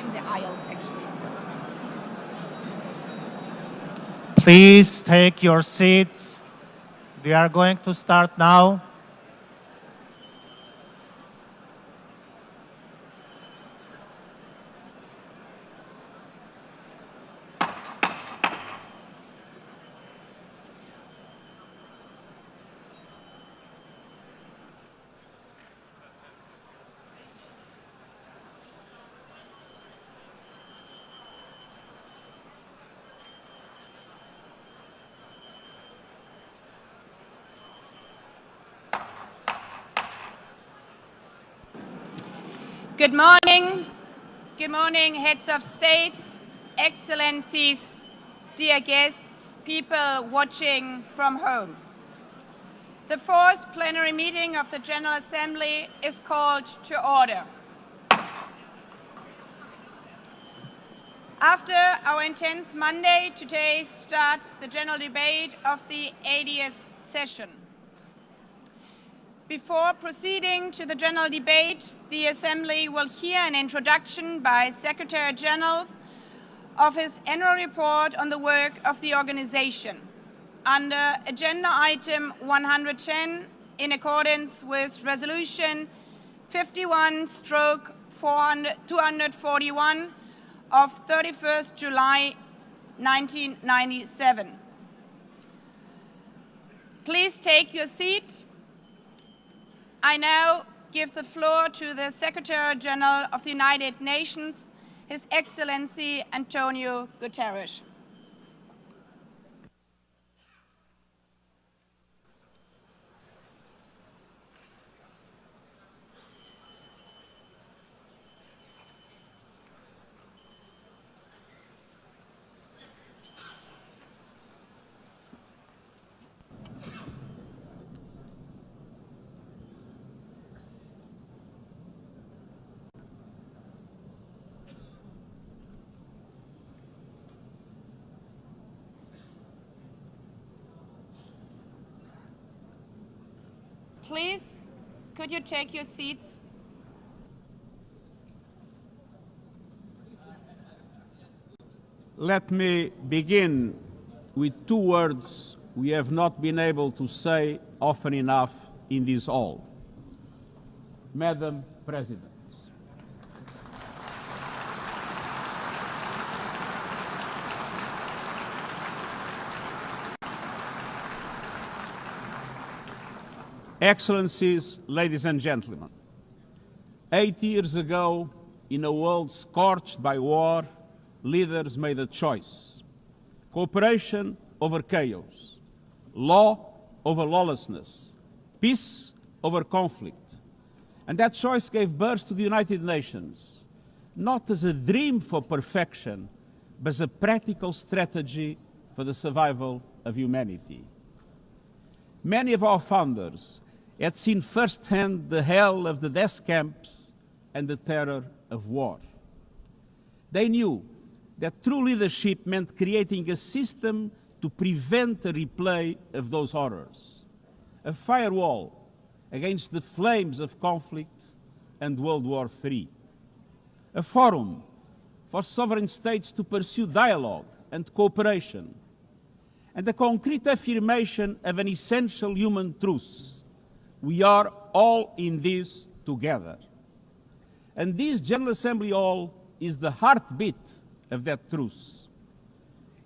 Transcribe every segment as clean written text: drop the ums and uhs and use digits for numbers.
in the aisles, actually. Please take your seats. We are going to start now. Good morning. Good morning, heads of states, excellencies, dear guests, people watching from home. The fourth plenary meeting of the General Assembly is called to order. After our intense Monday, today starts the general debate of the 80th session. Before proceeding to the general debate, the Assembly will hear an introduction by Secretary General of his annual report on the work of the organization. Under Agenda Item 110, in accordance with Resolution 51/241 of 31st July 1997. Please take your seat. I now give the floor to the Secretary General of the United Nations, His Excellency Antonio Guterres. Please, could you take your seats? Let me begin with two words we have not been able to say often enough in this hall. Madam President. Excellencies, ladies and gentlemen, 8 years ago, in a world scorched by war, leaders made a choice: cooperation over chaos, law over lawlessness, peace over conflict. And that choice gave birth to the United Nations, not as a dream for perfection, but as a practical strategy for the survival of humanity. Many of our founders had seen firsthand the hell of the death camps and the terror of war. They knew that true leadership meant creating a system to prevent a replay of those horrors, a firewall against the flames of conflict and World War III, a forum for sovereign states to pursue dialogue and cooperation, and a concrete affirmation of an essential human truth: we are all in this together. And this General Assembly Hall is the heartbeat of that truth.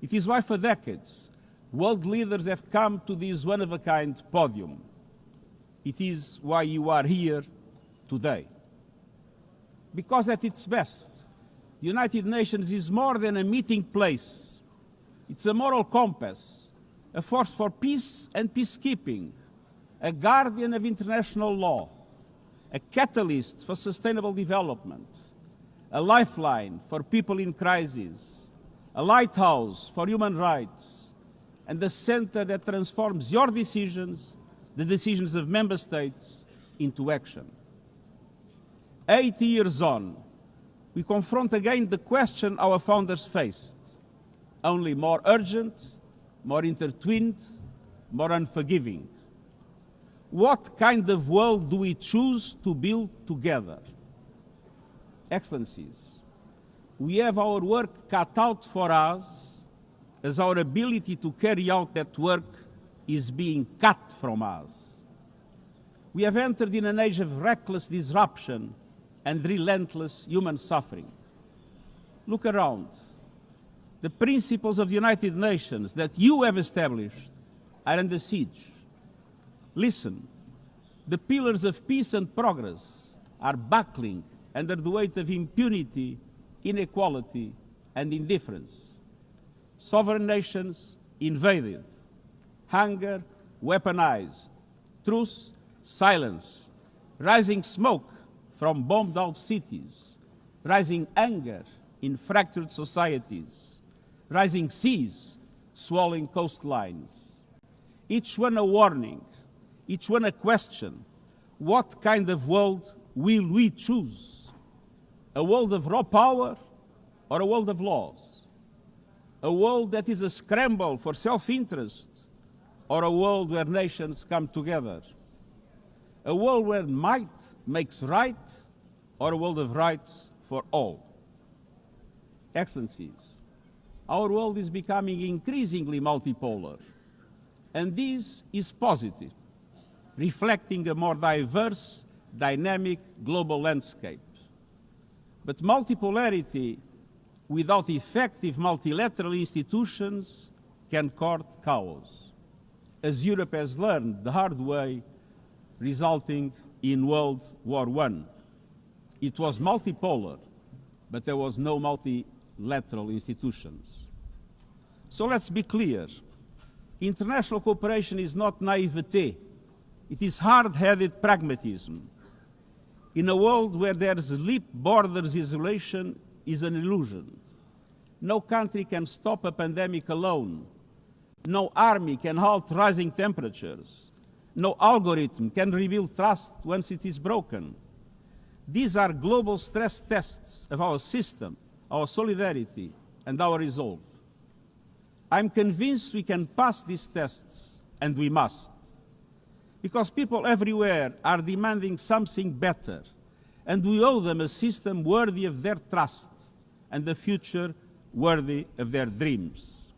It is why for decades, world leaders have come to this one-of-a-kind podium. It is why you are here today. Because at its best, the United Nations is more than a meeting place. It's a moral compass, a force for peace and peacekeeping, a guardian of international law, a catalyst for sustainable development, a lifeline for people in crisis, a lighthouse for human rights, and the center that transforms your decisions, the decisions of member states, into action. 80 years on, we confront again the question our founders faced, only more urgent, more intertwined, more unforgiving. What kind of world do we choose to build together? Excellencies, we have our work cut out for us, as our ability to carry out that work is being cut from us. We have entered in an age of reckless disruption and relentless human suffering. Look around. The principles of the United Nations that you have established are under siege. Listen. The pillars of peace and progress are buckling under the weight of impunity, inequality, and indifference. Sovereign nations invaded. Hunger weaponized. Truce silence. Rising smoke from bombed-out cities. Rising anger in fractured societies. Rising seas swallowing coastlines. Each one a warning. Each one a question. What kind of world will we choose? A world of raw power or a world of laws? A world that is a scramble for self-interest or a world where nations come together? A world where might makes right or a world of rights for all? Excellencies, our world is becoming increasingly multipolar, and this is positive, reflecting a more diverse, dynamic global landscape. But multipolarity without effective multilateral institutions can court chaos, as Europe has learned the hard way, resulting in World War I. It was multipolar, but there was no multilateral institutions. So let's be clear. International cooperation is not naivete. It is hard-headed pragmatism. In a world where there's leap borders, isolation is an illusion. No country can stop a pandemic alone. No army can halt rising temperatures. No algorithm can rebuild trust once it is broken. These are global stress tests of our system, our solidarity, and our resolve. I'm convinced we can pass these tests, and we must. Because people everywhere are demanding something better, and we owe them a system worthy of their trust and a future worthy of their dreams.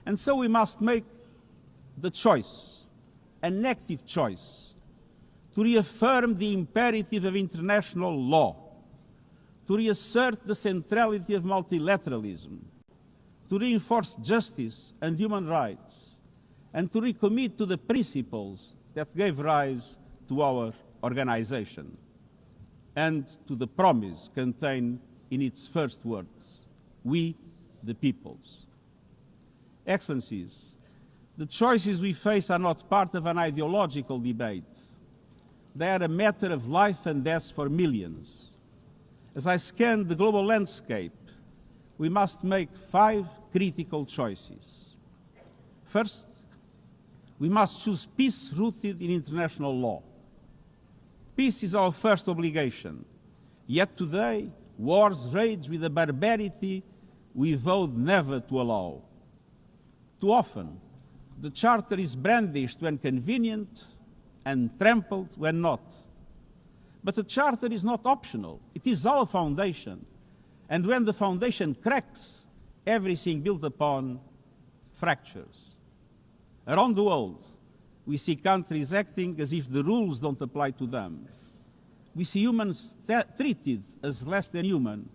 And so we must make the choice, an active choice, to reaffirm the imperative of international law, to reassert the centrality of multilateralism, to reinforce justice and human rights, and to recommit to the principles that gave rise to our organization and to the promise contained in its first words, we the peoples. Excellencies, the choices we face are not part of an ideological debate. They are a matter of life and death for millions. As I scan the global landscape, we must make 5 critical choices. First, we must choose peace rooted in international law. Peace is our first obligation. Yet today, wars rage with a barbarity we vowed never to allow. Too often, the Charter is brandished when convenient and trampled when not. But the Charter is not optional. It is our foundation. And when the foundation cracks, everything built upon fractures. Around the world, we see countries acting as if the rules don't apply to them. We see humans treated as less than human,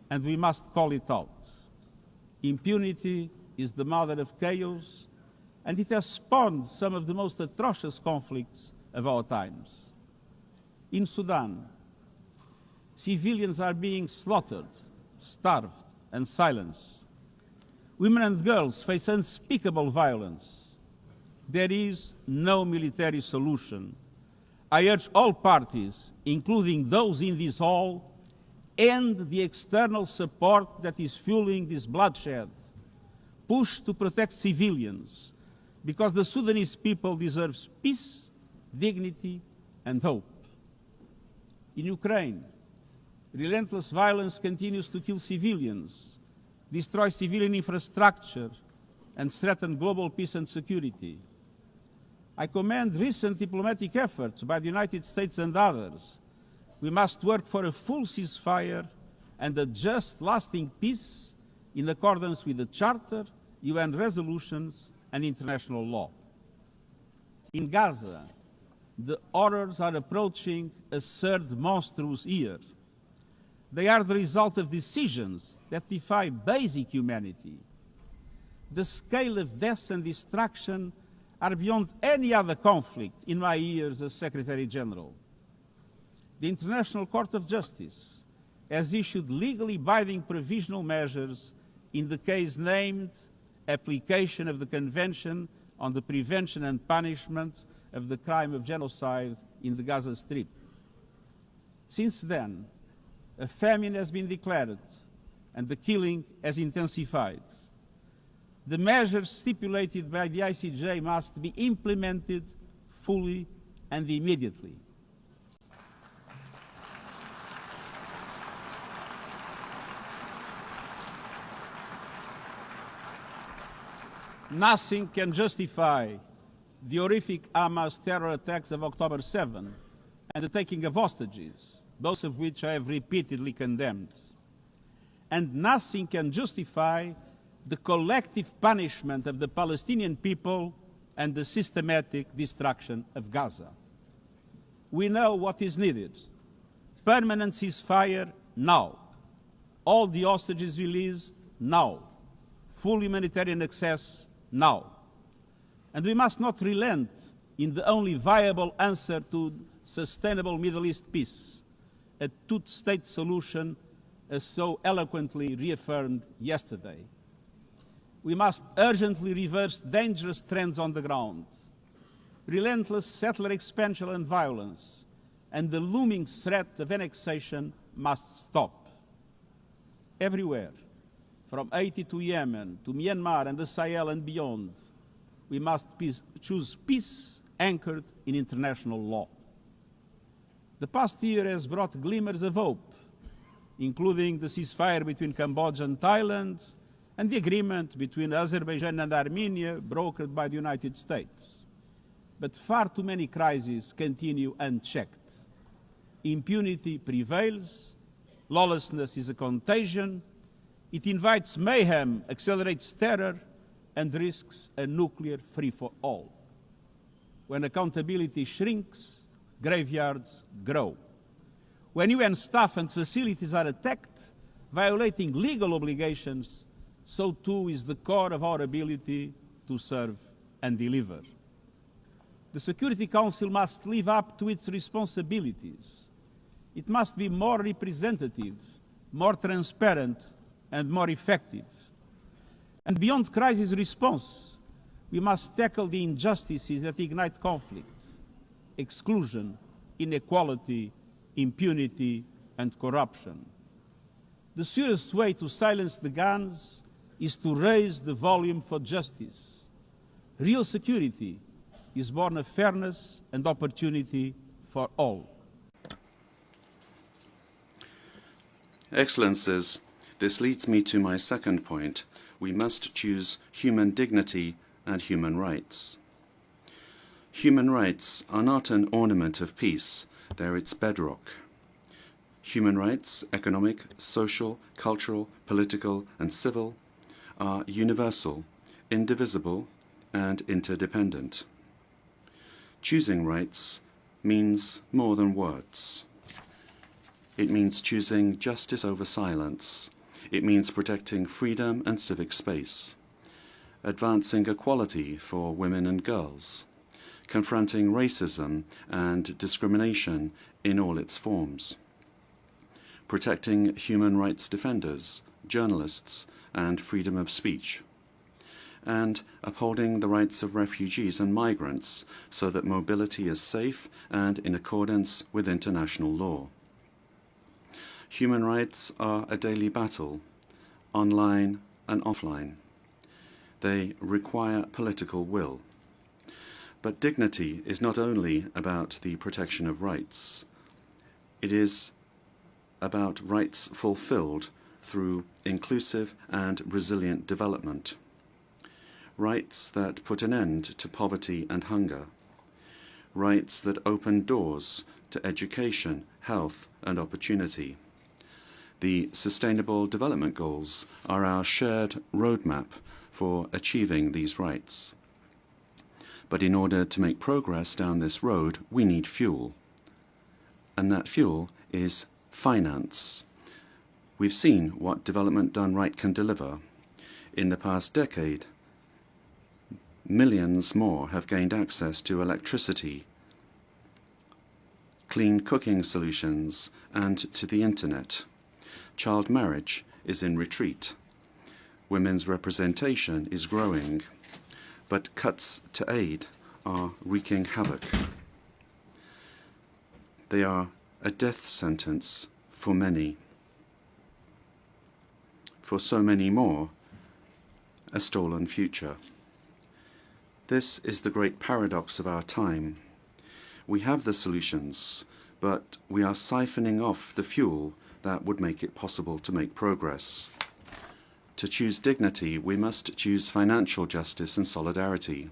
and we must call it out. Impunity is the mother of chaos, and it has spawned some of the most atrocious conflicts of our times. In Sudan, civilians are being slaughtered, starved, and silenced. Women and girls face unspeakable violence. There is no military solution. I urge all parties, including those in this hall, end the external support that is fueling this bloodshed. Push to protect civilians, because the Sudanese people deserve peace, dignity, and hope. In Ukraine, relentless violence continues to kill civilians, destroy civilian infrastructure, and threaten global peace and security. I commend recent diplomatic efforts by the United States and others. We must work for a full ceasefire and a just, lasting peace in accordance with the Charter, UN resolutions, and international law. In Gaza, the horrors are approaching a third monstrous year. They are the result of decisions that defy basic humanity. The scale of death and destruction are beyond any other conflict in my years as Secretary General. The International Court of Justice has issued legally binding provisional measures in the case named Application of the Convention on the Prevention and Punishment of the Crime of Genocide in the Gaza Strip. Since then, a famine has been declared and the killing has intensified. The measures stipulated by the ICJ must be implemented fully and immediately. Nothing can justify the horrific Hamas terror attacks of October 7 and the taking of hostages, both of which I have repeatedly condemned. And nothing can justify the collective punishment of the Palestinian people and the systematic destruction of Gaza. We know what is needed. Permanent ceasefire now. All the hostages released now. Full humanitarian access now. And we must not relent in the only viable answer to sustainable Middle East peace, a two-state solution as so eloquently reaffirmed yesterday. We must urgently reverse dangerous trends on the ground. Relentless settler expansion and violence and the looming threat of annexation must stop. Everywhere, from Haiti to Yemen, to Myanmar and the Sahel and beyond, we must choose peace anchored in international law. The past year has brought glimmers of hope, including the ceasefire between Cambodia and Thailand, and the agreement between Azerbaijan and Armenia brokered by the United States. But far too many crises continue unchecked. Impunity prevails, lawlessness is a contagion, it invites mayhem, accelerates terror, and risks a nuclear free-for-all. When accountability shrinks, graveyards grow. When UN staff and facilities are attacked, violating legal obligations, so too is the core of our ability to serve and deliver. The Security Council must live up to its responsibilities. It must be more representative, more transparent, and more effective. And beyond crisis response, we must tackle the injustices that ignite conflict: exclusion, inequality, impunity, and corruption. The surest way to silence the guns is to raise the volume for justice. Real security is born of fairness and opportunity for all. Excellencies, this leads me to my second point. We must choose human dignity and human rights. Human rights are not an ornament of peace, they're its bedrock. Human rights, economic, social, cultural, political, and civil, are universal, indivisible, and interdependent. Choosing rights means more than words. It means choosing justice over silence. It means protecting freedom and civic space, advancing equality for women and girls, confronting racism and discrimination in all its forms, protecting human rights defenders, journalists, and freedom of speech, and upholding the rights of refugees and migrants so that mobility is safe and in accordance with international law. Human rights are a daily battle, online and offline. They require political will. But dignity is not only about the protection of rights. It is about rights fulfilled through inclusive and resilient development. Rights that put an end to poverty and hunger. Rights that open doors to education, health, and opportunity. The Sustainable Development Goals are our shared roadmap for achieving these rights. But in order to make progress down this road, we need fuel. And that fuel is finance. We've seen what development done right can deliver. In the past decade, millions more have gained access to electricity, clean cooking solutions, and to the internet. Child marriage is in retreat. Women's representation is growing, but cuts to aid are wreaking havoc. They are a death sentence for many. For so many more, a stolen future. This is the great paradox of our time. We have the solutions, but we are siphoning off the fuel that would make it possible to make progress. To choose dignity, we must choose financial justice and solidarity.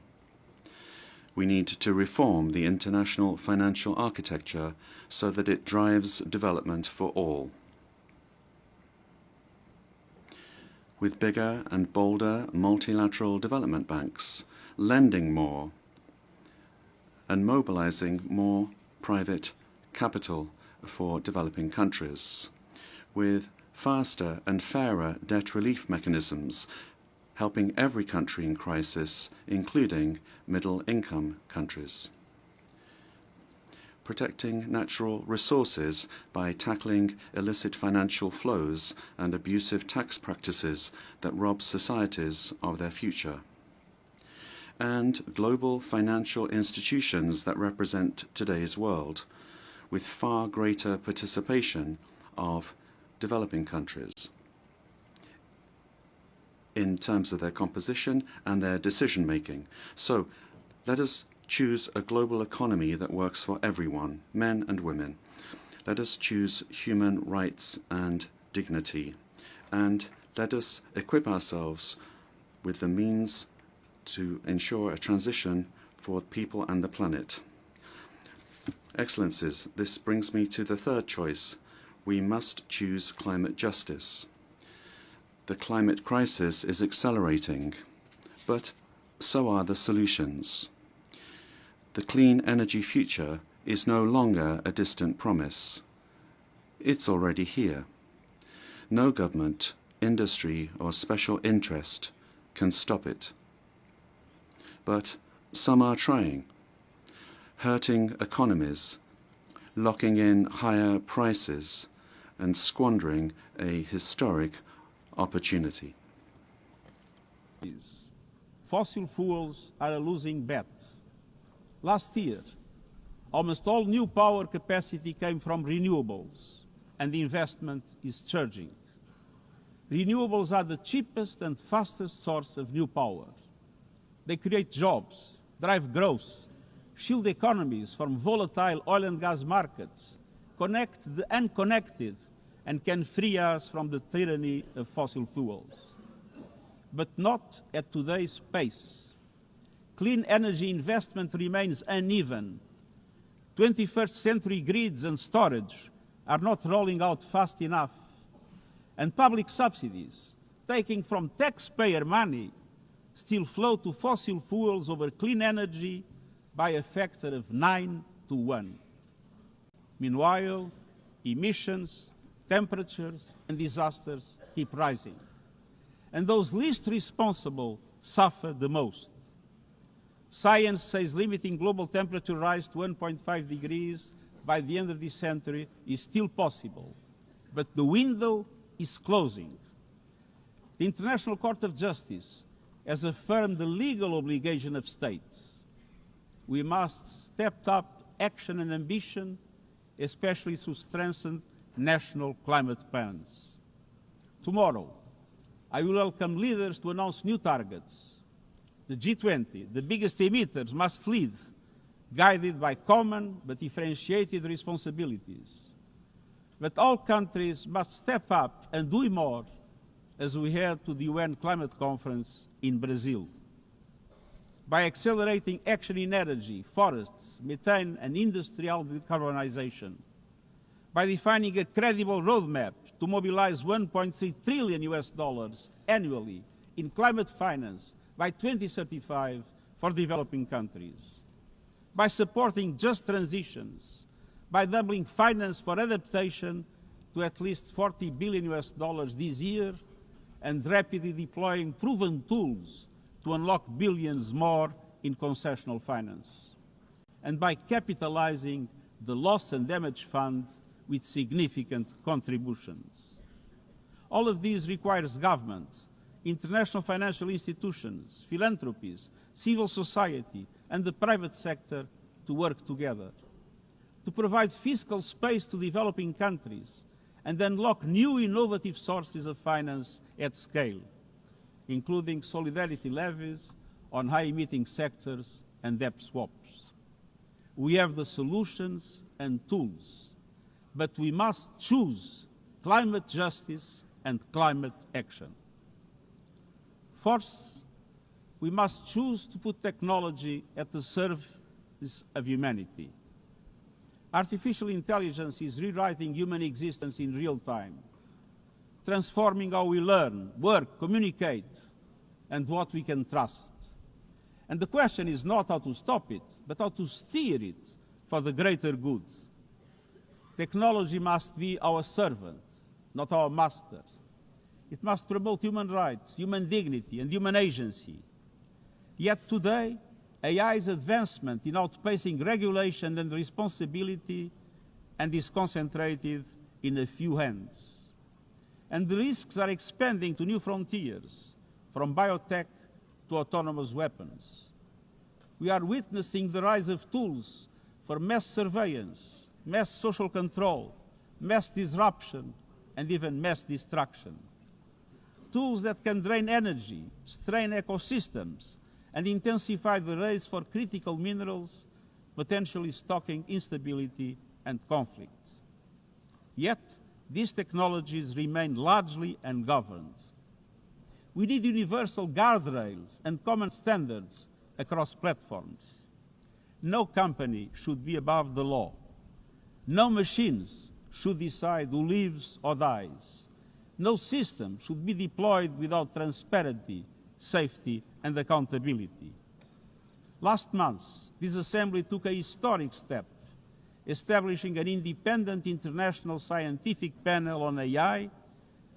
We need to reform the international financial architecture so that it drives development for all. With bigger and bolder multilateral development banks, lending more and mobilizing more private capital for developing countries, with faster and fairer debt relief mechanisms, helping every country in crisis, including middle-income countries. Protecting natural resources by tackling illicit financial flows and abusive tax practices that rob societies of their future. And global financial institutions that represent today's world, with far greater participation of developing countries in terms of their composition and their decision-making. So let us choose a global economy that works for everyone, men and women. Let us choose human rights and dignity. And let us equip ourselves with the means to ensure a transition for people and the planet. Excellencies, this brings me to the third choice. We must choose climate justice. The climate crisis is accelerating, but so are the solutions. The clean energy future is no longer a distant promise. It's already here. No government, industry, or special interest can stop it. But some are trying, hurting economies, locking in higher prices, and squandering a historic opportunity. Fossil fuels are a losing bet. Last year, almost all new power capacity came from renewables, and the investment is surging. Renewables are the cheapest and fastest source of new power. They create jobs, drive growth, shield economies from volatile oil and gas markets, connect the unconnected, and can free us from the tyranny of fossil fuels. But not at today's pace. Clean energy investment remains uneven. 21st century grids and storage are not rolling out fast enough. And public subsidies, taking from taxpayer money, still flow to fossil fuels over clean energy by a factor of 9 to 1. Meanwhile, emissions, temperatures, and disasters keep rising. And those least responsible suffer the most. Science says limiting global temperature rise to 1.5 degrees by the end of this century is still possible, but the window is closing. The International Court of Justice has affirmed the legal obligation of states. We must step up action and ambition, especially through strengthened national climate plans. Tomorrow, I will welcome leaders to announce new targets. The G20, the biggest emitters, must lead, guided by common but differentiated responsibilities. But all countries must step up and do more as we head to the UN Climate Conference in Brazil. By accelerating action in energy, forests, methane, and industrial decarbonization. By defining a credible roadmap to mobilize 1.3 trillion US dollars annually in climate finance by 2035 for developing countries. By supporting just transitions, by doubling finance for adaptation to at least 40 billion US dollars this year, and rapidly deploying proven tools to unlock billions more in concessional finance. And by capitalizing the Loss and Damage Fund with significant contributions. All of these requires government, international financial institutions, philanthropies, civil society, and the private sector to work together, to provide fiscal space to developing countries and unlock new innovative sources of finance at scale, including solidarity levies on high-emitting sectors and debt swaps. We have the solutions and tools, but we must choose climate justice and climate action. Fourth, we must choose to put technology at the service of humanity. Artificial intelligence is rewriting human existence in real time, transforming how we learn, work, communicate, and what we can trust. And the question is not how to stop it, but how to steer it for the greater good. Technology must be our servant, not our master. It must promote human rights, human dignity, and human agency. Yet today, AI's advancement in outpacing regulation and responsibility and is concentrated in a few hands. And the risks are expanding to new frontiers, from biotech to autonomous weapons. We are witnessing the rise of tools for mass surveillance, mass social control, mass disruption, and even mass destruction. Tools that can drain energy, strain ecosystems, and intensify the race for critical minerals, potentially stoking instability and conflict. Yet, these technologies remain largely ungoverned. We need universal guardrails and common standards across platforms. No company should be above the law. No machines should decide who lives or dies. No system should be deployed without transparency, safety, and accountability. Last month, this Assembly took a historic step, establishing an independent international scientific panel on AI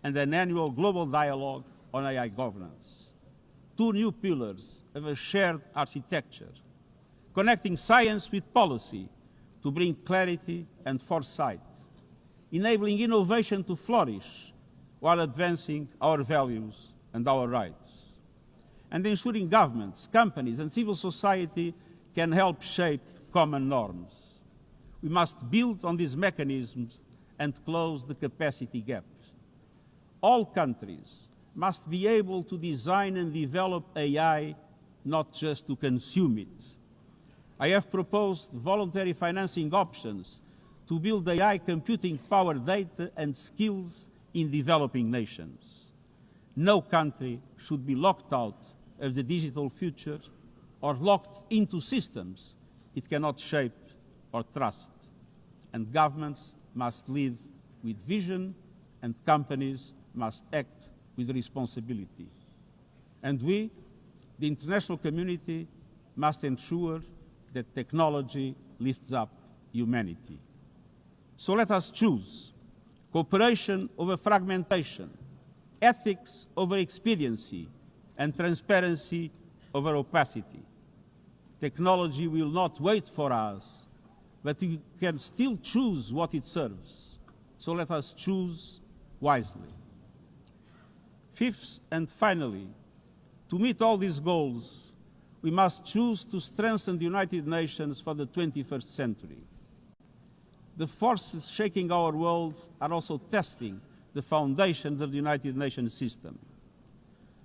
and an annual global dialogue on AI governance. Two new pillars of a shared architecture, connecting science with policy to bring clarity and foresight, enabling innovation to flourish while advancing our values and our rights, and ensuring governments, companies, and civil society can help shape common norms. We must build on these mechanisms and close the capacity gap. All countries must be able to design and develop AI, not just to consume it. I have proposed voluntary financing options to build AI computing power, data, and skills in developing nations. No country should be locked out of the digital future or locked into systems it cannot shape or trust. And governments must lead with vision, and companies must act with responsibility. And we, the international community, must ensure that technology lifts up humanity. So let us choose cooperation over fragmentation, ethics over expediency, and transparency over opacity. Technology will not wait for us, but we can still choose what it serves. So let us choose wisely. Fifth and finally, to meet all these goals, we must choose to strengthen the United Nations for the 21st century. The forces shaking our world are also testing the foundations of the United Nations system.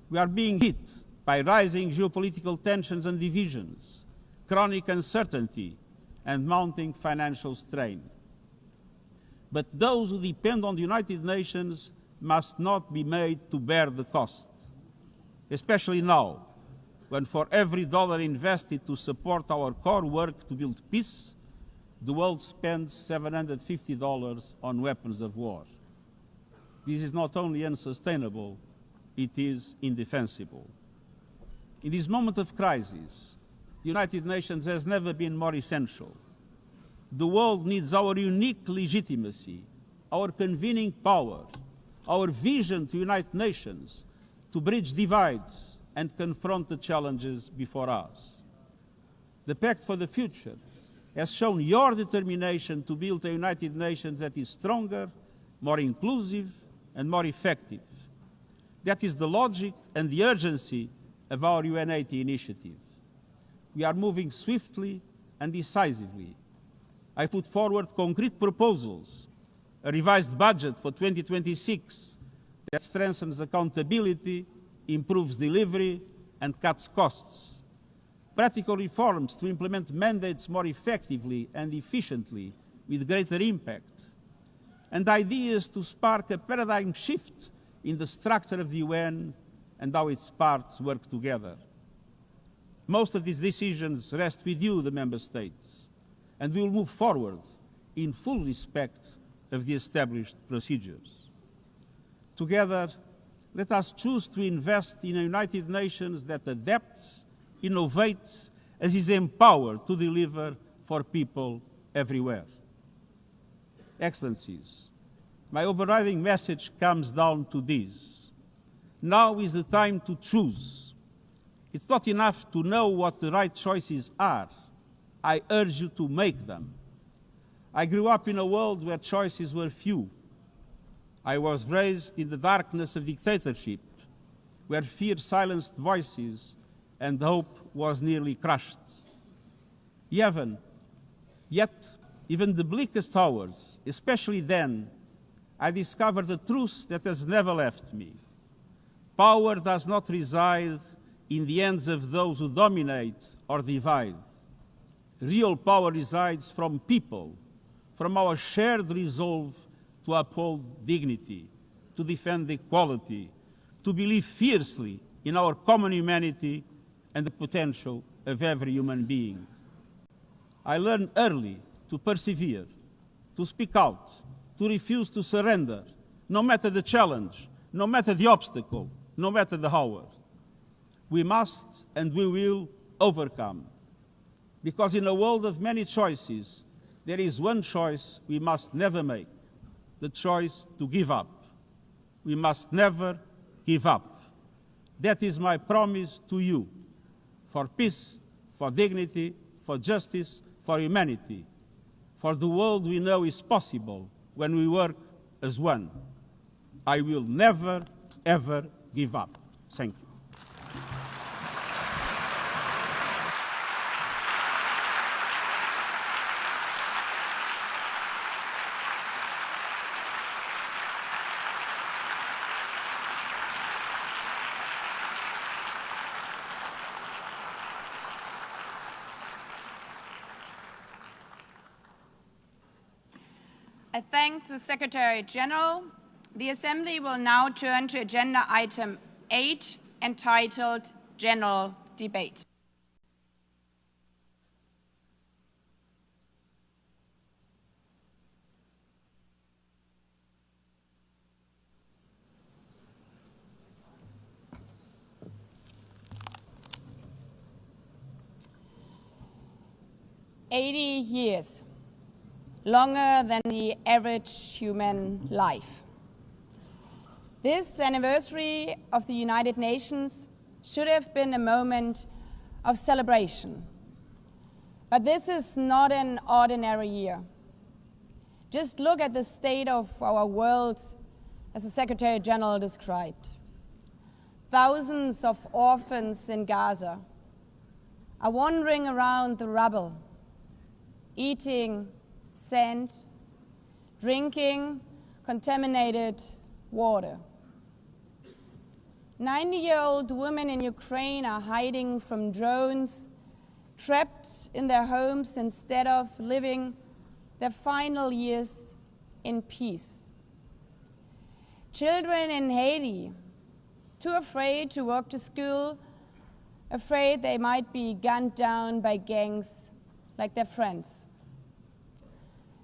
We are being hit by rising geopolitical tensions and divisions, chronic uncertainty, and mounting financial strain. But those who depend on the United Nations must not be made to bear the cost, especially now, when for every dollar invested to support our core work to build peace, the world spends $750 on weapons of war. This is not only unsustainable, it is indefensible. In this moment of crisis, the United Nations has never been more essential. The world needs our unique legitimacy, our convening power, our vision to unite nations, to bridge divides and confront the challenges before us. The Pact for the Future has shown your determination to build a United Nations that is stronger, more inclusive, and more effective. That is the logic and the urgency of our UN80 initiative. We are moving swiftly and decisively. I put forward concrete proposals, a revised budget for 2026 that strengthens accountability, improves delivery, and cuts costs. Practical reforms to implement mandates more effectively and efficiently with greater impact. And ideas to spark a paradigm shift in the structure of the UN and how its parts work together. Most of these decisions rest with you, the Member States, and we will move forward in full respect of the established procedures. Together, let us choose to invest in a United Nations that adapts, innovates, and is empowered to deliver for people everywhere. Excellencies, my overriding message comes down to this. Now is the time to choose. It's not enough to know what the right choices are. I urge you to make them. I grew up in a world where choices were few. I was raised in the darkness of dictatorship, where fear silenced voices and hope was nearly crushed. Yet, even the bleakest hours, especially then, I discovered a truth that has never left me. Power does not reside in the hands of those who dominate or divide. Real power resides from people, from our shared resolve to uphold dignity, to defend equality, to believe fiercely in our common humanity and the potential of every human being. I learned early to persevere, to speak out, to refuse to surrender, no matter the challenge, no matter the obstacle, no matter the hour. We must and we will overcome. Because in a world of many choices, there is one choice we must never make, the choice to give up. We must never give up. That is my promise to you, for peace, for dignity, for justice, for humanity, for the world we know is possible when we work as one. I will never, ever give up. Thank you. I thank the Secretary General. The Assembly will now turn to agenda item 8, entitled General Debate. "80 years. Longer than the average human life. This anniversary of the United Nations should have been a moment of celebration. But this is not an ordinary year. Just look at the state of our world, as the Secretary General described. Thousands of orphans in Gaza are wandering around the rubble, eating sand, drinking contaminated water. 90-year-old women in Ukraine are hiding from drones, trapped in their homes instead of living their final years in peace. Children in Haiti, too afraid to walk to school, afraid they might be gunned down by gangs like their friends.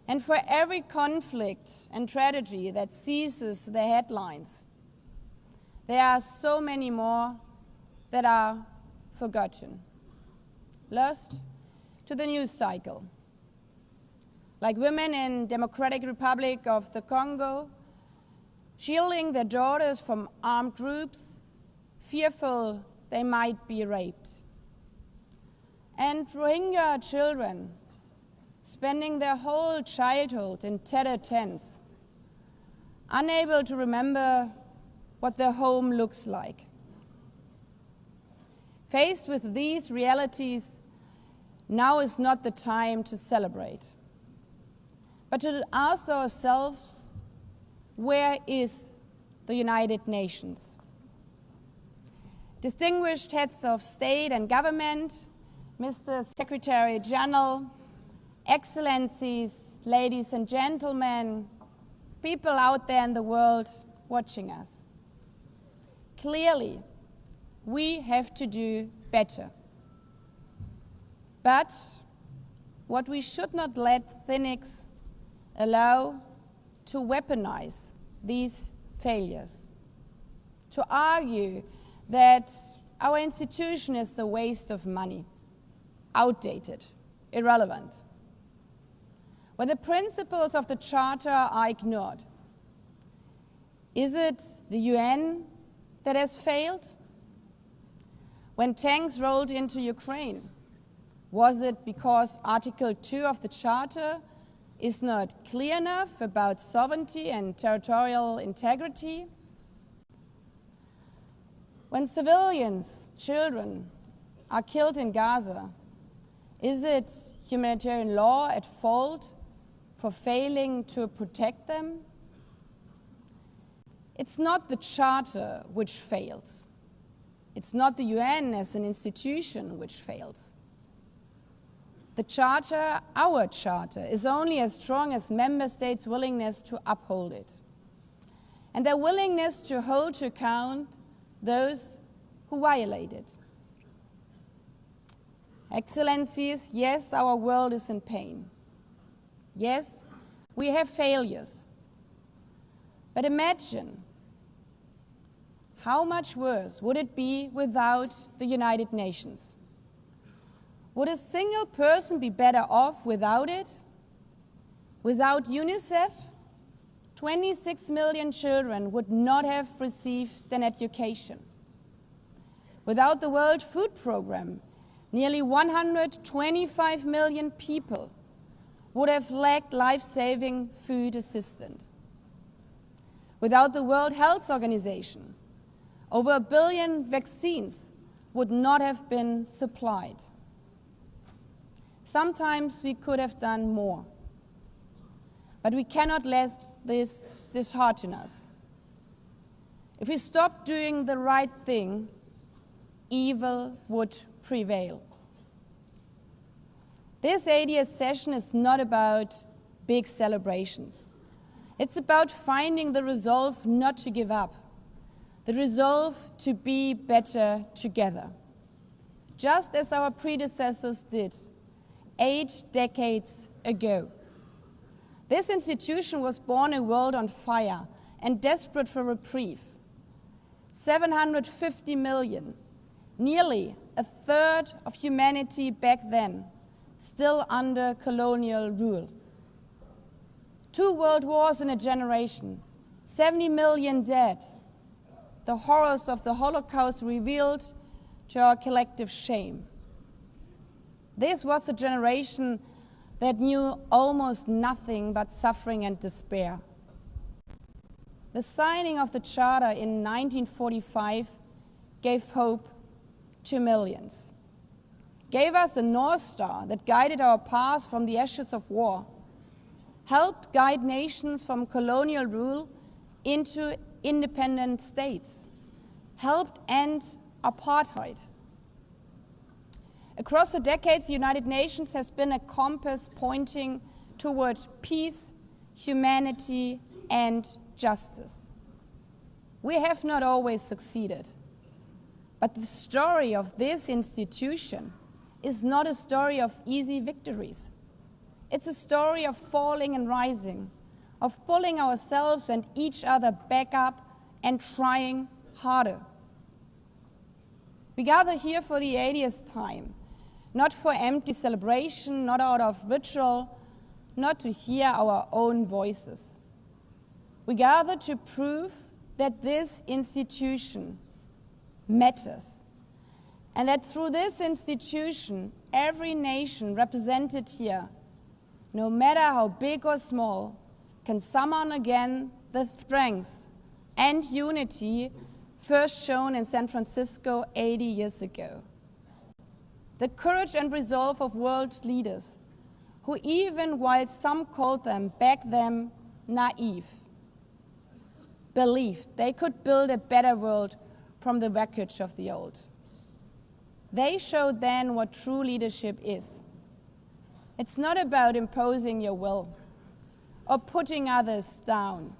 And for every conflict and tragedy that seizes the headlines, there are so many more that are forgotten, lost to the news cycle. Like women in Democratic Republic of the Congo, shielding their daughters from armed groups, fearful they might be raped. And Rohingya children spending their whole childhood in tattered tents, unable to remember what their home looks like. Faced with these realities, now is not the time to celebrate, but to ask ourselves, where is the United Nations? Distinguished heads of state and government, Mr. Secretary General, Excellencies, ladies and gentlemen, people out there in the world watching us. Clearly, we have to do better. But what we should not let cynics allow to weaponize these failures, to argue that our institution is a waste of money, outdated, irrelevant. When the principles of the Charter are ignored, is it the UN that has failed? When tanks rolled into Ukraine, was it because Article 2 of the Charter is not clear enough about sovereignty and territorial integrity? When civilians, children, are killed in Gaza, is it humanitarian law at fault for failing to protect them? It's not the Charter which fails. It's not the UN as an institution which fails. The Charter, our Charter, is only as strong as member states' willingness to uphold it, and their willingness to hold to account those who violate it. Excellencies, yes, our world is in pain. Yes, we have failures. But imagine how much worse would it be without the United Nations? Would a single person be better off without it? Without UNICEF, 26 million children would not have received an education. Without the World Food Programme, nearly 125 million people would have lacked life-saving food assistance. Without the World Health Organization, over 1 billion vaccines would not have been supplied. Sometimes we could have done more, but we cannot let this dishearten us. If we stop doing the right thing, evil would prevail. This 80th session is not about big celebrations. It's about finding the resolve not to give up, the resolve to be better together, just as our predecessors did 8 decades ago. This institution was born in a world on fire and desperate for reprieve. 750 million, nearly a third of humanity back then, still under colonial rule. 2 world wars in a generation, 70 million dead. The horrors of the Holocaust revealed to our collective shame. This was a generation that knew almost nothing but suffering and despair. The signing of the Charter in 1945 gave hope to millions, gave us a North Star that guided our path from the ashes of war, helped guide nations from colonial rule into independent states, helped end apartheid. Across the decades, the United Nations has been a compass pointing toward peace, humanity, and justice. We have not always succeeded, but the story of this institution is not a story of easy victories. It's a story of falling and rising, of pulling ourselves and each other back up and trying harder. We gather here for the 80th time, not for empty celebration, not out of ritual, not to hear our own voices. We gather to prove that this institution matters, and that through this institution, every nation represented here, no matter how big or small, can summon again the strength and unity first shown in San Francisco 80 years ago. The courage and resolve of world leaders, who even while some called them back then naive, believed they could build a better world from the wreckage of the old. They showed then what true leadership is. It's not about imposing your will or putting others down.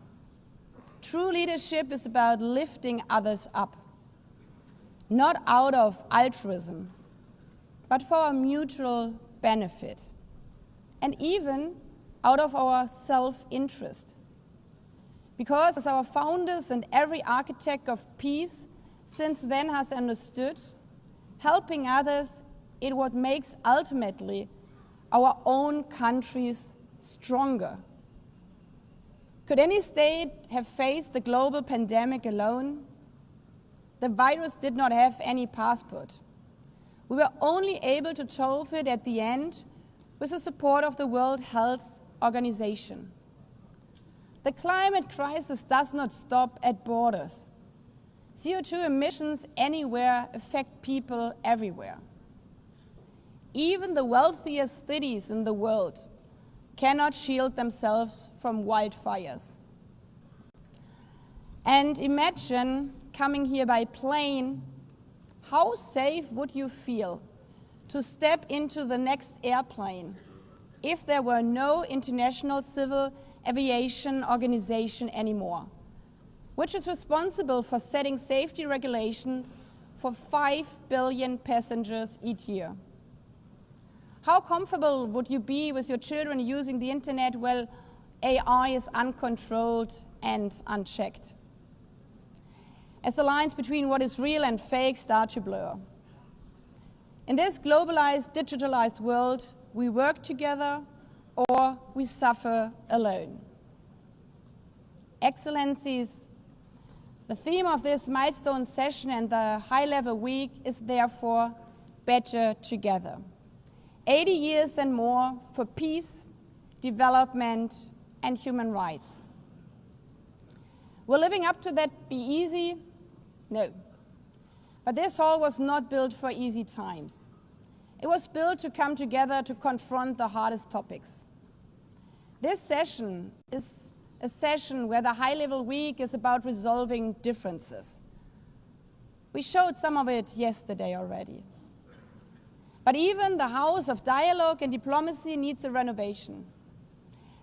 True leadership is about lifting others up, not out of altruism, but for our mutual benefit, and even out of our self-interest. Because as our founders and every architect of peace since then has understood, helping others is what makes ultimately our own countries stronger. Could any state have faced the global pandemic alone? The virus did not have any passport. We were only able to solve it at the end with the support of the World Health Organization. The climate crisis does not stop at borders. CO2 emissions anywhere affect people everywhere. Even the wealthiest cities in the world cannot shield themselves from wildfires. And imagine coming here by plane, how safe would you feel to step into the next airplane if there were no International Civil Aviation Organization anymore, which is responsible for setting safety regulations for 5 billion passengers each year? How comfortable would you be with your children using the internet while AI is uncontrolled and unchecked, as the lines between what is real and fake start to blur? In this globalized, digitalized world, we work together or we suffer alone. Excellencies, the theme of this milestone session and the high-level week is therefore better together. 80 years and more for peace, development, and human rights. Will living up to that be easy? No. But this hall was not built for easy times. It was built to come together to confront the hardest topics. This session is a session where the high-level week is about resolving differences. We showed some of it yesterday already. But even the house of dialogue and diplomacy needs a renovation.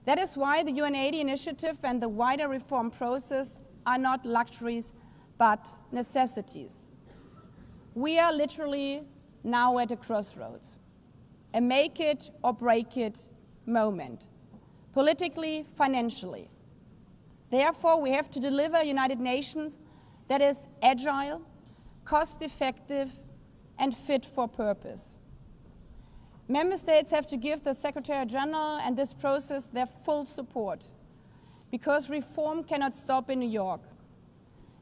That is why the UN80 initiative and the wider reform process are not luxuries, but necessities. We are literally now at a crossroads, a make it or break it moment, politically, financially. Therefore, we have to deliver a United Nations that is agile, cost-effective, and fit for purpose. Member States have to give the Secretary General and this process their full support, because reform cannot stop in New York.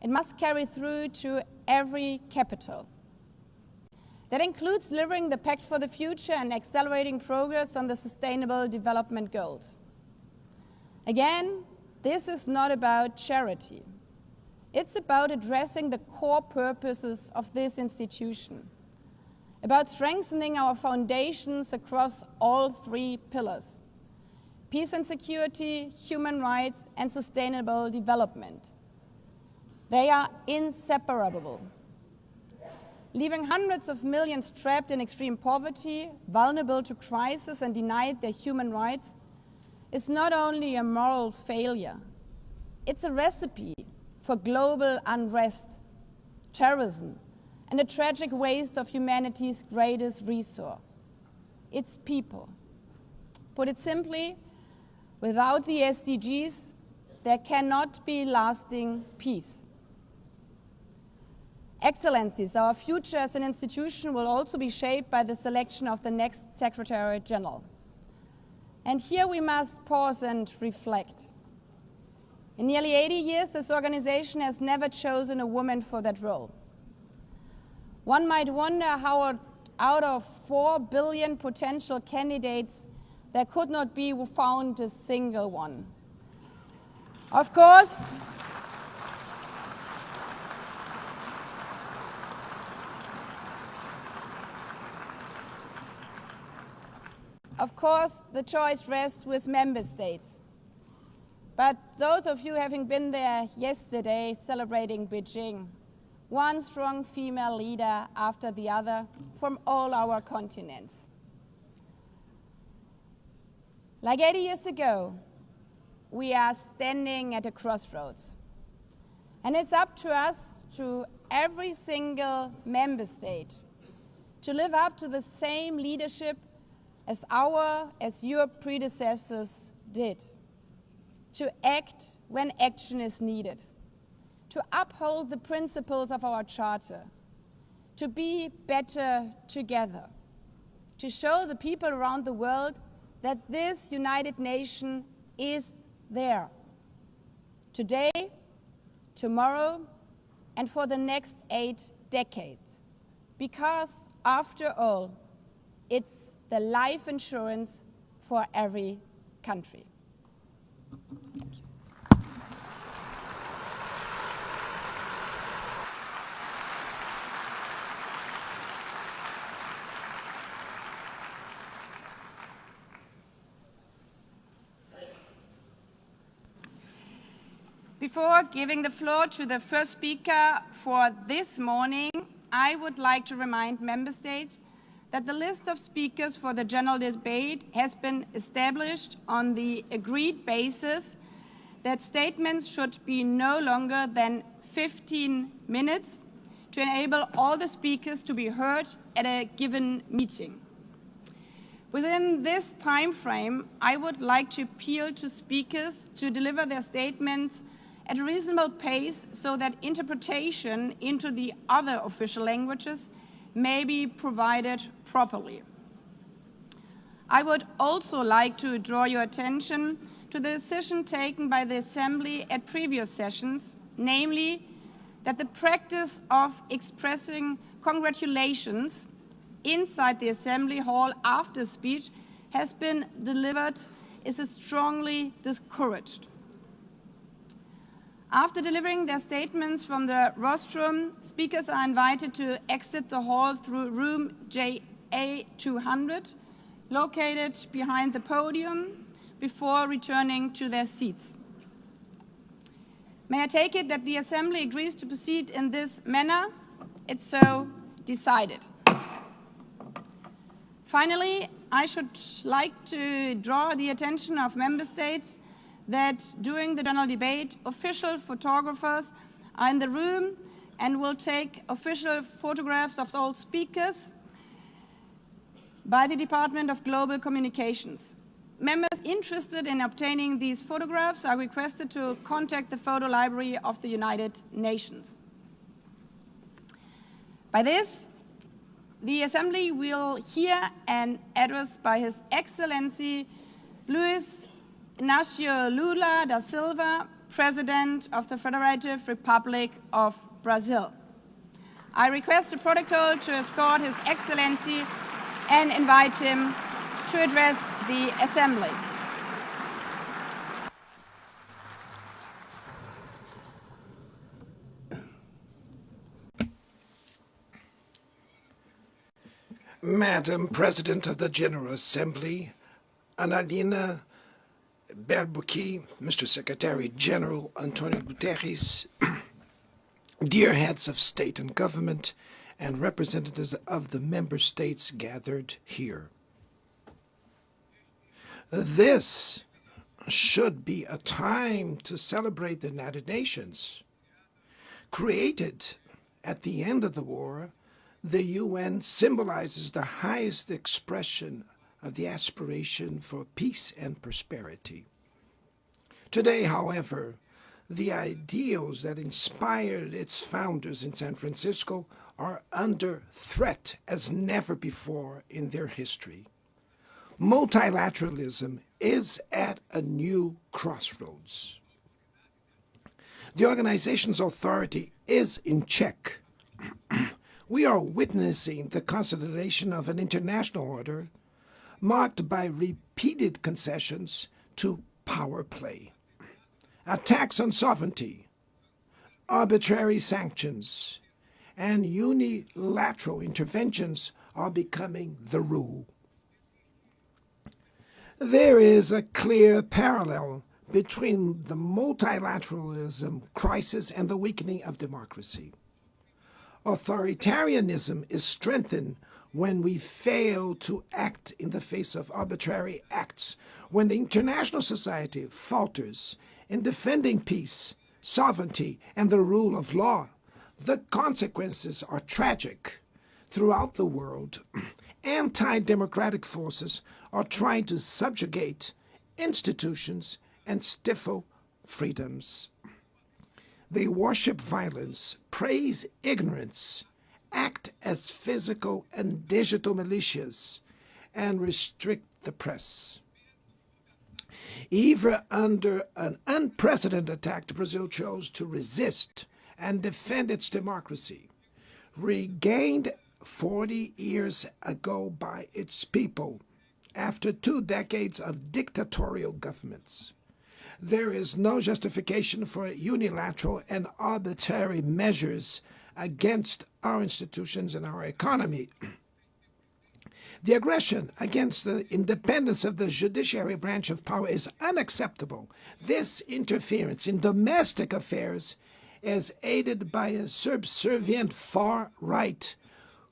It must carry through to every capital. That includes delivering the Pact for the Future and accelerating progress on the Sustainable Development Goals. Again, this is not about charity. It's about addressing the core purposes of this institution, about strengthening our foundations across all 3 pillars: peace and security, human rights, and sustainable development. They are inseparable. Leaving hundreds of millions trapped in extreme poverty, vulnerable to crisis, and denied their human rights is not only a moral failure, it's a recipe for global unrest, terrorism, and the tragic waste of humanity's greatest resource, its people. Put it simply, without the SDGs, there cannot be lasting peace. Excellencies, our future as an institution will also be shaped by the selection of the next Secretary General. And here we must pause and reflect. In nearly 80 years, this organization has never chosen a woman for that role. One might wonder how out of 4 billion potential candidates, there could not be found a single one. Of course, the choice rests with member states. But those of you having been there yesterday celebrating Beijing, one strong female leader after the other from all our continents. Like 80 years ago, we are standing at a crossroads. And it's up to us, to every single member state, to live up to the same leadership as your predecessors did. To act when action is needed, to uphold the principles of our charter, to be better together, to show the people around the world that this united nation is there, today, tomorrow, and for the next 8 decades. Because, after all, it's the life insurance for every country. Before giving the floor to the first speaker for this morning, I would like to remind member states that the list of speakers for the general debate has been established on the agreed basis that statements should be no longer than 15 minutes to enable all the speakers to be heard at a given meeting. Within this time frame, I would like to appeal to speakers to deliver their statements at a reasonable pace so that interpretation into the other official languages may be provided properly. I would also like to draw your attention to the decision taken by the Assembly at previous sessions, namely that the practice of expressing congratulations inside the Assembly Hall after speech has been delivered is strongly discouraged. After delivering their statements from the rostrum, speakers are invited to exit the hall through room JA200, located behind the podium, before returning to their seats. May I take it that the Assembly agrees to proceed in this manner? It's so decided. Finally, I should like to draw the attention of member states that during the general debate, official photographers are in the room and will take official photographs of all speakers by the Department of Global Communications. Members interested in obtaining these photographs are requested to contact the photo library of the United Nations. By this, the Assembly will hear an address by His Excellency Luiz Inácio Lula da Silva, President of the Federative Republic of Brazil. I request the protocol to escort His Excellency and invite him to address the Assembly. Madam President of the General Assembly, Annalena Baerbock, Mr. Secretary General Antonio Guterres, dear heads of state and government, and representatives of the member states gathered here. This should be a time to celebrate the United Nations. Created at the end of the war, the UN symbolizes the highest expression of the aspiration for peace and prosperity. Today, however, the ideals that inspired its founders in San Francisco are under threat as never before in their history. Multilateralism is at a new crossroads. The organization's authority is in check. We are witnessing the consolidation of an international order marked by repeated concessions to power play. Attacks on sovereignty, arbitrary sanctions, and unilateral interventions are becoming the rule. There is a clear parallel between the multilateralism crisis and the weakening of democracy. Authoritarianism is strengthened when we fail to act in the face of arbitrary acts, when the international society falters in defending peace, sovereignty, and the rule of law. The consequences are tragic. Throughout the world, anti-democratic forces are trying to subjugate institutions and stifle freedoms. They worship violence, praise ignorance, act as physical and digital militias, and restrict the press. Even under an unprecedented attack, Brazil chose to resist and defend its democracy, regained 40 years ago by its people after 2 decades of dictatorial governments. There is no justification for unilateral and arbitrary measures against our institutions and our economy. The aggression against the independence of the judiciary branch of power is unacceptable. This interference in domestic affairs is aided by a subservient far right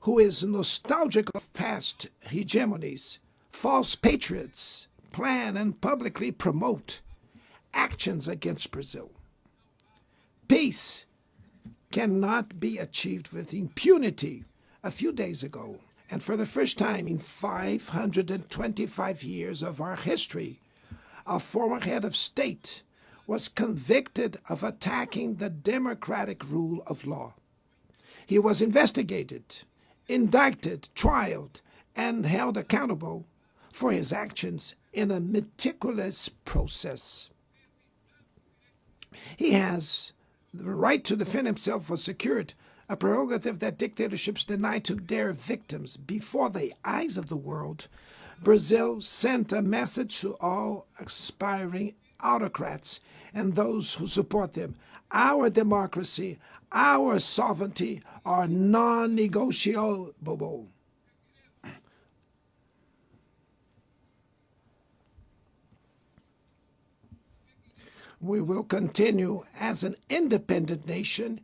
who is nostalgic of past hegemonies. False patriots plan and publicly promote actions against Brazil. Peace cannot be achieved with impunity. A few days ago, and for the first time in 525 years of our history, a former head of state was convicted of attacking the democratic rule of law. He was investigated, indicted, trialed, and held accountable for his actions in a meticulous process. He has the right to defend himself was secured, a prerogative that dictatorships deny to their victims. Before the eyes of the world, Brazil sent a message to all aspiring autocrats and those who support them. Our democracy, our sovereignty are non-negotiable. We will continue as an independent nation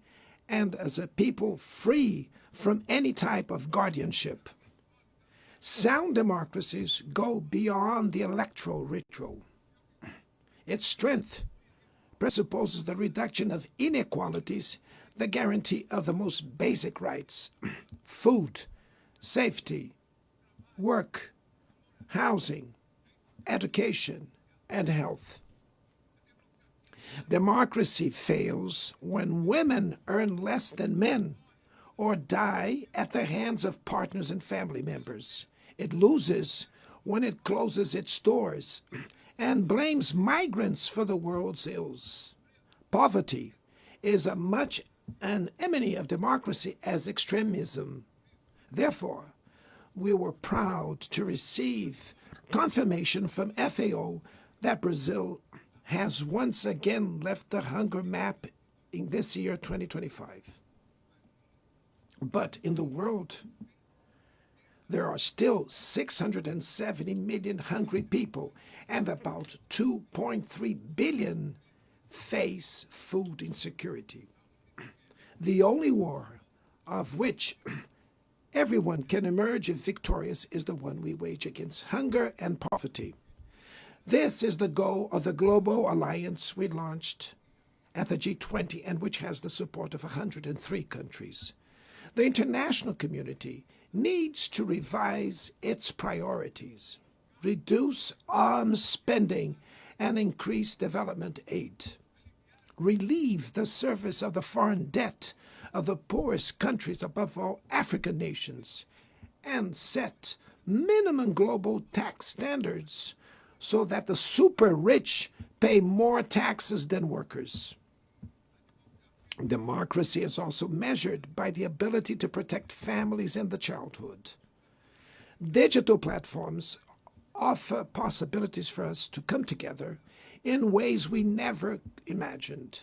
and as a people free from any type of guardianship. Sound democracies go beyond the electoral ritual. Its strength presupposes the reduction of inequalities, the guarantee of the most basic rights: food, safety, work, housing, education, and health. Democracy fails when women earn less than men or die at the hands of partners and family members. It loses when it closes its doors and blames migrants for the world's ills. Poverty is as much an enemy of democracy as extremism. Therefore, we were proud to receive confirmation from FAO that Brazil has once again left the hunger map in this year, 2025. But in the world, there are still 670 million hungry people, and about 2.3 billion face food insecurity. The only war of which everyone can emerge victorious is the one we wage against hunger and poverty. This is the goal of the global alliance we launched at the G20 and which has the support of 103 countries. The international community needs to revise its priorities. reduce arms spending and increase development aid, relieve the service of the foreign debt of the poorest countries, above all African nations, and set minimum global tax standards so that the super rich pay more taxes than workers. Democracy is also measured by the ability to protect families and the childhood. Digital platforms offer possibilities for us to come together in ways we never imagined.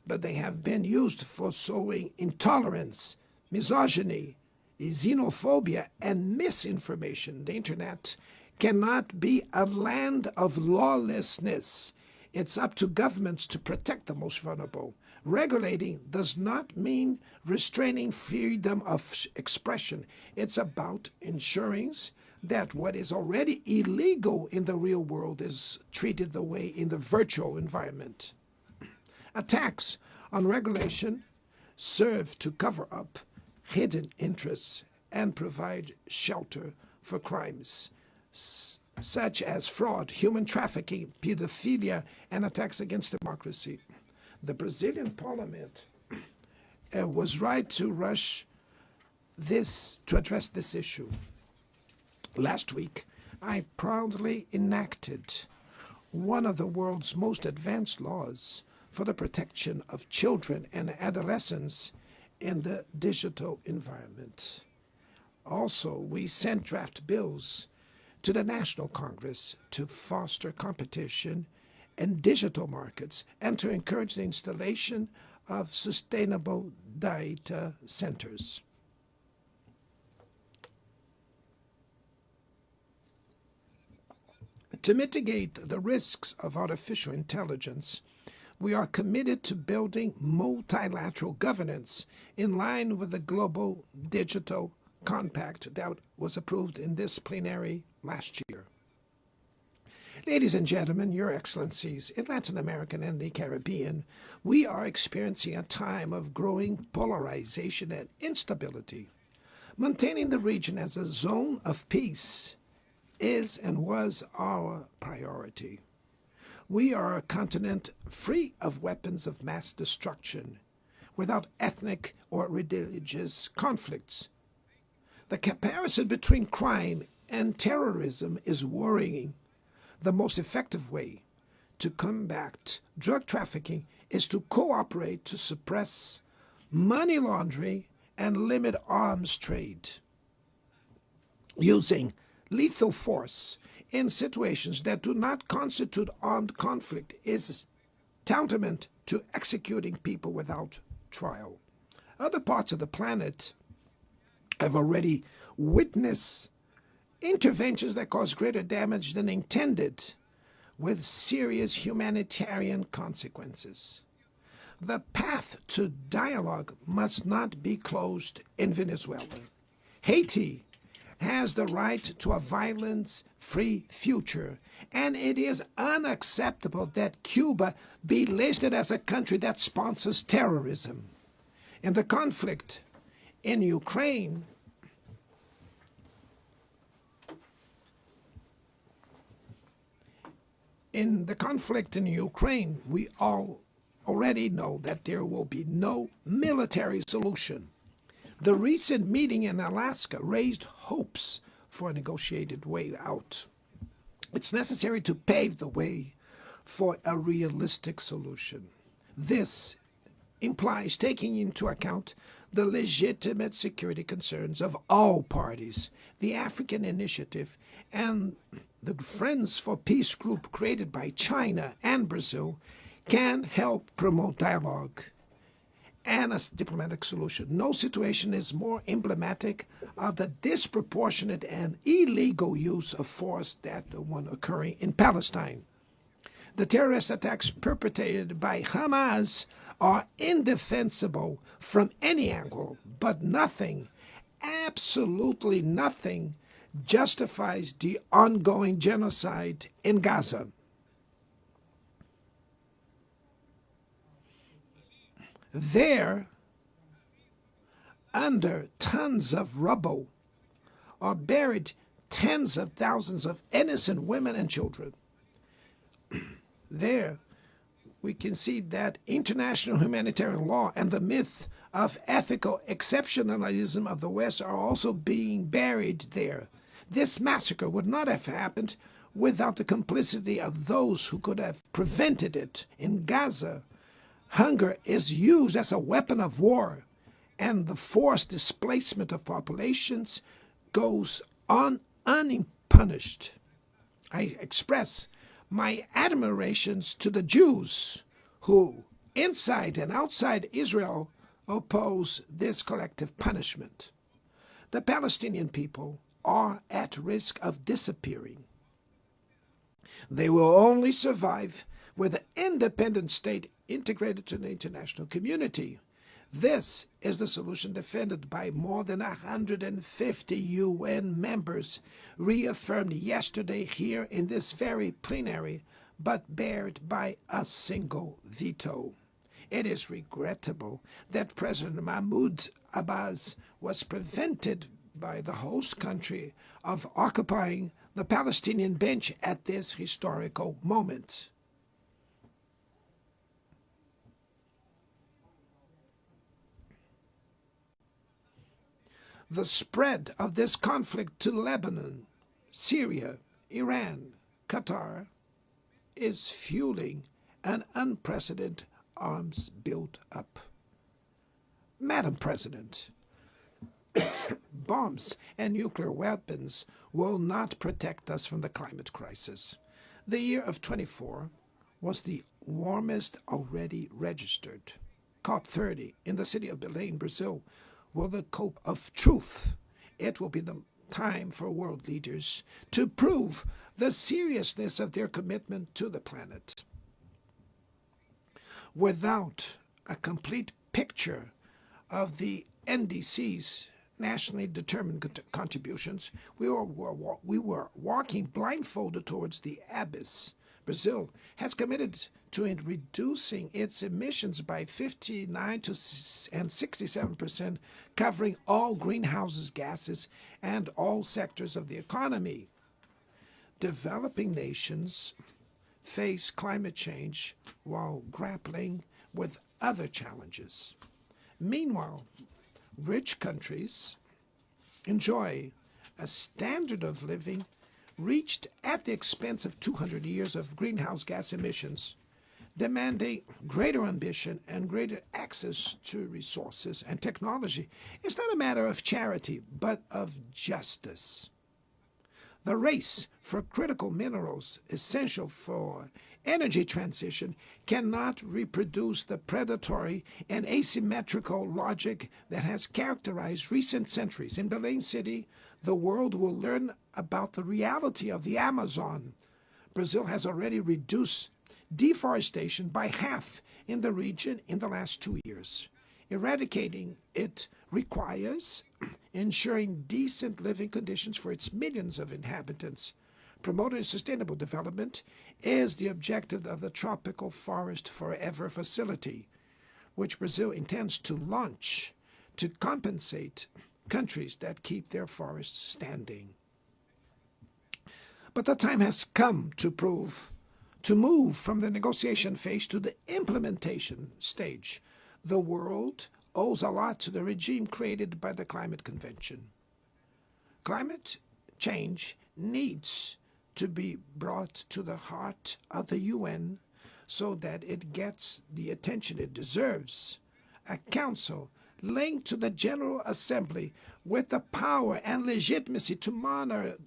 But they have been used for sowing intolerance, misogyny, xenophobia, and misinformation. The internet cannot be a land of lawlessness. It's up to governments to protect the most vulnerable. Regulating does not mean restraining freedom of expression. It's about ensuring that what is already illegal in the real world is treated the way in the virtual environment. Attacks on regulation serve to cover up hidden interests and provide shelter for crimes such as fraud, human trafficking, pedophilia, and attacks against democracy. The Brazilian parliament was right to rush to address this issue. Last week, I proudly enacted one of the world's most advanced laws for the protection of children and adolescents in the digital environment. Also, we sent draft bills to the National Congress to foster competition in digital markets and to encourage the installation of sustainable data centers. To mitigate the risks of artificial intelligence, we are committed to building multilateral governance in line with the Global Digital Compact that was approved in this plenary last year. Ladies and gentlemen, Your Excellencies, in Latin America and the Caribbean, we are experiencing a time of growing polarization and instability. Maintaining the region as a zone of peace is and was our priority. We are a continent free of weapons of mass destruction, without ethnic or religious conflicts. The comparison between crime and terrorism is worrying. The most effective way to combat drug trafficking is to cooperate to suppress money laundering and limit arms trade. Using lethal force in situations that do not constitute armed conflict is tantamount to executing people without trial. Other parts of the planet have already witnessed interventions that cause greater damage than intended, with serious humanitarian consequences. The path to dialogue must not be closed in Venezuela. Haiti has the right to a violence-free future, and it is unacceptable that Cuba be listed as a country that sponsors terrorism. In the conflict in Ukraine, we all already know that there will be no military solution. The recent meeting in Alaska raised hopes for a negotiated way out. It's necessary to pave the way for a realistic solution. This implies taking into account the legitimate security concerns of all parties. The African Initiative and the Friends for Peace group created by China and Brazil can help promote dialogue and a diplomatic solution. No situation is more emblematic of the disproportionate and illegal use of force than the one occurring in Palestine. The terrorist attacks perpetrated by Hamas are indefensible from any angle, but nothing, absolutely nothing, justifies the ongoing genocide in Gaza. There, under tons of rubble, are buried tens of thousands of innocent women and children. There, we can see that international humanitarian law and the myth of ethical exceptionalism of the West are also being buried there. This massacre would not have happened without the complicity of those who could have prevented it. In Gaza, hunger is used as a weapon of war, and the forced displacement of populations goes on unpunished. I express my admirations to the Jews who, inside and outside Israel, oppose this collective punishment. The Palestinian people are at risk of disappearing. They will only survive with an independent state integrated to the international community. This is the solution defended by more than 150 UN members, reaffirmed yesterday here in this very plenary, but bared by a single veto. It is regrettable that President Mahmoud Abbas was prevented by the host country of occupying the Palestinian bench at this historical moment. The spread of this conflict to Lebanon, Syria, Iran, Qatar is fueling an unprecedented arms build-up. Madam President, bombs and nuclear weapons will not protect us from the climate crisis. The year of 24 was the warmest already registered. COP30 in the city of Belém, Brazil, will the cope of truth. It will be the time for world leaders to prove the seriousness of their commitment to the planet. Without a complete picture of the NDC's nationally determined contributions, we were walking blindfolded towards the abyss. Brazil has committed to reducing its emissions by 59% and 67%, covering all greenhouse gases and all sectors of the economy. Developing nations face climate change while grappling with other challenges. Meanwhile, rich countries enjoy a standard of living reached at the expense of 200 years of greenhouse gas emissions, demanding greater ambition and greater access to resources and technology. It's not a matter of charity, but of justice. The race for critical minerals essential for energy transition cannot reproduce the predatory and asymmetrical logic that has characterized recent centuries. In Belém City, the world will learn about the reality of the Amazon. Brazil has already reduced deforestation by half in the region in the last 2 years. Eradicating it requires ensuring decent living conditions for its millions of inhabitants. Promoting sustainable development is the objective of the Tropical Forest Forever facility, which Brazil intends to launch to compensate countries that keep their forests standing. But the time has come to move from the negotiation phase to the implementation stage. The world owes a lot to the regime created by the Climate Convention. Climate change needs to be brought to the heart of the UN so that it gets the attention it deserves. A council linked to the General Assembly with the power and legitimacy to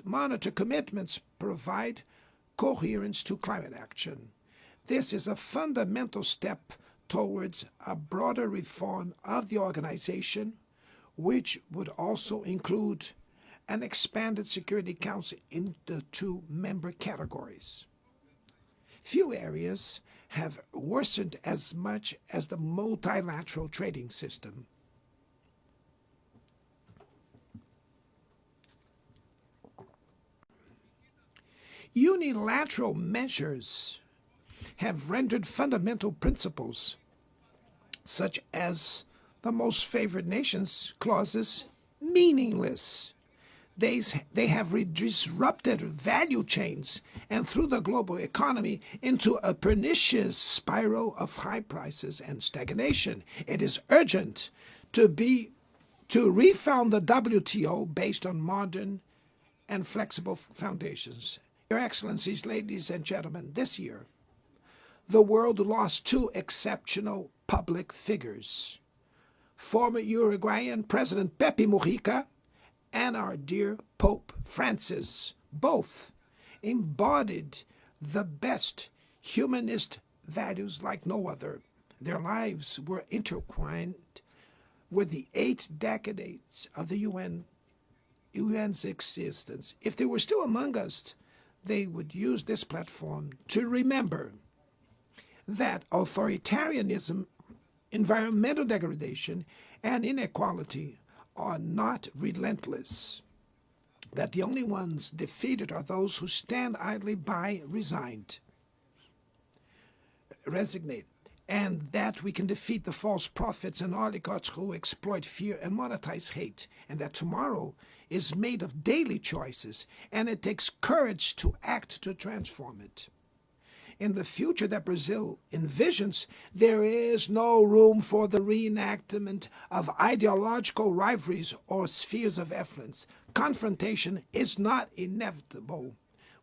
monitor commitments provide coherence to climate action. This is a fundamental step towards a broader reform of the organization, which would also include an expanded Security Council in the 2 member categories. Few areas have worsened as much as the multilateral trading system. Unilateral measures have rendered fundamental principles, such as the most favored nations clauses, meaningless. They have disrupted value chains and threw the global economy into a pernicious spiral of high prices and stagnation. It is urgent to refound the WTO based on modern and flexible foundations. Your Excellencies, ladies and gentlemen, this year, the world lost two exceptional public figures. Former Uruguayan President Pepe Mujica and our dear Pope Francis, both embodied the best humanist values like no other. Their lives were intertwined with the 8 decades of the UN's existence. If they were still among us, they would use this platform to remember that authoritarianism, environmental degradation, and inequality are not relentless, that the only ones defeated are those who stand idly by resignate, and that we can defeat the false prophets and oligarchs who exploit fear and monetize hate, and that tomorrow is made of daily choices, and it takes courage to act to transform it. In the future that Brazil envisions, there is no room for the reenactment of ideological rivalries or spheres of influence. Confrontation is not inevitable.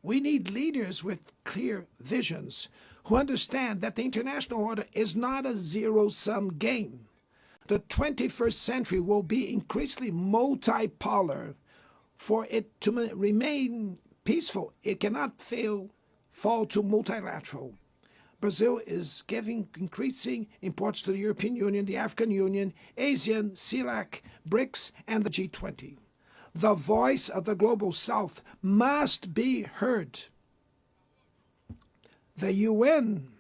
We need leaders with clear visions who understand that the international order is not a zero-sum game. The 21st century will be increasingly multipolar. For it to remain peaceful, it cannot fall to multilateral. Brazil is giving increasing importance to the European Union, the African Union, ASEAN, CELAC, BRICS, and the G20. The voice of the Global South must be heard. The UN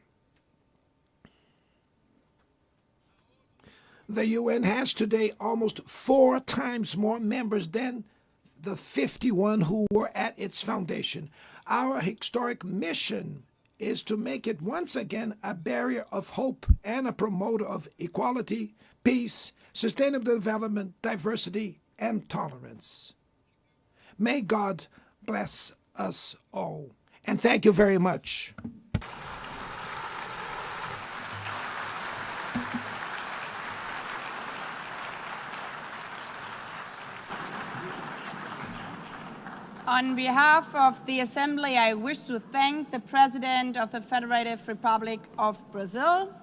has today almost 4 times more members than the 51 who were at its foundation. Our historic mission is to make it once again a barrier of hope and a promoter of equality, peace, sustainable development, diversity, and tolerance. May God bless us all. And thank you very much. On behalf of the Assembly, I wish to thank the President of the Federative Republic of Brazil,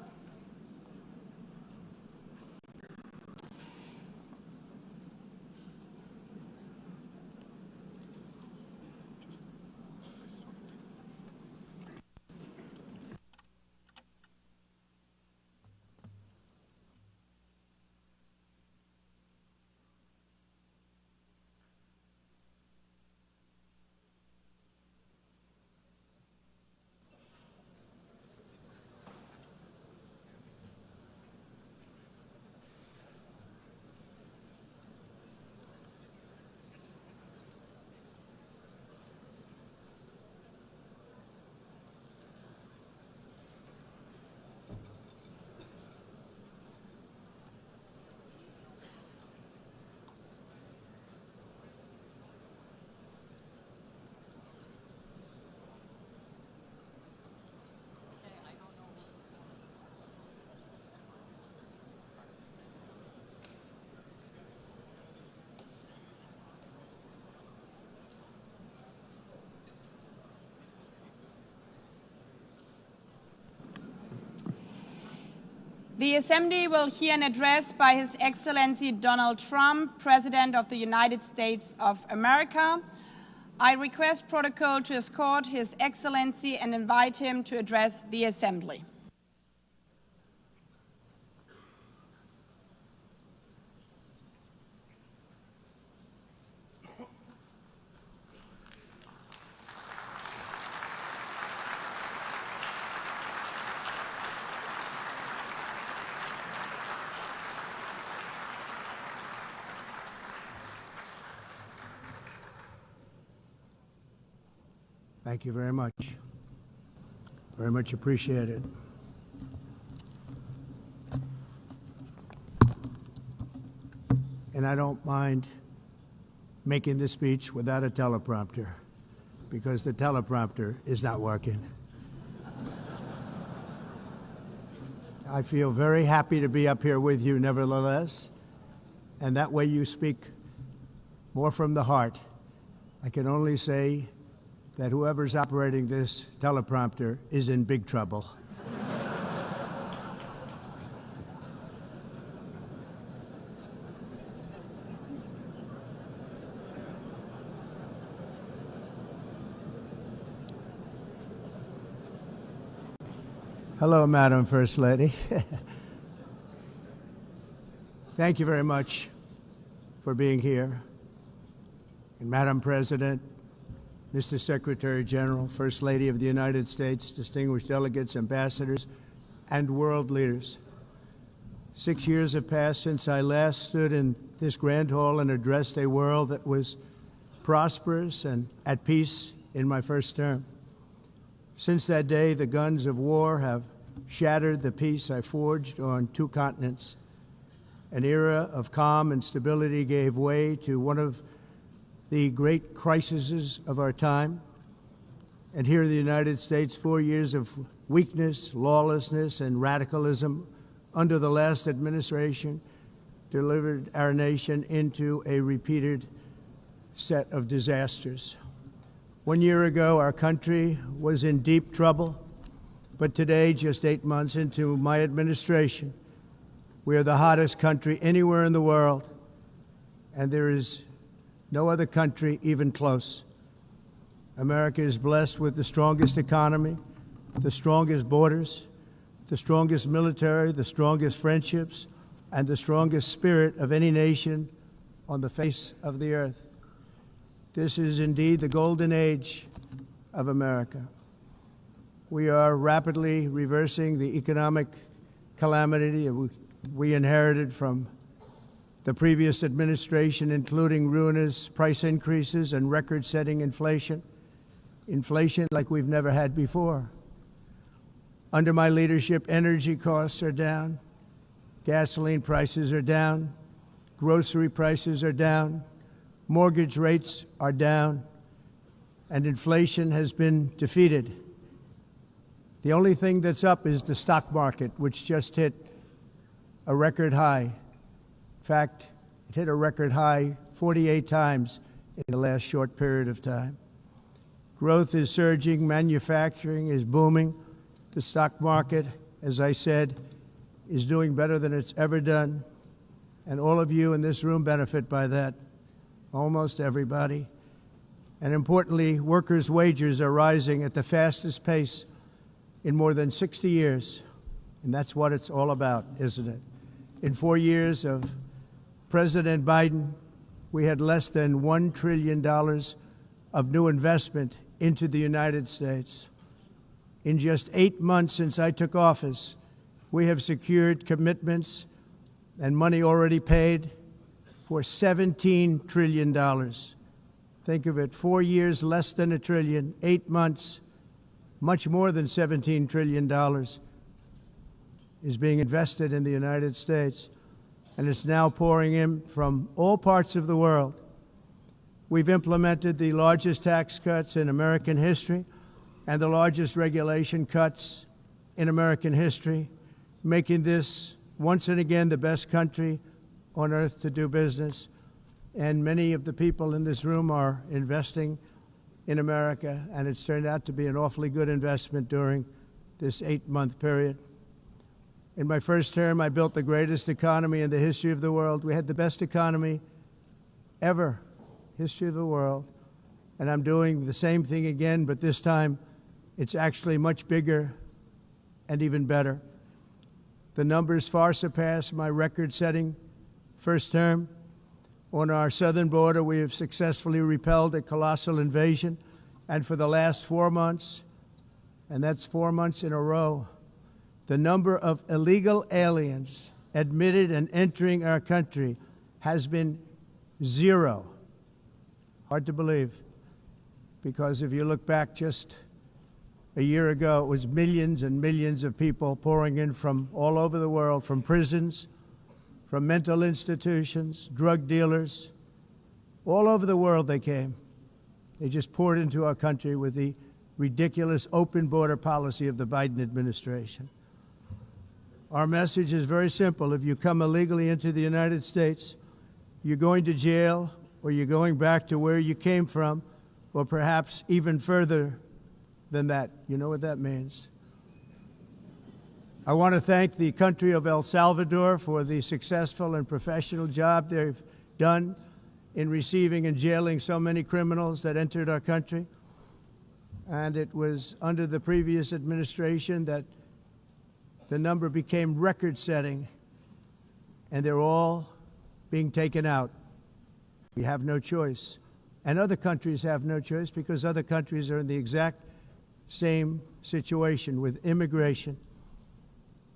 the Assembly will hear an address by His Excellency Donald Trump, President of the United States of America. I request protocol to escort His Excellency and invite him to address the Assembly. Thank you very much. Very much appreciated. And I don't mind making this speech without a teleprompter because the teleprompter is not working. I feel very happy to be up here with you nevertheless, and that way you speak more from the heart. I can only say that whoever's operating this teleprompter is in big trouble. Hello, Madam First Lady. Thank you very much for being here. And Madam President, Mr. Secretary General, First Lady of the United States, distinguished delegates, ambassadors, and world leaders. 6 years have passed since I last stood in this grand hall and addressed a world that was prosperous and at peace in my first term. Since that day, the guns of war have shattered the peace I forged on 2 continents. An era of calm and stability gave way to one of the great crises of our time. And here in the United States, 4 years of weakness, lawlessness, and radicalism under the last administration delivered our nation into a repeated set of disasters. 1 year ago, our country was in deep trouble, but today, just 8 months into my administration, we are the hottest country anywhere in the world, and there is no other country even close. America is blessed with the strongest economy, the strongest borders, the strongest military, the strongest friendships, and the strongest spirit of any nation on the face of the earth. This is indeed the golden age of America. We are rapidly reversing the economic calamity we inherited from the previous administration, including ruinous price increases and record-setting inflation like we've never had before. Under my leadership, energy costs are down, gasoline prices are down, grocery prices are down, mortgage rates are down, and inflation has been defeated. The only thing that's up is the stock market, which just hit a record high. In fact, it hit a record high 48 times in the last short period of time. Growth is surging, manufacturing is booming. The stock market, as I said, is doing better than it's ever done. And all of you in this room benefit by that, almost everybody. And importantly, workers' wages are rising at the fastest pace in more than 60 years. And that's what it's all about, isn't it? In 4 years of President Biden, we had less than $1 trillion of new investment into the United States. In just 8 months since I took office, we have secured commitments and money already paid for $17 trillion. Think of it, 4 years, less than $1 trillion, 8 months, much more than $17 trillion is being invested in the United States, and it's now pouring in from all parts of the world. We've implemented the largest tax cuts in American history and the largest regulation cuts in American history, making this once and again the best country on earth to do business. And many of the people in this room are investing in America, and it's turned out to be an awfully good investment during this 8-month period. In my first term, I built the greatest economy in the history of the world. We had the best economy ever, history of the world. And I'm doing the same thing again, but this time it's actually much bigger and even better. The numbers far surpass my record-setting first term. On our southern border, we have successfully repelled a colossal invasion. And for the last 4 months, and that's 4 months in a row, the number of illegal aliens admitted and entering our country has been 0. Hard to believe, because if you look back just a year ago, it was millions and millions of people pouring in from all over the world, from prisons, from mental institutions, drug dealers, All over the world they came. They just poured into our country with the ridiculous open border policy of the Biden administration. Our message is very simple. If you come illegally into the United States, you're going to jail, or you're going back to where you came from, or perhaps even further than that. You know what that means. I want to thank the country of El Salvador for the successful and professional job they've done in receiving and jailing so many criminals that entered our country. And it was under the previous administration that the number became record-setting, and they're all being taken out. We have no choice. And other countries have no choice because other countries are in the exact same situation with immigration.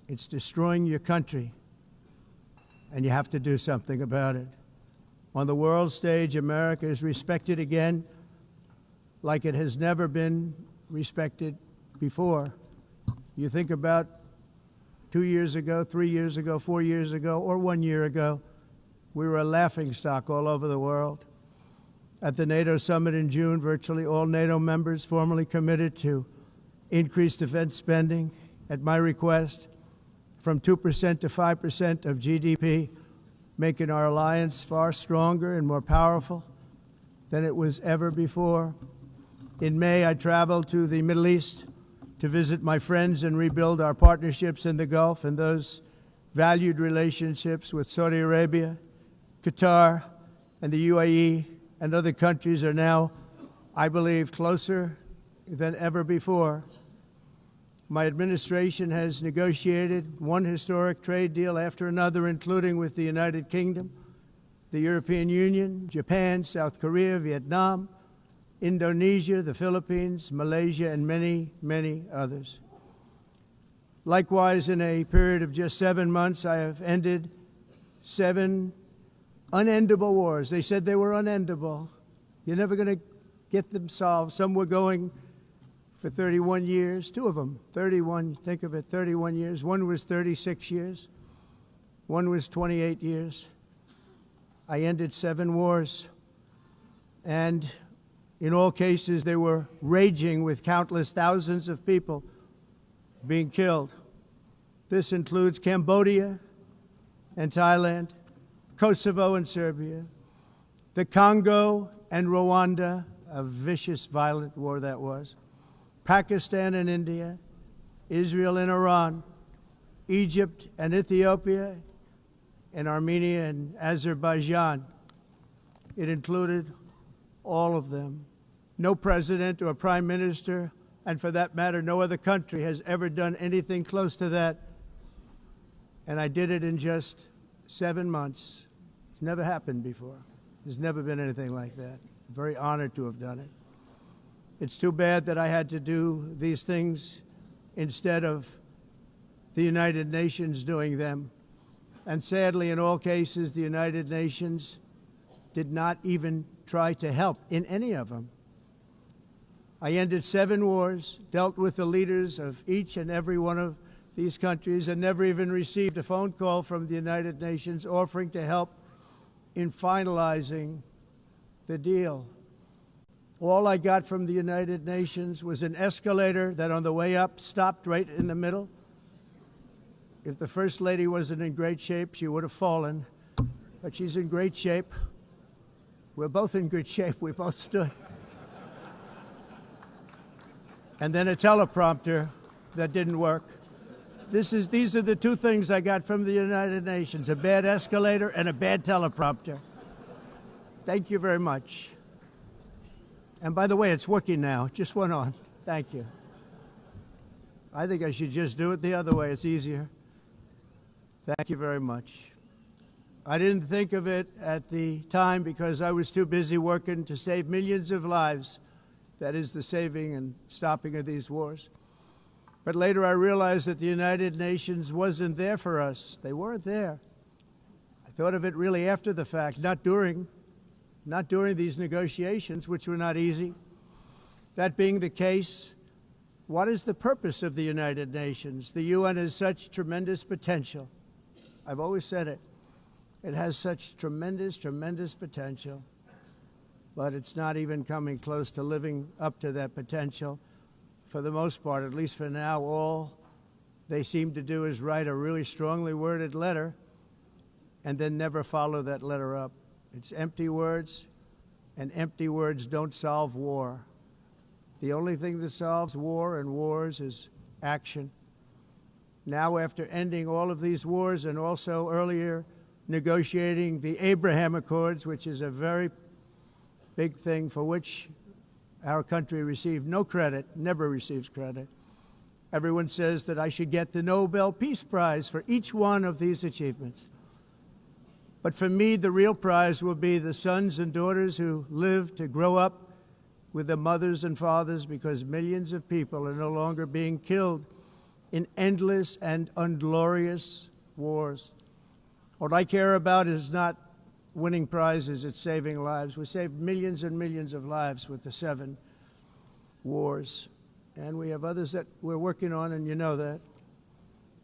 It's destroying your country, and you have to do something about it. On the world stage, America is respected again like it has never been respected before. You think about 2 years ago, 3 years ago, 4 years ago, or 1 year ago, we were a laughingstock all over the world. At the NATO summit in June, virtually all NATO members formally committed to increase defense spending at my request from 2% to 5% of GDP, making our alliance far stronger and more powerful than it was ever before. In May, I traveled to the Middle East to visit my friends and rebuild our partnerships in the Gulf and those valued relationships with Saudi Arabia, Qatar, and the UAE and other countries are now, I believe, closer than ever before. My administration has negotiated one historic trade deal after another, including with the United Kingdom, the European Union, Japan, South Korea, Vietnam, Indonesia, the Philippines, Malaysia, and many, many others. Likewise, in a period of just 7 months, I have ended 7 unendable wars. They said they were unendable. You're never going to get them solved. Some were going for 31 years, 2 of them, 31, think of it, 31 years. One was 36 years. One was 28 years. I ended 7 wars. And in all cases, they were raging with countless thousands of people being killed. This includes Cambodia and Thailand, Kosovo and Serbia, the Congo and Rwanda, a vicious, violent war that was, Pakistan and India, Israel and Iran, Egypt and Ethiopia, and Armenia and Azerbaijan. It included all of them. No president or prime minister, and for that matter, no other country has ever done anything close to that. And I did it in just 7 months. It's never happened before. There's never been anything like that. I'm very honored to have done it. It's too bad that I had to do these things instead of the United Nations doing them. And sadly, in all cases, the United Nations did not even try to help in any of them. I ended 7 wars, dealt with the leaders of each and every one of these countries, and never even received a phone call from the United Nations offering to help in finalizing the deal. All I got from the United Nations was an escalator that on the way up stopped right in the middle. If the First Lady wasn't in great shape, she would have fallen, but she's in great shape. We're both in good shape. We both stood. And then a teleprompter that didn't work. These are the 2 things I got from the United Nations, a bad escalator and a bad teleprompter. Thank you very much. And by the way, it's working now. It just went on. Thank you. I think I should just do it the other way. It's easier. Thank you very much. I didn't think of it at the time because I was too busy working to save millions of lives. That is the saving and stopping of these wars. But later I realized that the United Nations wasn't there for us. They weren't there. I thought of it really after the fact, not during these negotiations, which were not easy. That being the case, what is the purpose of the United Nations? The UN has such tremendous potential. I've always said it. It has such tremendous, tremendous potential. but it's not even coming close to living up to that potential. For the most part, at least for now, all they seem to do is write a really strongly worded letter and then never follow that letter up. It's empty words, and empty words don't solve war. The only thing that solves war and wars is action. Now, after ending all of these wars and also earlier negotiating the Abraham Accords, which is a very big thing for which our country received no credit, never receives credit. Everyone says that I should get the Nobel Peace Prize for each one of these achievements. But for me, the real prize will be the sons and daughters who live to grow up with the mothers and fathers, because millions of people are no longer being killed in endless and unglorious wars. What I care about is not winning prizes, it's saving lives. We saved millions and millions of lives with the 7 wars. And we have others that we're working on, and you know that.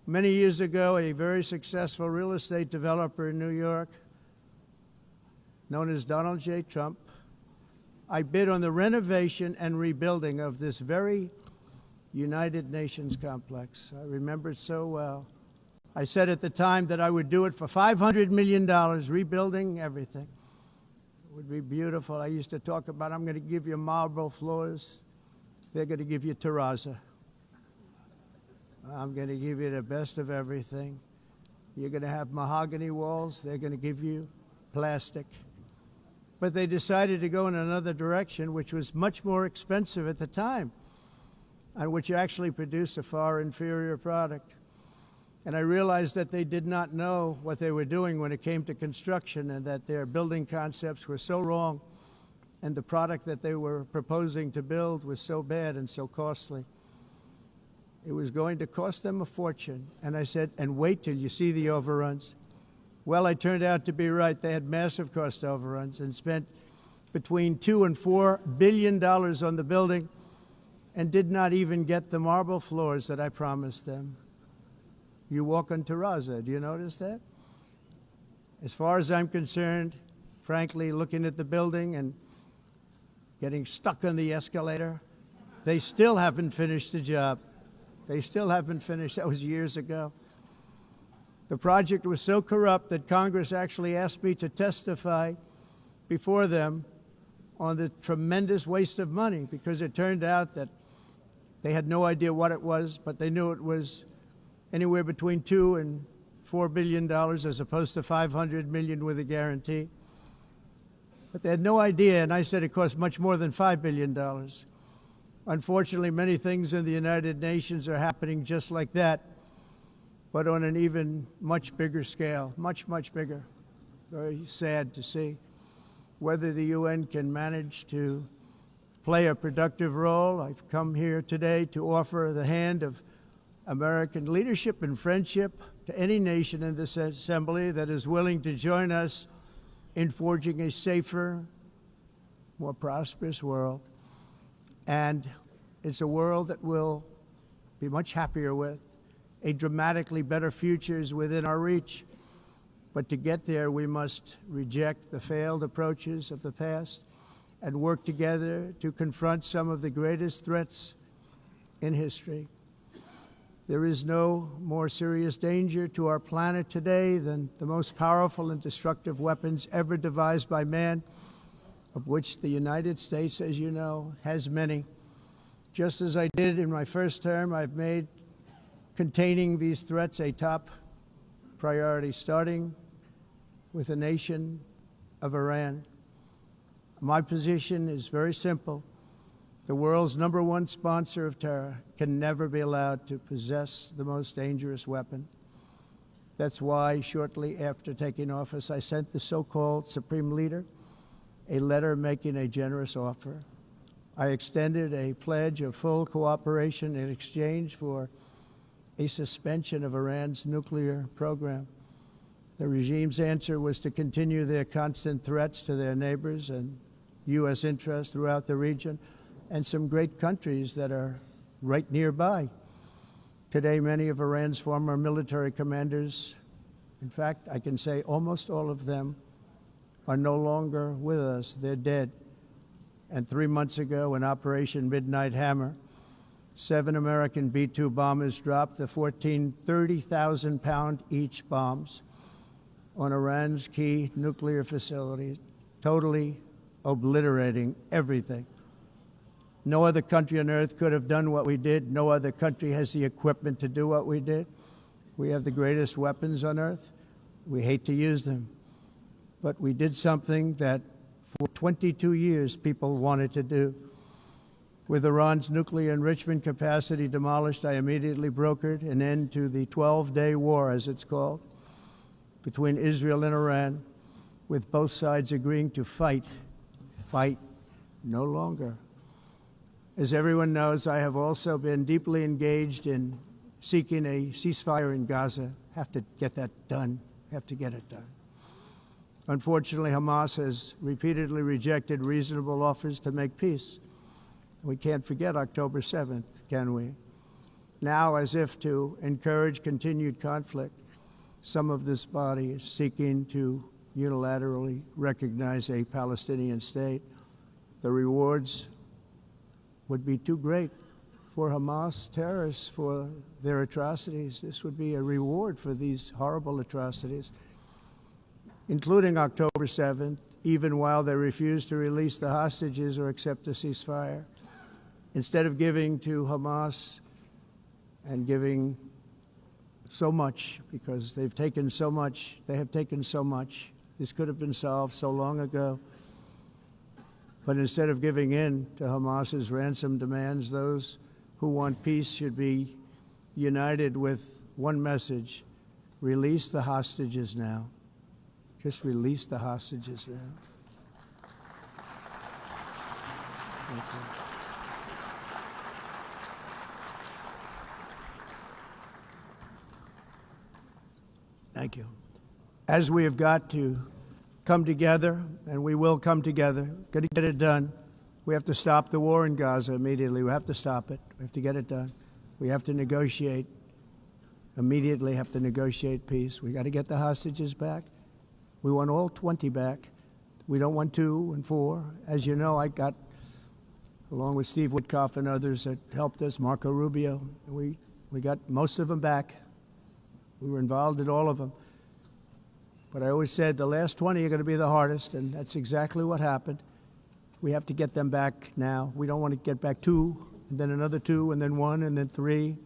Many years ago, a very successful real estate developer in New York, known as Donald J. Trump, I bid on the renovation and rebuilding of this very United Nations complex. I remember it so well. I said at the time that I would do it for $500 million, rebuilding everything. It would be beautiful. I used to talk about, I'm going to give you marble floors. They're going to give you terrazzo. I'm going to give you the best of everything. You're going to have mahogany walls. They're going to give you plastic. But they decided to go in another direction, which was much more expensive at the time, and which actually produced a far inferior product. And I realized that they did not know what they were doing when it came to construction, and that their building concepts were so wrong, and the product that they were proposing to build was so bad and so costly. It was going to cost them a fortune. And I said, and wait till you see the overruns. Well, I turned out to be right. They had massive cost overruns and spent between $2 and $4 billion on the building and did not even get the marble floors that I promised them. You walk on terrazzo. Do you notice that? As far as I'm concerned, frankly, looking at the building and getting stuck on the escalator, they still haven't finished the job. They still haven't finished. That was years ago. The project was so corrupt that Congress actually asked me to testify before them on the tremendous waste of money, because it turned out that they had no idea what it was, but they knew it was anywhere between $2 and $4 billion as opposed to $500 million with a guarantee. But they had no idea, and I said it cost much more than $5 billion. Unfortunately, many things in the United Nations are happening just like that, but on an even much bigger scale, much, much bigger. Very sad to see. Whether the UN can manage to play a productive role, I've come here today to offer the hand of American leadership and friendship to any nation in this assembly that is willing to join us in forging a safer, more prosperous world. And it's a world that we'll be much happier with. A dramatically better future is within our reach. But to get there, we must reject the failed approaches of the past and work together to confront some of the greatest threats in history. There is no more serious danger to our planet today than the most powerful and destructive weapons ever devised by man, of which the United States, as you know, has many. Just as I did in my first term, I've made containing these threats a top priority, starting with the nation of Iran. My position is very simple. The world's #1 sponsor of terror can never be allowed to possess the most dangerous weapon. That's why shortly after taking office, I sent the so-called Supreme Leader a letter making a generous offer. I extended a pledge of full cooperation in exchange for a suspension of Iran's nuclear program. The regime's answer was to continue their constant threats to their neighbors and U.S. interests throughout the region, and some great countries that are right nearby. Today, many of Iran's former military commanders, in fact, I can say almost all of them, are no longer with us. They're dead. And 3 months ago, in Operation Midnight Hammer, 7 American B-2 bombers dropped the 14 30,000-pound each bombs on Iran's key nuclear facilities, totally obliterating everything. No other country on earth could have done what we did. No other country has the equipment to do what we did. We have the greatest weapons on earth. We hate to use them. But we did something that for 22 years people wanted to do. With Iran's nuclear enrichment capacity demolished, I immediately brokered an end to the 12-day war, as it's called, between Israel and Iran, with both sides agreeing to fight no longer. As everyone knows, I have also been deeply engaged in seeking a ceasefire in Gaza. Have to get that done. Have to get it done. Unfortunately, Hamas has repeatedly rejected reasonable offers to make peace. We can't forget October 7th, can we? Now, as if to encourage continued conflict, some of this body is seeking to unilaterally recognize a Palestinian state. The rewards would be too great for Hamas terrorists for their atrocities. This would be a reward for these horrible atrocities, including October 7th, even while they refuse to release the hostages or accept a ceasefire. Instead of giving to Hamas and giving so much, because they've taken so much, they have taken so much. This could have been solved so long ago. But instead of giving in to Hamas's ransom demands, those who want peace should be united with one message: release the hostages now. Just release the hostages now. Thank you. Thank you. As we have got to come together, and we will come together, got to get it done. We have to stop the war in Gaza immediately. We have to stop it. We have to get it done. We have to negotiate, immediately have to negotiate peace. We got to get the hostages back. We want all 20 back. We don't want 2 and 4. As you know, I got, along with Steve Witkoff and others that helped us, Marco Rubio, we got most of them back. We were involved in all of them. But I always said the last 20 are going to be the hardest, and that's exactly what happened. We have to get them back now. We don't want to get back 2, and then another 2, and then 1, and then 3.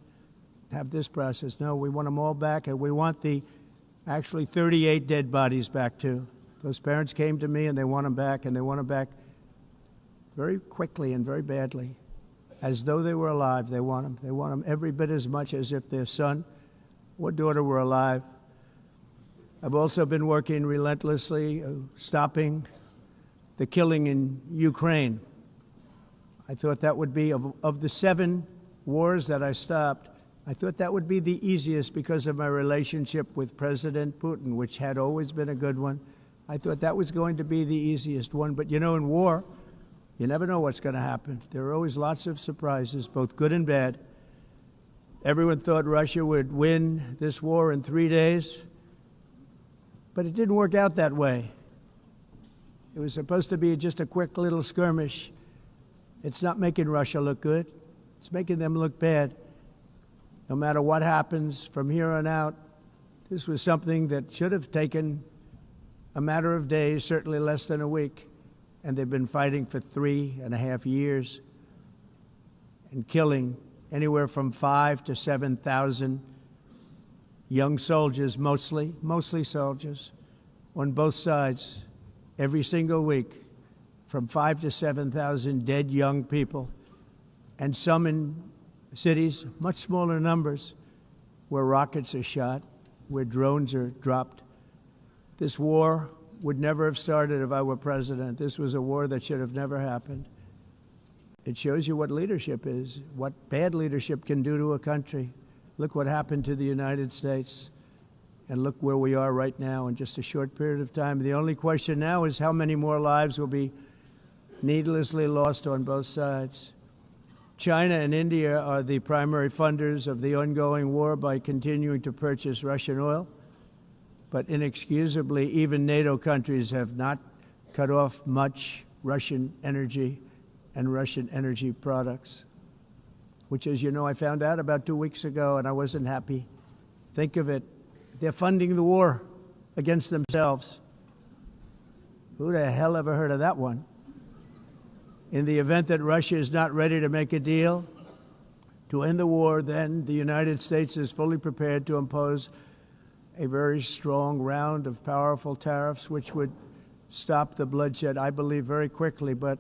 Have this process. No, we want them all back, and we want the actually 38 dead bodies back too. Those parents came to me, and they want them back, and they want them back very quickly and very badly, as though they were alive. They want them. They want them every bit as much as if their son or daughter were alive. I've also been working relentlessly, stopping the killing in Ukraine. I thought that would be, of the 7 wars that I stopped, I thought that would be the easiest because of my relationship with President Putin, which had always been a good one. I thought that was going to be the easiest one. But you know, in war, you never know what's going to happen. There are always lots of surprises, both good and bad. Everyone thought Russia would win this war in 3 days, but it didn't work out that way. It was supposed to be just a quick little skirmish. It's not making Russia look good. It's making them look bad. No matter what happens from here on out, this was something that should have taken a matter of days, certainly less than a week, and they've been fighting for 3.5 years and killing anywhere from 5,000 to 7,000 young soldiers, mostly soldiers, on both sides, every single week, from 5,000 to 7,000 dead young people, and some in cities, much smaller numbers, where rockets are shot, where drones are dropped. This war would never have started if I were president. This was a war that should have never happened. It shows you what leadership is, what bad leadership can do to a country. Look what happened to the United States, and look where we are right now in just a short period of time. The only question now is how many more lives will be needlessly lost on both sides. China and India are the primary funders of the ongoing war by continuing to purchase Russian oil. But inexcusably, even NATO countries have not cut off much Russian energy. and Russian energy products, which, as you know, I found out about 2 weeks ago, and I wasn't happy. Think of it. They're funding the war against themselves. Who the hell ever heard of that one? In the event that Russia is not ready to make a deal to end the war, then the United States is fully prepared to impose a very strong round of powerful tariffs, which would stop the bloodshed, I believe, very quickly. But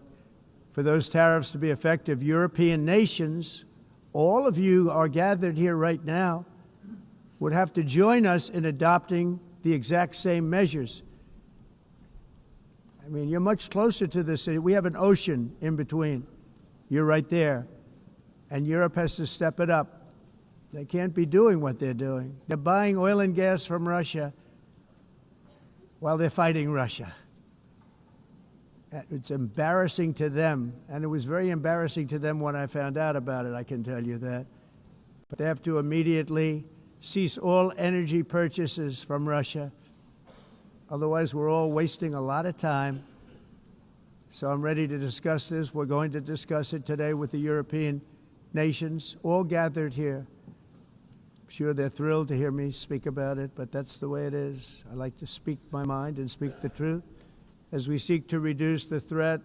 for those tariffs to be effective, European nations, all of you are gathered here right now, would have to join us in adopting the exact same measures. I mean, you're much closer to this. We have an ocean in between. You're right there. And Europe has to step it up. They can't be doing what they're doing. They're buying oil and gas from Russia while they're fighting Russia. It's embarrassing to them, and it was very embarrassing to them when I found out about it, I can tell you that. But they have to immediately cease all energy purchases from Russia. Otherwise, we're all wasting a lot of time. So I'm ready to discuss this. We're going to discuss it today with the European nations, all gathered here. I'm sure they're thrilled to hear me speak about it, but that's the way it is. I like to speak my mind and speak the truth. As we seek to reduce the threat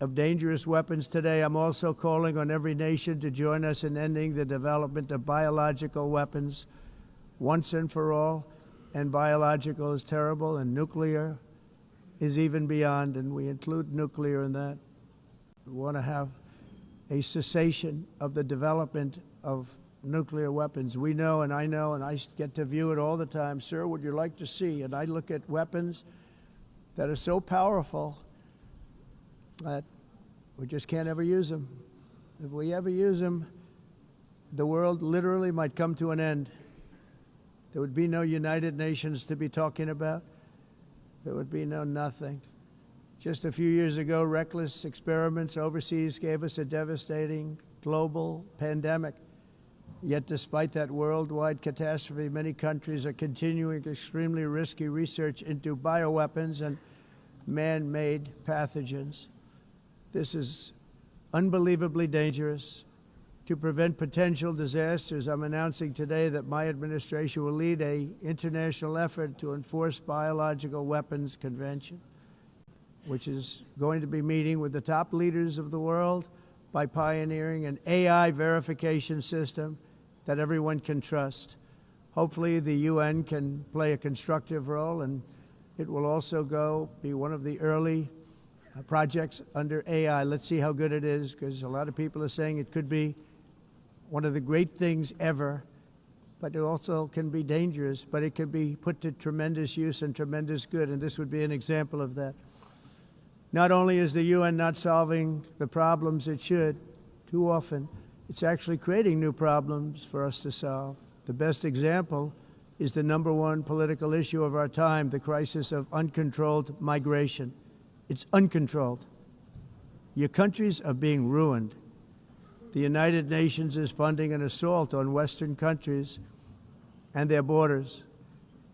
of dangerous weapons today, I'm also calling on every nation to join us in ending the development of biological weapons once and for all. And biological is terrible, and nuclear is even beyond, and we include nuclear in that. We want to have a cessation of the development of nuclear weapons. We know, and I get to view it all the time. Sir, would you like to see? And I look at weapons that are so powerful that we just can't ever use them. If we ever use them, the world literally might come to an end. There would be no United Nations to be talking about. There would be no nothing. Just a few years ago, reckless experiments overseas gave us a devastating global pandemic. Yet despite that worldwide catastrophe, many countries are continuing extremely risky research into bioweapons and man-made pathogens. This is unbelievably dangerous. To prevent potential disasters, I'm announcing today that my administration will lead an international effort to enforce biological weapons convention, which is going to be meeting with the top leaders of the world by pioneering an AI verification system that everyone can trust. Hopefully the UN can play a constructive role, and it will also be one of the early projects under AI. Let's see how good it is, because a lot of people are saying it could be one of the great things ever, but it also can be dangerous, but it can be put to tremendous use and tremendous good, and this would be an example of that. Not only is the UN not solving the problems it should, too often, it's actually creating new problems for us to solve. The best example is the number one political issue of our time, the crisis of uncontrolled migration. It's uncontrolled. Your countries are being ruined. The United Nations is funding an assault on Western countries and their borders.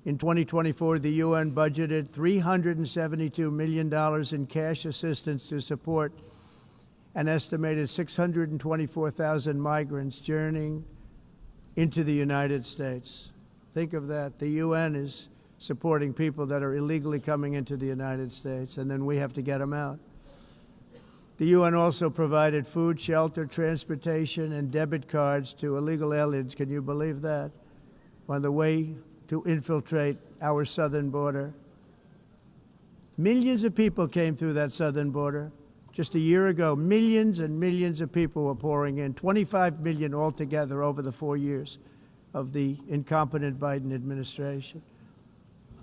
In 2024, the UN budgeted $372 million in cash assistance to support an estimated 624,000 migrants journeying into the United States. Think of that. The UN is supporting people that are illegally coming into the United States, and then we have to get them out. The UN also provided food, shelter, transportation, and debit cards to illegal aliens. Can you believe that? On the way to infiltrate our southern border. Millions of people came through that southern border. Just a year ago, millions and millions of people were pouring in, 25 million altogether over the 4 years of the incompetent Biden administration.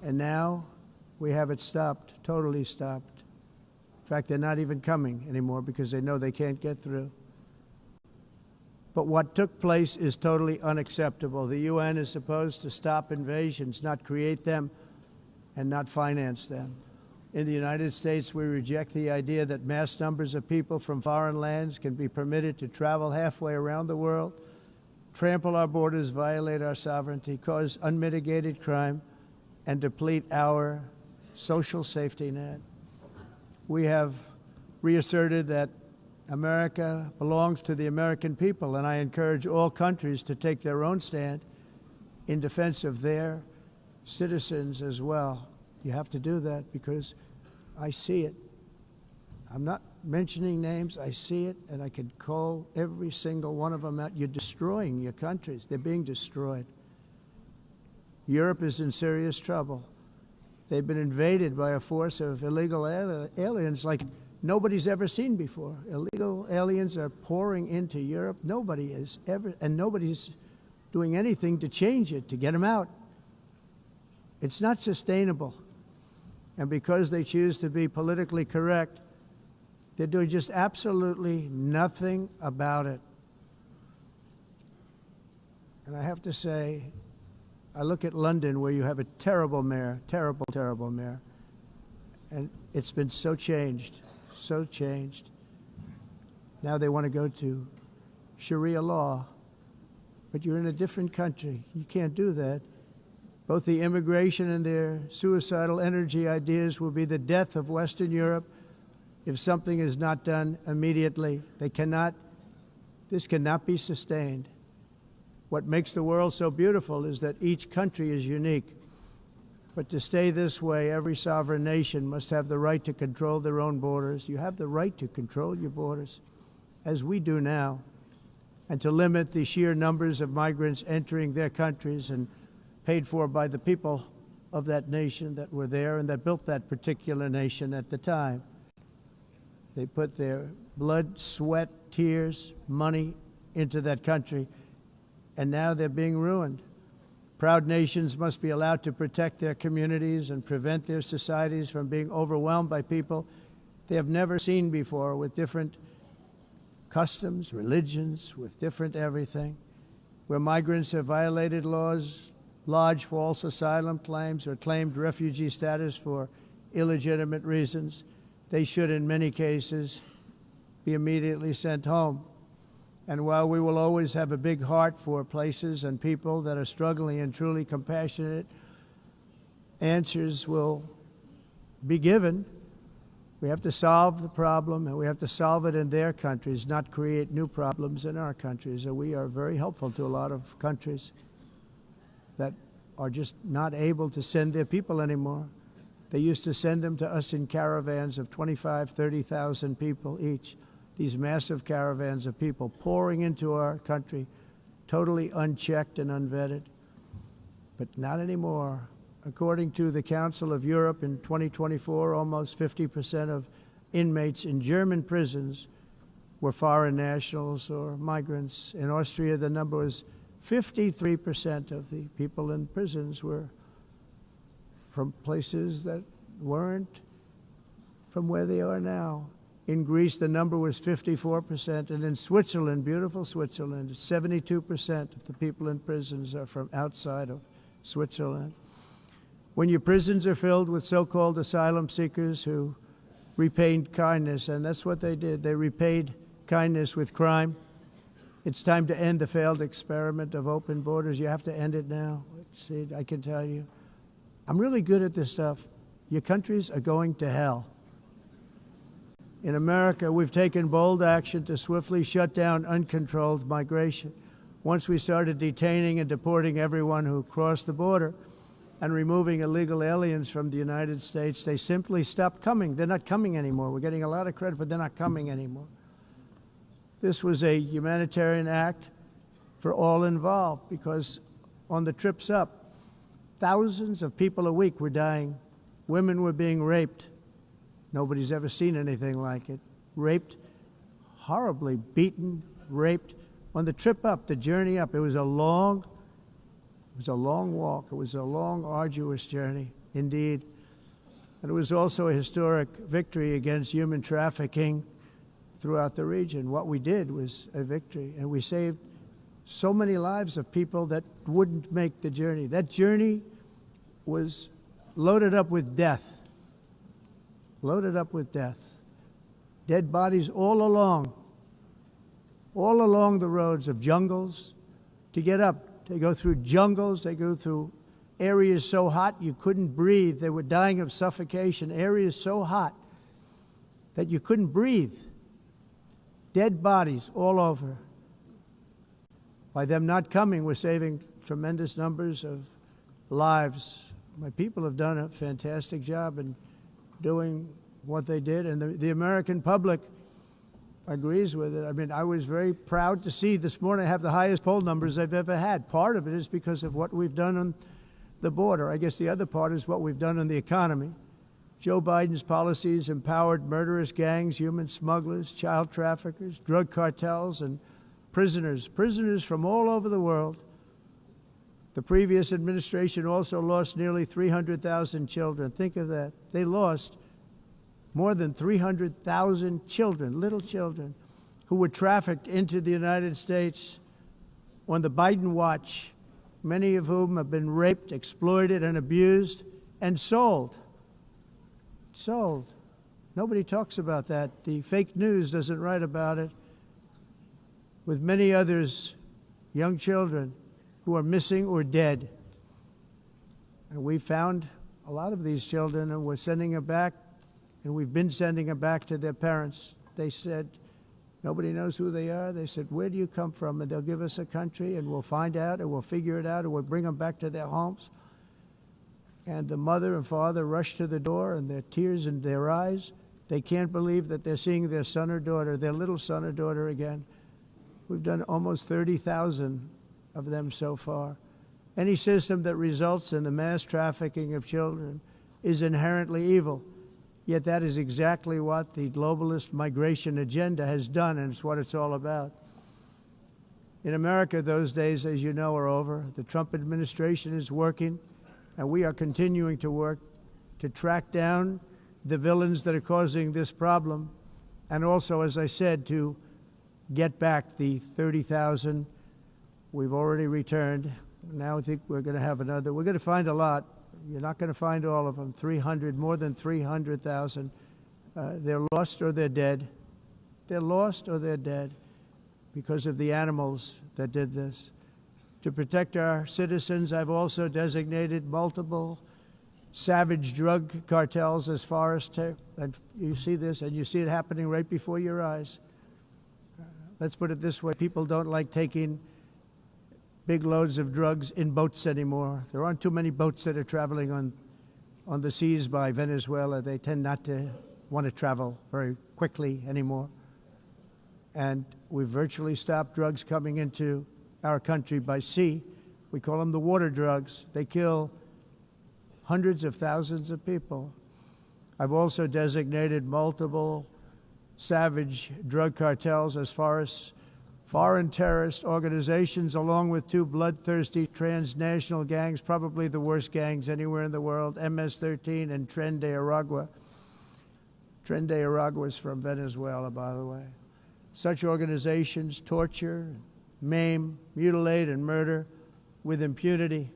And now we have it stopped, totally stopped. In fact, they're not even coming anymore because they know they can't get through. But what took place is totally unacceptable. The UN is supposed to stop invasions, not create them and not finance them. In the United States, we reject the idea that mass numbers of people from foreign lands can be permitted to travel halfway around the world, trample our borders, violate our sovereignty, cause unmitigated crime, and deplete our social safety net. We have reasserted that America belongs to the American people, and I encourage all countries to take their own stand in defense of their citizens as well. You have to do that because I see it. I'm not mentioning names. I see it, and I can call every single one of them out. You're destroying your countries. They're being destroyed. Europe is in serious trouble. They've been invaded by a force of illegal aliens like nobody's ever seen before. Illegal aliens are pouring into Europe. Nobody is ever, and nobody's doing anything to change it, to get them out. It's not sustainable. And because they choose to be politically correct, they're doing just absolutely nothing about it. And I have to say, I look at London where you have a terrible mayor, terrible, terrible mayor. And it's been so changed, so changed. Now they want to go to Sharia law. But you're in a different country. You can't do that. Both the immigration and their suicidal energy ideas will be the death of Western Europe if something is not done immediately. This cannot be sustained. What makes the world so beautiful is that each country is unique. But to stay this way, every sovereign nation must have the right to control their own borders. You have the right to control your borders, as we do now, and to limit the sheer numbers of migrants entering their countries and paid for by the people of that nation that were there and that built that particular nation at the time. They put their blood, sweat, tears, money into that country, and now they're being ruined. Proud nations must be allowed to protect their communities and prevent their societies from being overwhelmed by people they have never seen before with different customs, religions, with different everything. Where migrants have violated laws, lodged false asylum claims, or claimed refugee status for illegitimate reasons, they should, in many cases, be immediately sent home. And while we will always have a big heart for places and people that are struggling and truly compassionate, answers will be given. We have to solve the problem, and we have to solve it in their countries, not create new problems in our countries. And we are very helpful to a lot of countries that are just not able to send their people anymore. They used to send them to us in caravans of 25,000, 30,000 people each. These massive caravans of people pouring into our country, totally unchecked and unvetted. But not anymore. According to the Council of Europe in 2024, almost 50% of inmates in German prisons were foreign nationals or migrants. In Austria, the number was 53% of the people in prisons were from places that weren't from where they are now. In Greece, the number was 54%, and in Switzerland, beautiful Switzerland, 72% of the people in prisons are from outside of Switzerland. When your prisons are filled with so-called asylum seekers who repaid kindness, and that's what they did, they repaid kindness with crime. It's time to end the failed experiment of open borders. You have to end it now. See, I can tell you. I'm really good at this stuff. Your countries are going to hell. In America, we've taken bold action to swiftly shut down uncontrolled migration. Once we started detaining and deporting everyone who crossed the border and removing illegal aliens from the United States, they simply stopped coming. They're not coming anymore. We're getting a lot of credit, but they're not coming anymore. This was a humanitarian act for all involved because on the trips up, thousands of people a week were dying. Women were being raped. Nobody's ever seen anything like it. Raped, horribly beaten, raped. On the trip up, the journey up, it was a long walk. It was a long, arduous journey, indeed. And it was also a historic victory against human trafficking throughout the region. What we did was a victory, and we saved so many lives of people that wouldn't make the journey. That journey was loaded up with death. Loaded up with death. Dead bodies all along the roads of jungles to get up. They go through jungles, they go through areas so hot you couldn't breathe. They were dying of suffocation, areas so hot that you couldn't breathe. dead bodies all over. By them not coming, we're saving tremendous numbers of lives. My people have done a fantastic job in doing what they did, and the American public agrees with it. I mean, I was very proud to see this morning I have the highest poll numbers I've ever had. Part of it is because of what we've done on the border. I guess the other part is what we've done on the economy. Joe Biden's policies empowered murderous gangs, human smugglers, child traffickers, drug cartels, and prisoners from all over the world. The previous administration also lost nearly 300,000 children. Think of that. They lost more than 300,000 children, little children, who were trafficked into the United States on the Biden watch, many of whom have been raped, exploited, and abused, and sold. Sold. Nobody talks about that. The fake news doesn't write about it. With many others, young children who are missing or dead. And we found a lot of these children, and we're sending them back, and we've been sending them back to their parents. They said, nobody knows who they are. They said, where do you come from? And they'll give us a country, and we'll find out, and we'll figure it out, and we'll bring them back to their homes. And the mother and father rush to the door, and their tears in their eyes. They can't believe that they're seeing their son or daughter, their little son or daughter again. We've done almost 30,000 of them so far. Any system that results in the mass trafficking of children is inherently evil. Yet that is exactly what the globalist migration agenda has done, and it's what it's all about. In America, those days, as you know, are over. The Trump administration is working, and we are continuing to work to track down the villains that are causing this problem, and also, as I said, to get back the 30,000 we've already returned. Now I think we're going to have another. We're going to find a lot. You're not going to find all of them. 300, more than 300,000. They're lost or they're dead. They're lost or they're dead because of the animals that did this. To protect our citizens, I've also designated multiple savage drug cartels as far as and you see this, and you see it happening right before your eyes. Let's put it this way. People don't like taking big loads of drugs in boats anymore. There aren't too many boats that are traveling on the seas by Venezuela. They tend not to want to travel very quickly anymore. And we've virtually stopped drugs coming into our country by sea. We call them the water drugs. They kill hundreds of thousands of people. I've also designated multiple savage drug cartels as far as foreign terrorist organizations, along with two bloodthirsty transnational gangs, probably the worst gangs anywhere in the world, MS-13 and Tren de Aragua. Tren de Aragua is from Venezuela, by the way. Such organizations torture, maim, mutilate, and murder with impunity.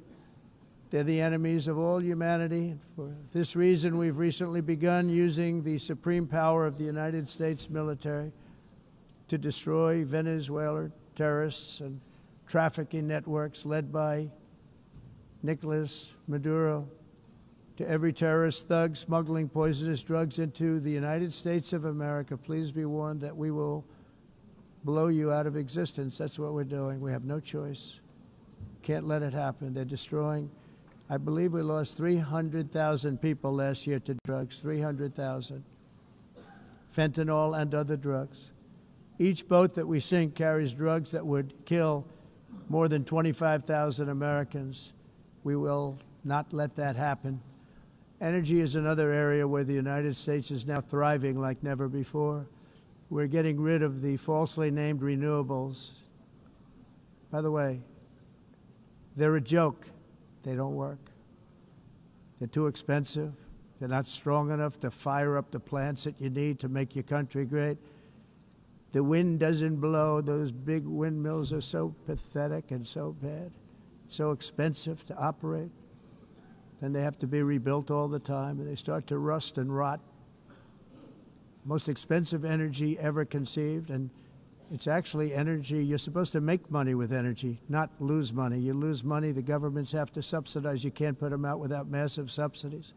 They're the enemies of all humanity. For this reason, we've recently begun using the supreme power of the United States military to destroy Venezuelan terrorists and trafficking networks led by Nicolas Maduro. To every terrorist thug smuggling poisonous drugs into the United States of America, please be warned that we will blow you out of existence. That's what we're doing. We have no choice. Can't let it happen. They're destroying. I believe we lost 300,000 people last year to drugs, 300,000. Fentanyl and other drugs. Each boat that we sink carries drugs that would kill more than 25,000 Americans. We will not let that happen. Energy is another area where the United States is now thriving like never before. We're getting rid of the falsely named renewables. By the way, they're a joke. They don't work. They're too expensive. They're not strong enough to fire up the plants that you need to make your country great. The wind doesn't blow. Those big windmills are so pathetic and so bad, so expensive to operate. Then they have to be rebuilt all the time, and they start to rust and rot. Most expensive energy ever conceived, and it's actually energy. You're supposed to make money with energy, not lose money. You lose money, the governments have to subsidize. You can't put them out without massive subsidies.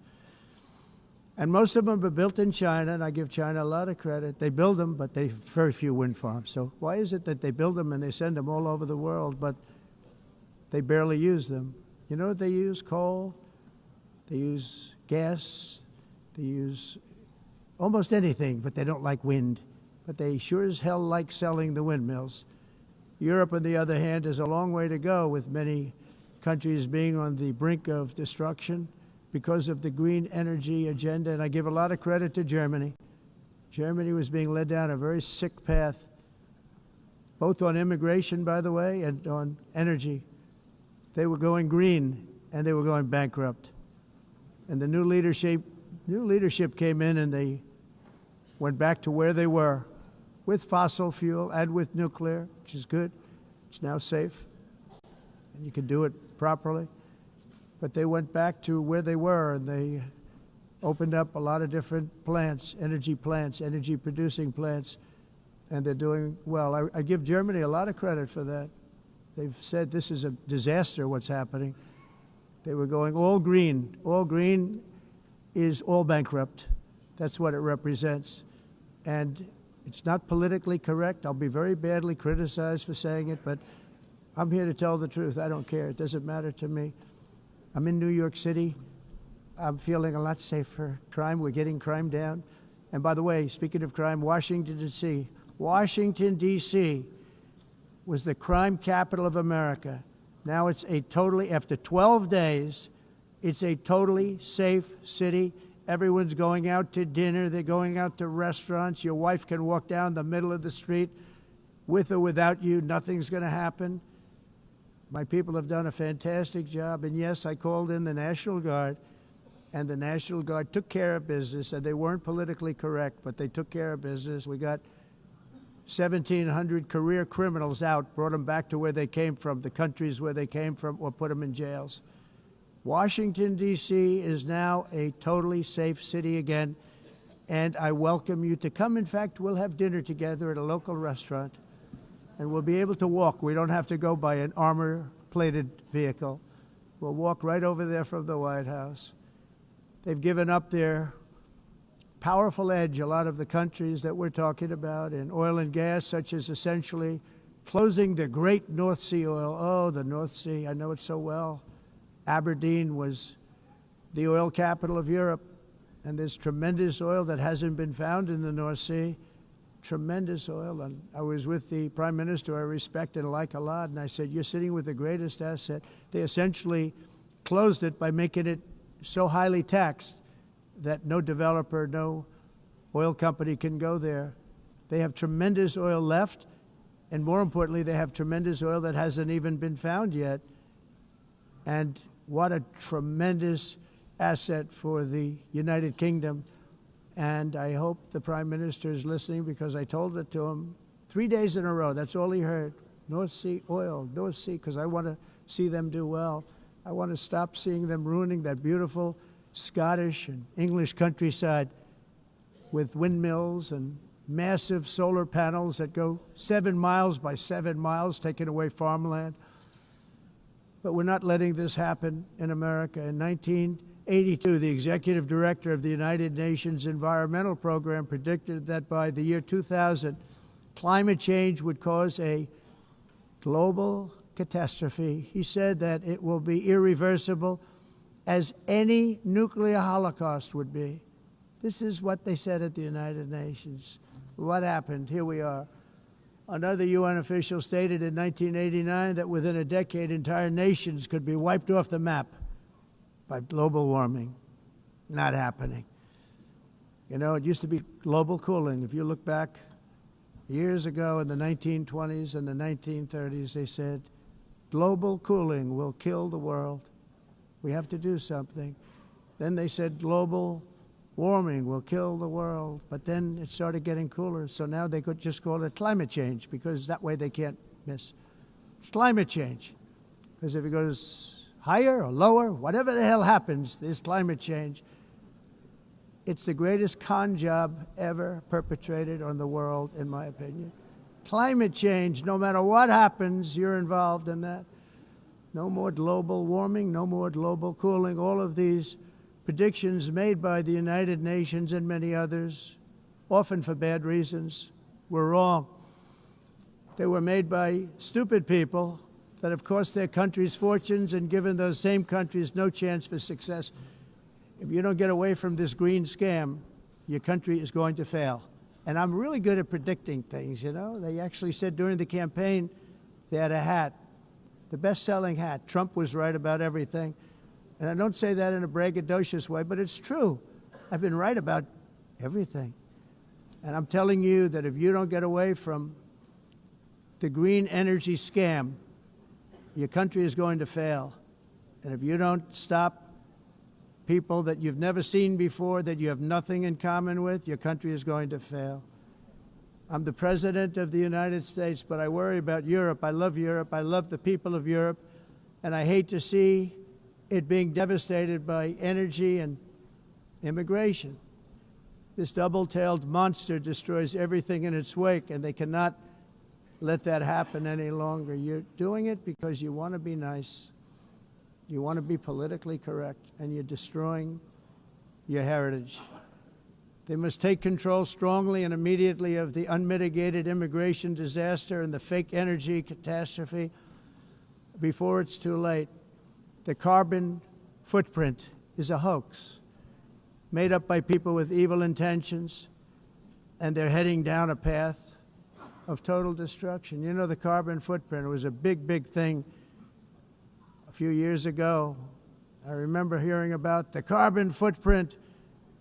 And most of them are built in China, and I give China a lot of credit. They build them, but they have very few wind farms. So why is it that they build them and they send them all over the world, but they barely use them? You know what they use? Coal. They use gas. They use almost anything, but they don't like wind. But they sure as hell like selling the windmills. Europe, on the other hand, has a long way to go, with many countries being on the brink of destruction because of the green energy agenda. And I give a lot of credit to Germany. Germany was being led down a very sick path, both on immigration, by the way, and on energy. They were going green, and they were going bankrupt. And the new leadership came in, and they went back to where they were, with fossil fuel and with nuclear, which is good. It's now safe, and you can do it properly. But they went back to where they were, and they opened up a lot of different plants, energy-producing plants, and they're doing well. I give Germany a lot of credit for that. They've said this is a disaster, what's happening. They were going all green. All green is all bankrupt. That's what it represents. And it's not politically correct. I'll be very badly criticized for saying it, but I'm here to tell the truth. I don't care. It doesn't matter to me. I'm in New York City. I'm feeling a lot safer. Crime, we're getting crime down. And by the way, speaking of crime, Washington, D.C. Washington, D.C. was the crime capital of America. Now it's a totally, after 12 days, it's a totally safe city. Everyone's going out to dinner. They're going out to restaurants. Your wife can walk down the middle of the street with or without you. Nothing's going to happen. My people have done a fantastic job. And yes, I called in the National Guard, and the National Guard took care of business, and they weren't politically correct, but they took care of business. We got 1,700 career criminals out, brought them back to where they came from, the countries where they came from, or put them in jails. Washington, D.C. is now a totally safe city again, and I welcome you to come. In fact, we'll have dinner together at a local restaurant, and we'll be able to walk. We don't have to go by an armor-plated vehicle. We'll walk right over there from the White House. They've given up their powerful edge, a lot of the countries that we're talking about, in oil and gas, such as essentially closing the great North Sea oil. Oh, the North Sea, I know it so well. Aberdeen was the oil capital of Europe, and there's tremendous oil that hasn't been found in the North Sea. Tremendous oil. And I was with the Prime Minister I respect and like a lot, and I said, you're sitting with the greatest asset. They essentially closed it by making it so highly taxed that no developer, no oil company can go there. They have tremendous oil left, and more importantly, they have tremendous oil that hasn't even been found yet. And what a tremendous asset for the United Kingdom. And I hope the Prime Minister is listening, because I told it to him 3 days in a row. That's all he heard. North Sea oil, North Sea, because I want to see them do well. I want to stop seeing them ruining that beautiful Scottish and English countryside with windmills and massive solar panels that go 7 miles by 7 miles, taking away farmland. But we're not letting this happen in America. In 1982, the executive director of the United Nations Environmental Program predicted that by the year 2000, climate change would cause a global catastrophe. He said that it will be irreversible, as any nuclear holocaust would be. This is what they said at the United Nations. What happened? Here we are. Another UN official stated in 1989 that within a decade, entire nations could be wiped off the map by global warming. Not happening. You know, it used to be global cooling. If you look back years ago in the 1920s and the 1930s, they said, global cooling will kill the world. We have to do something. Then they said global warming will kill the world, but then it started getting cooler, so now they could just call it climate change, because that way they can't miss. It's climate change, because if it goes higher or lower, whatever the hell happens, there's climate change. It's the greatest con job ever perpetrated on the world, in my opinion. Climate change, no matter what happens, you're involved in that. No more global warming, no more global cooling. All of these predictions made by the United Nations and many others, often for bad reasons, were wrong. They were made by stupid people that have cost their countries fortunes and given those same countries no chance for success. If you don't get away from this green scam, your country is going to fail. And I'm really good at predicting things, you know. They actually said during the campaign they had a hat, the best-selling hat. Trump was right about everything. And I don't say that in a braggadocious way, but it's true. I've been right about everything. And I'm telling you that if you don't get away from the green energy scam, your country is going to fail. And if you don't stop people that you've never seen before, that you have nothing in common with, your country is going to fail. I'm the President of the United States, but I worry about Europe. I love Europe. I love the people of Europe. And I hate to see it being devastated by energy and immigration. This double-tailed monster destroys everything in its wake, and they cannot let that happen any longer. You're doing it because you want to be nice. You want to be politically correct, and you're destroying your heritage. They must take control strongly and immediately of the unmitigated immigration disaster and the fake energy catastrophe before it's too late. The carbon footprint is a hoax made up by people with evil intentions, and they're heading down a path of total destruction. You know, the carbon footprint was a big, big thing a few years ago. I remember hearing about the carbon footprint,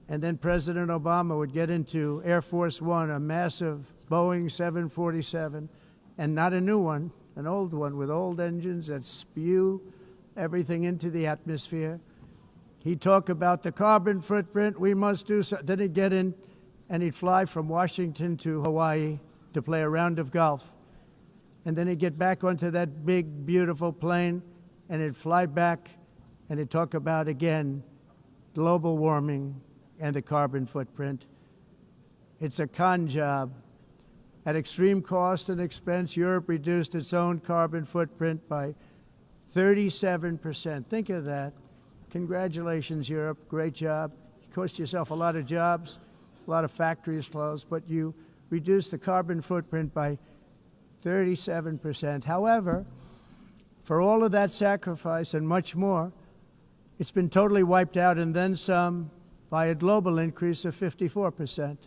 and then President Obama would get into Air Force One, a massive Boeing 747, and not a new one, an old one with old engines that spew everything into the atmosphere. He'd talk about the carbon footprint, we must do so. Then he'd get in and he'd fly from Washington to Hawaii to play a round of golf. And then he'd get back onto that big, beautiful plane and he'd fly back and he'd talk about, again, global warming and the carbon footprint. It's a con job. At extreme cost and expense, Europe reduced its own carbon footprint by 37%. Think of that. Congratulations, Europe. Great job. You cost yourself a lot of jobs, a lot of factories closed, but you reduced the carbon footprint by 37%. However, for all of that sacrifice and much more, it's been totally wiped out and then some by a global increase of 54%.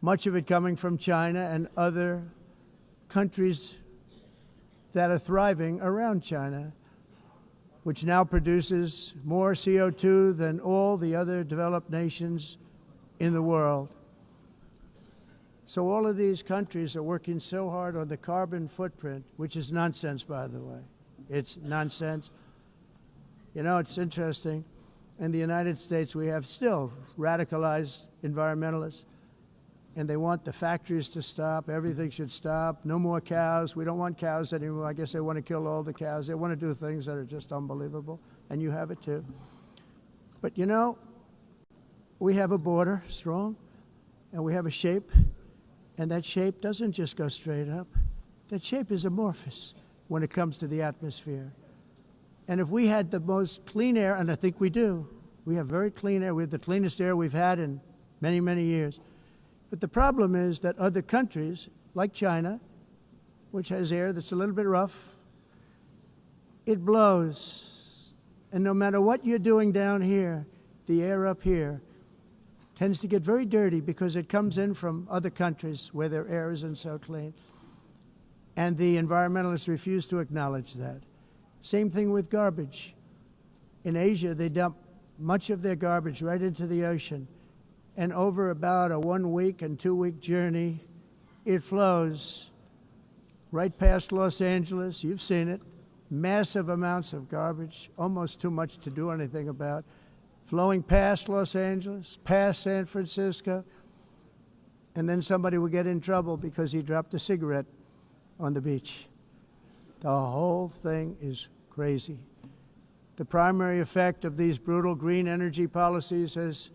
Much of it coming from China and other countries that are thriving around China, which now produces more CO2 than all the other developed nations in the world. So all of these countries are working so hard on the carbon footprint, which is nonsense, by the way. It's nonsense. You know, it's interesting. In the United States, we have still radicalized environmentalists, and they want the factories to stop. Everything should stop. No more cows. We don't want cows anymore. I guess they want to kill all the cows. They want to do things that are just unbelievable, and you have it too. But you know, we have a border, strong, and we have a shape, and that shape doesn't just go straight up. That shape is amorphous when it comes to the atmosphere. And if we had the most clean air, and I think we do, we have very clean air. We have the cleanest air we've had in many, many years. But the problem is that other countries, like China, which has air that's a little bit rough, it blows. And no matter what you're doing down here, the air up here tends to get very dirty because it comes in from other countries where their air isn't so clean. And the environmentalists refuse to acknowledge that. Same thing with garbage. In Asia, they dump much of their garbage right into the ocean. And over about a 1 week and 2 week journey, it flows right past Los Angeles. You've seen it. Massive amounts of garbage, almost too much to do anything about, flowing past Los Angeles, past San Francisco, and then somebody will get in trouble because he dropped a cigarette on the beach. The whole thing is crazy. The primary effect of these brutal green energy policies has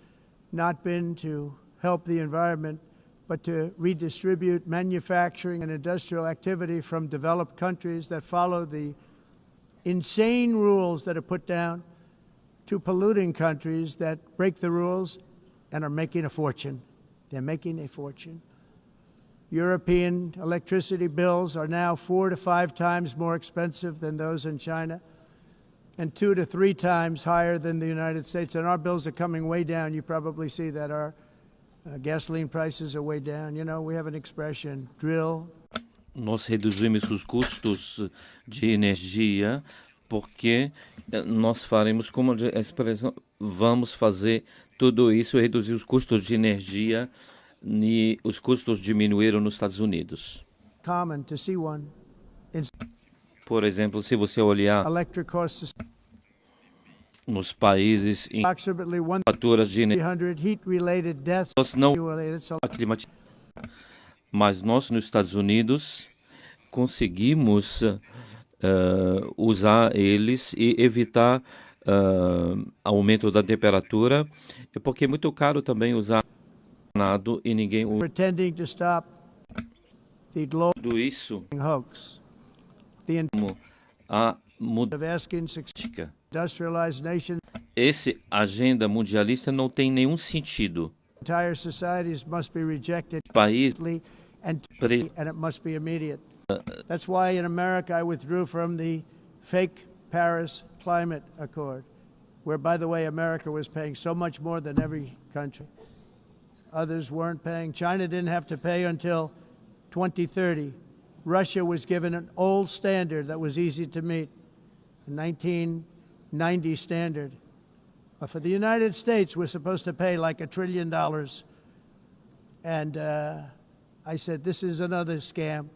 not been to help the environment, but to redistribute manufacturing and industrial activity from developed countries that follow the insane rules that are put down to polluting countries that break the rules and are making a fortune. They're making a fortune. European electricity bills are now 4 to 5 times more expensive than those in China, and 2 to 3 times higher than the United States. And our bills are coming way down. You probably see that our gasoline prices are way down. You know, we have an expression, drill. Nós reduzimos os custos de energia porque nós faremos, como a expressão, vamos fazer tudo isso, reduzir os custos de energia e os custos diminuíram nos Estados Unidos. Common to see one. Por exemplo, se você olhar Electric costs nos países em approximately faturas de energia, 100 heat-related deaths. nós não mas nós nos Estados Unidos conseguimos usar eles e evitar aumento da temperatura, porque é muito caro também usar nada e ninguém usa tudo isso. A esse agenda mundialista não tem nenhum sentido. Entire societies must be rejected País and it must be immediate. That's why in America I withdrew from the fake Paris Climate Accord, where, by the way, America was paying so much more than every country. Others weren't paying. China didn't have to pay until 2030. Russia was given an old standard that was easy to meet, a 1990 standard. But for the United States, we're supposed to pay like $1 trillion. And I said, this is another scam.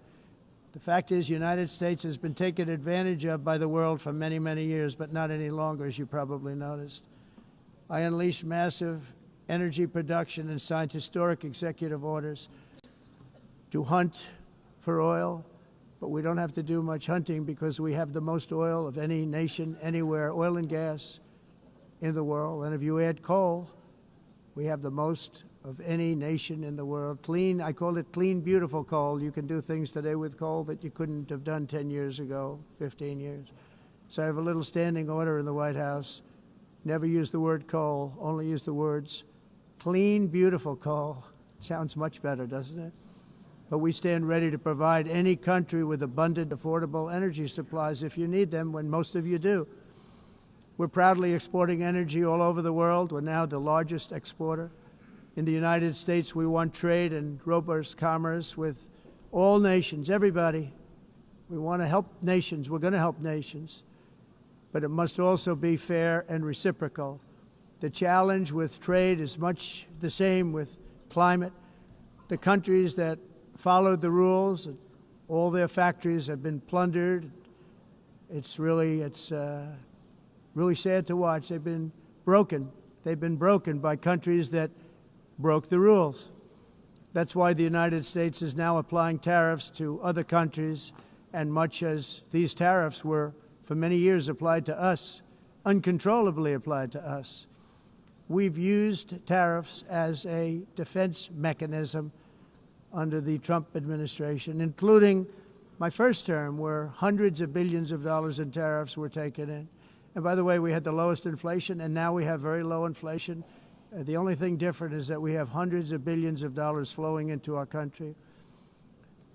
The fact is, the United States has been taken advantage of by the world for many, many years, but not any longer, as you probably noticed. I unleashed massive energy production and signed historic executive orders to hunt for oil, but we don't have to do much hunting because we have the most oil of any nation anywhere, oil and gas in the world. And if you add coal, we have the most of any nation in the world. Clean, I call it clean, beautiful coal. You can do things today with coal that you couldn't have done 10 years ago, 15 years. So I have a little standing order in the White House. Never use the word coal, only use the words clean, beautiful coal. Sounds much better, doesn't it? But we stand ready to provide any country with abundant, affordable energy supplies if you need them, when most of you do. We're proudly exporting energy all over the world. We're now the largest exporter. In the United States, we want trade and robust commerce with all nations, everybody. We want to help nations. We're going to help nations. But it must also be fair and reciprocal. The challenge with trade is much the same with climate. The countries that followed the rules, all their factories have been plundered. It's really sad to watch. They've been broken. They've been broken by countries that broke the rules. That's why the United States is now applying tariffs to other countries, and much as these tariffs were for many years applied to us, uncontrollably applied to us. We've used tariffs as a defense mechanism under the Trump administration, including my first term, where hundreds of billions of dollars in tariffs were taken in. And by the way, we had the lowest inflation, and now we have very low inflation. The only thing different is that we have hundreds of billions of dollars flowing into our country.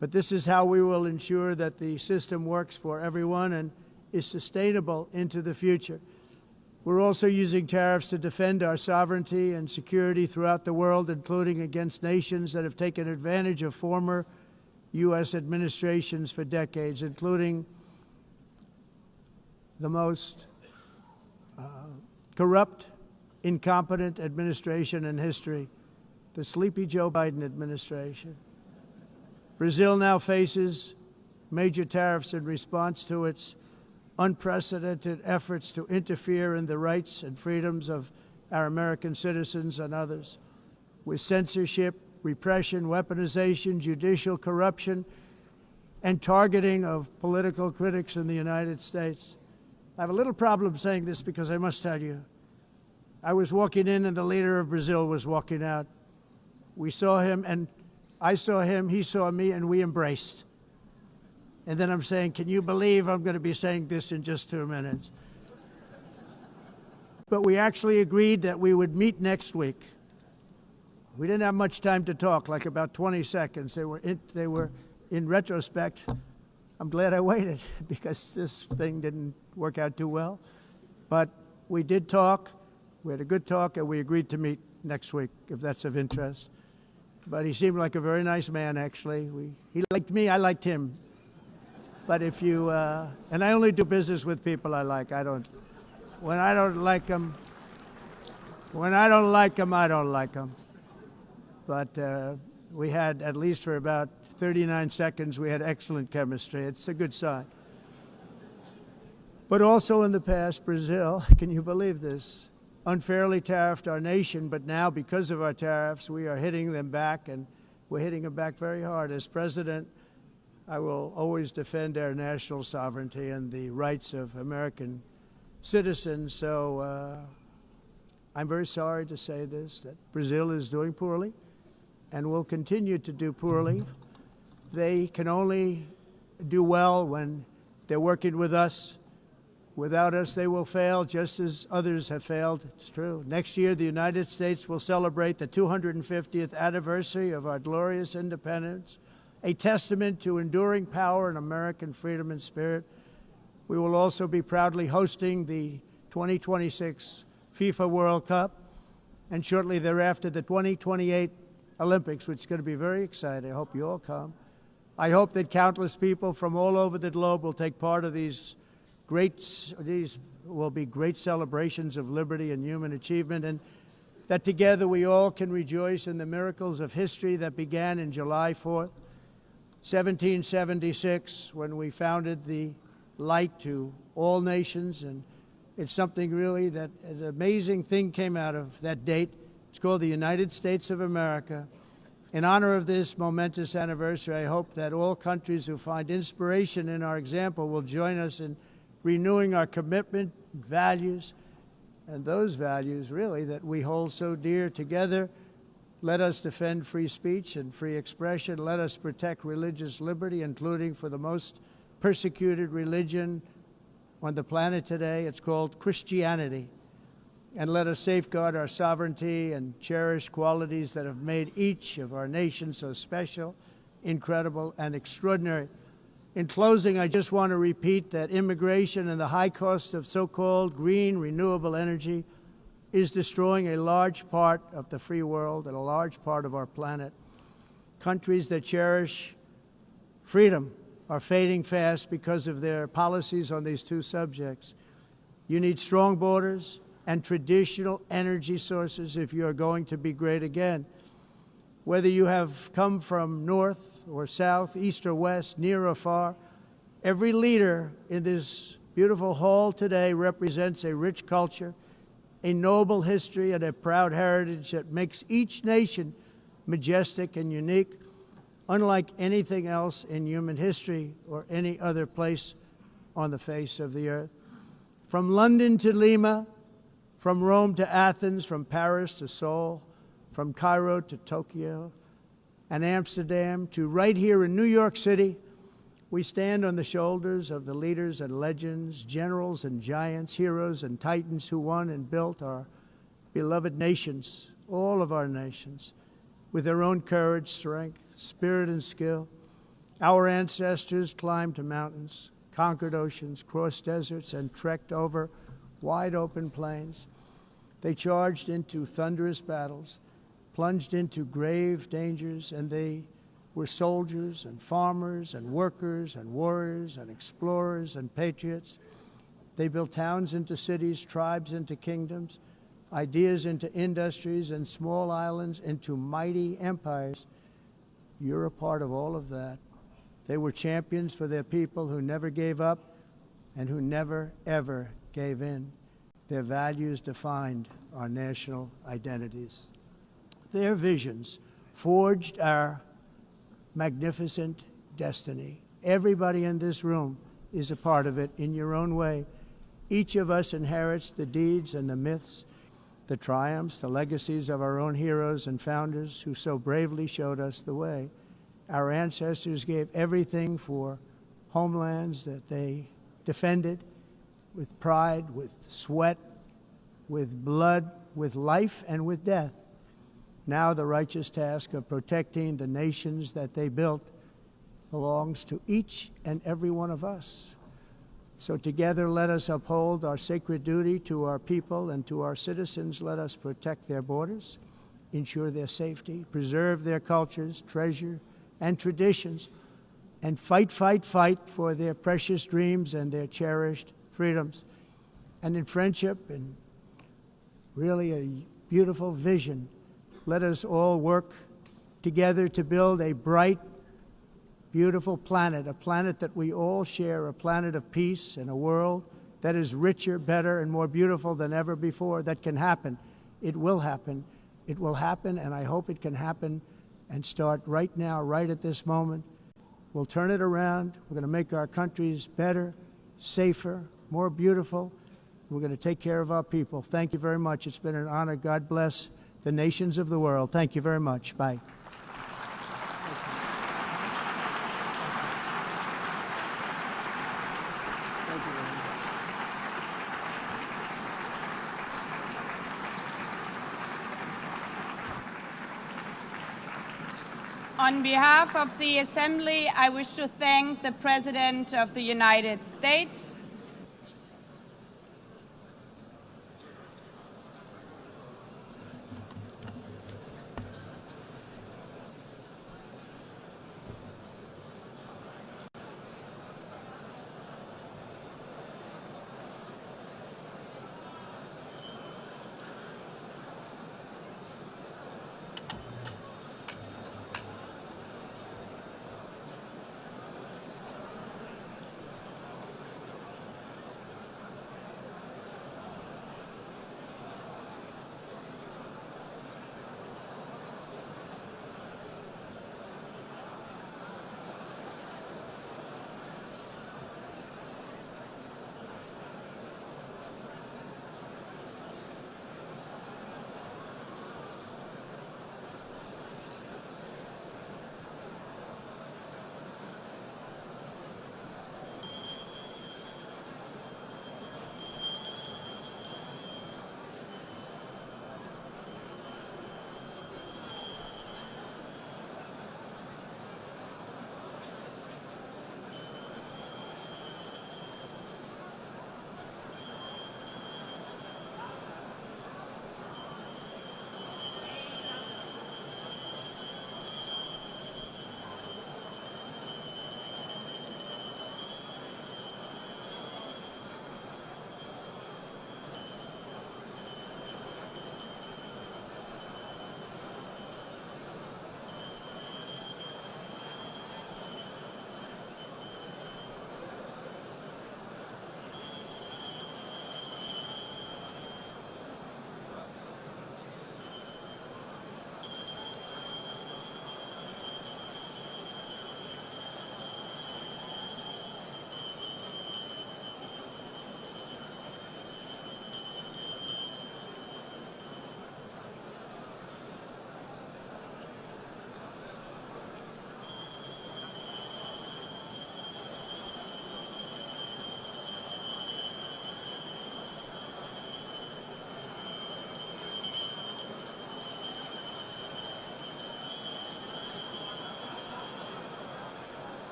But this is how we will ensure that the system works for everyone and is sustainable into the future. We're also using tariffs to defend our sovereignty and security throughout the world, including against nations that have taken advantage of former U.S. administrations for decades, including the most corrupt, incompetent administration in history, the sleepy Joe Biden administration. Brazil now faces major tariffs in response to its unprecedented efforts to interfere in the rights and freedoms of our American citizens and others, with censorship, repression, weaponization, judicial corruption, and targeting of political critics in the United States. I have a little problem saying this because I must tell you, I was walking in and the leader of Brazil was walking out. We saw him and I saw him, he saw me, and we embraced. And then I'm saying, can you believe I'm going to be saying this in just 2 minutes? but we actually agreed that we would meet next week. We didn't have much time to talk, like about 20 seconds. They were in retrospect, I'm glad I waited because this thing didn't work out too well. But we did talk, we had a good talk, and we agreed to meet next week, if that's of interest. But he seemed like a very nice man, actually. He liked me, I liked him. But if you, and I only do business with people I like. When I don't like them, I don't like them. But we had, at least for about 39 seconds, we had excellent chemistry. It's a good sign. But also in the past, Brazil, can you believe this, unfairly tariffed our nation, but now because of our tariffs, we are hitting them back, and we're hitting them back very hard. As president, I will always defend our national sovereignty and the rights of American citizens. So I'm very sorry to say this, that Brazil is doing poorly and will continue to do poorly. They can only do well when they're working with us. Without us, they will fail, just as others have failed. It's true. Next year, the United States will celebrate the 250th anniversary of our glorious independence, a testament to enduring power and American freedom and spirit. We will also be proudly hosting the 2026 FIFA World Cup, and shortly thereafter, the 2028 Olympics, which is going to be very exciting. I hope you all come. I hope that countless people from all over the globe will take part of these will be great celebrations of liberty and human achievement, and that together we all can rejoice in the miracles of history that began in July 4th, 1776, when we founded the light to all nations. And it's something really that an amazing thing came out of that date. It's called the United States of America. In honor of this momentous anniversary, I hope that all countries who find inspiration in our example will join us in renewing our commitment, values, and those values really that we hold so dear. Together, let us defend free speech and free expression. Let us protect religious liberty, including for the most persecuted religion on the planet today. It's called Christianity. And let us safeguard our sovereignty and cherish qualities that have made each of our nations so special, incredible, and extraordinary. In closing, I just want to repeat that immigration and the high cost of so-called green renewable energy is destroying a large part of the free world and a large part of our planet. Countries that cherish freedom are fading fast because of their policies on these two subjects. You need strong borders and traditional energy sources if you are going to be great again. Whether you have come from north or south, east or west, near or far, every leader in this beautiful hall today represents a rich culture, a noble history, and a proud heritage that makes each nation majestic and unique, unlike anything else in human history or any other place on the face of the earth. From London to Lima, from Rome to Athens, from Paris to Seoul, from Cairo to Tokyo and Amsterdam to right here in New York City, we stand on the shoulders of the leaders and legends, generals and giants, heroes and titans who won and built our beloved nations, all of our nations, with their own courage, strength, spirit, and skill. Our ancestors climbed mountains, conquered oceans, crossed deserts, and trekked over wide open plains. They charged into thunderous battles, plunged into grave dangers, and they were soldiers and farmers and workers and warriors and explorers and patriots. They built towns into cities, tribes into kingdoms, ideas into industries, and small islands into mighty empires. You're a part of all of that. They were champions for their people who never gave up and who never, ever gave in. Their values defined our national identities. Their visions forged our magnificent destiny. Everybody in this room is a part of it in your own way. Each of us inherits the deeds and the myths, the triumphs, the legacies of our own heroes and founders who so bravely showed us the way. Our ancestors gave everything for homelands that they defended with pride, with sweat, with blood, with life, and with death. Now the righteous task of protecting the nations that they built belongs to each and every one of us. So together let us uphold our sacred duty to our people and to our citizens. Let us protect their borders, ensure their safety, preserve their cultures, treasure, and traditions, and fight, fight, fight for their precious dreams and their cherished freedoms. And in friendship and really a beautiful vision, let us all work together to build a bright, beautiful planet, a planet that we all share, a planet of peace and a world that is richer, better, and more beautiful than ever before. That can happen. It will happen. It will happen, and I hope it can happen and start right now, right at this moment. We'll turn it around. We're going to make our countries better, safer, more beautiful. We're going to take care of our people. Thank you very much. It's been an honor. God bless the nations of the world. Thank you very much. Bye. On behalf of the Assembly, I wish to thank the President of the United States,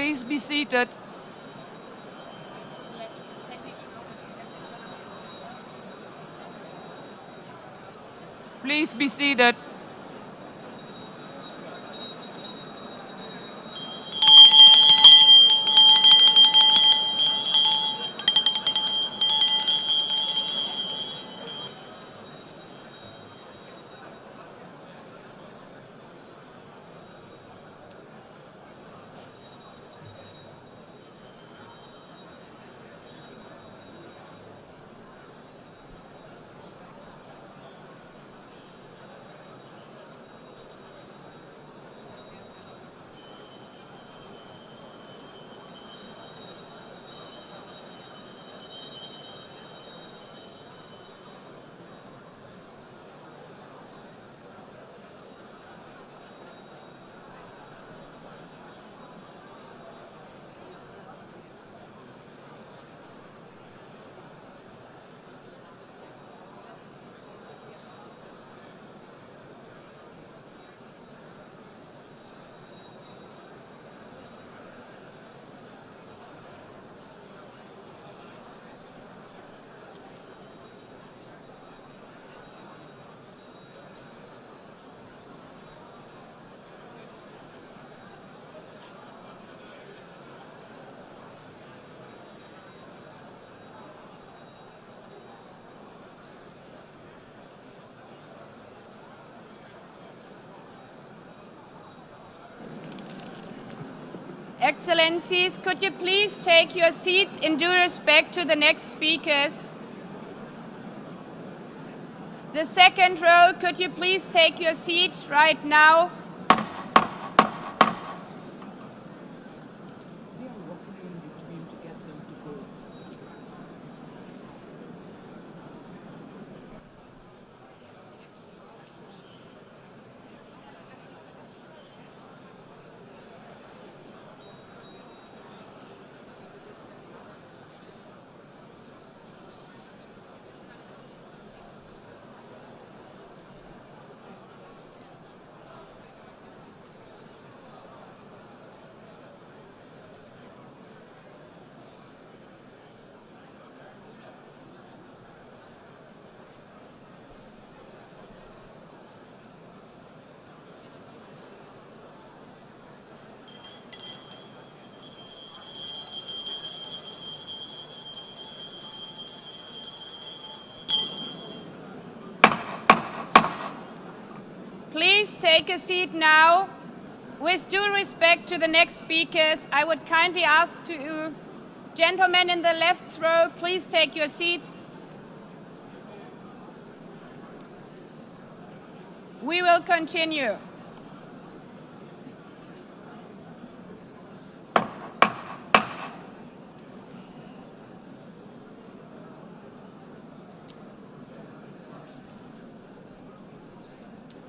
please be seated? Please be seated. Excellencies, could you please take your seats in due respect to the next speakers? The second row, could you please take your seat right now? Please take a seat now. With due respect to the next speakers, I would kindly ask you, gentlemen in the left row, please take your seats. We will continue.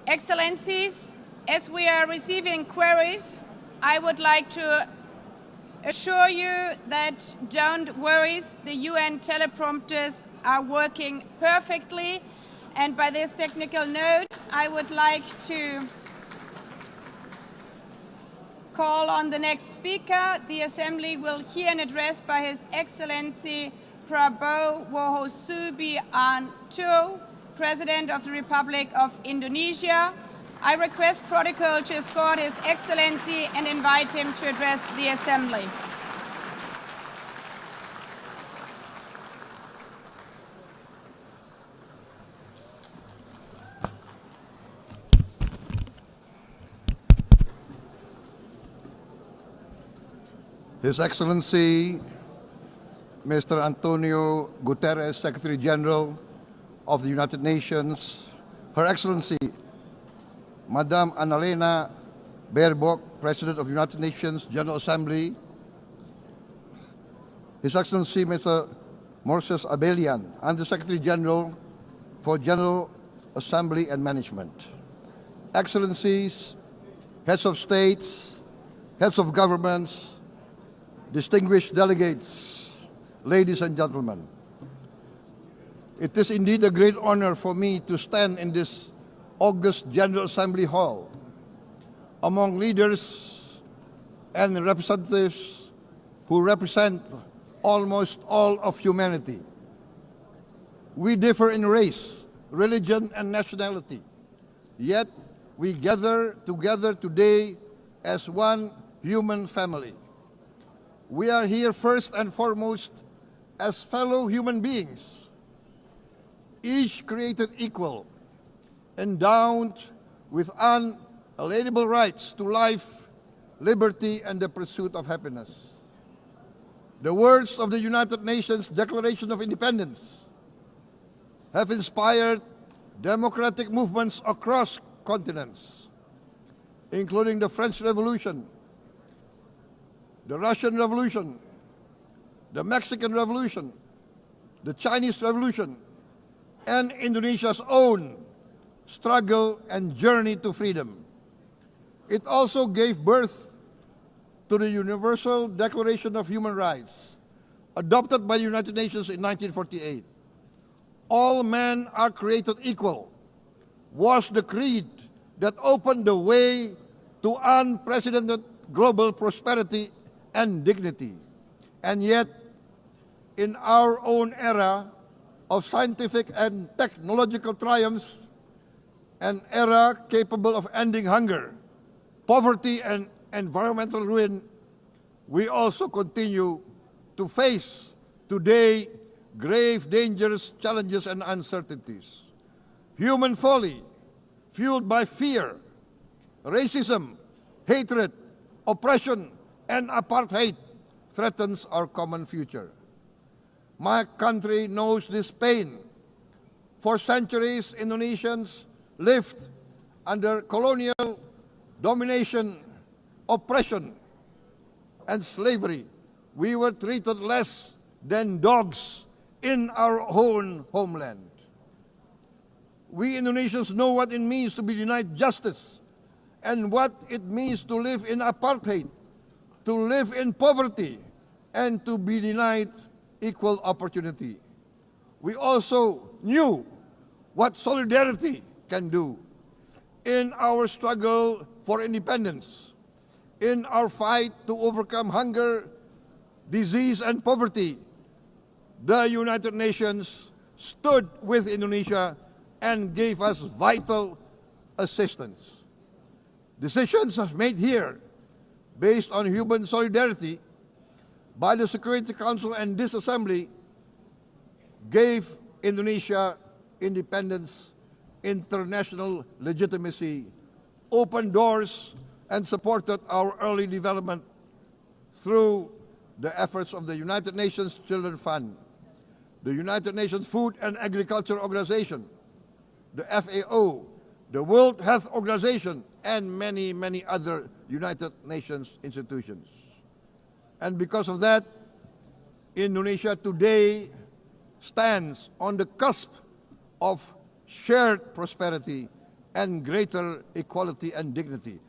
Excellencies, as we are receiving queries, I would like to assure you that don't worry, the UN teleprompters are working perfectly. And by this technical note, I would like to call on the next speaker. The Assembly will hear an address by His Excellency Prabowo Subianto, President of the Republic of Indonesia. I request protocol to escort His Excellency and invite him to address the Assembly. His Excellency, Mr. Antonio Guterres, Secretary General of the United Nations, Her Excellency, Madame Annalena Baerbock, President of the United Nations General Assembly, His Excellency, Mr. Moses Abelian, Under Secretary General for General Assembly and Management, Excellencies, Heads of States, Heads of Governments, distinguished delegates, ladies and gentlemen. It is indeed a great honor for me to stand in this august General Assembly Hall among leaders and representatives who represent almost all of humanity. We differ in race, religion, and nationality, yet we gather together today as one human family. We are here first and foremost as fellow human beings, each created equal, endowed with unalienable rights to life, liberty, and the pursuit of happiness. The words of the United Nations Declaration of Independence have inspired democratic movements across continents, including the French Revolution, the Russian Revolution, the Mexican Revolution, the Chinese Revolution, and Indonesia's own struggle and journey to freedom. It also gave birth to the Universal Declaration of Human Rights, adopted by the United Nations in 1948. All men are created equal was the creed that opened the way to unprecedented global prosperity and dignity. And yet, in our own era of scientific and technological triumphs, an era capable of ending hunger, poverty, and environmental ruin, we also continue to face today grave dangers, challenges, and uncertainties. Human folly, fueled by fear, racism, hatred, oppression, and apartheid, threatens our common future. My country knows this pain. For centuries, Indonesians lived under colonial domination, oppression, and slavery. We were treated less than dogs in our own homeland. We Indonesians know what it means to be denied justice and what it means to live in apartheid, to live in poverty, and to be denied equal opportunity. We also knew what solidarity can do in our struggle for independence, in our fight to overcome hunger, disease, and poverty. The United Nations stood with Indonesia and gave us vital assistance. Decisions made here based on human solidarity by the Security Council and this Assembly gave Indonesia independence, international legitimacy, opened doors, and supported our early development through the efforts of the United Nations Children's Fund, the United Nations Food and Agriculture Organization, the FAO, the World Health Organization, and many, many other United Nations institutions. And because of that, Indonesia today stands on the cusp of shared prosperity and greater equality and dignity.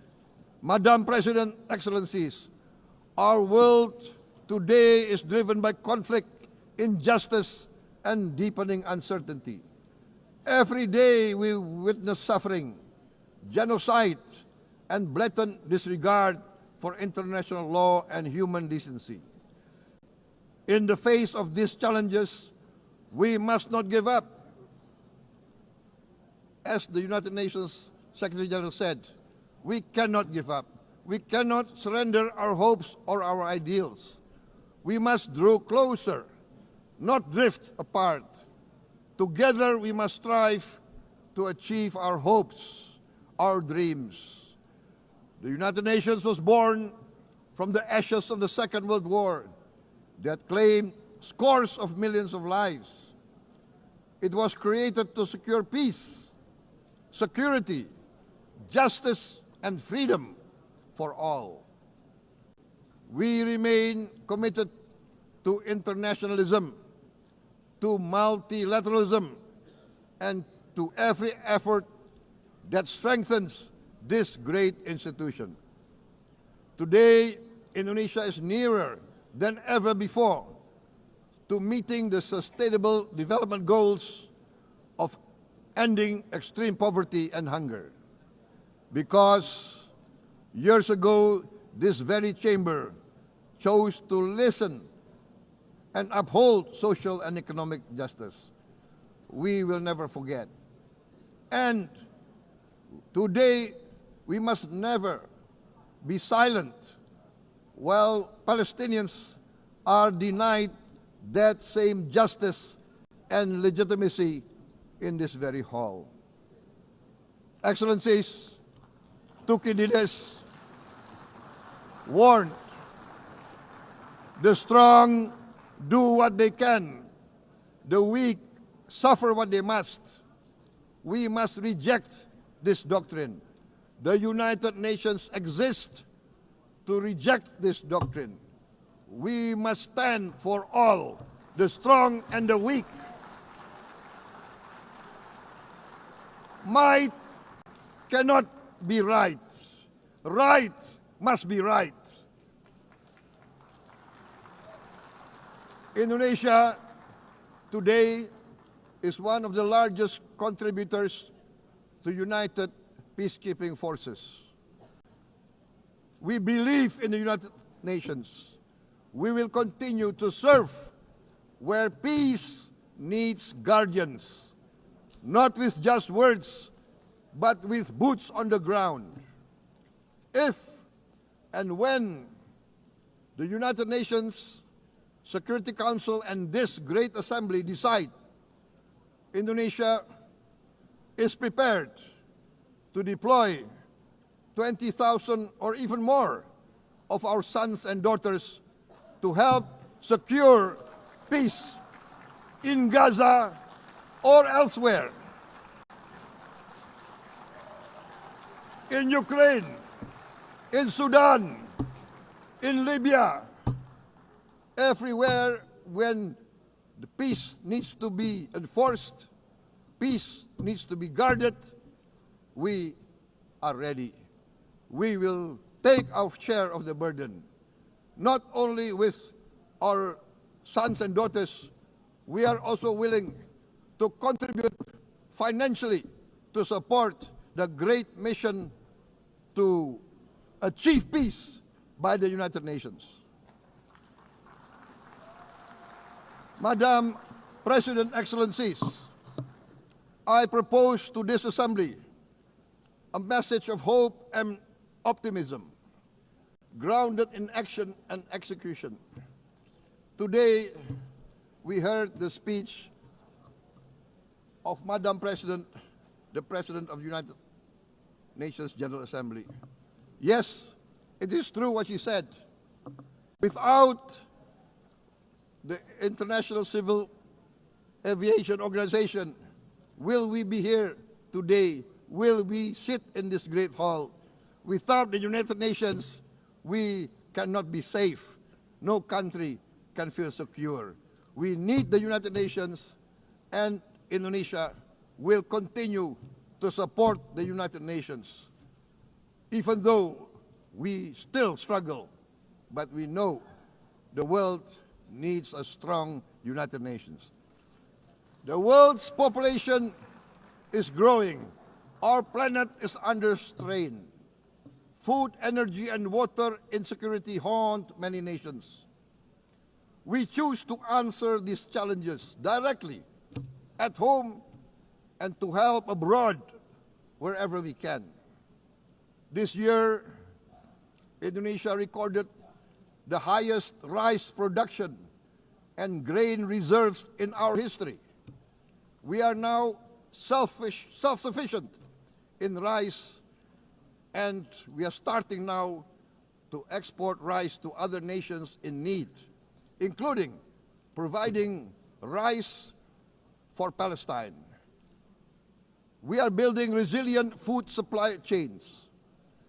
Madam President, Excellencies, our world today is driven by conflict, injustice, and deepening uncertainty. Every day we witness suffering, genocide, and blatant disregard for international law and human decency. In the face of these challenges, we must not give up. As the United Nations Secretary General said, we cannot give up. We cannot surrender our hopes or our ideals. We must draw closer, not drift apart. Together we must strive to achieve our hopes, our dreams. The United Nations was born from the ashes of the Second World War that claimed scores of millions of lives. It was created to secure peace, security, justice, and freedom for all. We remain committed to internationalism, to multilateralism, and to every effort that strengthens this great institution. Today, Indonesia is nearer than ever before to meeting the sustainable development goals of ending extreme poverty and hunger. Because years ago, this very chamber chose to listen and uphold social and economic justice, we will never forget. And today, we must never be silent while Palestinians are denied that same justice and legitimacy in this very hall. Excellencies, Thucydides warned, the strong do what they can, the weak suffer what they must. We must reject this doctrine. The United Nations exist to reject this doctrine. We must stand for all, the strong and the weak. Might cannot be right. Right must be right. Indonesia today is one of the largest contributors to United Peacekeeping Forces. We believe in the United Nations. We will continue to serve where peace needs guardians, not with just words, but with boots on the ground. If and when the United Nations Security Council and this great assembly decide Indonesia is prepared to deploy 20,000 or even more of our sons and daughters to help secure peace in Gaza or elsewhere, in Ukraine, in Sudan, in Libya, everywhere when the peace needs to be enforced, peace needs to be guarded, we are ready. We will take our share of the burden, not only with our sons and daughters, we are also willing to contribute financially to support the great mission to achieve peace by the United Nations. Madam President, Excellencies, I propose to this Assembly a message of hope and optimism, grounded in action and execution. Today, we heard the speech of Madam President, the President of the United Nations General Assembly. Yes, it is true what she said. Without the International Civil Aviation Organization, will we be here today? Will we sit in this great hall? Without the United Nations, we cannot be safe. No country can feel secure. We need the United Nations, and Indonesia will continue to support the United Nations, even though we still struggle, but we know the world needs a strong United Nations. The world's population is growing. Our planet is under strain. Food, energy, and water insecurity haunt many nations. We choose to answer these challenges directly at home and to help abroad wherever we can. This year, Indonesia recorded the highest rice production and grain reserves in our history. We are now self-sufficient in rice, and we are starting now to export rice to other nations in need, including providing rice for Palestine. We are building resilient food supply chains,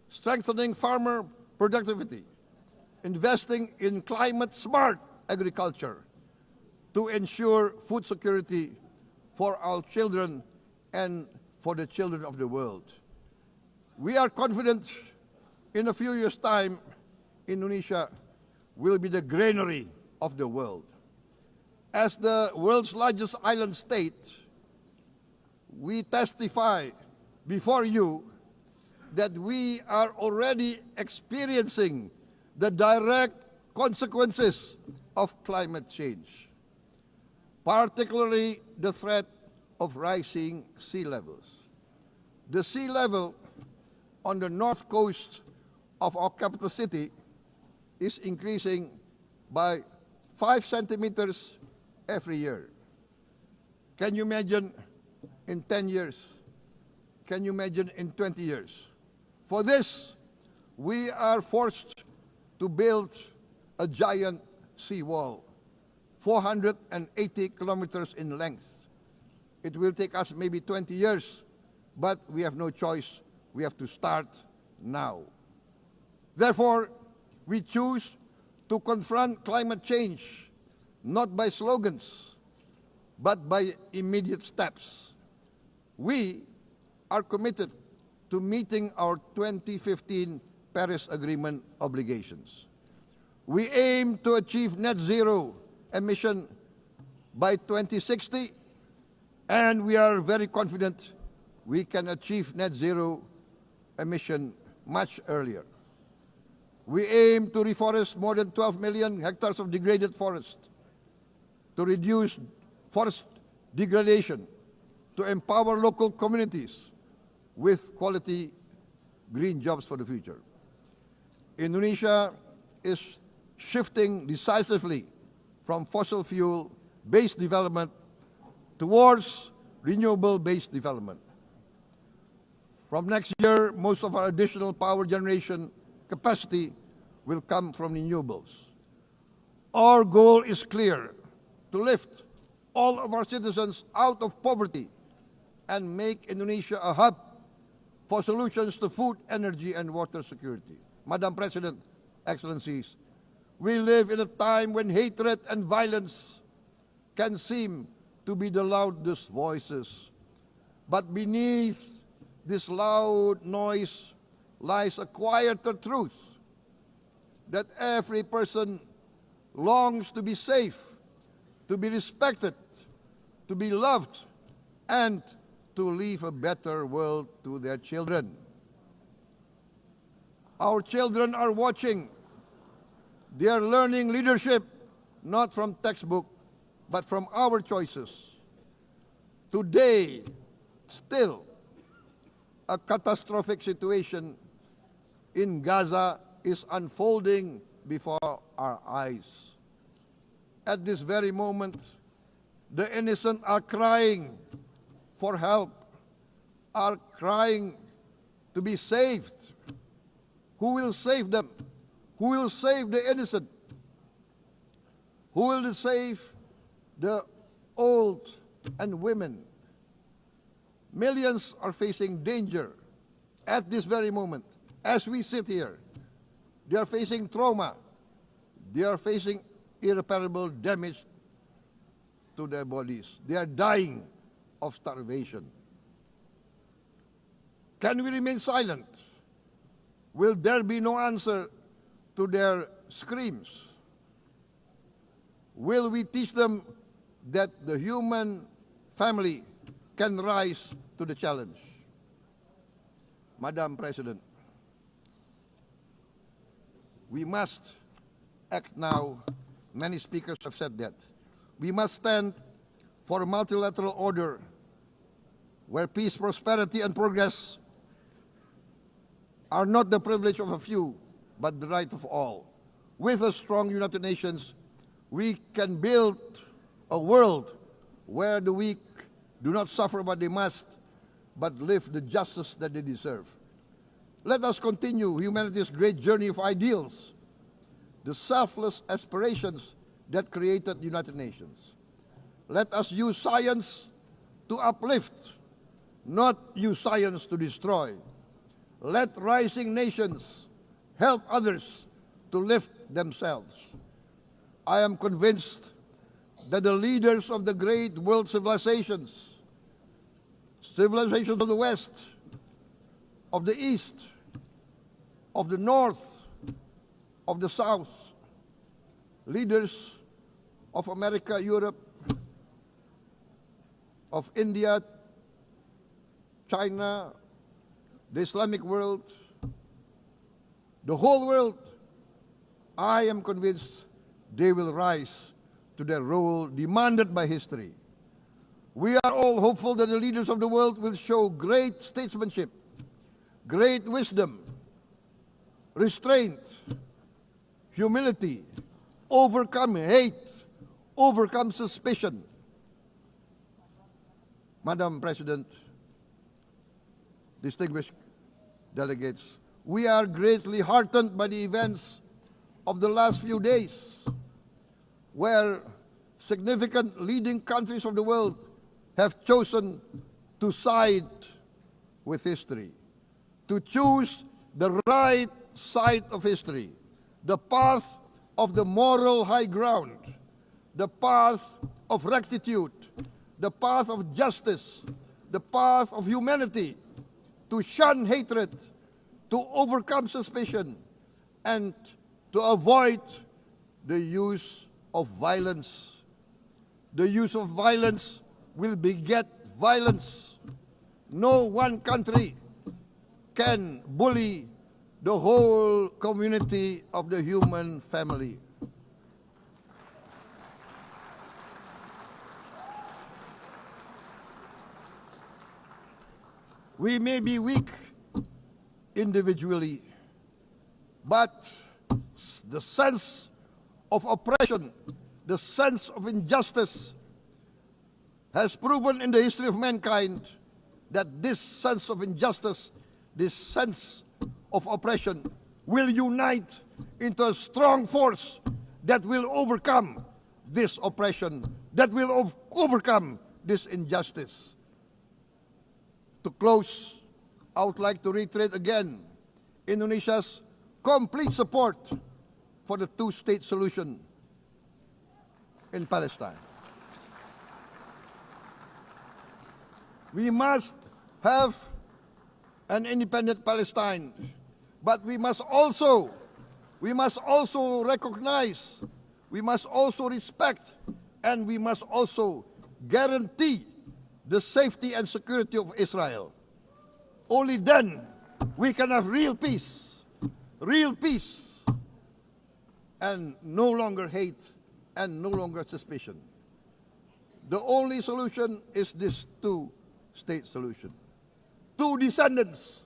strengthening farmer productivity, investing in climate-smart agriculture to ensure food security for our children and for the children of the world. We are confident in a few years' time, Indonesia will be the granary of the world. As the world's largest island state, we testify before you that we are already experiencing the direct consequences of climate change, particularly the threat of rising sea levels. The sea level on the north coast of our capital city is increasing by 5 centimeters every year. Can you imagine in 10 years? Can you imagine in 20 years? For this, we are forced to build a giant seawall, 480 kilometers in length. It will take us maybe 20 years, but we have no choice. We have to start now. Therefore, we choose to confront climate change not by slogans, but by immediate steps. We are committed to meeting our 2015 Paris Agreement obligations. We aim to achieve net zero emission by 2060, and we are very confident we can achieve net zero emission much earlier. We aim to reforest more than 12 million hectares of degraded forest, to reduce forest degradation, to empower local communities with quality green jobs for the future. Indonesia is shifting decisively from fossil fuel-based development towards renewable-based development. From next year, most of our additional power generation capacity will come from renewables. Our goal is clear: to lift all of our citizens out of poverty and make Indonesia a hub for solutions to food, energy, and water security. Madam President, Excellencies, we live in a time when hatred and violence can seem to be the loudest voices. But beneath this loud noise lies a quieter truth, that every person longs to be safe, to be respected, to be loved, and to leave a better world to their children. Our children are watching. They are learning leadership not from textbook, but from our choices. Today, still, a catastrophic situation in Gaza is unfolding before our eyes. At this very moment, the innocent are crying for help, are crying to be saved. Who will save them? Who will save the innocent? Who will save the old and women? Millions are facing danger at this very moment. As we sit here, they are facing trauma. They are facing irreparable damage to their bodies. They are dying of starvation. Can we remain silent? Will there be no answer to their screams? Will we teach them that the human family can rise to the challenge? Madam President, we must act now. Many speakers have said that. We must stand for a multilateral order where peace, prosperity, and progress are not the privilege of a few, but the right of all. With a strong United Nations, we can build a world where the weak do not suffer what they must, but live the justice that they deserve. Let us continue humanity's great journey of ideals, the selfless aspirations that created the United Nations. Let us use science to uplift, not use science to destroy. Let rising nations help others to lift themselves. I am convinced that the leaders of the great world civilizations of the West, of the East, of the North, of the South, leaders of America, Europe, of India, China, the Islamic world, the whole world, I am convinced they will rise to their role demanded by history. We are all hopeful that the leaders of the world will show great statesmanship, great wisdom, restraint, humility, overcome hate, overcome suspicion. Madam President, distinguished delegates, we are greatly heartened by the events of the last few days, where significant leading countries of the world have chosen to side with history, to choose the right side of history, the path of the moral high ground, the path of rectitude, the path of justice, the path of humanity, to shun hatred, to overcome suspicion, and to avoid the use of violence. The use of violence will beget violence. No one country can bully the whole community of the human family. We may be weak individually, but the sense of oppression, the sense of injustice has proven in the history of mankind that this sense of injustice, this sense of oppression will unite into a strong force that will overcome this oppression, that will overcome this injustice. To close, I would like to reiterate again Indonesia's complete support for the two-state solution in Palestine. We must have an independent Palestine, but we must also recognize, we must also respect, and we must also guarantee the safety and security of Israel. Only then we can have real peace, and no longer hate and no longer suspicion. The only solution is this two-state solution. Two descendants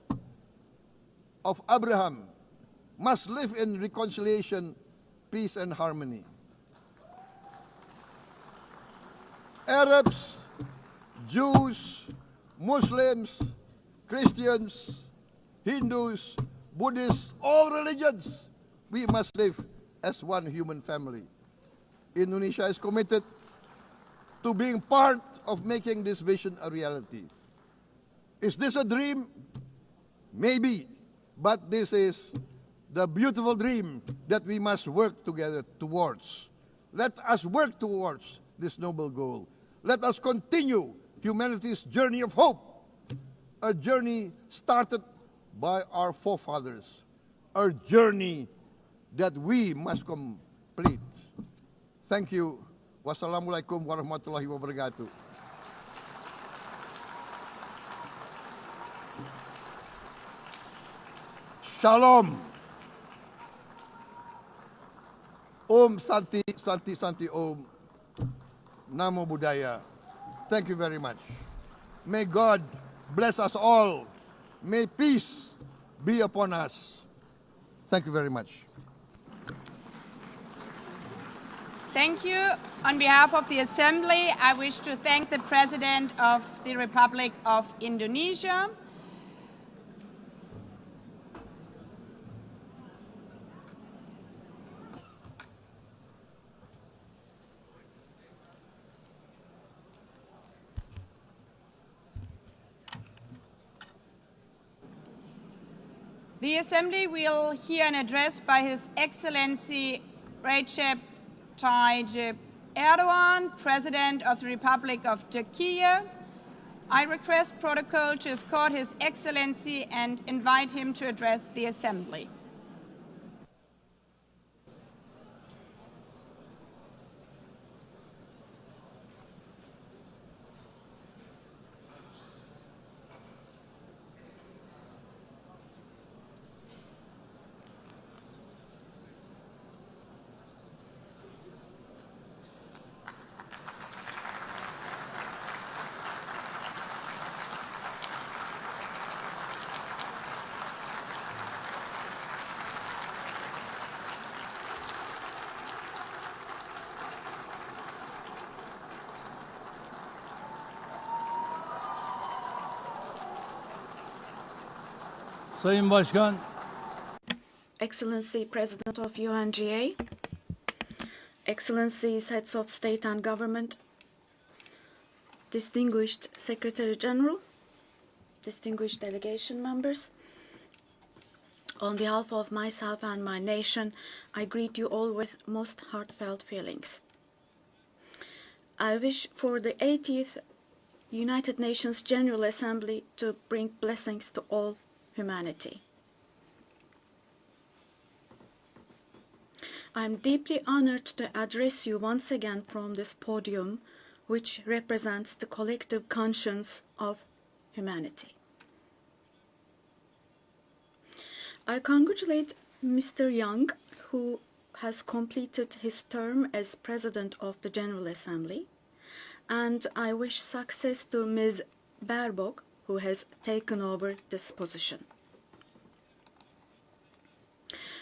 of Abraham must live in reconciliation, peace, and harmony. Arabs, Jews, Muslims, Christians, Hindus, Buddhists, all religions, we must live as one human family. Indonesia is committed to being part of making this vision a reality. Is this a dream? Maybe, but this is the beautiful dream that we must work together towards. Let us work towards this noble goal. Let us continue humanity's journey of hope, a journey started by our forefathers, a journey that we must complete. Thank you. Wassalamualaikum warahmatullahi wabarakatuh. Shalom. Om Santi, Santi, Santi Om. Namo Buddhaya. Thank you very much. May God bless us all. May peace be upon us. Thank you very much. Thank you. On behalf of the Assembly, I wish to thank the President of the Republic of Indonesia. The Assembly will hear an address by His Excellency Recep Tayyip Erdogan, President of the Republic of Turkey. I request protocol to escort His Excellency and invite him to address the Assembly. Sayın Başkan, Excellency President of UNGA, Excellencies Heads of State and Government, Distinguished Secretary General, distinguished delegation members, on behalf of myself and my nation, I greet you all with most heartfelt feelings. I wish for the 80th United Nations General Assembly to bring blessings to all humanity. I am deeply honored to address you once again from this podium, which represents the collective conscience of humanity. I congratulate Mr. Young, who has completed his term as President of the General Assembly, and I wish success to Ms. Baerbock, who has taken over this position.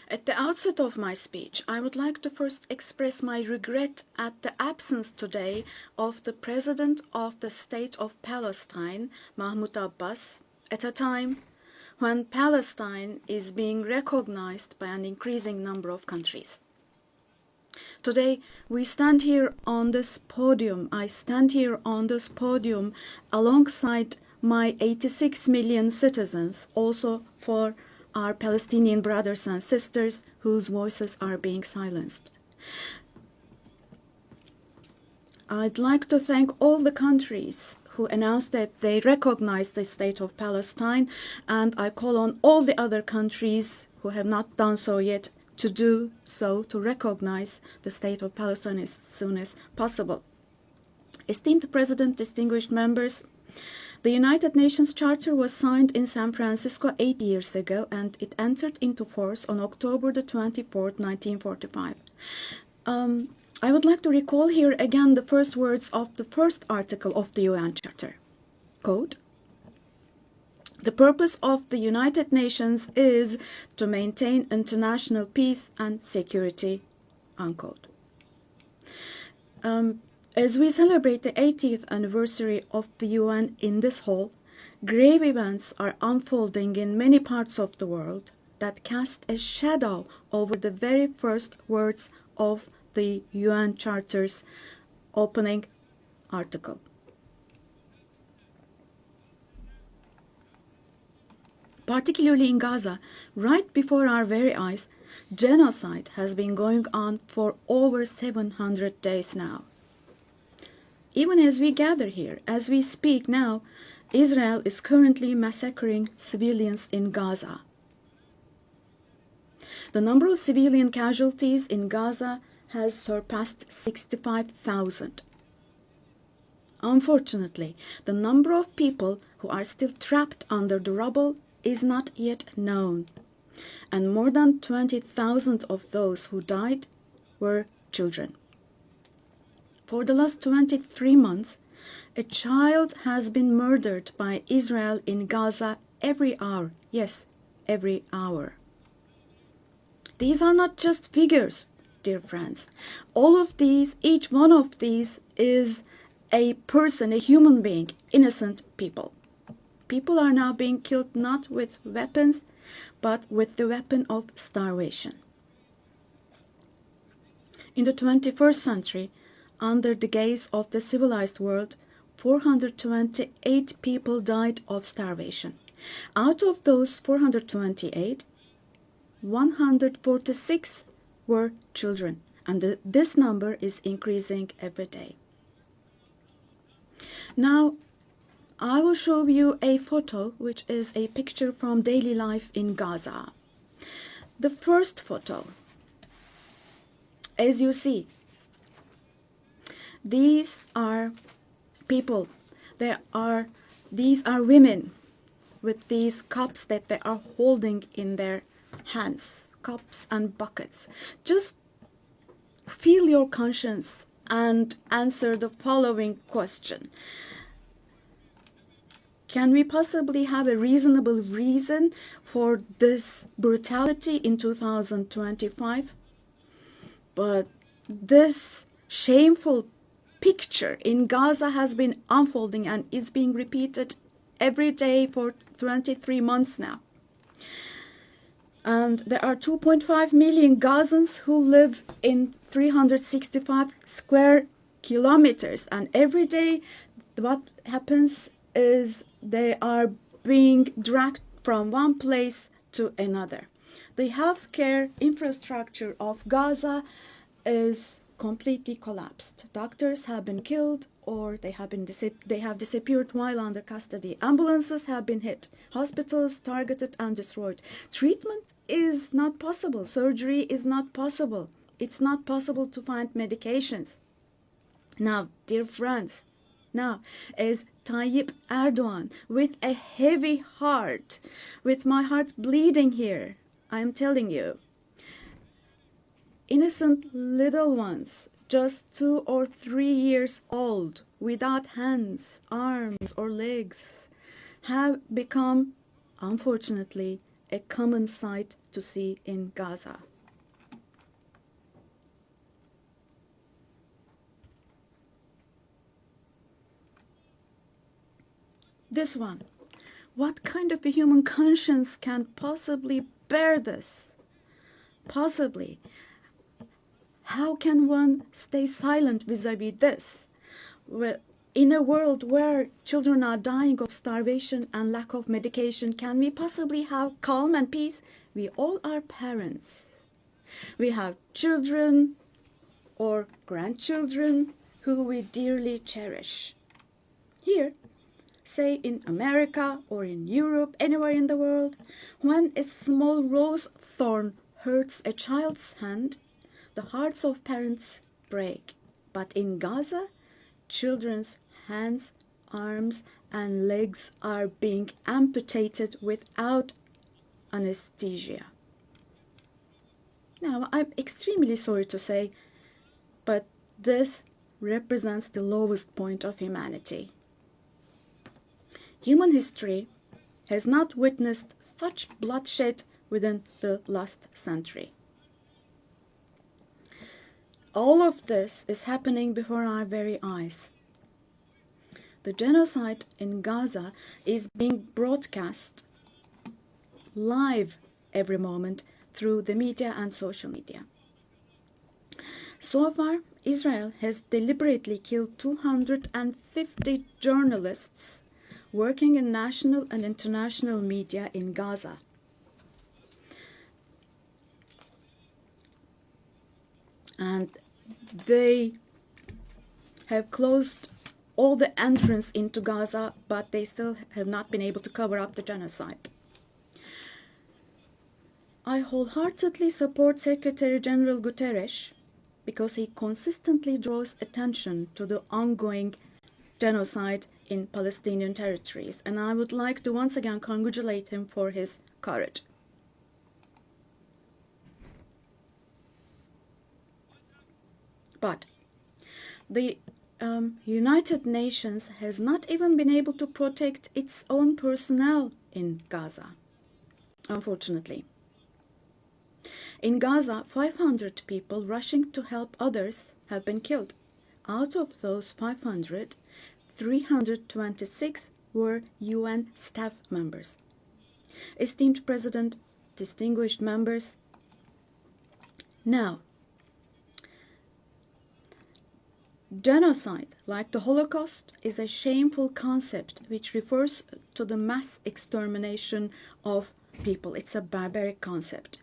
At the outset of my speech, I would like to first express my regret at the absence today of the President of the State of Palestine, Mahmoud Abbas, at a time when Palestine is being recognized by an increasing number of countries. Today, we stand here on this podium. I stand here on this podium alongside my 86 million citizens, also for our Palestinian brothers and sisters whose voices are being silenced. I'd like to thank all the countries who announced that they recognize the state of Palestine, and I call on all the other countries who have not done so yet to do so, to recognize the state of Palestine as soon as possible. Esteemed President, distinguished members, the United Nations Charter was signed in San Francisco 8 years ago, and it entered into force on October the 24th, 1945. I would like to recall here again the first words of the first article of the UN Charter. Quote, "The purpose of the United Nations is to maintain international peace and security," unquote. As we celebrate the 80th anniversary of the UN in this hall, grave events are unfolding in many parts of the world that cast a shadow over the very first words of the UN Charter's opening article. Particularly in Gaza, right before our very eyes, genocide has been going on for over 700 days now. Even as we gather here, as we speak now, Israel is currently massacring civilians in Gaza. The number of civilian casualties in Gaza has surpassed 65,000. Unfortunately, the number of people who are still trapped under the rubble is not yet known, and more than 20,000 of those who died were children. For the last 23 months, a child has been murdered by Israel in Gaza every hour. Yes, every hour. These are not just figures, dear friends. All of these, each one of these is a person, a human being, innocent people. People are now being killed not with weapons, but with the weapon of starvation. In the 21st century, under the gaze of the civilized world, 428 people died of starvation. Out of those 428, 146 were children, and this number is increasing every day. Now, I will show you a photo, which is a picture from daily life in Gaza. The first photo, as you see, these are people. These are women with these cups that they are holding in their hands, cups and buckets. Just feel your conscience and answer the following question. Can we possibly have a reasonable reason for this brutality in 2025? But this shameful picture in Gaza has been unfolding and is being repeated every day for 23 months now. And there are 2.5 million Gazans who live in 365 square kilometers. And every day what happens is they are being dragged from one place to another. The healthcare infrastructure of Gaza is completely collapsed. Doctors have been killed or they have disappeared while under custody. Ambulances have been hit. Hospitals targeted and destroyed. Treatment is not possible. Surgery is not possible. It's not possible to find medications. Now, dear friends, now as Tayyip Erdogan, with a heavy heart, with my heart bleeding here, I am telling you, innocent little ones, just 2 or 3 years old, without hands, arms, or legs, have become, unfortunately, a common sight to see in Gaza. This one. What kind of a human conscience can possibly bear this? Possibly. How can one stay silent vis-à-vis this? In a world where children are dying of starvation and lack of medication, can we possibly have calm and peace? We all are parents. We have children or grandchildren who we dearly cherish. Here, say in America or in Europe, anywhere in the world, when a small rose thorn hurts a child's hand, the hearts of parents break. But in Gaza, children's hands, arms, and legs are being amputated without anesthesia. Now, I'm extremely sorry to say, but this represents the lowest point of humanity. Human history has not witnessed such bloodshed within the last century. All of this is happening before our very eyes. The genocide in Gaza is being broadcast live every moment through the media and social media. So far, Israel has deliberately killed 250 journalists working in national and international media in Gaza. And they have closed all the entrance into Gaza, but they still have not been able to cover up the genocide. I wholeheartedly support Secretary General Guterres because he consistently draws attention to the ongoing genocide in Palestinian territories, and I would like to once again congratulate him for his courage. But the United Nations has not even been able to protect its own personnel in Gaza, unfortunately. In Gaza, 500 people rushing to help others have been killed. Out of those 500, 326 were UN staff members. Esteemed President, distinguished members, now, genocide, like the Holocaust, is a shameful concept which refers to the mass extermination of people. It's a barbaric concept.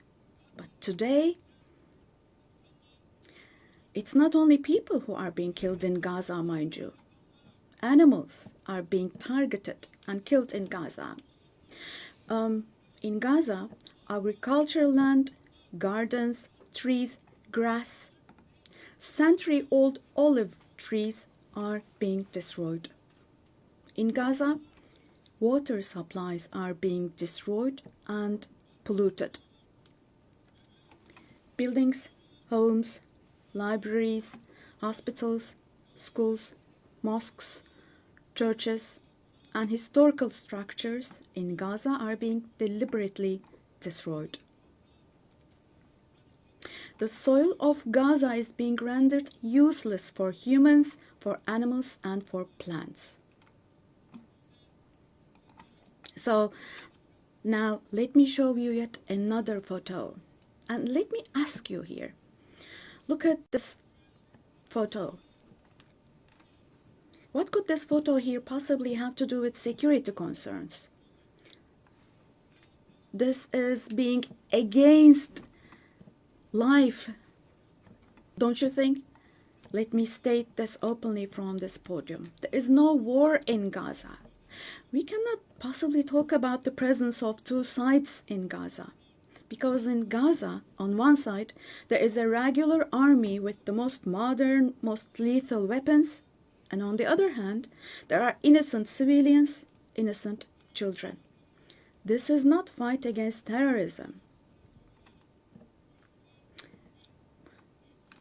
But today, it's not only people who are being killed in Gaza, mind you. Animals are being targeted and killed in Gaza. In Gaza, agricultural land, gardens, trees, grass, century-old olive trees are being destroyed. In Gaza, water supplies are being destroyed and polluted. Buildings, homes, libraries, hospitals, schools, mosques, churches, and historical structures in Gaza are being deliberately destroyed. The soil of Gaza is being rendered useless for humans, for animals, and for plants. So, Now, let me show you yet another photo. And let me ask you here. Look at this photo. What could this photo here possibly have to do with security concerns? This is being against life, don't you think? Let me state this openly from this podium. There is no war in Gaza. We cannot possibly talk about the presence of two sides in Gaza. Because in Gaza, on one side, there is a regular army with the most modern, most lethal weapons, and on the other hand, there are innocent civilians, innocent children. This is not fight against terrorism.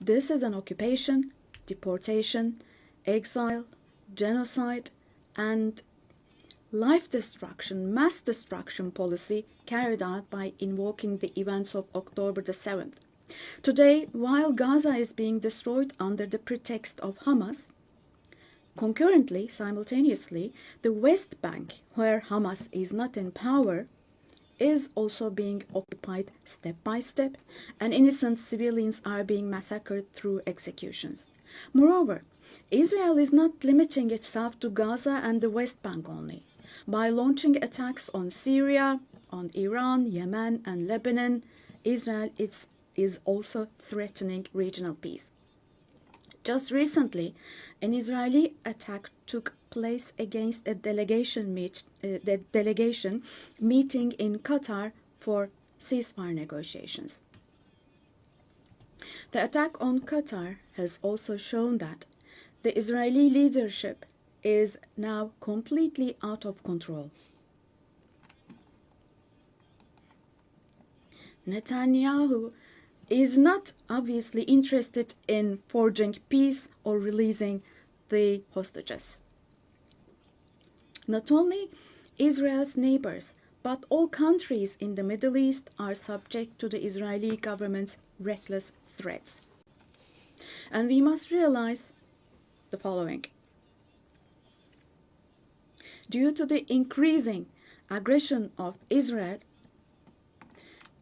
This is an occupation, deportation, exile, genocide, and life destruction, mass destruction policy carried out by invoking the events of October the 7th. Today, while Gaza is being destroyed under the pretext of Hamas, concurrently, simultaneously, the West Bank, where Hamas is not in power, is also being occupied step by step, and innocent civilians are being massacred through executions. Moreover, Israel is not limiting itself to Gaza and the West Bank only. By launching attacks on Syria, on Iran, Yemen, and Lebanon, Israel is also threatening regional peace. Just recently, an Israeli attack took place against a delegation meeting in Qatar for ceasefire negotiations. The attack on Qatar has also shown that the Israeli leadership is now completely out of control. Netanyahu is not obviously interested in forging peace or releasing the hostages. Not only Israel's neighbors, but all countries in the Middle East are subject to the Israeli government's reckless threats. And we must realize the following. Due to the increasing aggression of Israel,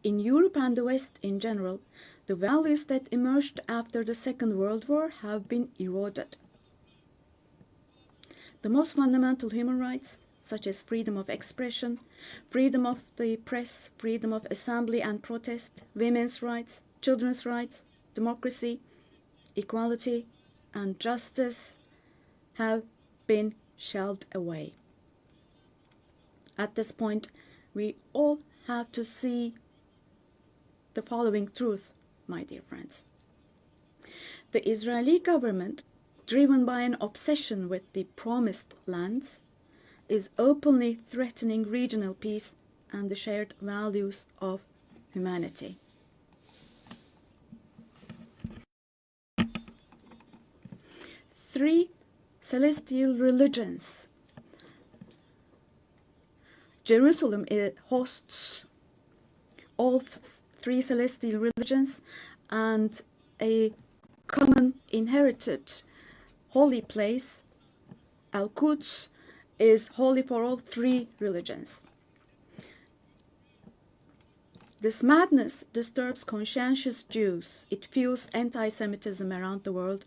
in Europe and the West in general, the values that emerged after the Second World War have been eroded. The most fundamental human rights, such as freedom of expression, freedom of the press, freedom of assembly and protest, women's rights, children's rights, democracy, equality, and justice, have been shelved away. At this point, we all have to see the following truth, my dear friends. The Israeli government, driven by an obsession with the promised lands, is openly threatening regional peace and the shared values of humanity. Three celestial religions. Jerusalem hosts all three celestial religions, and a common inherited holy place, Al-Quds, is holy for all three religions. This madness disturbs conscientious Jews. It fuels anti-Semitism around the world.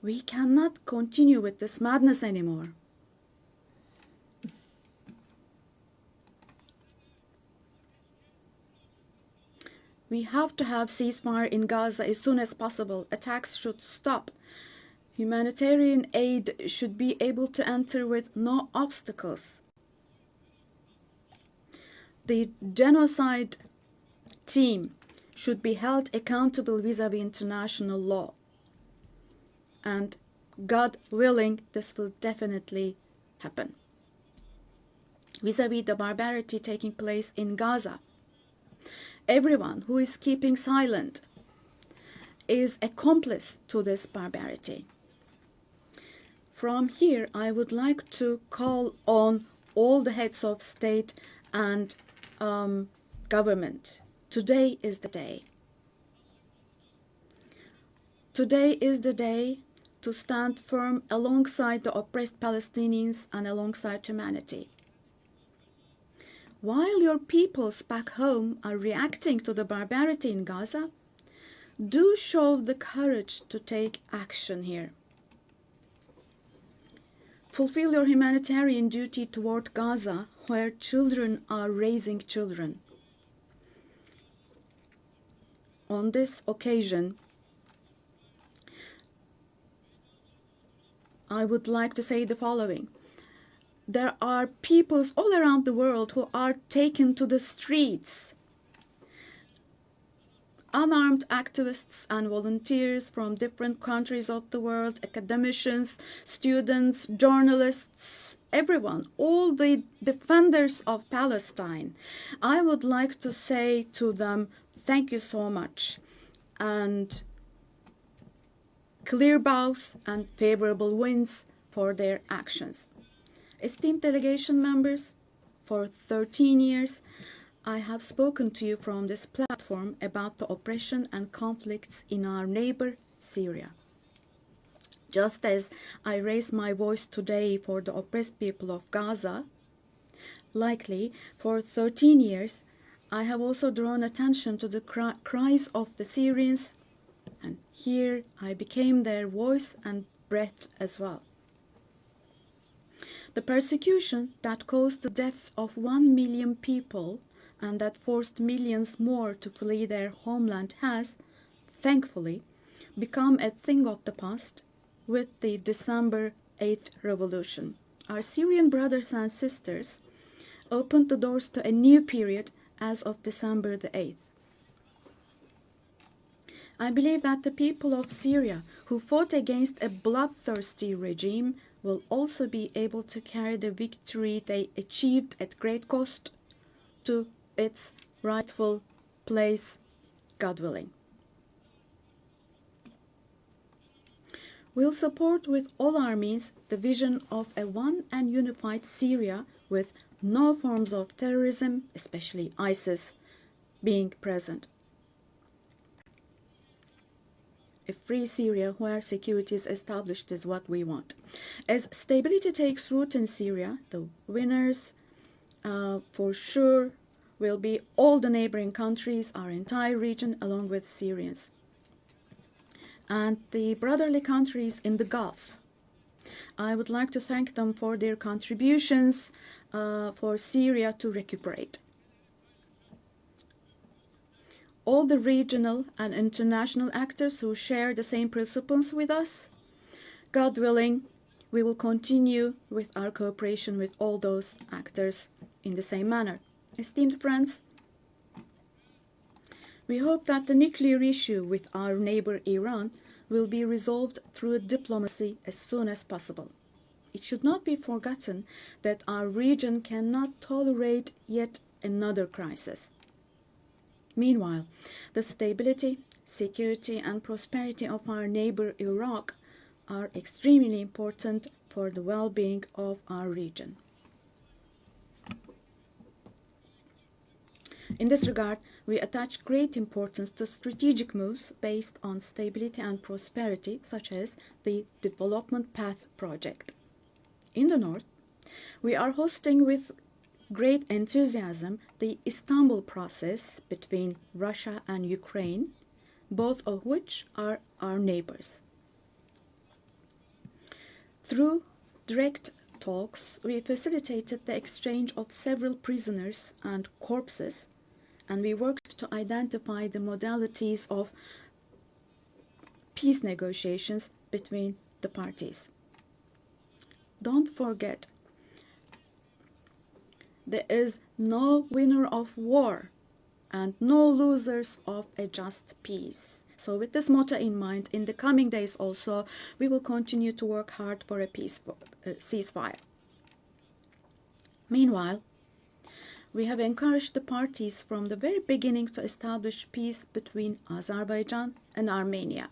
We cannot continue with this madness anymore. We have to have ceasefire in Gaza as soon as possible. Attacks should stop. Humanitarian aid should be able to enter with no obstacles. The genocide team should be held accountable vis-à-vis international law. And God willing, this will definitely happen. Vis-à-vis the barbarity taking place in Gaza, everyone who is keeping silent is accomplice to this barbarity. From here, I would like to call on all the heads of state and government. Today is the day. Today is the day to stand firm alongside the oppressed Palestinians and alongside humanity. while your peoples back home are reacting to the barbarity in Gaza, do show the courage to take action here. Fulfill your humanitarian duty toward Gaza, where children are raising children. On this occasion, I would like to say the following. There are peoples all around the world who are taken to the streets. Unarmed activists and volunteers from different countries of the world, academicians, students, journalists, everyone, all the defenders of Palestine. I would like to say to them, thank you so much, and clear bows and favorable winds for their actions. Esteemed delegation members, for 13 years, I have spoken to you from this platform about the oppression and conflicts in our neighbor, Syria. Just as I raise my voice today for the oppressed people of Gaza, likely for 13 years, I have also drawn attention to the cries of the Syrians, and here I became their voice and breath as well. The persecution that caused the death of 1 million people and that forced millions more to flee their homeland has, thankfully, become a thing of the past with the December 8th revolution. Our Syrian brothers and sisters opened the doors to a new period as of December the 8th. I believe that the people of Syria who fought against a bloodthirsty regime will also be able to carry the victory they achieved at great cost to its rightful place, God willing. We'll support with all our means the vision of a one and unified Syria with no forms of terrorism, especially ISIS, being present. A free Syria where security is established is what we want. As stability takes root in Syria, the winners for sure will be all the neighboring countries, our entire region, along with Syrians. And the brotherly countries in the Gulf. I would like to thank them for their contributions for Syria to recuperate. All the regional and international actors who share the same principles with us, God willing, we will continue with our cooperation with all those actors in the same manner. Esteemed friends, we hope that the nuclear issue with our neighbor Iran will be resolved through diplomacy as soon as possible. It should not be forgotten that our region cannot tolerate yet another crisis. Meanwhile, the stability, security, and prosperity of our neighbor Iraq are extremely important for the well-being of our region. In this regard, we attach great importance to strategic moves based on stability and prosperity, such as the Development Path Project. In the north, we are hosting with great enthusiasm the Istanbul process between Russia and Ukraine, both of which are our neighbors. Through direct talks, we facilitated the exchange of several prisoners and corpses, and we worked to identify the modalities of peace negotiations between the parties. Don't forget, there is no winner of war and no losers of a just peace. So with this motto in mind, in the coming days also, we will continue to work hard for a peaceful ceasefire. Meanwhile, we have encouraged the parties from the very beginning to establish peace between Azerbaijan and Armenia.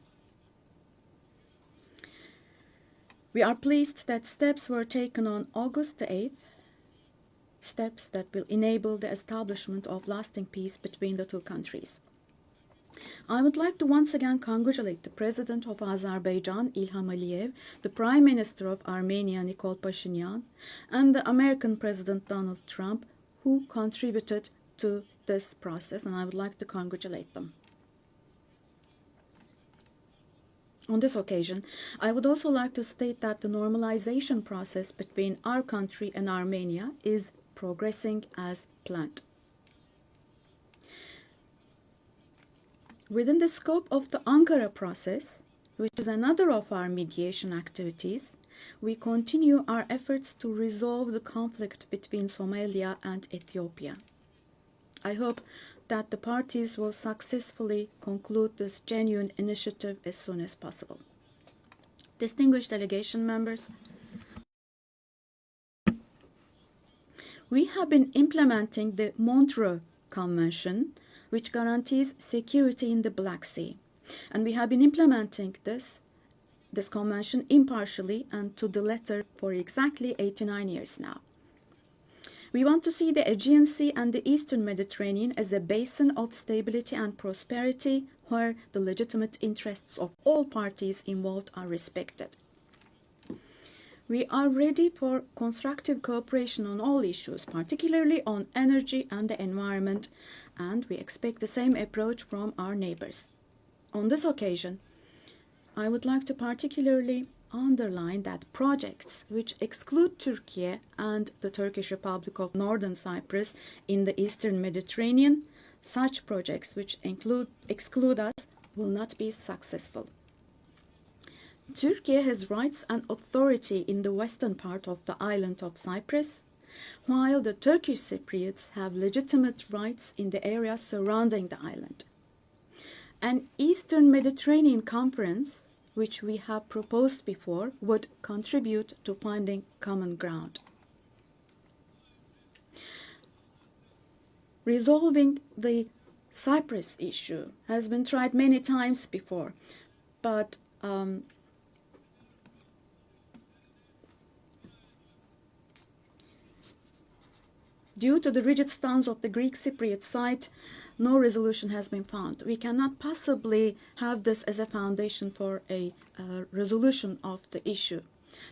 We are pleased that steps were taken on August the 8th, steps that will enable the establishment of lasting peace between the two countries. I would like to once again congratulate the President of Azerbaijan, Ilham Aliyev, the Prime Minister of Armenia, Nikol Pashinyan, and the American President Donald Trump, who contributed to this process, and I would like to congratulate them. On this occasion, I would also like to state that the normalization process between our country and Armenia is progressing as planned. Within the scope of the Ankara process, which is another of our mediation activities, we continue our efforts to resolve the conflict between Somalia and Ethiopia. I hope that the parties will successfully conclude this genuine initiative as soon as possible. Distinguished delegation members, we have been implementing the Montreux Convention, which guarantees security in the Black Sea. And we have been implementing this convention impartially and to the letter for exactly 89 years now. We want to see the Aegean Sea and the Eastern Mediterranean as a basin of stability and prosperity where the legitimate interests of all parties involved are respected. We are ready for constructive cooperation on all issues, particularly on energy and the environment, and we expect the same approach from our neighbors. On this occasion, I would like to particularly underline that projects which exclude Turkey and the Turkish Republic of Northern Cyprus in the Eastern Mediterranean, such projects which exclude us will not be successful. Turkey has rights and authority in the western part of the island of Cyprus, while the Turkish Cypriots have legitimate rights in the areas surrounding the island. An Eastern Mediterranean Conference, which we have proposed before, would contribute to finding common ground. Resolving the Cyprus issue has been tried many times before, but due to the rigid stance of the Greek Cypriot side, no resolution has been found. We cannot possibly have this as a foundation for a resolution of the issue.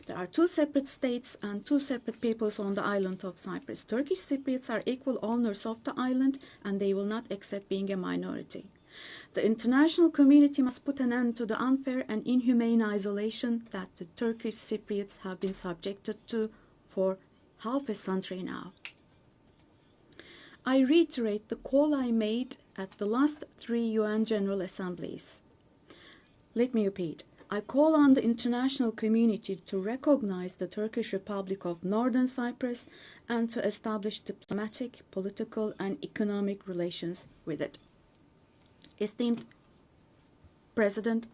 There are two separate states and two separate peoples on the island of Cyprus. Turkish Cypriots are equal owners of the island, and they will not accept being a minority. The international community must put an end to the unfair and inhumane isolation that the Turkish Cypriots have been subjected to for half a century now. I reiterate the call I made at the last 3 UN General Assemblies. Let me repeat. I call on the international community to recognize the Turkish Republic of Northern Cyprus and to establish diplomatic, political, and economic relations with it. Esteemed President,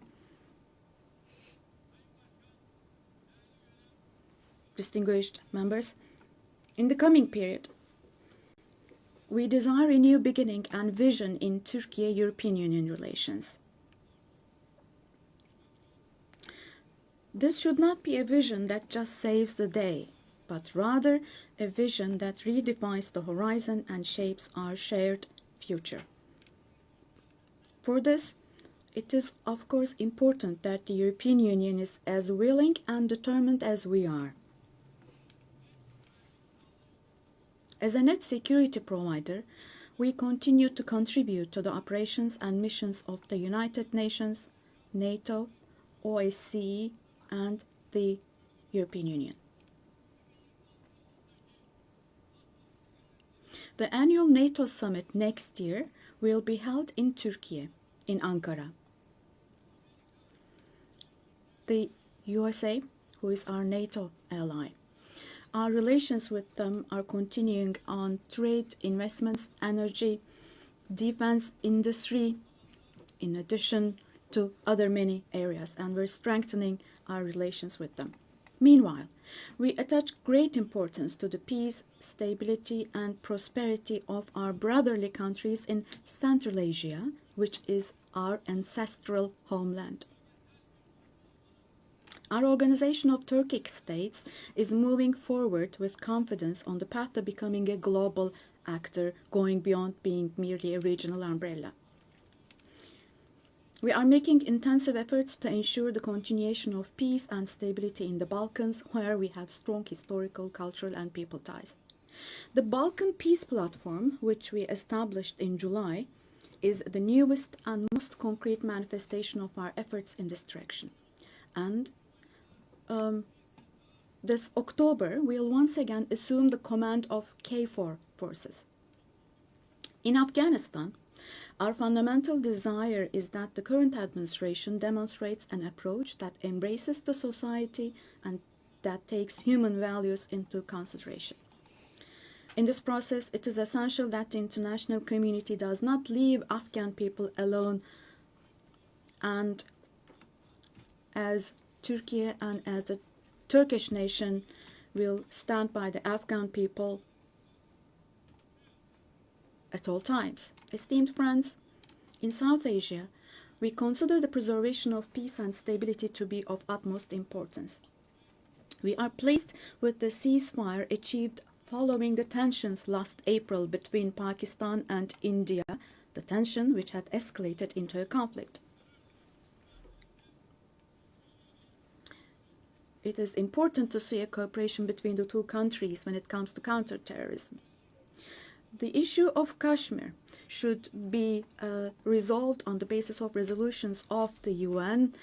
distinguished members, in the coming period, we desire a new beginning and vision in Turkey-European Union relations. This should not be a vision that just saves the day, but rather a vision that redefines the horizon and shapes our shared future. For this, it is of course important that the European Union is as willing and determined as we are. As a net security provider, we continue to contribute to the operations and missions of the United Nations, NATO, OSCE, and the European Union. The annual NATO summit next year will be held in Turkey, in Ankara. The USA, who is our NATO ally, our relations with them are continuing on trade, investments, energy, defense, industry, in addition to other many areas, and we're strengthening our relations with them. Meanwhile, we attach great importance to the peace, stability, and prosperity of our brotherly countries in Central Asia, which is our ancestral homeland. Our Organization of Turkic States is moving forward with confidence on the path to becoming a global actor, going beyond being merely a regional umbrella. We are making intensive efforts to ensure the continuation of peace and stability in the Balkans, where we have strong historical, cultural, and people ties. The Balkan Peace Platform, which we established in July, is the newest and most concrete manifestation of our efforts in this direction. And this October, we'll once again assume the command of KFOR forces. In Afghanistan, our fundamental desire is that the current administration demonstrates an approach that embraces the society and that takes human values into consideration. In this process, it is essential that the international community does not leave Afghan people alone, and as Turkey and as the Turkish nation will stand by the Afghan people at all times. Esteemed friends, in South Asia, we consider the preservation of peace and stability to be of utmost importance. We are pleased with the ceasefire achieved following the tensions last April between Pakistan and India, the tension which had escalated into a conflict. It is important to see a cooperation between the two countries when it comes to counterterrorism. The issue of Kashmir should be resolved on the basis of resolutions of the UN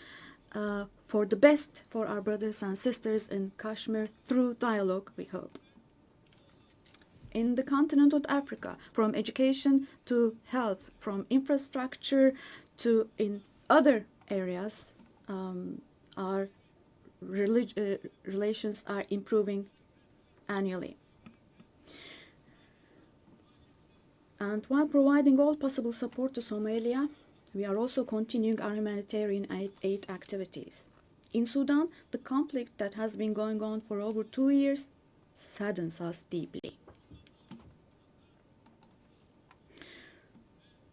for the best for our brothers and sisters in Kashmir through dialogue, we hope. In the continent of Africa, from education to health, from infrastructure to in other areas, our relations are improving annually. And while providing all possible support to Somalia, we are also continuing our humanitarian aid activities. In Sudan, the conflict that has been going on for over 2 years saddens us deeply.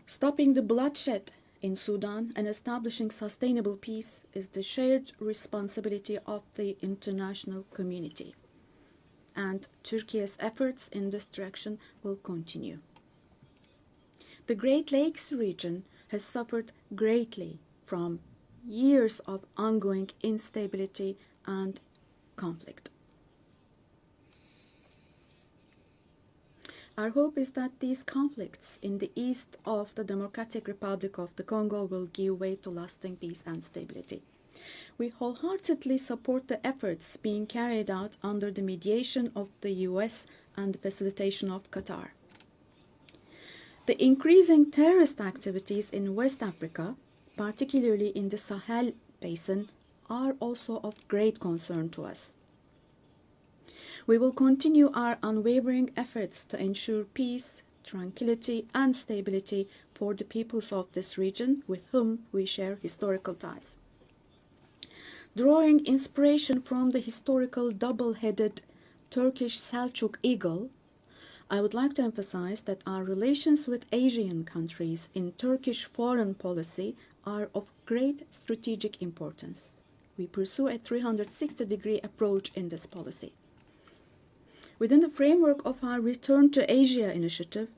Stopping the bloodshed in Sudan and establishing sustainable peace is the shared responsibility of the international community. And Turkey's efforts in this direction will continue. The Great Lakes region has suffered greatly from years of ongoing instability and conflict. Our hope is that these conflicts in the east of the Democratic Republic of the Congo will give way to lasting peace and stability. We wholeheartedly support the efforts being carried out under the mediation of the US and the facilitation of Qatar. The increasing terrorist activities in West Africa, particularly in the Sahel Basin, are also of great concern to us. We will continue our unwavering efforts to ensure peace, tranquility, and stability for the peoples of this region with whom we share historical ties. Drawing inspiration from the historical double-headed Turkish Selçuk eagle, I would like to emphasize that our relations with Asian countries in Turkish foreign policy are of great strategic importance. We pursue a 360-degree approach in this policy. Within the framework of our Return to Asia initiative,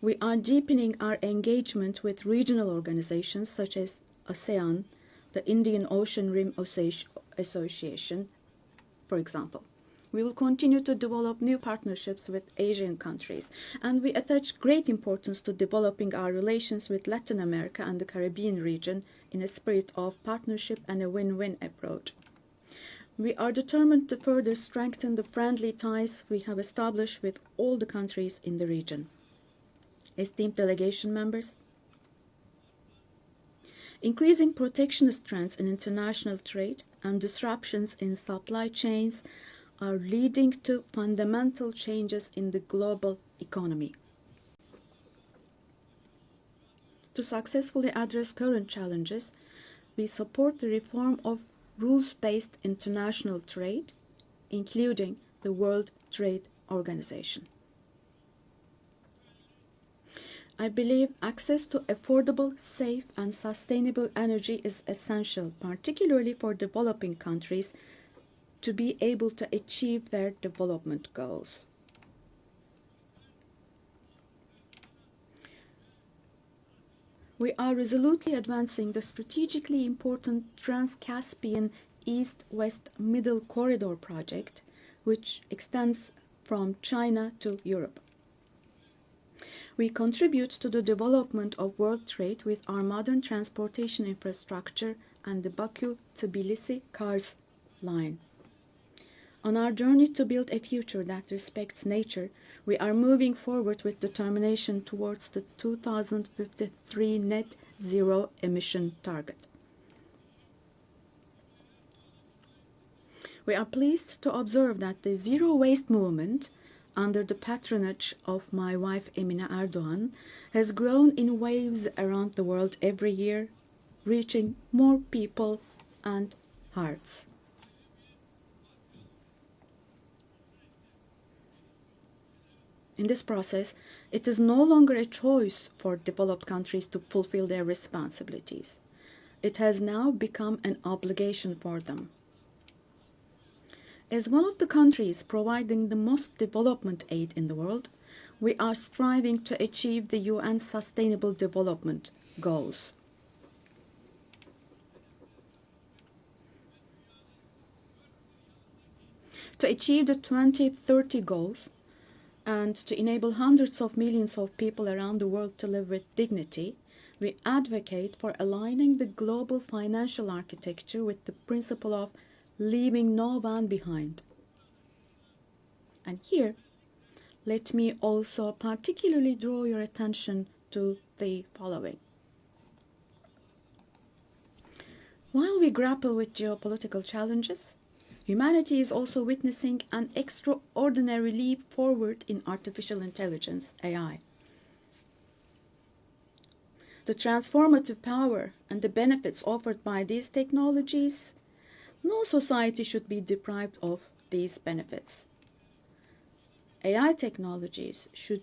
we are deepening our engagement with regional organizations such as ASEAN, the Indian Ocean Rim Association, for example. We will continue to develop new partnerships with Asian countries, and we attach great importance to developing our relations with Latin America and the Caribbean region in a spirit of partnership and a win-win approach. We are determined to further strengthen the friendly ties we have established with all the countries in the region. Esteemed delegation members, increasing protectionist trends in international trade and disruptions in supply chains are leading to fundamental changes in the global economy. To successfully address current challenges, we support the reform of rules-based international trade, including the World Trade Organization. I believe access to affordable, safe, and sustainable energy is essential, particularly for developing countries, to be able to achieve their development goals. We are resolutely advancing the strategically important Trans-Caspian East-West Middle Corridor project, which extends from China to Europe. We contribute to the development of world trade with our modern transportation infrastructure and the Baku-Tbilisi Kars line. On our journey to build a future that respects nature, we are moving forward with determination towards the 2053 net zero emission target. We are pleased to observe that the zero waste movement, under the patronage of my wife Emine Erdoğan, has grown in waves around the world every year, reaching more people and hearts. In this process, it is no longer a choice for developed countries to fulfill their responsibilities. It has now become an obligation for them. As one of the countries providing the most development aid in the world, we are striving to achieve the UN Sustainable Development Goals. To achieve the 2030 goals, and to enable hundreds of millions of people around the world to live with dignity, we advocate for aligning the global financial architecture with the principle of leaving no one behind. And here, let me also particularly draw your attention to the following. While we grapple with geopolitical challenges, humanity is also witnessing an extraordinary leap forward in artificial intelligence, AI. The transformative power and the benefits offered by these technologies, no society should be deprived of these benefits. AI technologies should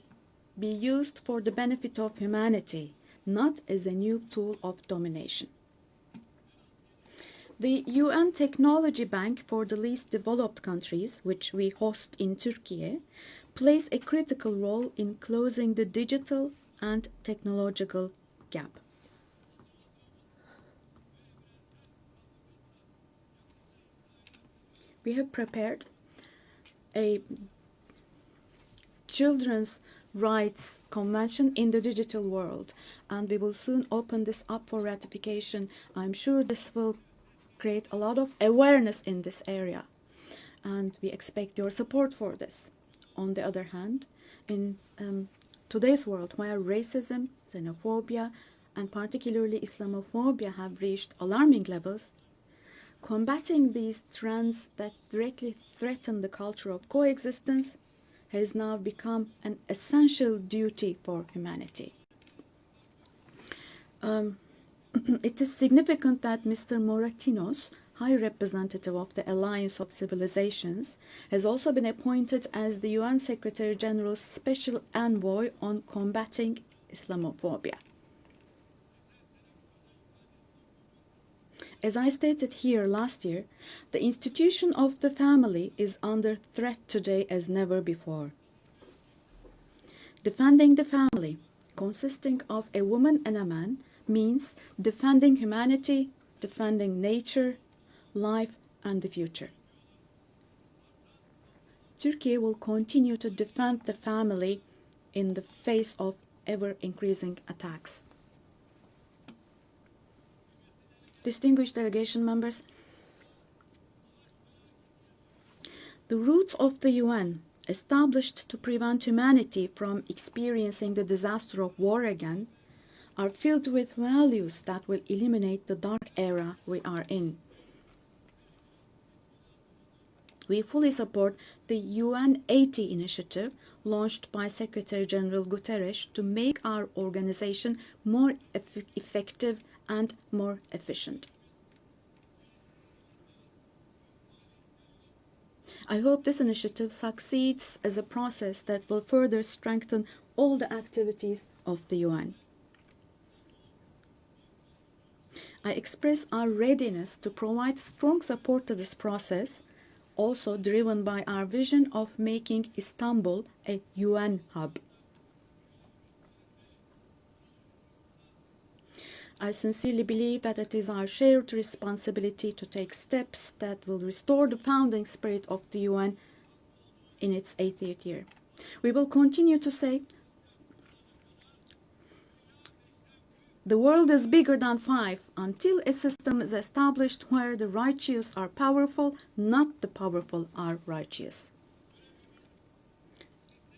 be used for the benefit of humanity, not as a new tool of domination. The UN Technology Bank for the Least Developed Countries, which we host in Turkey, plays a critical role in closing the digital and technological gap. We have prepared a children's rights convention in the digital world, and we will soon open this up for ratification. I'm sure this will create a lot of awareness in this area, and we expect your support for this. On the other hand, in today's world, where racism, xenophobia, and particularly Islamophobia have reached alarming levels, combating these trends that directly threaten the culture of coexistence has now become an essential duty for humanity. It is significant that Mr. Moratinos, High Representative of the Alliance of Civilizations, has also been appointed as the UN Secretary General's Special Envoy on combating Islamophobia. As I stated here last year, the institution of the family is under threat today as never before. Defending the family, consisting of a woman and a man, means defending humanity, defending nature, life, and the future. Turkey will continue to defend the family in the face of ever-increasing attacks. Distinguished delegation members, the roots of the UN, established to prevent humanity from experiencing the disaster of war again, are filled with values that will eliminate the dark era we are in. We fully support the UN 80 initiative launched by Secretary General Guterres to make our organization more effective and more efficient. I hope this initiative succeeds as a process that will further strengthen all the activities of the UN. I express our readiness to provide strong support to this process, also driven by our vision of making Istanbul a UN hub. I sincerely believe that it is our shared responsibility to take steps that will restore the founding spirit of the UN in its 80th year. We will continue to say, the world is bigger than 5 until a system is established where the righteous are powerful, not the powerful are righteous.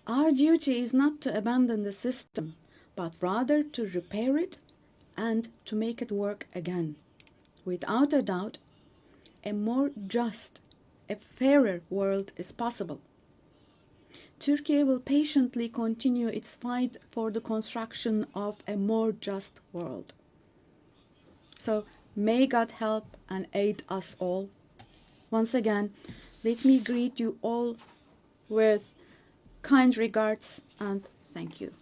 Our duty is not to abandon the system, but rather to repair it and to make it work again. Without a doubt, a more just, a fairer world is possible. Turkey will patiently continue its fight for the construction of a more just world. So may God help and aid us all. Once again, let me greet you all with kind regards and thank you.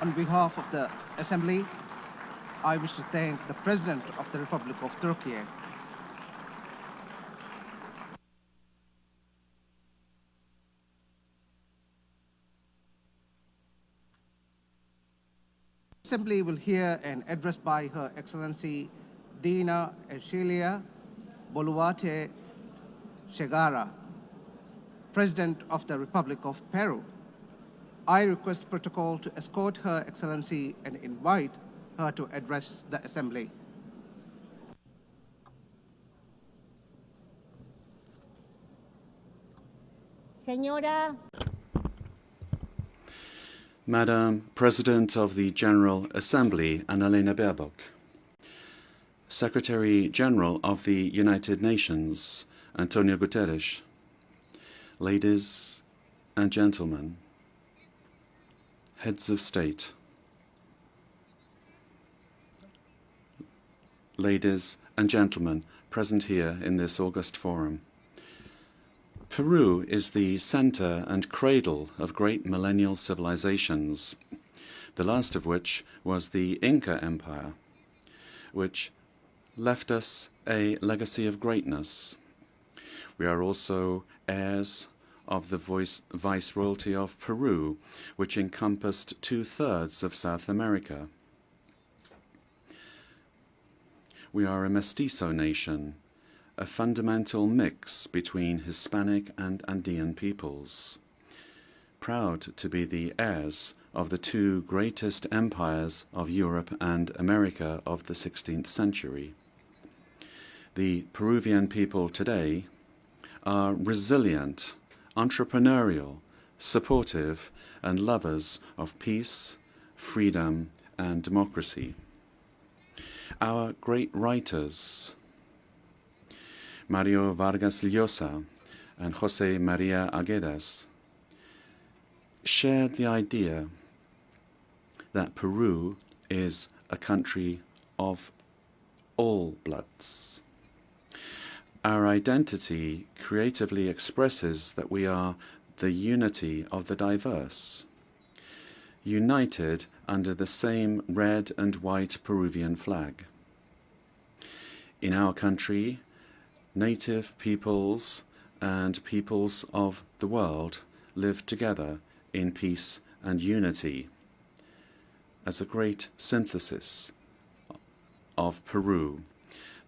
On behalf of the Assembly, I wish to thank the President of the Republic of Turkey. The Assembly will hear an address by Her Excellency Dina Ercilia Boluarte Segara, President of the Republic of Peru. I request protocol to escort Her Excellency and invite her to address the Assembly. Señora. Madam President of the General Assembly, Annalena Baerbock. Secretary General of the United Nations, Antonio Guterres. Ladies and gentlemen, heads of state, ladies and gentlemen present here in this august forum. Peru is the center and cradle of great millennial civilizations, the last of which was the Inca Empire, which left us a legacy of greatness. We are also heirs of the Viceroyalty of Peru, which encompassed 2/3 of South America. We are a mestizo nation, a fundamental mix between Hispanic and Andean peoples, proud to be the heirs of the two greatest empires of Europe and America of the 16th century. The Peruvian people today are resilient, entrepreneurial, supportive, and lovers of peace, freedom, and democracy. Our great writers, Mario Vargas Llosa and José María Arguedas, shared the idea that Peru is a country of all bloods. Our identity creatively expresses that we are the unity of the diverse, united under the same red and white Peruvian flag. In our country, native peoples and peoples of the world live together in peace and unity as a great synthesis of Peru,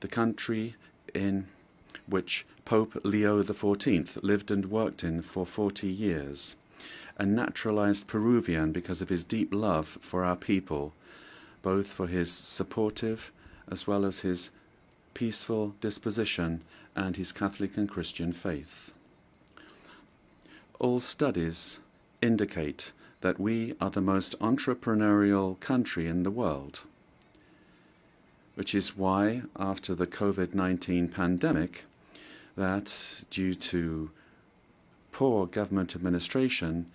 the country in which Pope Leo XIV lived and worked in for 40 years, a naturalized Peruvian because of his deep love for our people, both for his supportive as well as his peaceful disposition and his Catholic and Christian faith. All studies indicate that we are the most entrepreneurial country in the world, which is why, after the COVID-19 pandemic, that due to poor government administration,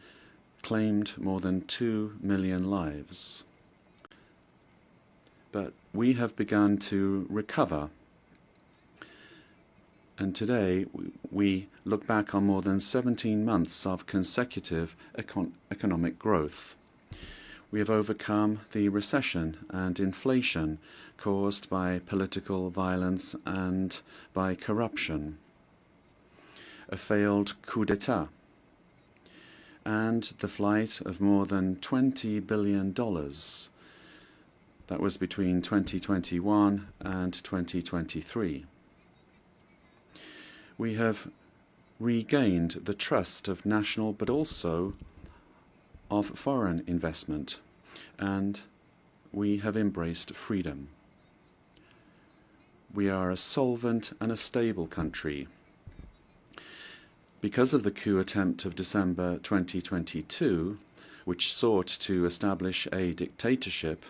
claimed more than 2 million lives. But we have begun to recover, and today we look back on more than 17 months of consecutive economic growth. We have overcome the recession and inflation caused by political violence and by corruption, a failed coup d'etat, and the flight of more than $20 billion That was between 2021 and 2023. We have regained the trust of national but also of foreign investment, and we have embraced freedom. We are a solvent and a stable country. Because of the coup attempt of December 2022, which sought to establish a dictatorship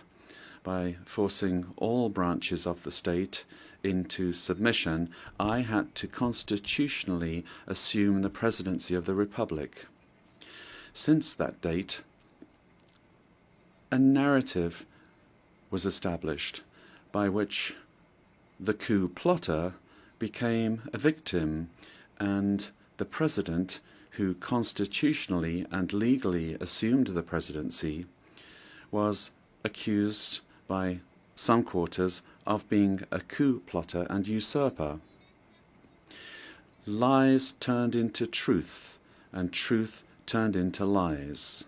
by forcing all branches of the state into submission, I had to constitutionally assume the presidency of the Republic. Since that date, a narrative was established by which the coup plotter became a victim, and the president, who constitutionally and legally assumed the presidency, was accused by some quarters of being a coup plotter and usurper. Lies turned into truth, and truth turned into lies.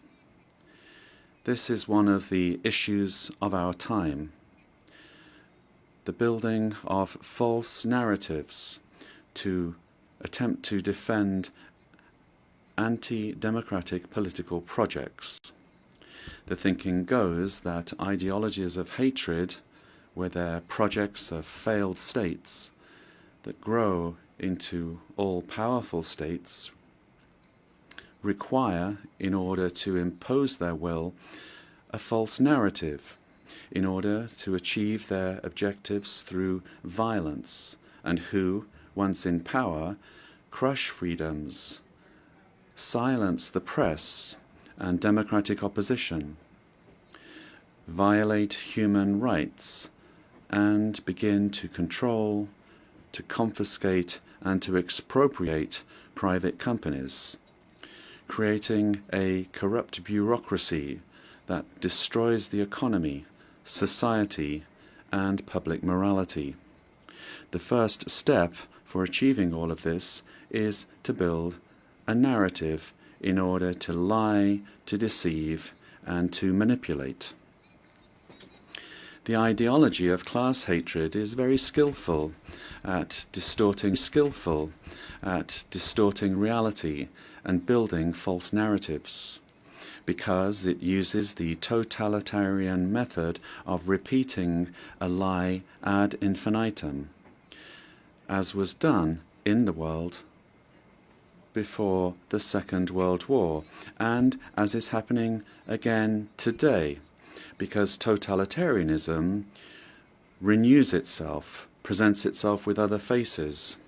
This is one of the issues of our time. The building of false narratives to attempt to defend anti-democratic political projects. The thinking goes that ideologies of hatred, where they're projects of failed states that grow into all-powerful states, require, in order to impose their will, a false narrative, in order to achieve their objectives through violence, and who, once in power, crush freedoms, silence the press and democratic opposition, violate human rights, and begin to control, to confiscate, and to expropriate private companies, creating a corrupt bureaucracy that destroys the economy, society, and public morality. The first step for achieving all of this is to build a narrative in order to lie, to deceive, and to manipulate. The ideology of class hatred is very skillful at distorting reality and building false narratives, because it uses the totalitarian method of repeating a lie ad infinitum, as was done in the world before the Second World War, and as is happening again today, because totalitarianism renews itself, presents itself with other faces,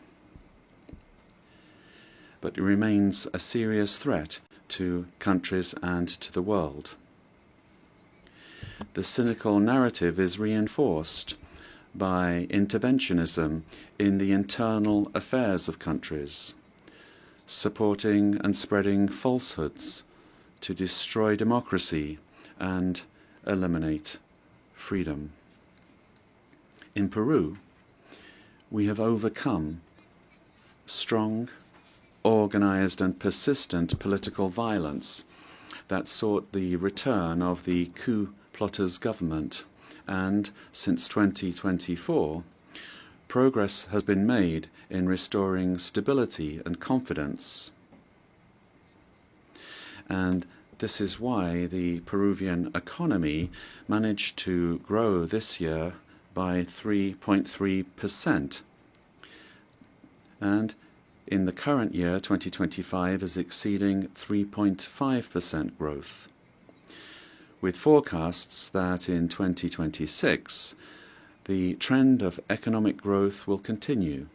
but it remains a serious threat to countries and to the world. The cynical narrative is reinforced by interventionism in the internal affairs of countries, supporting and spreading falsehoods to destroy democracy and eliminate freedom. In Peru, we have overcome strong, organized and persistent political violence that sought the return of the coup plotters' government, and since 2024, progress has been made in restoring stability and confidence. And this is why the Peruvian economy managed to grow this year by 3.3%. And in the current year, 2025, is exceeding 3.5% growth, with forecasts that in 2026 the trend of economic growth will continue.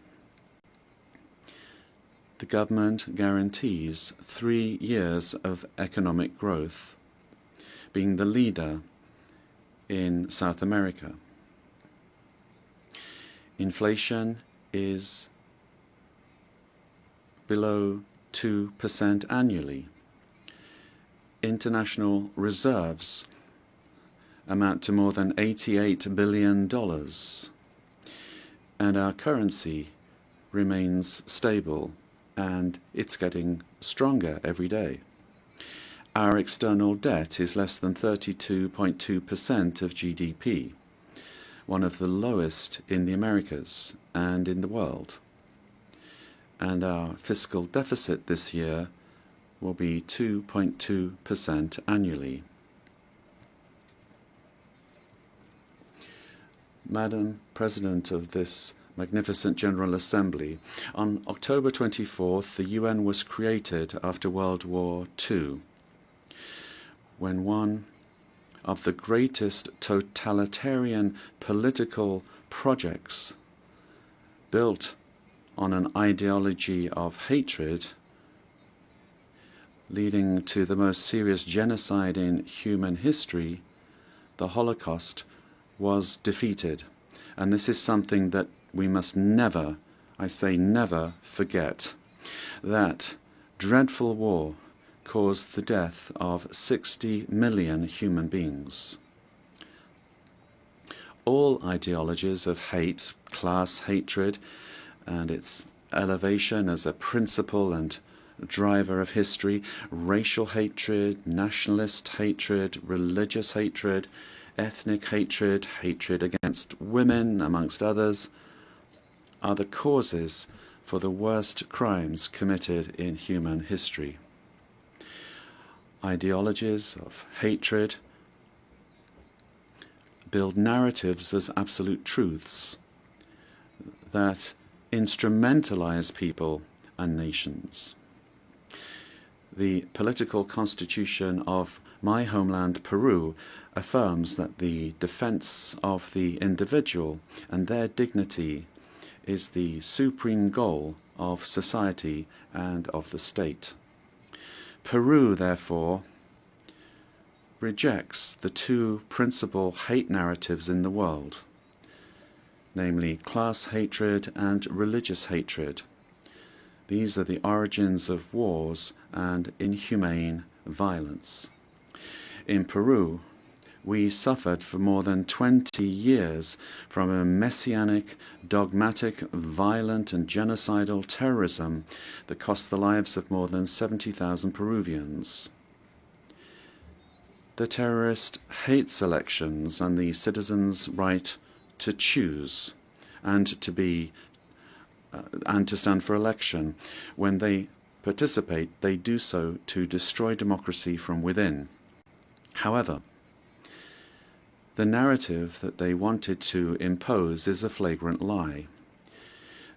The government guarantees 3 years of economic growth, being the leader in South America. Inflation is below 2% annually. International reserves amount to more than $88 billion, and our currency remains stable, and it's getting stronger every day. Our external debt is less than 32.2% of GDP, one of the lowest in the Americas and in the world. And our fiscal deficit this year will be 2.2% annually. Madam President of this magnificent General Assembly, on October 24th, the UN was created after World War II, when one of the greatest totalitarian political projects built on an ideology of hatred, leading to the most serious genocide in human history, the Holocaust, was defeated. And this is something that we must never, I say never, forget. That dreadful war caused the death of 60 million human beings. All ideologies of hate, class hatred, and its elevation as a principle and driver of history, racial hatred, nationalist hatred, religious hatred, ethnic hatred, hatred against women, amongst others, are the causes for the worst crimes committed in human history. Ideologies of hatred build narratives as absolute truths that instrumentalize people and nations. The political constitution of my homeland, Peru, affirms that the defense of the individual and their dignity is the supreme goal of society and of the state. Peru, therefore, rejects the two principal hate narratives in the world, namely class hatred and religious hatred. These are the origins of wars and inhumane violence. In Peru, we suffered for more than 20 years from a messianic, dogmatic, violent and genocidal terrorism that cost the lives of more than 70,000 Peruvians. The terrorist hates elections and the citizens' right to choose and to stand for election. When they participate, they do so to destroy democracy from within. However, the narrative that they wanted to impose is a flagrant lie.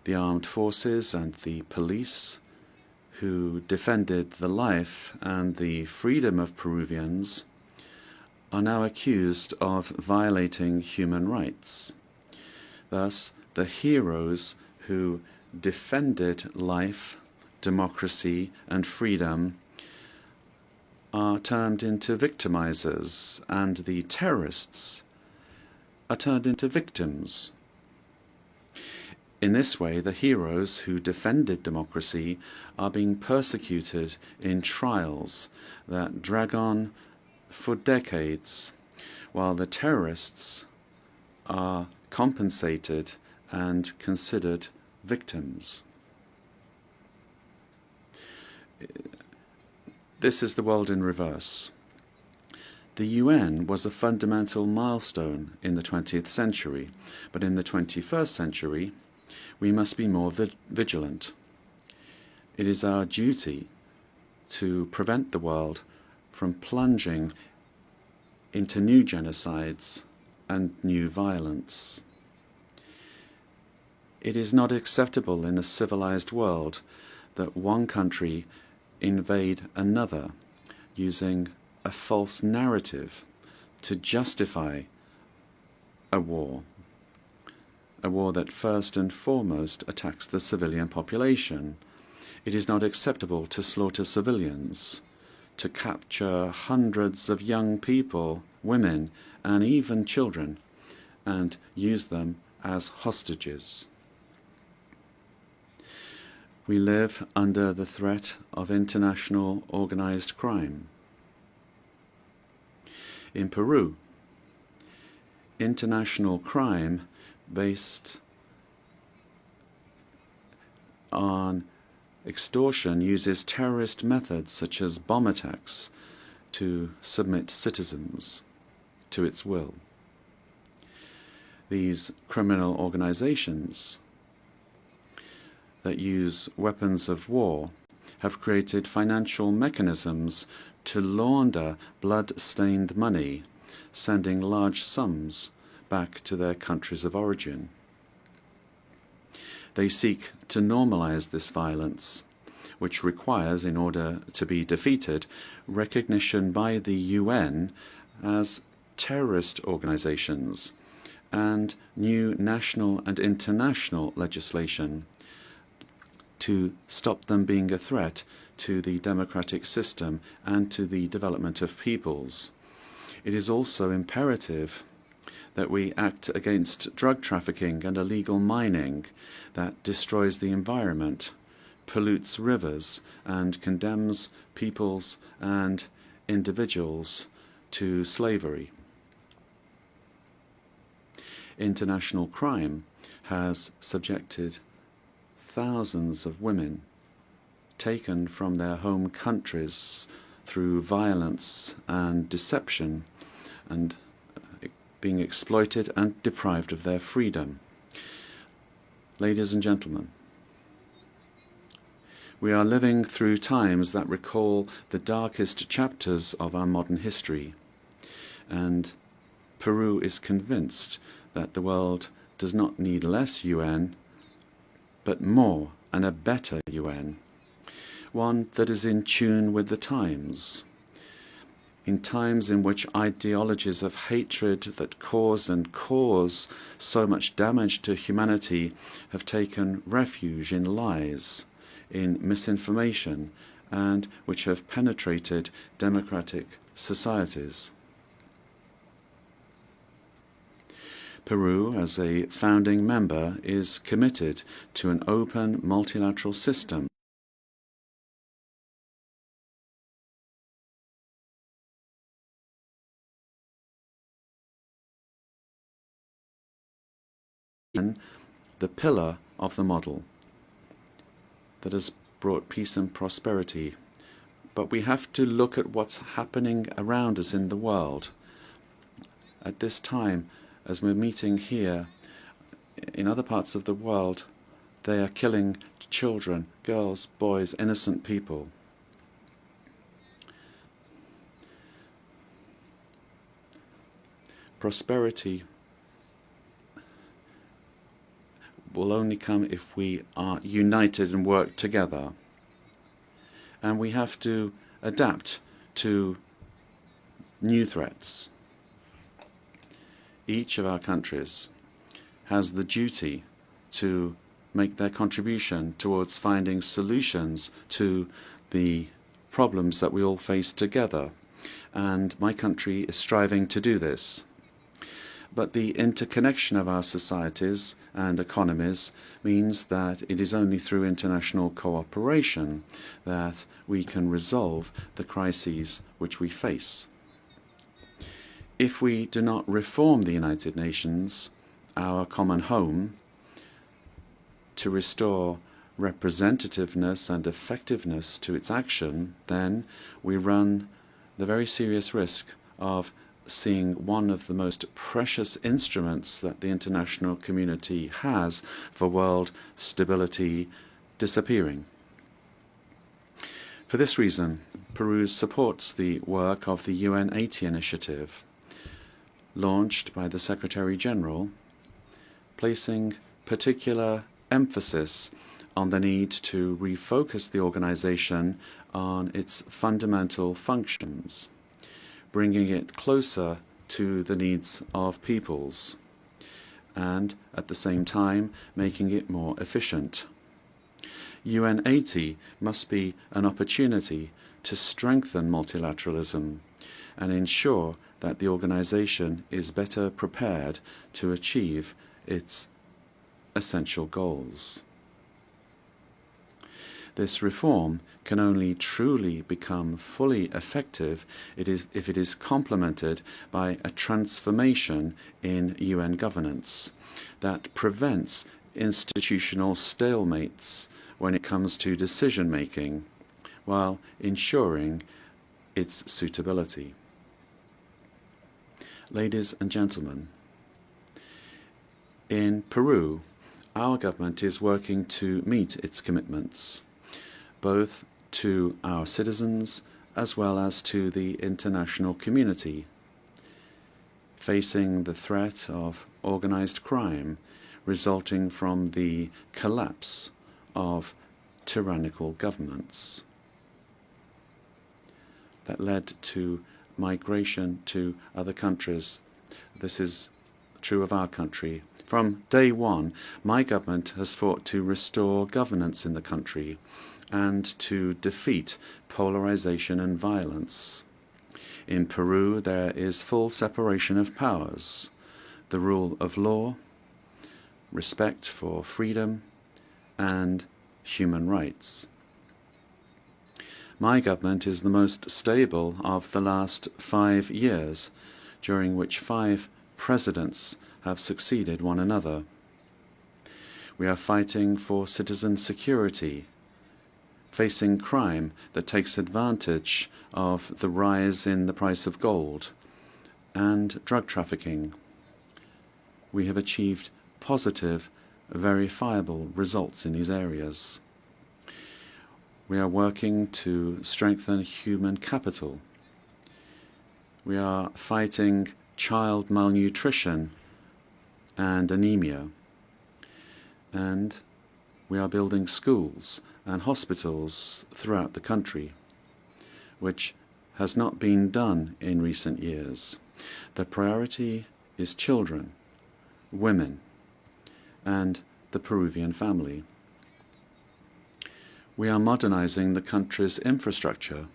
The armed forces and the police, who defended the life and the freedom of Peruvians, are now accused of violating human rights. Thus, the heroes who defended life, democracy, and freedom are turned into victimizers, and the terrorists are turned into victims. In this way, the heroes who defended democracy are being persecuted in trials that drag on for decades, while the terrorists are compensated and considered victims. This is the world in reverse. The UN was a fundamental milestone in the 20th century, but in the 21st century, we must be more vigilant. It is our duty to prevent the world from plunging into new genocides and new violence. It is not acceptable in a civilized world that one country invade another using a false narrative to justify a war that first and foremost attacks the civilian population. It is not acceptable to slaughter civilians, to capture hundreds of young people, women, and even children, and use them as hostages. We live under the threat of international organized crime. In Peru, international crime based on extortion uses terrorist methods such as bomb attacks to submit citizens to its will. These criminal organizations that use weapons of war have created financial mechanisms to launder blood-stained money, sending large sums back to their countries of origin. They seek to normalize this violence, which requires, in order to be defeated, recognition by the UN as terrorist organizations and new national and international legislation to stop them being a threat to the democratic system and to the development of peoples. It is also imperative that we act against drug trafficking and illegal mining that destroys the environment, pollutes rivers, and condemns peoples and individuals to slavery. International crime has subjected thousands of women taken from their home countries through violence and deception and being exploited and deprived of their freedom. Ladies and gentlemen, we are living through times that recall the darkest chapters of our modern history, and Peru is convinced that the world does not need less UN, but more and a better UN, one that is in tune with the times. In times in which ideologies of hatred that cause and cause so much damage to humanity have taken refuge in lies, in misinformation, and which have penetrated democratic societies. Peru, as a founding member, is committed to an open multilateral system the pillar of the model that has brought peace and prosperity. But we have to look at what's happening around us in the world. At this time, as we're meeting here, in other parts of the world, they are killing children, girls, boys, innocent people. Prosperity will only come if we are united and work together. And we have to adapt to new threats. Each of our countries has the duty to make their contribution towards finding solutions to the problems that we all face together. And my country is striving to do this. But the interconnection of our societies and economies means that it is only through international cooperation that we can resolve the crises which we face. If we do not reform the United Nations, our common home, to restore representativeness and effectiveness to its action, then we run the very serious risk of seeing one of the most precious instruments that the international community has for world stability disappearing. For this reason, Peru supports the work of the UN 80 initiative, launched by the Secretary General, placing particular emphasis on the need to refocus the organization on its fundamental functions, bringing it closer to the needs of peoples, and at the same time making it more efficient. UN 80 must be an opportunity to strengthen multilateralism and ensure that the organization is better prepared to achieve its essential goals. This reform can only truly become fully effective if it is complemented by a transformation in UN governance that prevents institutional stalemates when it comes to decision-making, while ensuring its suitability. Ladies and gentlemen, In Peru, our government is working to meet its commitments, both to our citizens as well as to the international community, facing the threat of organized crime resulting from the collapse of tyrannical governments that led to migration to other countries. This is true of our country. From day one, my government has fought to restore governance in the country and to defeat polarization and violence. In Peru, there is full separation of powers, the rule of law, respect for freedom, and human rights. My government is the most stable of the last 5 years, during which 5 presidents have succeeded one another. We are fighting for citizen security, facing crime that takes advantage of the rise in the price of gold and drug trafficking. We have achieved positive, verifiable results in these areas. We are working to strengthen human capital. We are fighting child malnutrition and anemia. And we are building schools and hospitals throughout the country, which has not been done in recent years. The priority is children, women, and the Peruvian family. We are modernizing the country's infrastructure,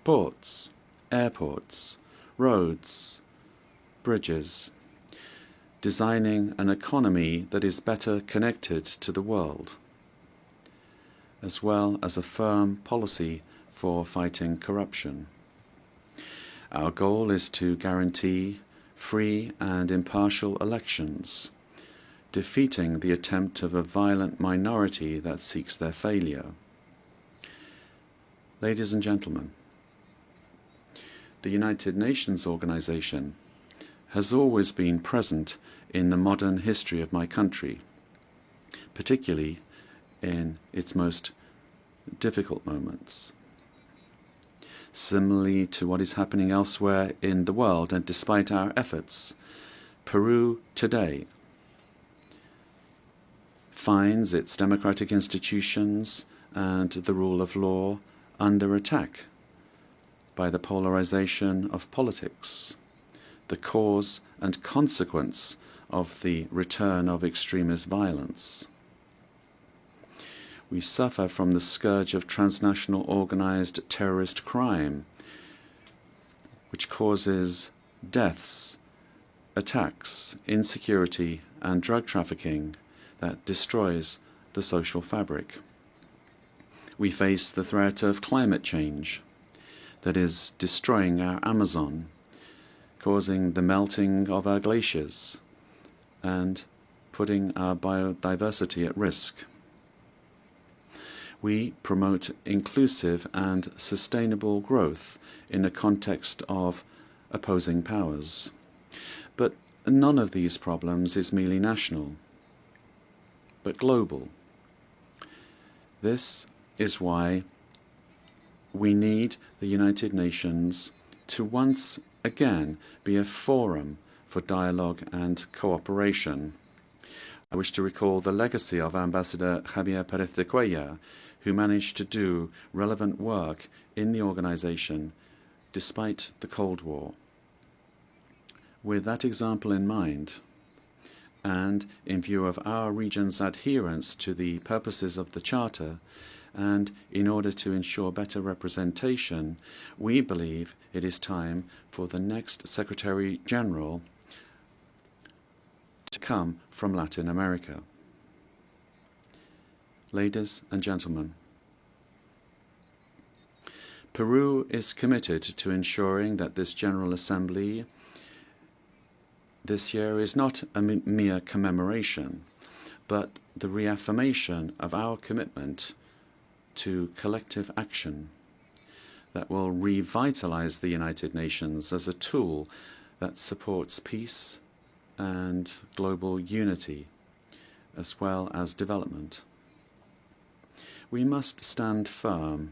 ports, airports, roads, bridges, designing an economy that is better connected to the world, as well as a firm policy for fighting corruption. Our goal is to guarantee free and impartial elections, defeating the attempt of a violent minority that seeks their failure. Ladies and gentlemen, the United Nations organization has always been present in the modern history of my country, particularly in its most difficult moments. Similarly to what is happening elsewhere in the world, and despite our efforts, Peru today finds its democratic institutions and the rule of law under attack by the polarization of politics, the cause and consequence of the return of extremist violence. We suffer from the scourge of transnational organized terrorist crime, which causes deaths, attacks, insecurity, and drug trafficking that destroys the social fabric. We face the threat of climate change that is destroying our Amazon, causing the melting of our glaciers, and putting our biodiversity at risk. We promote inclusive and sustainable growth in a context of opposing powers. But none of these problems is merely national, but global. This is why we need the United Nations to once again be a forum for dialogue and cooperation. I wish to recall the legacy of Ambassador Javier Pérez de Cuellar, who managed to do relevant work in the organization despite the Cold War. With that example in mind, and in view of our region's adherence to the purposes of the Charter, and in order to ensure better representation, we believe it is time for the next Secretary General to come from Latin America. Ladies and gentlemen, Peru is committed to ensuring that this General Assembly this year is not a mere commemoration, but the reaffirmation of our commitment to collective action that will revitalize the United Nations as a tool that supports peace and global unity as well as development. We must stand firm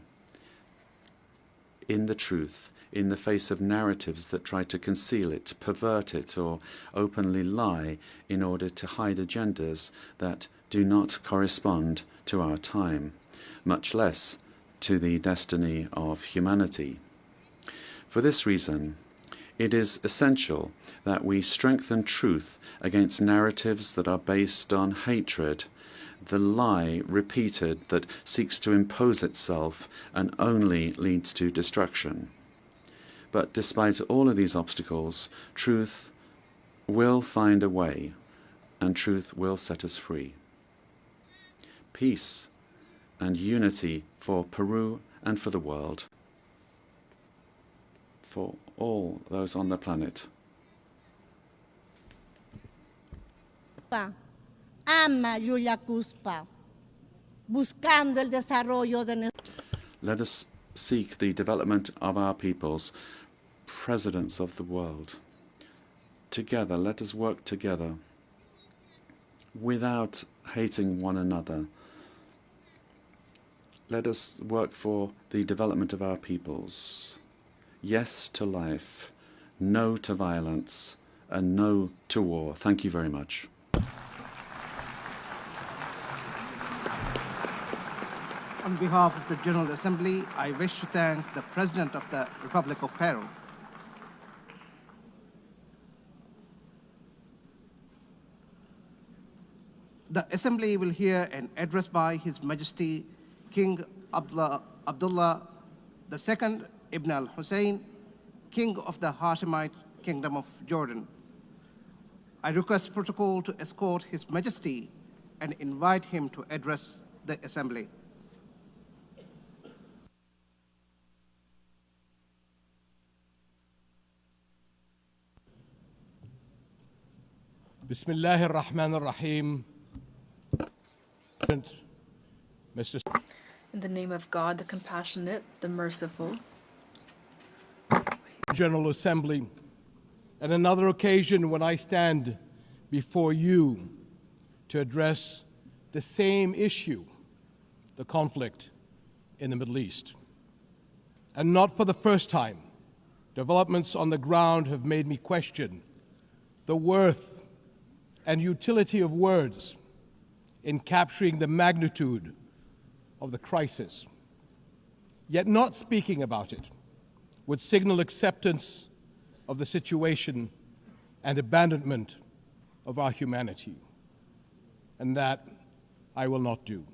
in the truth in the face of narratives that try to conceal it, pervert it, or openly lie in order to hide agendas that do not correspond to our time, much less to the destiny of humanity. For this reason, it is essential that we strengthen truth against narratives that are based on hatred, the lie repeated that seeks to impose itself and only leads to destruction. But despite all of these obstacles, truth will find a way, and truth will set us free. Peace and unity for Peru and for the world, for all those on the planet. Ama Yulia Cuspa, buscando el desarrollo de. Let us seek the development of our peoples, presidents of the world. Together, let us work together without hating one another. Let us work for the development of our peoples. Yes to life, no to violence, and no to war. Thank you very much. On behalf of the General Assembly, I wish to thank the President of the Republic of Peru. The Assembly will hear an address by His Majesty King Abdullah II Ibn al-Hussein, King of the Hashemite Kingdom of Jordan. I request protocol to escort His Majesty and invite him to address the Assembly. Bismillah ar-Rahman ar-Rahim. In the name of God, the compassionate, the merciful. General Assembly, at another occasion when I stand before you to address the same issue, the conflict in the Middle East. And not for the first time, developments on the ground have made me question the worth and utility of words in capturing the magnitude of the crisis. Yet not speaking about it would signal acceptance of the situation and abandonment of our humanity. And that I will not do.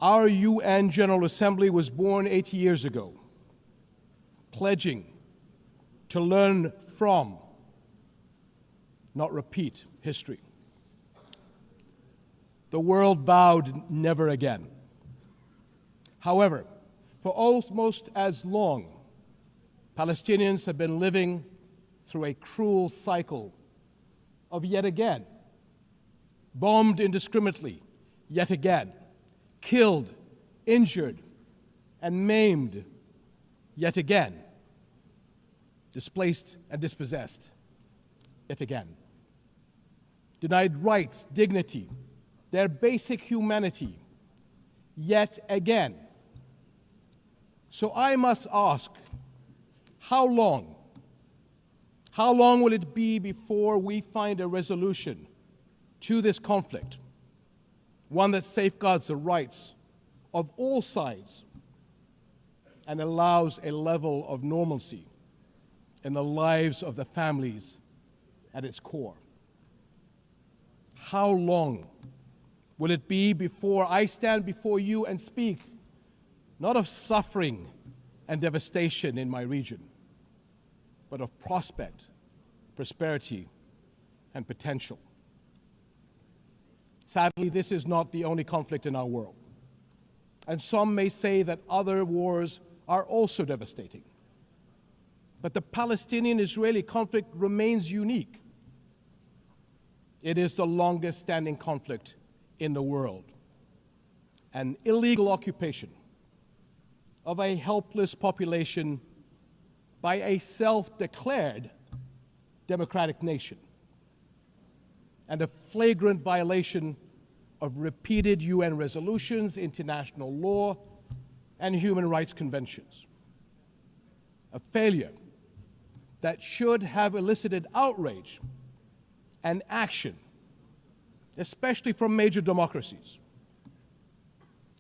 Our UN General Assembly was born 80 years ago, pledging to learn from, not repeat, history. The world vowed never again. However, for almost as long, Palestinians have been living through a cruel cycle of yet again, bombed indiscriminately, yet again, killed, injured, and maimed, yet again, displaced and dispossessed, yet again, denied rights, dignity, their basic humanity, yet again. So I must ask, how long? How long will it be before we find a resolution to this conflict, one that safeguards the rights of all sides and allows a level of normalcy in the lives of the families at its core? How long will it be before I stand before you and speak not of suffering and devastation in my region, but of prospect, prosperity, and potential? Sadly, this is not the only conflict in our world. And some may say that other wars are also devastating. But the Palestinian-Israeli conflict remains unique. It is the longest standing conflict in the world. An illegal occupation of a helpless population by a self-declared democratic nation. and a flagrant violation of repeated UN resolutions, international law, and human rights conventions. A failure that should have elicited outrage and action, especially from major democracies.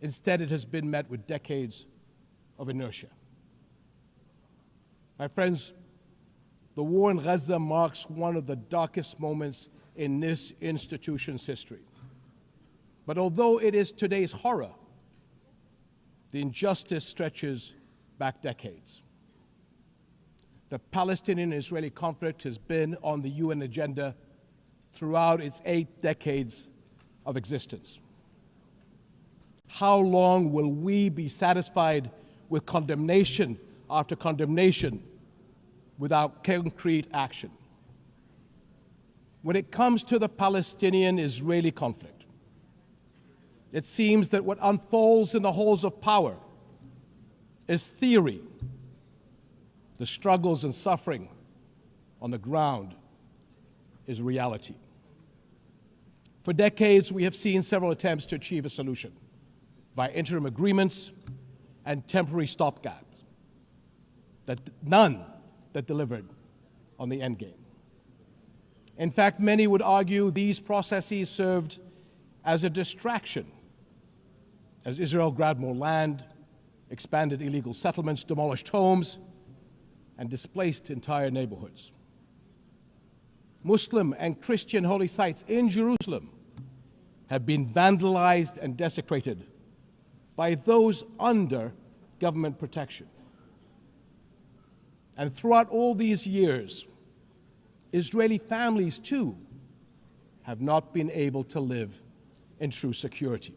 Instead, it has been met with decades of inertia. My friends, the war in Gaza marks one of the darkest moments in this institution's history. But although it is today's horror, the injustice stretches back decades. The Palestinian-Israeli conflict has been on the UN agenda throughout its 8 decades of existence. How long will we be satisfied with condemnation after condemnation without concrete action? When it comes to the Palestinian-Israeli conflict, it seems that what unfolds in the halls of power is theory. The struggles and suffering on the ground is reality. For decades, we have seen several attempts to achieve a solution by interim agreements and temporary stopgaps, none that delivered on the end game. In fact, many would argue these processes served as a distraction as Israel grabbed more land, expanded illegal settlements, demolished homes, and displaced entire neighborhoods. Muslim and Christian holy sites in Jerusalem have been vandalized and desecrated by those under government protection. And throughout all these years, Israeli families too have not been able to live in true security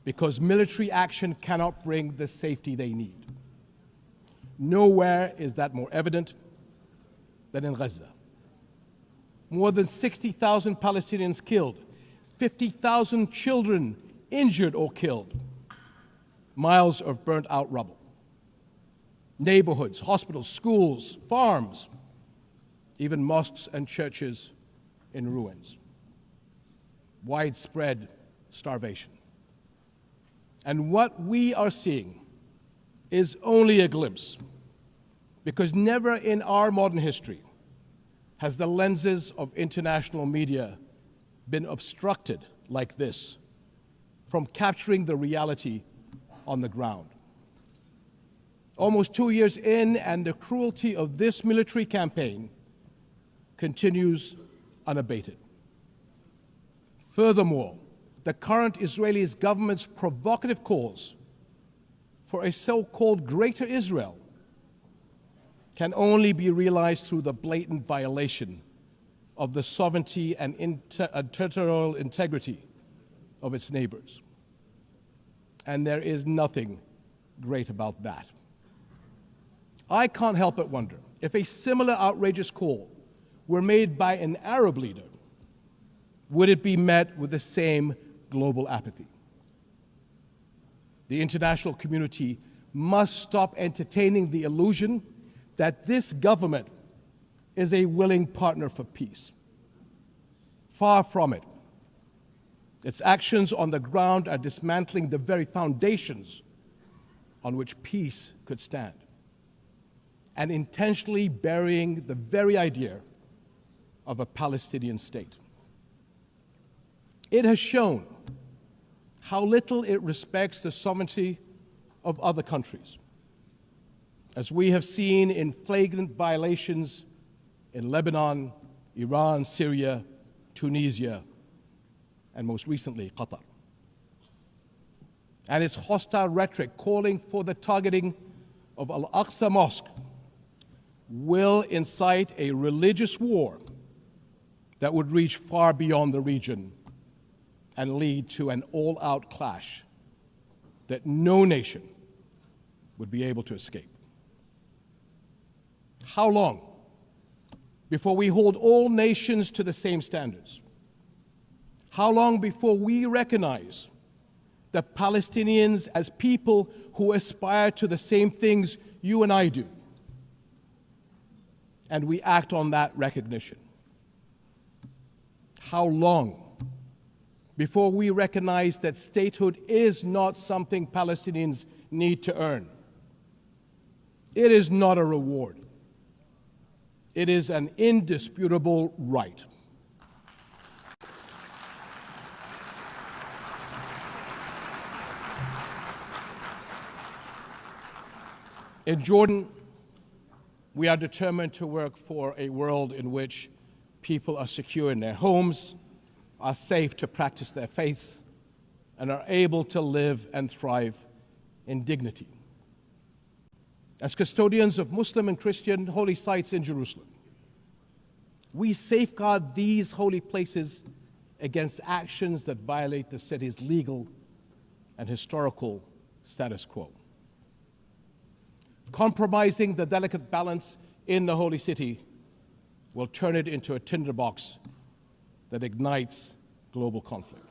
because military action cannot bring the safety they need. Nowhere is that more evident than in Gaza. More than 60,000 Palestinians killed, 50,000 children injured or killed, miles of burnt out rubble, neighborhoods, hospitals, schools, farms, even mosques and churches in ruins, widespread starvation. And what we are seeing is only a glimpse, because never in our modern history has the lenses of international media been obstructed like this from capturing the reality on the ground. Almost 2 years in, and the cruelty of this military campaign continues unabated. Furthermore, the current Israeli government's provocative calls for a so-called Greater Israel can only be realized through the blatant violation of the sovereignty and territorial integrity of its neighbors. And there is nothing great about that. I can't help but wonder if a similar outrageous call were made by an Arab leader, would it be met with the same global apathy? The international community must stop entertaining the illusion that this government is a willing partner for peace. Far from it. Its actions on the ground are dismantling the very foundations on which peace could stand, and intentionally burying the very idea of a Palestinian state. It has shown how little it respects the sovereignty of other countries, as we have seen in flagrant violations in Lebanon, Iran, Syria, Tunisia, and most recently, Qatar. And its hostile rhetoric calling for the targeting of Al-Aqsa Mosque will incite a religious war that would reach far beyond the region and lead to an all-out clash that no nation would be able to escape. How long before we hold all nations to the same standards? How long before we recognize the Palestinians as people who aspire to the same things you and I do, and we act on that recognition? how long before we recognize that statehood is not something Palestinians need to earn? It is not a reward. It is an indisputable right. In Jordan, we are determined to work for a world in which people are secure in their homes, are safe to practice their faiths, and are able to live and thrive in dignity. As custodians of Muslim and Christian holy sites in Jerusalem, we safeguard these holy places against actions that violate the city's legal and historical status quo. Compromising the delicate balance in the holy city will turn it into a tinderbox that ignites global conflict.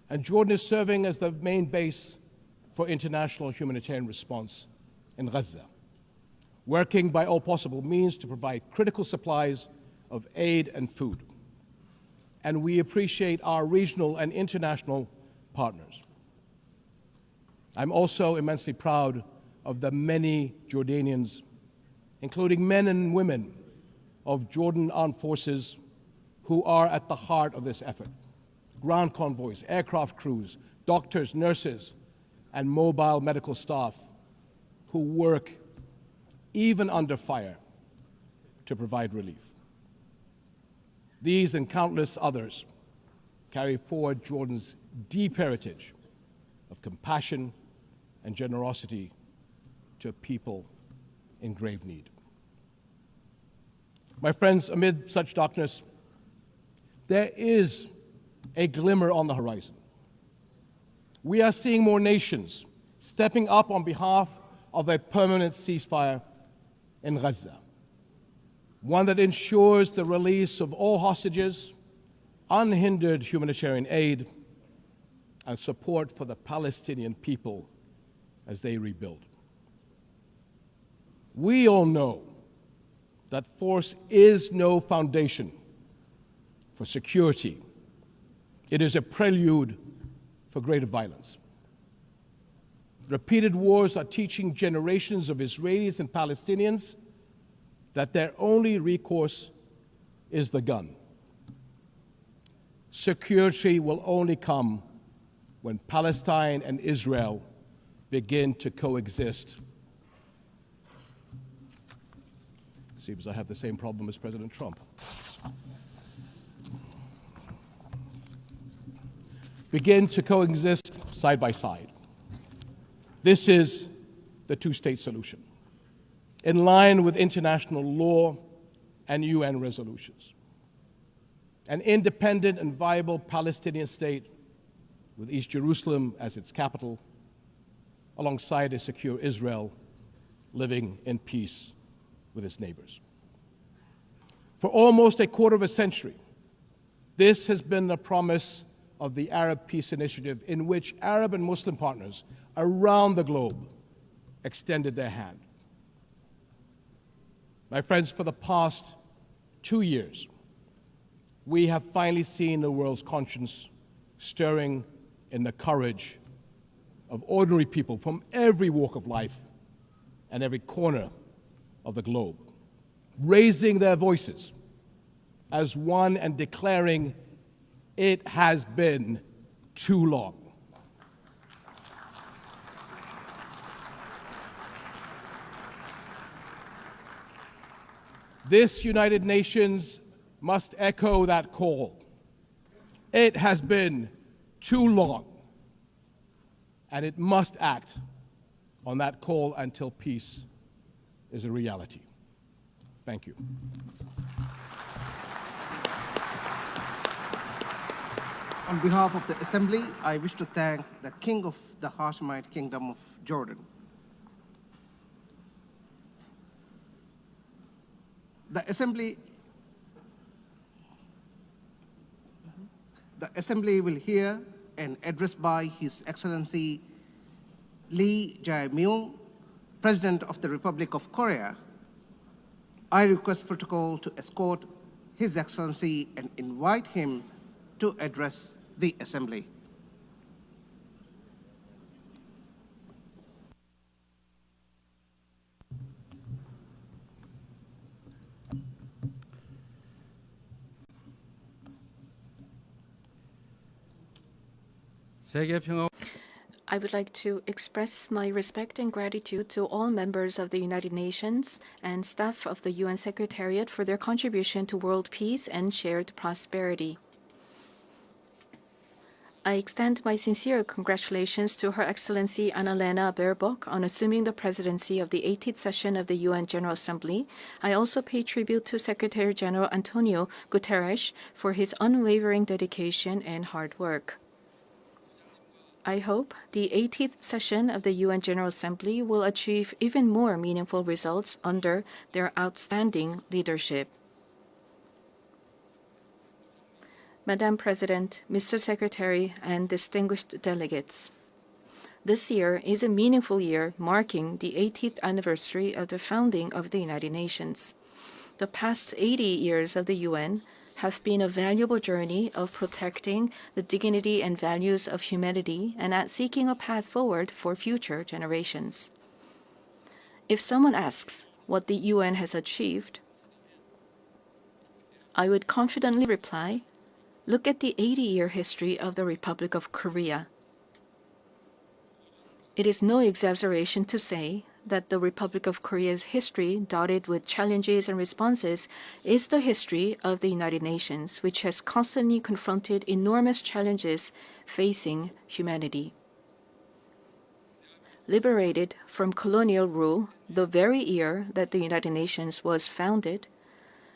And Jordan is serving as the main base for international humanitarian response in Gaza, working by all possible means to provide critical supplies of aid and food. And we appreciate our regional and international partners. I'm also immensely proud of the many Jordanians, including men and women of Jordan armed forces, who are at the heart of this effort. Ground convoys, aircraft crews, doctors, nurses, and mobile medical staff who work even under fire to provide relief. These and countless others carry forward Jordan's deep heritage of compassion and generosity to a people in grave need. My friends, amid such darkness, there is a glimmer on the horizon. We are seeing more nations stepping up on behalf of a permanent ceasefire in Gaza, one that ensures the release of all hostages, unhindered humanitarian aid, and support for the Palestinian people as they rebuild. We all know that force is no foundation for security. It is a prelude for greater violence. Repeated wars are teaching generations of Israelis and Palestinians that their only recourse is the gun. Security will only come when Palestine and Israel begin to coexist. Seems I have the same problem as President Trump. Begin to coexist side by side. This is the two-state solution, in line with international law and UN resolutions. An independent and viable Palestinian state with East Jerusalem as its capital, alongside a secure Israel living in peace with its neighbors. For almost a quarter of a century, this has been the promise of the Arab Peace Initiative, in which Arab and Muslim partners around the globe extended their hand. My friends, for the past 2 years, we have finally seen the world's conscience stirring in the courage of ordinary people from every walk of life and every corner of the globe, raising their voices as one and declaring, it has been too long. This United Nations must echo that call. It has been too long, and it must act on that call until peace is a reality. Thank you. On behalf of the Assembly, I wish to thank the King of the Hashemite Kingdom of Jordan. The Assembly will hear an address by His Excellency Lee Jae-myung, President of the Republic of Korea. I request protocol to escort His Excellency and invite him to address the Assembly. I would like to express my respect and gratitude to all members of the United Nations and staff of the UN Secretariat for their contribution to world peace and shared prosperity. I extend my sincere congratulations to Her Excellency Annalena Baerbock on assuming the presidency of the 18th session of the UN General Assembly. I also pay tribute to Secretary General Antonio Guterres for his unwavering dedication and hard work. I hope the 18th session of the UN General Assembly will achieve even more meaningful results under their outstanding leadership. Madam President, Mr. Secretary, and distinguished delegates, this year is a meaningful year marking the 80th anniversary of the founding of the United Nations. The past 80 years of the UN have been a valuable journey of protecting the dignity and values of humanity and at seeking a path forward for future generations. If someone asks what the UN has achieved, I would confidently reply, look at the 80-year history of the Republic of Korea. It is no exaggeration to say that the Republic of Korea's history, dotted with challenges and responses, is the history of the United Nations, which has constantly confronted enormous challenges facing humanity. Liberated from colonial rule the very year that the United Nations was founded,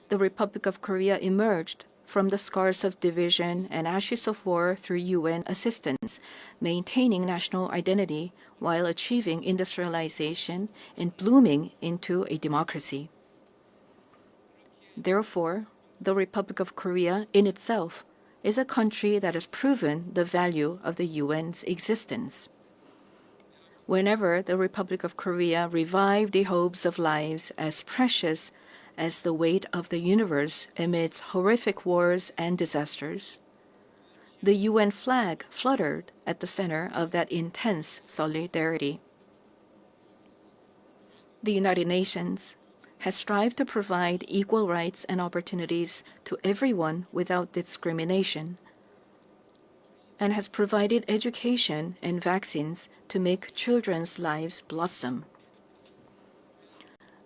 the Republic of Korea emerged from the scars of division and ashes of war through UN assistance, maintaining national identity while achieving industrialization and blooming into a democracy. Therefore, the Republic of Korea in itself is a country that has proven the value of the UN's existence. Whenever the Republic of Korea revived the hopes of lives as precious as the weight of the universe amidst horrific wars and disasters, the UN flag fluttered at the center of that intense solidarity. The United Nations has strived to provide equal rights and opportunities to everyone without discrimination, and has provided education and vaccines to make children's lives blossom.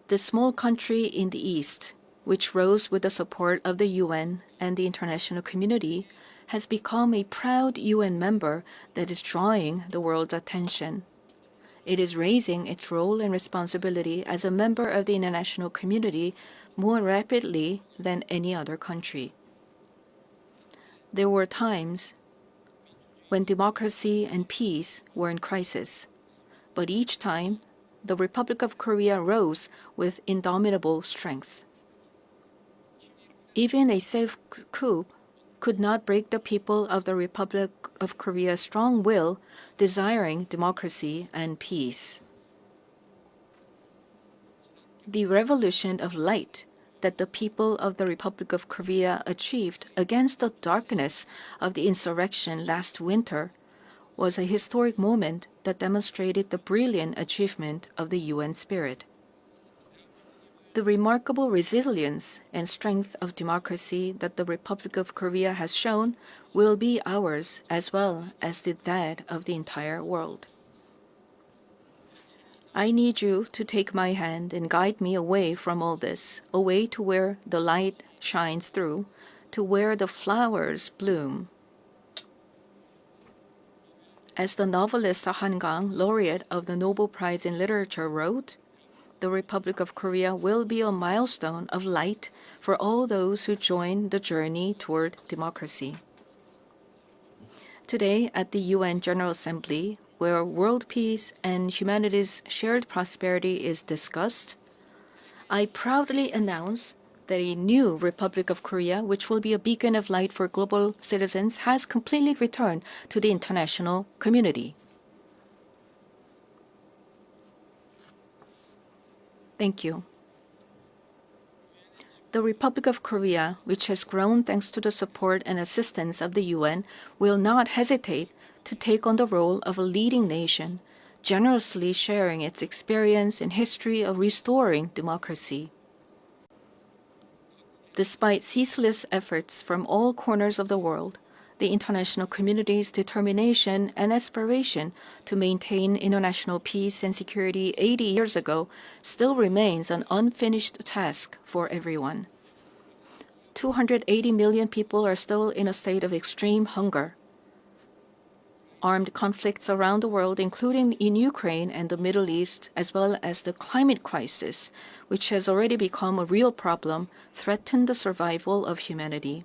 The small country in the East, which rose with the support of the UN and the international community, has become a proud UN member that is drawing the world's attention. It is raising its role and responsibility as a member of the international community more rapidly than any other country. There were times when democracy and peace were in crisis, but each time the Republic of Korea rose with indomitable strength. Even a safe coup could not break the people of the Republic of Korea's strong will, desiring democracy and peace. The revolution of light that the people of the Republic of Korea achieved against the darkness of the insurrection last winter was a historic moment that demonstrated the brilliant achievement of the UN spirit. The remarkable resilience and strength of democracy that the Republic of Korea has shown will be ours as well as that of the entire world. I need you to take my hand and guide me away from all this, away to where the light shines through, to where the flowers bloom. As the novelist Han Gang, laureate of the Nobel Prize in Literature, wrote, the Republic of Korea will be a milestone of light for all those who join the journey toward democracy. Today, at the UN General Assembly, where world peace and humanity's shared prosperity is discussed, I proudly announce that a new Republic of Korea, which will be a beacon of light for global citizens, has completely returned to the international community. Thank you. The Republic of Korea, which has grown thanks to the support and assistance of the UN, will not hesitate to take on the role of a leading nation, generously sharing its experience and history of restoring democracy. Despite ceaseless efforts from all corners of the world, the international community's determination and aspiration to maintain international peace and security 80 years ago still remains an unfinished task for everyone. 280 million people are still in a state of extreme hunger. Armed conflicts around the world, including in Ukraine and the Middle East, as well as the climate crisis, which has already become a real problem, threaten the survival of humanity.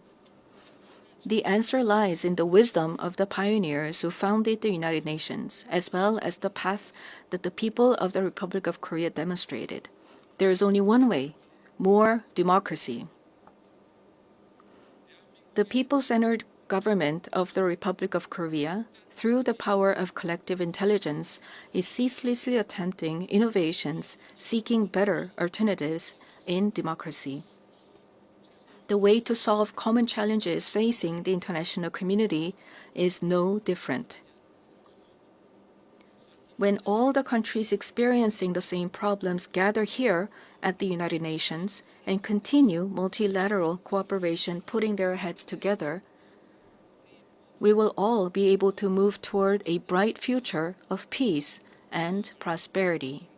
The answer lies in the wisdom of the pioneers who founded the United Nations, as well as the path that the people of the Republic of Korea demonstrated. There is only one way: more democracy. The people-centered government of the Republic of Korea, through the power of collective intelligence, is ceaselessly attempting innovations, seeking better alternatives in democracy. The way to solve common challenges facing the international community is no different. When all the countries experiencing the same problems gather here at the United Nations and continue multilateral cooperation, putting their heads together, we will all be able to move toward a bright future of peace and prosperity.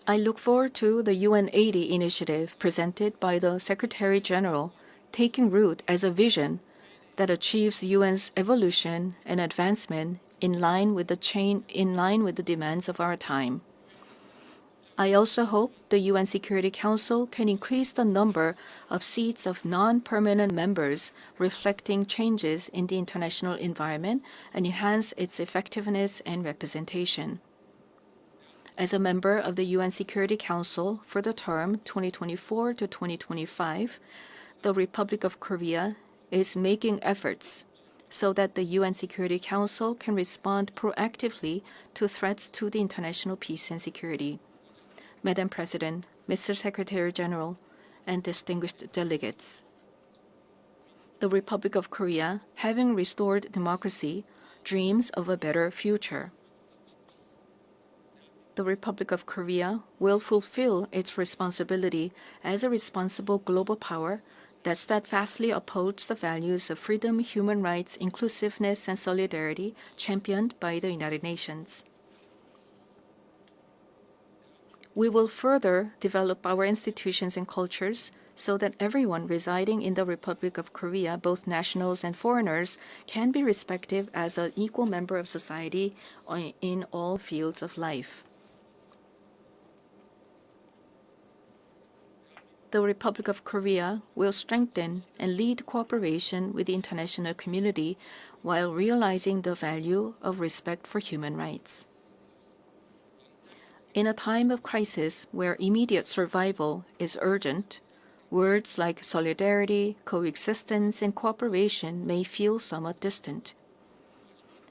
I look forward to the UN 80 initiative presented by the Secretary General, taking root as a vision that achieves UN's evolution and advancement in line with the demands of our time. I also hope the UN Security Council can increase the number of seats of non-permanent members, reflecting changes in the international environment, and enhance its effectiveness and representation. As a member of the UN Security Council for the term 2024 to 2025, the Republic of Korea is making efforts so that the UN Security Council can respond proactively to threats to the international peace and security. Madam President, Mr. Secretary General, and distinguished delegates, the Republic of Korea, having restored democracy, dreams of a better future. The Republic of Korea will fulfill its responsibility as a responsible global power that steadfastly upholds the values of freedom, human rights, inclusiveness, and solidarity championed by the United Nations. We will further develop our institutions and cultures so that everyone residing in the Republic of Korea, both nationals and foreigners, can be respected as an equal member of society in all fields of life. The Republic of Korea will strengthen and lead cooperation with the international community while realizing the value of respect for human rights. In a time of crisis where immediate survival is urgent, words like solidarity, coexistence, and cooperation may feel somewhat distant.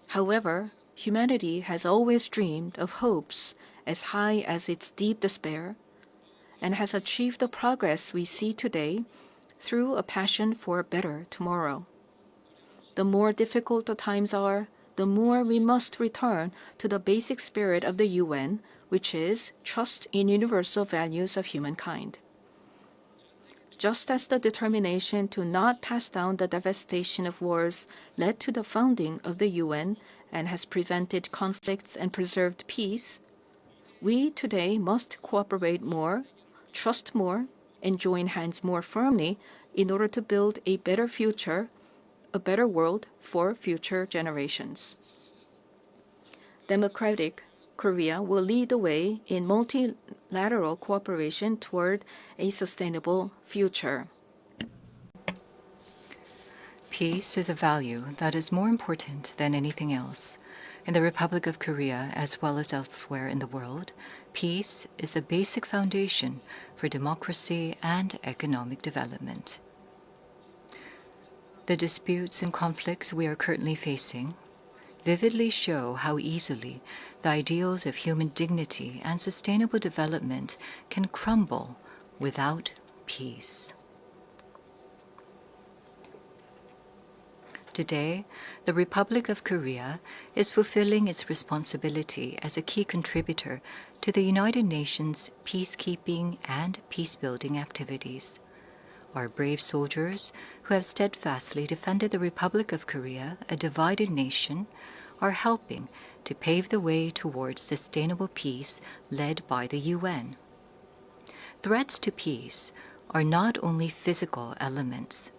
However, humanity has always dreamed of hopes as high as its deep despair, and has achieved the progress we see today through a passion for a better tomorrow. The more difficult the times are, the more we must return to the basic spirit of the UN, which is trust in universal values of humankind. Just as the determination to not pass down the devastation of wars led to the founding of the UN and has prevented conflicts and preserved peace, we today must cooperate more, trust more, and join hands more firmly in order to build a better future, a better world for future generations. Democratic Korea will lead the way in multilateral cooperation toward a sustainable future. Peace is a value that is more important than anything else. In the Republic of Korea, as well as elsewhere in the world, peace is the basic foundation for democracy and economic development. The disputes and conflicts we are currently facing vividly show how easily the ideals of human dignity and sustainable development can crumble without peace. Today, the Republic of Korea is fulfilling its responsibility as a key contributor to the United Nations peacekeeping and peacebuilding activities. Our brave soldiers, who have steadfastly defended the Republic of Korea, a divided nation, are helping to pave the way towards sustainable peace led by the UN. Threats to peace are not only physical elements.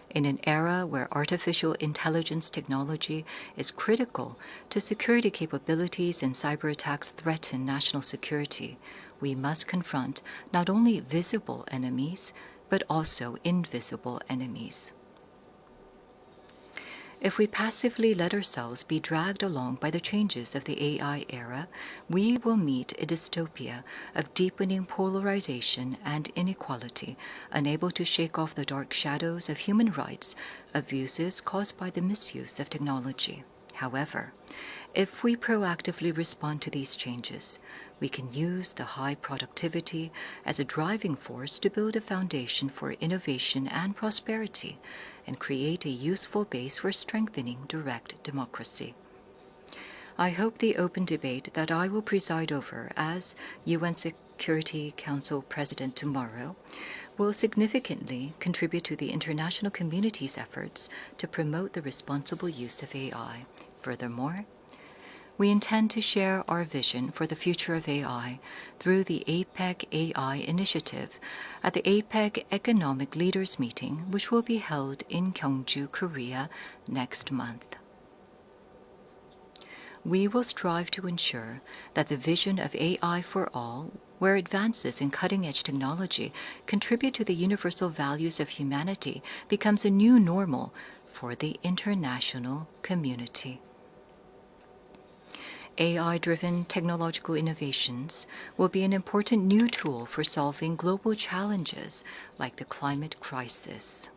In an era where artificial intelligence technology is critical to security capabilities and cyber attacks threaten national security, we must confront not only visible enemies, but also invisible enemies. If we passively let ourselves be dragged along by the changes of the AI era, we will meet a dystopia of deepening polarization and inequality, unable to shake off the dark shadows of human rights abuses caused by the misuse of technology. However, if we proactively respond to these changes, we can use the high productivity as a driving force to build a foundation for innovation and prosperity, and create a useful base for strengthening direct democracy. I hope the open debate that I will preside over as UN Security Council President tomorrow will significantly contribute to the international community's efforts to promote the responsible use of AI. Furthermore, we intend to share our vision for the future of AI through the APEC AI initiative at the APEC Economic Leaders Meeting, which will be held in Gyeongju, Korea next month. We will strive to ensure that the vision of AI for all, where advances in cutting-edge technology contribute to the universal values of humanity, becomes a new normal for the international community. AI-driven technological innovations will be an important new tool for solving global challenges like the climate crisis.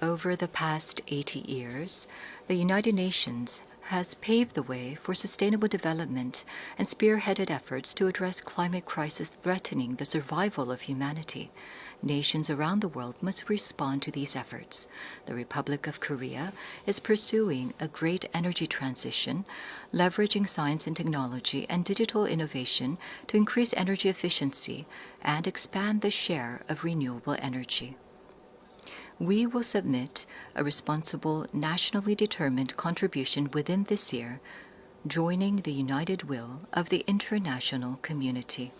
Over the past 80 years, the United Nations has paved the way for sustainable development and spearheaded efforts to address climate crisis threatening the survival of humanity. Nations around the world must respond to these efforts. The Republic of Korea is pursuing a great energy transition, leveraging science and technology and digital innovation to increase energy efficiency and expand the share of renewable energy. We will submit a responsible, nationally determined contribution within this year, joining the united will of the international community.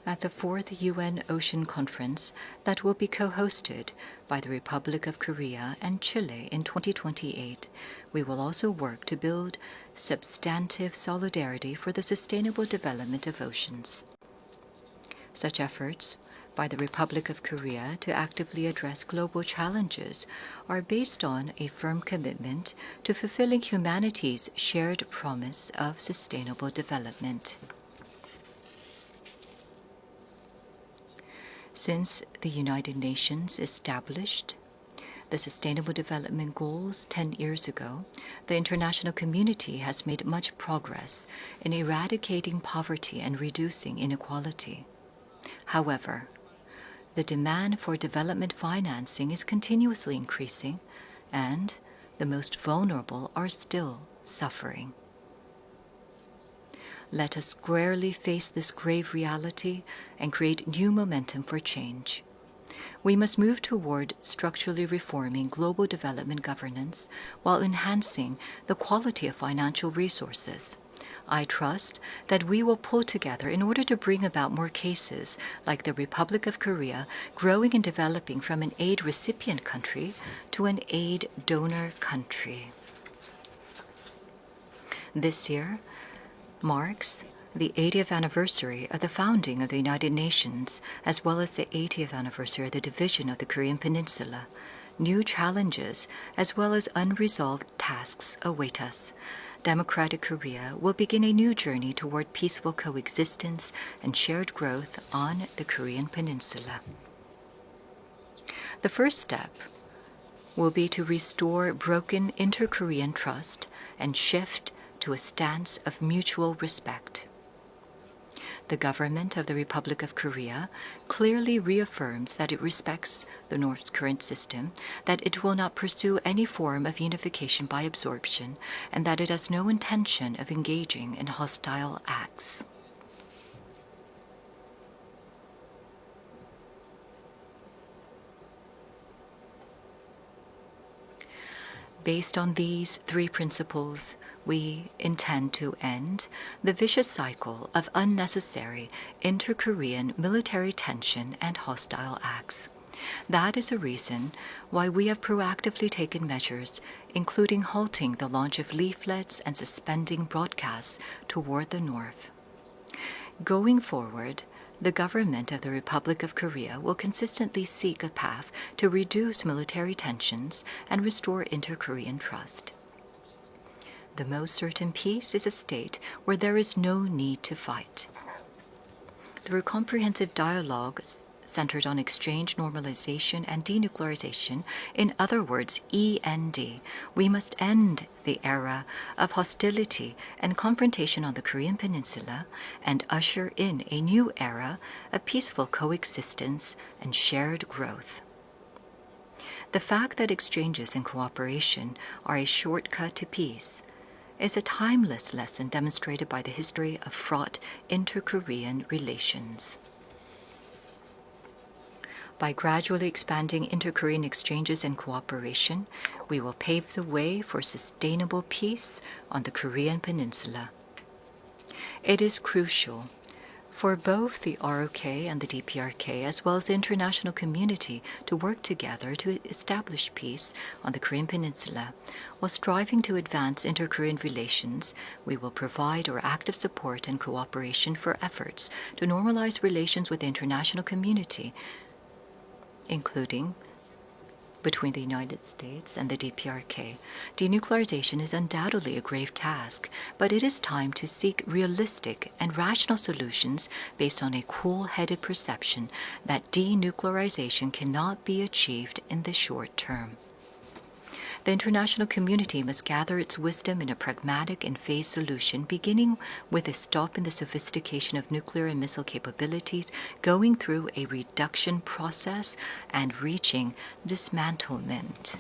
At the 4th UN Ocean Conference that will be co-hosted by the Republic of Korea and Chile in 2028, we will also work to build substantive solidarity for the sustainable development of oceans. Such efforts by the Republic of Korea to actively address global challenges are based on a firm commitment to fulfilling humanity's shared promise of sustainable development. Since the United Nations established the Sustainable Development Goals 10 years ago, the international community has made much progress in eradicating poverty and reducing inequality. However, the demand for development financing is continuously increasing, and the most vulnerable are still suffering. Let us squarely face this grave reality and create new momentum for change. We must move toward structurally reforming global development governance while enhancing the quality of financial resources. I trust that we will pull together in order to bring about more cases like the Republic of Korea growing and developing from an aid recipient country to an aid donor country. This year marks the 80th anniversary of the founding of the United Nations, as well as the 80th anniversary of the division of the Korean Peninsula. New challenges, as well as unresolved tasks, await us. Democratic Korea will begin a new journey toward peaceful coexistence and shared growth on the Korean Peninsula. The first step will be to restore broken inter-Korean trust and shift to a stance of mutual respect. The government of the Republic of Korea clearly reaffirms that it respects the North's current system, that it will not pursue any form of unification by absorption, and that it has no intention of engaging in hostile acts. Based on these three principles, we intend to end the vicious cycle of unnecessary inter-Korean military tension and hostile acts. That is a reason why we have proactively taken measures, including halting the launch of leaflets and suspending broadcasts toward the North. Going forward, the government of the Republic of Korea will consistently seek a path to reduce military tensions and restore inter-Korean trust. The most certain peace is a state where there is no need to fight. Through comprehensive dialogue centered on exchange, normalization, and denuclearization, in other words, END, we must end the era of hostility and confrontation on the Korean Peninsula and usher in a new era of peaceful coexistence and shared growth. The fact that exchanges and cooperation are a shortcut to peace is a timeless lesson demonstrated by the history of fraught inter-Korean relations. By gradually expanding inter-Korean exchanges and cooperation, we will pave the way for sustainable peace on the Korean Peninsula. It is crucial for both the ROK and the DPRK, as well as the international community, to work together to establish peace on the Korean Peninsula. While striving to advance inter-Korean relations, we will provide our active support and cooperation for efforts to normalize relations with the international community, including between the United States and the DPRK. Denuclearization is undoubtedly a grave task, but it is time to seek realistic and rational solutions based on a cool-headed perception that denuclearization cannot be achieved in the short term. The international community must gather its wisdom in a pragmatic and phased solution, beginning with a stop in the sophistication of nuclear and missile capabilities, going through a reduction process, and reaching dismantlement.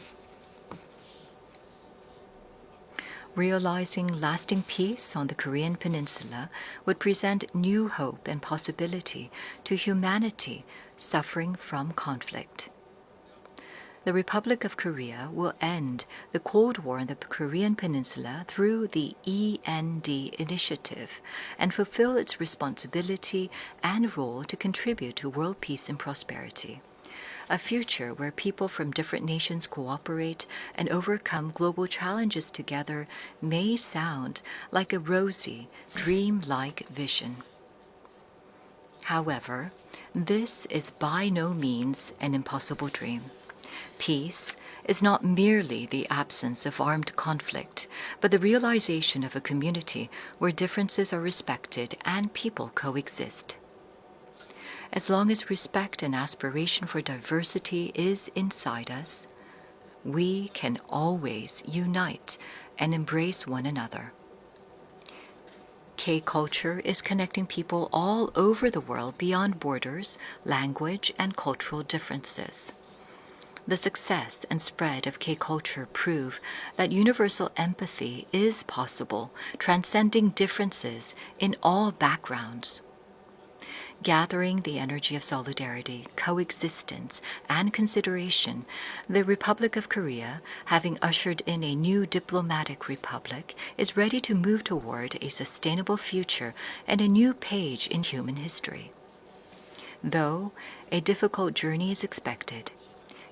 Realizing lasting peace on the Korean Peninsula would present new hope and possibility to humanity suffering from conflict. The Republic of Korea will end the Cold War in the Korean Peninsula through the END initiative and fulfill its responsibility and role to contribute to world peace and prosperity. A future where people from different nations cooperate and overcome global challenges together may sound like a rosy, dream-like vision. However, this is by no means an impossible dream. Peace is not merely the absence of armed conflict, but the realization of a community where differences are respected and people coexist. As long as respect and aspiration for diversity is inside us, we can always unite and embrace one another. K-culture is connecting people all over the world beyond borders, language, and cultural differences. The success and spread of K-culture prove that universal empathy is possible, transcending differences in all backgrounds. Gathering the energy of solidarity, coexistence, and consideration, the Republic of Korea, having ushered in a new diplomatic republic, is ready to move toward a sustainable future and a new page in human history. Though a difficult journey is expected,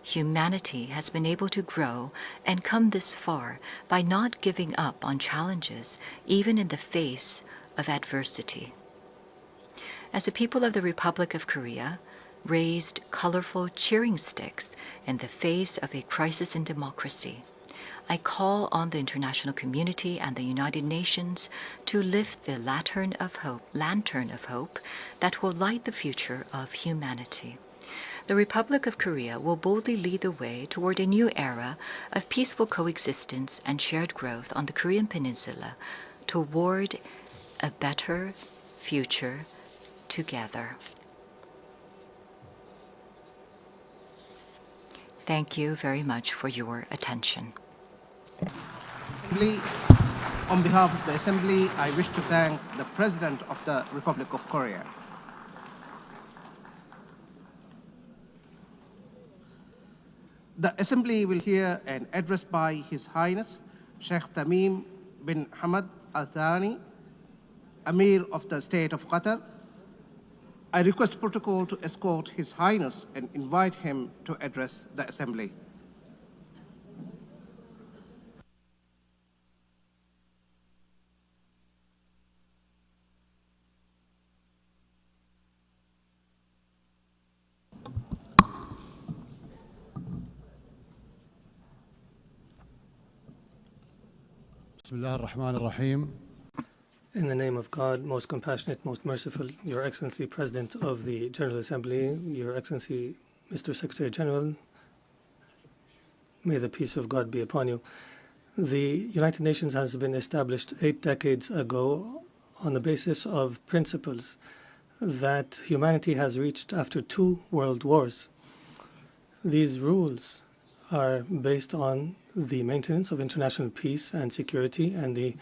humanity has been able to grow and come this far by not giving up on challenges, even in the face of adversity. As the people of the Republic of Korea raised colorful cheering sticks in the face of a crisis in democracy, I call on the international community and the United Nations to lift the lantern of hope that will light the future of humanity. the Republic of Korea will boldly lead the way toward a new era of peaceful coexistence and shared growth on the Korean Peninsula toward a better future together. Thank you very much for your attention. On behalf of the Assembly, I wish to thank the President of the Republic of Korea. The Assembly will hear an address by His Highness Sheikh Tamim bin Hamad Al Thani, Amir of the State of Qatar. I request protocol to escort His Highness and invite him to address the Assembly. In the name of God, most compassionate, most merciful, Your Excellency, President of the General Assembly, Your Excellency, Mr. Secretary General, may the peace of God be upon you. The United Nations has been established 8 decades ago on the basis of principles that humanity has reached after 2 world wars. These rules are based on the maintenance of international peace and security and the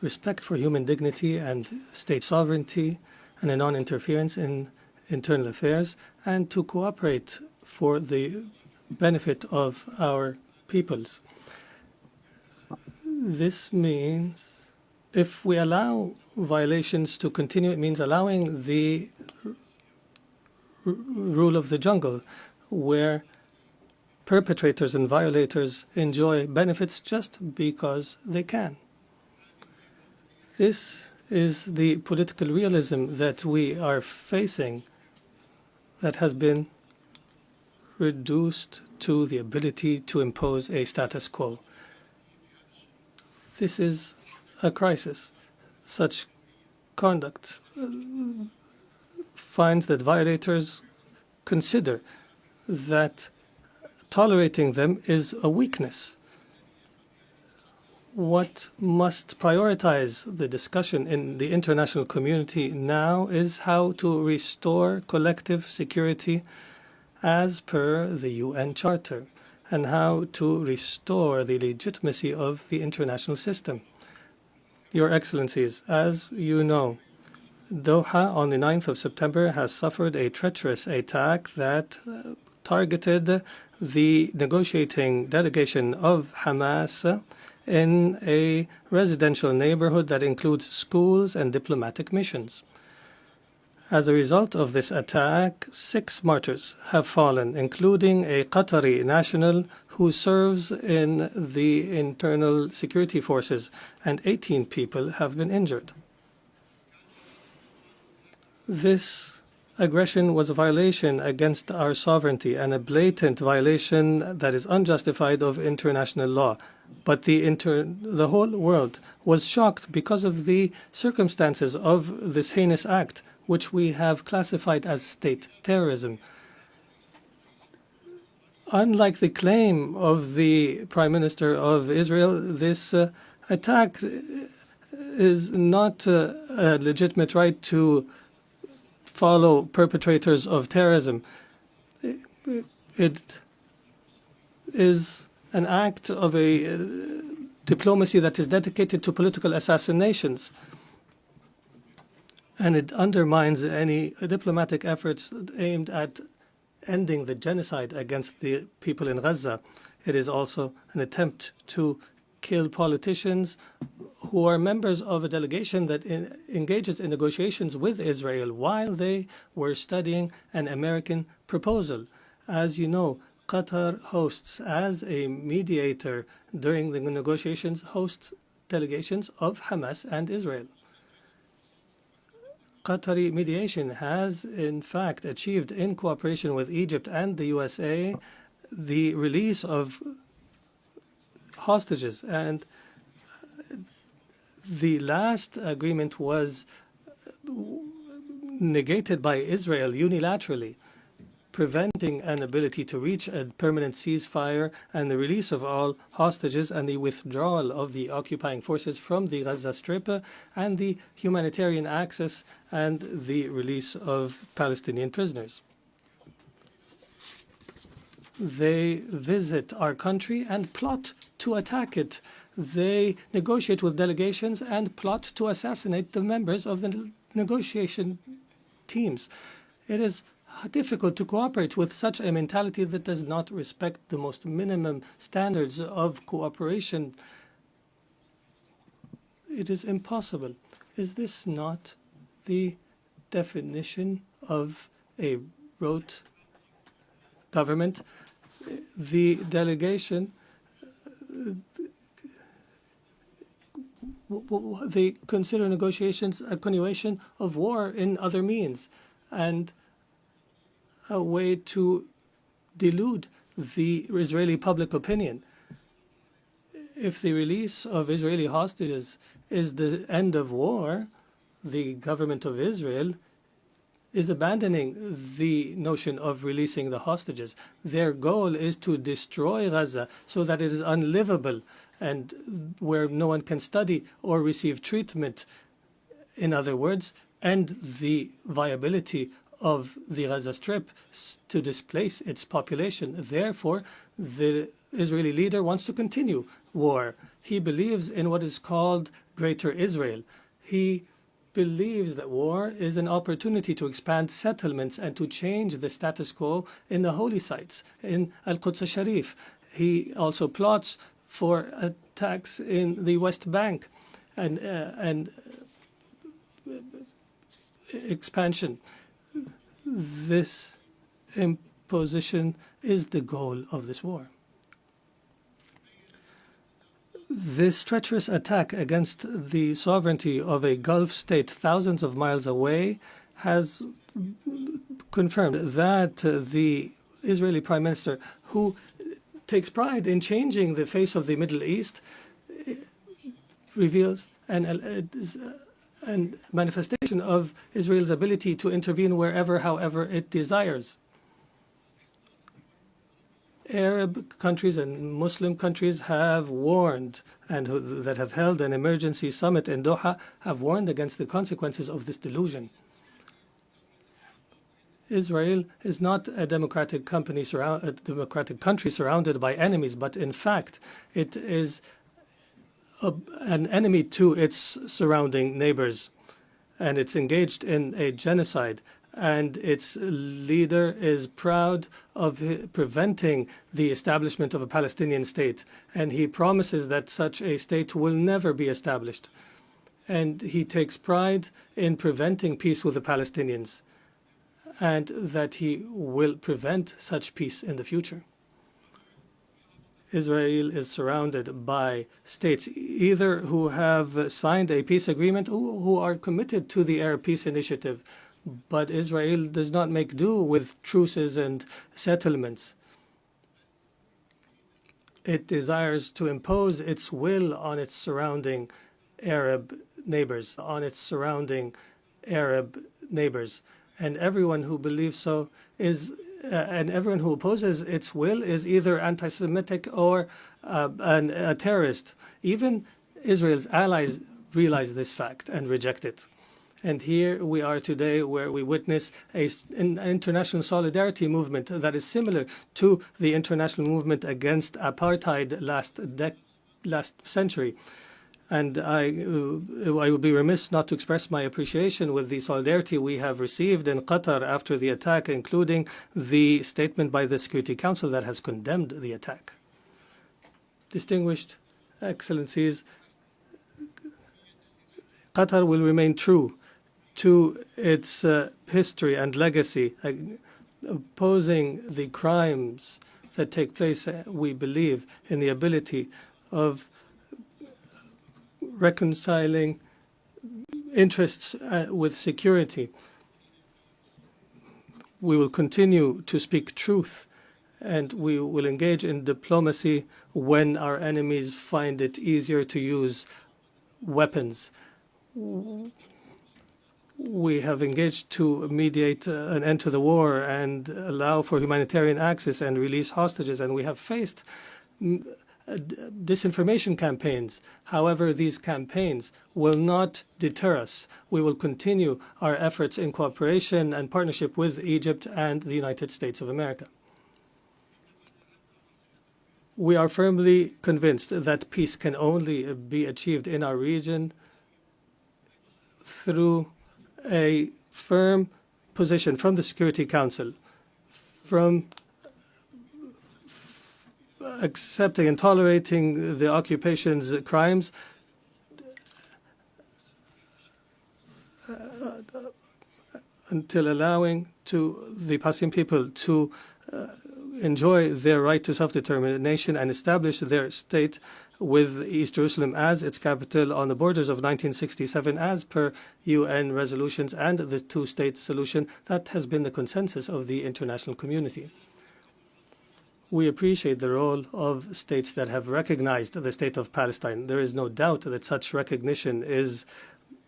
respect for human dignity and state sovereignty and a non-interference in internal affairs, and to cooperate for the benefit of our peoples. This means if we allow violations to continue, it means allowing the rule of the jungle, where perpetrators and violators enjoy benefits just because they can. This is the political realism that we are facing, that has been reduced to the ability to impose a status quo. This is a crisis. Such conduct finds that violators consider that tolerating them is a weakness. What must prioritize the discussion in the international community now is how to restore collective security as per the UN Charter, and how to restore the legitimacy of the international system. Your Excellencies, as you know, Doha on the 9th of September has suffered a treacherous attack that targeted the negotiating delegation of Hamas in a residential neighborhood that includes schools and diplomatic missions. As a result of this attack, 6 martyrs have fallen, including a Qatari national who serves in the internal security forces, and 18 people have been injured. This aggression was a violation against our sovereignty and a blatant violation that is unjustified of international law. But the whole world was shocked because of the circumstances of this heinous act, which we have classified as state terrorism. Unlike the claim of the Prime Minister of Israel, this attack is not a legitimate right to follow perpetrators of terrorism. It is an act of a diplomacy that is dedicated to political assassinations, and it undermines any diplomatic efforts aimed at ending the genocide against the people in Gaza. It is also an attempt to kill politicians who are members of a delegation that engages in negotiations with Israel while they were studying an American proposal. As you know, Qatar hosts, as a mediator during the negotiations, hosts delegations of Hamas and Israel. Qatari mediation has, in fact, achieved, in cooperation with Egypt and the USA, the release of hostages, and the last agreement was negated by Israel unilaterally. preventing an ability to reach a permanent ceasefire and the release of all hostages and the withdrawal of the occupying forces from the Gaza Strip and the humanitarian access and the release of Palestinian prisoners. They visit our country and plot to attack it. They negotiate with delegations and plot to assassinate the members of the negotiation teams. It is difficult to cooperate with such a mentality that does not respect the most minimum standards of cooperation. It is impossible. Is this not the definition of a rote government? The delegation, they consider negotiations a continuation of war in other means and a way to delude the Israeli public opinion. If the release of Israeli hostages is the end of war, the government of Israel is abandoning the notion of releasing the hostages. Their goal is to destroy Gaza so that it is unlivable and where no one can study or receive treatment. In other words, end the viability of the Gaza Strip to displace its population. Therefore, the Israeli leader wants to continue war. He believes in what is called Greater Israel. He believes that war is an opportunity to expand settlements and to change the status quo in the holy sites, in Al-Quds al-Sharif. He also plots for attacks in the West Bank and expansion. This imposition is the goal of this war. This treacherous attack against the sovereignty of a Gulf state thousands of miles away has confirmed that the Israeli Prime Minister, who takes pride in changing the face of the Middle East, reveals an manifestation of Israel's ability to intervene wherever, however it desires. Arab countries and Muslim countries have warned, and that have held an emergency summit in Doha, have warned against the consequences of this delusion. Israel is not a democratic country surrounded by enemies, but in fact, it is an enemy to its surrounding neighbors, and it's engaged in a genocide. And its leader is proud of preventing the establishment of a Palestinian state. And he promises that such a state will never be established. And he takes pride in preventing peace with the Palestinians, and that he will prevent such peace in the future. Israel is surrounded by states either who have signed a peace agreement or who are committed to the Arab Peace Initiative. But Israel does not make do with truces and settlements. It desires to impose its will on its surrounding Arab neighbors, And everyone who believes so is, and everyone who opposes its will is either anti-Semitic or a terrorist. Even Israel's allies realize this fact and reject it. And here we are today, where we witness an international solidarity movement that is similar to the international movement against apartheid last century. And I would be remiss not to express my appreciation with the solidarity we have received in Qatar after the attack, including the statement by the Security Council that has condemned the attack. Distinguished Excellencies, Qatar will remain true to its history and legacy, opposing the crimes that take place. We believe in the ability of reconciling interests with security. We will continue to speak truth, and we will engage in diplomacy when our enemies find it easier to use weapons. We have engaged to mediate an end to the war and allow for humanitarian access and release hostages, and we have faced disinformation campaigns. However, these campaigns will not deter us. We will continue our efforts in cooperation and partnership with Egypt and the United States of America. We are firmly convinced that peace can only be achieved in our region through a firm position from the Security Council, from accepting and tolerating the occupation's crimes, until allowing to the Palestinian people to enjoy their right to self-determination and establish their state with East Jerusalem as its capital on the borders of 1967 as per UN resolutions and the two-state solution that has been the consensus of the international community. We appreciate the role of states that have recognized the state of Palestine. There is no doubt that such recognition is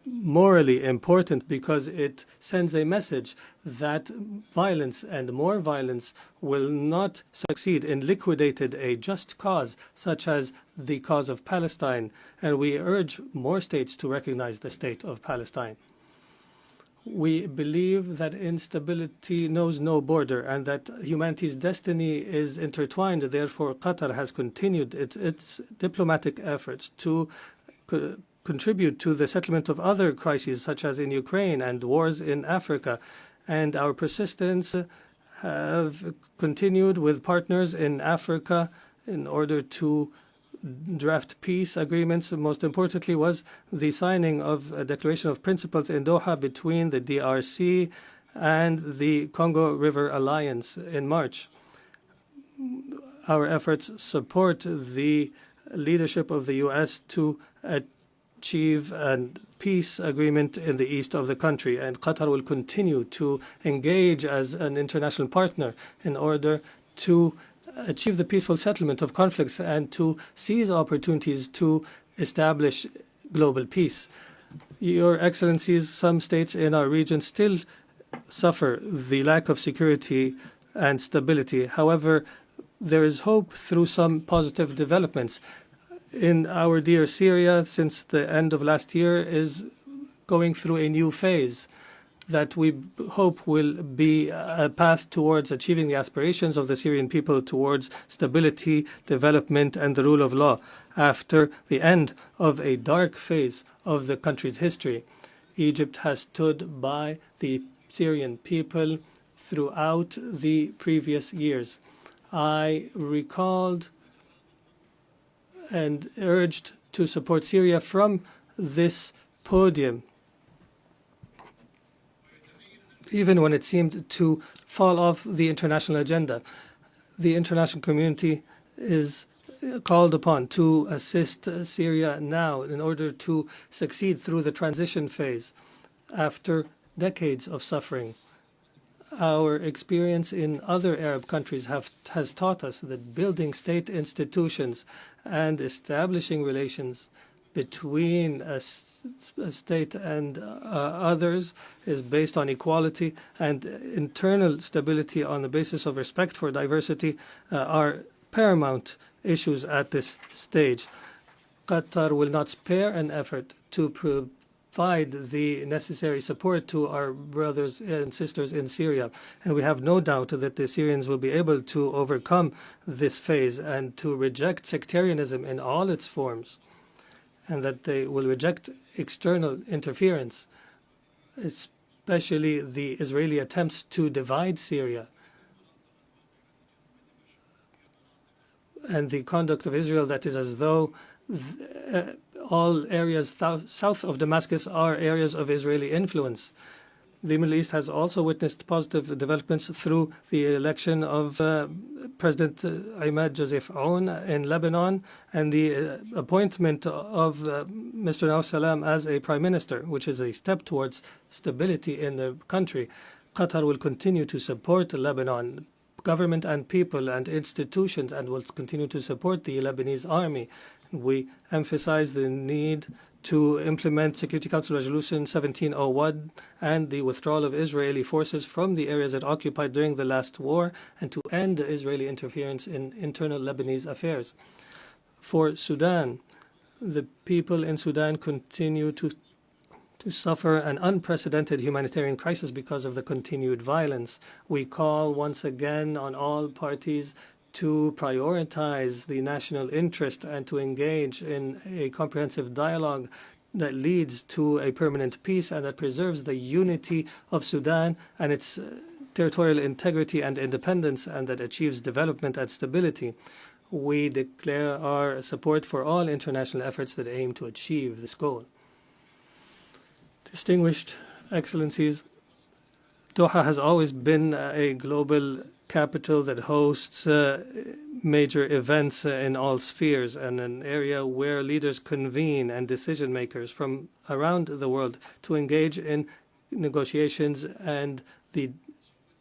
morally important because it sends a message that violence and more violence will not succeed in liquidating a just cause such as the cause of Palestine, and we urge more states to recognize the state of Palestine. We believe that instability knows no border and that humanity's destiny is intertwined. Therefore, Qatar has continued its diplomatic efforts to contribute to the settlement of other crises, such as in Ukraine and wars in Africa. And our persistence have continued with partners in Africa in order to draft peace agreements. Most importantly was the signing of a declaration of principles in Doha between the DRC and the Congo River Alliance in March. Our efforts support the leadership of the U.S. to achieve a peace agreement in the east of the country, and Qatar will continue to engage as an international partner in order to achieve the peaceful settlement of conflicts and to seize opportunities to establish global peace. Your Excellencies, some states in our region still suffer the lack of security and stability. However, there is hope through some positive developments. In our dear Syria, since the end of last year, is going through a new phase that we hope will be a path towards achieving the aspirations of the Syrian people towards stability, development, and the rule of law after the end of a dark phase of the country's history. Egypt has stood by the Syrian people throughout the previous years. I recalled and urged to support Syria from this podium, even when it seemed to fall off the international agenda. The international community is called upon to assist Syria now in order to succeed through the transition phase after decades of suffering. Our experience in other Arab countries has taught us that building state institutions and establishing relations between a state and others is based on equality, and internal stability on the basis of respect for diversity are paramount issues at this stage. Qatar will not spare an effort to provide the necessary support to our brothers and sisters in Syria, and we have no doubt that the Syrians will be able to overcome this phase and to reject sectarianism in all its forms, and that they will reject external interference, especially the Israeli attempts to divide Syria and the conduct of Israel that is as though all areas south of Damascus are areas of Israeli influence. The Middle East has also witnessed positive developments through the election of President Ahmed Joseph Aoun in Lebanon and the appointment of Mr. Nawaf Salam as a prime minister, which is a step towards stability in the country. Qatar will continue to support Lebanon government and people and institutions, and will continue to support the Lebanese army We emphasize the need to implement Security Council Resolution 1701 and the withdrawal of Israeli forces from the areas it occupied during the last war, and to end Israeli interference in internal Lebanese affairs. For Sudan, the people in Sudan continue to suffer an unprecedented humanitarian crisis because of the continued violence. We call once again on all parties to prioritize the national interest and to engage in a comprehensive dialogue that leads to a permanent peace and that preserves the unity of Sudan and its territorial integrity and independence, and that achieves development and stability. We declare our support for all international efforts that aim to achieve this goal. Distinguished Excellencies, Doha has always been a global capital that hosts major events in all spheres, and an area where leaders convene and decision makers from around the world to engage in negotiations and the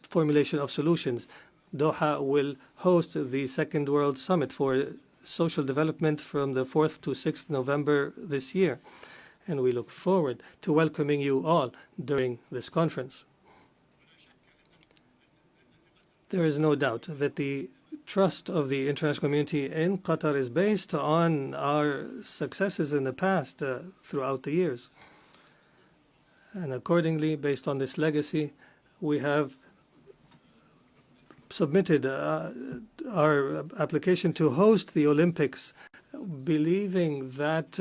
formulation of solutions. Doha will host the Second World Summit for Social Development from the 4th to 6th November this year, and we look forward to welcoming you all during this conference. There is no doubt that the trust of the international community in Qatar is based on our successes in the past throughout the years. And accordingly, based on this legacy, we have submitted our application to host the Olympics, believing that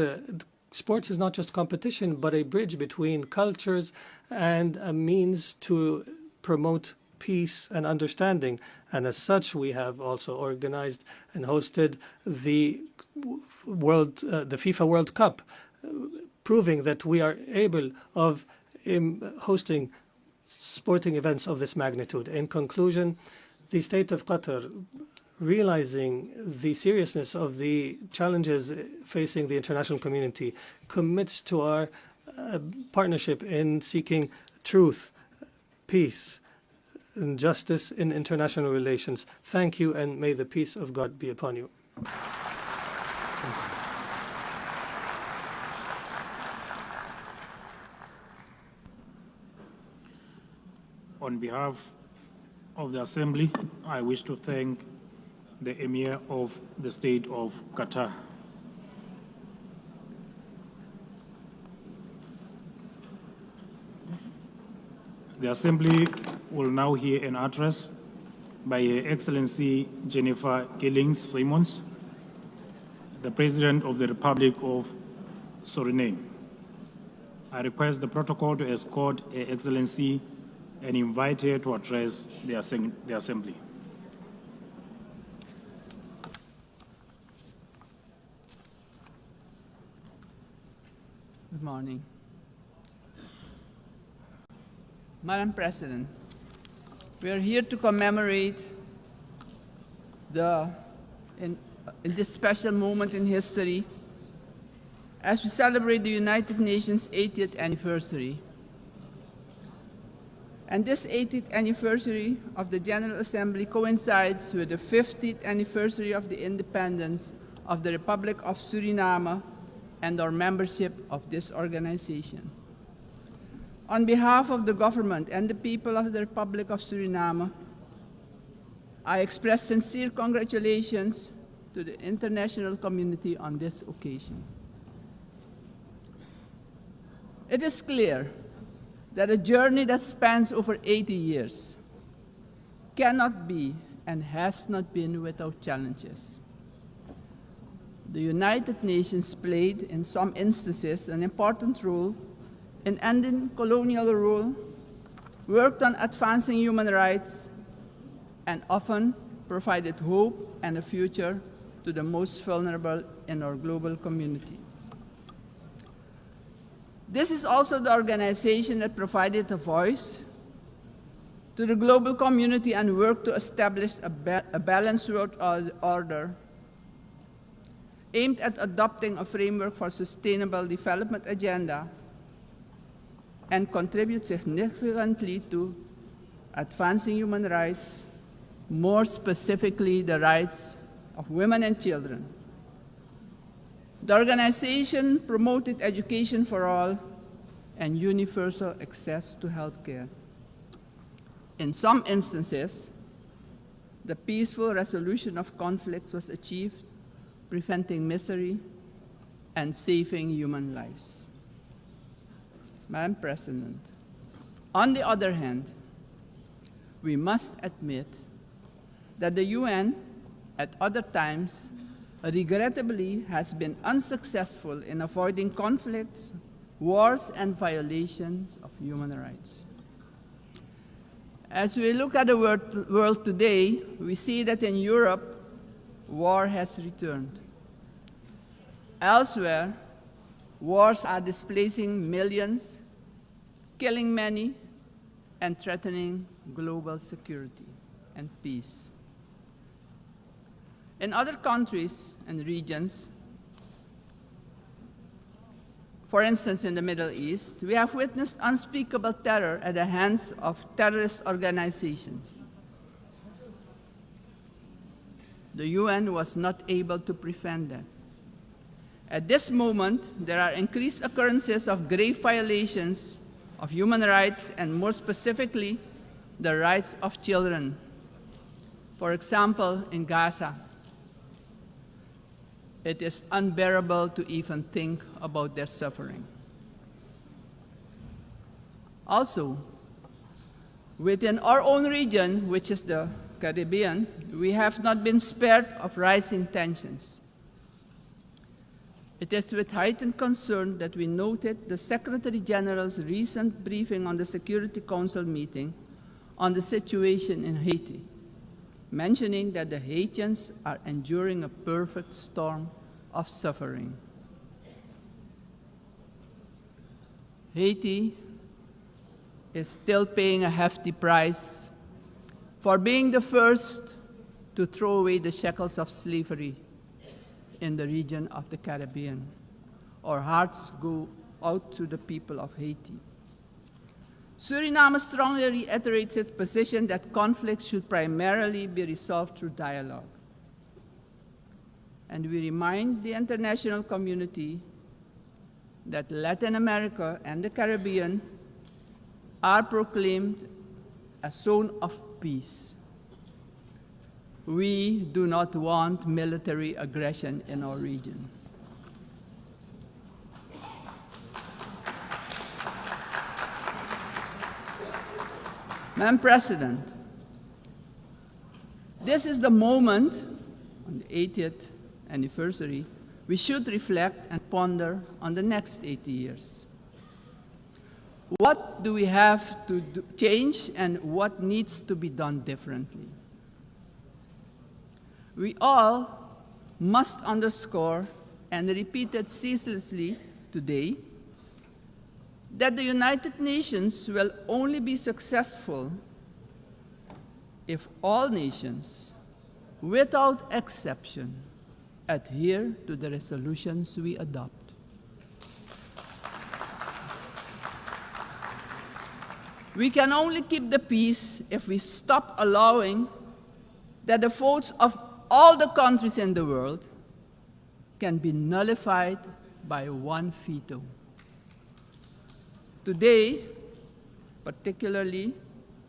sports is not just competition, but a bridge between cultures and a means to promote peace and understanding. And as such, we have also organized and hosted the FIFA World Cup, proving that we are able of hosting sporting events of this magnitude. In conclusion, the state of Qatar, realizing the seriousness of the challenges facing the international community, commits to our partnership in seeking truth, peace, and justice in international relations. Thank you, and may the peace of God be upon you. On behalf of the Assembly, I wish to thank the Emir of the State of Qatar. The Assembly will now hear an address by Her Excellency Jennifer Gillings-Simons, the President of the Republic of Suriname. I request the protocol to escort Her Excellency and invite her to address the Assembly. Good morning. Madam President, we are here to commemorate in this special moment in history as we celebrate the United Nations 80th anniversary. And this 80th anniversary of the General Assembly coincides with the 50th anniversary of the independence of the Republic of Suriname and our membership of this organization. On behalf of the government and the people of the Republic of Suriname, I express sincere congratulations to the international community on this occasion. It is clear that a journey that spans over 80 years cannot be and has not been without challenges. The United Nations played, in some instances, an important role in ending colonial rule, worked on advancing human rights, and often provided hope and a future to the most vulnerable in our global community. This is also the organization that provided a voice to the global community and worked to establish a balanced world order aimed at adopting a framework for sustainable development agenda and contribute significantly to advancing human rights, more specifically the rights of women and children. The organization promoted education for all and universal access to health care. In some instances, the peaceful resolution of conflicts was achieved, preventing misery and saving human lives. Madam President, on the other hand, we must admit that the UN at other times regrettably has been unsuccessful in avoiding conflicts, wars, and violations of human rights. As we look at the world today, we see that in Europe, war has returned. Elsewhere, wars are displacing millions, killing many, and threatening global security and peace. In other countries and regions, for instance in the Middle East, we have witnessed unspeakable terror at the hands of terrorist organizations. The UN was not able to prevent that. At this moment, there are increased occurrences of grave violations of human rights, and more specifically, the rights of children. For example, in Gaza, it is unbearable to even think about their suffering. Also, within our own region, which is the Caribbean, we have not been spared of rising tensions. It is with heightened concern that we noted the Secretary General's recent briefing on the Security Council meeting on the situation in Haiti, mentioning that the Haitians are enduring a perfect storm of suffering. Haiti is still paying a hefty price for being the first to throw away the shackles of slavery in the region of the Caribbean. Our hearts go out to the people of Haiti. Suriname strongly reiterates its position that conflicts should primarily be resolved through dialogue. And we remind the international community that Latin America and the Caribbean are proclaimed a zone of peace. We do not want military aggression in our region. Madam President, this is the moment, on the 80th anniversary, we should reflect and ponder on the next 80 years. What do we have to change and what needs to be done differently? We all must underscore and repeat it ceaselessly today that the United Nations will only be successful if all nations, without exception, adhere to the resolutions we adopt. We can only keep the peace if we stop allowing that the votes of all the countries in the world can be nullified by one veto. Today,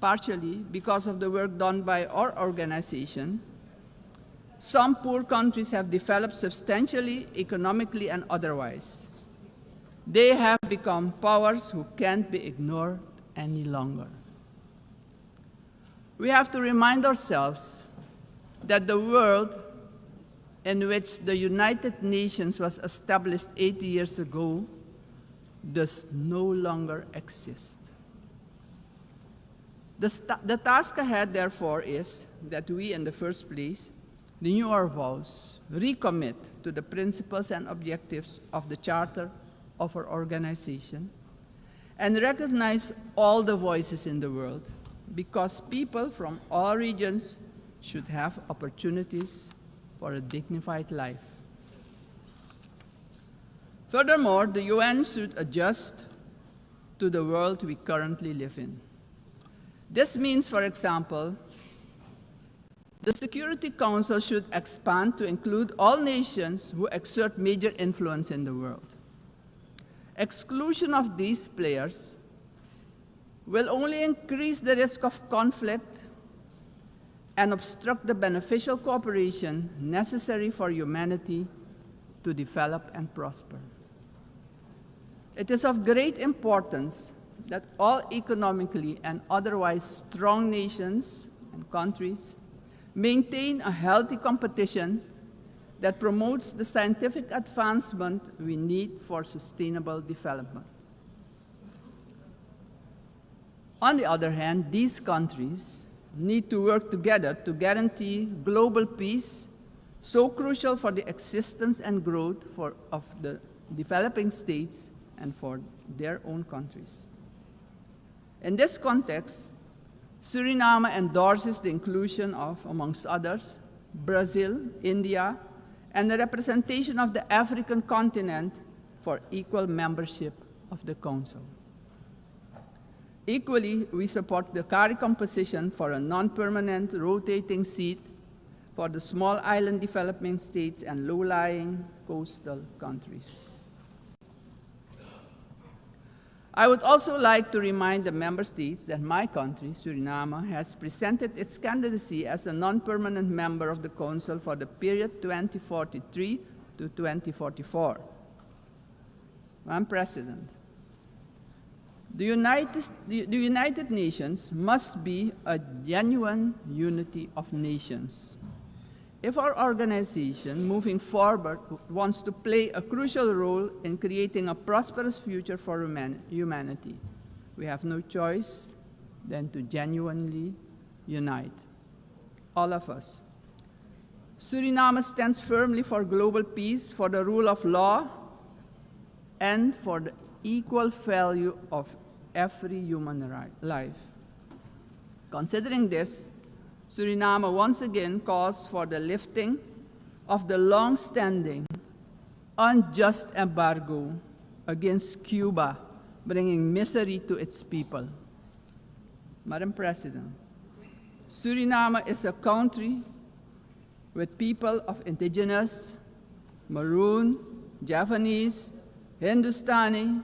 partially because of the work done by our organization, some poor countries have developed substantially economically and otherwise. They have become powers who can't be ignored any longer. We have to remind ourselves that the world in which the United Nations was established 80 years ago does no longer exist. The task ahead, therefore, is that we, in the first place, renew our vows, recommit to the principles and objectives of the Charter of our organization, and recognize all the voices in the world, because people from all regions should have opportunities for a dignified life. Furthermore, the UN should adjust to the world we currently live in. This means, for example, The Security Council should expand to include all nations who exert major influence in the world. Exclusion of these players will only increase the risk of conflict and obstruct the beneficial cooperation necessary for humanity to develop and prosper. It is of great importance that all economically and otherwise strong nations and countries maintain a healthy competition that promotes the scientific advancement we need for sustainable development. On the other hand, these countries need to work together to guarantee global peace, so crucial for the existence and growth of the developing states and for their own countries. In this context, Suriname endorses the inclusion of, amongst others, Brazil, India, and the representation of the African continent for equal membership of the Council. Equally, we support the CARI composition for a non-permanent rotating seat for the small island developing states and low-lying coastal countries. I would also like to remind the member states that my country, Suriname, has presented its candidacy as a non-permanent member of the Council for the period 2043 to 2044. Madam President, the United Nations must be a genuine unity of nations. If our organization moving forward wants to play a crucial role in creating a prosperous future for humanity, we have no choice than to genuinely unite, all of us. Suriname stands firmly for global peace, for the rule of law, and for the equal value of every human life. Considering this, Suriname once again calls for the lifting of the long-standing, unjust embargo against Cuba, bringing misery to its people. Madam President, Suriname is a country with people of indigenous, Maroon, Javanese, Hindustani,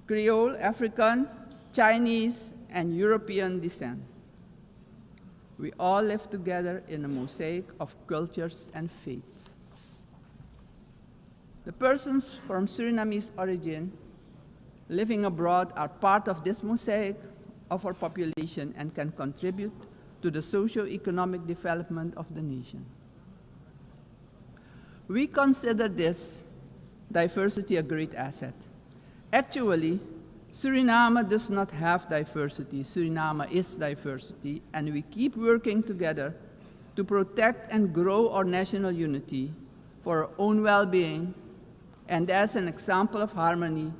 Creole, African, Chinese, and European descent. We all live together in a mosaic of cultures and faiths. The persons from Surinamese origin living abroad are part of this mosaic of our population and can contribute to the socio-economic development of the nation. We consider this diversity a great asset. Actually, Suriname does not have diversity. Suriname is diversity, and we keep working together to protect and grow our national unity for our own well-being and as an example of harmony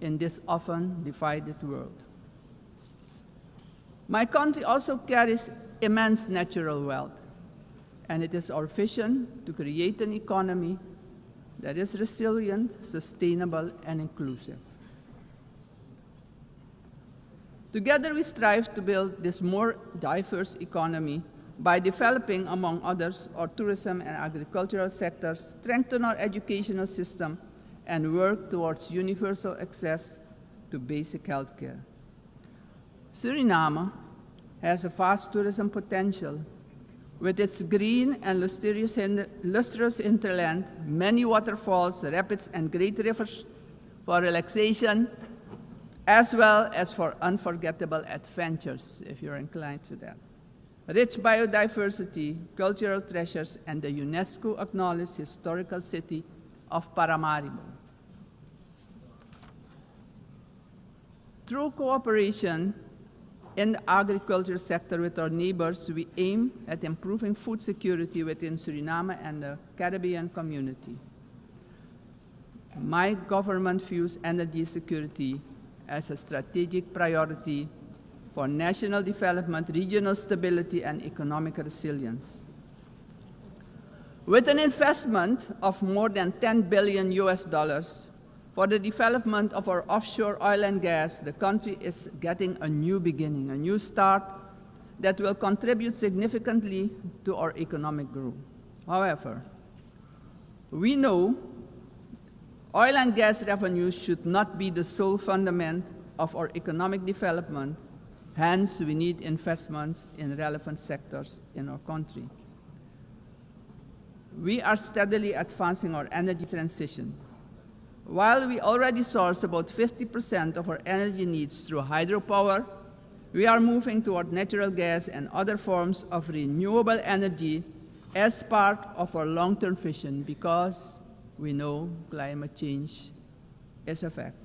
in this often divided world. My country also carries immense natural wealth, and it is our vision to create an economy that is resilient, sustainable, and inclusive. Together, we strive to build this more diverse economy by developing, among others, our tourism and agricultural sectors, strengthen our educational system, and work towards universal access to basic health care. Suriname has a vast tourism potential with its green and lustrous hinterland, many waterfalls, rapids, and great rivers for relaxation, as well as for unforgettable adventures, if you're inclined to that. Rich biodiversity, cultural treasures, and the UNESCO-acknowledged historical city of Paramaribo. Through cooperation in the agriculture sector with our neighbors, we aim at improving food security within Suriname and the Caribbean community. My government views energy security as a strategic priority for national development, regional stability, and economic resilience. With an investment of more than $10 billion for the development of our offshore oil and gas, the country is getting a new beginning, a new start that will contribute significantly to our economic growth. However, we know oil and gas revenues should not be the sole fundament of our economic development. Hence, we need investments in relevant sectors in our country. We are steadily advancing our energy transition. While we already source about 50% of our energy needs through hydropower, we are moving toward natural gas and other forms of renewable energy as part of our long-term vision, because we know climate change is a fact.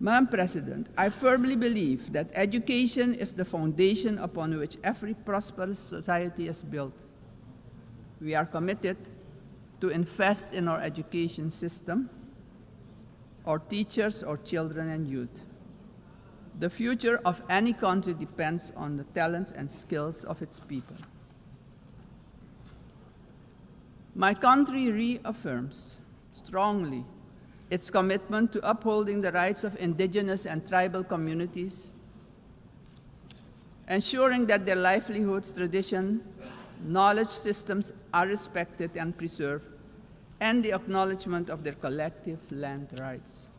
Madam President, I firmly believe that education is the foundation upon which every prosperous society is built. We are committed to invest in our education system, our teachers, our children and youth. The future of any country depends on the talent and skills of its people. My country reaffirms strongly its commitment to upholding the rights of indigenous and tribal communities, ensuring that their livelihoods, tradition, knowledge systems are respected and preserved, and the acknowledgement of their collective land rights.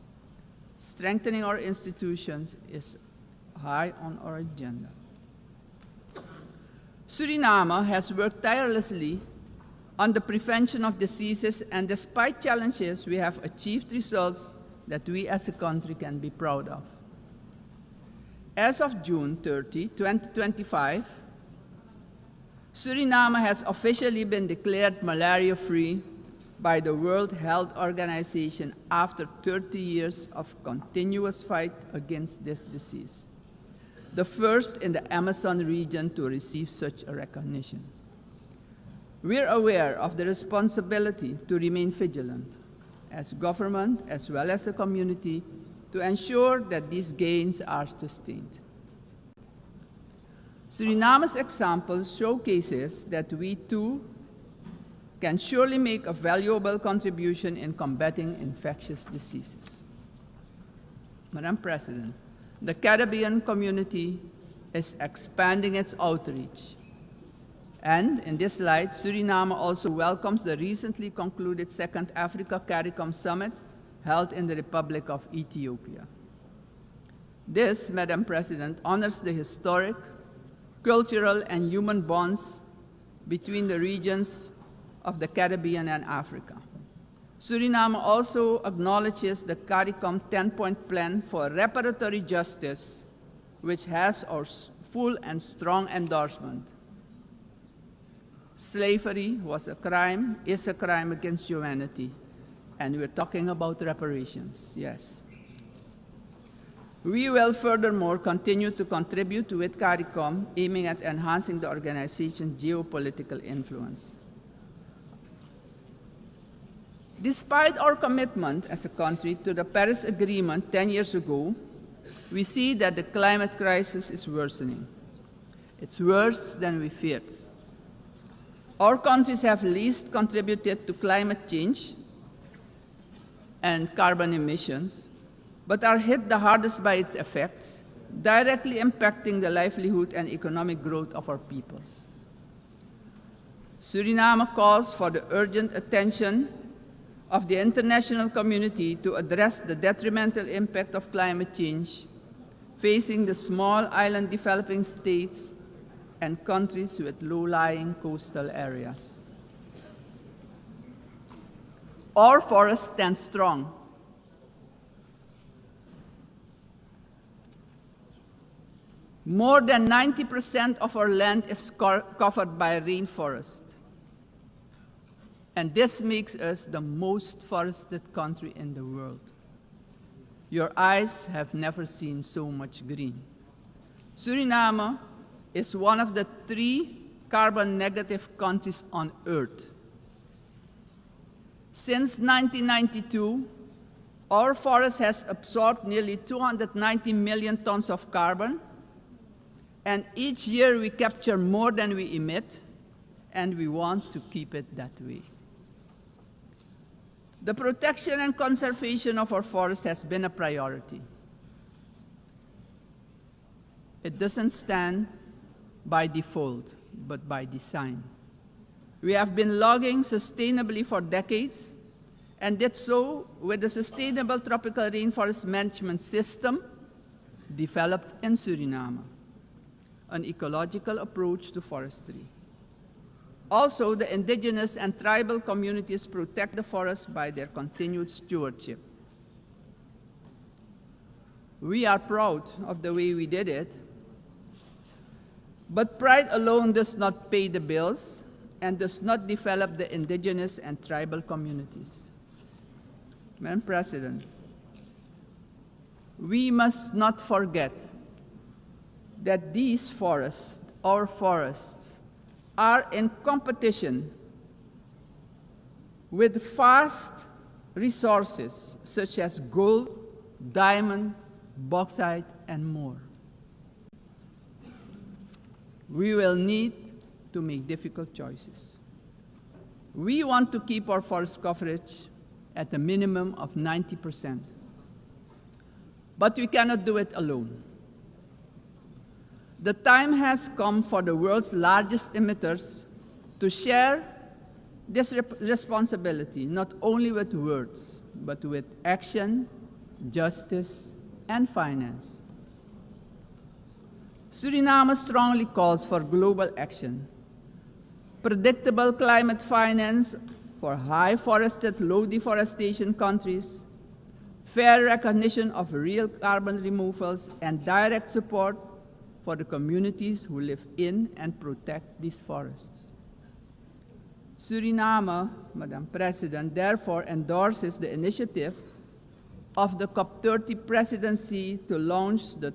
Strengthening our institutions is high on our agenda. Suriname has worked tirelessly on the prevention of diseases, and despite challenges, we have achieved results that we as a country can be proud of. As of June 30, 2025, Suriname has officially been declared malaria-free by the World Health Organization after 30 years of continuous fight against this disease, the first in the Amazon region to receive such a recognition. We're aware of the responsibility to remain vigilant as government as well as a community to ensure that these gains are sustained. Suriname's example showcases that we too can surely make a valuable contribution in combating infectious diseases. Madam President, the Caribbean community is expanding its outreach. And in this light, Suriname also welcomes the recently concluded Second Africa CARICOM Summit held in the Republic of Ethiopia. This, Madam President, honors the historic, cultural, and human bonds between the regions of the Caribbean and Africa. Suriname also acknowledges the CARICOM 10-point plan for reparatory justice, which has our full and strong endorsement. Slavery was a crime, is a crime against humanity, and we're talking about reparations, yes. We will furthermore continue to contribute with CARICOM, aiming at enhancing the organization's geopolitical influence. Despite our commitment as a country to the Paris Agreement 10 years ago, we see that the climate crisis is worsening. It's worse than we feared. Our countries have least contributed to climate change and carbon emissions, but are hit the hardest by its effects, directly impacting the livelihood and economic growth of our peoples. Suriname calls for the urgent attention of the international community to address the detrimental impact of climate change facing the small island developing states and countries with low-lying coastal areas. Our forests stand strong. More than 90% of our land is covered by rainforest. And this makes us the most forested country in the world. Your eyes have never seen so much green. Suriname is one of the 3 carbon-negative countries on Earth. Since 1992, our forest has absorbed nearly 290 million tons of carbon, and each year we capture more than we emit, and we want to keep it that way. The protection and conservation of our forest has been a priority. It doesn't stand by default, but by design. We have been logging sustainably for decades and did so with the Sustainable Tropical Rainforest Management System developed in Suriname, an ecological approach to forestry. Also, the indigenous and tribal communities protect the forest by their continued stewardship. We are proud of the way we did it, but pride alone does not pay the bills and does not develop the indigenous and tribal communities. Madam President, we must not forget that these forests, our forests, are in competition with vast resources such as gold, diamond, bauxite, and more. We will need to make difficult choices. We want to keep our forest coverage at a minimum of 90%. But we cannot do it alone. The time has come for the world's largest emitters to share this responsibility, not only with words, but with action, justice, and finance. Suriname strongly calls for global action, predictable climate finance for high forested, low deforestation countries, fair recognition of real carbon removals, and direct support for the communities who live in and protect these forests. Suriname, Madam President, therefore endorses the initiative of the COP30 presidency to launch the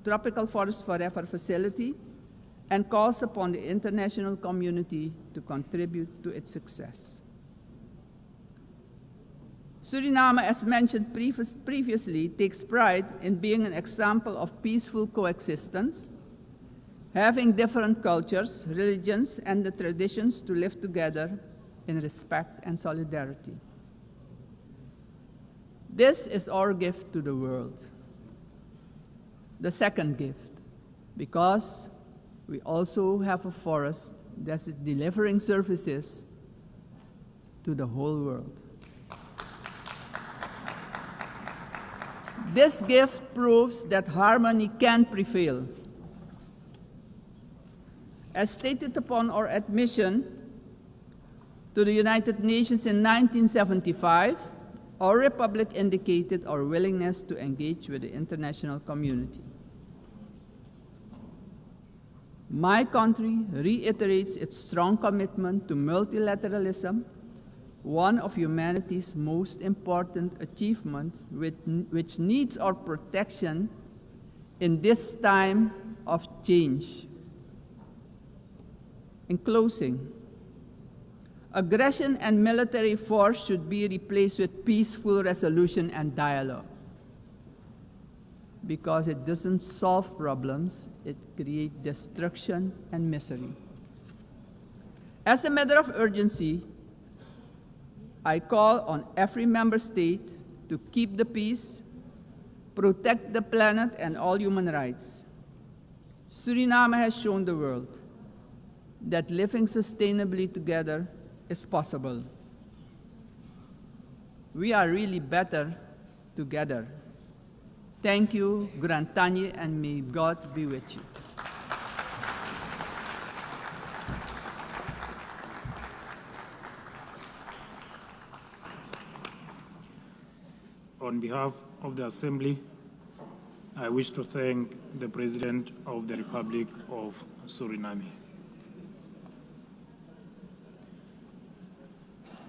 Tropical Forest Forever facility and calls upon the international community to contribute to its success. Suriname, as mentioned previously, takes pride in being an example of peaceful coexistence, having different cultures, religions, and the traditions to live together in respect and solidarity. This is our gift to the world. The second gift, because we also have a forest that is delivering services to the whole world. This gift proves that harmony can prevail. As stated upon our admission to the United Nations in 1975, our republic indicated our willingness to engage with the international community. My country reiterates its strong commitment to multilateralism, one of humanity's most important achievements, which needs our protection in this time of change. In closing, aggression and military force should be replaced with peaceful resolution and dialogue, because it doesn't solve problems, it creates destruction and misery. As a matter of urgency, I call on every member state to keep the peace, protect the planet and all human rights. Suriname has shown the world that living sustainably together is possible. We are really better together. Thank you, Grantanye, and may God be with you. On behalf of the Assembly, I wish to thank the President of the Republic of Suriname.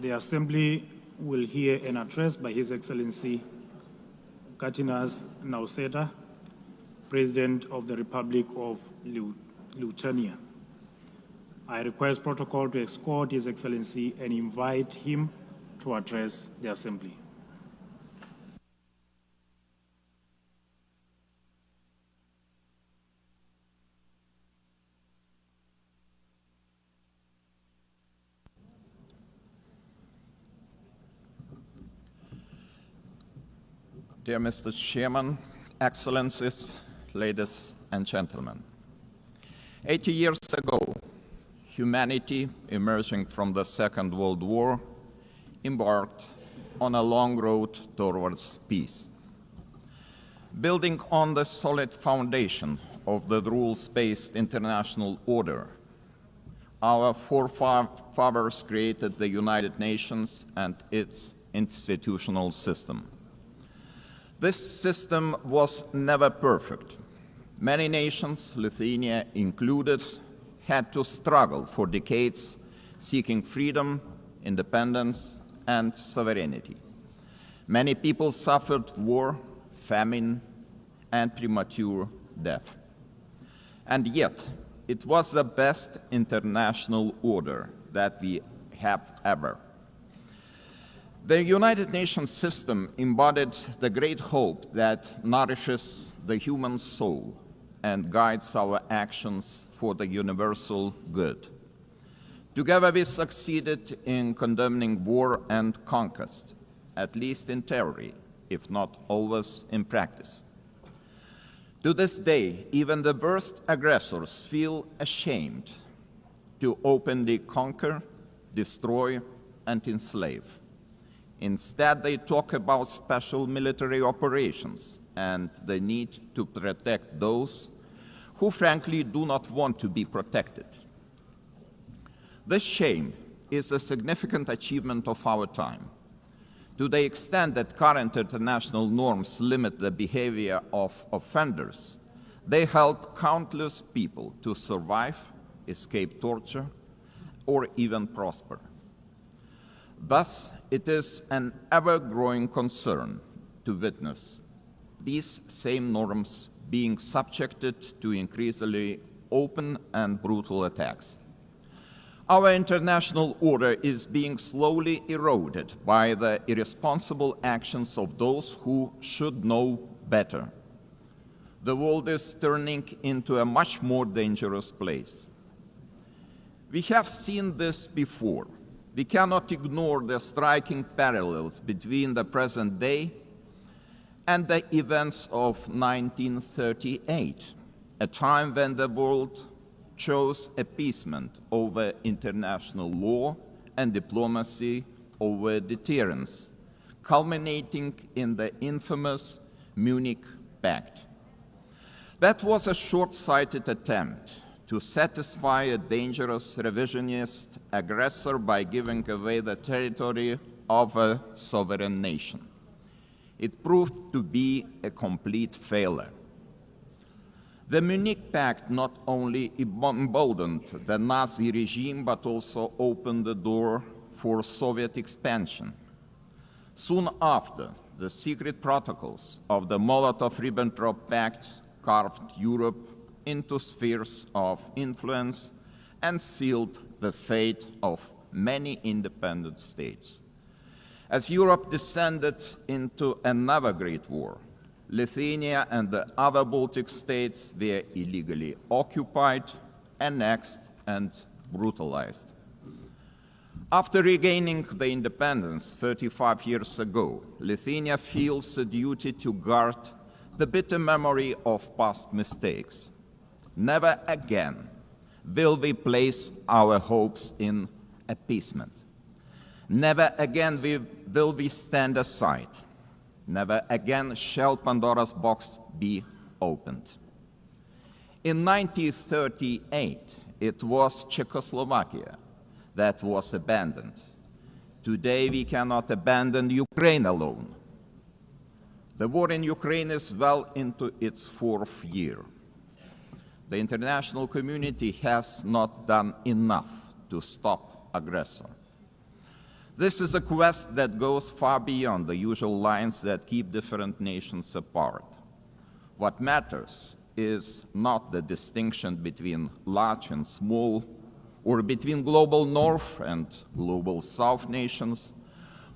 The Assembly will hear an address by His Excellency Katinas Nauseda, President of the Republic of Lithuania. I request protocol to escort His Excellency and invite him to address the Assembly. Dear Mr. Chairman, Excellencies, ladies and gentlemen. 80 years ago, humanity, emerging from the Second World War, embarked on a long road towards peace. Building on the solid foundation of the rules-based international order, our forefathers created the United Nations and its institutional system. This system was never perfect. Many nations, Lithuania included, had to struggle for decades, seeking freedom, independence, and sovereignty. Many people suffered war, famine, and premature death. And yet, it was the best international order that we have ever. The United Nations system embodied the great hope that nourishes the human soul and guides our actions for the universal good. Together we succeeded in condemning war and conquest, at least in theory, if not always in practice. To this day, even the worst aggressors feel ashamed to openly conquer, destroy, and enslave. Instead, they talk about special military operations and the need to protect those who frankly do not want to be protected. This shame is a significant achievement of our time. To the extent that current international norms limit the behavior of offenders, they help countless people to survive, escape torture, or even prosper. Thus, it is an ever-growing concern to witness these same norms being subjected to increasingly open and brutal attacks. Our international order is being slowly eroded by the irresponsible actions of those who should know better. The world is turning into a much more dangerous place. We have seen this before. We cannot ignore the striking parallels between the present day and the events of 1938, a time when the world chose appeasement over international law and diplomacy over deterrence, culminating in the infamous Munich Pact. That was a short-sighted attempt to satisfy a dangerous revisionist aggressor by giving away the territory of a sovereign nation. It proved to be a complete failure. The Munich Pact not only emboldened the Nazi regime, but also opened the door for Soviet expansion. Soon after, the secret protocols of the Molotov-Ribbentrop Pact carved Europe into spheres of influence and sealed the fate of many independent states. As Europe descended into another great war, Lithuania and the other Baltic states were illegally occupied, annexed, and brutalized. After regaining the independence 35 years ago, Lithuania feels a duty to guard the bitter memory of past mistakes. Never again will we place our hopes in appeasement. Never again will we stand aside. Never again shall Pandora's box be opened. In 1938, it was Czechoslovakia that was abandoned. Today, we cannot abandon Ukraine alone. The war in Ukraine is well into its fourth year. The international community has not done enough to stop aggressor. This is a quest that goes far beyond the usual lines that keep different nations apart. What matters is not the distinction between large and small, or between global North and global South nations,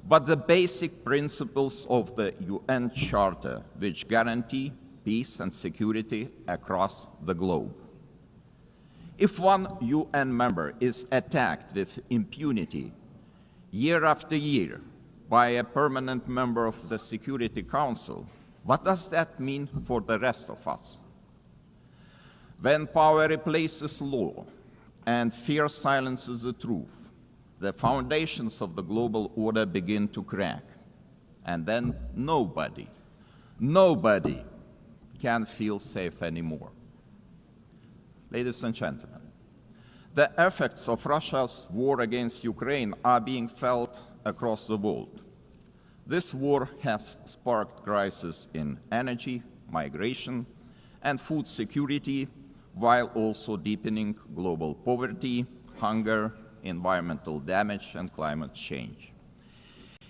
but the basic principles of the UN Charter, which guarantee peace and security across the globe. If one UN member is attacked with impunity year after year by a permanent member of the Security Council, what does that mean for the rest of us? When power replaces law and fear silences the truth, the foundations of the global order begin to crack. And then nobody can feel safe anymore. Ladies and gentlemen, the effects of Russia's war against Ukraine are being felt across the world. This war has sparked crises in energy, migration, and food security, while also deepening global poverty, hunger, environmental damage, and climate change.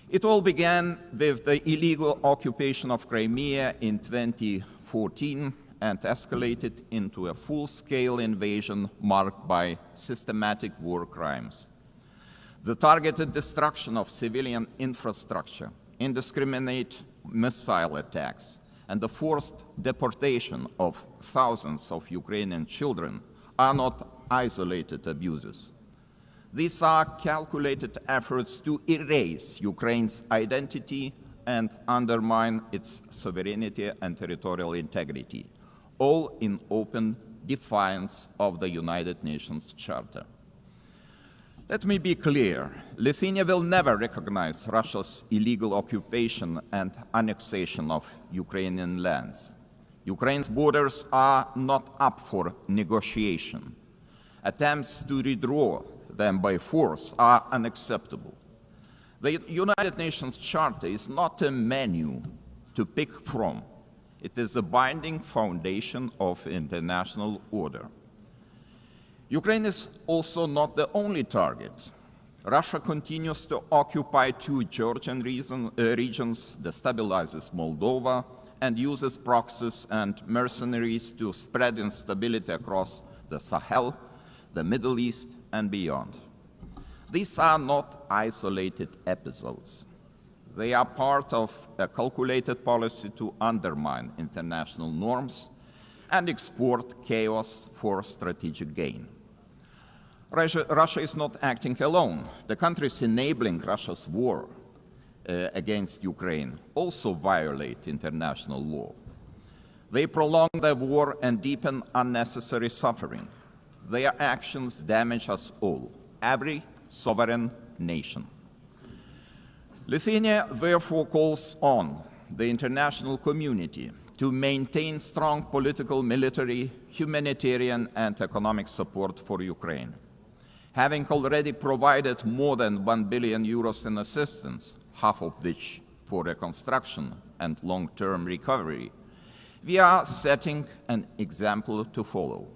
It all began with the illegal occupation of Crimea in 2014 and escalated into a full-scale invasion marked by systematic war crimes. The targeted destruction of civilian infrastructure, indiscriminate missile attacks, and the forced deportation of thousands of Ukrainian children are not isolated abuses. These are calculated efforts to erase Ukraine's identity and undermine its sovereignty and territorial integrity, all in open defiance of the United Nations Charter. Let me be clear, Lithuania will never recognize Russia's illegal occupation and annexation of Ukrainian lands. Ukraine's borders are not up for negotiation. Attempts to redraw them by force are unacceptable. The United Nations Charter is not a menu to pick from. It is a binding foundation of international order. Ukraine is also not the only target. Russia continues to occupy two Georgian regions, destabilizes Moldova, and uses proxies and mercenaries to spread instability across the Sahel, the Middle East, and beyond. These are not isolated episodes. They are part of a calculated policy to undermine international norms and export chaos for strategic gain. Russia is not acting alone. The countries enabling Russia's war against Ukraine also violate international law. They prolong the war and deepen unnecessary suffering. Their actions damage us all, every sovereign nation. Lithuania therefore calls on the international community to maintain strong political, military, humanitarian, and economic support for Ukraine. Having already provided more than 1 billion euros in assistance, half of which for reconstruction and long-term recovery, we are setting an example to follow.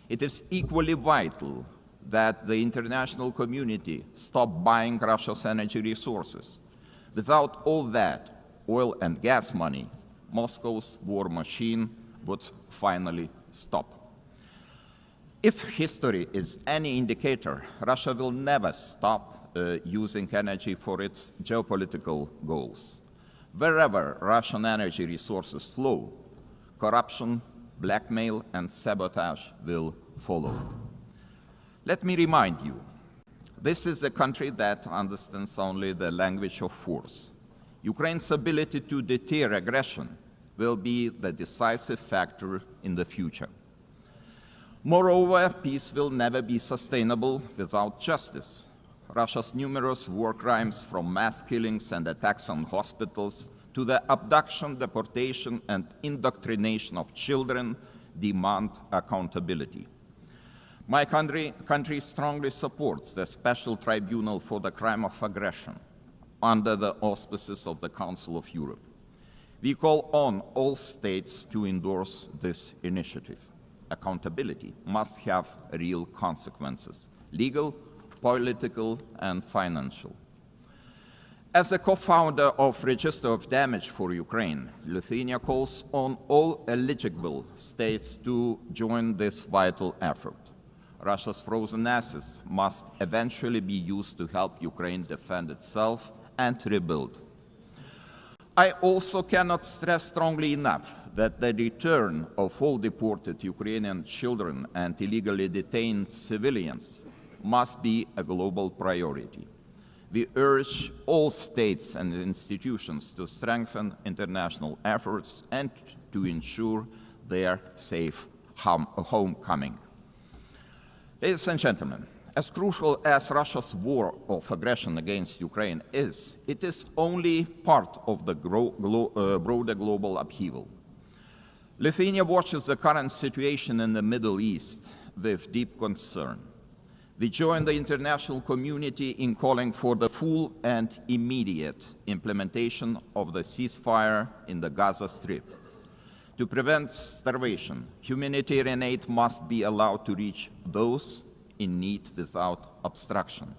It is equally vital that the international community stop buying Russia's energy resources. Without all that oil and gas money, Moscow's war machine would finally stop. If history is any indicator, Russia will never stop using energy for its geopolitical goals. Wherever Russian energy resources flow, corruption, blackmail, and sabotage will follow. Let me remind you, this is a country that understands only the language of force. Ukraine's ability to deter aggression will be the decisive factor in the future. Moreover, peace will never be sustainable without justice. Russia's numerous war crimes, from mass killings and attacks on hospitals to the abduction, deportation, and indoctrination of children, demand accountability. My country strongly supports the Special Tribunal for the Crime of Aggression under the auspices of the Council of Europe. We call on all states to endorse this initiative. Accountability must have real consequences, legal, political, and financial. As a co-founder of Register of Damage for Ukraine, Lithuania calls on all eligible states to join this vital effort. Russia's frozen assets must eventually be used to help Ukraine defend itself and rebuild. I also cannot stress strongly enough that the return of all deported Ukrainian children and illegally detained civilians must be a global priority. We urge all states and institutions to strengthen international efforts and to ensure their safe homecoming. Ladies and gentlemen, as crucial as Russia's war of aggression against Ukraine is, it is only part of the broader global upheaval. Lithuania watches the current situation in the Middle East with deep concern. We join the international community in calling for the full and immediate implementation of the ceasefire in the Gaza Strip. To prevent starvation, humanitarian aid must be allowed to reach those in need without obstruction.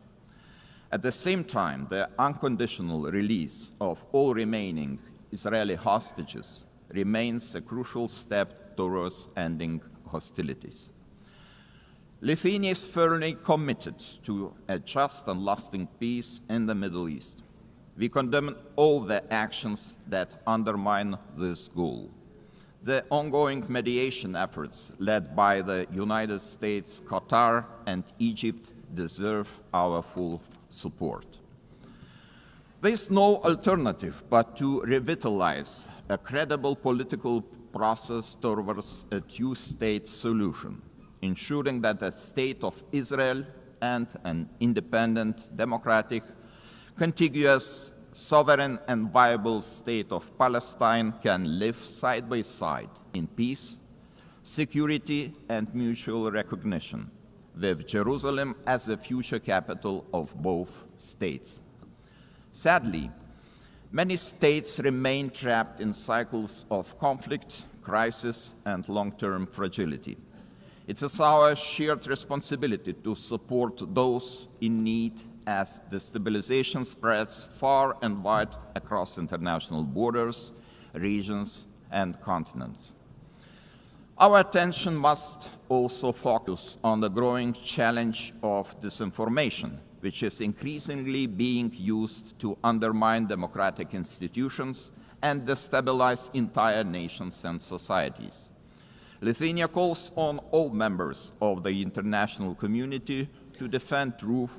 At the same time, the unconditional release of all remaining Israeli hostages remains a crucial step towards ending hostilities. Lithuania is firmly committed to a just and lasting peace in the Middle East. We condemn all the actions that undermine this goal. The ongoing mediation efforts led by the United States, Qatar, and Egypt deserve our full support. There is no alternative but to revitalize a credible political process towards a two-state solution, ensuring that the state of Israel and an independent, democratic, contiguous, sovereign and viable state of Palestine can live side by side in peace, security and mutual recognition, with Jerusalem as the future capital of both states. Sadly, many states remain trapped in cycles of conflict, crisis and long-term fragility. It is our shared responsibility to support those in need as destabilization spreads far and wide across international borders, regions, and continents. Our attention must also focus on the growing challenge of disinformation, which is increasingly being used to undermine democratic institutions and destabilize entire nations and societies. Lithuania calls on all members of the international community to defend truth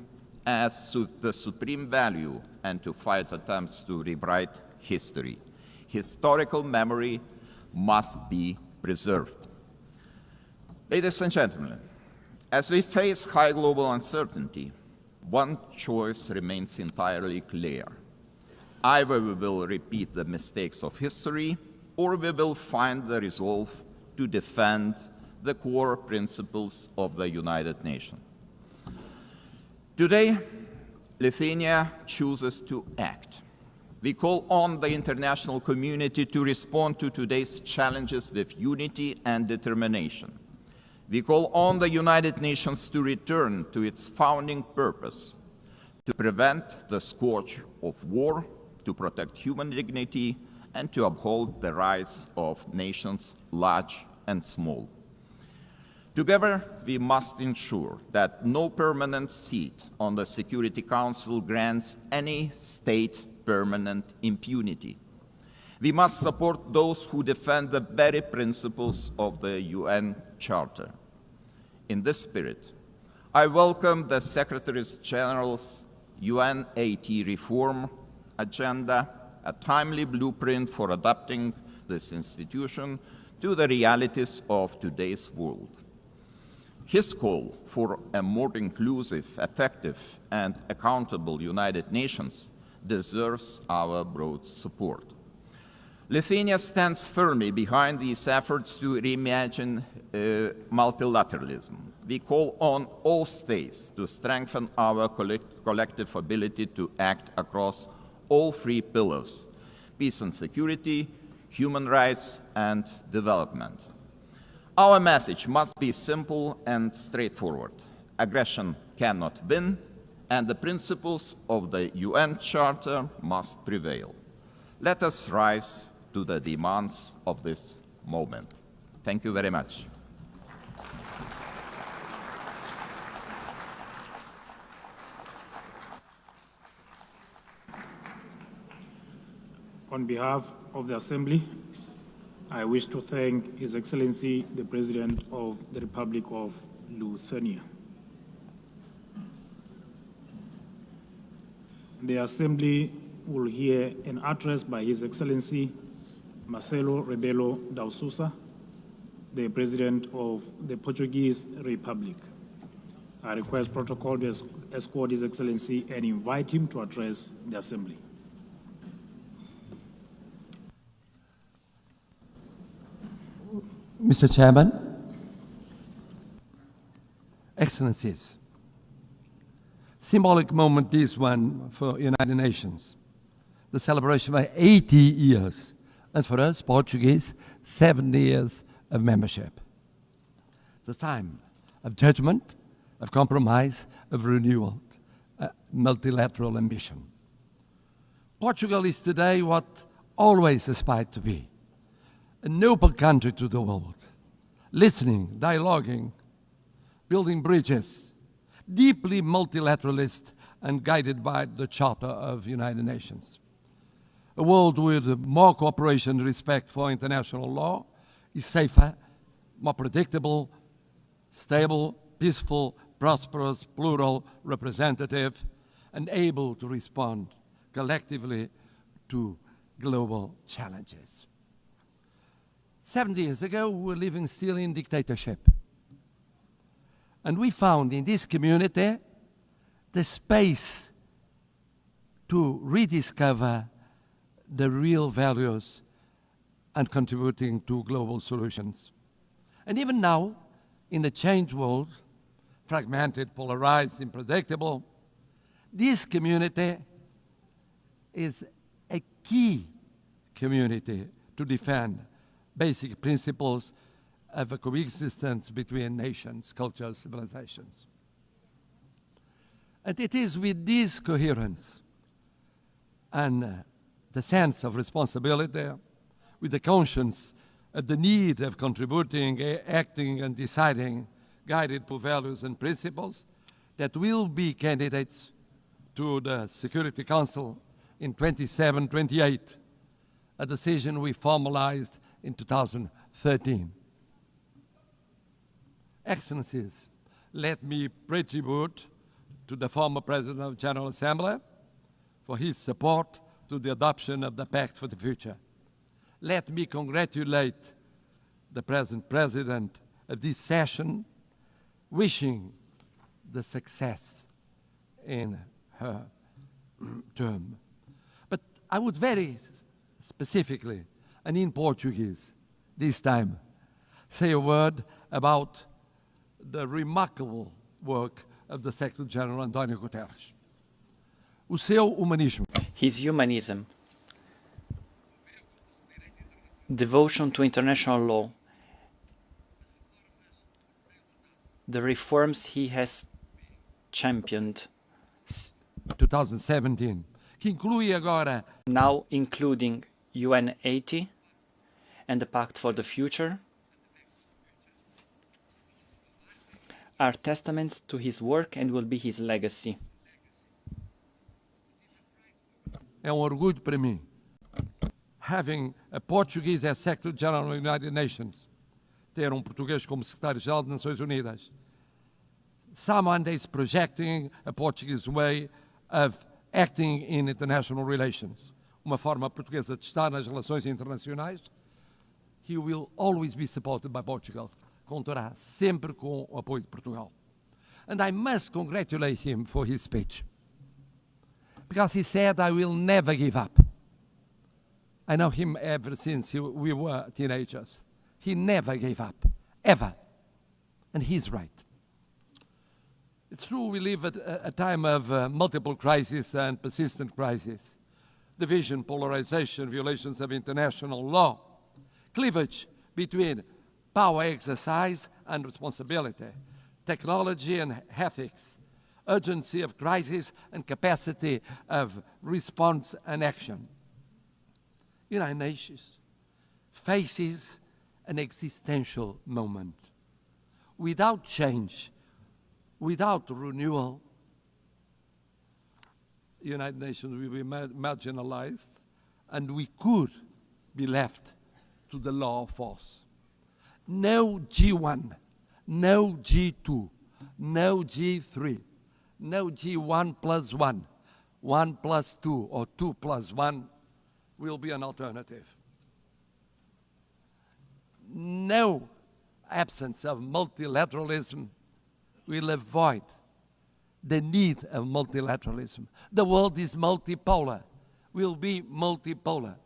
as the supreme value and to fight attempts to rewrite history. Historical memory must be preserved. Ladies and gentlemen, as we face high global uncertainty, one choice remains entirely clear. Either we will repeat the mistakes of history, or we will find the resolve to defend the core principles of the United Nations. Today, Lithuania chooses to act. We call on the international community to respond to today's challenges with unity and determination. We call on the United Nations to return to its founding purpose, to prevent the scourge of war, to protect human dignity, and to uphold the rights of nations large and small. Together, we must ensure that no permanent seat on the Security Council grants any state permanent impunity. We must support those who defend the very principles of the UN Charter. In this spirit, I welcome the Secretary General's UNAT reform agenda, a timely blueprint for adapting this institution to the realities of today's world. His call for a more inclusive, effective, and accountable United Nations deserves our broad support. Lithuania stands firmly behind these efforts to reimagine multilateralism. We call on all states to strengthen our collective ability to act across all three pillars: peace and security, human rights, and development. Our message must be simple and straightforward. Aggression cannot win, and the principles of the UN Charter must prevail. Let us rise to the demands of this moment. Thank you very much. On behalf of the Assembly, I wish to thank His Excellency, the President of the Republic of Lithuania. The Assembly will hear an address by His Excellency Marcelo Rebelo da Sousa, the President of the Portuguese Republic. I request protocol to escort His Excellency and invite him to address the Assembly. Mr. Chairman, Excellencies, symbolic moment this one for United Nations, the celebration of 80 years, and for us, Portuguese, 70 years of membership. The time of judgment, of compromise, of renewal, multilateral ambition. Portugal is today what always aspired to be, an open country to the world, listening, dialoguing, building bridges, deeply multilateralist and guided by the Charter of the United Nations. A world with more cooperation and respect for international law is safer, more predictable, stable, peaceful, prosperous, plural, representative, and able to respond collectively to global challenges. 70 years ago, we were living still in dictatorship. And we found in this community the space to rediscover the real values and contributing to global solutions. And even now, in the changed world, fragmented, polarized, unpredictable, this community is a key community to defend basic principles of a coexistence between nations, cultures, civilizations. And it is with this coherence and the sense of responsibility, with the conscience of the need of contributing, acting, and deciding, guided by values and principles, that will be candidates to the Security Council in 27-28, a decision we formalized in 2013. Excellencies, let me pay tribute to the former President of the General Assembly for his support to the adoption of the Pact for the Future. Let me congratulate the present President of this session, wishing the success in her term. But I would very specifically, and in Portuguese this time, say a word about the remarkable work of the Secretary-General António Guterres. O seu humanismo. His humanism, devotion to international law, the reforms he has championed. 2017, que inclui agora, now including UN 80 and the Pact for the Future, are testaments to his work and will be his legacy. É orgulho para mim, having a Portuguese as Secretary-General of the United Nations, ter português como Secretário-Geral das Nações Unidas. Someone that is projecting a Portuguese way of acting in international relations, uma forma portuguesa de estar nas relações internacionais. He will always be supported by Portugal. Contará sempre com o apoio de Portugal. And I must congratulate him for his speech, because he said, I will never give up. I know him ever since we were teenagers. He never gave up, ever. And he's right. It's true we live at a time of multiple crises and persistent crises. Division, polarization, violations of international law, cleavage between power exercise and responsibility, technology and ethics, urgency of crisis and capacity of response and action. United Nations faces an existential moment. Without change, without renewal, the United Nations will be marginalized, and we could be left to the law of force. No G1, no G2, no G3, no G1 plus 1, 1 plus 2, or 2 plus 1 will be an alternative. No absence of multilateralism will avoid the need of multilateralism. The world is multipolar, will be multipolar.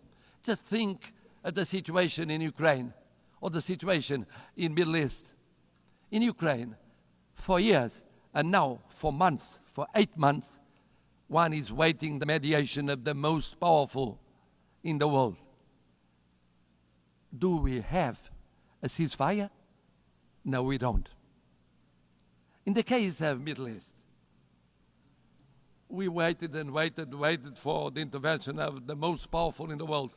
Just think of the situation in Ukraine or the situation in Middle East. In Ukraine, for years, and now for months, for 8 months, one is waiting the mediation of the most powerful in the world. Do we have a ceasefire? No, we don't. In the case of Middle East, we waited and waited for the intervention of the most powerful in the world.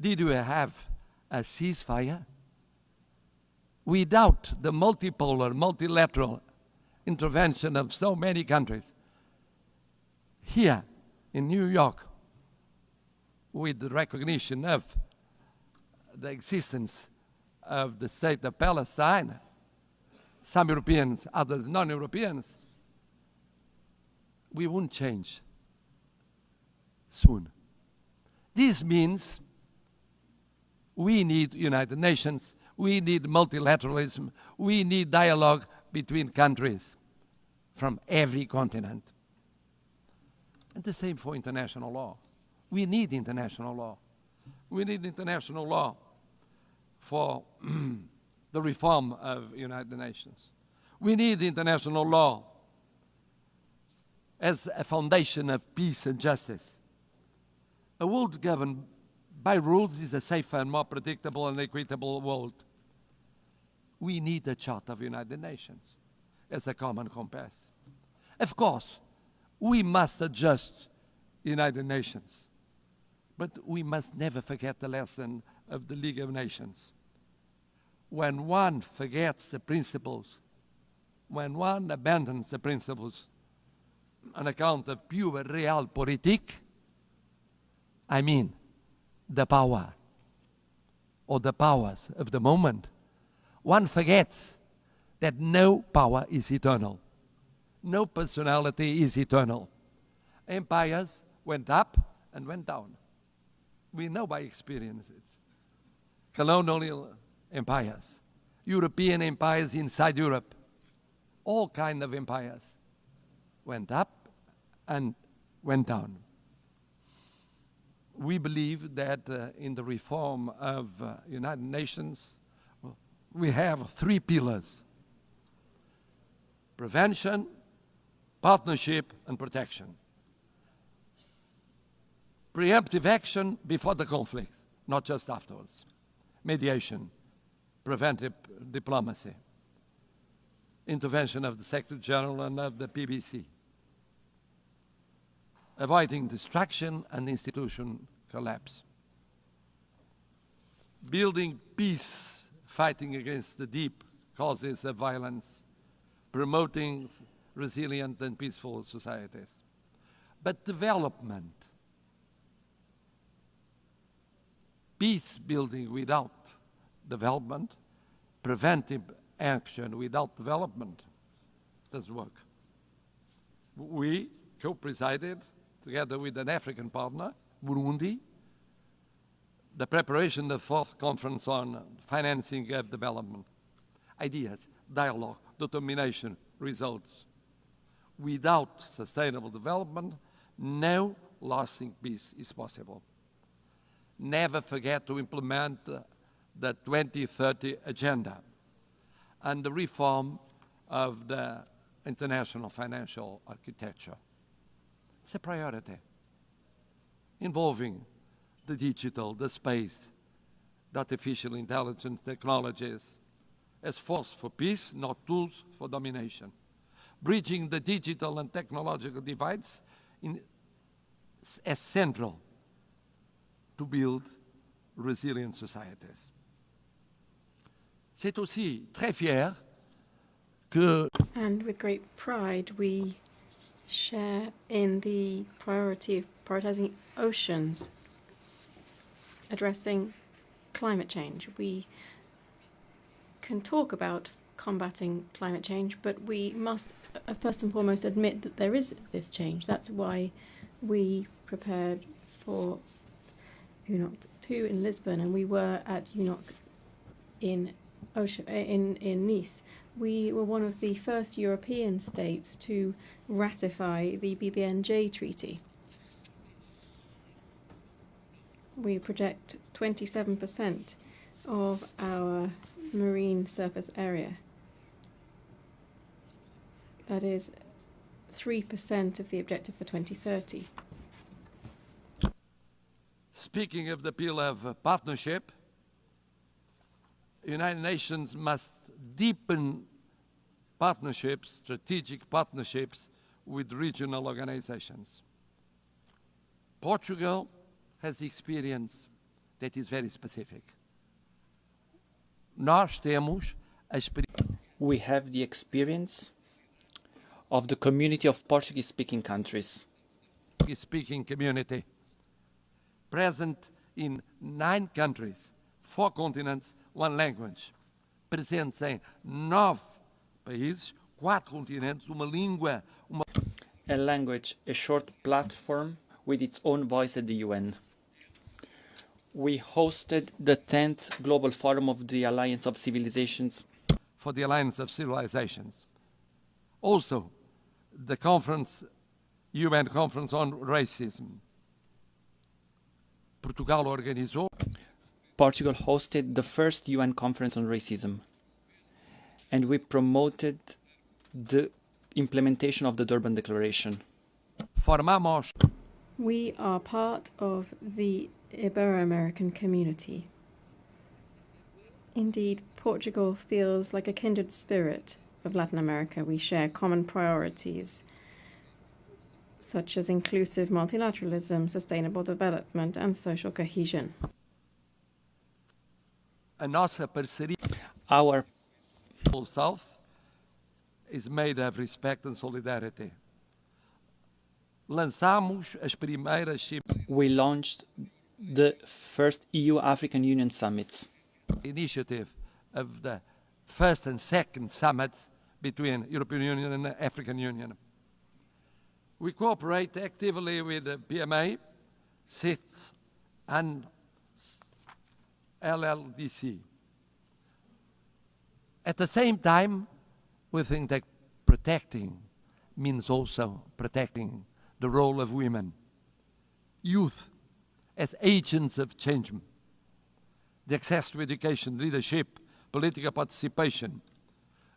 Did we have a ceasefire? Without the multipolar, multilateral intervention of so many countries, here in New York, with the recognition of the existence of the state of Palestine, some Europeans, others non-Europeans, we won't change soon. This means we need United Nations, we need multilateralism, we need dialogue between countries from every continent. And the same for international law. We need international law. We need international law for the reform of United Nations. We need international law as a foundation of peace and justice. A world governed by rules is a safer and more predictable and equitable world. We need a Charter of United Nations as a common compass. Of course, we must adjust United Nations, but we must never forget the lesson of the League of Nations. When one forgets the principles, when one abandons the principles on account of pure realpolitik, I mean the power or the powers of the moment, one forgets that no power is eternal. No personality is eternal. Empires went up and went down. We know by experience it. Colonial empires, European empires inside Europe, all kinds of empires went up and went down. We believe that in the reform of United Nations, we have 3 pillars: prevention, partnership, and protection. Preemptive action before the conflict, not just afterwards. Mediation, preventive diplomacy, intervention of the Secretary General and of the PBC. Avoiding destruction and institution collapse. Building peace, fighting against the deep causes of violence, promoting resilient and peaceful societies. But development, peace building without development, preventive action without development, doesn't work. We co-presided, together with an African partner, Burundi, the preparation of the 4th conference on financing of development. Ideas, dialogue, determination, results. Without sustainable development, no lasting peace is possible. Never forget to implement the 2030 agenda and the reform of the international financial architecture. It's a priority involving the digital, the space, the artificial intelligence technologies as force for peace, not tools for domination. Bridging the digital and technological divides as central to build resilient societies. C'est aussi très fier que... And with great pride, we share in the priority of prioritizing oceans, addressing climate change. We can talk about combating climate change, but we must first and foremost admit that there is this change. That's why we prepared for UNOC 2 in Lisbon, and we were at UNOC in in Nice. We were one of the first European states to ratify the BBNJ Treaty. We protect 27% of our marine surface area. That is 3% of the objective for 2030. Speaking of the appeal of partnership, the United Nations must deepen partnerships, strategic partnerships with regional organizations. Portugal has the experience that is very specific. We have the experience of the community of Portuguese-speaking countries. Portuguese-speaking community, present in 9 countries, 4 continents, 1 language. Presentes em 9 países, 4 continentes, uma língua, A language, a short platform with its own voice at the UN. We hosted the 10th Global Forum of the Alliance of Civilizations. For the Alliance of Civilizations. Also, the conference, UN Conference on Racism. Portugal hosted the first UN Conference on Racism. And we promoted the implementation of the Durban Declaration. Formamos. We are part of the Ibero-American community. Indeed, Portugal feels like a kindred spirit of Latin America. We share common priorities, such as inclusive multilateralism, sustainable development, and social cohesion. Our South is made of respect and solidarity. We launched the first EU-African Union summits. Initiative of the first and second summits between European Union and the African Union. We cooperate actively with the PMA, CITES, and LLDC. At the same time, we think that protecting means also protecting the role of women, youth as agents of change, the access to education, leadership, political participation.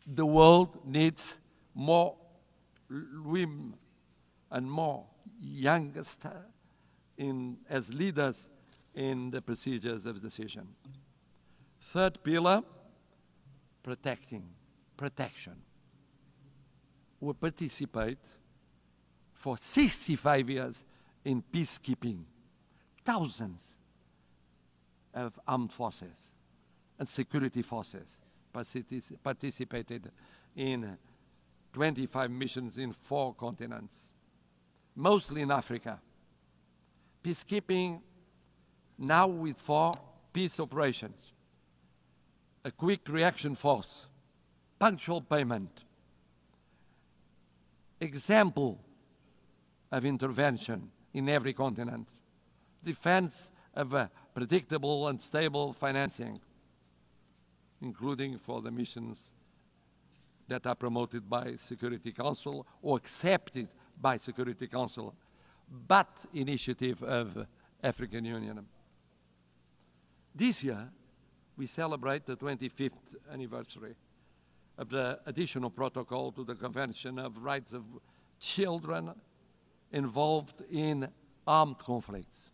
The world needs more women and more youngest as leaders in the procedures of decision. Third pillar, protection. We participate for 65 years in peacekeeping. Thousands of armed forces and security forces participated in 25 missions in 4 continents, mostly in Africa. Peacekeeping now with 4 peace operations, a quick reaction force, punctual payment, example of intervention in every continent, defense of a predictable and stable financing, including for the missions that are promoted by Security Council or accepted by Security Council, but initiative of African Union. This year, we celebrate the 25th anniversary of the additional protocol to the Convention of Rights of Children involved in armed conflicts.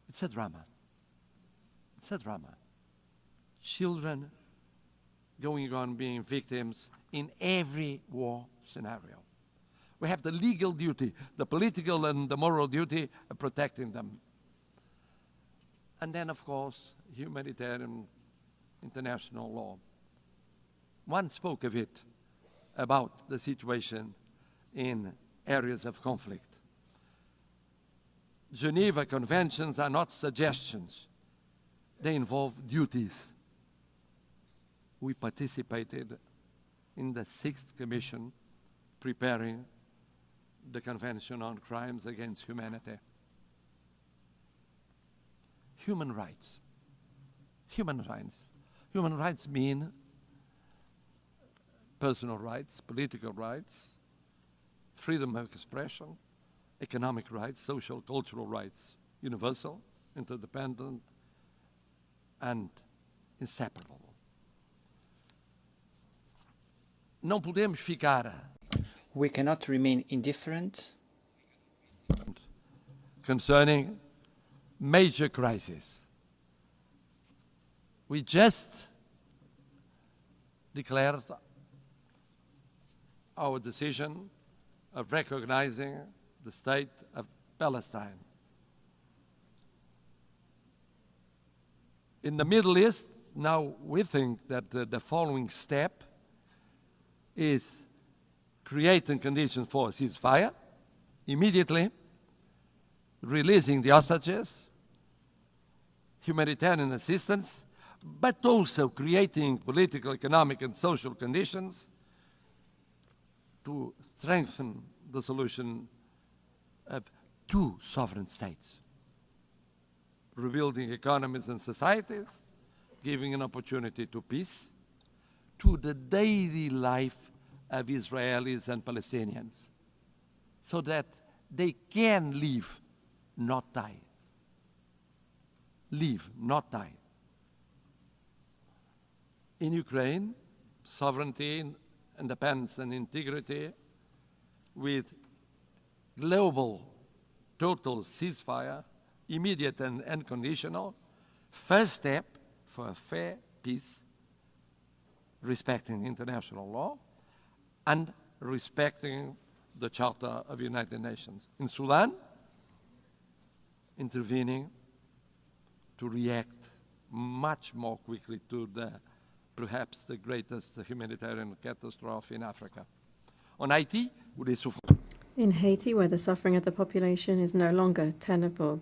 It's a drama. It's a drama. Children going on being victims in every war scenario. We have the legal duty, the political and the moral duty of protecting them. And then, of course, humanitarian international law. One spoke of it, about the situation in areas of conflict. Geneva Conventions are not suggestions. They involve duties. We participated in the 6th Commission preparing the Convention on Crimes Against Humanity. Human rights. Human rights. Human rights mean personal rights, political rights, freedom of expression, economic rights, social, cultural rights, universal, interdependent, and inseparable. Não podemos ficar. We cannot remain indifferent concerning major crises. We just declared our decision of recognizing the state of Palestine. In the Middle East, now we think that the following step is creating conditions for a ceasefire, immediately releasing the hostages, humanitarian assistance, but also creating political, economic, and social conditions to strengthen the solution of two sovereign states, rebuilding economies and societies, giving an opportunity to peace, to the daily life of Israelis and Palestinians, so that they can live, not die. Live, not die. In Ukraine, sovereignty, independence, and integrity with global total ceasefire, immediate and unconditional, first step for a fair peace, respecting international law and respecting the Charter of the United Nations. In Sudan, intervening to react much more quickly to perhaps the greatest humanitarian catastrophe in Africa. On Haiti, in Haiti, where the suffering of the population is no longer tenable,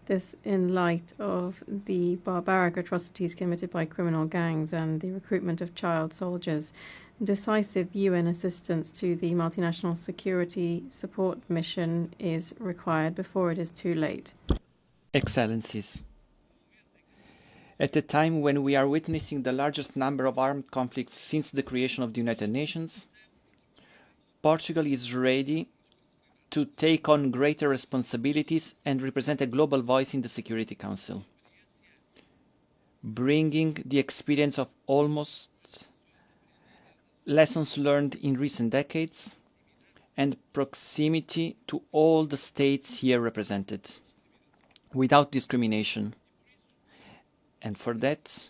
this in light of the barbaric atrocities committed by criminal gangs and the recruitment of child soldiers, decisive UN assistance to the multinational security support mission is required before it is too late. Excellencies, at a time when we are witnessing the largest number of armed conflicts since the creation of the United Nations, Portugal is ready to take on greater responsibilities and represent a global voice in the Security Council, bringing the experience of almost lessons learned in recent decades and proximity to all the states here represented, without discrimination. And for that,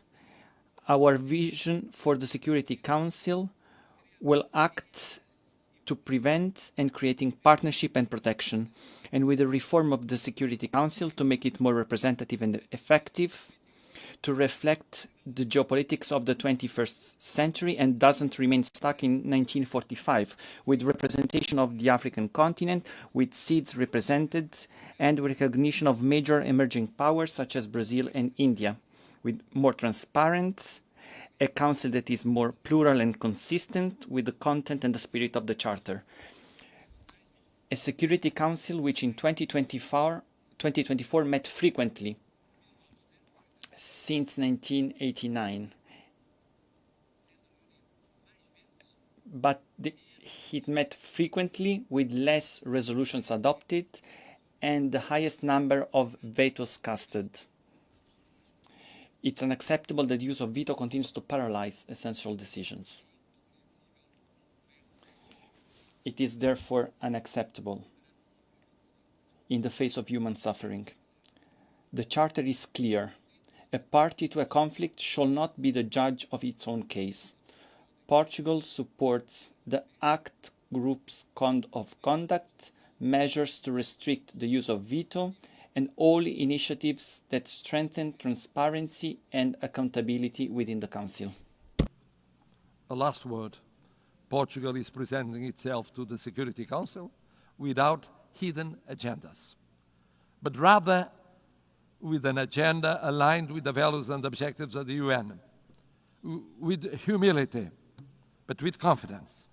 our vision for the Security Council will act to prevent and creating partnership and protection, and with the reform of the Security Council to make it more representative and effective, to reflect the geopolitics of the 21st century and doesn't remain stuck in 1945, with representation of the African continent, with seats represented, and recognition of major emerging powers such as Brazil and India, with more transparent, a council that is more plural and consistent with the content and the spirit of the Charter. A Security Council which in 2024 met frequently since 1989. But it met frequently with less resolutions adopted and the highest number of vetoes casted. It's unacceptable that the use of veto continues to paralyze essential decisions. It is therefore unacceptable in the face of human suffering. The Charter is clear. A party to a conflict shall not be the judge of its own case. Portugal supports the ACT Group's code of conduct, measures to restrict the use of veto, and all initiatives that strengthen transparency and accountability within the Council. A last word. Portugal is presenting itself to the Security Council without hidden agendas, but rather with an agenda aligned with the values and objectives of the UN, with humility, but with confidence,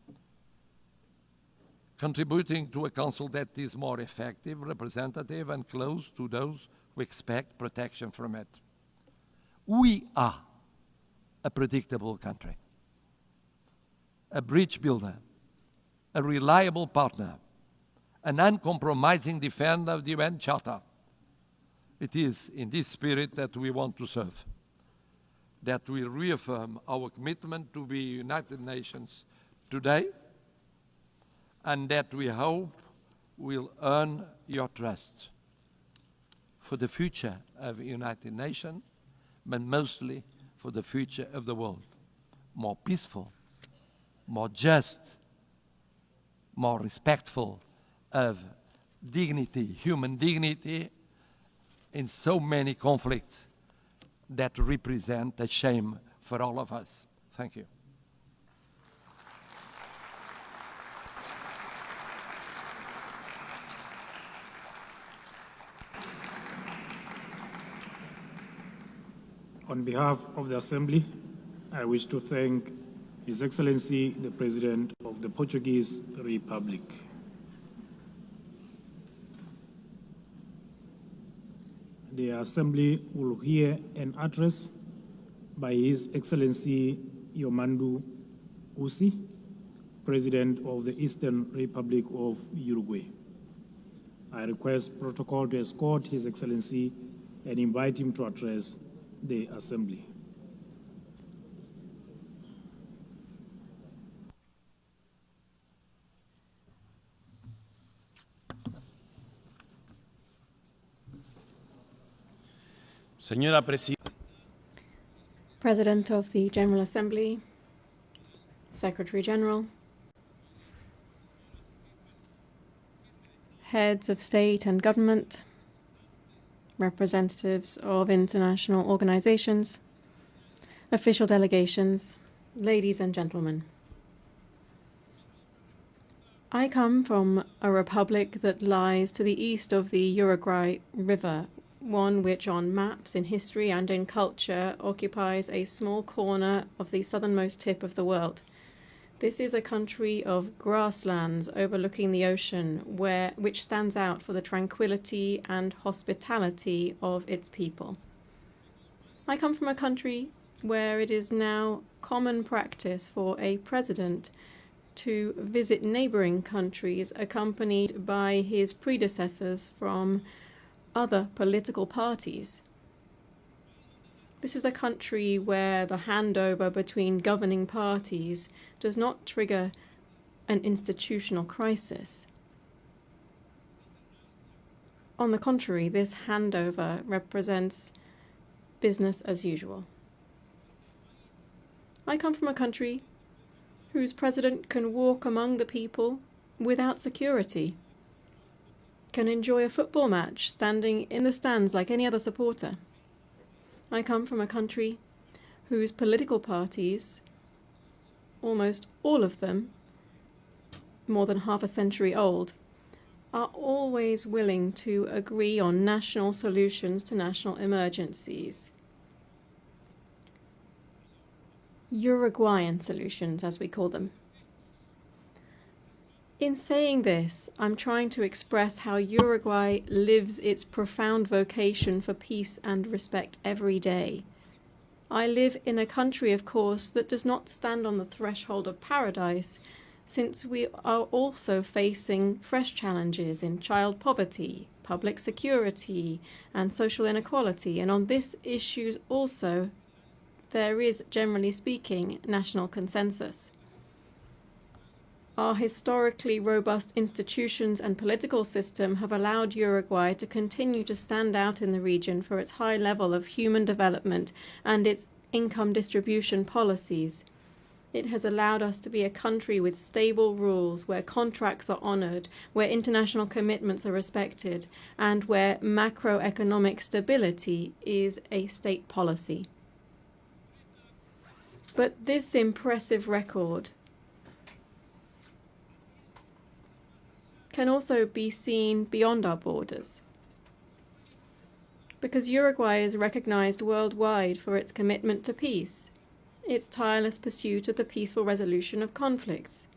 contributing to a council that is more effective, representative, and close to those who expect protection from it. We are a predictable country, a bridge builder, a reliable partner, an uncompromising defender of the UN Charter. It is in this spirit that we want to serve, that we reaffirm our commitment to the United Nations today, and that we hope will earn your trust for the future of the United Nations, but mostly for the future of the world. More peaceful, more just, more respectful of dignity, human dignity, in so many conflicts that represent a shame for all of us. Thank you. On behalf of the Assembly, I wish to thank His Excellency, the President of the Portuguese Republic. The Assembly will hear an address by His Excellency Yomandu Usi, President of the Eastern Republic of Uruguay. I request protocol to escort His Excellency and invite him to address the Assembly. Señora Presidenta. President of the General Assembly, Secretary General, heads of state and government, representatives of international organizations, official delegations, ladies and gentlemen. I come from a republic that lies to the east of the Uruguay River, one which on maps, in history and in culture occupies a small corner of the southernmost tip of the world. This is a country of grasslands overlooking the ocean, which stands out for the tranquility and hospitality of its people. I come from a country where it is now common practice for a president to visit neighboring countries accompanied by his predecessors from other political parties. This is a country where the handover between governing parties does not trigger an institutional crisis. On the contrary, this handover represents business as usual. I come from a country whose president can walk among the people without security, can enjoy a football match standing in the stands like any other supporter. I come from a country whose political parties, almost all of them, more than half a century old, are always willing to agree on national solutions to national emergencies. Uruguayan solutions, as we call them. In saying this, I'm trying to express how Uruguay lives its profound vocation for peace and respect every day. I live in a country, of course, that does not stand on the threshold of paradise, since we are also facing fresh challenges in child poverty, public security, and social inequality, and on these issues also there is, generally speaking, national consensus. Our historically robust institutions and political system have allowed Uruguay to continue to stand out in the region for its high level of human development and its income distribution policies. It has allowed us to be a country with stable rules, where contracts are honoured, where international commitments are respected, and where macroeconomic stability is a state policy. But this impressive record can also be seen beyond our borders, because Uruguay is recognized worldwide for its commitment to peace, its tireless pursuit of the peaceful resolution of conflicts,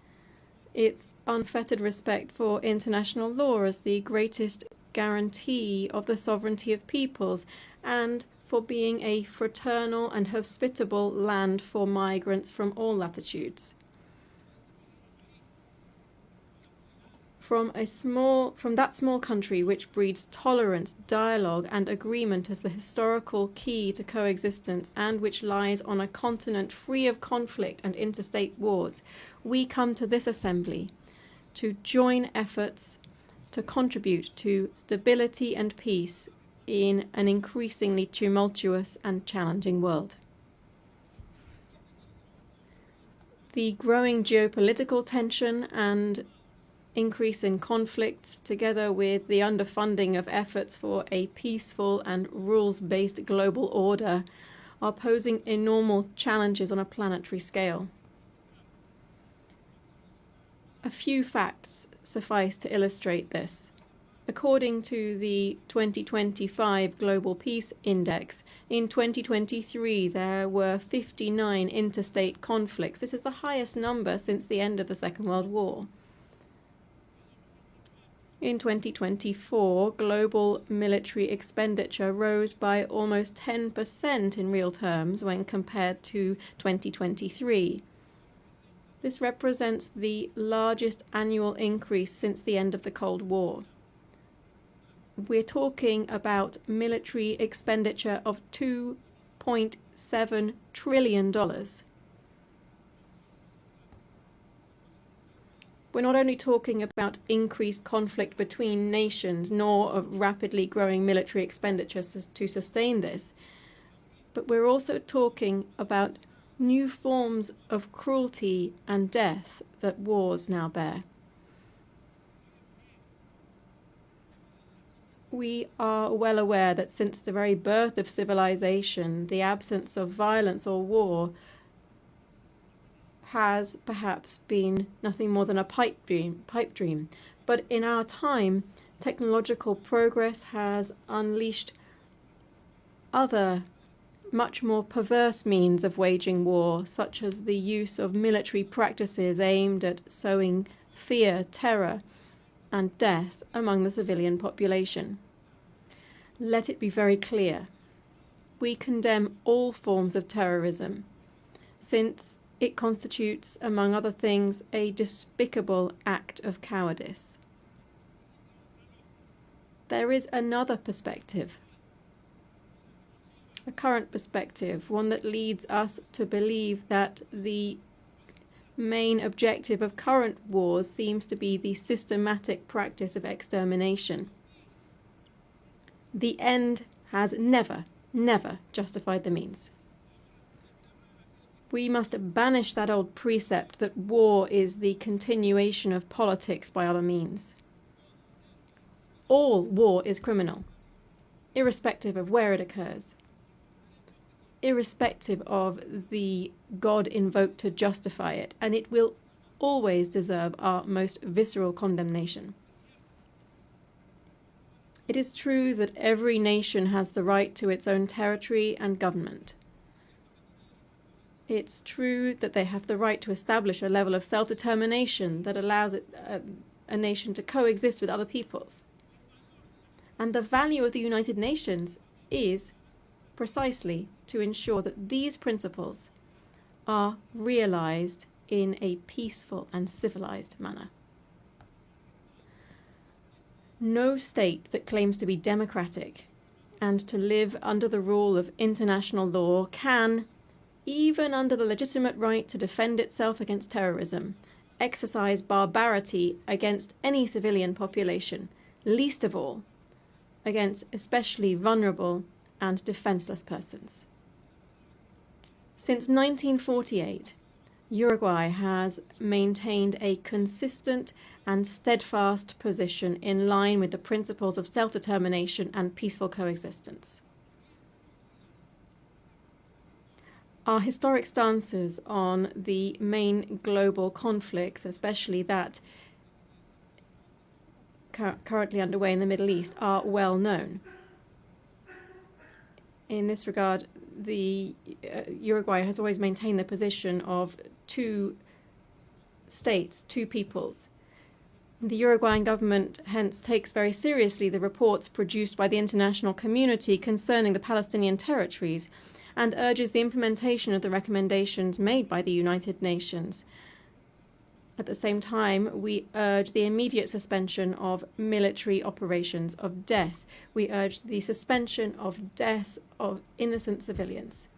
its unfettered respect for international law as the greatest guarantee of the sovereignty of peoples, and for being a fraternal and hospitable land for migrants from all latitudes. From that small country which breeds tolerance, dialogue and agreement as the historical key to coexistence, and which lies on a continent free of conflict and interstate wars, we come to this assembly to join efforts to contribute to stability and peace in an increasingly tumultuous and challenging world. The growing geopolitical tension and increase in conflicts, together with the underfunding of efforts for a peaceful and rules-based global order, are posing enormous challenges on a planetary scale. A few facts suffice to illustrate this. According to the 2025 Global Peace Index, in 2023 there were 59 interstate conflicts. This is the highest number since the end of the Second World War. In 2024, global military expenditure rose by almost 10% in real terms when compared to 2023. This represents the largest annual increase since the end of the Cold War. We're talking about military expenditure of $2.7 trillion. We're not only talking about increased conflict between nations, nor of rapidly growing military expenditure to sustain this, but we're also talking about new forms of cruelty and death that wars now bear. We are well aware that since the very birth of civilization, the absence of violence or war has perhaps been nothing more than a pipe dream. But in our time, technological progress has unleashed other much more perverse means of waging war, such as the use of military practices aimed at sowing fear, terror, and death among the civilian population. Let it be very clear. We condemn all forms of terrorism, since it constitutes, among other things, a despicable act of cowardice. There is another perspective, a current perspective, one that leads us to believe that the main objective of current wars seems to be the systematic practice of extermination. The end has never justified the means. We must banish that old precept that war is the continuation of politics by other means. All war is criminal, irrespective of where it occurs, irrespective of the God invoked to justify it, and it will always deserve our most visceral condemnation. It is true that every nation has the right to its own territory and government. It's true that they have the right to establish a level of self-determination that allows a nation to coexist with other peoples. And the value of the United Nations is precisely to ensure that these principles are realized in a peaceful and civilized manner. No state that claims to be democratic and to live under the rule of international law can, even under the legitimate right to defend itself against terrorism, exercise barbarity against any civilian population, least of all against especially vulnerable and defenseless persons. Since 1948, Uruguay has maintained a consistent and steadfast position in line with the principles of self-determination and peaceful coexistence. Our historic stances on the main global conflicts, especially that currently underway in the Middle East, are well known. In this regard, Uruguay has always maintained the position of two states, two peoples. The Uruguayan government hence takes very seriously the reports produced by the international community concerning the Palestinian territories and urges the implementation of the recommendations made by the United Nations. At the same time, we urge the immediate suspension of military operations of death. We urge the suspension of death of innocent civilians.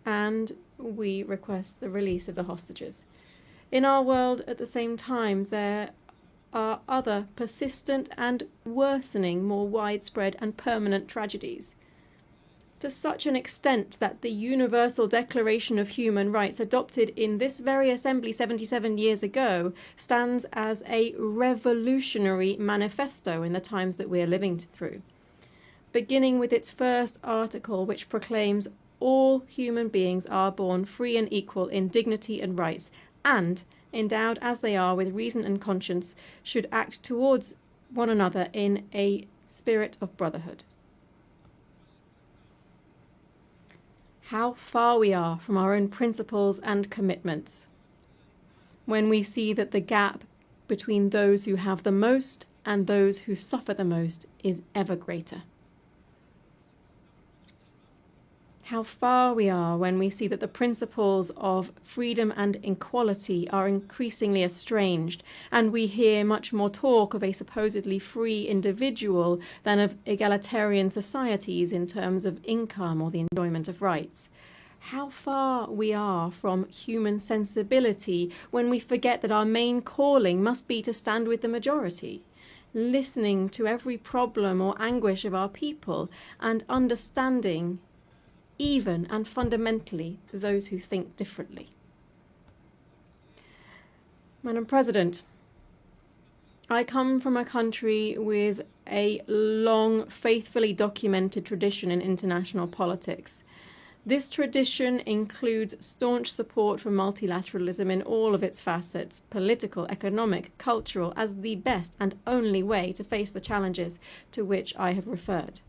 And we request the release of the hostages. In our world, at the same time, there are other persistent and worsening, more widespread and permanent tragedies, to such an extent that the Universal Declaration of Human Rights, adopted in this very assembly 77 years ago, stands as a revolutionary manifesto in the times that we are living through, beginning with its first article, which proclaims all human beings are born free and equal in dignity and rights, and, endowed as they are with reason and conscience, should act towards one another in a spirit of brotherhood. How far we are from our own principles and commitments when we see that the gap between those who have the most and those who suffer the most is ever greater. How far we are when we see that the principles of freedom and equality are increasingly estranged, and we hear much more talk of a supposedly free individual than of egalitarian societies in terms of income or the enjoyment of rights. How far we are from human sensibility when we forget that our main calling must be to stand with the majority, listening to every problem or anguish of our people and understanding even and fundamentally those who think differently. Madam President, I come from a country with a long, faithfully documented tradition in international politics. This tradition includes staunch support for multilateralism in all of its facets, political, economic, cultural, as the best and only way to face the challenges to which I have referred.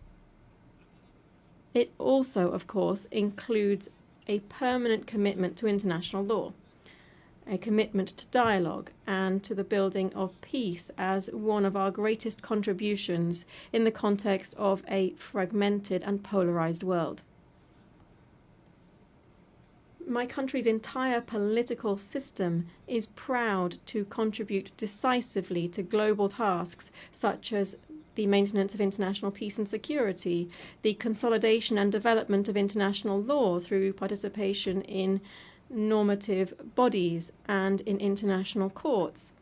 It also, of course, includes a permanent commitment to international law, a commitment to dialogue and to the building of peace as one of our greatest contributions in the context of a fragmented and polarized world. My country's entire political system is proud to contribute decisively to global tasks such as the maintenance of international peace and security, the consolidation and development of international law through participation in normative bodies and in international courts,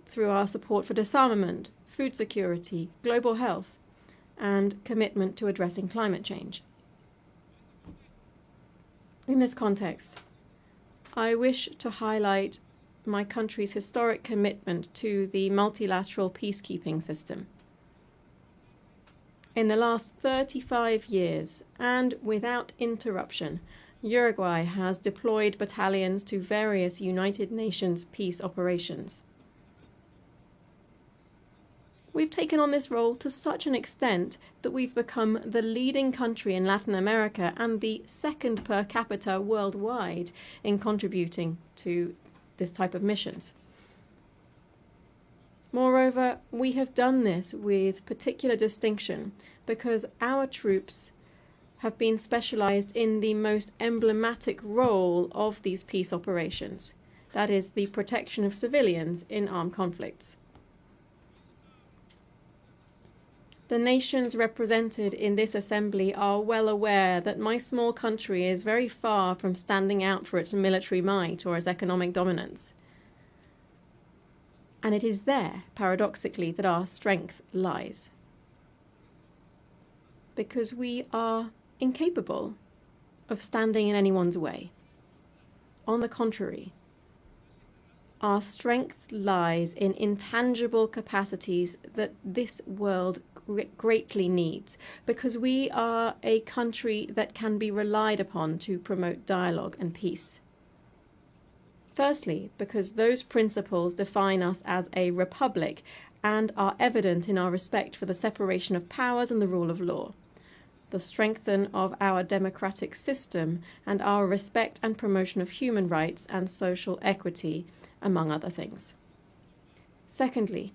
through our support for disarmament, food security, global health, and commitment to addressing climate change. In this context, I wish to highlight my country's historic commitment to the multilateral peacekeeping system. In the last 35 years, and without interruption, Uruguay has deployed battalions to various United Nations peace operations. We've taken on this role to such an extent that we've become the leading country in Latin America and the second per capita worldwide in contributing to this type of missions. Moreover, we have done this with particular distinction because our troops have been specialized in the most emblematic role of these peace operations, that is, the protection of civilians in armed conflicts. The nations represented in this assembly are well aware that my small country is very far from standing out for its military might or its economic dominance. And it is there, paradoxically, that our strength lies. Because we are incapable of standing in anyone's way. On the contrary, our strength lies in intangible capacities that this world greatly needs, because we are a country that can be relied upon to promote dialogue and peace. Firstly, because those principles define us as a republic and are evident in our respect for the separation of powers and the rule of law, the strengthening of our democratic system, and our respect and promotion of human rights and social equity, among other things. Secondly,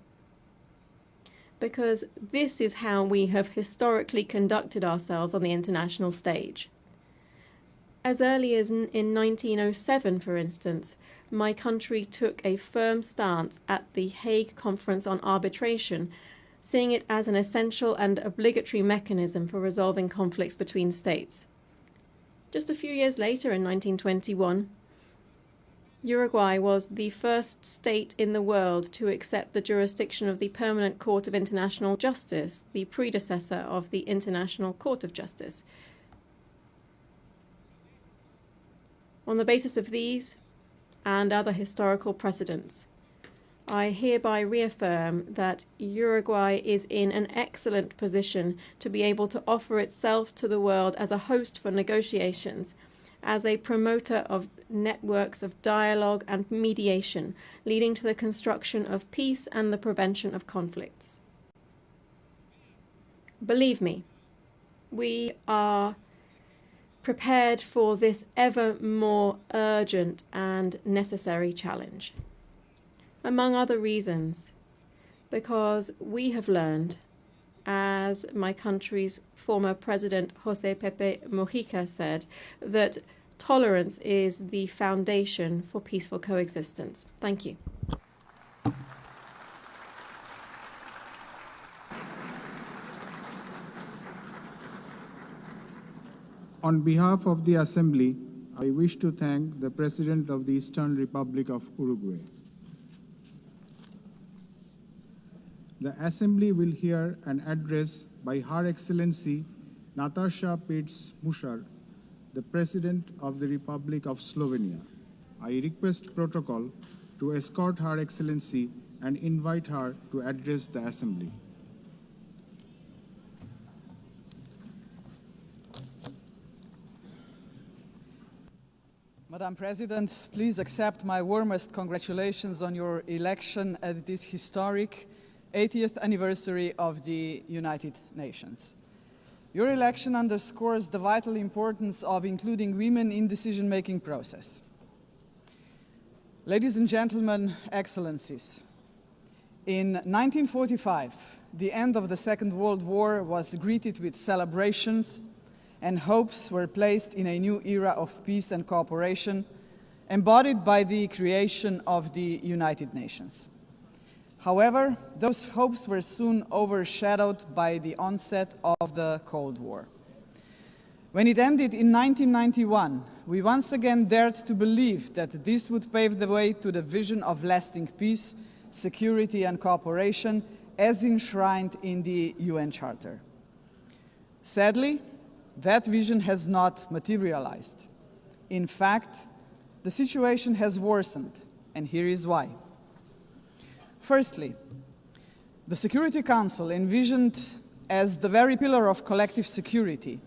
because this is how we have historically conducted ourselves on the international stage. As early as in 1907, for instance, my country took a firm stance at the Hague Conference on Arbitration, seeing it as an essential and obligatory mechanism for resolving conflicts between states. Just a few years later, in 1921, Uruguay was the first state in the world to accept the jurisdiction of the Permanent Court of International Justice, the predecessor of the International Court of Justice. On the basis of these and other historical precedents, I hereby reaffirm that Uruguay is in an excellent position to be able to offer itself to the world as a host for negotiations, as a promoter of networks of dialogue and mediation, leading to the construction of peace and the prevention of conflicts. Believe me, we are prepared for this ever more urgent and necessary challenge. Among other reasons, because we have learned, as my country's former president José Pepe Mujica said, that tolerance is the foundation for peaceful coexistence. Thank you. On behalf of the Assembly, I wish to thank the President of the Eastern Republic of Uruguay. The Assembly will hear an address by Her Excellency Nataša Pirc-Musar, the President of the Republic of Slovenia. I request protocol to escort Her Excellency and invite her to address the Assembly. Madam President, please accept my warmest congratulations on your election at this historic 80th anniversary of the United Nations. Your election underscores the vital importance of including women in the decision-making process. Ladies and gentlemen, Excellencies, in 1945, the end of the Second World War was greeted with celebrations, and hopes were placed in a new era of peace and cooperation, embodied by the creation of the United Nations. However, those hopes were soon overshadowed by the onset of the Cold War. When it ended in 1991, we once again dared to believe that this would pave the way to the vision of lasting peace, security, and cooperation as enshrined in the UN Charter. Sadly, that vision has not materialized. In fact, the situation has worsened, and here is why. Firstly, the Security Council, envisioned as the very pillar of collective security,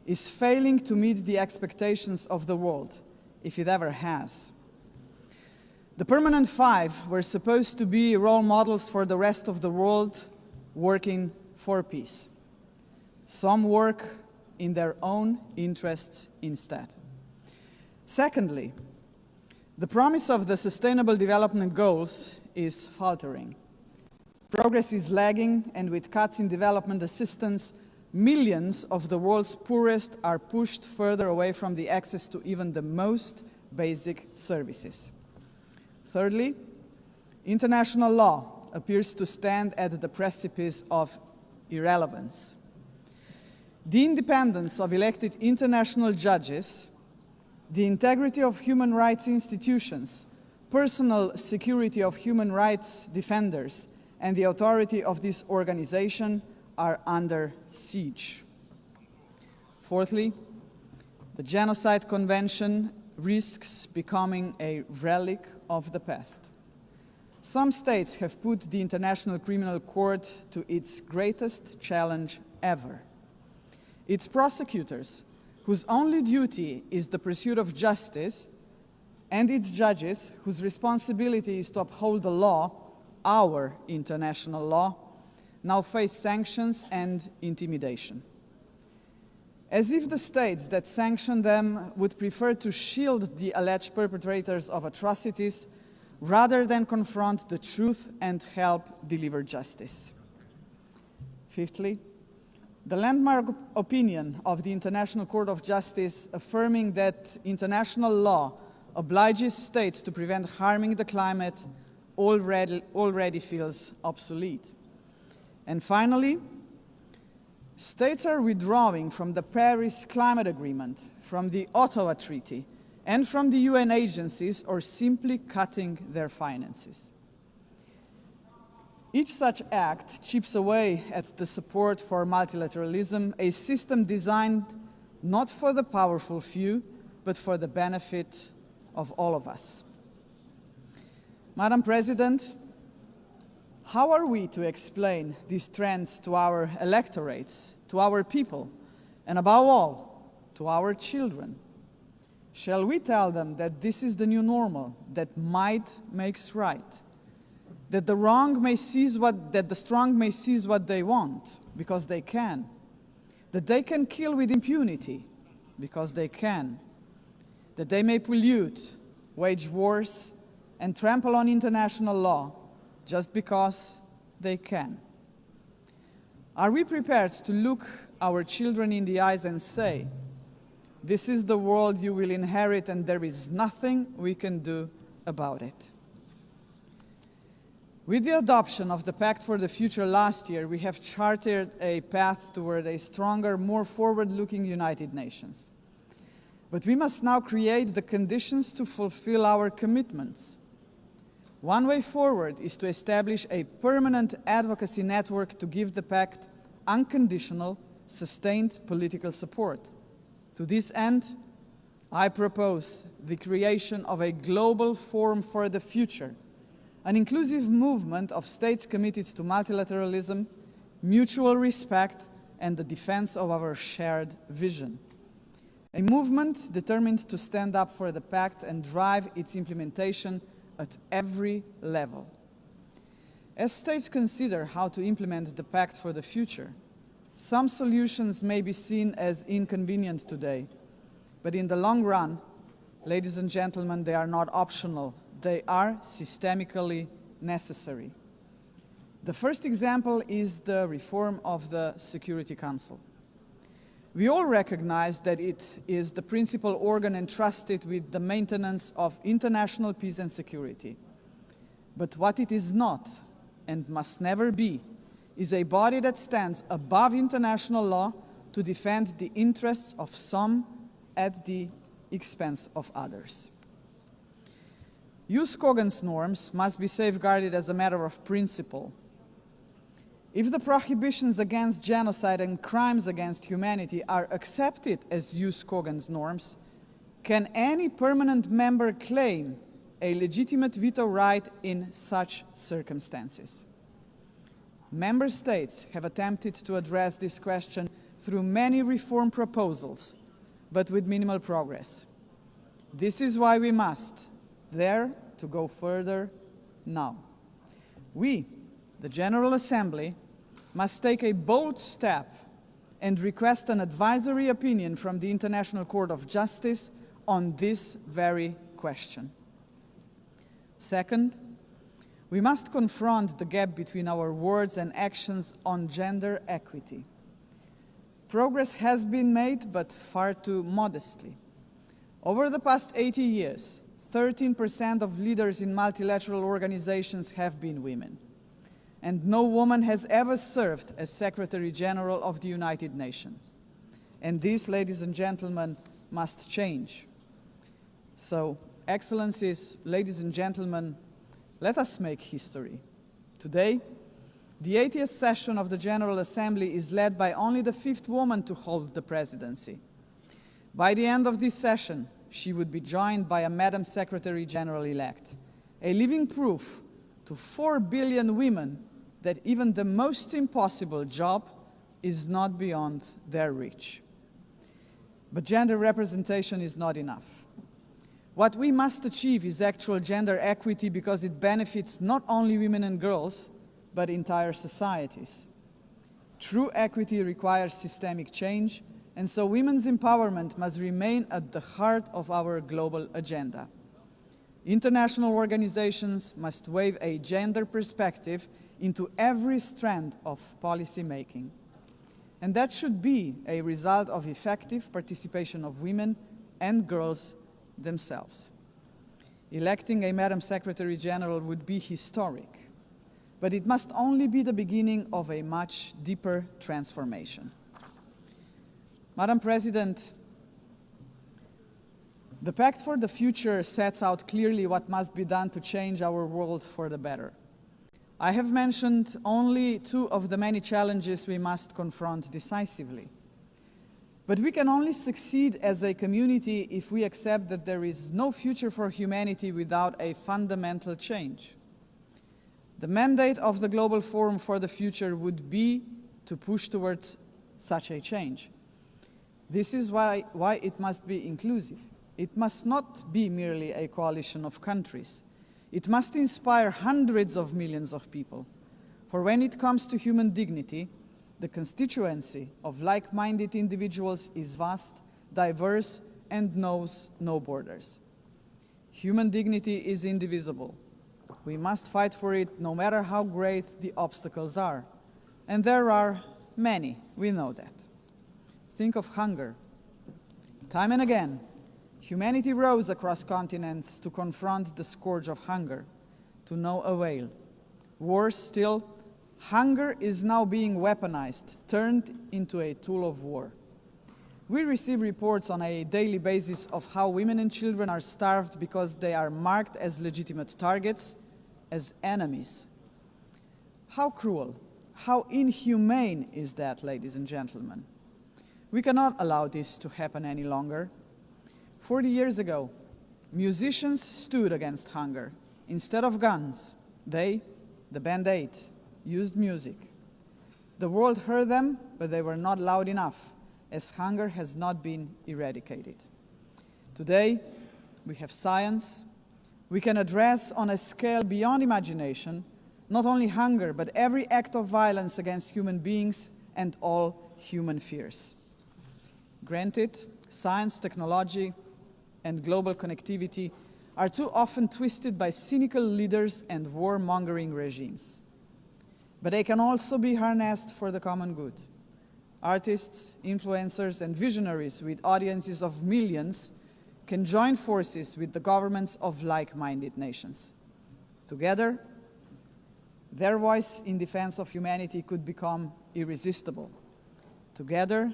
is failing to meet the expectations of the world, if it ever has. The Permanent Five were supposed to be role models for the rest of the world working for peace. Some work in their own interests instead. Secondly, the promise of the Sustainable Development Goals is faltering. Progress is lagging, and with cuts in development assistance, millions of the world's poorest are pushed further away from the access to even the most basic services. Thirdly, international law appears to stand at the precipice of irrelevance. The independence of elected international judges, the integrity of human rights institutions, personal security of human rights defenders, and the authority of this organization are under siege. Fourthly, the Genocide Convention risks becoming a relic of the past. Some states have put the International Criminal Court to its greatest challenge ever. Its prosecutors, whose only duty is the pursuit of justice, and its judges, whose responsibility is to uphold the law, our international law, now face sanctions and intimidation. As if the states that sanction them would prefer to shield the alleged perpetrators of atrocities rather than confront the truth and help deliver justice. Fifthly, the landmark opinion of the International Court of Justice affirming that international law obliges states to prevent harming the climate already feels obsolete. And finally, states are withdrawing from the Paris Climate Agreement, from the Ottawa Treaty, and from the UN agencies, or simply cutting their finances. Each such act chips away at the support for multilateralism, a system designed not for the powerful few, but for the benefit of all of us. Madam President, how are we to explain these trends to our electorates, to our people, and above all, to our children? Shall we tell them that this is the new normal, that might makes right, that the strong may seize what they want because they can, that they can kill with impunity because they can, that they may pollute, wage wars, and trample on international law just because they can? Are we prepared to look our children in the eyes and say, "This is the world you will inherit and there is nothing we can do about it"? With the adoption of the Pact for the Future last year, we have charted a path toward a stronger, more forward-looking United Nations. But we must now create the conditions to fulfill our commitments. One way forward is to establish a permanent advocacy network to give the Pact unconditional, sustained political support. To this end, I propose the creation of a global forum for the future, an inclusive movement of states committed to multilateralism, mutual respect, and the defense of our shared vision. A movement determined to stand up for the Pact and drive its implementation at every level. As states consider how to implement the Pact for the Future, some solutions may be seen as inconvenient today, but in the long run, ladies and gentlemen, they are not optional. They are systemically necessary. The first example is the reform of the Security Council. We all recognize that it is the principal organ entrusted with the maintenance of international peace and security. But what it is not, and must never be, is a body that stands above international law to defend the interests of some at the expense of others. Jus cogens norms must be safeguarded as a matter of principle. If the prohibitions against genocide and crimes against humanity are accepted as jus cogens norms, can any permanent member claim a legitimate veto right in such circumstances? Member states have attempted to address this question through many reform proposals, but with minimal progress. This is why we must dare to go further now. We, the General Assembly, must take a bold step and request an advisory opinion from the International Court of Justice on this very question. Second, we must confront the gap between our words and actions on gender equity. Progress has been made, but far too modestly. Over the past 80 years, 13% of leaders in multilateral organizations have been women. And no woman has ever served as Secretary General of the United Nations. And this, ladies and gentlemen, must change. So, Excellencies, ladies and gentlemen, let us make history. Today, the 80th session of the General Assembly is led by only the 5th woman to hold the presidency. By the end of this session, she would be joined by a Madam Secretary General-elect, a living proof to 4 billion women that even the most impossible job is not beyond their reach. But gender representation is not enough. What we must achieve is actual gender equity because it benefits not only women and girls, but entire societies. True equity requires systemic change, and so women's empowerment must remain at the heart of our global agenda. International organizations must weave a gender perspective into every strand of policy making. And that should be a result of effective participation of women and girls themselves. Electing a Madam Secretary General would be historic, but it must only be the beginning of a much deeper transformation. Madam President, the Pact for the Future sets out clearly what must be done to change our world for the better. I have mentioned only two of the many challenges we must confront decisively. But we can only succeed as a community if we accept that there is no future for humanity without a fundamental change. The mandate of the Global Forum for the Future would be to push towards such a change. This is why it must be inclusive. It must not be merely a coalition of countries. It must inspire hundreds of millions of people. For when it comes to human dignity, the constituency of like-minded individuals is vast, diverse, and knows no borders. Human dignity is indivisible. We must fight for it no matter how great the obstacles are. And there are many, we know that. Think of hunger. Time and again, humanity rose across continents to confront the scourge of hunger, to no avail. Worse still, hunger is now being weaponized, turned into a tool of war. We receive reports on a daily basis of how women and children are starved because they are marked as legitimate targets, as enemies. How cruel, how inhumane is that, ladies and gentlemen? We cannot allow this to happen any longer. 40 years ago, musicians stood against hunger. Instead of guns, they, the Band Aid, used music. The world heard them, but they were not loud enough, as hunger has not been eradicated. Today, we have science. We can address on a scale beyond imagination not only hunger, but every act of violence against human beings and all human fears. Granted, science, technology, and global connectivity are too often twisted by cynical leaders and warmongering regimes. But they can also be harnessed for the common good. Artists, influencers, and visionaries with audiences of millions can join forces with the governments of like-minded nations. Together, their voice in defense of humanity could become irresistible. Together,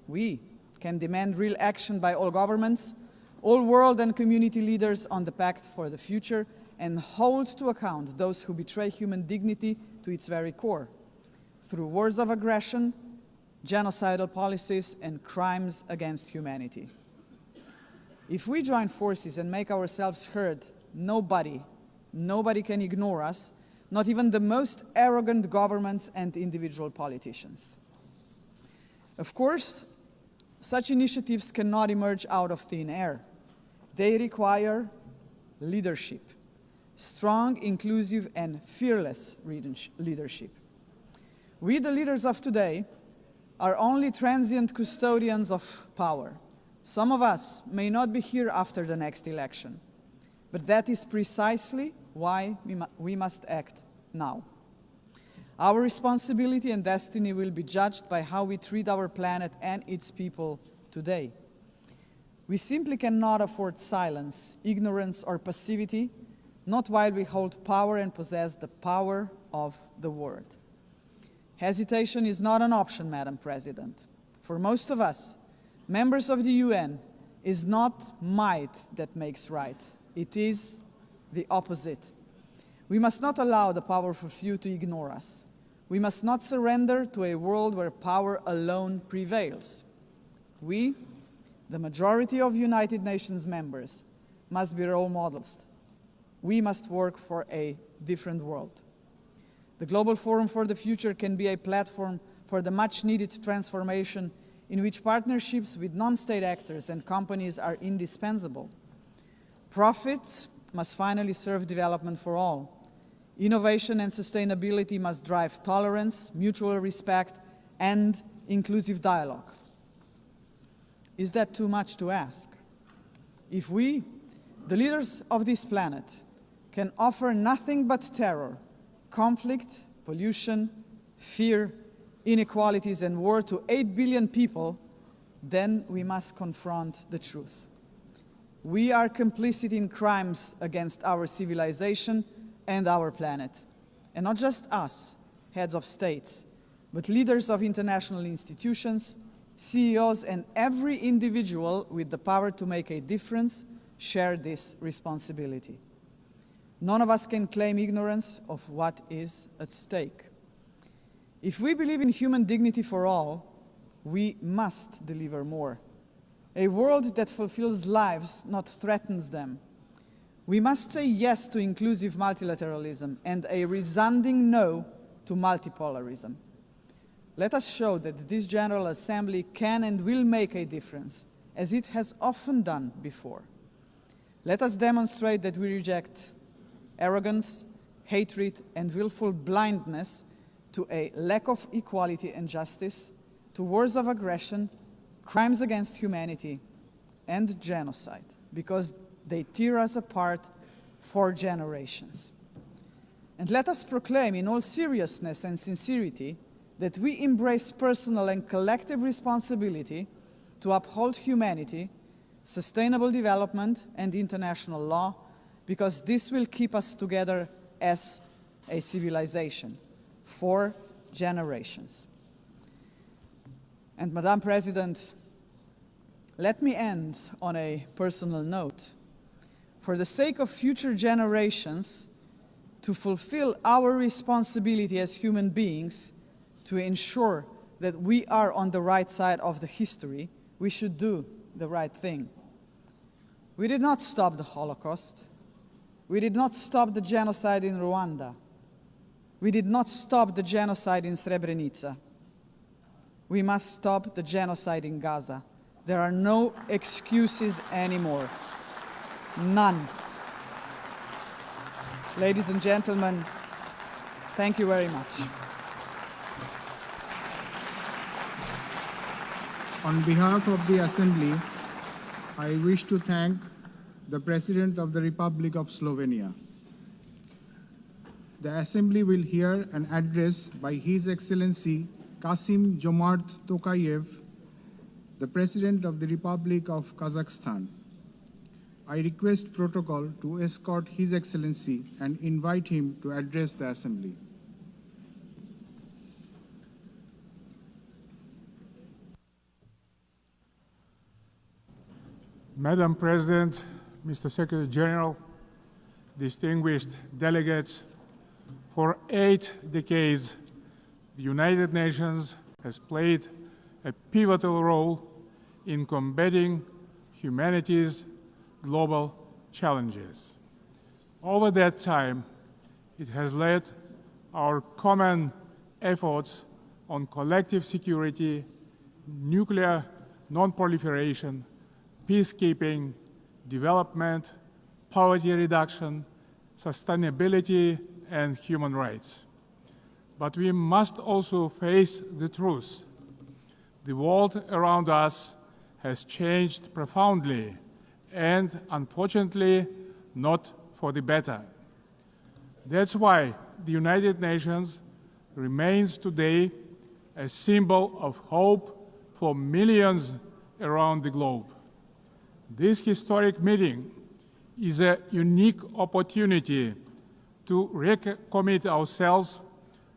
we can demand real action by all governments, all world and community leaders on the Pact for the Future, and hold to account those who betray human dignity to its very core, through wars of aggression, genocidal policies, and crimes against humanity. If we join forces and make ourselves heard, nobody can ignore us, not even the most arrogant governments and individual politicians. Of course, such initiatives cannot emerge out of thin air. They require leadership, strong, inclusive, and fearless leadership. We, the leaders of today, are only transient custodians of power. Some of us may not be here after the next election, but that is precisely why we must act now. Our responsibility and destiny will be judged by how we treat our planet and its people today. We simply cannot afford silence, ignorance, or passivity, not while we hold power and possess the power of the word. Hesitation is not an option, Madam President. For most of us, members of the UN, is not might that makes right. It is the opposite. We must not allow the powerful few to ignore us. We must not surrender to a world where power alone prevails. We, the majority of United Nations members, must be role models. We must work for a different world. The Global Forum for the Future can be a platform for the much-needed transformation in which partnerships with non-state actors and companies are indispensable. Profits must finally serve development for all. Innovation and sustainability must drive tolerance, mutual respect, and inclusive dialogue. Is that too much to ask? If we, The leaders of this planet can offer nothing but terror, conflict, pollution, fear, inequalities, and war to 8 billion people, then we must confront the truth. We are complicit in crimes against our civilization and our planet. And not just us, heads of states, but leaders of international institutions, CEOs, and every individual with the power to make a difference share this responsibility. None of us can claim ignorance of what is at stake. If we believe in human dignity for all, we must deliver more. A world that fulfills lives, not threatens them. We must say yes to inclusive multilateralism and a resounding no to multipolarism. Let us show that this General Assembly can and will make a difference, as it has often done before. Let us demonstrate that we reject arrogance, hatred, and willful blindness to a lack of equality and justice, to wars of aggression, crimes against humanity, and genocide, because they tear us apart for generations. And let us proclaim in all seriousness and sincerity that we embrace personal and collective responsibility to uphold humanity, sustainable development, and international law, because this will keep us together as a civilization for generations. And Madam President, let me end on a personal note. For the sake of future generations, to fulfill our responsibility as human beings, to ensure that we are on the right side of the history, we should do the right thing. We did not stop the Holocaust. We did not stop the genocide in Rwanda. We did not stop the genocide in Srebrenica. We must stop the genocide in Gaza. There are no excuses anymore. None. Ladies and gentlemen, thank you very much. On behalf of the Assembly, I wish to thank the President of the Republic of Slovenia. The Assembly will hear an address by His Excellency Kasim Jomart Tokayev, the President of the Republic of Kazakhstan. I request protocol to escort His Excellency and invite him to address the Assembly. Madam President, Mr. Secretary General, distinguished delegates, for 8 decades, the United Nations has played a pivotal role in combating humanity's global challenges. Over that time, it has led our common efforts on collective security, nuclear non-proliferation, peacekeeping, development, poverty reduction, sustainability, and human rights. But we must also face the truth. The world around us has changed profoundly and, unfortunately, not for the better. That's why the United Nations remains today a symbol of hope for millions around the globe. This historic meeting is a unique opportunity to recommit ourselves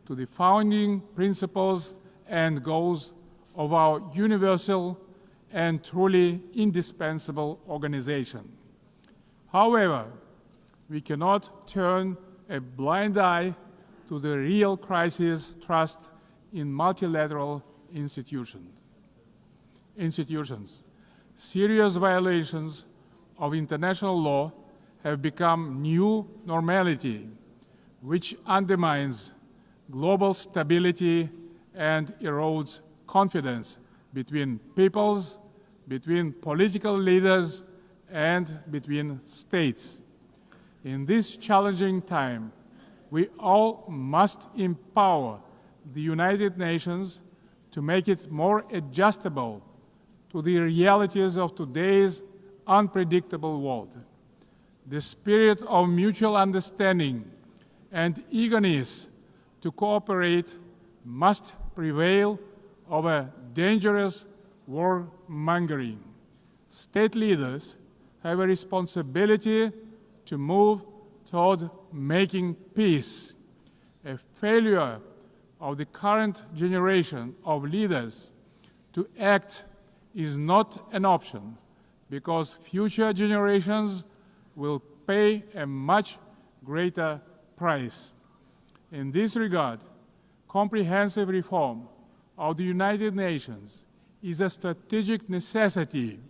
to the founding principles and goals of our universal and truly indispensable organization. However, we cannot turn a blind eye to the real crisis thrust in multilateral institutions. Serious violations of international law have become new normality, which undermines global stability and erodes confidence between peoples, between political leaders, and between states. In this challenging time, we all must empower the United Nations to make it more adjustable to the realities of today's unpredictable world. the spirit of mutual understanding and eagerness to cooperate must prevail over dangerous warmongering. State leaders have a responsibility to move toward making peace. A failure of the current generation of leaders to act is not an option, because future generations will pay a much greater price. In this regard, comprehensive reform of the United Nations is a strategic necessity,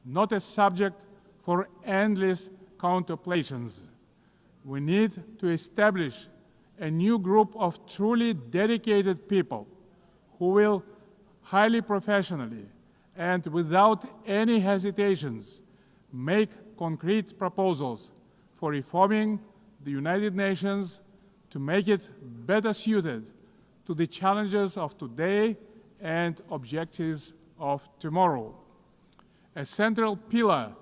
not a subject for endless contemplations. We need to establish a new group of truly dedicated people who will highly professionally and without any hesitations make concrete proposals for reforming the United Nations to make it better suited to the challenges of today and objectives of tomorrow. A central pillar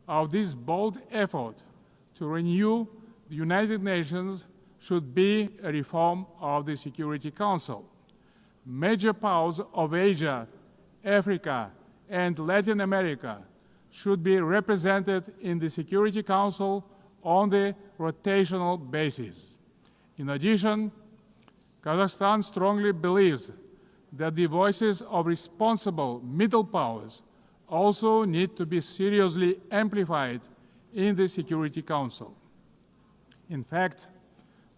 of this bold effort to renew the United Nations should be a reform of the Security Council. Major powers of Asia, Africa, and Latin America should be represented in the Security Council on the rotational basis. In addition, Kazakhstan strongly believes that the voices of responsible middle powers also need to be seriously amplified in the Security Council. In fact,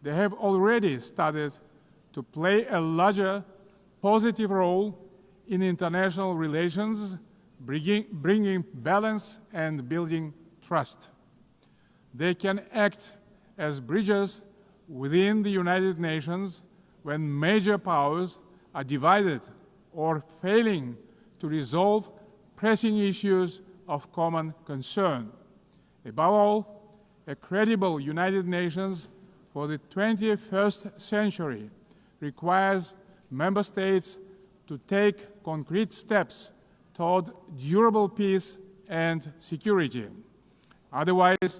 they have already started to play a larger positive role in international relations, bringing balance and building trust. They can act as bridges within the United Nations when major powers are divided or failing to resolve pressing issues of common concern. Above all, a credible United Nations for the 21st century requires member states to take concrete steps toward durable peace and security. Otherwise,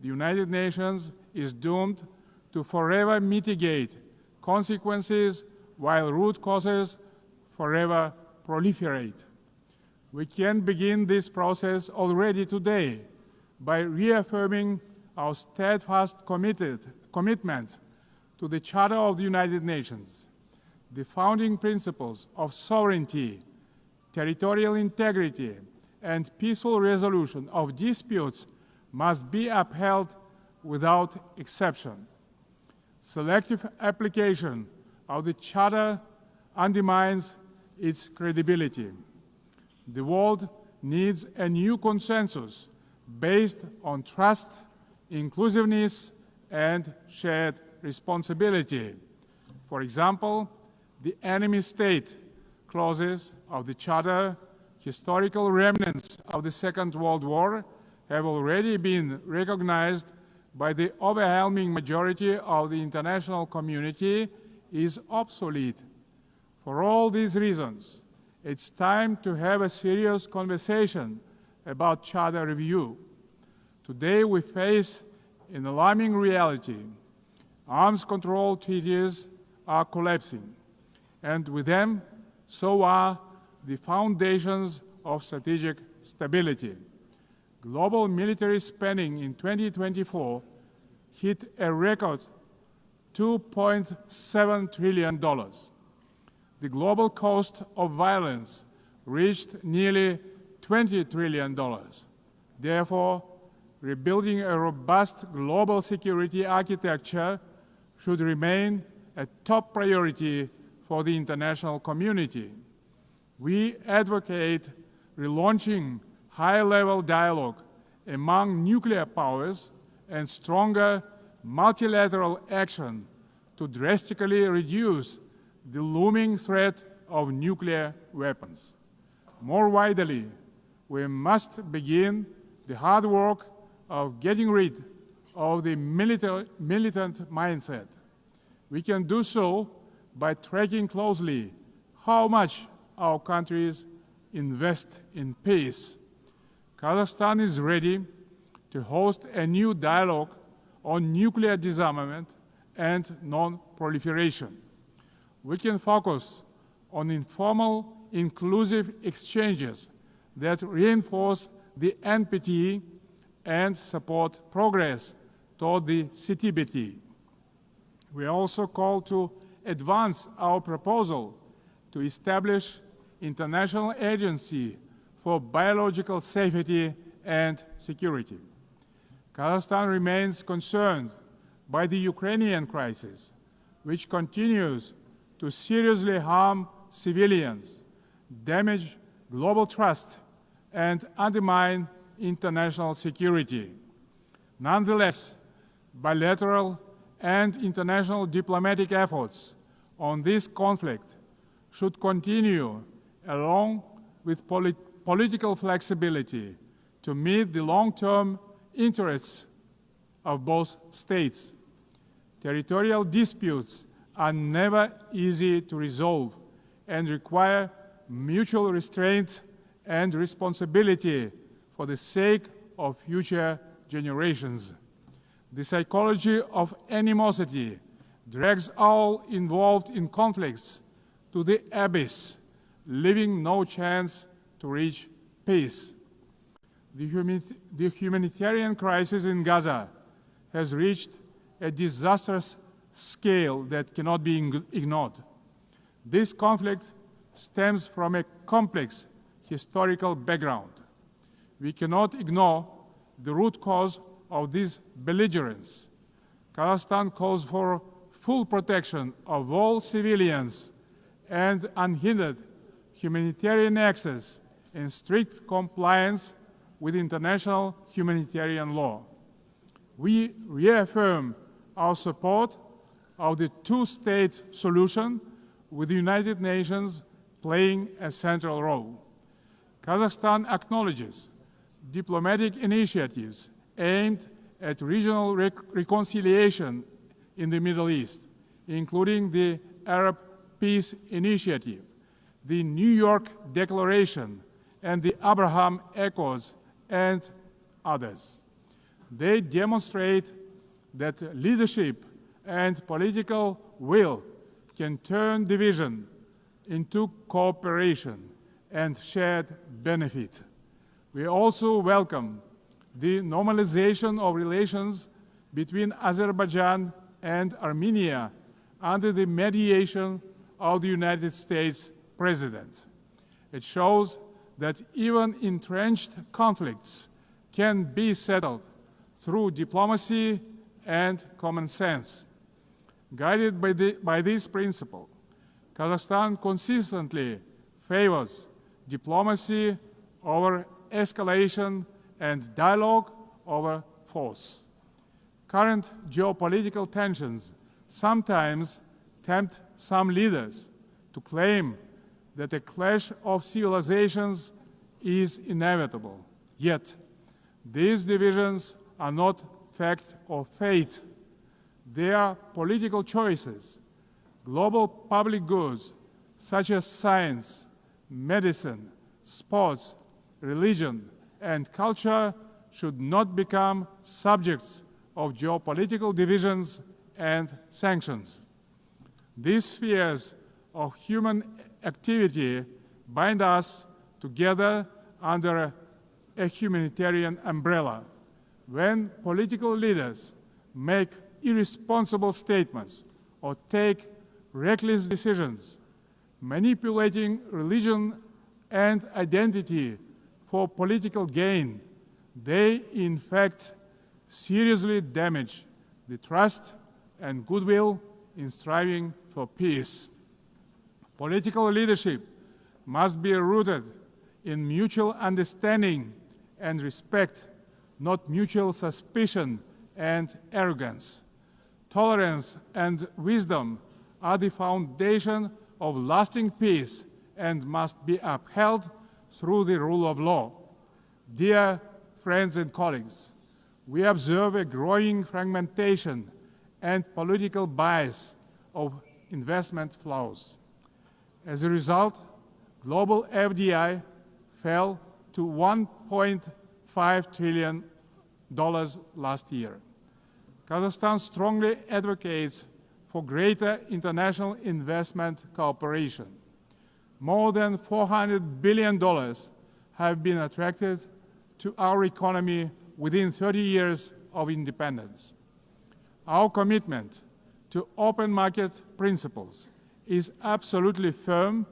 the United Nations is doomed to forever mitigate consequences while root causes forever proliferate. We can begin this process already today by reaffirming our steadfast commitment to the Charter of the United Nations. The founding principles of sovereignty, territorial integrity, and peaceful resolution of disputes must be upheld without exception. Selective application of the Charter undermines its credibility. The world needs a new consensus based on trust, inclusiveness, and shared responsibility. For example, the enemy state clauses of the Charter, historical remnants of the Second World War, have already been recognized by the overwhelming majority of the international community is obsolete. For all these reasons, it's time to have a serious conversation about Charter review. Today we face an alarming reality. Arms control treaties are collapsing, and with them, so are the foundations of strategic stability. Global military spending in 2024 hit a record $2.7 trillion. The global cost of violence reached nearly $20 trillion. Therefore, rebuilding a robust global security architecture should remain a top priority for the international community. We advocate relaunching high-level dialogue among nuclear powers and stronger multilateral action to drastically reduce the looming threat of nuclear weapons. More widely, we must begin the hard work of getting rid of the militant mindset. We can do so by tracking closely how much our countries invest in peace. Kazakhstan is ready to host a new dialogue on nuclear disarmament and non-proliferation. We can focus on informal, inclusive exchanges that reinforce the NPT and support progress toward the CTBT. We also call to advance our proposal to establish international agency for biological safety and security. Kazakhstan remains concerned by the Ukrainian crisis, which continues to seriously harm civilians, damage global trust, and undermine international security. Nonetheless, bilateral and international diplomatic efforts on this conflict should continue along with political flexibility to meet the long-term interests of both states. Territorial disputes are never easy to resolve and require mutual restraint and responsibility for the sake of future generations. The psychology of animosity drags all involved in conflicts to the abyss, leaving no chance to reach peace. The humanitarian crisis in Gaza has reached a disastrous scale that cannot be ignored. This conflict stems from a complex historical background. We cannot ignore the root cause of this belligerence. Kazakhstan calls for full protection of all civilians and unhindered humanitarian access in strict compliance with international humanitarian law. We reaffirm our support of the two-state solution, with the United Nations playing a central role. Kazakhstan acknowledges diplomatic initiatives aimed at regional reconciliation in the Middle East, including the Arab Peace Initiative, the New York Declaration, and the Abraham Accords, and others. They demonstrate that leadership and political will can turn division into cooperation and shared benefit. We also welcome the normalization of relations between Azerbaijan and Armenia under the mediation of the United States President. It shows that even entrenched conflicts can be settled through diplomacy and common sense. Guided by this principle, Kazakhstan consistently favors diplomacy over escalation and dialogue over force. Current geopolitical tensions sometimes tempt some leaders to claim that a clash of civilizations is inevitable. Yet, these divisions are not fact or fate. They are political choices. Global public goods such as science, medicine, sports, religion, and culture should not become subjects of geopolitical divisions and sanctions. These spheres of human activity bind us together under a humanitarian umbrella. When political leaders make irresponsible statements or take reckless decisions, manipulating religion and identity for political gain, they in fact seriously damage the trust and goodwill in striving for peace. Political leadership must be rooted in mutual understanding and respect, not mutual suspicion and arrogance. Tolerance and wisdom are the foundation of lasting peace and must be upheld through the rule of law. Dear friends and colleagues, we observe a growing fragmentation and political bias of investment flows. As a result, global FDI fell to $1.5 trillion last year. Kazakhstan strongly advocates for greater international investment cooperation. More than $400 billion have been attracted to our economy within 30 years of independence. Our commitment to open market principles is absolutely firm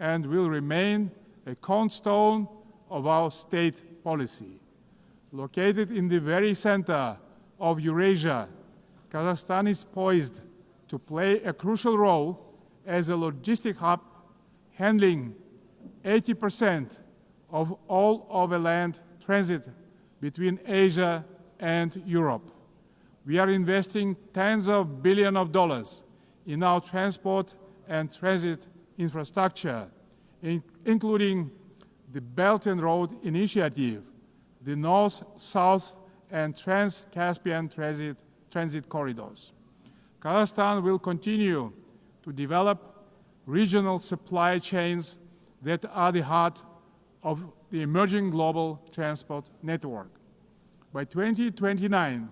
and will remain a cornerstone of our state policy. Located in the very center of Eurasia, Kazakhstan is poised to play a crucial role as a logistic hub, handling 80% of all overland transit between Asia and Europe. We are investing tens of billions of dollars in our transport and transit infrastructure, including the Belt and Road Initiative, the North-South and Trans-Caspian transit corridors. Kazakhstan will continue to develop regional supply chains that are the heart of the emerging global transport network. By 2029,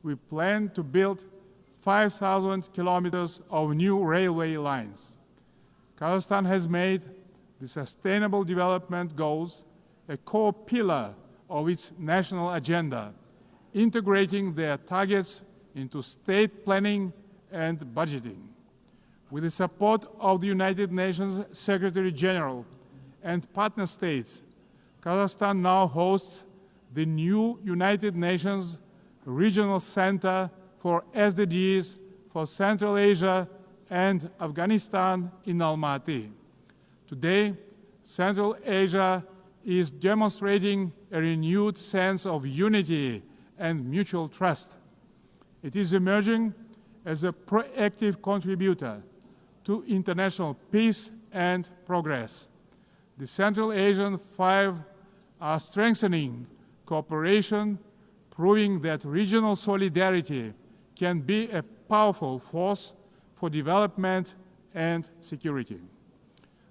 we plan to build 5,000 kilometers of new railway lines. Kazakhstan has made the Sustainable Development Goals a core pillar of its national agenda, integrating their targets into state planning and budgeting. With the support of the United Nations Secretary General and partner states, Kazakhstan now hosts the new United Nations Regional Center for SDGs for Central Asia and Afghanistan in Almaty. Today, Central Asia is demonstrating a renewed sense of unity and mutual trust. It is emerging as a proactive contributor to international peace and progress. The Central Asian Five are strengthening cooperation, proving that regional solidarity can be a powerful force for development and security.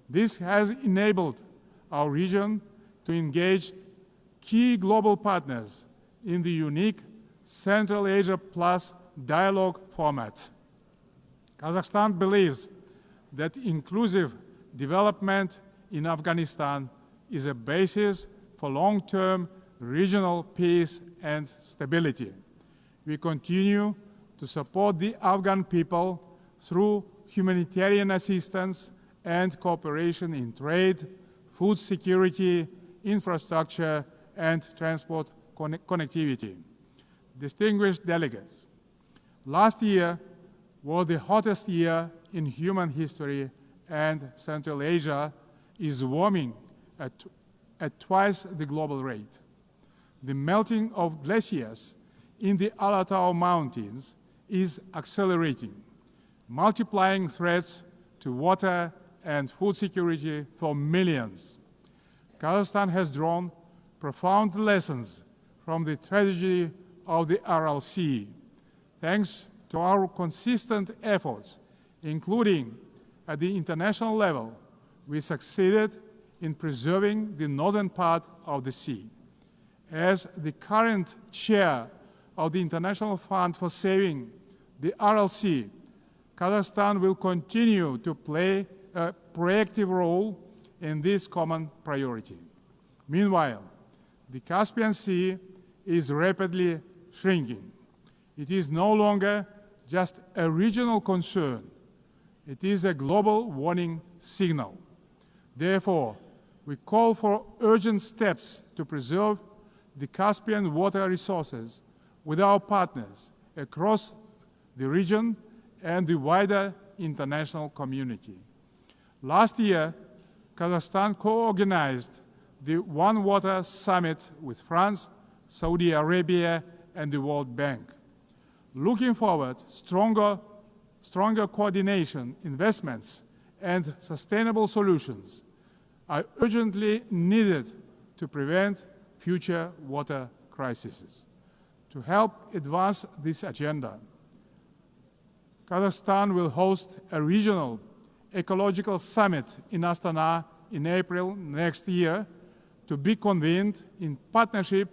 This has enabled our region to engage key global partners in the unique Central Asia Plus dialogue format. Kazakhstan believes that inclusive development in Afghanistan is a basis for long-term regional peace and stability. We continue to support the Afghan people through humanitarian assistance and cooperation in trade, food security, infrastructure, and transport connectivity. Distinguished delegates, last year was the hottest year in human history, and Central Asia is warming at twice the global rate. The melting of glaciers in the Alatau Mountains is accelerating, multiplying threats to water and food security for millions. Kazakhstan has drawn profound lessons from the tragedy of the Aral Sea. Thanks to our consistent efforts, including at the international level, we succeeded in preserving the northern part of the sea. As the current chair of the International Fund for Saving the Aral Sea, Kazakhstan will continue to play a proactive role in this common priority. Meanwhile, the Caspian Sea is rapidly shrinking. It is no longer just a regional concern. It is a global warning signal. Therefore, we call for urgent steps to preserve the Caspian water resources with our partners across the region and the wider international community. Last year, Kazakhstan co-organized the One Water Summit with France, Saudi Arabia, and the World Bank. Looking forward, stronger coordination, investments, and sustainable solutions are urgently needed to prevent future water crises. To help advance this agenda, Kazakhstan will host a regional ecological summit in Astana in April next year, to be convened in partnership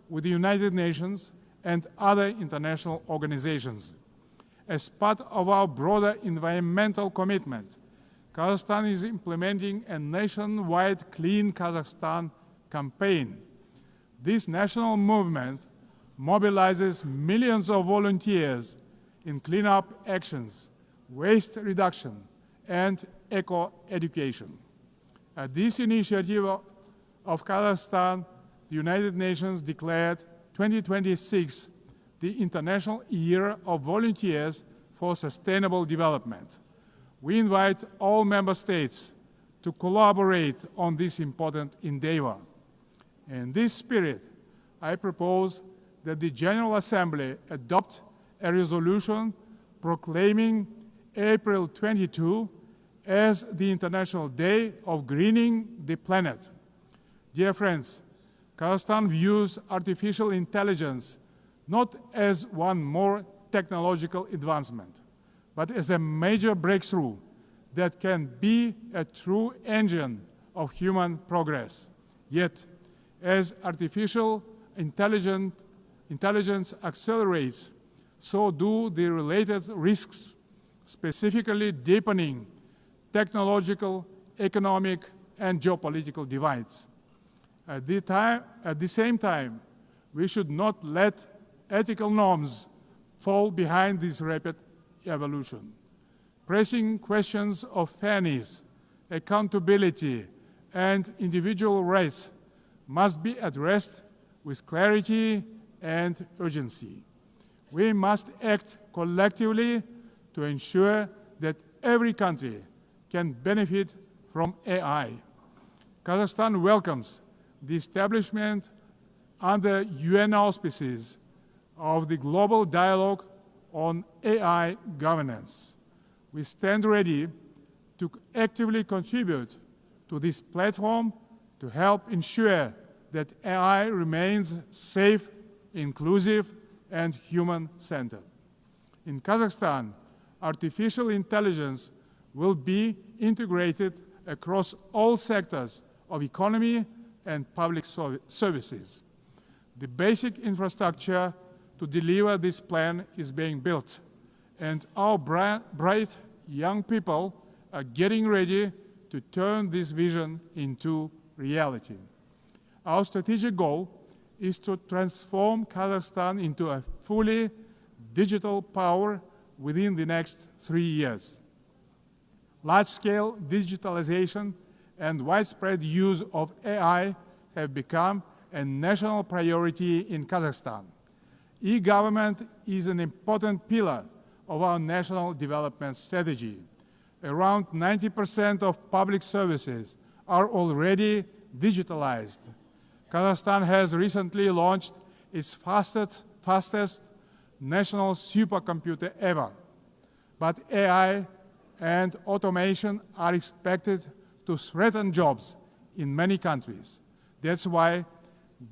with the United Nations and other international organizations. As part of our broader environmental commitment, Kazakhstan is implementing a nationwide Clean Kazakhstan campaign. This national movement mobilizes millions of volunteers in cleanup actions, waste reduction, and eco-education. At this initiative of Kazakhstan, the United Nations declared 2026 the International Year of Volunteers for Sustainable Development. We invite all member states to collaborate on this important endeavor. In this spirit, I propose that the General Assembly adopt a resolution proclaiming April 22 as the International Day of Greening the Planet. Dear friends, Kazakhstan views artificial intelligence not as one more technological advancement, but as a major breakthrough that can be a true engine of human progress. Yet, as artificial intelligence accelerates, so do the related risks, specifically deepening technological, economic, and geopolitical divides. At the same time, we should not let ethical norms fall behind this rapid evolution. Pressing questions of fairness, accountability, and individual rights must be addressed with clarity and urgency. We must act collectively to ensure that every country can benefit from AI. Kazakhstan welcomes the establishment under UN auspices of the Global Dialogue on AI Governance. We stand ready to actively contribute to this platform to help ensure that AI remains safe, inclusive, and human-centered. In Kazakhstan, artificial intelligence will be integrated across all sectors of economy and public services. The basic infrastructure to deliver this plan is being built, and our bright young people are getting ready to turn this vision into reality. Our strategic goal is to transform Kazakhstan into a fully digital power within the next 3 years. Large-scale digitalization and widespread use of AI have become a national priority in Kazakhstan. E-government is an important pillar of our national development strategy. Around 90% of public services are already digitalized. Kazakhstan has recently launched its fastest national supercomputer ever. But AI and automation are expected to threaten jobs in many countries. That's why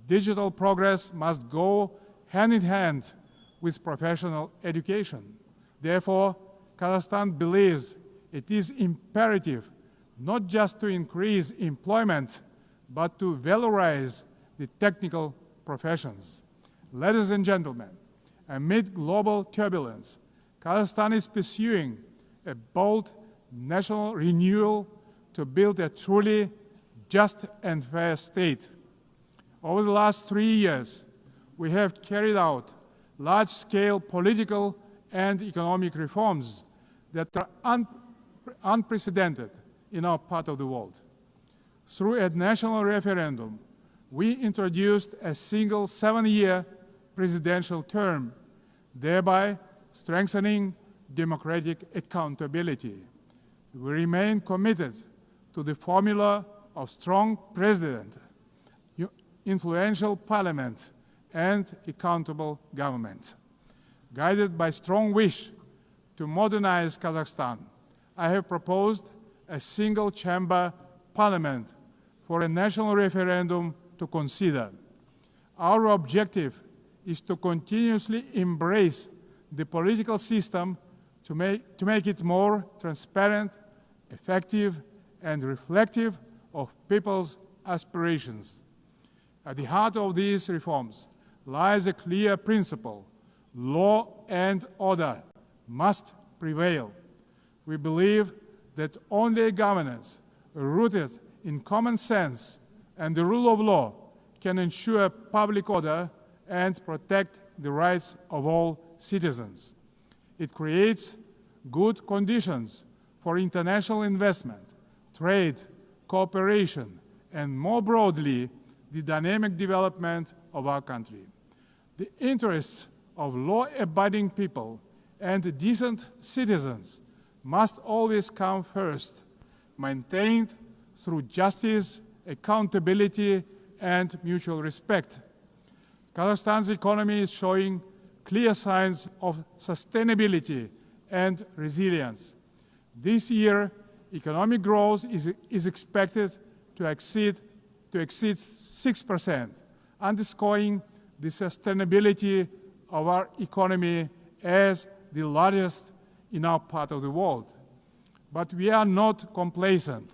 digital progress must go hand in hand with professional education. Therefore, Kazakhstan believes it is imperative not just to increase employment, but to valorize the technical professions. Ladies and gentlemen, amid global turbulence, Kazakhstan is pursuing a bold national renewal to build a truly just and fair state. Over the last 3 years, we have carried out large-scale political and economic reforms that are unprecedented in our part of the world. Through a national referendum, we introduced a single 7-year presidential term, thereby strengthening democratic accountability. We remain committed to the formula of strong president, influential parliament, and accountable government. Guided by strong wish to modernize Kazakhstan, I have proposed a single-chamber parliament for a national referendum to consider. Our objective is to continuously embrace the political system to make it more transparent, effective, and reflective of people's aspirations. At the heart of these reforms lies a clear principle: law and order must prevail. We believe that only governance rooted in common sense and the rule of law can ensure public order and protect the rights of all citizens. It creates good conditions for international investment, trade, cooperation, and more broadly, the dynamic development of our country. The interests of law-abiding people and decent citizens must always come first, maintained through justice, accountability, and mutual respect. Kazakhstan's economy is showing clear signs of sustainability and resilience. This year, economic growth is expected to exceed 6%, underscoring the sustainability of our economy as the largest in our part of the world. But we are not complacent.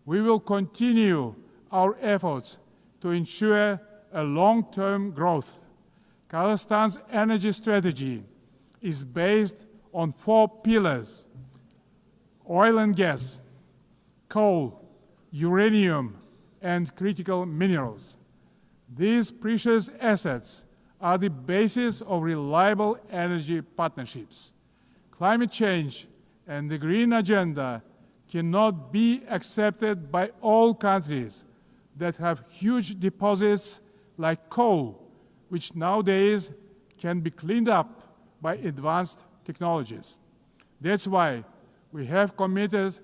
We will continue our efforts to ensure a long-term growth. Kazakhstan's energy strategy is based on 4 pillars: oil and gas, coal, uranium, and critical minerals. These precious assets are the basis of reliable energy partnerships. Climate change and the green agenda cannot be accepted by all countries that have huge deposits like coal, which nowadays can be cleaned up by advanced technologies. That's why we have committed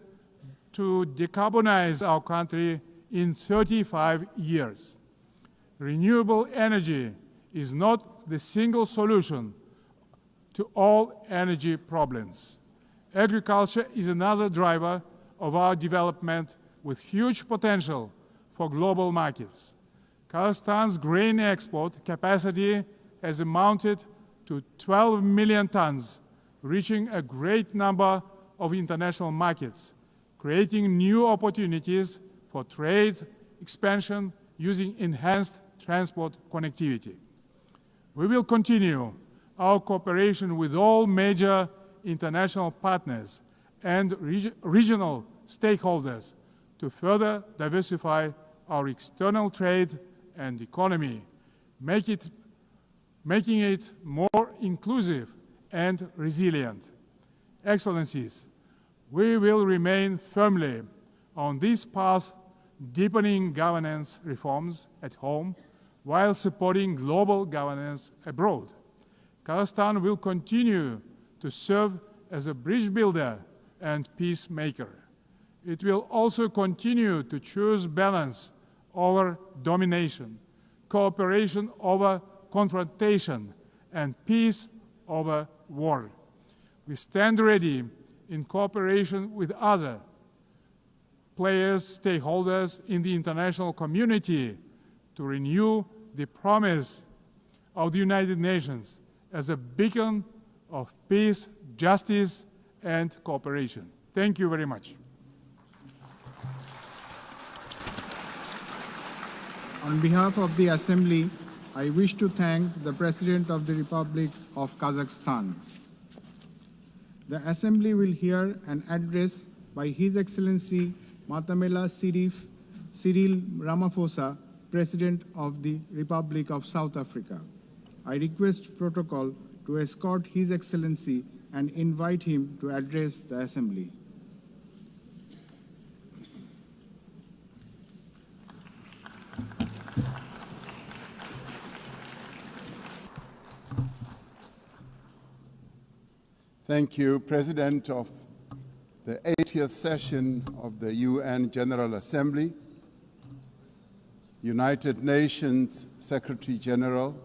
to decarbonize our country in 35 years. Renewable energy is not the single solution to all energy problems. Agriculture is another driver of our development with huge potential for global markets. Kazakhstan's grain export capacity has amounted to 12 million tons, reaching a great number of international markets, creating new opportunities for trade expansion using enhanced transport connectivity. We will continue our cooperation with all major international partners and regional stakeholders to further diversify our external trade and economy, making it more inclusive and resilient. Excellencies, we will remain firmly on this path, deepening governance reforms at home while supporting global governance abroad. Kazakhstan will continue to serve as a bridge builder and peacemaker. It will also continue to choose balance over domination, cooperation over confrontation, and peace over war. We stand ready in cooperation with other players, stakeholders in the international community to renew the promise of the United Nations as a beacon of peace, justice, and cooperation. Thank you very much. On behalf of the Assembly, I wish to thank the President of the Republic of Kazakhstan. The Assembly will hear an address by His Excellency Matamela Cyril Ramaphosa, President of the Republic of South Africa. I request protocol to escort His Excellency and invite him to address the Assembly. Thank you, President of the 80th session of the UN General Assembly, United Nations Secretary General,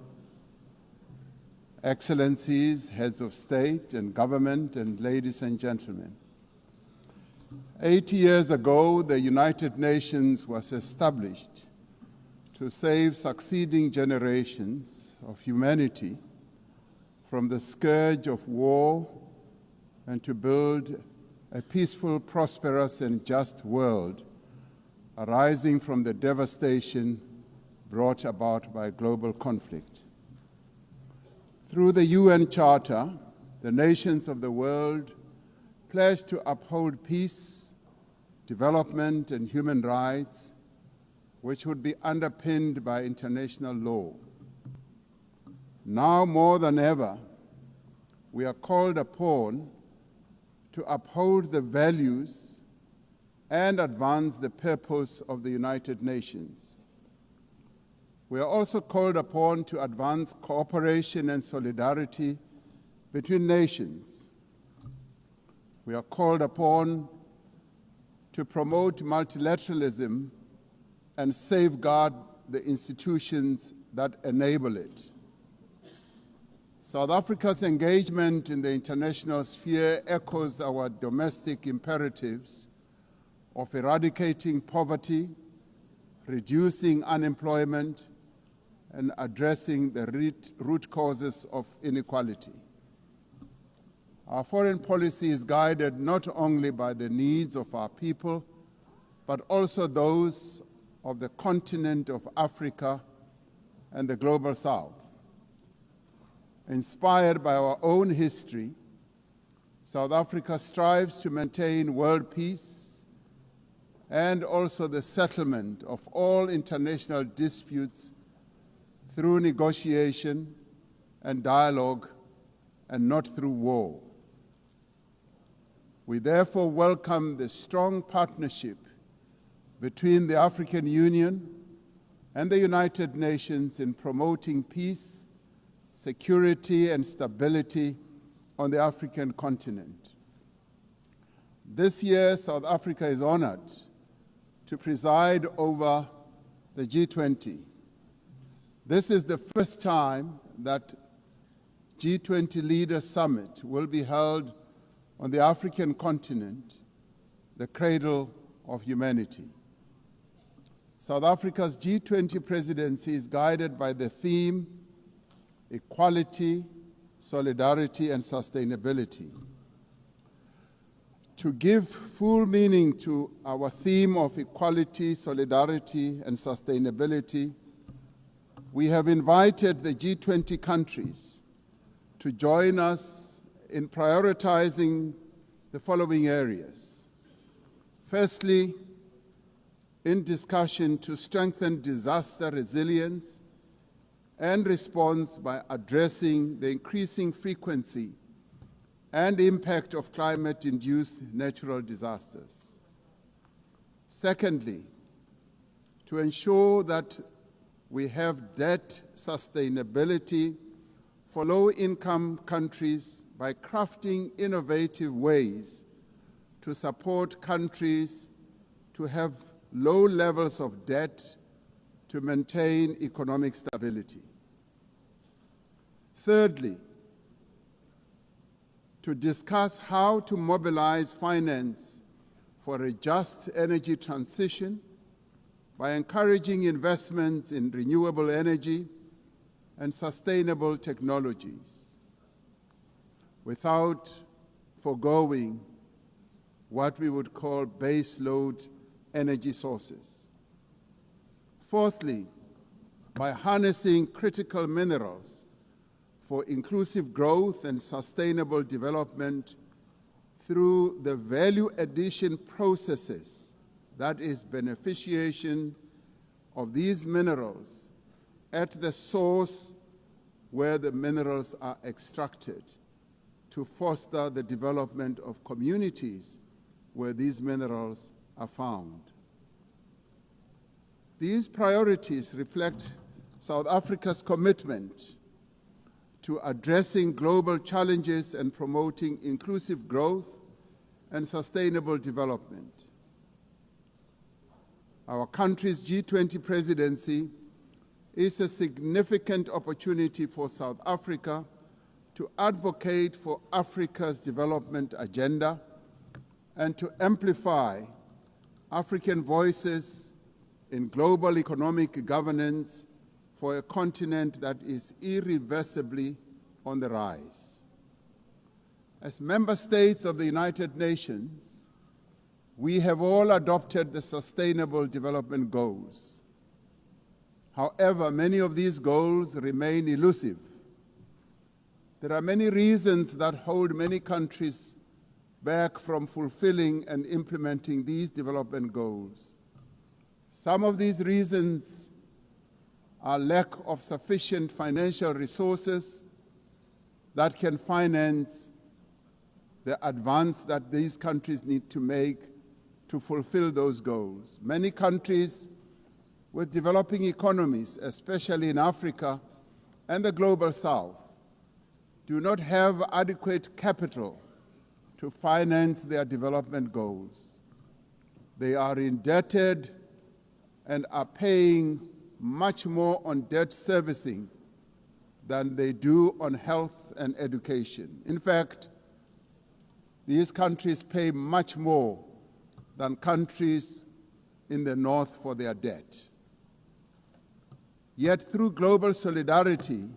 Excellencies, heads of state and government, and ladies and gentlemen. 80 years ago, the United Nations was established to save succeeding generations of humanity from the scourge of war and to build a peaceful, prosperous, and just world arising from the devastation brought about by global conflict. Through the UN Charter, the nations of the world pledge to uphold peace, development, and human rights, which would be underpinned by international law. Now more than ever, we are called upon to uphold the values and advance the purpose of the United Nations. We are also called upon to advance cooperation and solidarity between nations. We are called upon to promote multilateralism and safeguard the institutions that enable it. South Africa's engagement in the international sphere echoes our domestic imperatives of eradicating poverty, reducing unemployment, and addressing the root causes of inequality. Our foreign policy is guided not only by the needs of our people, but also those of the continent of Africa and the global South. Inspired by our own history, South Africa strives to maintain world peace and also the settlement of all international disputes through negotiation and dialogue and not through war. We therefore welcome the strong partnership between the African Union and the United Nations in promoting peace, security, and stability on the African continent. This year, South Africa is honored to preside over the G20. This is the first time that G20 Leaders Summit will be held on the African continent, the cradle of humanity. South Africa's G20 presidency is guided by the theme equality, solidarity, and sustainability. To give full meaning to our theme of equality, solidarity, and sustainability, we have invited the G20 countries to join us in prioritizing the following areas. Firstly, in discussion to strengthen disaster resilience and response by addressing the increasing frequency and impact of climate-induced natural disasters. Secondly, to ensure that we have debt sustainability for low-income countries by crafting innovative ways to support countries to have low levels of debt to maintain economic stability. Thirdly, to discuss how to mobilize finance for a just energy transition by encouraging investments in renewable energy and sustainable technologies without foregoing what we would call baseload energy sources. Fourthly, by harnessing critical minerals for inclusive growth and sustainable development through the value addition processes, that is, beneficiation of these minerals at the source where the minerals are extracted to foster the development of communities where these minerals are found. These priorities reflect South Africa's commitment to addressing global challenges and promoting inclusive growth and sustainable development. Our country's G20 presidency is a significant opportunity for South Africa to advocate for Africa's development agenda and to amplify African voices in global economic governance for a continent that is irreversibly on the rise. As member states of the United Nations, we have all adopted the Sustainable Development Goals. However, many of these goals remain elusive There are many reasons that hold many countries back from fulfilling and implementing these development goals. Some of these reasons are lack of sufficient financial resources that can finance the advance that these countries need to make to fulfill those goals. Many countries with developing economies, especially in Africa and the global South, do not have adequate capital to finance their development goals. They are indebted and are paying much more on debt servicing than they do on health and education. In fact, these countries pay much more than countries in the North for their debt. Yet through global solidarity,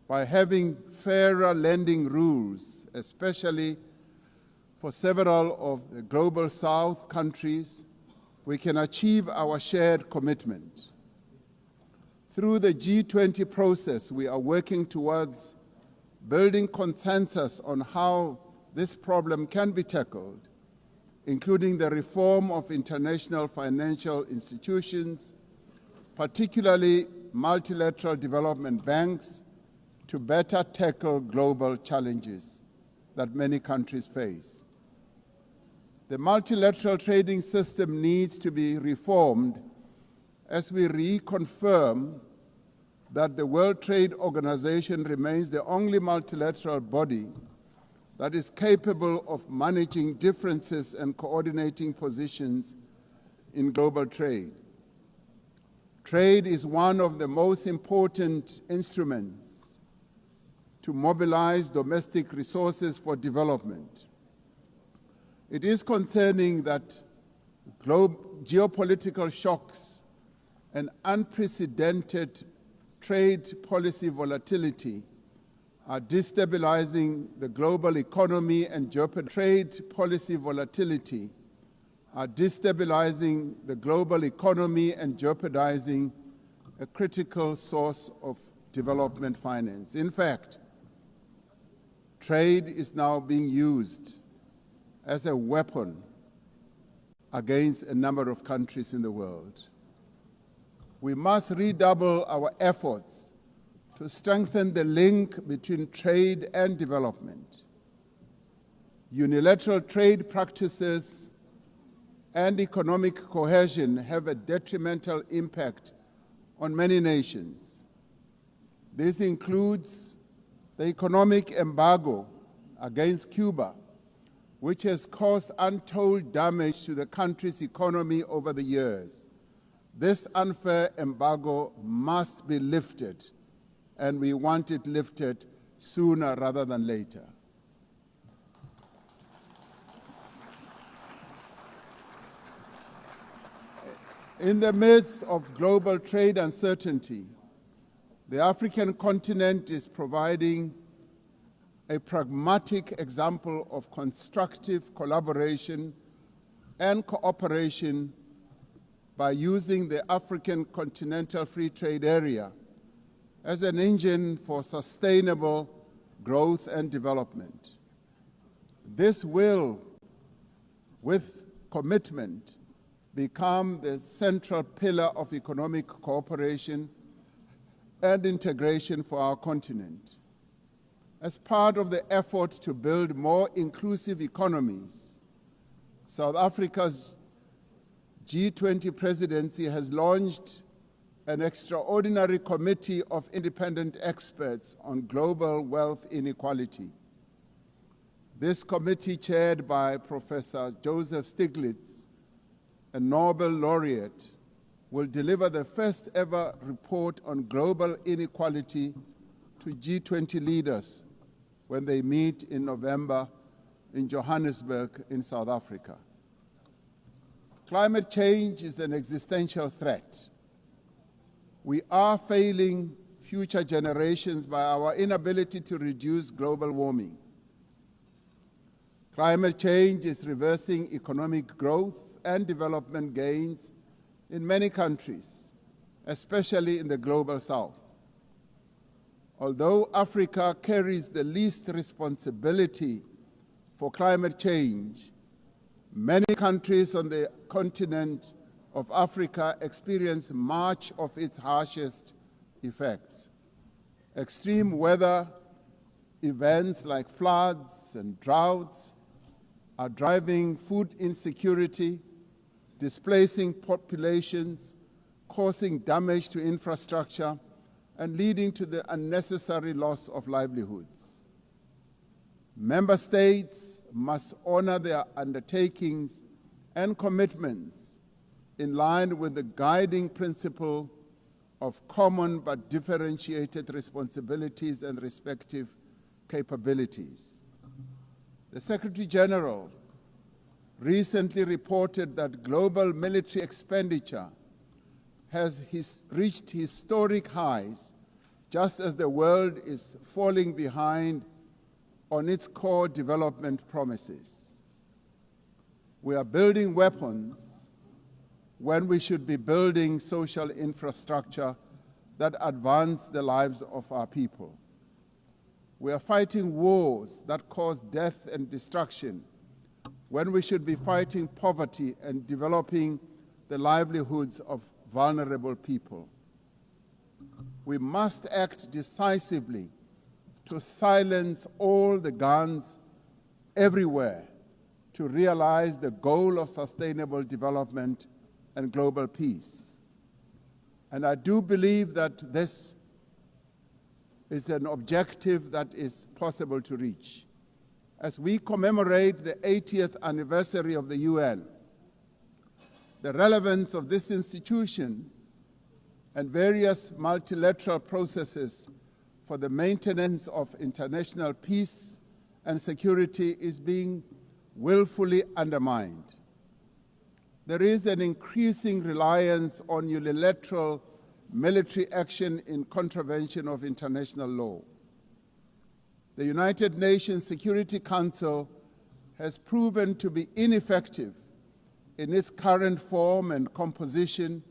by having fairer lending rules, especially for several of the global South countries, we can achieve our shared commitment. Through the G20 process, we are working towards building consensus on how this problem can be tackled, including the reform of international financial institutions, particularly multilateral development banks, to better tackle global challenges that many countries face. The multilateral trading system needs to be reformed as we reconfirm that the World Trade Organization remains the only multilateral body that is capable of managing differences and coordinating positions in global trade. Trade is one of the most important instruments to mobilize domestic resources for development. It is concerning that geopolitical shocks and unprecedented trade policy volatility are destabilizing the global economy and trade policy volatility are destabilizing the global economy and jeopardizing a critical source of development finance. In fact, trade is now being used as a weapon against a number of countries in the world. We must redouble our efforts to strengthen the link between trade and development. Unilateral trade practices and economic cohesion have a detrimental impact on many nations. This includes the economic embargo against Cuba, which has caused untold damage to the country's economy over the years. This unfair embargo must be lifted, and we want it lifted sooner rather than later. In the midst of global trade uncertainty, the African continent is providing a pragmatic example of constructive collaboration and cooperation by using the African Continental Free Trade Area as an engine for sustainable growth and development. This will, with commitment, become the central pillar of economic cooperation and integration for our continent. As part of the effort to build more inclusive economies, South Africa's G20 presidency has launched an extraordinary committee of independent experts on global wealth inequality. This committee, chaired by Professor Joseph Stiglitz, a Nobel laureate, will deliver the first ever report on global inequality to G20 leaders when they meet in November in Johannesburg in South Africa. Climate change is an existential threat. We are failing future generations by our inability to reduce global warming. Climate change is reversing economic growth and development gains in many countries, especially in the global South. Although Africa carries the least responsibility for climate change, many countries on the continent of Africa experience much of its harshest effects. Extreme weather events like floods and droughts are driving food insecurity, displacing populations, causing damage to infrastructure, and leading to the unnecessary loss of livelihoods. Member states must honor their undertakings and commitments in line with the guiding principle of common but differentiated responsibilities and respective capabilities. The Secretary General recently reported that global military expenditure has reached historic highs, just as the world is falling behind on its core development promises. We are building weapons when we should be building social infrastructure that advance the lives of our people. We are fighting wars that cause death and destruction when we should be fighting poverty and developing the livelihoods of vulnerable people. We must act decisively to silence all the guns everywhere to realize the goal of sustainable development and global peace. And I do believe that this is an objective that is possible to reach. As we commemorate the 80th anniversary of the UN, the relevance of this institution and various multilateral processes for the maintenance of international peace and security is being willfully undermined. There is an increasing reliance on unilateral military action in contravention of international law. The United Nations Security Council has proven to be ineffective in its current form and composition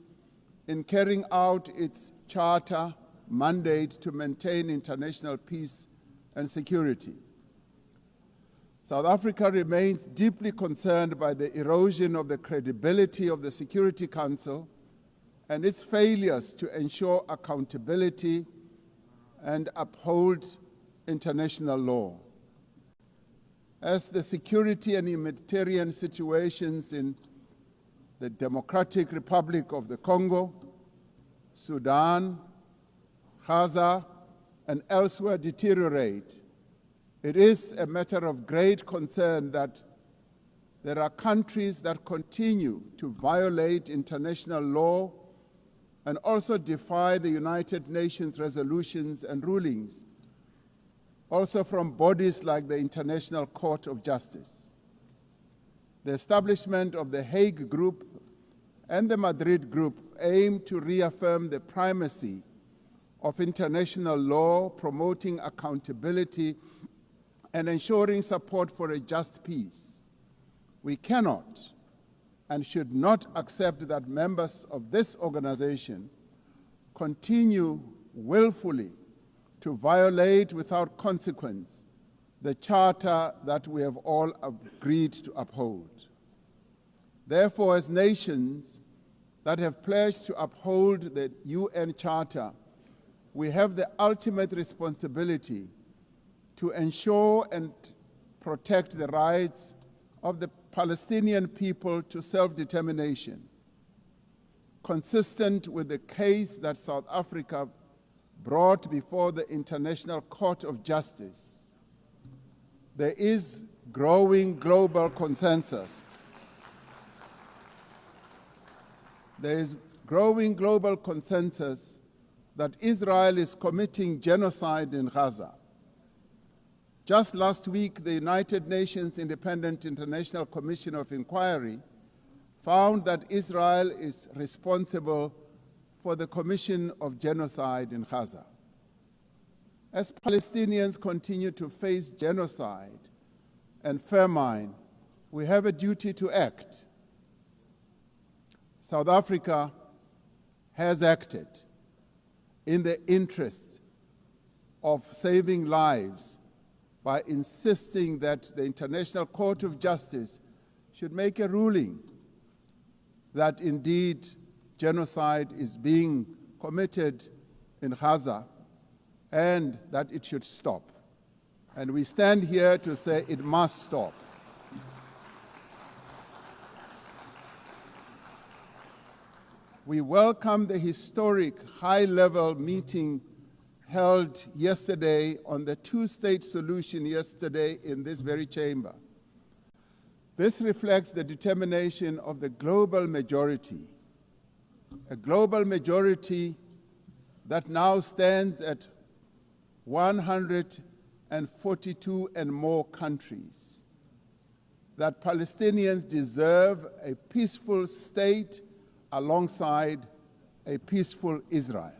in carrying out its charter mandate to maintain international peace and security. South Africa remains deeply concerned by the erosion of the credibility of the Security Council and its failures to ensure accountability and uphold international law. As the security and humanitarian situations in the Democratic Republic of the Congo, Sudan, Gaza, and elsewhere deteriorate, it is a matter of great concern that there are countries that continue to violate international law and also defy the United Nations resolutions and rulings, also from bodies like the International Court of Justice. The establishment of the Hague Group and the Madrid Group aim to reaffirm the primacy of international law, promoting accountability and ensuring support for a just peace. We cannot and should not accept that members of this organization continue willfully to violate without consequence the charter that we have all agreed to uphold. Therefore, as nations that have pledged to uphold the UN Charter, we have the ultimate responsibility to ensure and protect the rights of the Palestinian people to self-determination, consistent with the case that South Africa brought before the International Court of Justice. There is growing global consensus. There is growing global consensus that Israel is committing genocide in Gaza. Just last week, the United Nations Independent International Commission of Inquiry found that Israel is responsible for the commission of genocide in Gaza. As Palestinians continue to face genocide and famine, we have a duty to act. South Africa has acted in the interests of saving lives by insisting that the International Court of Justice should make a ruling that indeed genocide is being committed in Gaza and that it should stop. And we stand here to say it must stop. We welcome the historic high-level meeting held yesterday on the two-state solution yesterday in this very chamber. This reflects the determination of the global majority, a global majority that now stands at 142 and more countries, that Palestinians deserve a peaceful state alongside a peaceful Israel.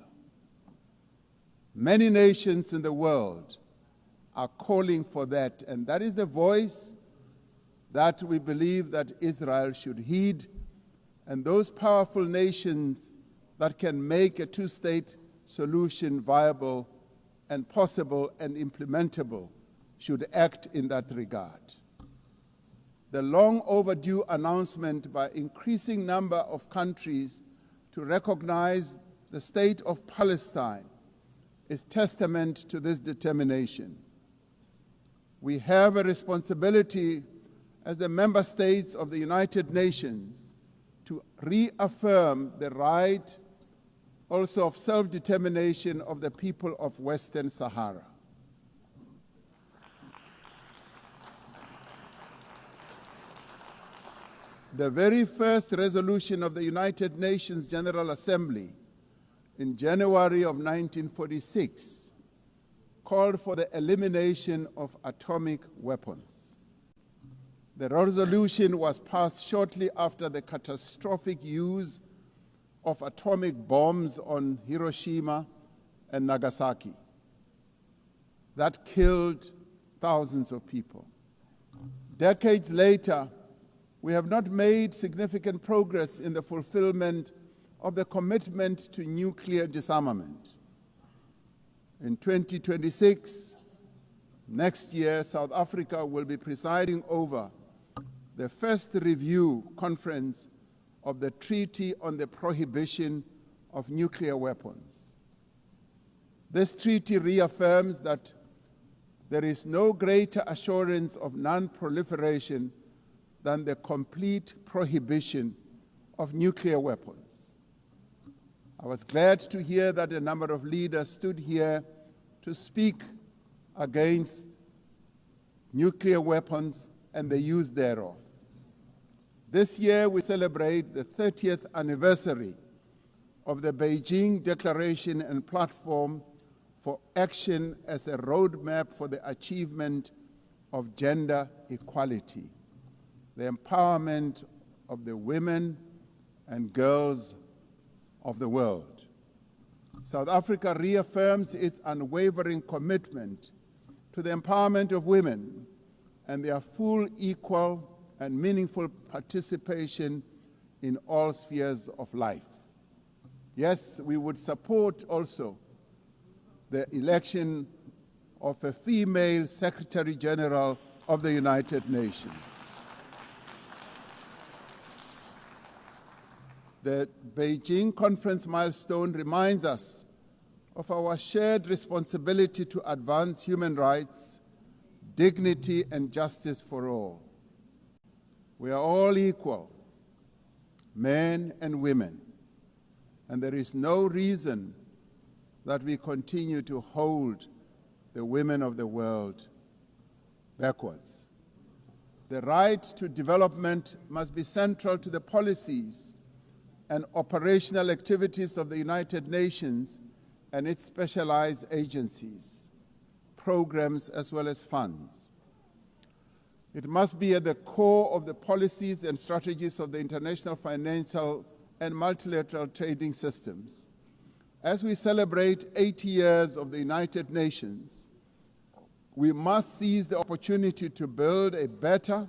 Many nations in the world are calling for that, and that is the voice that we believe that Israel should heed, and those powerful nations that can make a two-state solution viable and possible and implementable should act in that regard. The long overdue announcement by increasing number of countries to recognize the state of Palestine is testament to this determination. We have a responsibility as the member states of the United Nations to reaffirm the right also of self-determination of the people of Western Sahara. The very first resolution of the United Nations General Assembly in January of 1946 called for the elimination of atomic weapons. The resolution was passed shortly after the catastrophic use of atomic bombs on Hiroshima and Nagasaki that killed thousands of people. Decades later, we have not made significant progress in the fulfillment of the commitment to nuclear disarmament. In 2026, next year, South Africa will be presiding over the first review conference of the Treaty on the Prohibition of Nuclear Weapons. This treaty reaffirms that there is no greater assurance of non-proliferation than the complete prohibition of nuclear weapons. I was glad to hear that a number of leaders stood here to speak against nuclear weapons and the use thereof. This year we celebrate the 30th anniversary of the Beijing Declaration and Platform for Action as a roadmap for the achievement of gender equality, the empowerment of the women and girls of the world. South Africa reaffirms its unwavering commitment to the empowerment of women and their full, equal, and meaningful participation in all spheres of life. Yes, we would support also the election of a female Secretary General of the United Nations. The Beijing conference milestone reminds us of our shared responsibility to advance human rights, dignity, and justice for all. We are all equal, men and women, and there is no reason that we continue to hold the women of the world backwards. The right to development must be central to the policies and operational activities of the United Nations and its specialized agencies, programs, as well as funds. It must be at the core of the policies and strategies of the international financial and multilateral trading systems. As we celebrate 80 years of the United Nations, we must seize the opportunity to build a better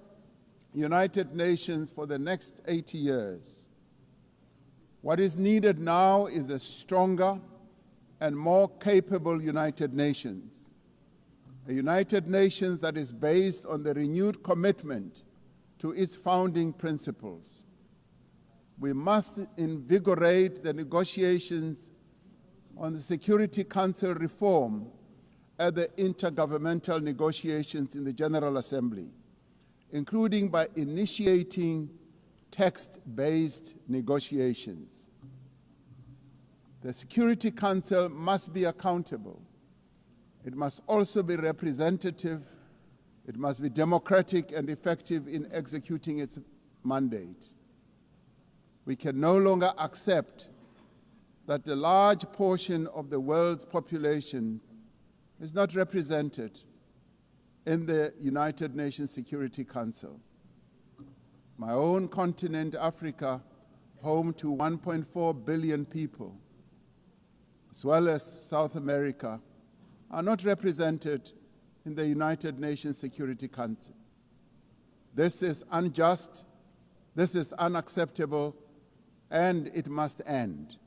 United Nations for the next 80 years. What is needed now is a stronger, and more capable United Nations, a United Nations that is based on the renewed commitment to its founding principles. We must invigorate the negotiations on the Security Council reform at the intergovernmental negotiations in the General Assembly, including by initiating text-based negotiations. The Security Council must be accountable. It must also be representative. It must be democratic and effective in executing its mandate. We can no longer accept that a large portion of the world's population is not represented in the United Nations Security Council. My own continent, Africa, home to 1.4 billion people, as well as South America, are not represented in the United Nations Security Council. This is unjust, this is unacceptable, and it must end.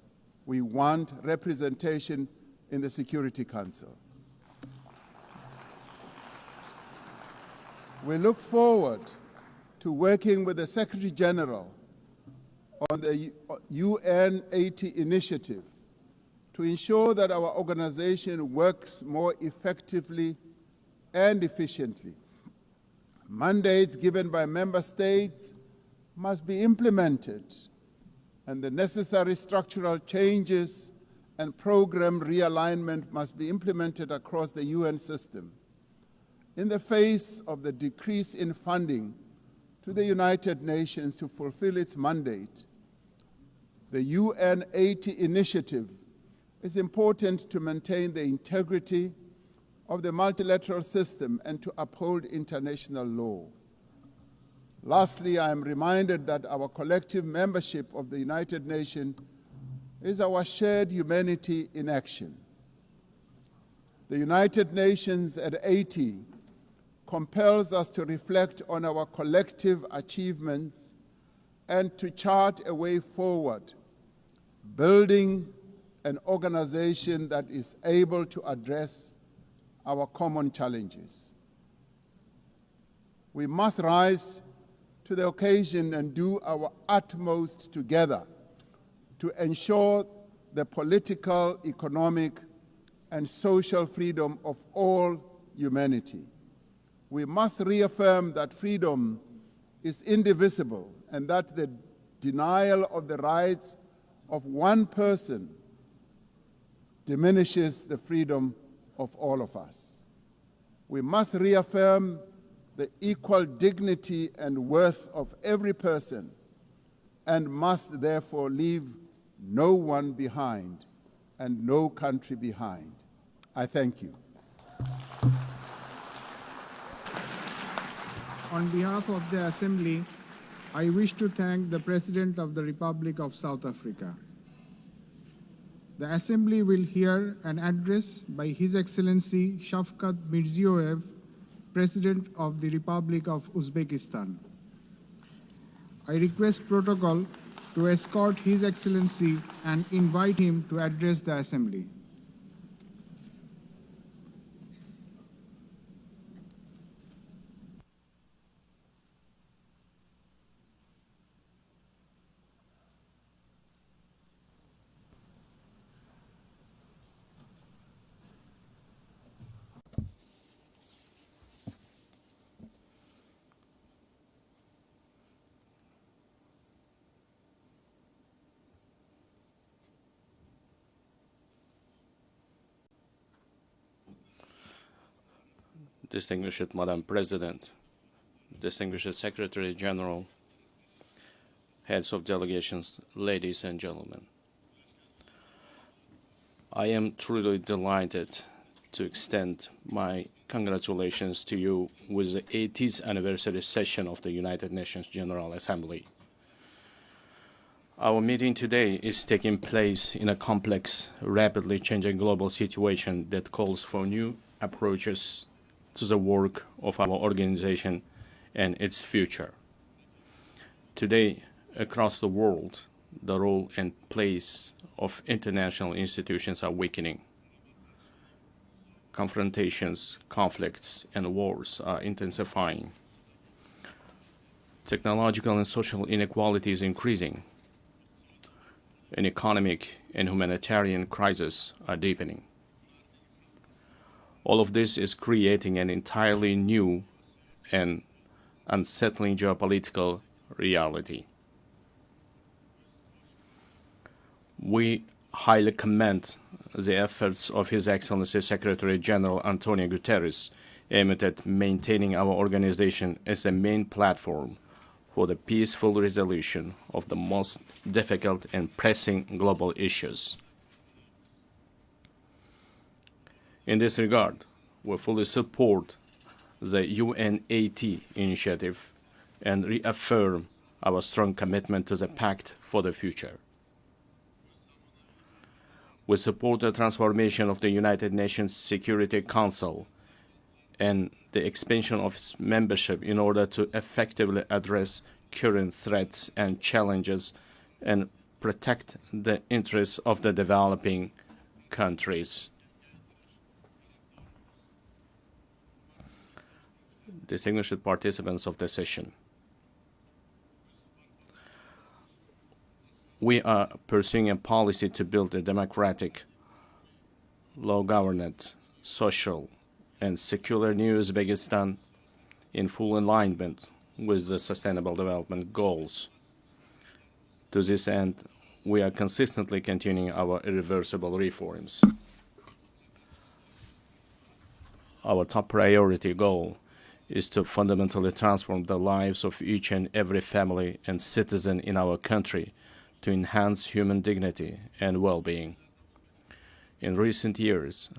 We want representation in the Security Council. We look forward to working with the Secretary General on the UN 80 initiative to ensure that our organization works more effectively and efficiently. Mandates given by member states must be implemented, and the necessary structural changes and program realignment must be implemented across the UN system. In the face of the decrease in funding to the United Nations to fulfill its mandate, the UN 80 initiative is important to maintain the integrity of the multilateral system and to uphold international law. Lastly, I am reminded that our collective membership of the United Nations is our shared humanity in action. The United Nations at 80 compels us to reflect on our collective achievements and to chart a way forward, building an organization that is able to address our common challenges. We must rise to the occasion and do our utmost together to ensure the political, economic, and social freedom of all humanity. We must reaffirm that freedom is indivisible and that the denial of the rights of one person diminishes the freedom of all of us. We must reaffirm the equal dignity and worth of every person and must therefore leave no one behind and no country behind. I thank you. On behalf of the Assembly, I wish to thank the President of the Republic of South Africa. The Assembly will hear an address by His Excellency Shavkat Mirziyoyev, President of the Republic of Uzbekistan. I request protocol to escort His Excellency and invite him to address the Assembly. Distinguished Madam President, distinguished Secretary General, heads of delegations, ladies and gentlemen. I am truly delighted to extend my congratulations to you with the 80th anniversary session of the United Nations General Assembly. Our meeting today is taking place in a complex, rapidly changing global situation that calls for new approaches to the work of our organization and its future. Today, across the world, the role and place of international institutions are weakening. Confrontations, conflicts, and wars are intensifying. Technological and social inequality is increasing. An economic and humanitarian crisis are deepening. All of this is creating an entirely new and unsettling geopolitical reality. We highly commend the efforts of His Excellency Secretary General Antonio Guterres aimed at maintaining our organization as the main platform for the peaceful resolution of the most difficult and pressing global issues. In this regard, we fully support the UNAT initiative and reaffirm our strong commitment to the Pact for the Future. We support the transformation of the United Nations Security Council and the expansion of its membership in order to effectively address current threats and challenges and protect the interests of the developing countries. Distinguished participants of the session, we are pursuing a policy to build a democratic, law-governed, social, and secular new Uzbekistan in full alignment with the Sustainable Development Goals. To this end, we are consistently continuing our irreversible reforms. Our top priority goal is to fundamentally transform the lives of each and every family and citizen in our country to enhance human dignity and well-being. In recent years,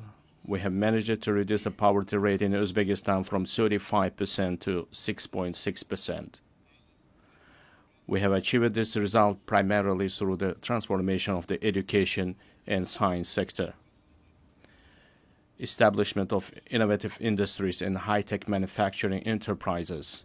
we have managed to reduce the poverty rate in Uzbekistan from 35% to 6.6%. We have achieved this result primarily through the transformation of the education and science sector, establishment of innovative industries and high-tech manufacturing enterprises,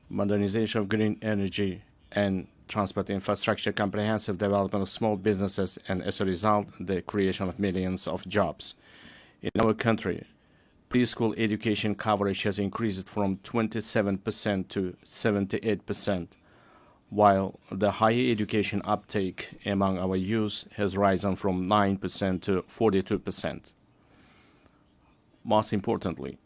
modernization of green energy and transport infrastructure, comprehensive development of small businesses, and as a result, the creation of millions of jobs. In our country, preschool education coverage has increased from 27% to 78%, while the higher education uptake among our youth has risen from 9% to 42%. Most importantly,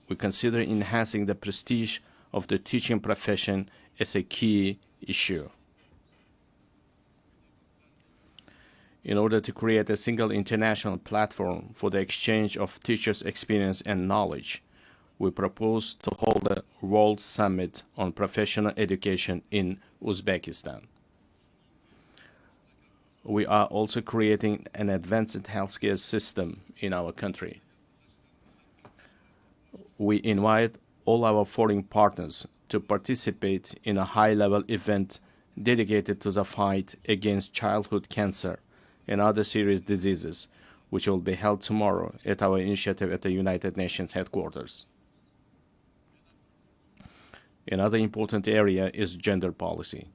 we consider enhancing the prestige of the teaching profession as a key issue. In order to create a single international platform for the exchange of teachers' experience and knowledge, we propose to hold a World Summit on Professional Education in Uzbekistan. We are also creating an advanced healthcare system in our country. We invite all our foreign partners to participate in a high-level event dedicated to the fight against childhood cancer and other serious diseases, which will be held tomorrow at our initiative at the United Nations headquarters. Another important area is gender policy.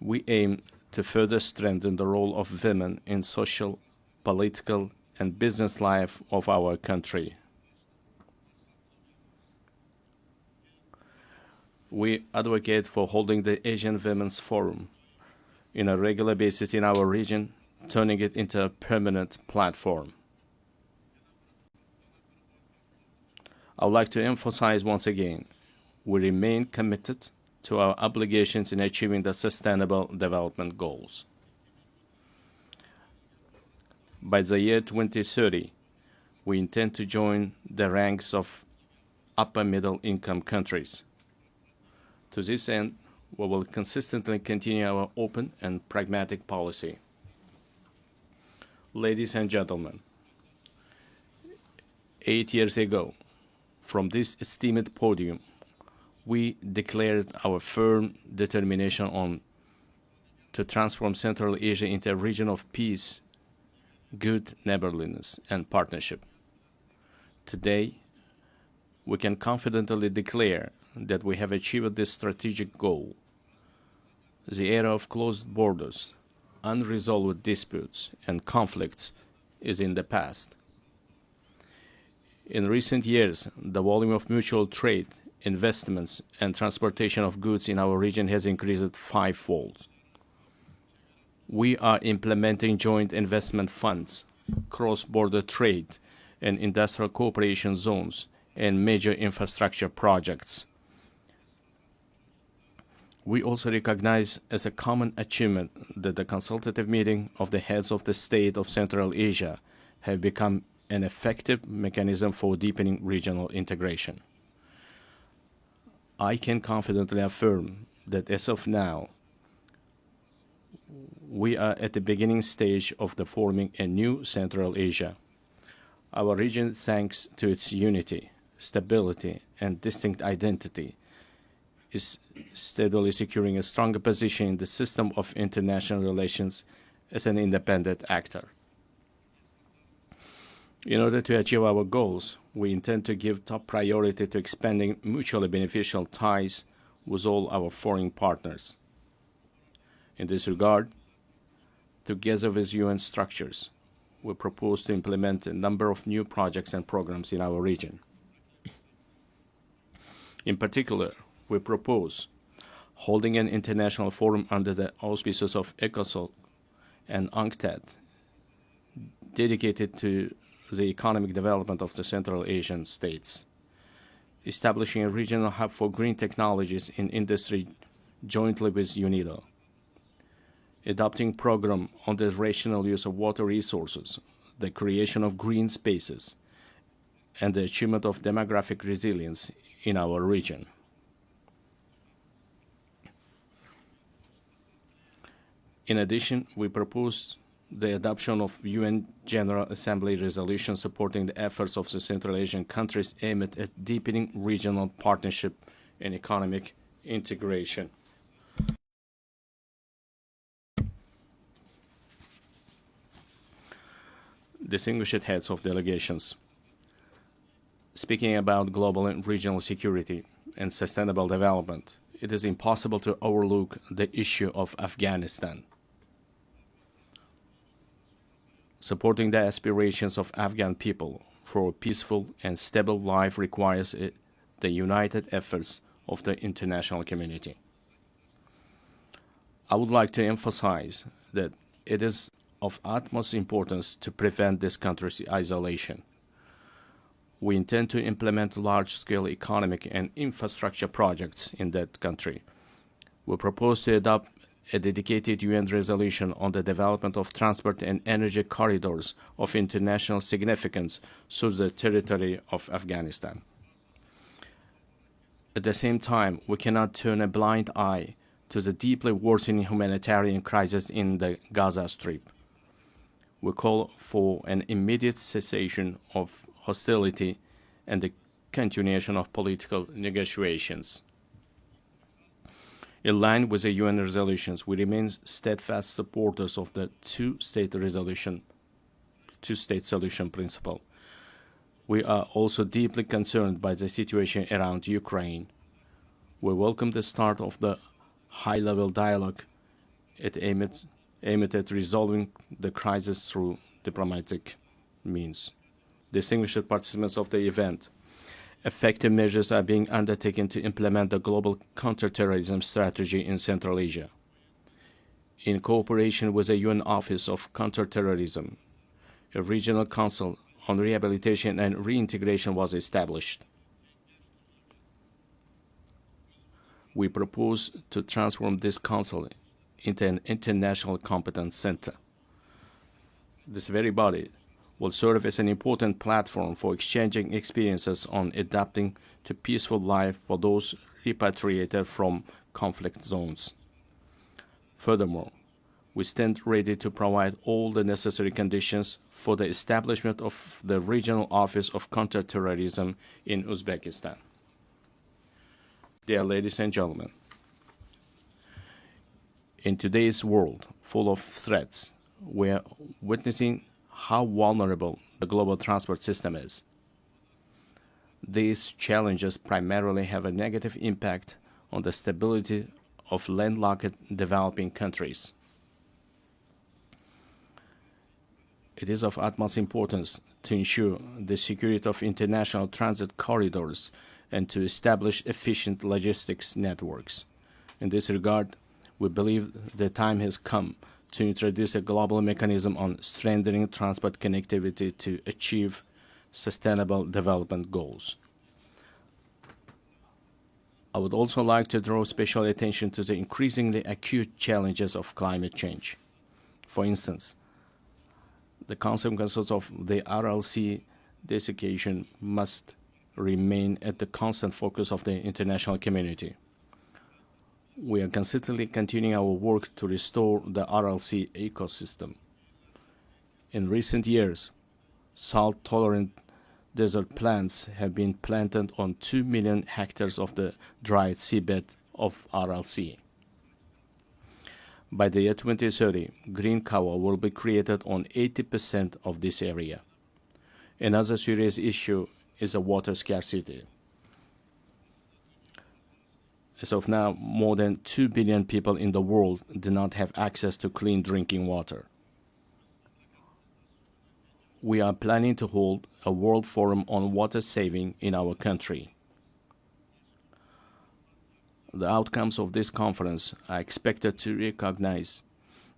We aim to further strengthen the role of women in social, political, and business life of our country. We advocate for holding the Asian Women's Forum on a regular basis in our region, turning it into a permanent platform. I would like to emphasize once again, we remain committed to our obligations in achieving the Sustainable Development Goals. By the year 2030, we intend to join the ranks of upper middle income countries. To this end, we will consistently continue our open and pragmatic policy. Ladies and gentlemen, 8 years ago, from this esteemed podium, we declared our firm determination to transform Central Asia into a region of peace, good neighborliness, and partnership. Today, we can confidently declare that we have achieved this strategic goal. The era of closed borders, unresolved disputes, and conflicts is in the past. In recent years, the volume of mutual trade, investments, and transportation of goods in our region has increased fivefold. We are implementing joint investment funds, cross-border trade, and industrial cooperation zones, and major infrastructure projects. We also recognize as a common achievement that the consultative meeting of the heads of the state of Central Asia have become an effective mechanism for deepening regional integration. I can confidently affirm that as of now, we are at the beginning stage of the forming a new Central Asia. Our region, thanks to its unity, stability, and distinct identity, is steadily securing a stronger position in the system of international relations as an independent actor. In order to achieve our goals, we intend to give top priority to expanding mutually beneficial ties with all our foreign partners. In this regard, together with UN structures, we propose to implement a number of new projects and programs in our region. In particular, we propose holding an international forum under the auspices of ECOSOC and UNCTAD, dedicated to the economic development of the Central Asian states, establishing a regional hub for green technologies in industry jointly with UNIDO, adopting program on the rational use of water resources, the creation of green spaces, and the achievement of demographic resilience in our region. In addition, we propose the adoption of UN General Assembly resolution supporting the efforts of the Central Asian countries aimed at deepening regional partnership and economic integration. Distinguished heads of delegations, speaking about global and regional security and sustainable development, it is impossible to overlook the issue of Afghanistan. Supporting the aspirations of Afghan people for a peaceful and stable life requires the united efforts of the international community. I would like to emphasize that it is of utmost importance to prevent this country's isolation. We intend to implement large-scale economic and infrastructure projects in that country. We propose to adopt a dedicated UN resolution on the development of transport and energy corridors of international significance through the territory of Afghanistan. At the same time, we cannot turn a blind eye to the deeply worsening humanitarian crisis in the Gaza Strip. We call for an immediate cessation of hostility and the continuation of political negotiations. In line with the UN resolutions, we remain steadfast supporters of the two-state solution principle. We are also deeply concerned by the situation around Ukraine. We welcome the start of the high-level dialogue aimed at resolving the crisis through diplomatic means. Distinguished participants of the event, effective measures are being undertaken to implement the global counterterrorism strategy in Central Asia. In cooperation with the UN Office of Counterterrorism, a regional council on rehabilitation and reintegration was established. We propose to transform this council into an international competence center. This very body will serve as an important platform for exchanging experiences on adapting to peaceful life for those repatriated from conflict zones. Furthermore, we stand ready to provide all the necessary conditions for the establishment of the Regional Office of Counterterrorism in Uzbekistan. Dear ladies and gentlemen, in today's world full of threats, we are witnessing how vulnerable the global transport system is. These challenges primarily have a negative impact on the stability of landlocked developing countries. It is of utmost importance to ensure the security of international transit corridors and to establish efficient logistics networks. In this regard, we believe the time has come to introduce a global mechanism on strengthening transport connectivity to achieve sustainable development goals. I would also like to draw special attention to the increasingly acute challenges of climate change. For instance, the consequences of the RLC desiccation must remain at the constant focus of the international community. We are consistently continuing our work to restore the RLC ecosystem. In recent years, salt-tolerant desert plants have been planted on 2 million hectares of the dried seabed of RLC. By the year 2030, green cover will be created on 80% of this area. Another serious issue is a water scarcity. As of now, more than 2 billion people in the world do not have access to clean drinking water. We are planning to hold a World Forum on water saving in our country. The outcomes of this conference are expected to recognize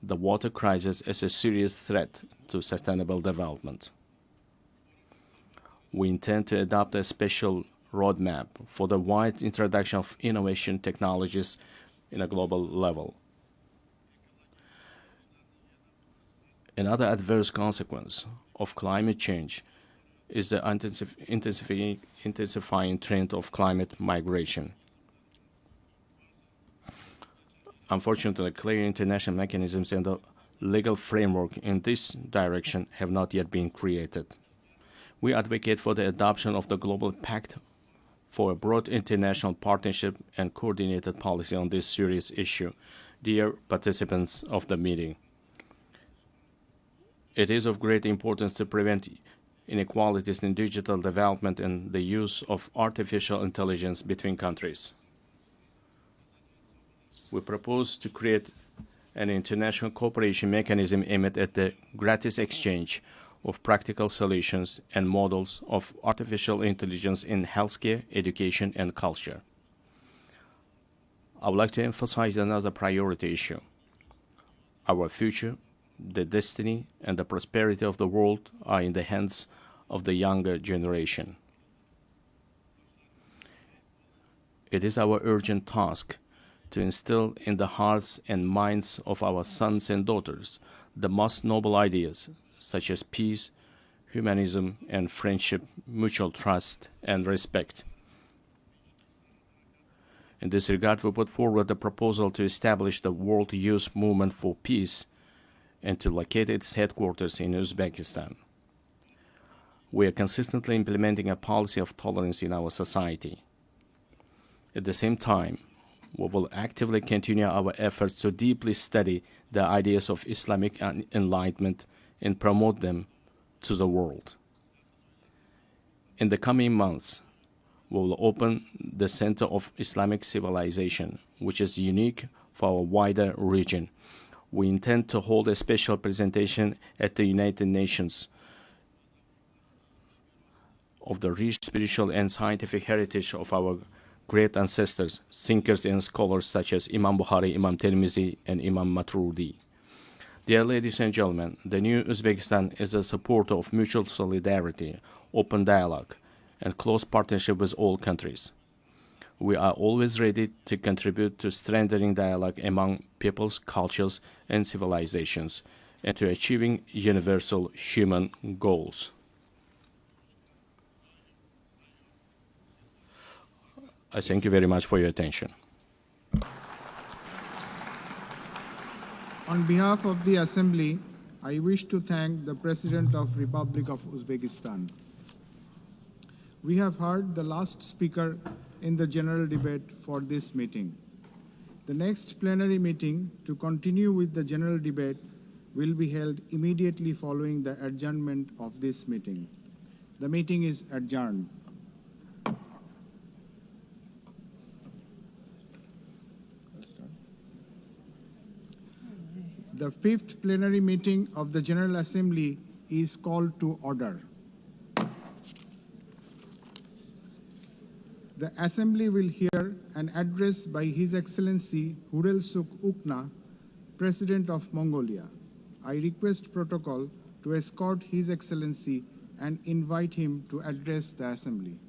the water crisis as a serious threat to sustainable development. We intend to adopt a special roadmap for the wide introduction of innovation technologies in a global level. Another adverse consequence of climate change is the intensifying trend of climate migration. Unfortunately, clear international mechanisms and the legal framework in this direction have not yet been created. We advocate for the adoption of the Global Pact for a broad international partnership and coordinated policy on this serious issue. Dear participants of the meeting, it is of great importance to prevent inequalities in digital development and the use of artificial intelligence between countries. We propose to create an international cooperation mechanism aimed at the gratis exchange of practical solutions and models of artificial intelligence in healthcare, education, and culture. I would like to emphasize another priority issue. Our future, the destiny, and the prosperity of the world are in the hands of the younger generation. It is our urgent task to instill in the hearts and minds of our sons and daughters the most noble ideas, such as peace, humanism, and friendship, mutual trust, and respect. In this regard, we put forward a proposal to establish the World Youth Movement for Peace and to locate its headquarters in Uzbekistan. We are consistently implementing a policy of tolerance in our society. At the same time, we will actively continue our efforts to deeply study the ideas of Islamic enlightenment and promote them to the world. In the coming months, we will open the Center of Islamic Civilization, which is unique for our wider region. We intend to hold a special presentation at the United Nations of the rich spiritual and scientific heritage of our great ancestors, thinkers and scholars such as Imam Bukhari, Imam Tirmizi, and Imam Maturidi. Dear ladies and gentlemen, the new Uzbekistan is a supporter of mutual solidarity, open dialogue, and close partnership with all countries. We are always ready to contribute to strengthening dialogue among peoples, cultures, and civilizations, and to achieving universal human goals. I thank you very much for your attention. On behalf of the Assembly, I wish to thank the President of Republic of Uzbekistan. We have heard the last speaker in the general debate for this meeting. The next plenary meeting to continue with the general debate will be held immediately following the adjournment of this meeting. The meeting is adjourned. The fifth plenary meeting of the General Assembly is called to order. The Assembly will hear an address by His Excellency Hurel Suk Ukna, President of Mongolia. I request protocol to escort His Excellency and invite him to address the Assembly.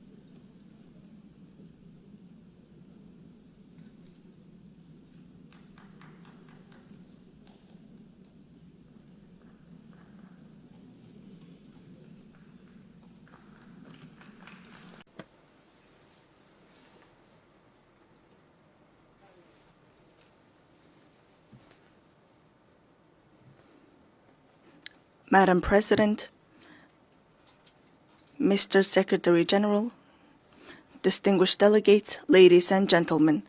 Madam President, Mr. Secretary General, distinguished delegates, ladies and gentlemen,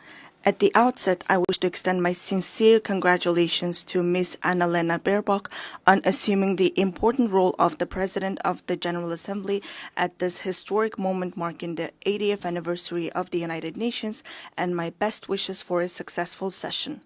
at the outset, I wish to extend my sincere congratulations to Ms. Annalena Baerbock on assuming the important role of the President of the General Assembly at this historic moment marking the 80th anniversary of the United Nations, and my best wishes for a successful session.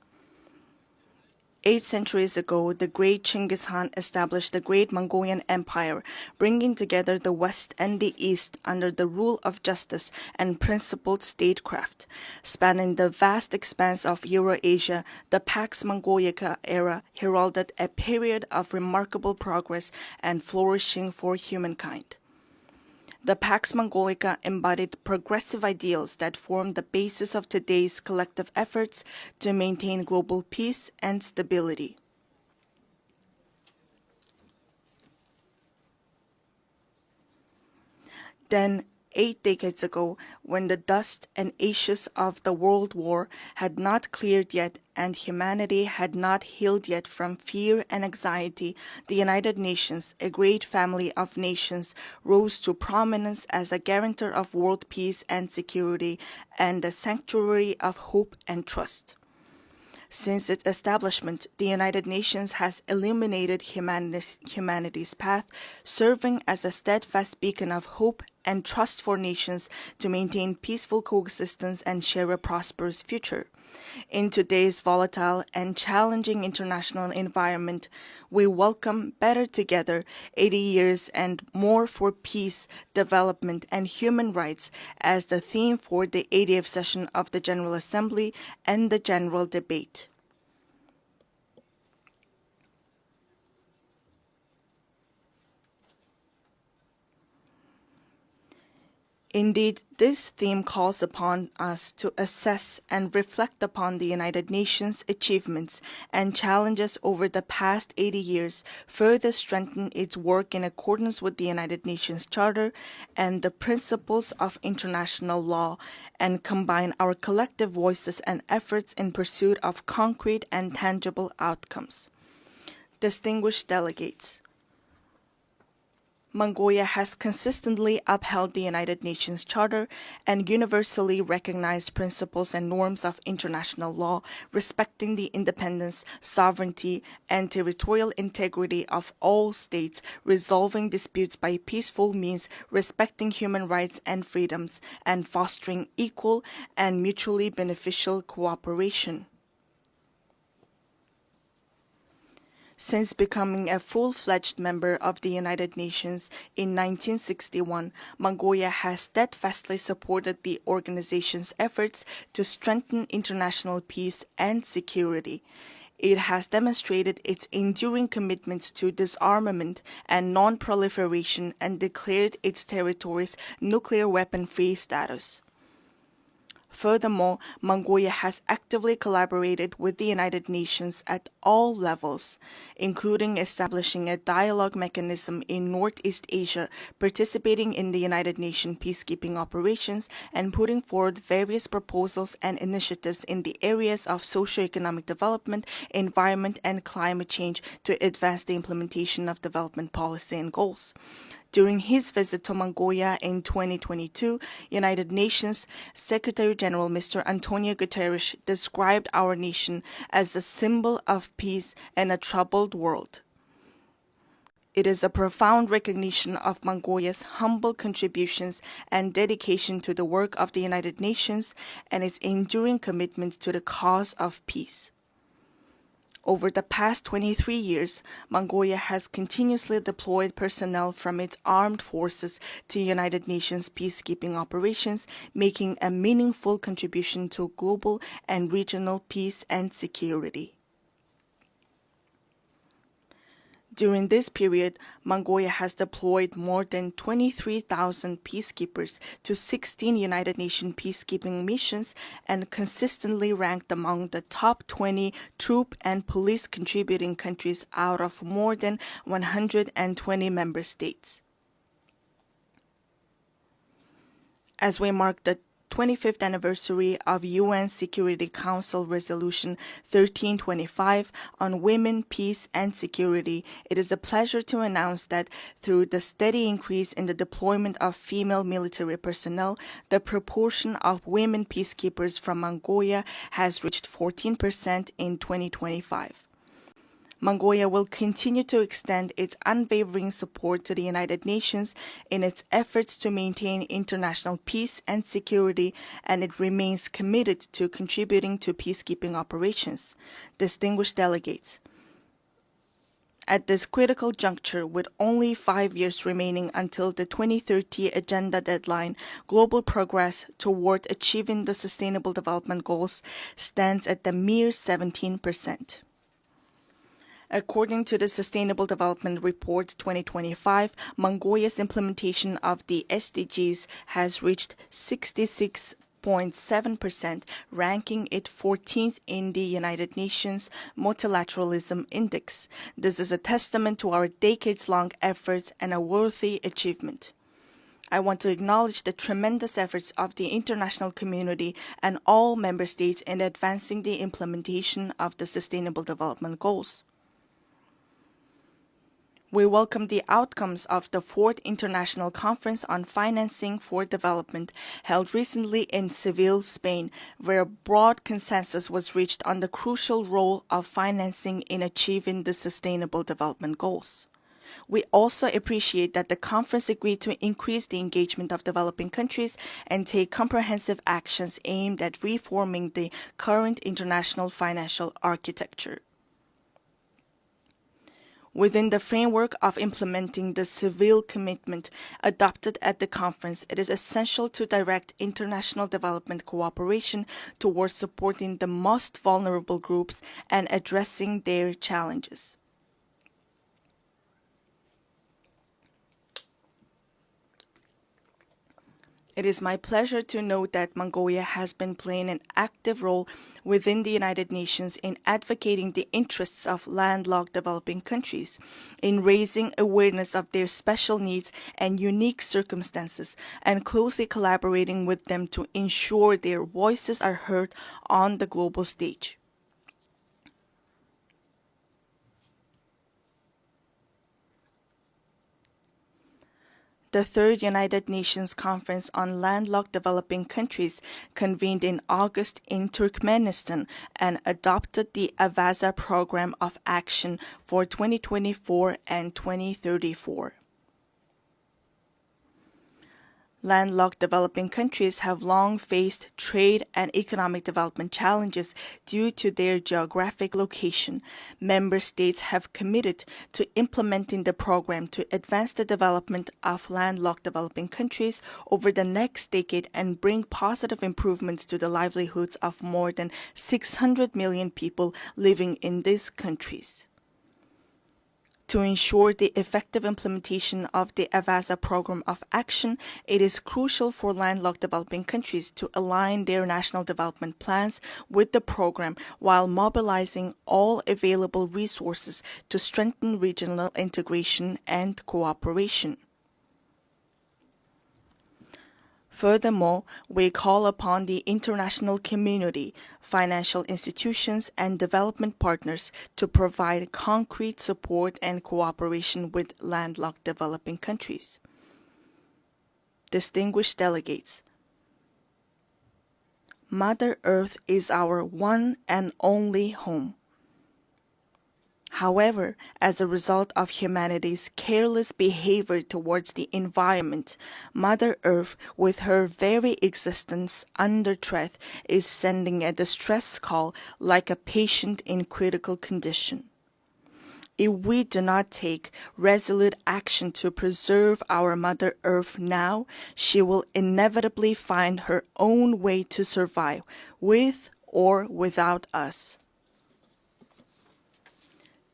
8 centuries ago, the great Chinggis Khan established the great Mongolian Empire, bringing together the West and the East under the rule of justice and principled statecraft. Spanning the vast expanse of Eurasia, the Pax Mongolica era heralded a period of remarkable progress and flourishing for humankind. The Pax Mongolica embodied progressive ideals that form the basis of today's collective efforts to maintain global peace and stability. Then, 8 decades ago, when the dust and ashes of the World War had not cleared yet and humanity had not healed yet from fear and anxiety, the United Nations, a great family of nations, rose to prominence as a guarantor of world peace and security and a sanctuary of hope and trust. Since its establishment, the United Nations has illuminated humanity's path, serving as a steadfast beacon of hope and trust for nations to maintain peaceful coexistence and share a prosperous future. In today's volatile and challenging international environment, we welcome Better Together, 80 years and more for peace, development, and human rights as the theme for the 80th session of the General Assembly and the general debate. Indeed, this theme calls upon us to assess and reflect upon the United Nations' achievements and challenges over the past 80 years, further strengthen its work in accordance with the United Nations Charter and the principles of international law, and combine our collective voices and efforts in pursuit of concrete and tangible outcomes. Distinguished delegates, Mongolia has consistently upheld the United Nations Charter and universally recognized principles and norms of international law, respecting the independence, sovereignty, and territorial integrity of all states, resolving disputes by peaceful means, respecting human rights and freedoms, and fostering equal and mutually beneficial cooperation. Since becoming a full-fledged member of the United Nations in 1961, Mongolia has steadfastly supported the organization's efforts to strengthen international peace and security. It has demonstrated its enduring commitments to disarmament and non-proliferation and declared its territories nuclear weapon-free status. Furthermore, Mongolia has actively collaborated with the United Nations at all levels, including establishing a dialogue mechanism in Northeast Asia, participating in the United Nations peacekeeping operations, and putting forward various proposals and initiatives in the areas of socio-economic development, environment, and climate change to advance the implementation of development policy and goals. During his visit to Mongolia in 2022, United Nations Secretary-General Mr. Antonio Guterres described our nation as a symbol of peace in a troubled world. It is a profound recognition of Mongolia's humble contributions and dedication to the work of the United Nations and its enduring commitment to the cause of peace. Over the past 23 years, Mongolia has continuously deployed personnel from its armed forces to United Nations peacekeeping operations, making a meaningful contribution to global and regional peace and security. During this period, Mongolia has deployed more than 23,000 peacekeepers to 16 United Nations peacekeeping missions and consistently ranked among the top 20 troop and police contributing countries out of more than 120 member states. As we mark the 25th anniversary of UN Security Council Resolution 1325 on women, peace, and security, it is a pleasure to announce that through the steady increase in the deployment of female military personnel, the proportion of women peacekeepers from Mongolia has reached 14% in 2025. Mongolia will continue to extend its unwavering support to the United Nations in its efforts to maintain international peace and security, and it remains committed to contributing to peacekeeping operations. Distinguished delegates, at this critical juncture, with only 5 years remaining until the 2030 agenda deadline, global progress toward achieving the Sustainable Development Goals stands at the mere 17%. According to the Sustainable Development Report 2025, Mongolia's implementation of the SDGs has reached 66.7%, ranking it 14th in the United Nations Multilateralism Index. This is a testament to our decades-long efforts and a worthy achievement. I want to acknowledge the tremendous efforts of the international community and all member states in advancing the implementation of the Sustainable Development Goals. We welcome the outcomes of the 4th International Conference on Financing for Development held recently in Seville, Spain, where a broad consensus was reached on the crucial role of financing in achieving the Sustainable Development Goals. We also appreciate that the conference agreed to increase the engagement of developing countries and take comprehensive actions aimed at reforming the current international financial architecture. Within the framework of implementing the Seville commitment adopted at the conference, it is essential to direct international development cooperation towards supporting the most vulnerable groups and addressing their challenges. It is my pleasure to note that Mongolia has been playing an active role within the United Nations in advocating the interests of landlocked developing countries, in raising awareness of their special needs and unique circumstances, and closely collaborating with them to ensure their voices are heard on the global stage. The 3rd United Nations Conference on Landlocked Developing Countries convened in August in Turkmenistan and adopted the Avaza Program of Action for 2024 and 2034. Landlocked developing countries have long faced trade and economic development challenges due to their geographic location. Member states have committed to implementing the program to advance the development of landlocked developing countries over the next decade and bring positive improvements to the livelihoods of more than 600 million people living in these countries. To ensure the effective implementation of the Avaza Program of Action, it is crucial for landlocked developing countries to align their national development plans with the program while mobilizing all available resources to strengthen regional integration and cooperation. Furthermore, we call upon the international community, financial institutions, and development partners to provide concrete support and cooperation with landlocked developing countries. Distinguished delegates, Mother Earth is our one and only home. However, as a result of humanity's careless behavior towards the environment, Mother Earth, with her very existence under threat, is sending a distress call like a patient in critical condition. If we do not take resolute action to preserve our Mother Earth now, she will inevitably find her own way to survive, with or without us.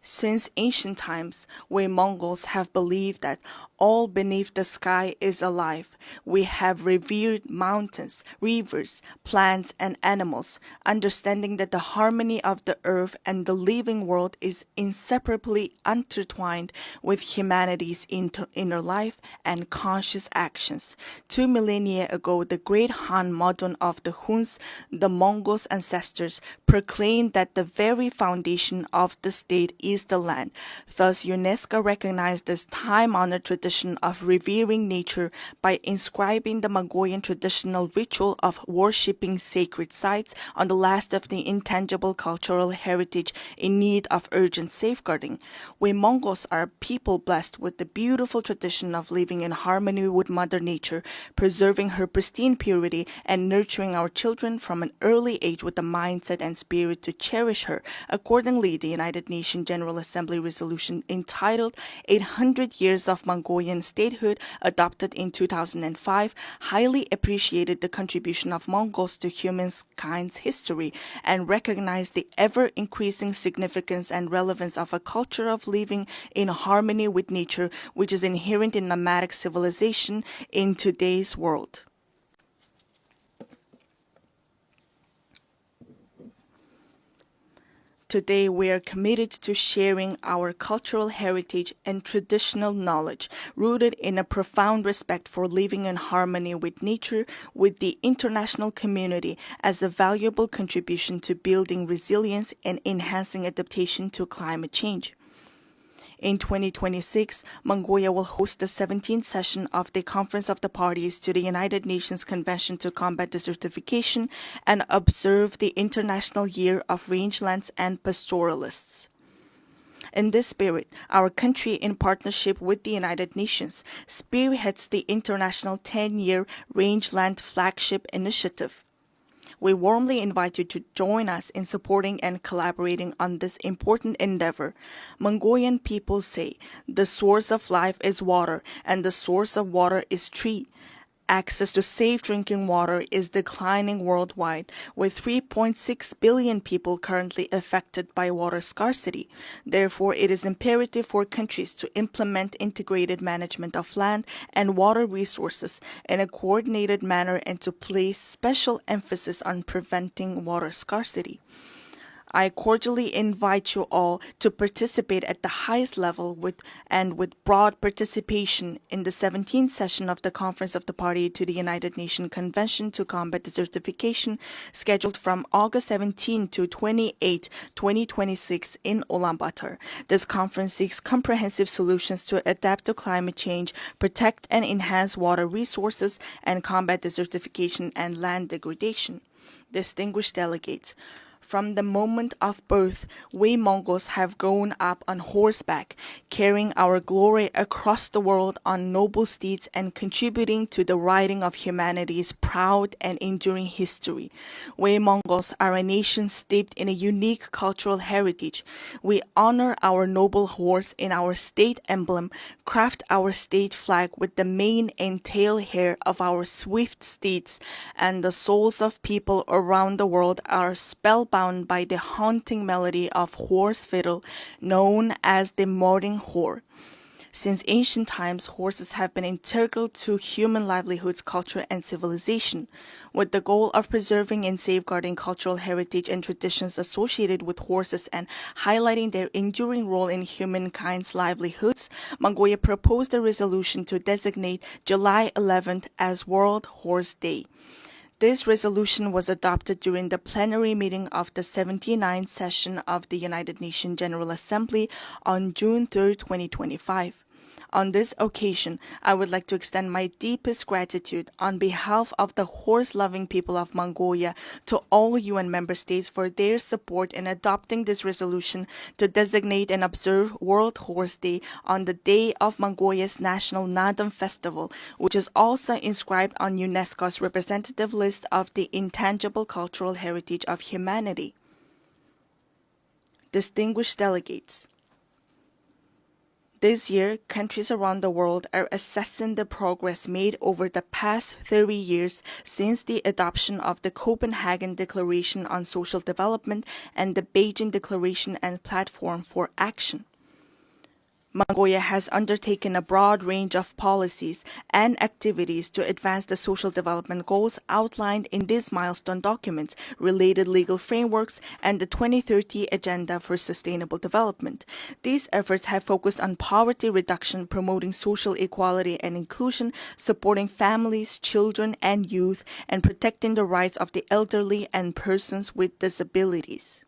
Since ancient times, we Mongols have believed that all beneath the sky is alive. We have revered mountains, rivers, plants, and animals, understanding that the harmony of the earth and the living world is inseparably intertwined with humanity's inner life and conscious actions. 2 millennia ago, the great Han Modon of the Huns, the Mongols' ancestors, proclaimed that the very foundation of the state is the land. Thus, UNESCO recognized this time-honored tradition of revering nature by inscribing the Mongolian traditional ritual of worshipping sacred sites on the last of the intangible cultural heritage in need of urgent safeguarding. We Mongols are a people blessed with the beautiful tradition of living in harmony with Mother Nature, preserving her pristine purity, and nurturing our children from an early age with the mindset and spirit to cherish her. Accordingly, the United Nations General Assembly resolution entitled 800 Years of Mongolian Statehood, adopted in 2005, highly appreciated the contribution of Mongols to humankind's history and recognized the ever-increasing significance and relevance of a culture of living in harmony with nature, which is inherent in nomadic civilization in today's world. Today, we are committed to sharing our cultural heritage and traditional knowledge, rooted in a profound respect for living in harmony with nature, with the international community as a valuable contribution to building resilience and enhancing adaptation to climate change. In 2026, Mongolia will host the 17th session of the Conference of the Parties to the United Nations Convention to Combat Desertification and observe the International Year of Rangelands and Pastoralists. In this spirit, our country, in partnership with the United Nations, spearheads the International 10-Year Rangeland Flagship Initiative. We warmly invite you to join us in supporting and collaborating on this important endeavor. Mongolian people say, the source of life is water, and the source of water is tree. Access to safe drinking water is declining worldwide, with 3.6 billion people currently affected by water scarcity. Therefore, it is imperative for countries to implement integrated management of land and water resources in a coordinated manner and to place special emphasis on preventing water scarcity. I cordially invite you all to participate at the highest level with broad participation in the 17th session of the Conference of the Party to the United Nations Convention to Combat Desertification, scheduled from August 17 to 28, 2026 in Ulaanbaatar. This conference seeks comprehensive solutions to adapt to climate change, protect and enhance water resources, and combat desertification and land degradation. Distinguished delegates, from the moment of birth, we Mongols have grown up on horseback, carrying our glory across the world on noble steeds and contributing to the writing of humanity's proud and enduring history. We Mongols are a nation steeped in a unique cultural heritage. We honor our noble horse in our state emblem, craft our state flag with the mane and tail hair of our swift steeds, and the souls of people around the world are spellbound by the haunting melody of horse fiddle known as the morning whore. Since ancient times, horses have been integral to human livelihoods, culture, and civilization. With the goal of preserving and safeguarding cultural heritage and traditions associated with horses and highlighting their enduring role in humankind's livelihoods, Mongolia proposed a resolution to designate July 11th as World Horse Day. This resolution was adopted during the plenary meeting of the 79th session of the United Nations General Assembly on June 3, 2025. On this occasion, I would like to extend my deepest gratitude on behalf of the horse-loving people of Mongolia to all UN member states for their support in adopting this resolution to designate and observe World Horse Day on the day of Mongolia's National Nadam Festival, which is also inscribed on UNESCO's representative list of the intangible cultural heritage of humanity. Distinguished delegates, this year, countries around the world are assessing the progress made over the past 30 years since the adoption of the Copenhagen Declaration on Social Development and the Beijing Declaration and Platform for Action. Mongolia has undertaken a broad range of policies and activities to advance the social development goals outlined in these milestone documents, related legal frameworks, and the 2030 Agenda for Sustainable Development. These efforts have focused on poverty reduction, promoting social equality and inclusion, supporting families, children, and youth, and protecting the rights of the elderly and persons with disabilities.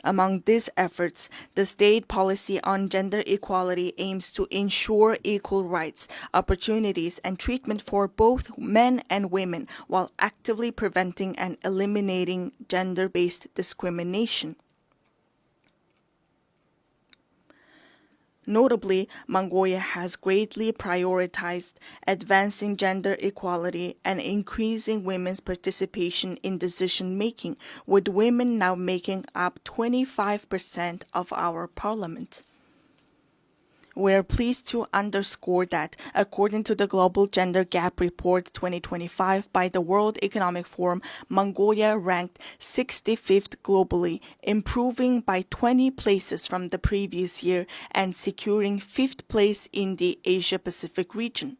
Among these efforts, the state policy on gender equality aims to ensure equal rights, opportunities, and treatment for both men and women while actively preventing and eliminating gender-based discrimination. Notably, Mongolia has greatly prioritized advancing gender equality and increasing women's participation in decision-making, with women now making up 25% of our parliament. We are pleased to underscore that, according to the Global Gender Gap Report 2025 by the World Economic Forum, Mongolia ranked 65th globally, improving by 20 places from the previous year and securing 5th place in the Asia-Pacific region.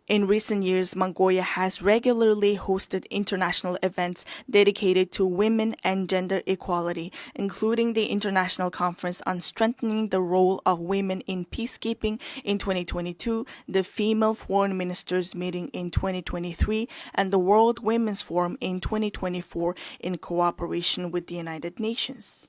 In recent years, Mongolia has regularly hosted international events dedicated to women and gender equality, including the International Conference on Strengthening the Role of Women in Peacekeeping in 2022, the Female Foreign Ministers Meeting in 2023, and the World Women's Forum in 2024 in cooperation with the United Nations.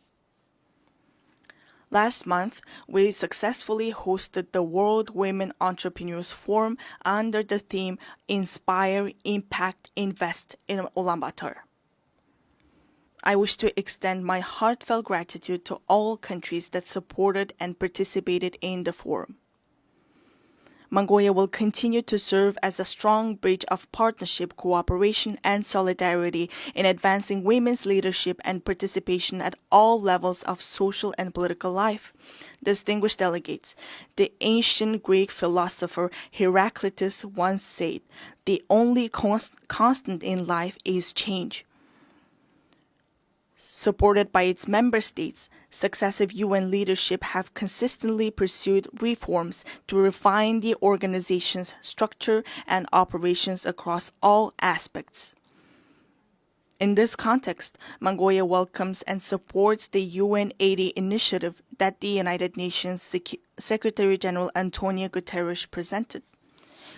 Last month, we successfully hosted the World Women Entrepreneurs Forum under the theme Inspire, Impact, Invest in Ulaanbaatar. I wish to extend my heartfelt gratitude to all countries that supported and participated in the forum. Mongolia will continue to serve as a strong bridge of partnership, cooperation, and solidarity in advancing women's leadership and participation at all levels of social and political life. Distinguished delegates, the ancient Greek philosopher Heraclitus once said, "The only constant in life is change." Supported by its member states, successive UN leadership have consistently pursued reforms to refine the organization's structure and operations across all aspects. In this context, Mongolia welcomes and supports the UN 80 initiative that the United Nations Secretary-General Antonio Guterres presented.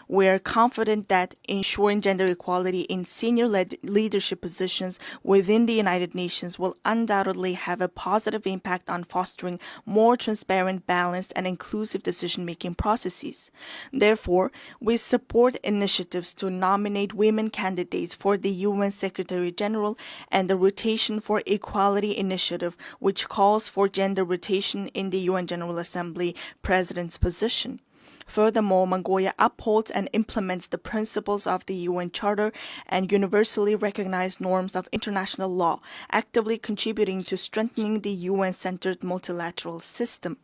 We are confident that ensuring gender equality in senior leadership positions within the United Nations will undoubtedly have a positive impact on fostering more transparent, balanced, and inclusive decision-making processes. Therefore, we support initiatives to nominate women candidates for the UN Secretary-General and the Rotation for Equality initiative, which calls for gender rotation in the UN General Assembly President's position. Furthermore, Mongolia upholds and implements the principles of the UN Charter and universally recognized norms of international law, actively contributing to strengthening the UN-centered multilateral system.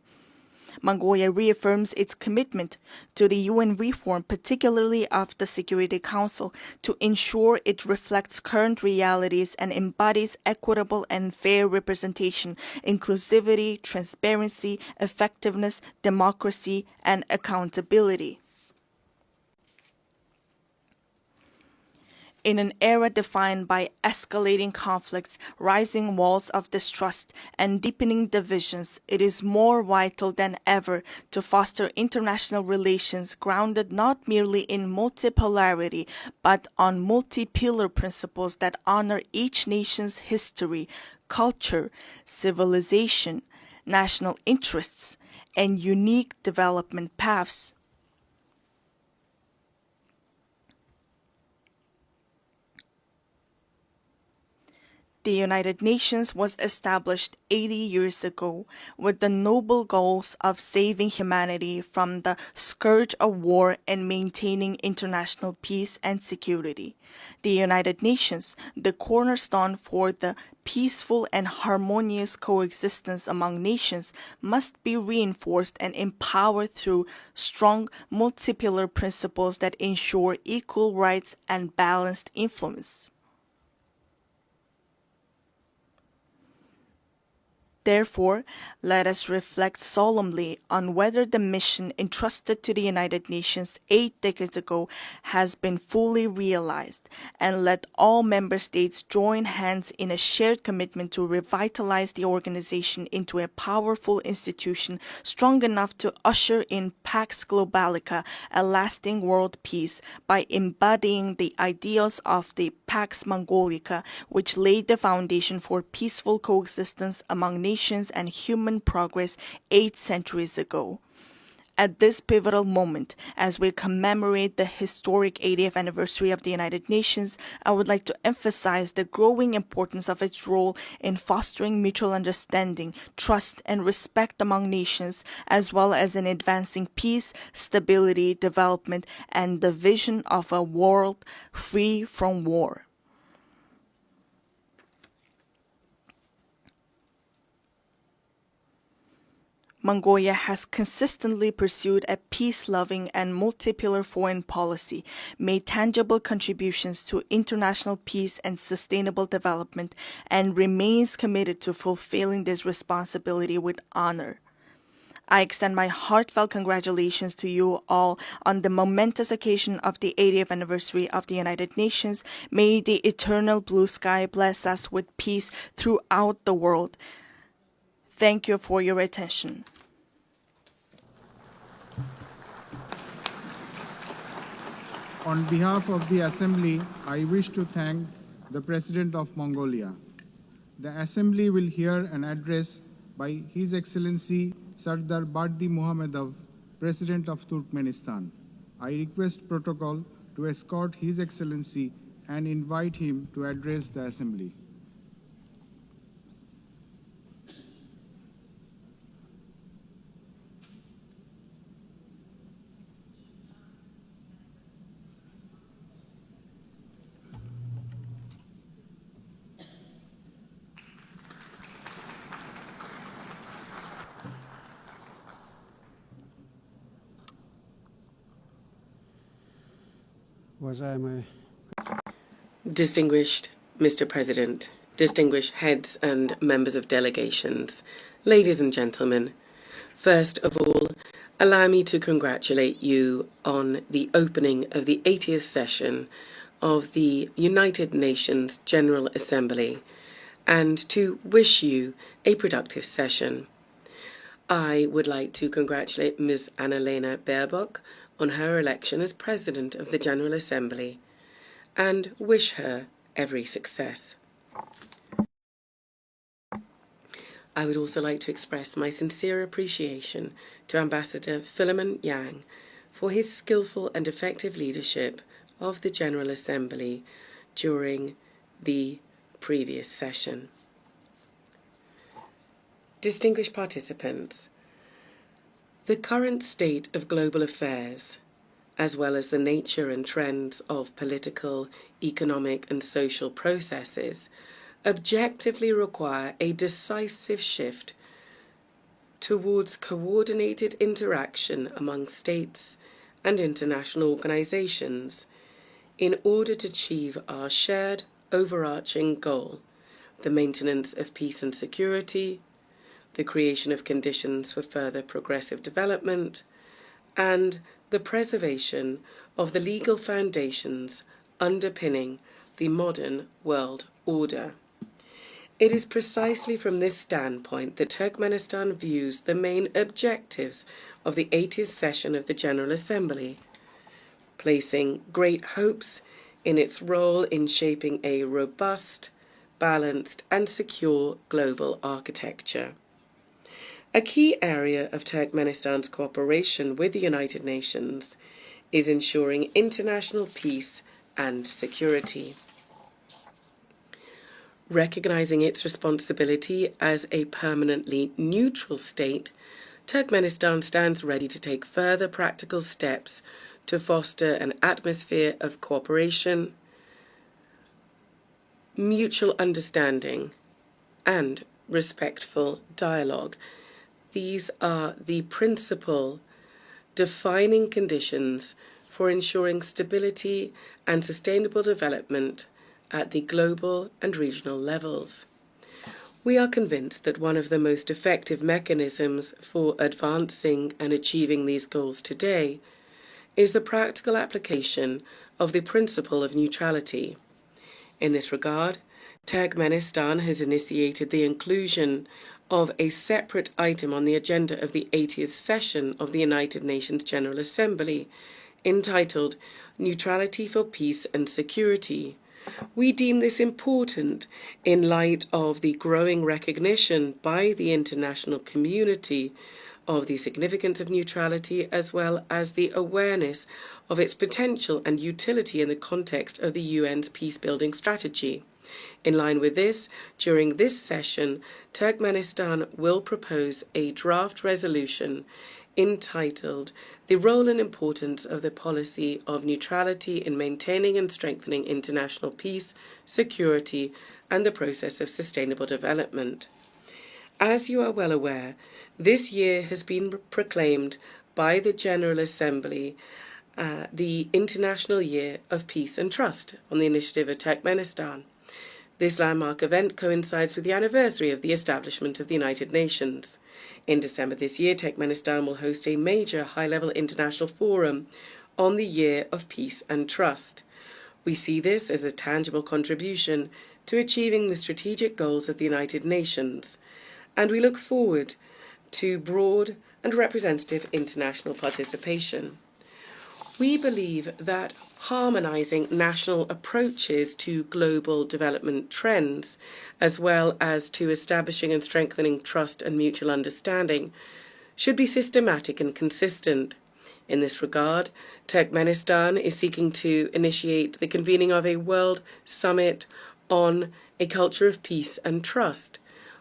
Mongolia reaffirms its commitment to the UN reform, particularly of the Security Council, to ensure it reflects current realities and embodies equitable and fair representation, inclusivity, transparency, effectiveness, democracy, and accountability. In an era defined by escalating conflicts, rising walls of distrust, and deepening divisions, it is more vital than ever to foster international relations grounded not merely in multipolarity, but on multi-pillar principles that honor each nation's history, culture, civilization, national interests, and unique development paths. The United Nations was established 80 years ago with the noble goals of saving humanity from the scourge of war and maintaining international peace and security. The United Nations, the cornerstone for the peaceful and harmonious coexistence among nations, must be reinforced and empowered through strong multipolar principles that ensure equal rights and balanced influence. Therefore, let us reflect solemnly on whether the mission entrusted to the United Nations 8 decades ago has been fully realized, and let all member states join hands in a shared commitment to revitalize the organization into a powerful institution strong enough to usher in Pax Globalica, a lasting world peace, by embodying the ideals of the Pax Mongolica, which laid the foundation for peaceful coexistence among nations and human progress 8 centuries ago. At this pivotal moment, as we commemorate the historic 80th anniversary of the United Nations, I would like to emphasize the growing importance of its role in fostering mutual understanding, trust, and respect among nations, as well as in advancing peace, stability, development, and the vision of a world free from war. Mongolia has consistently pursued a peace-loving and multipolar foreign policy, made tangible contributions to international peace and sustainable development, and remains committed to fulfilling this responsibility with honor. I extend my heartfelt congratulations to you all on the momentous occasion of the 80th anniversary of the United Nations. May the eternal blue sky bless us with peace throughout the world. Thank you for your attention. On behalf of the Assembly, I wish to thank the President of Mongolia. The Assembly will hear an address by His Excellency Sardar Bardi Muhammadov, President of Turkmenistan. I request protocol to escort His Excellency and invite him to address the Assembly. Distinguished Mr. President, distinguished heads and members of delegations, ladies and gentlemen, first of all, allow me to congratulate you on the opening of the 80th session of the United Nations General Assembly and to wish you a productive session. I would like to congratulate Ms. Annalena Baerbock on her election as President of the General Assembly and wish her every success. I would also like to express my sincere appreciation to Ambassador Philemon Yang for his skillful and effective leadership of the General Assembly during the previous session. Distinguished participants, the current state of global affairs, as well as the nature and trends of political, economic, and social processes, objectively require a decisive shift towards coordinated interaction among states and international organizations in order to achieve our shared overarching goal, the maintenance of peace and security, the creation of conditions for further progressive development, and the preservation of the legal foundations underpinning the modern world order. It is precisely from this standpoint that Turkmenistan views the main objectives of the 80th session of the General Assembly, placing great hopes in its role in shaping a robust, balanced, and secure global architecture. A key area of Turkmenistan's cooperation with the United Nations is ensuring international peace and security. Recognizing its responsibility as a permanently neutral state, Turkmenistan stands ready to take further practical steps to foster an atmosphere of cooperation, mutual understanding, and respectful dialogue. These are the principal defining conditions for ensuring stability and sustainable development at the global and regional levels. We are convinced that one of the most effective mechanisms for advancing and achieving these goals today is the practical application of the principle of neutrality. In this regard, Turkmenistan has initiated the inclusion of a separate item on the agenda of the 80th session of the United Nations General Assembly, entitled Neutrality for Peace and Security. We deem this important in light of the growing recognition by the international community of the significance of neutrality, as well as the awareness of its potential and utility in the context of the UN's peace-building strategy. In line with this, during this session, Turkmenistan will propose a draft resolution entitled The Role and Importance of the Policy of Neutrality in Maintaining and Strengthening International Peace, Security, and the Process of Sustainable Development. As you are well aware, this year has been proclaimed by the General Assembly the International Year of Peace and Trust on the initiative of Turkmenistan. This landmark event coincides with the anniversary of the establishment of the United Nations. In December this year, Turkmenistan will host a major high-level international forum on the Year of Peace and Trust. We see this as a tangible contribution to achieving the strategic goals of the United Nations, and we look forward to broad and representative international participation. We believe that harmonizing national approaches to global development trends, as well as to establishing and strengthening trust and mutual understanding, should be systematic and consistent. In this regard, Turkmenistan is seeking to initiate the convening of a World Summit on a culture of peace and trust.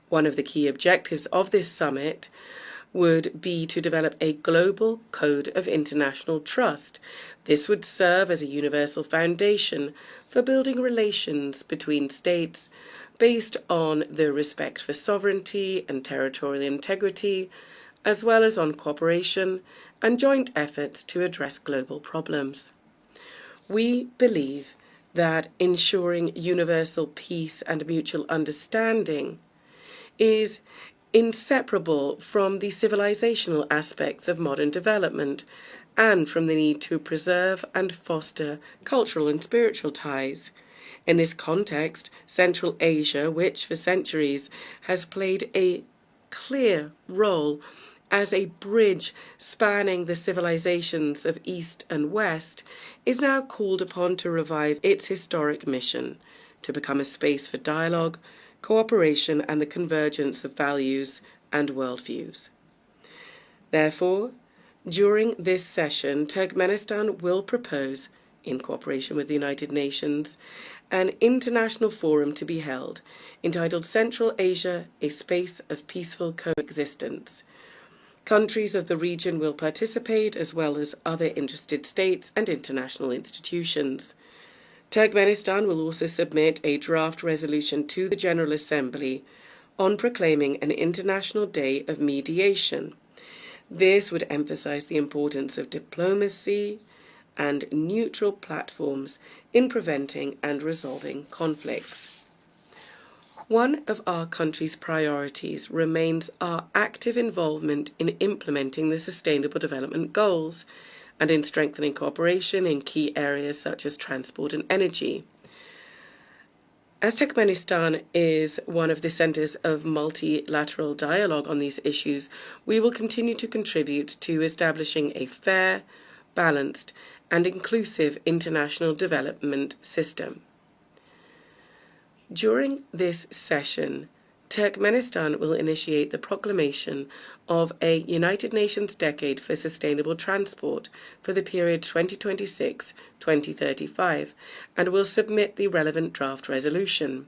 One of the key objectives of this summit would be to develop a global code of international trust. This would serve as a universal foundation for building relations between states based on the respect for sovereignty and territorial integrity, as well as on cooperation and joint efforts to address global problems. We believe that ensuring universal peace and mutual understanding is inseparable from the civilizational aspects of modern development and from the need to preserve and foster cultural and spiritual ties. In this context, Central Asia, which for centuries has played a clear role as a bridge spanning the civilizations of East and West, is now called upon to revive its historic mission to become a space for dialogue, cooperation, and the convergence of values and worldviews. Therefore, during this session, Turkmenistan will propose, in cooperation with the United Nations, an international forum to be held entitled Central Asia, a Space of Peaceful Coexistence. Countries of the region will participate, as well as other interested states and international institutions. Turkmenistan will also submit a draft resolution to the General Assembly on proclaiming an International Day of Mediation. This would emphasize the importance of diplomacy and neutral platforms in preventing and resolving conflicts. One of our country's priorities remains our active involvement in implementing the Sustainable Development Goals and in strengthening cooperation in key areas such as transport and energy. As Turkmenistan is one of the centers of multilateral dialogue on these issues, we will continue to contribute to establishing a fair, balanced, and inclusive international development system. During this session, Turkmenistan will initiate the proclamation of a United Nations Decade for Sustainable Transport for the period 2026-2035 and will submit the relevant draft resolution.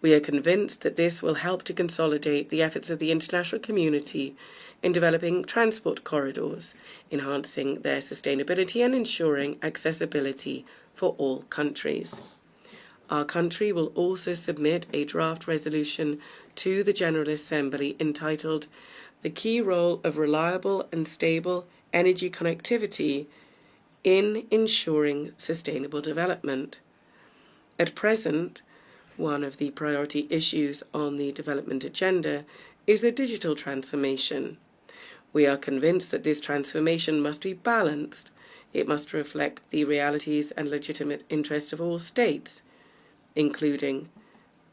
We are convinced that this will help to consolidate the efforts of the international community in developing transport corridors, enhancing their sustainability and ensuring accessibility for all countries. Our country will also submit a draft resolution to the General Assembly entitled "The Key Role of Reliable and Stable Energy Connectivity in Ensuring Sustainable Development." At present, one of the priority issues on the development agenda is the digital transformation. We are convinced that this transformation must be balanced. It must reflect the realities and legitimate interests of all states, including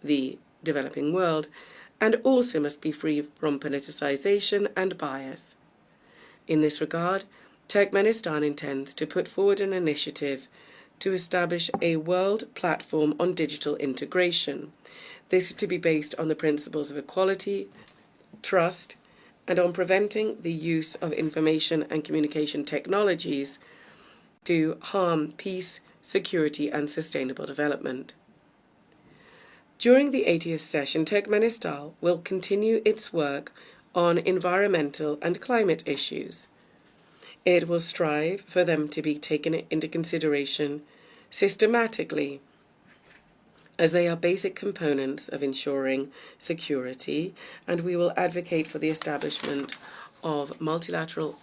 the developing world, and also must be free from politicization and bias. In this regard, Turkmenistan intends to put forward an initiative to establish a world platform on digital integration. This is to be based on the principles of equality, trust, and on preventing the use of information and communication technologies to harm peace, security, and sustainable development. During the 80th session, Turkmenistan will continue its work on environmental and climate issues. It will strive for them to be taken into consideration systematically, as they are basic components of ensuring security, and we will advocate for the establishment of multilateral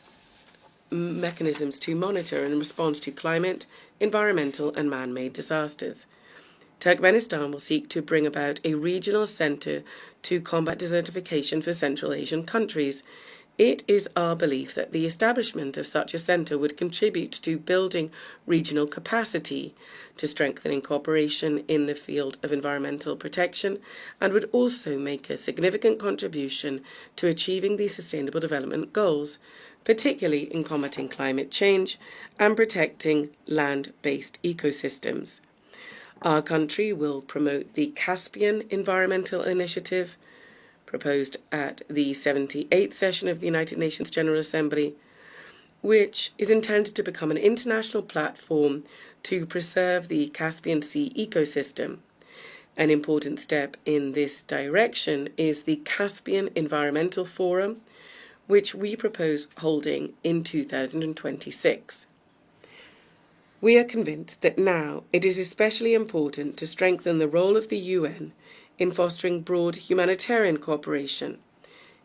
mechanisms to monitor and respond to climate, environmental, and man-made disasters. Turkmenistan will seek to bring about a regional center to combat desertification for Central Asian countries. It is our belief that the establishment of such a center would contribute to building regional capacity, to strengthening cooperation in the field of environmental protection, and would also make a significant contribution to achieving the Sustainable Development Goals, particularly in combating climate change and protecting land-based ecosystems. Our country will promote the Caspian Environmental Initiative, proposed at the 78th session of the United Nations General Assembly, which is intended to become an international platform to preserve the Caspian Sea ecosystem. An important step in this direction is the Caspian Environmental Forum, which we propose holding in 2026. We are convinced that now it is especially important to strengthen the role of the UN in fostering broad humanitarian cooperation,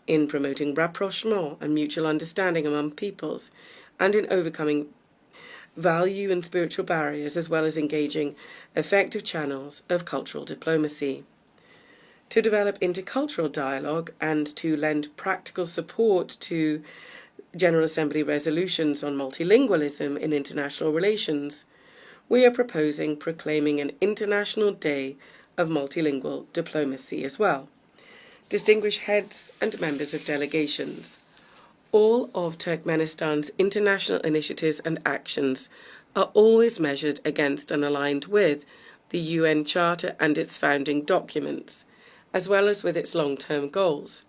in promoting rapprochement and mutual understanding among peoples, and in overcoming value and spiritual barriers, as well as engaging effective channels of cultural diplomacy. To develop intercultural dialogue and to lend practical support to General Assembly resolutions on multilingualism in international relations, we are proposing proclaiming an International Day of Multilingual Diplomacy as well. Distinguished heads and members of delegations, all of Turkmenistan's international initiatives and actions are always measured against and aligned with the UN Charter and its founding documents, as well as with its long-term goals.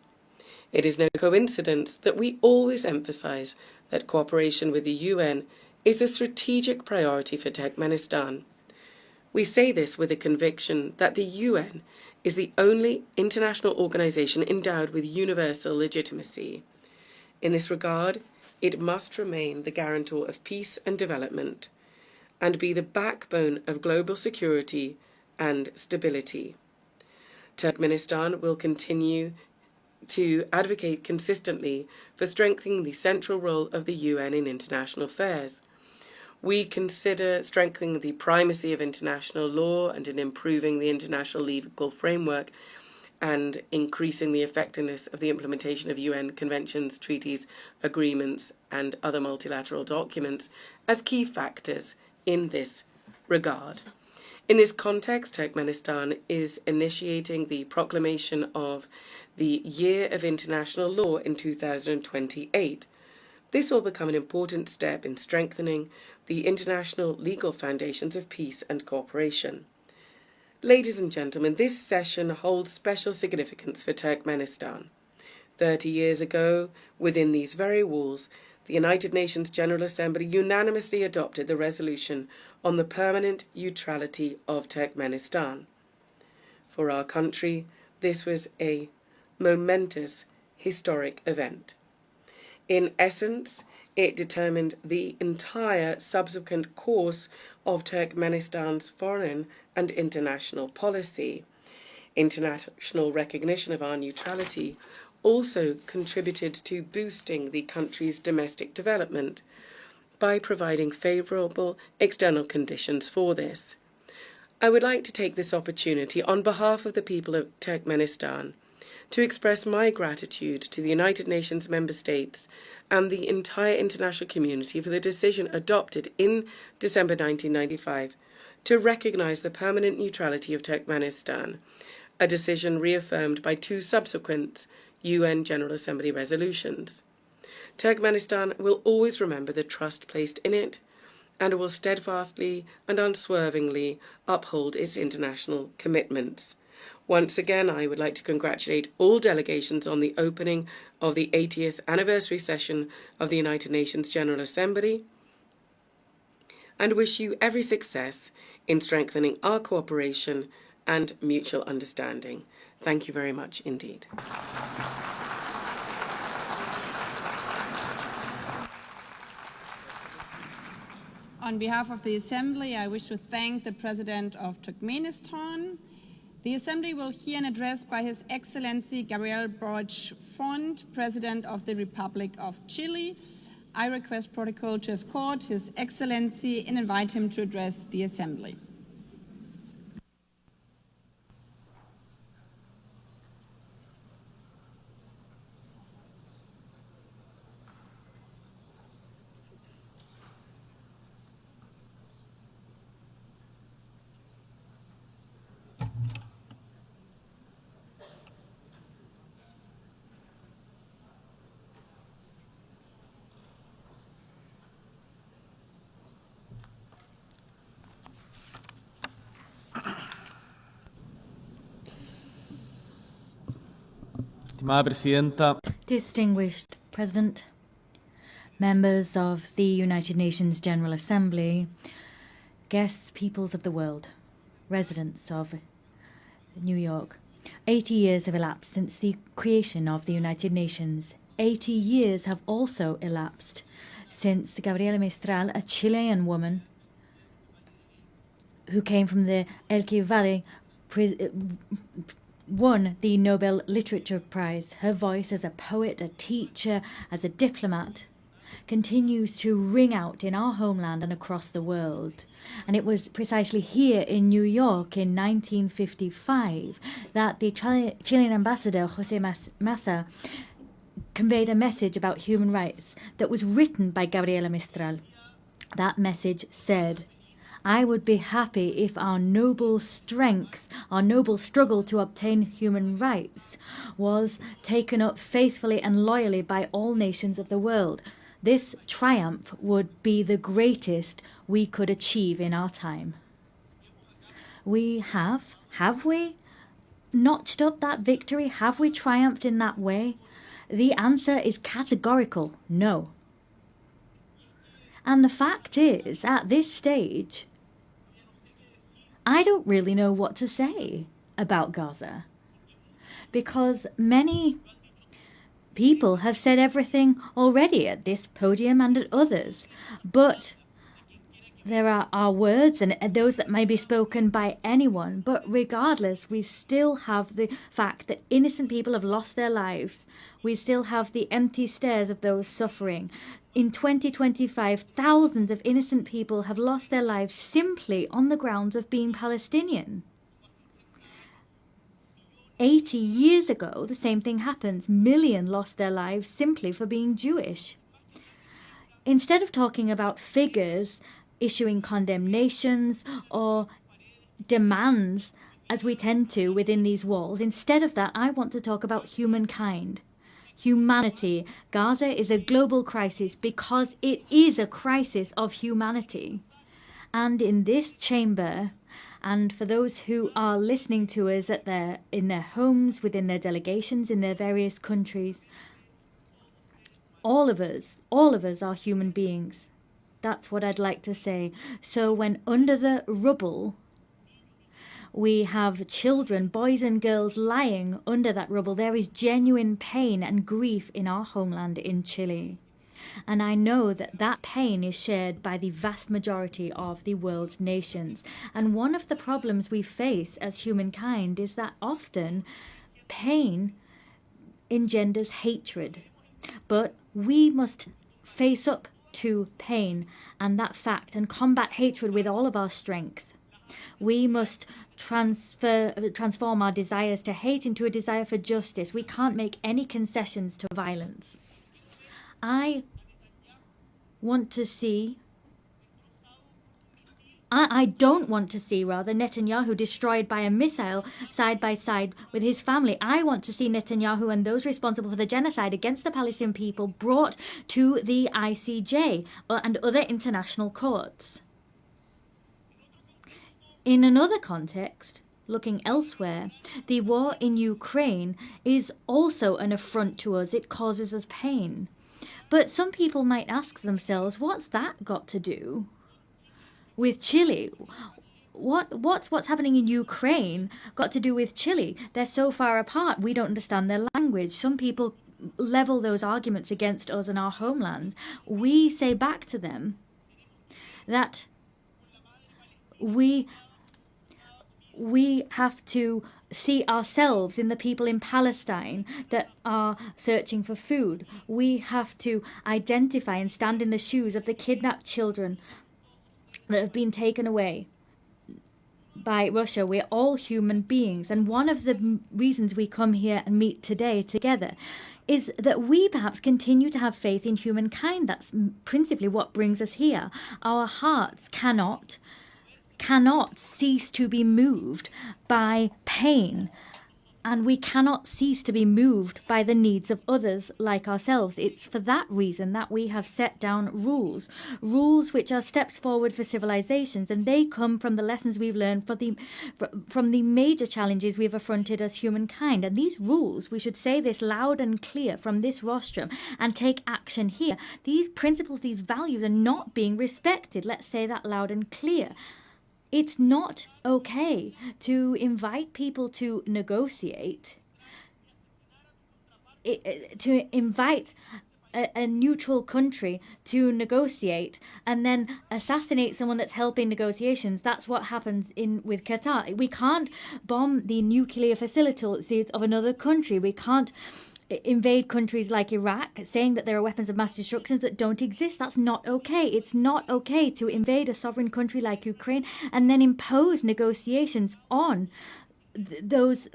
It is no coincidence that we always emphasize that cooperation with the UN is a strategic priority for Turkmenistan. We say this with a conviction that the UN is the only international organization endowed with universal legitimacy. In this regard, it must remain the guarantor of peace and development, and be the backbone of global security and stability. Turkmenistan will continue to advocate consistently for strengthening the central role of the UN in international affairs. We consider strengthening the primacy of international law and in improving the international legal framework and increasing the effectiveness of the implementation of UN conventions, treaties, agreements, and other multilateral documents as key factors in this regard. In this context, Turkmenistan is initiating the proclamation of the Year of International Law in 2028. This will become an important step in strengthening the international legal foundations of peace and cooperation. Ladies and gentlemen, this session holds special significance for Turkmenistan. 30 years ago, within these very walls, the United Nations General Assembly unanimously adopted the resolution on the permanent neutrality of Turkmenistan. For our country, this was a momentous, historic event. In essence, it determined the entire subsequent course of Turkmenistan's foreign and international policy. International recognition of our neutrality also contributed to boosting the country's domestic development by providing favourable external conditions for this. I would like to take this opportunity on behalf of the people of Turkmenistan to express my gratitude to the United Nations member states and the entire international community for the decision adopted in December 1995 to recognise the permanent neutrality of Turkmenistan, a decision reaffirmed by 2 subsequent UN General Assembly resolutions. Turkmenistan will always remember the trust placed in it and will steadfastly and unswervingly uphold its international commitments. Once again, I would like to congratulate all delegations on the opening of the 80th anniversary session of the United Nations General Assembly and wish you every success in strengthening our cooperation and mutual understanding. Thank you very much indeed. On behalf of the Assembly, I wish to thank the President of Turkmenistan. The Assembly will hear an address by His Excellency Gabriel Boric Font, President of the Republic of Chile. I request protocol to escort His Excellency and invite him to address the Assembly. Distinguished President, members of the United Nations General Assembly, guests, peoples of the world, residents of New York. 80 years have elapsed since the creation of the United Nations. 80 years have also elapsed since Gabriela Mistral, a Chilean woman who came from the Elqui Valley, won the Nobel Literature Prize. Her voice as a poet, a teacher, as a diplomat continues to ring out in our homeland and across the world. And it was precisely here in New York in 1955 that the Chilean ambassador José Massa conveyed a message about human rights that was written by Gabriela Mistral. That message said, "I would be happy if our noble strength, our noble struggle to obtain human rights was taken up faithfully and loyally by all nations of the world. This triumph would be the greatest we could achieve in our time." We have we notched up that victory? Have we triumphed in that way? The answer is categorical no. And the fact is, at this stage, I don't really know what to say about Gaza, because many people have said everything already at this podium and at others, but there are our words and those that may be spoken by anyone, but regardless, we still have the fact that innocent people have lost their lives. We still have the empty stares of those suffering. In 2025, thousands of innocent people have lost their lives simply on the grounds of being Palestinian. 80 years ago, the same thing happens. Millions lost their lives simply for being Jewish. Instead of talking about figures, issuing condemnations or demands, as we tend to within these walls, instead of that, I want to talk about humankind. Humanity. Gaza is a global crisis because it is a crisis of humanity. And in this chamber, And for those who are listening to us in their homes, within their delegations, in their various countries, all of us are human beings. That's what I'd like to say. So when under the rubble, we have children, boys and girls, lying under that rubble, there is genuine pain and grief in our homeland in Chile. And I know that that pain is shared by the vast majority of the world's nations. And one of the problems we face as humankind is that often pain engenders hatred. But we must face up to pain and that fact and combat hatred with all of our strength. We must transform our desires to hate into a desire for justice. We can't make any concessions to violence. I don't want to see Netanyahu destroyed by a missile side by side with his family. I want to see Netanyahu and those responsible for the genocide against the Palestinian people brought to the ICJ and other international courts. In another context, looking elsewhere, the war in Ukraine is also an affront to us. It causes us pain. But some people might ask themselves, what's that got to do with Chile? What's happening in Ukraine got to do with Chile? They're so far apart, we don't understand their language. Some people level those arguments against us and our homelands. We say back to them that we have to see ourselves in the people in Palestine that are searching for food. We have to identify and stand in the shoes of the kidnapped children that have been taken away by Russia. We're all human beings. And one of the reasons we come here and meet today together is that we perhaps continue to have faith in humankind. That's principally what brings us here. Our hearts cannot cease to be moved by pain, and we cannot cease to be moved by the needs of others like ourselves. It's for that reason that we have set down rules which are steps forward for civilizations, and they come from the lessons we've learned from the major challenges we've affronted as humankind. And these rules, we should say this loud and clear from this rostrum and take action here. These principles, these values are not being respected. Let's say that loud and clear. It's not okay to invite people to negotiate, to invite a neutral country to negotiate and then assassinate someone that's helping negotiations. That's what happens with Qatar. We can't bomb the nuclear facilities of another country. We can't invade countries like Iraq, saying that there are weapons of mass destruction that don't exist. That's not okay. It's not okay to invade a sovereign country like Ukraine and then impose negotiations on those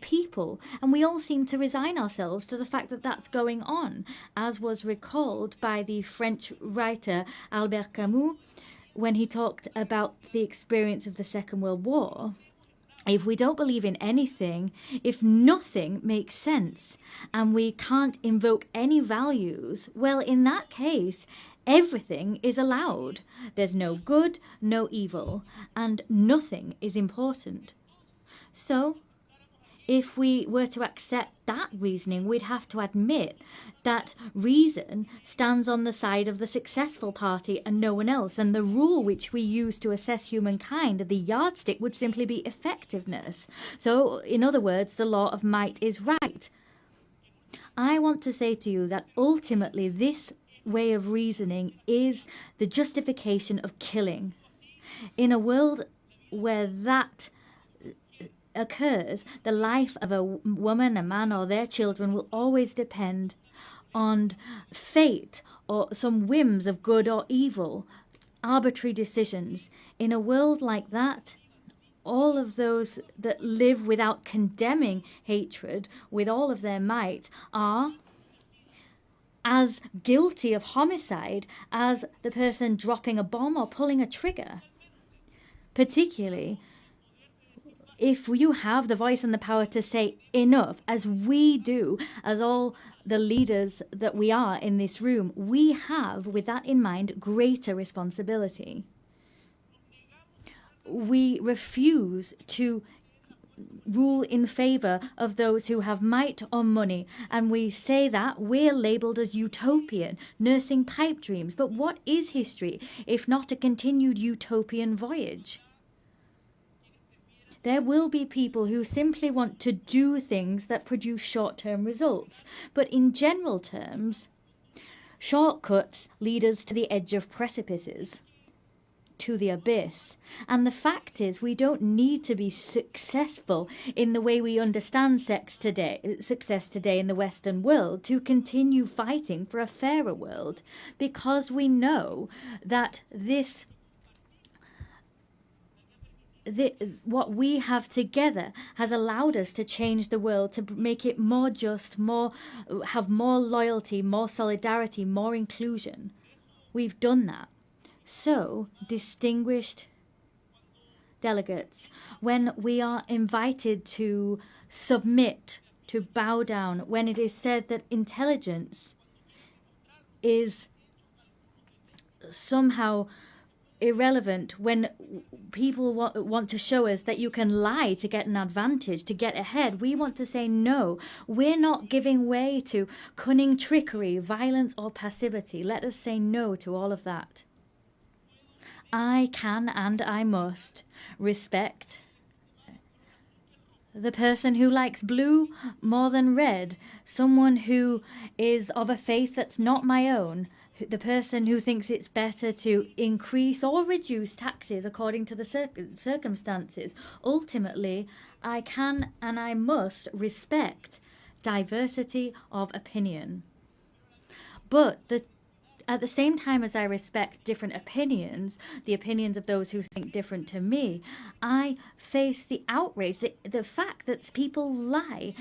people. And we all seem to resign ourselves to the fact that that's going on, as was recalled by the French writer Albert Camus when he talked about the experience of the Second World War. If we don't believe in anything, if nothing makes sense, and we can't invoke any values, well, in that case, everything is allowed. There's no good, no evil, and nothing is important. So, if we were to accept that reasoning, we'd have to admit that reason stands on the side of the successful party and no one else. And the rule which we use to assess humankind, the yardstick, would simply be effectiveness. So, in other words, the law of might is right. I want to say to you that ultimately this way of reasoning is the justification of killing. In a world where that occurs, the life of a woman, a man, or their children will always depend on fate or some whims of good or evil, arbitrary decisions. In a world like that, all of those that live without condemning hatred with all of their might are as guilty of homicide as the person dropping a bomb or pulling a trigger. Particularly if you have the voice and the power to say enough, as we do, as all the leaders that we are in this room, we have, with that in mind, greater responsibility. we refuse to rule in favour of those who have might or money, and we say that we're labelled as utopian, nursing pipe dreams. But what is history if not a continued utopian voyage? There will be people who simply want to do things that produce short-term results, but in general terms, shortcuts lead us to the edge of precipices, to the abyss. And the fact is, we don't need to be successful in the way we understand success today in the Western world to continue fighting for a fairer world, because we know that what we have together has allowed us to change the world, to make it more just, have more loyalty, more solidarity, more inclusion. We've done that. So, distinguished delegates, when we are invited to submit, to bow down, when it is said that intelligence is somehow irrelevant, when people want to show us that you can lie to get an advantage, to get ahead, we want to say no. We're not giving way to cunning trickery, violence or passivity. Let us say no to all of that. I can and I must respect the person who likes blue more than red, someone who is of a faith that's not my own, the person who thinks it's better to increase or reduce taxes according to the circumstances. Ultimately, I can and I must respect diversity of opinion. But at the same time as I respect different opinions, the opinions of those who think different to me, I face the outrage, the fact that people lie.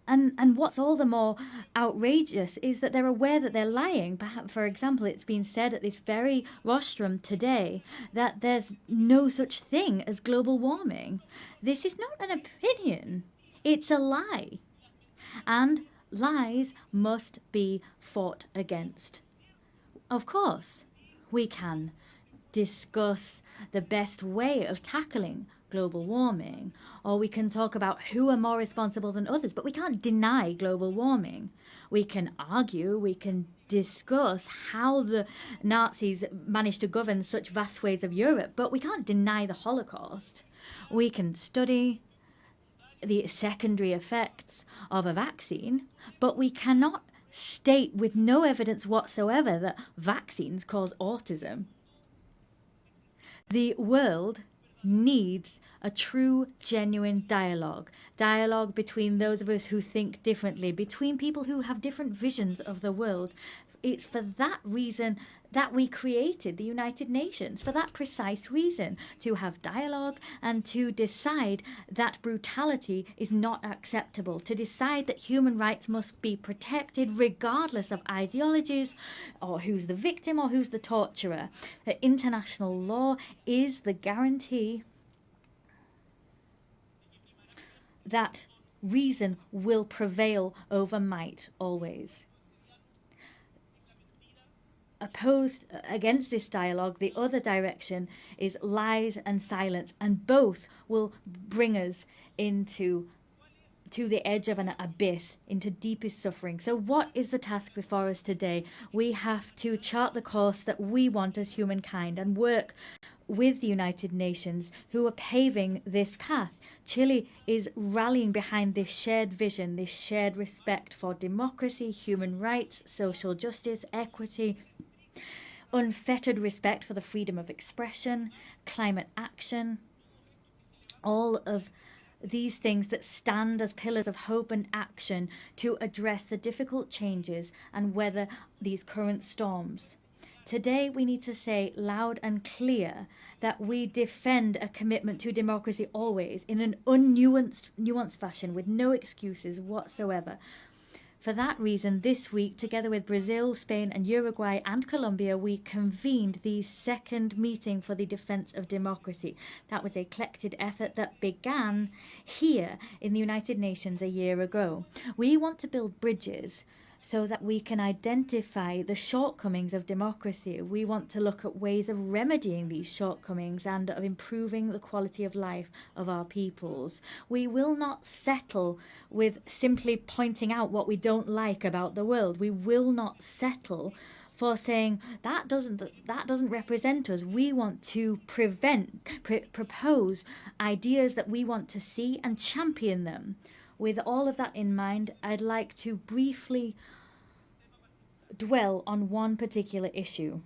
And what's all the more outrageous is that they're aware that they're lying. Perhaps, for example, it's been said at this very rostrum today that there's no such thing as global warming. This is not an opinion. It's a lie. And lies must be fought against. Of course, we can discuss the best way of tackling global warming, or we can talk about who are more responsible than others, but we can't deny global warming. We can argue, we can discuss how the Nazis managed to govern such vast swathes of Europe, but we can't deny the Holocaust. We can study the secondary effects of a vaccine, but we cannot state with no evidence whatsoever that vaccines cause autism. The world needs a true, genuine dialogue between those of us who think differently, between people who have different visions of the world. It's for that reason that we created the United Nations, for that precise reason, to have dialogue and to decide that brutality is not acceptable, to decide that human rights must be protected regardless of ideologies or who's the victim or who's the torturer. That international law is the guarantee that reason will prevail over might always. Opposed against this dialogue, the other direction is lies and silence, and both will bring us to the edge of an abyss, into deepest suffering. So what is the task before us today? We have to chart the course that we want as humankind and work with the United Nations, who are paving this path. Chile is rallying behind this shared vision, this shared respect for democracy, human rights, social justice, equity, unfettered respect for the freedom of expression, climate action, all of these things that stand as pillars of hope and action to address the difficult changes and weather these current storms. Today we need to say loud and clear that we defend a commitment to democracy always in an nuanced fashion with no excuses whatsoever. For that reason, this week, together with Brazil, Spain and Uruguay and Colombia, we convened the second meeting for the defense of democracy. That was a collected effort that began here in the United Nations a year ago. We want to build bridges so that we can identify the shortcomings of democracy. We want to look at ways of remedying these shortcomings and of improving the quality of life of our peoples. We will not settle with simply pointing out what we don't like about the world. We will not settle for saying that doesn't represent us. We want to propose ideas that we want to see and champion them. With all of that in mind, I'd like to briefly dwell on one particular issue.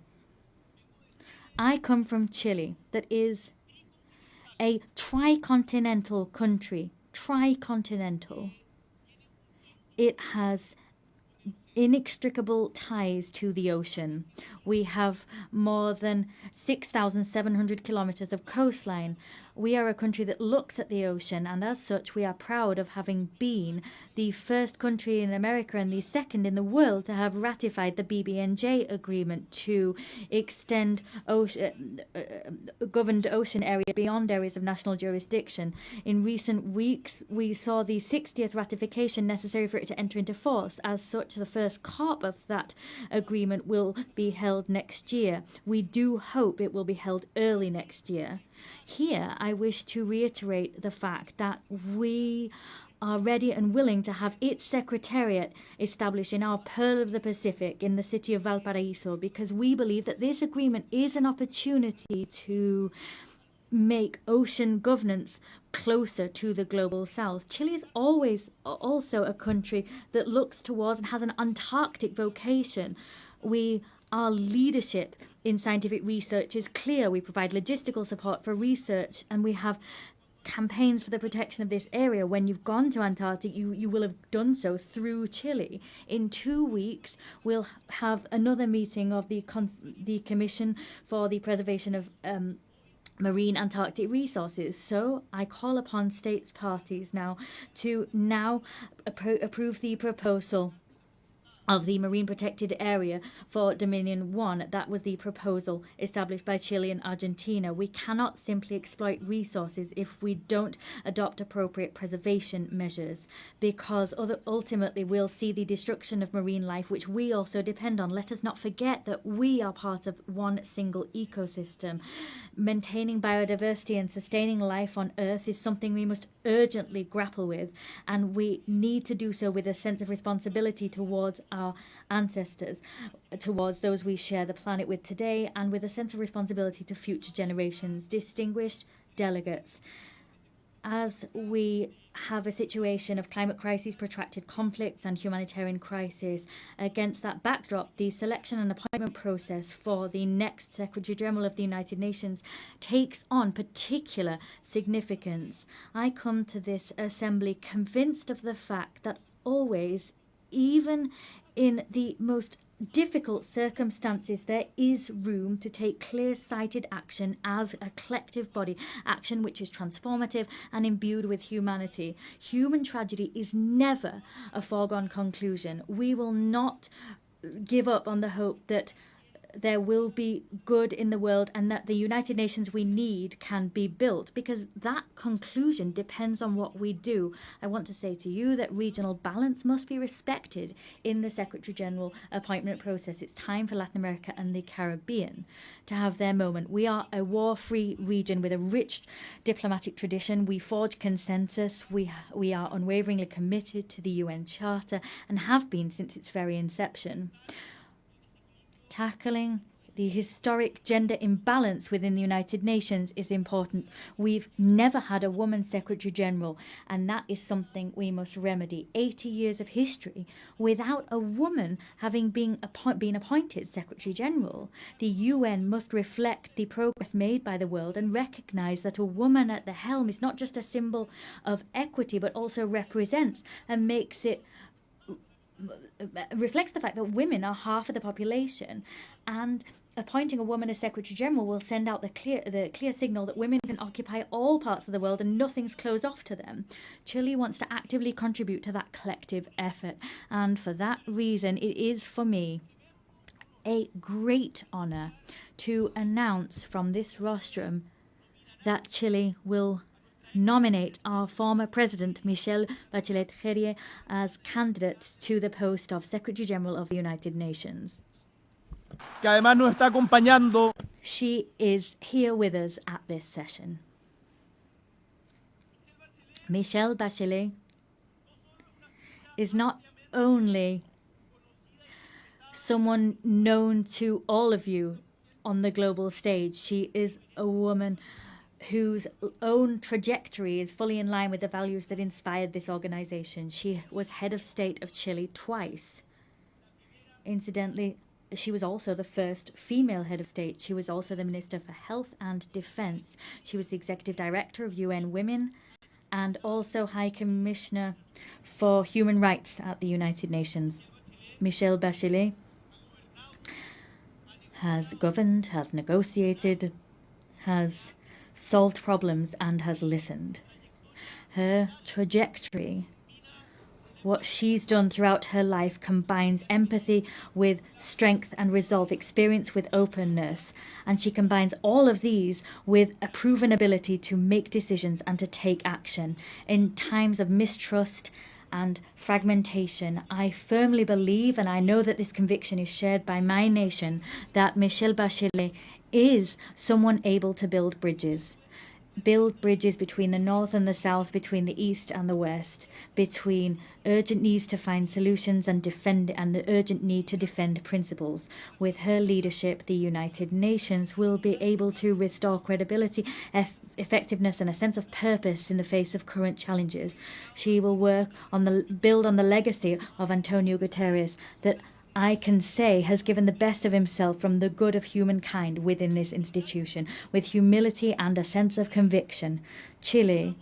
I come from Chile, that is a tricontinental country. Tricontinental. It has inextricable ties to the ocean. We have more than 6,700 kilometers of coastline. We are a country that looks at the ocean, and as such we are proud of having been the first country in America and the second in the world to have ratified the BBNJ agreement to extend governed ocean area beyond areas of national jurisdiction. In recent weeks, we saw the 60th ratification necessary for it to enter into force. As such, the first COP of that agreement will be held next year. We do hope it will be held early next year. Here, I wish to reiterate the fact that we are ready and willing to have its secretariat established in our Pearl of the Pacific in the city of Valparaiso, because we believe that this agreement is an opportunity to make ocean governance closer to the global south. Chile is always also a country that looks towards and has an Antarctic vocation. Our leadership in scientific research is clear. We provide logistical support for research, and we have campaigns for the protection of this area. When you've gone to Antarctic, you will have done so through Chile. In 2 weeks, we'll have another meeting of the Commission for the Preservation of Marine Antarctic Resources. So I call upon states parties now to approve the proposal of the Marine Protected Area for Dominion 1. That was the proposal established by Chile and Argentina. We cannot simply exploit resources if we don't adopt appropriate preservation measures, because ultimately we'll see the destruction of marine life, which we also depend on. Let us not forget that we are part of one single ecosystem. Maintaining biodiversity and sustaining life on Earth is something we must urgently grapple with, and we need to do so with a sense of responsibility towards our ancestors, towards those we share the planet with today, and with a sense of responsibility to future generations. Distinguished delegates, as we have a situation of climate crises, protracted conflicts and humanitarian crisis, against that backdrop, the selection and appointment process for the next Secretary General of the United Nations takes on particular significance. I come to this assembly convinced of the fact that always, even in the most difficult circumstances, there is room to take clear-sighted action as a collective body, action which is transformative and imbued with humanity. Human tragedy is never a foregone conclusion. We will not give up on the hope that there will be good in the world and that the United Nations we need can be built, because that conclusion depends on what we do. I want to say to you that regional balance must be respected in the Secretary General appointment process. It's time for Latin America and the Caribbean to have their moment. We are a war-free region with a rich diplomatic tradition. We forge consensus. We are unwaveringly committed to the UN Charter and have been since its very inception. Tackling the historic gender imbalance within the United Nations is important. We've never had a woman Secretary General, and that is something we must remedy. 80 years of history without a woman having been appointed Secretary General. The UN must reflect the progress made by the world and recognise that a woman at the helm is not just a symbol of equity, but also represents and reflects the fact that women are half of the population, and appointing a woman as Secretary General will send out the clear signal that women can occupy all parts of the world and nothing's closed off to them. Chile wants to actively contribute to that collective effort, and for that reason it is for me a great honour to announce from this rostrum that Chile will nominate our former President, Michelle Bachelet-Gherier, as candidate to the post of Secretary General of the United Nations. Que además nos está acompañando. She is here with us at this session. Michelle Bachelet is not only someone known to all of you on the global stage, she is a woman whose own trajectory is fully in line with the values that inspired this organization. She was head of state of Chile twice. Incidentally, she was also the first female head of state. She was also the Minister for Health and Defense. She was the Executive Director of UN Women and also High Commissioner for Human Rights at the United Nations. Michelle Bachelet has governed, has negotiated, has solved problems and has listened. Her trajectory, what she's done throughout her life, combines empathy with strength and resolve, experience with openness, and she combines all of these with a proven ability to make decisions and to take action in times of mistrust and fragmentation. I firmly believe, and I know that this conviction is shared by my nation, that Michelle Bachelet is someone able to build bridges between the North and the South, between the East and the West, between urgent needs to find solutions and the urgent need to defend principles. With her leadership, the United Nations will be able to restore credibility, effectiveness and a sense of purpose in the face of current challenges. She will build on the legacy of Antonio Guterres that I can say has given the best of himself from the good of humankind within this institution. With humility and a sense of conviction, Chile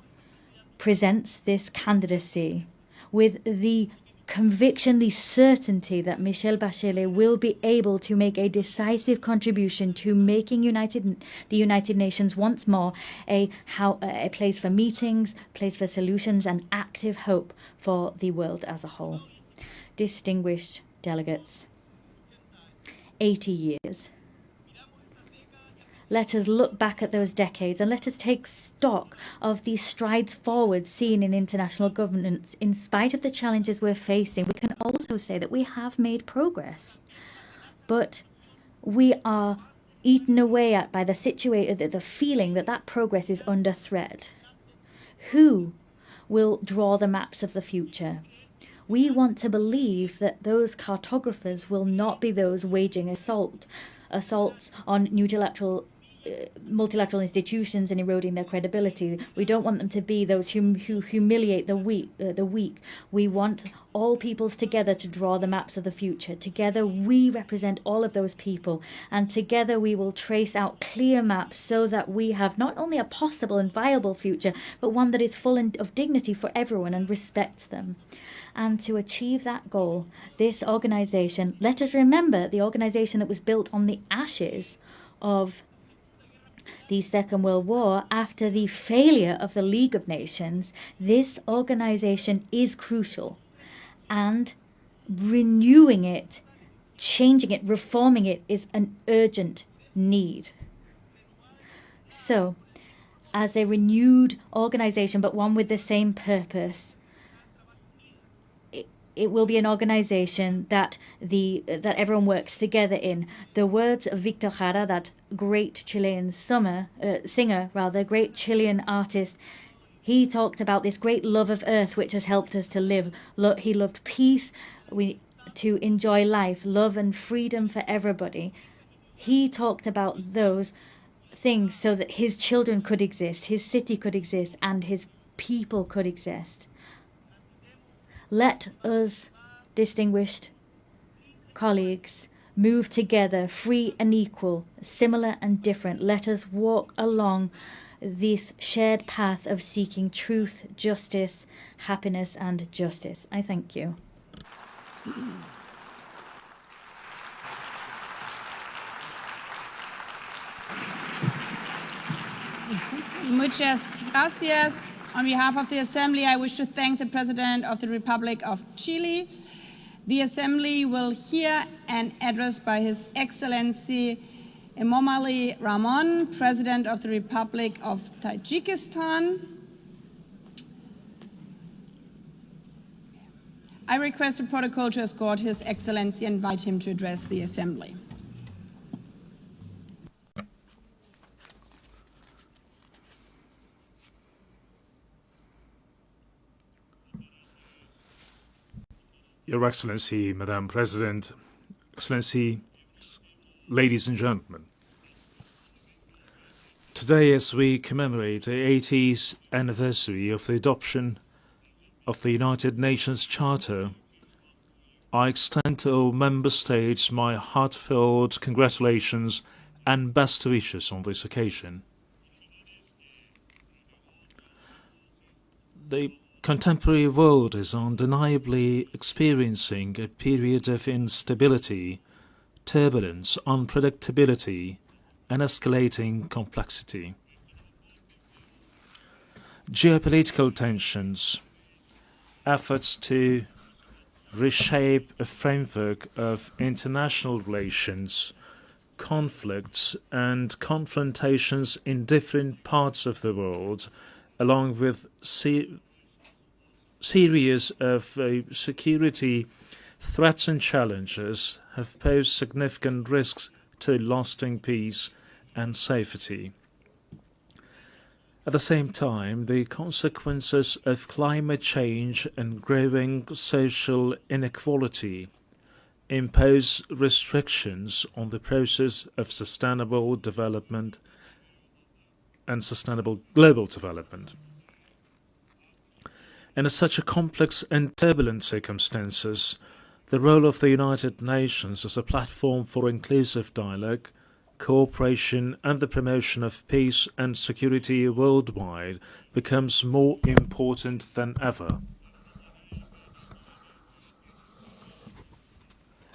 presents this candidacy with the conviction, the certainty that Michelle Bachelet will be able to make a decisive contribution to making the United Nations once more a place for meetings, place for solutions and active hope for the world as a whole. Distinguished delegates, 80 years. Let us look back at those decades and let us take stock of the strides forward seen in international governance. In spite of the challenges we're facing, we can also say that we have made progress. But we are eaten away at by the feeling that that progress is under threat. Who will draw the maps of the future? We want to believe that those cartographers will not be those waging assaults on multilateral institutions and eroding their credibility. We don't want them to be those who humiliate the weak. We want all peoples together to draw the maps of the future. Together we represent all of those people, and together we will trace out clear maps so that we have not only a possible and viable future, but one that is full of dignity for everyone and respects them. And to achieve that goal, this organization, let us remember the organization that was built on the ashes of the Second World War after the failure of the League of Nations, this organization is crucial. And renewing it, changing it, reforming it is an urgent need. So, as a renewed organization, but one with the same purpose, it will be an organization that everyone works together in. The words of Victor Jara, that great Chilean singer, great Chilean artist, he talked about this great love of earth which has helped us to live. He loved peace, to enjoy life, love and freedom for everybody. He talked about those things so that his children could exist, his city could exist, and his people could exist. Let us, distinguished colleagues, move together, free and equal, similar and different. Let us walk along this shared path of seeking truth, justice, happiness, and justice. I thank you. Muchas gracias. On behalf of the Assembly, I wish to thank the President of the Republic of Chile. The Assembly will hear an address by His Excellency Emomali Rahmon, President of the Republic of Tajikistan. I request the protocol to escort His Excellency and invite him to address the Assembly. Your Excellency, Madam President, Excellency, ladies and gentlemen. Today, as we commemorate the 80th anniversary of the adoption of the United Nations Charter, I extend to all member states my heartfelt congratulations and best wishes on this occasion. The contemporary world is undeniably experiencing a period of instability, turbulence, unpredictability, and escalating complexity. Geopolitical tensions, efforts to reshape a framework of international relations, conflicts and confrontations in different parts of the world, along with series of security threats and challenges have posed significant risks to lasting peace and safety. At the same time, the consequences of climate change and growing social inequality impose restrictions on the process of sustainable development and sustainable global development. In such a complex and turbulent circumstances, the role of the United Nations as a platform for inclusive dialogue, cooperation and the promotion of peace and security worldwide becomes more important than ever.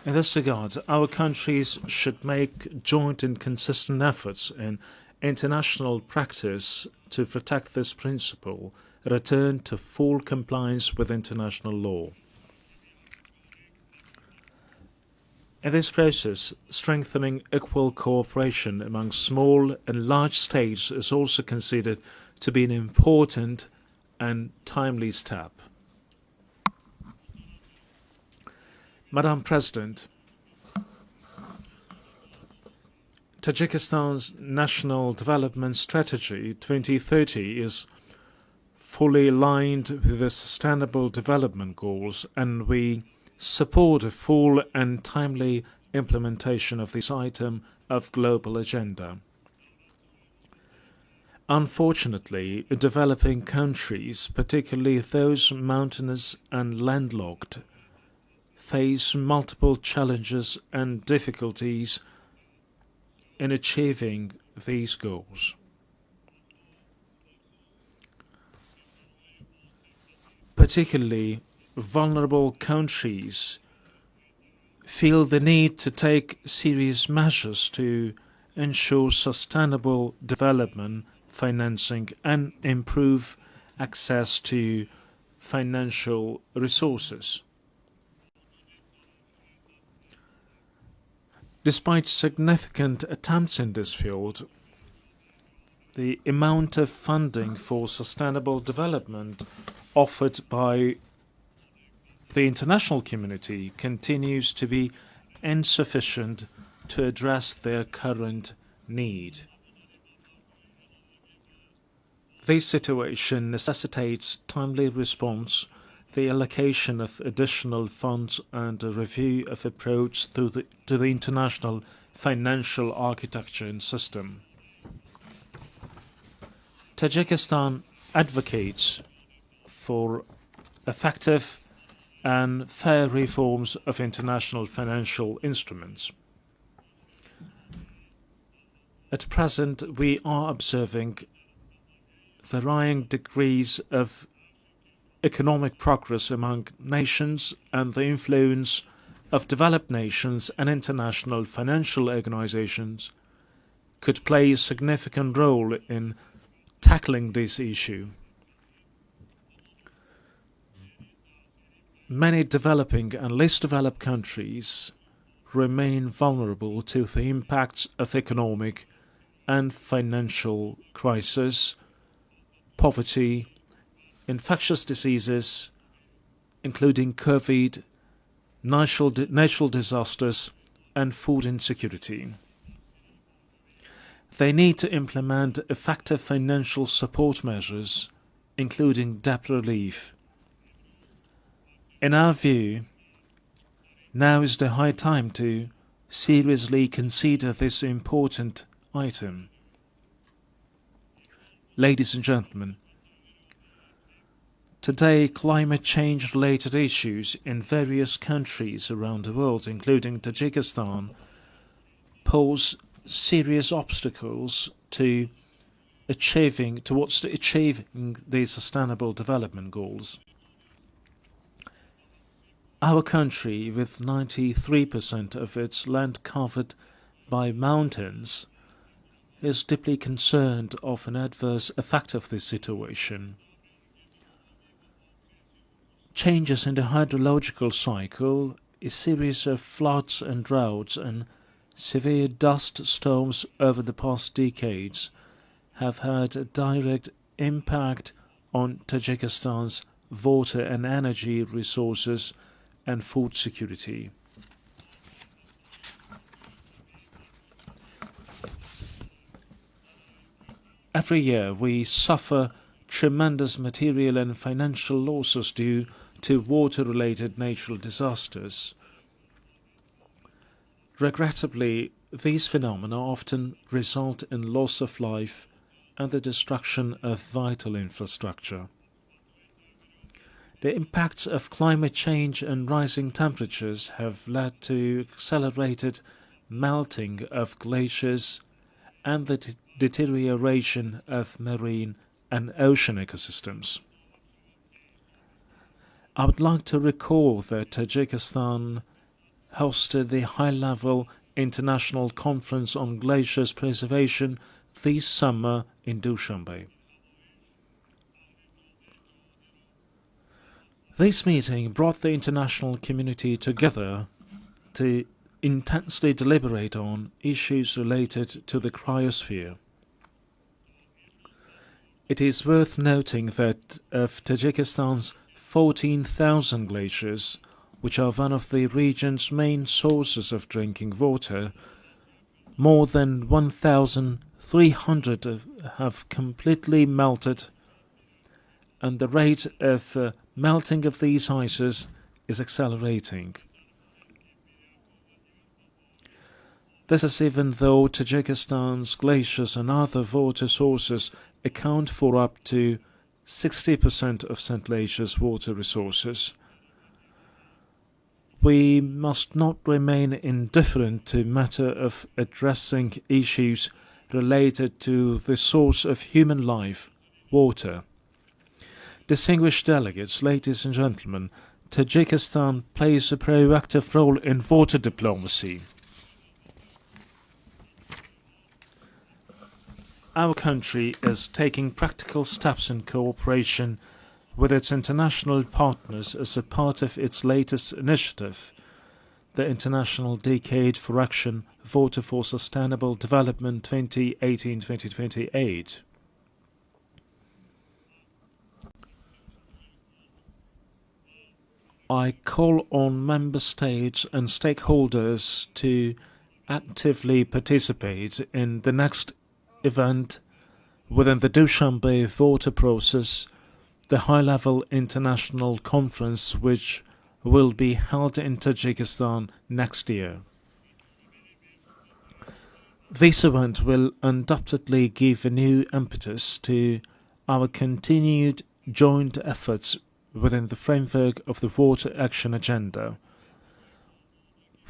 In this regard, our countries should make joint and consistent efforts in international practice to protect this principle, return to full compliance with international law. In this process, strengthening equal cooperation among small and large states is also considered to be an important and timely step. Madam President, Tajikistan's National Development Strategy 2030 is fully aligned with the Sustainable Development Goals, and we support a full and timely implementation of this item of global agenda. Unfortunately, developing countries, particularly those mountainous and landlocked, face multiple challenges and difficulties in achieving these goals. Particularly vulnerable countries feel the need to take serious measures to ensure sustainable development, financing, and improve access to financial resources. Despite significant attempts in this field, the amount of funding for sustainable development offered by the international community continues to be insufficient to address their current need. This situation necessitates timely response, the allocation of additional funds, and a review of approach to the international financial architecture and system. Tajikistan advocates for effective and fair reforms of international financial instruments. At present, we are observing varying degrees of economic progress among nations, and the influence of developed nations and international financial organizations could play a significant role in tackling this issue. Many developing and less developed countries remain vulnerable to the impacts of economic and financial crisis, poverty, infectious diseases, including COVID, natural disasters, and food insecurity. They need to implement effective financial support measures, including debt relief. In our view, now is the high time to seriously consider this important item. Ladies and gentlemen, today climate change-related issues in various countries around the world, including Tajikistan, pose serious obstacles towards achieving the Sustainable Development Goals. Our country, with 93% of its land covered by mountains, is deeply concerned of an adverse effect of this situation. Changes in the hydrological cycle, a series of floods and droughts, and severe dust storms over the past decades have had a direct impact on Tajikistan's water and energy resources and food security. Every year we suffer tremendous material and financial losses due to water-related natural disasters. Regrettably, these phenomena often result in loss of life and the destruction of vital infrastructure. The impacts of climate change and rising temperatures have led to accelerated melting of glaciers and the deterioration of marine and ocean ecosystems. I would like to recall that Tajikistan hosted the high-level international conference on glaciers preservation this summer in Dushanbe. This meeting brought the international community together to intensely deliberate on issues related to the cryosphere. It is worth noting that of Tajikistan's 14,000 glaciers, which are one of the region's main sources of drinking water, more than 1,300 have completely melted, and the rate of melting of these ices is accelerating. This is even though Tajikistan's glaciers and other water sources account for up to 60% of Central Asia's water resources. We must not remain indifferent to the matter of addressing issues related to the source of human life, water. Distinguished delegates, ladies and gentlemen, Tajikistan plays a proactive role in water diplomacy. Our country is taking practical steps in cooperation with its international partners as a part of its latest initiative, the International Decade for Action Water for Sustainable Development 2018-2028. I call on member states and stakeholders to actively participate in the next event within the Dushanbe water process, the high-level international conference which will be held in Tajikistan next year. This event will undoubtedly give a new impetus to our continued joint efforts within the framework of the Water Action Agenda.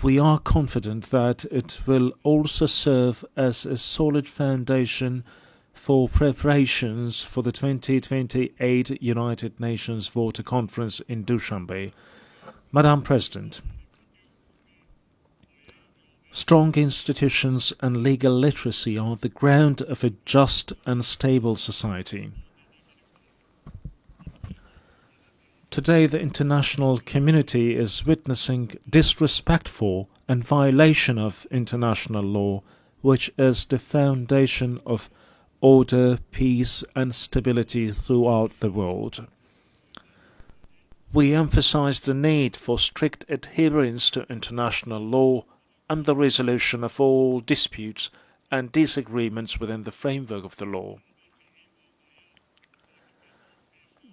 We are confident that it will also serve as a solid foundation for preparations for the 2028 United Nations Water Conference in Dushanbe. Madam President, strong institutions and legal literacy are the ground of a just and stable society. Today, the international community is witnessing disrespect for and violation of international law, which is the foundation of order, peace, and stability throughout the world. We emphasize the need for strict adherence to international law and the resolution of all disputes and disagreements within the framework of the law.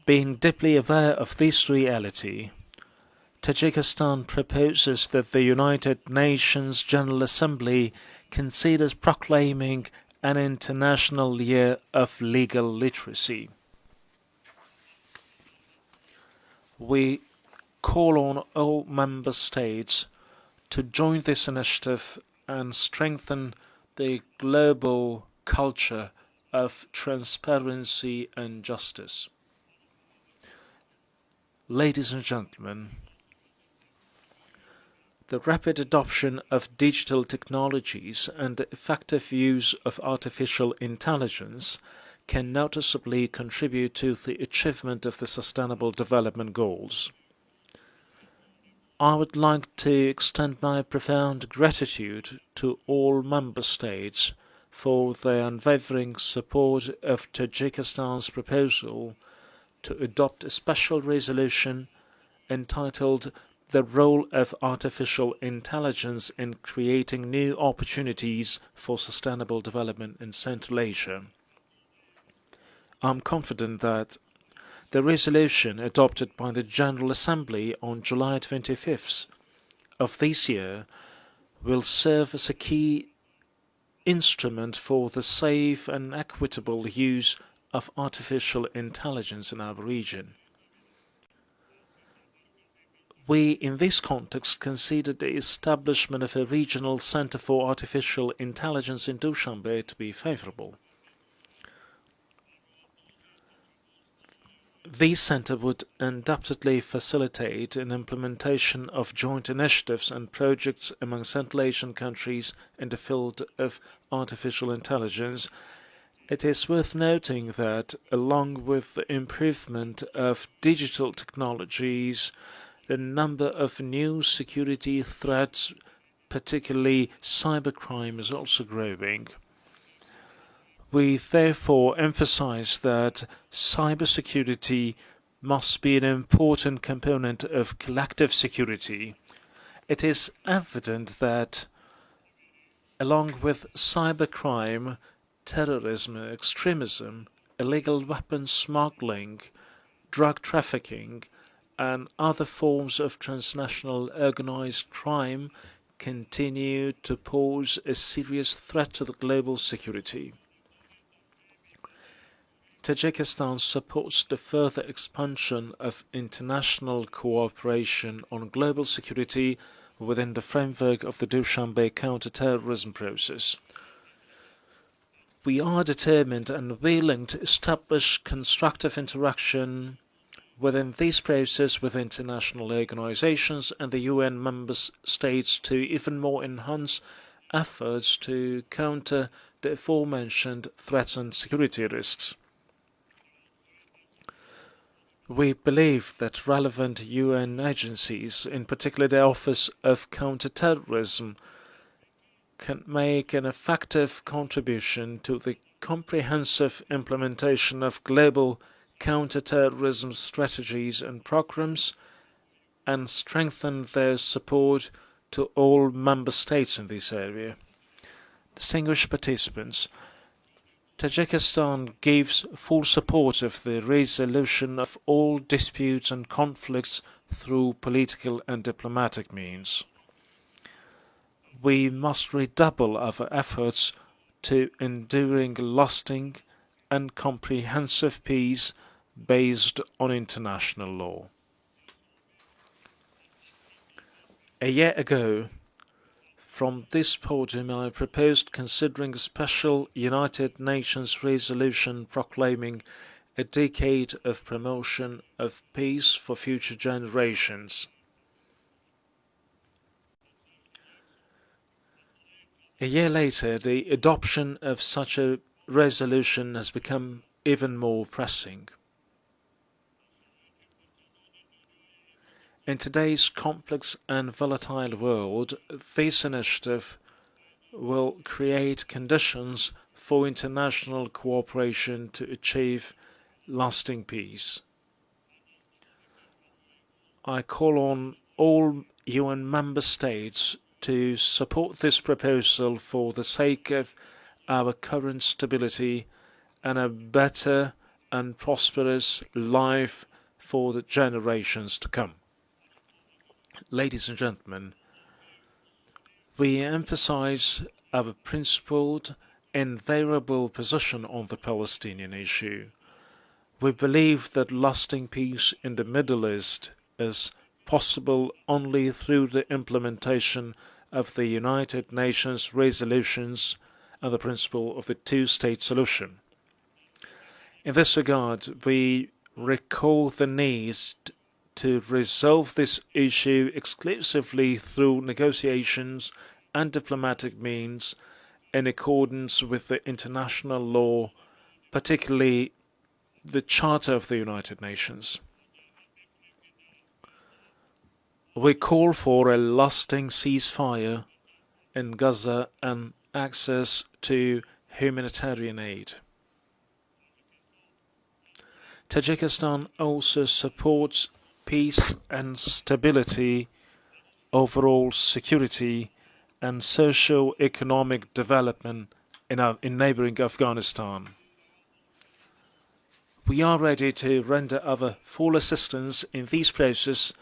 Being deeply aware of this reality, Tajikistan proposes that the United Nations General Assembly considers proclaiming an International Year of Legal Literacy. We call on all member states to join this initiative and strengthen the global culture of transparency and justice. Ladies and gentlemen, the rapid adoption of digital technologies and the effective use of artificial intelligence can noticeably contribute to the achievement of the Sustainable Development Goals. I would like to extend my profound gratitude to all member states for their unwavering support of Tajikistan's proposal to adopt a special resolution entitled "The Role of Artificial Intelligence in Creating New Opportunities for Sustainable Development in Central Asia." I'm confident that the resolution adopted by the General Assembly on July 25th of this year will serve as a key instrument for the safe and equitable use of artificial intelligence in our region. We, in this context, consider the establishment of a regional center for artificial intelligence in Dushanbe to be favorable. This center would undoubtedly facilitate an implementation of joint initiatives and projects among Central Asian countries in the field of artificial intelligence. It is worth noting that, along with the improvement of digital technologies, the number of new security threats, particularly cybercrime, is also growing. We therefore emphasize that cybersecurity must be an important component of collective security. It is evident that, along with cybercrime, terrorism, extremism, illegal weapons smuggling, drug trafficking, and other forms of transnational organized crime continue to pose a serious threat to the global security. Tajikistan supports the further expansion of international cooperation on global security within the framework of the Dushanbe counter-terrorism process. We are determined and willing to establish constructive interaction within this process with international organizations and the UN member states to even more enhance efforts to counter the aforementioned threats and security risks. We believe that relevant UN agencies, in particular the Office of Counterterrorism, can make an effective contribution to the comprehensive implementation of global counterterrorism strategies and programs and strengthen their support to all member states in this area. Distinguished participants, Tajikistan gives full support of the resolution of all disputes and conflicts through political and diplomatic means. We must redouble our efforts to enduring, lasting, and comprehensive peace based on international law. A year ago, from this podium, I proposed considering a special United Nations resolution proclaiming a decade of promotion of peace for future generations. A year later, the adoption of such a resolution has become even more pressing. In today's complex and volatile world, this initiative will create conditions for international cooperation to achieve lasting peace. I call on all UN member states to support this proposal for the sake of our current stability and a better and prosperous life for the generations to come. Ladies and gentlemen, we emphasize our principled, invariable position on the Palestinian issue. We believe that lasting peace in the Middle East is possible only through the implementation of the United Nations resolutions and the principle of the two-state solution. In this regard, we recall the need to resolve this issue exclusively through negotiations and diplomatic means in accordance with the international law, particularly the Charter of the United Nations. We call for a lasting ceasefire in Gaza and access to humanitarian aid. Tajikistan also supports peace and stability, overall security and socio-economic development in neighboring Afghanistan. We are ready to render our full assistance in these processes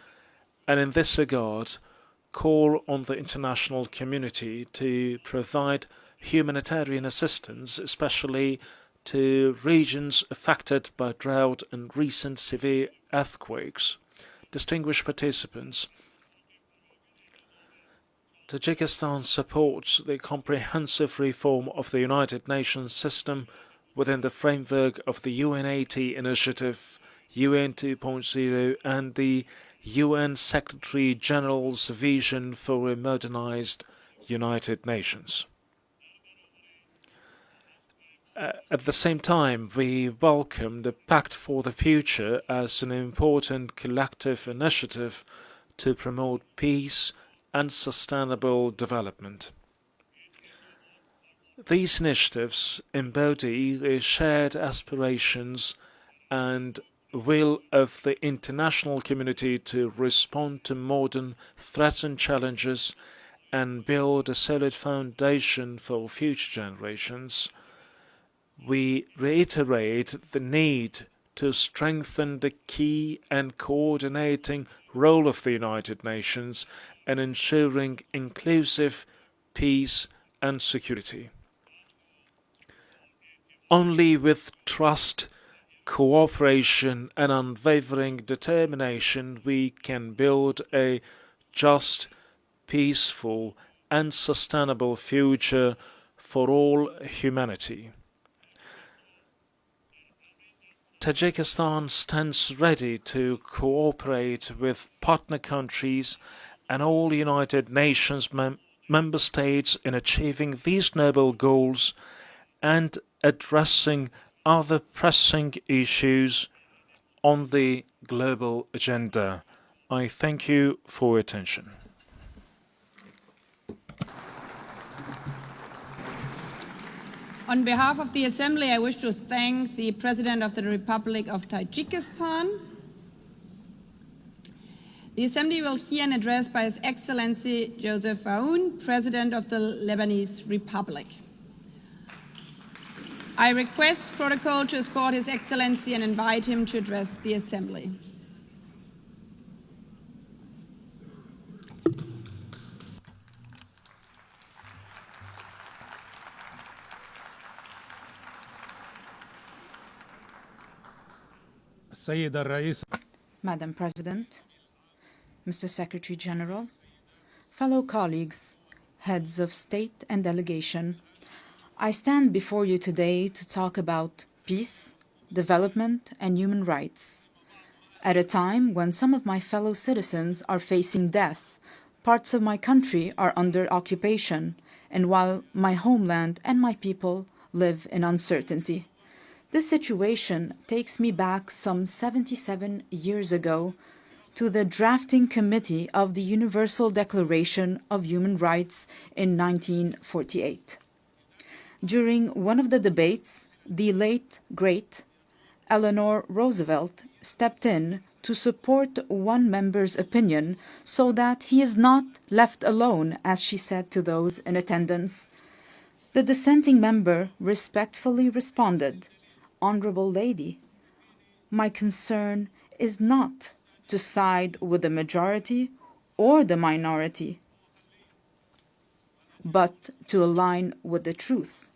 and in this regard call on the international community to provide humanitarian assistance, especially to regions affected by drought and recent severe earthquakes. Distinguished participants, Tajikistan supports the comprehensive reform of the United Nations system within the framework of the UN80 initiative, UN 2.0 and the UN Secretary General's vision for a modernized United Nations. At the same time, we welcome the Pact for the Future as an important collective initiative to promote peace and sustainable development. These initiatives embody the shared aspirations and will of the international community to respond to modern threats and challenges and build a solid foundation for future generations. We reiterate the need to strengthen the key and coordinating role of the United Nations in ensuring inclusive peace and security. Only with trust, cooperation and unwavering determination we can build a just, peaceful and sustainable future for all humanity. Tajikistan stands ready to cooperate with partner countries and all United Nations member states in achieving these noble goals and addressing other pressing issues on the global agenda. I thank you for your attention. On behalf of the Assembly, I wish to thank the President of the Republic of Tajikistan. The Assembly will hear an address by His Excellency Joseph Aoun, President of the Lebanese Republic. I request protocol to escort His Excellency and invite him to address the Assembly. Madam President, Mr. Secretary General, fellow colleagues, heads of state and delegation, I stand before you today to talk about peace, development, and human rights. At a time when some of my fellow citizens are facing death, parts of my country are under occupation, and while my homeland and my people live in uncertainty. This situation takes me back some 77 years ago to the drafting committee of the Universal Declaration of Human Rights in 1948. During one of the debates, the late, great Eleanor Roosevelt stepped in to support one member's opinion so that he is not left alone, as she said to those in attendance. The dissenting member respectfully responded, "Honorable lady, my concern is not to side with the majority or the minority, but to align with the truth."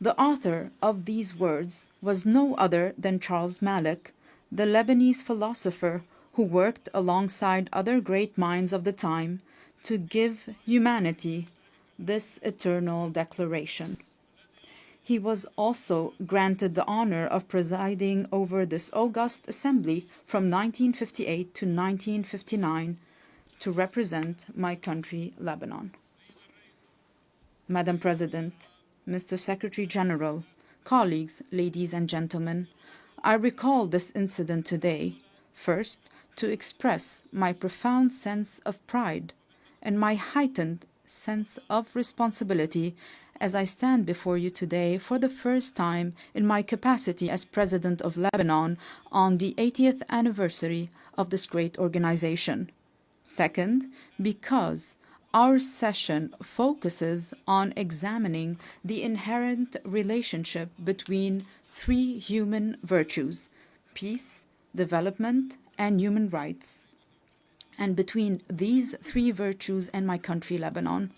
The author of these words was no other than Charles Malik, the Lebanese philosopher who worked alongside other great minds of the time to give humanity this eternal declaration. He was also granted the honor of presiding over this august assembly from 1958 to 1959 to represent my country, Lebanon. Madam President, Mr. Secretary General, colleagues, ladies and gentlemen, I recall this incident today, first, to express my profound sense of pride and my heightened sense of responsibility as I stand before you today for the first time in my capacity as President of Lebanon on the 80th anniversary of this great organization. Second, because our session focuses on examining the inherent relationship between three human virtues: peace, development, and human rights, and between these three virtues and my country, Lebanon.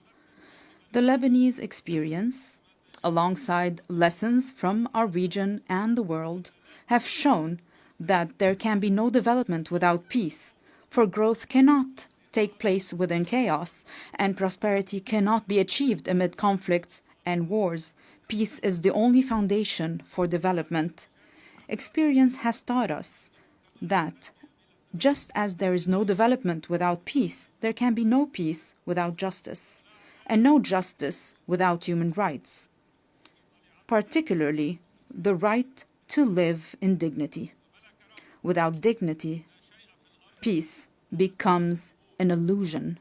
The Lebanese experience, alongside lessons from our region and the world, have shown that there can be no development without peace, for growth cannot take place within chaos, and prosperity cannot be achieved amid conflicts and wars. Peace is the only foundation for development. Experience has taught us that just as there is no development without peace, there can be no peace without justice, and no justice without human rights, particularly the right to live in dignity. Without dignity, peace becomes an illusion,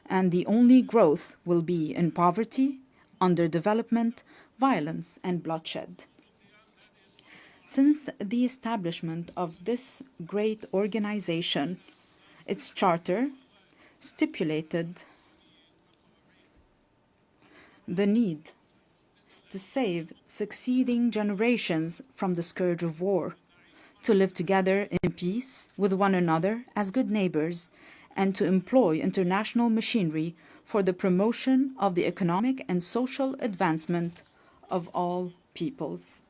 and the only growth will be in poverty, underdevelopment, violence, and bloodshed. Since the establishment of this great organization, its charter stipulated the need to save succeeding generations from the scourge of war, to live together in peace with one another as good neighbors, and to employ international machinery for the promotion of the economic and social advancement of all peoples.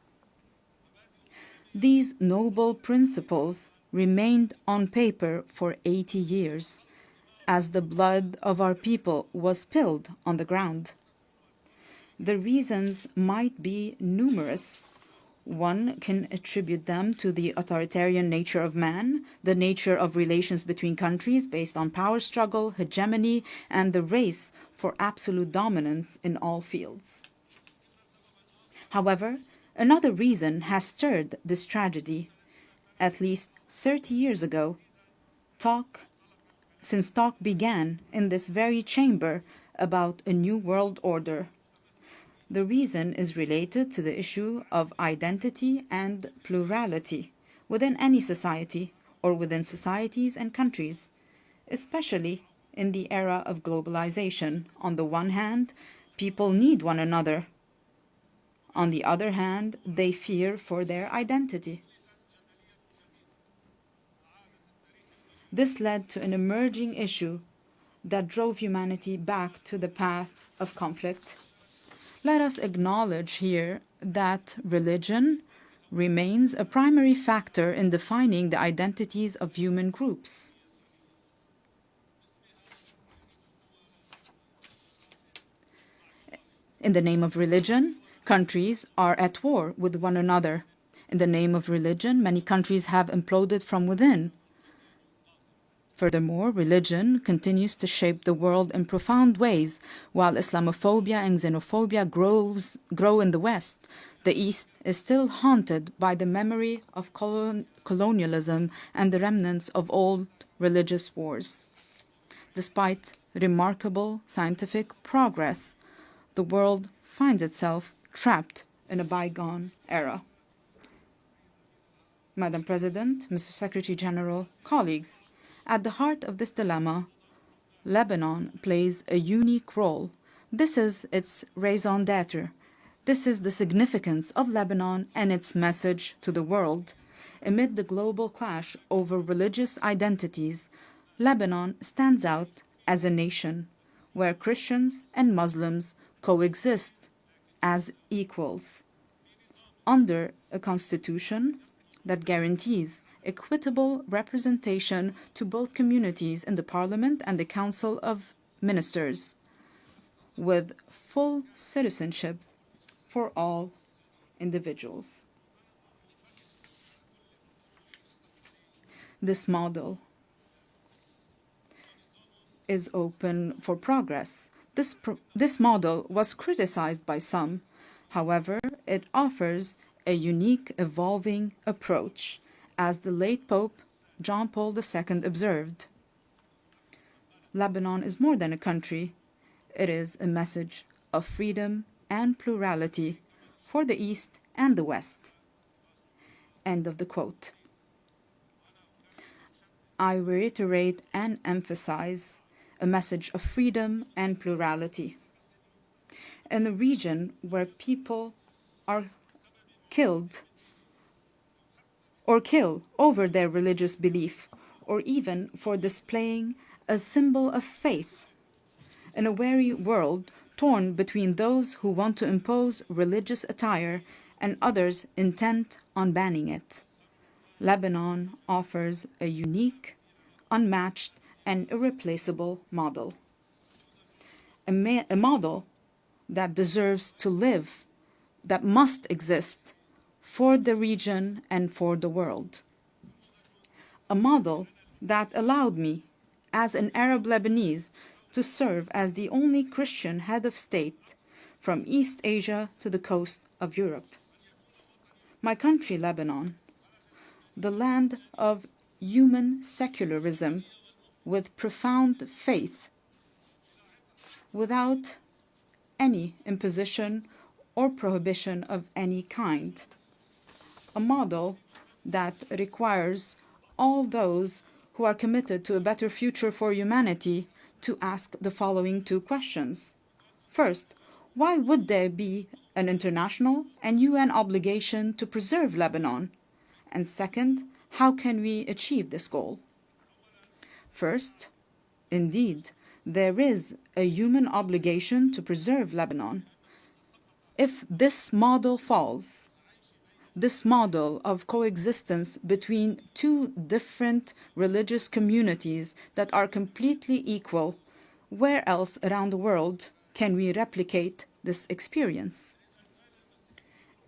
These noble principles remained on paper for 80 years, as the blood of our people was spilled on the ground. The reasons might be numerous. One can attribute them to the authoritarian nature of man, the nature of relations between countries based on power struggle, hegemony, and the race for absolute dominance in all fields. However, another reason has stirred this tragedy. At least 30 years ago, since talk began in this very chamber about a new world order. The reason is related to the issue of identity and plurality within any society or within societies and countries, especially in the era of globalization. On the one hand, people need one another. On the other hand, they fear for their identity. This led to an emerging issue that drove humanity back to the path of conflict. Let us acknowledge here that religion remains a primary factor in defining the identities of human groups. In the name of religion, countries are at war with one another. In the name of religion, many countries have imploded from within. Furthermore, religion continues to shape the world in profound ways. While Islamophobia and xenophobia grow in the West, the East is still haunted by the memory of colonialism and the remnants of old religious wars. Despite remarkable scientific progress, the world finds itself trapped in a bygone era. Madam President, Mr. Secretary General, colleagues, at the heart of this dilemma, Lebanon plays a unique role. This is its raison d'etre. This is the significance of Lebanon and its message to the world. Amid the global clash over religious identities, Lebanon stands out as a nation where Christians and Muslims coexist as equals under a constitution that guarantees equitable representation to both communities in the Parliament and the Council of Ministers, with full citizenship for all individuals. This model is open for progress. This model was criticized by some. However, it offers a unique, evolving approach, as the late Pope John Paul II observed. Lebanon is more than a country. It is a message of freedom and plurality for the East and the West. End of the quote. I reiterate and emphasize a message of freedom and plurality. In a region where people are killed or kill over their religious belief, or even for displaying a symbol of faith, in a weary world torn between those who want to impose religious attire and others intent on banning it, Lebanon offers a unique, unmatched, and irreplaceable model. A model that deserves to live, that must exist for the region and for the world. A model that allowed me, as an Arab Lebanese, to serve as the only Christian head of state from East Asia to the coast of Europe. My country, Lebanon, the land of human secularism with profound faith, without any imposition or prohibition of any kind. A model that requires all those who are committed to a better future for humanity to ask the following two questions. First, why would there be an international and UN obligation to preserve Lebanon? And second, how can we achieve this goal? First, indeed, there is a human obligation to preserve Lebanon. If this model falls, this model of coexistence between two different religious communities that are completely equal, where else around the world can we replicate this experience?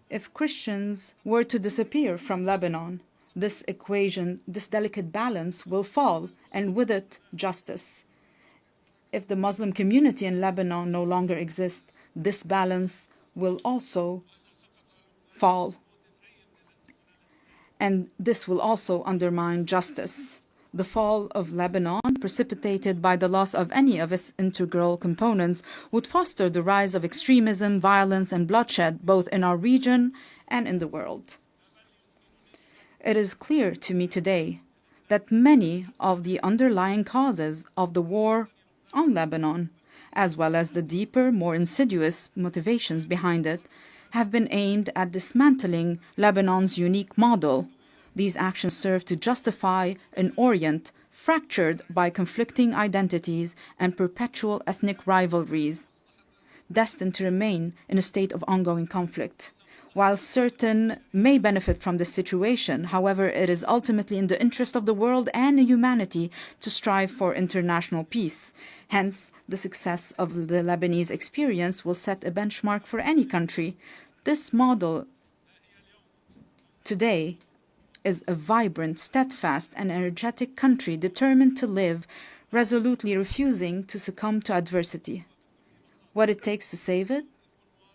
If Christians were to disappear from Lebanon, this equation, this delicate balance will fall, and with it, justice. If the Muslim community in Lebanon no longer exists, this balance will also fall. And this will also undermine justice. The fall of Lebanon, precipitated by the loss of any of its integral components, would foster the rise of extremism, violence, and bloodshed both in our region and in the world. It is clear to me today that many of the underlying causes of the war on Lebanon, as well as the deeper, more insidious motivations behind it, have been aimed at dismantling Lebanon's unique model. These actions serve to justify an Orient fractured by conflicting identities and perpetual ethnic rivalries, destined to remain in a state of ongoing conflict. While certain may benefit from this situation, however, it is ultimately in the interest of the world and humanity to strive for international peace. Hence, the success of the Lebanese experience will set a benchmark for any country. This model today is a vibrant, steadfast, and energetic country determined to live, resolutely refusing to succumb to adversity. What it takes to save it?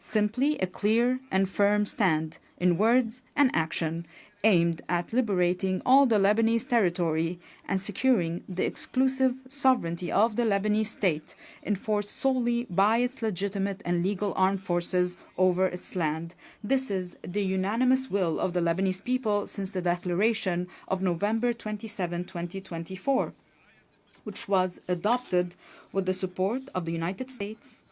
Simply a clear and firm stand, in words and action, aimed at liberating all the Lebanese territory and securing the exclusive sovereignty of the Lebanese state, enforced solely by its legitimate and legal armed forces over its land. This is the unanimous will of the Lebanese people since the declaration of November 27, 2024, which was adopted with the support of the United States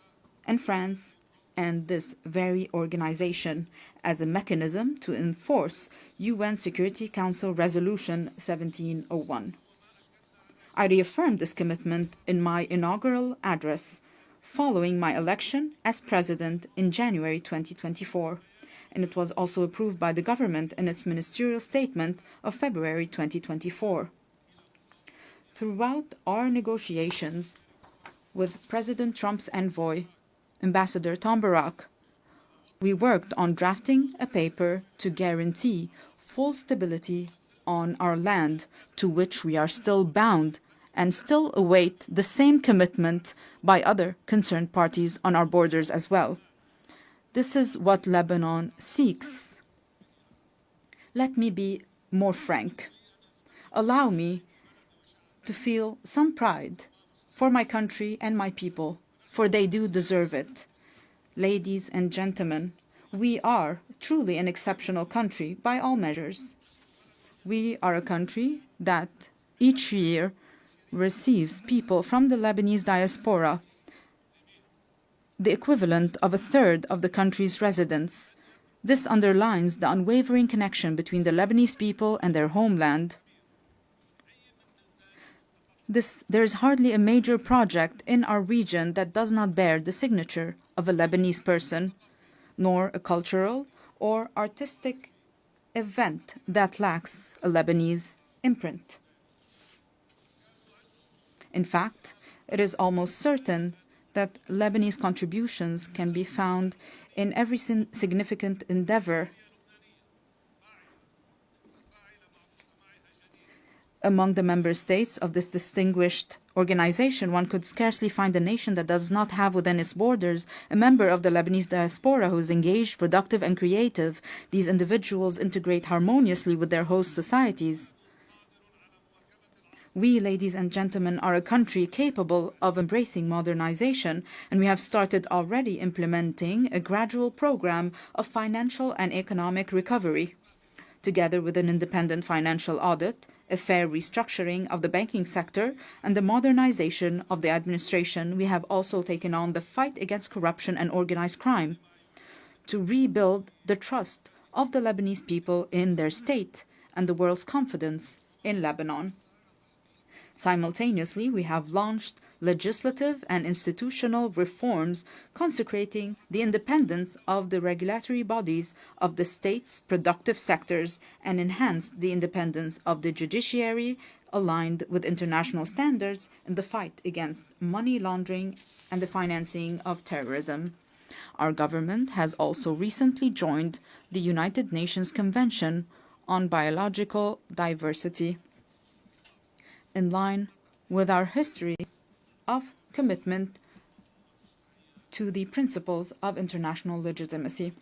and France and this very organization as a mechanism to enforce UN Security Council Resolution 1701. I reaffirmed this commitment in my inaugural address following my election as president in January 2024, and it was also approved by the government in its ministerial statement of February 2024. Throughout our negotiations with President Trump's envoy, Ambassador Tom Barak, we worked on drafting a paper to guarantee full stability on our land, to which we are still bound and still await the same commitment by other concerned parties on our borders as well. This is what Lebanon seeks. Let me be more frank. Allow me to feel some pride for my country and my people, for they do deserve it. Ladies and gentlemen, we are truly an exceptional country by all measures. We are a country that each year receives people from the Lebanese diaspora, the equivalent of a third of the country's residents. This underlines the unwavering connection between the Lebanese people and their homeland. There is hardly a major project in our region that does not bear the signature of a Lebanese person, nor a cultural or artistic event that lacks a Lebanese imprint. In fact, it is almost certain that Lebanese contributions can be found in every significant endeavor. Among the member states of this distinguished organization, one could scarcely find a nation that does not have within its borders a member of the Lebanese diaspora who is engaged, productive, and creative. These individuals integrate harmoniously with their host societies. We, ladies and gentlemen, are a country capable of embracing modernization, and we have started already implementing a gradual program of financial and economic recovery. Together with an independent financial audit, a fair restructuring of the banking sector, and the modernization of the administration, we have also taken on the fight against corruption and organized crime to rebuild the trust of the Lebanese people in their state and the world's confidence in Lebanon. Simultaneously, we have launched legislative and institutional reforms consecrating the independence of the regulatory bodies of the state's productive sectors and enhanced the independence of the judiciary, aligned with international standards in the fight against money laundering and the financing of terrorism. Our government has also recently joined the United Nations Convention on Biological Diversity, in line with our history of commitment to the principles of international legitimacy.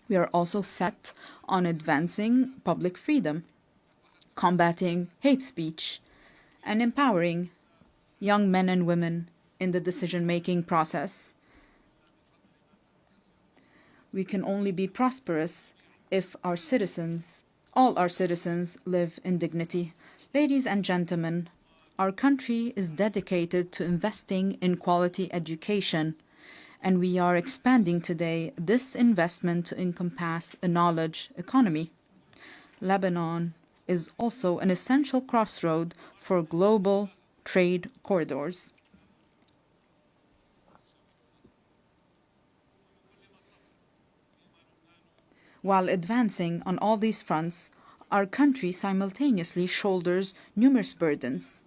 We are also set on advancing public freedom, combating hate speech, and empowering young men and women in the decision-making process. We can only be prosperous if our citizens, all our citizens, live in dignity. Ladies and gentlemen, our country is dedicated to investing in quality education, and we are expanding today this investment to encompass a knowledge economy. Lebanon is also an essential crossroad for global trade corridors. While advancing on all these fronts, our country simultaneously shoulders numerous burdens.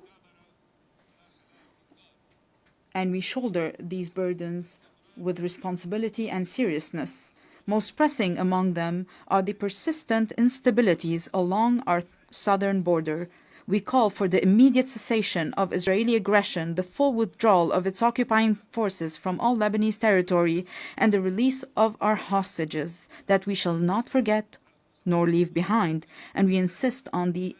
And we shoulder these burdens with responsibility and seriousness. Most pressing among them are the persistent instabilities along our southern border. We call for the immediate cessation of Israeli aggression, the full withdrawal of its occupying forces from all Lebanese territory, and the release of our hostages, that we shall not forget nor leave behind, and we insist on the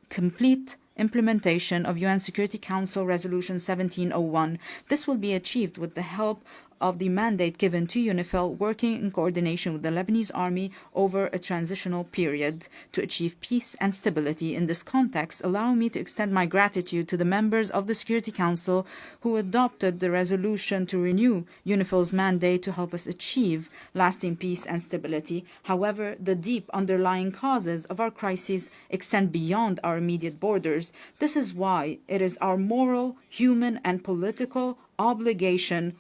complete implementation of UN Security Council Resolution 1701. This will be achieved with the help of the mandate given to UNIFIL, working in coordination with the Lebanese army over a transitional period to achieve peace and stability. In this context, allow me to extend my gratitude to the members of the Security Council who adopted the resolution to renew UNIFIL's mandate to help us achieve lasting peace and stability. However, the deep underlying causes of our crises extend beyond our immediate borders. This is why it is our moral, human, and political obligation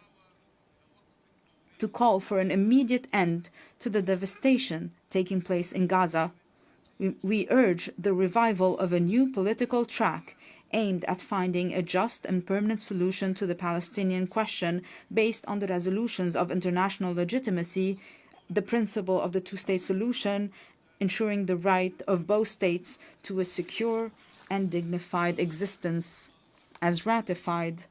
to call for an immediate end to the devastation taking place in Gaza. We urge the revival of a new political track aimed at finding a just and permanent solution to the Palestinian question based on the resolutions of international legitimacy, the principle of the two-state solution, ensuring the right of both states to a secure and dignified existence, as ratified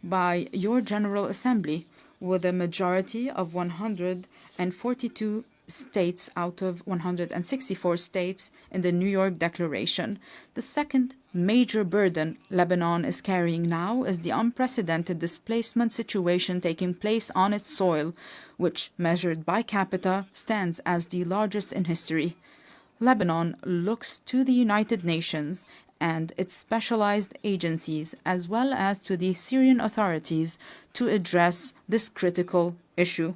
by your General Assembly, with a majority of 142 states out of 164 states in the New York Declaration. The second major burden Lebanon is carrying now is the unprecedented displacement situation taking place on its soil, which, measured by capita, stands as the largest in history. Lebanon looks to the United Nations and its specialized agencies, as well as to the Syrian authorities, to address this critical issue.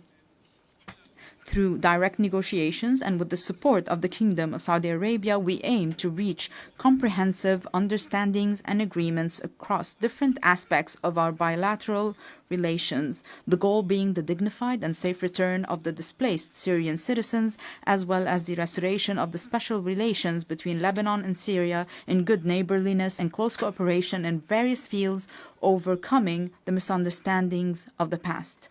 Through direct negotiations and with the support of the Kingdom of Saudi Arabia, we aim to reach comprehensive understandings and agreements across different aspects of our bilateral relations, the goal being the dignified and safe return of the displaced Syrian citizens, as well as the restoration of the special relations between Lebanon and Syria in good neighborliness and close cooperation in various fields, overcoming the misunderstandings of the past.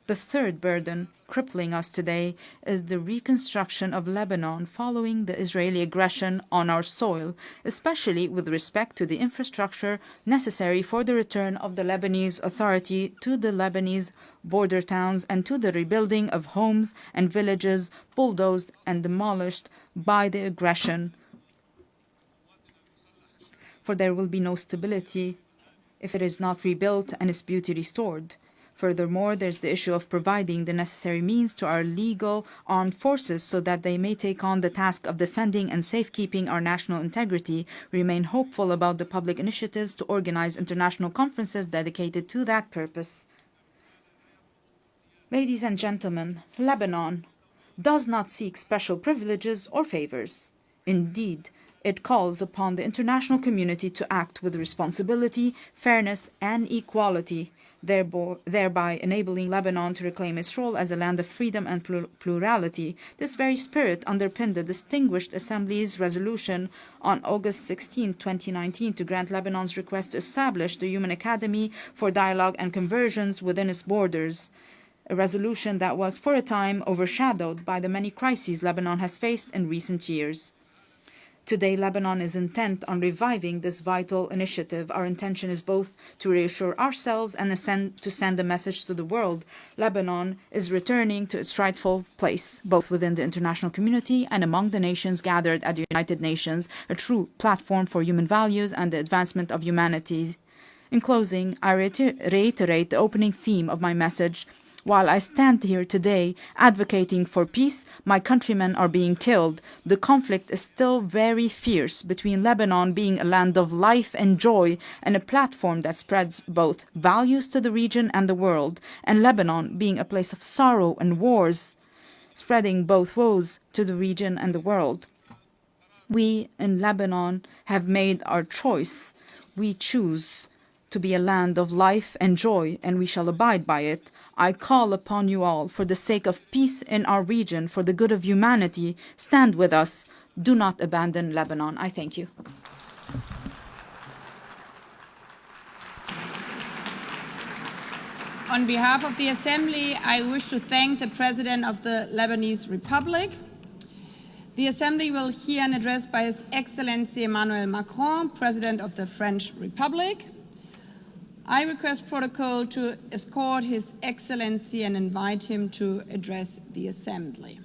The third burden crippling us today is the reconstruction of Lebanon following the Israeli aggression on our soil, especially with respect to the infrastructure necessary for the return of the Lebanese Authority to the Lebanese border towns and to the rebuilding of homes and villages bulldozed and demolished by the aggression. For there will be no stability if it is not rebuilt and its beauty restored. Furthermore, there's the issue of providing the necessary means to our legal armed forces so that they may take on the task of defending and safekeeping our national integrity. We remain hopeful about the public initiatives to organize international conferences dedicated to that purpose. Ladies and gentlemen, Lebanon does not seek special privileges or favors. Indeed, it calls upon the international community to act with responsibility, fairness, and equality, thereby enabling Lebanon to reclaim its role as a land of freedom and plurality. This very spirit underpinned the Distinguished Assembly's resolution on August 16, 2019, to grant Lebanon's request to establish the Human Academy for Dialogue and Conversions within its borders, a resolution that was for a time overshadowed by the many crises Lebanon has faced in recent years. Today, Lebanon is intent on reviving this vital initiative. Our intention is both to reassure ourselves and to send a message to the world. Lebanon is returning to its rightful place, both within the international community and among the nations gathered at the United Nations, a true platform for human values and the advancement of humanity. In closing, I reiterate the opening theme of my message. While I stand here today advocating for peace, my countrymen are being killed. The conflict is still very fierce between Lebanon being a land of life and joy and a platform that spreads both values to the region and the world, and Lebanon being a place of sorrow and wars, spreading both woes to the region and the world. We in Lebanon have made our choice. We choose to be a land of life and joy, and we shall abide by it. I call upon you all, for the sake of peace in our region, for the good of humanity, stand with us. Do not abandon Lebanon. I thank you. On behalf of the Assembly, I wish to thank the President of the Lebanese Republic. The Assembly will hear an address by His Excellency Emmanuel Macron, President of the French Republic. I request protocol to escort His Excellency and invite him to address the Assembly.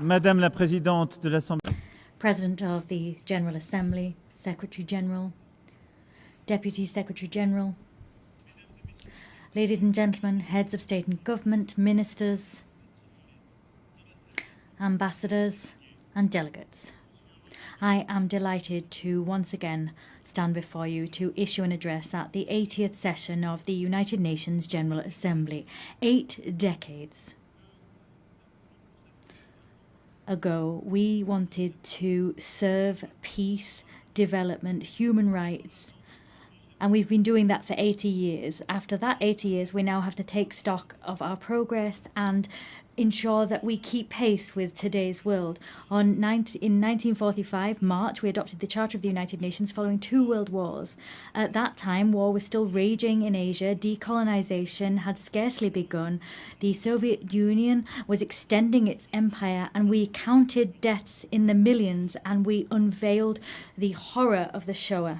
Madame la Présidente de l'Assemblée. President of the General Assembly, Secretary General, Deputy Secretary General, ladies and gentlemen, heads of state and government, ministers, ambassadors, and delegates. I am delighted to once again stand before you to issue an address at the 80th session of the United Nations General Assembly. 8 decades ago, we wanted to serve peace, development, human rights, and we've been doing that for 80 years. After that 80 years, we now have to take stock of our progress and ensure that we keep pace with today's world. In 1945, March, we adopted the Charter of the United Nations following 2 world wars. At that time, war was still raging in Asia. Decolonization had scarcely begun. The Soviet Union was extending its empire, and we counted deaths in the millions, and we unveiled the horror of the Shoah.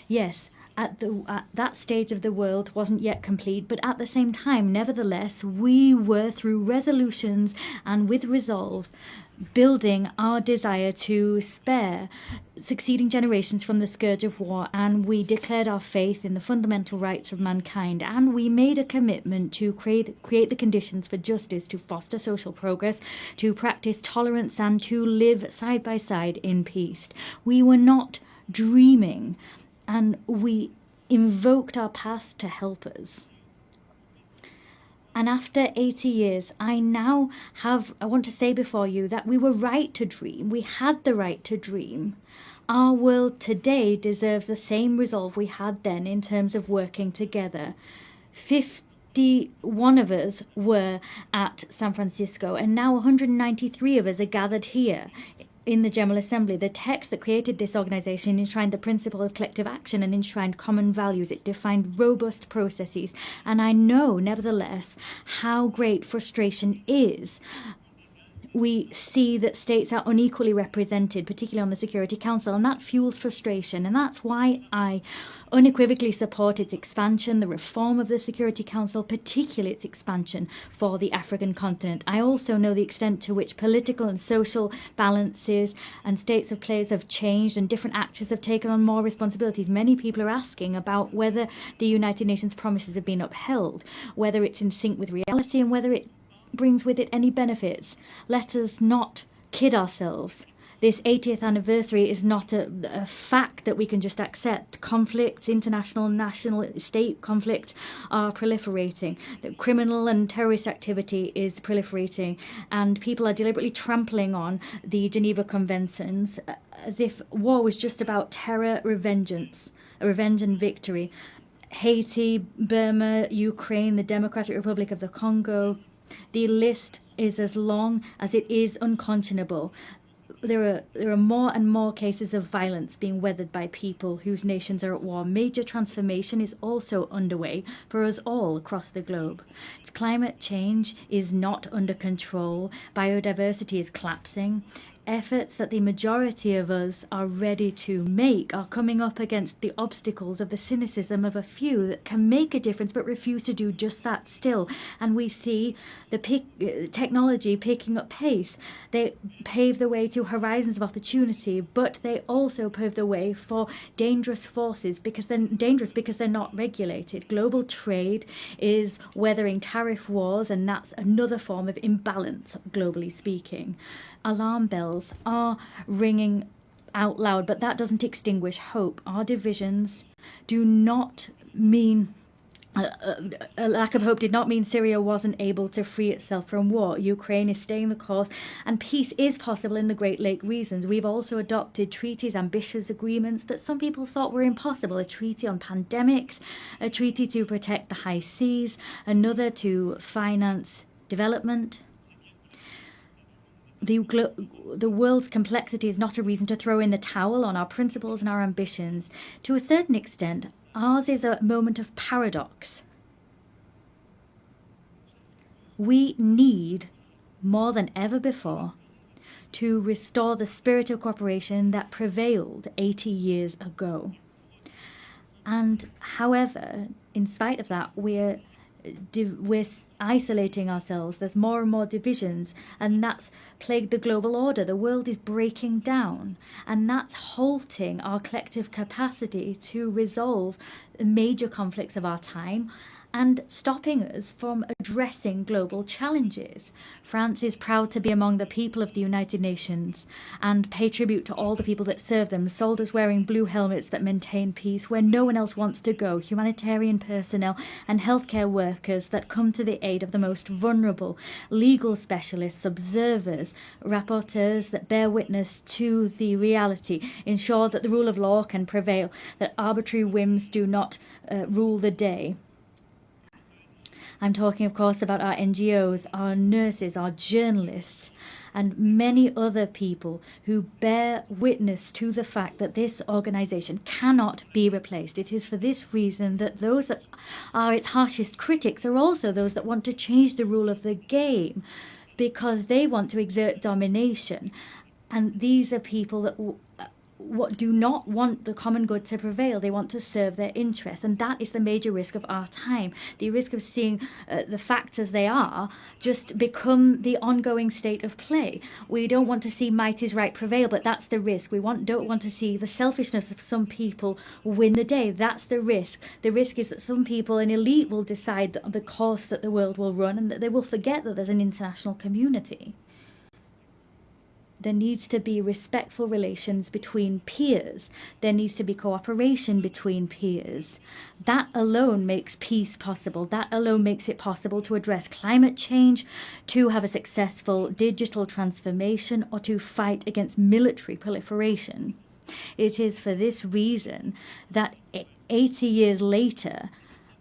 Yes, at that stage of the world wasn't yet complete, but at the same time, nevertheless, we were, through resolutions and with resolve, building our desire to spare succeeding generations from the scourge of war, and we declared our faith in the fundamental rights of mankind, and we made a commitment to create the conditions for justice, to foster social progress, to practice tolerance, and to live side by side in peace. We were not dreaming, and we invoked our past to help us. And after 80 years, I want to say before you that we were right to dream. We had the right to dream. Our world today deserves the same resolve we had then in terms of working together. 51 of us were at San Francisco, and now 193 of us are gathered here in the General Assembly. The text that created this organization enshrined the principle of collective action and enshrined common values. It defined robust processes. And I know, nevertheless, how great frustration is. We see that states are unequally represented, particularly on the Security Council, and that fuels frustration. And that's why I unequivocally support its expansion, the reform of the Security Council, particularly its expansion for the African continent. I also know the extent to which political and social balances and states of place have changed, and different actors have taken on more responsibilities. Many people are asking about whether the United Nations promises have been upheld, whether it's in sync with reality, and whether it brings with it any benefits. Let us not kid ourselves. This 80th anniversary is not a fact that we can just accept. Conflicts, international, national, state conflicts are proliferating. The criminal and terrorist activity is proliferating, and people are deliberately trampling on the Geneva Conventions as if war was just about terror, revenge and victory. Haiti, Burma, Ukraine, the Democratic Republic of the Congo. The list is as long as it is unconscionable. There are more and more cases of violence being weathered by people whose nations are at war. Major transformation is also underway for us all across the globe. Climate change is not under control. Biodiversity is collapsing. Efforts that the majority of us are ready to make are coming up against the obstacles of the cynicism of a few that can make a difference but refuse to do just that still. And we see the technology picking up pace. They pave the way to horizons of opportunity, but they also pave the way for dangerous forces because they're not regulated. Global trade is weathering tariff wars, and that's another form of imbalance, globally speaking. Alarm bells are ringing out loud, but that doesn't extinguish hope. Our divisions do not mean a lack of hope did not mean Syria wasn't able to free itself from war. Ukraine is staying the course, and peace is possible in the Great Lake regions. We've also adopted treaties, ambitious agreements that some people thought were impossible. A treaty on pandemics, a treaty to protect the high seas, another to finance development. The world's complexity is not a reason to throw in the towel on our principles and our ambitions. To a certain extent, ours is a moment of paradox. We need, more than ever before, to restore the spirit of cooperation that prevailed 80 years ago. And however, in spite of that, we're we're isolating ourselves. There's more and more divisions, and that's plagued the global order. The world is breaking down, and that's halting our collective capacity to resolve the major conflicts of our time and stopping us from addressing global challenges. France is proud to be among the people of the United Nations and pay tribute to all the people that serve them, soldiers wearing blue helmets that maintain peace where no one else wants to go, humanitarian personnel and healthcare workers that come to the aid of the most vulnerable, legal specialists, observers, rapporteurs that bear witness to the reality, ensure that the rule of law can prevail, that arbitrary whims do not rule the day. I'm talking, of course, about our NGOs, our nurses, our journalists, and many other people who bear witness to the fact that this organization cannot be replaced. It is for this reason that those that are its harshest critics are also those that want to change the rule of the game, because they want to exert domination. And these are people that do not want the common good to prevail. They want to serve their interests, and that is the major risk of our time. The risk of seeing the facts as they are just become the ongoing state of play. We don't want to see might is right prevail, but that's the risk. We don't want to see the selfishness of some people win the day. That's the risk. The risk is that some people, an elite, will decide the course that the world will run, and that they will forget that there's an international community. There needs to be respectful relations between peers. There needs to be cooperation between peers. That alone makes peace possible. That alone makes it possible to address climate change, to have a successful digital transformation, or to fight against military proliferation. It is for this reason that 80 years later,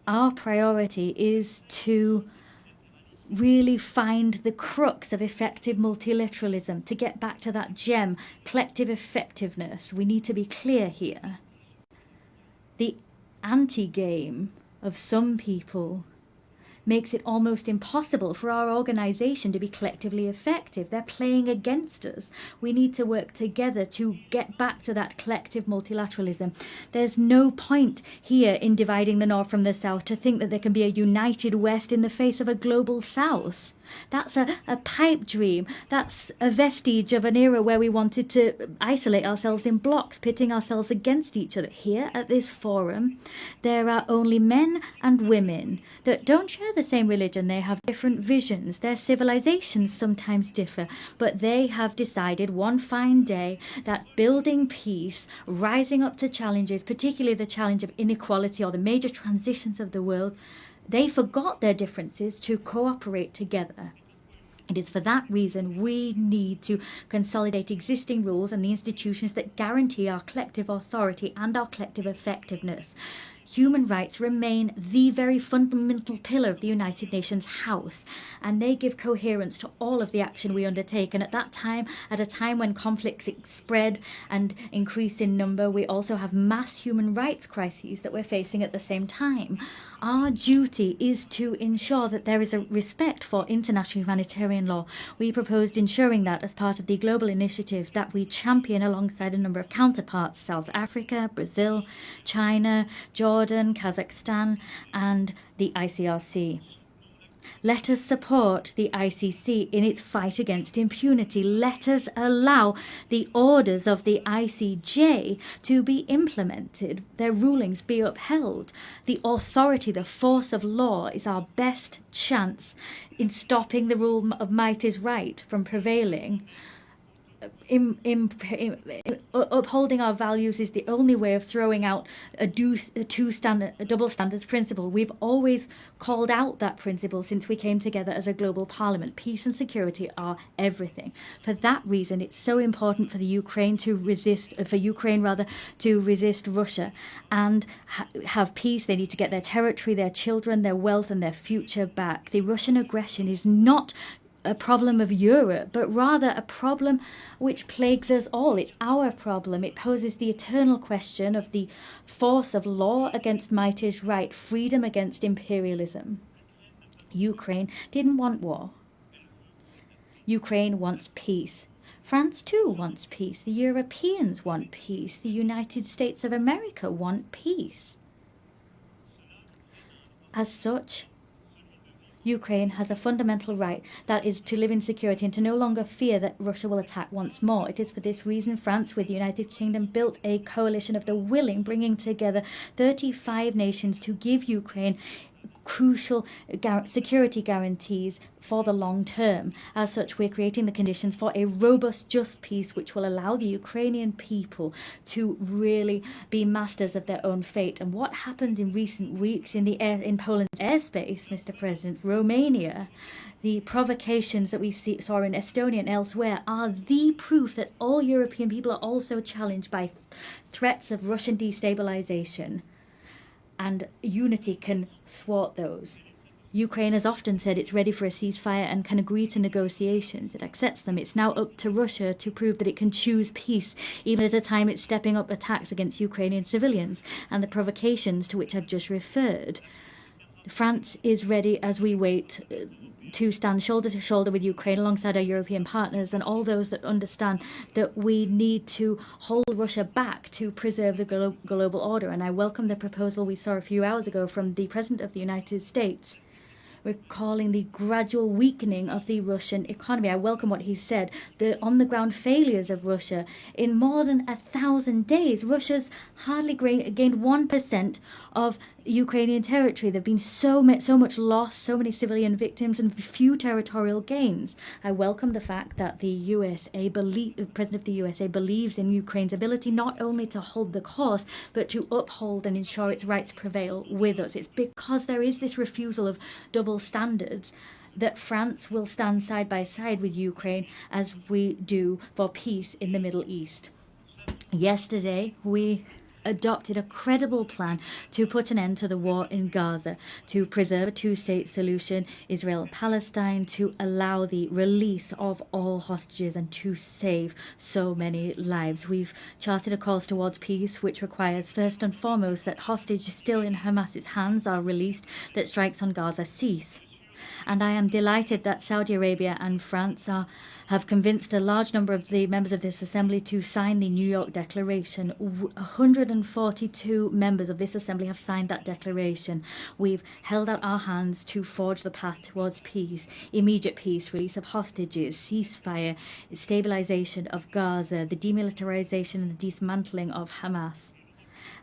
our priority is to really find the crux of effective multilateralism, to get back to that gem, collective effectiveness. We need to be clear here. The anti-game of some people makes it almost impossible for our organization to be collectively effective. They're playing against us. We need to work together to get back to that collective multilateralism. There's no point here in dividing the North from the South to think that there can be a united West in the face of a global South. That's a pipe dream. That's a vestige of an era where we wanted to isolate ourselves in blocks, pitting ourselves against each other. Here at this forum, there are only men and women that don't share the same religion. They have different visions. Their civilizations sometimes differ, but they have decided one fine day that building peace, rising up to challenges, particularly the challenge of inequality or the major transitions of the world, they forgot their differences to cooperate together. It is for that reason we need to consolidate existing rules and the institutions that guarantee our collective authority and our collective effectiveness. Human rights remain the very fundamental pillar of the United Nations House, and they give coherence to all of the action we undertake. And at a time when conflicts spread and increase in number, we also have mass human rights crises that we're facing at the same time. Our duty is to ensure that there is a respect for international humanitarian law. We proposed ensuring that as part of the global initiative that we champion alongside a number of counterparts: South Africa, Brazil, China, Jordan, Kazakhstan, and the ICRC. Let us support the ICC in its fight against impunity. Let us allow the orders of the ICJ to be implemented, their rulings be upheld. The authority, the force of law is our best chance in stopping the rule of might is right from prevailing. Upholding our values is the only way of throwing out a double standards principle. We've always called out that principle since we came together as a global parliament. Peace and security are everything. For that reason, it's so important for Ukraine to resist Russia and have peace. They need to get their territory, their children, their wealth, and their future back. The Russian aggression is not a problem of Europe, but rather a problem which plagues us all. It's our problem. It poses the eternal question of the force of law against might is right, freedom against imperialism. Ukraine didn't want war. Ukraine wants peace. France too wants peace. The Europeans want peace. The United States of America want peace. As such, Ukraine has a fundamental right, that is to live in security and to no longer fear that Russia will attack once more. It is for this reason France, with the United Kingdom, built a coalition of the willing, bringing together 35 nations to give Ukraine crucial security guarantees for the long term. As such, we're creating the conditions for a robust, just peace which will allow the Ukrainian people to really be masters of their own fate. And what happened in recent weeks in Poland's airspace, Mr. President, Romania, the provocations that we saw in Estonia and elsewhere are the proof that all European people are also challenged by threats of Russian destabilization. And unity can thwart those. Ukraine has often said it's ready for a ceasefire and can agree to negotiations. It accepts them. It's now up to Russia to prove that it can choose peace, even at a time it's stepping up attacks against Ukrainian civilians and the provocations to which I've just referred. France is ready as we wait to stand shoulder to shoulder with Ukraine alongside our European partners and all those that understand that we need to hold Russia back to preserve the global order. And I welcome the proposal we saw a few hours ago from the President of the United States, recalling the gradual weakening of the Russian economy. I welcome what he said, the on-the-ground failures of Russia. In more than 1,000 days, Russia's hardly gained 1% of Ukrainian territory. There have been so much loss, so many civilian victims, and few territorial gains. I welcome the fact that the President of the USA believes in Ukraine's ability not only to hold the course, but to uphold and ensure its rights prevail with us. It's because there is this refusal of double standards that France will stand side by side with Ukraine as we do for peace in the Middle East. Yesterday, we adopted a credible plan to put an end to the war in Gaza, to preserve a two-state solution, Israel and Palestine, to allow the release of all hostages and to save so many lives. We've charted a course towards peace, which requires first and foremost that hostages still in Hamas's hands are released, that strikes on Gaza cease. And I am delighted that Saudi Arabia and France have convinced a large number of the members of this assembly to sign the New York Declaration. 142 members of this assembly have signed that declaration. We've held out our hands to forge the path towards peace, immediate peace, release of hostages, ceasefire, stabilization of Gaza, the demilitarization and the dismantling of Hamas,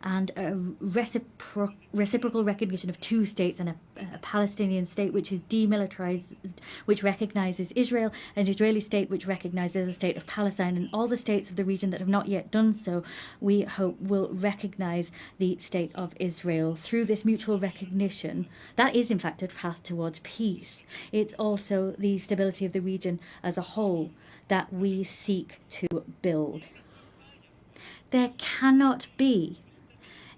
and a reciprocal recognition of two states and a Palestinian state which is demilitarized, which recognizes Israel, an Israeli state which recognizes the state of Palestine, and all the states of the region that have not yet done so, we hope will recognize the state of Israel. Through this mutual recognition, that is in fact a path towards peace. It's also the stability of the region as a whole that we seek to build. There cannot be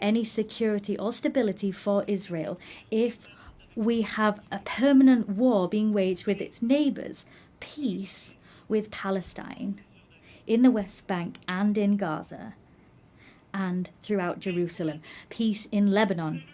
any security or stability for Israel if we have a permanent war being waged with its neighbors, peace with Palestine, in the West Bank and in Gaza, and throughout Jerusalem, peace in Lebanon.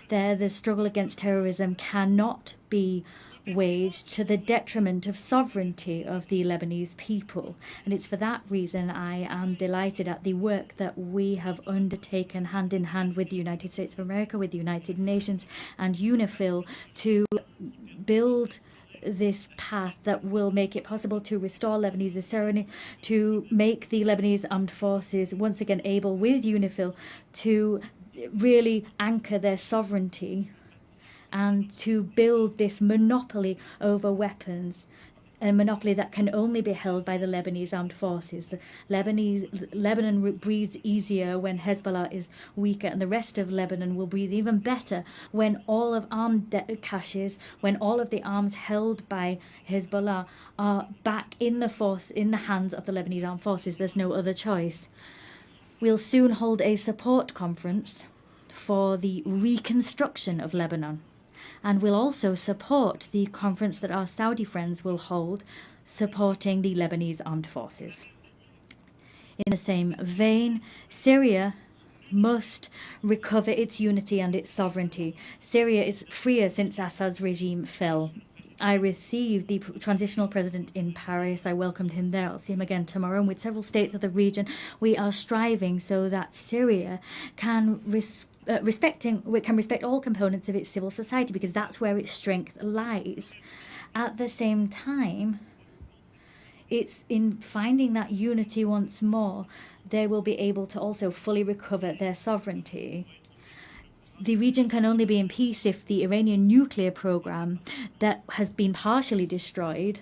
There, the struggle against terrorism cannot be waged to the detriment of sovereignty of the Lebanese people. And it's for that reason I am delighted at the work that we have undertaken hand in hand with the United States of America, with the United Nations and UNIFIL to build this path that will make it possible to restore Lebanese sovereignty, to make the Lebanese armed forces once again able with UNIFIL to really anchor their sovereignty and to build this monopoly over weapons, a monopoly that can only be held by the Lebanese armed forces. Lebanon breathes easier when Hezbollah is weaker, and the rest of Lebanon will breathe even better when all of armed caches, when all of the arms held by Hezbollah are back in the hands of the Lebanese armed forces. There's no other choice. We'll soon hold a support conference for the reconstruction of Lebanon. And we'll also support the conference that our Saudi friends will hold, supporting the Lebanese armed forces. In the same vein, Syria must recover its unity and its sovereignty. Syria is freer since Assad's regime fell. I received the transitional president in Paris. I welcomed him there. I'll see him again tomorrow. And with several states of the region, we are striving so that Syria can we can respect all components of its civil society, because that's where its strength lies. At the same time, it's in finding that unity once more, they will be able to also fully recover their sovereignty. The region can only be in peace if the Iranian nuclear program that has been partially destroyed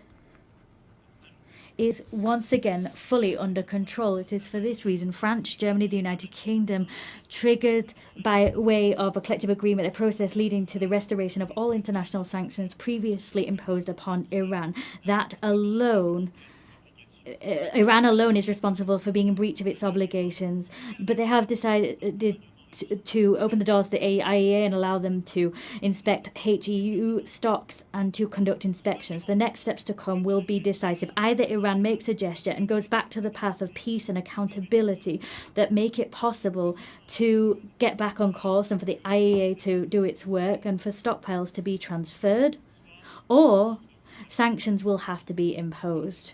is once again fully under control. It is for this reason France, Germany, the United Kingdom triggered by way of a collective agreement a process leading to the restoration of all international sanctions previously imposed upon Iran. Iran alone is responsible for being in breach of its obligations, but they have decided to open the doors to the IAEA and allow them to inspect HEU stocks and to conduct inspections. The next steps to come will be decisive. Either Iran makes a gesture and goes back to the path of peace and accountability that make it possible to get back on course and for the IAEA to do its work and for stockpiles to be transferred, or sanctions will have to be imposed.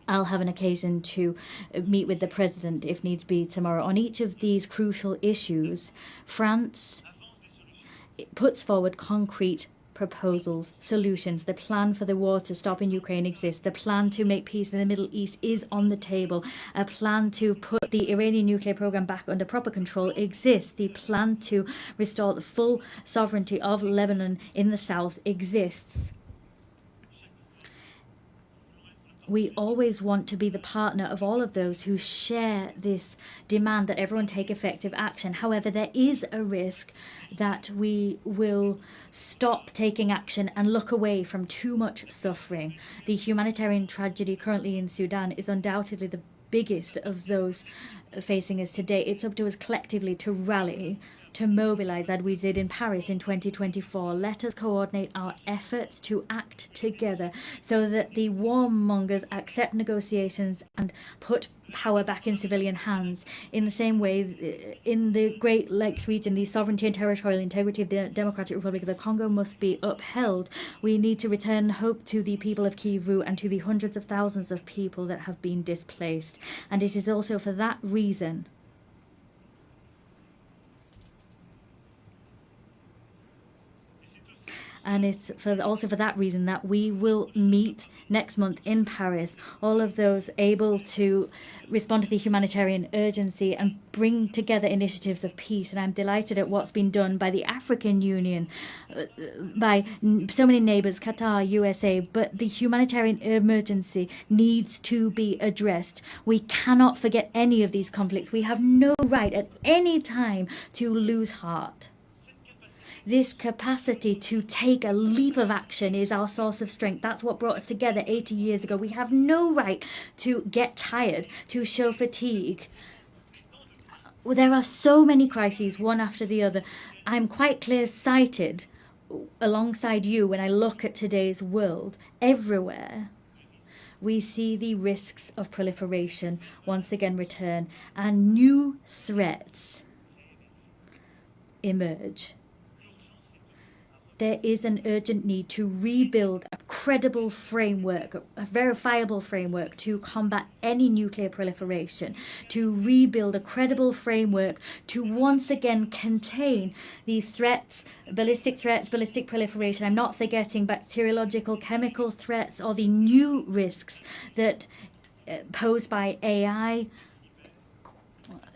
I'll have an occasion to meet with the President, if needs be, tomorrow. On each of these crucial issues, France puts forward concrete proposals, solutions. The plan for the war to stop in Ukraine exists. The plan to make peace in the Middle East is on the table. A plan to put the Iranian nuclear program back under proper control exists. The plan to restore the full sovereignty of Lebanon in the south exists. We always want to be the partner of all of those who share this demand that everyone take effective action. However, there is a risk that we will stop taking action and look away from too much suffering. The humanitarian tragedy currently in Sudan is undoubtedly the biggest of those facing us today. It's up to us collectively to rally, to mobilize, as we did in Paris in 2024. Let us coordinate our efforts to act together so that the warmongers accept negotiations and put power back in civilian hands. In the same way, in the Great Lakes region, the sovereignty and territorial integrity of the Democratic Republic of the Congo must be upheld. We need to return hope to the people of Kivu and to the hundreds of thousands of people that have been displaced. And it is also for that reason and it's also for that reason that we will meet next month in Paris, all of those able to respond to the humanitarian urgency and bring together initiatives of peace. And I'm delighted at what's been done by the African Union, by so many neighbours, Qatar, USA, but the humanitarian emergency needs to be addressed. We cannot forget any of these conflicts. We have no right at any time to lose heart. This capacity to take a leap of action is our source of strength. That's what brought us together 80 years ago. We have no right to get tired, to show fatigue. There are so many crises, one after the other. I'm quite clear-sighted alongside you when I look at today's world. Everywhere we see the risks of proliferation once again return and new threats emerge. There is an urgent need to rebuild a credible framework, a verifiable framework to combat any nuclear proliferation, to rebuild a credible framework to once again contain these threats, ballistic proliferation. I'm not forgetting bacteriological, chemical threats or the new risks that posed by AI,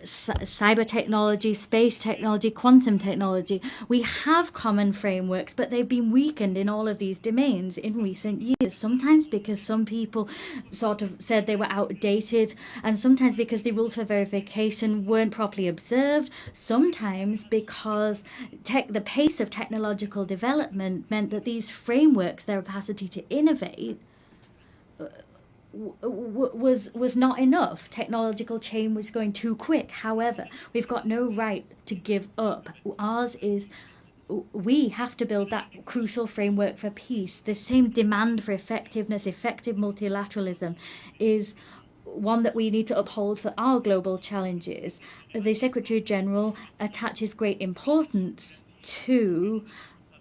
cyber technology, space technology, quantum technology. We have common frameworks, but they've been weakened in all of these domains in recent years, sometimes because some people sort of said they were outdated, and sometimes because the rules for verification weren't properly observed, sometimes because the pace of technological development meant that these frameworks, their capacity to innovate, was not enough. Technological change was going too quick. However, we've got no right to give up. Ours is, we have to build that crucial framework for peace. The same demand for effectiveness, effective multilateralism is one that we need to uphold for our global challenges. The Secretary General attaches great importance to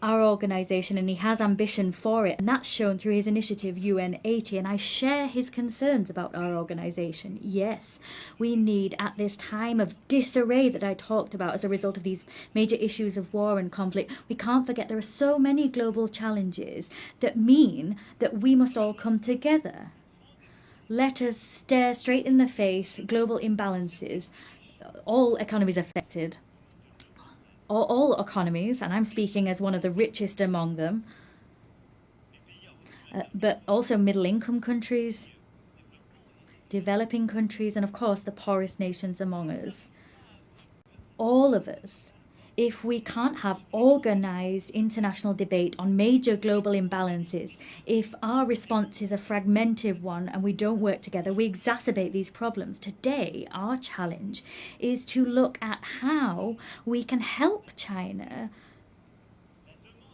our organization, and he has ambition for it, and that's shown through his initiative UN 80, and I share his concerns about our organization. Yes, we need, at this time of disarray that I talked about as a result of these major issues of war and conflict, we can't forget there are so many global challenges that mean that we must all come together. Let us stare straight in the face global imbalances, all economies affected. All economies, and I'm speaking as one of the richest among them, but also middle-income countries, developing countries, and of course the poorest nations among us. All of us, if we can't have organized international debate on major global imbalances, if our response is a fragmented one and we don't work together, we exacerbate these problems. Today, our challenge is to look at how we can help China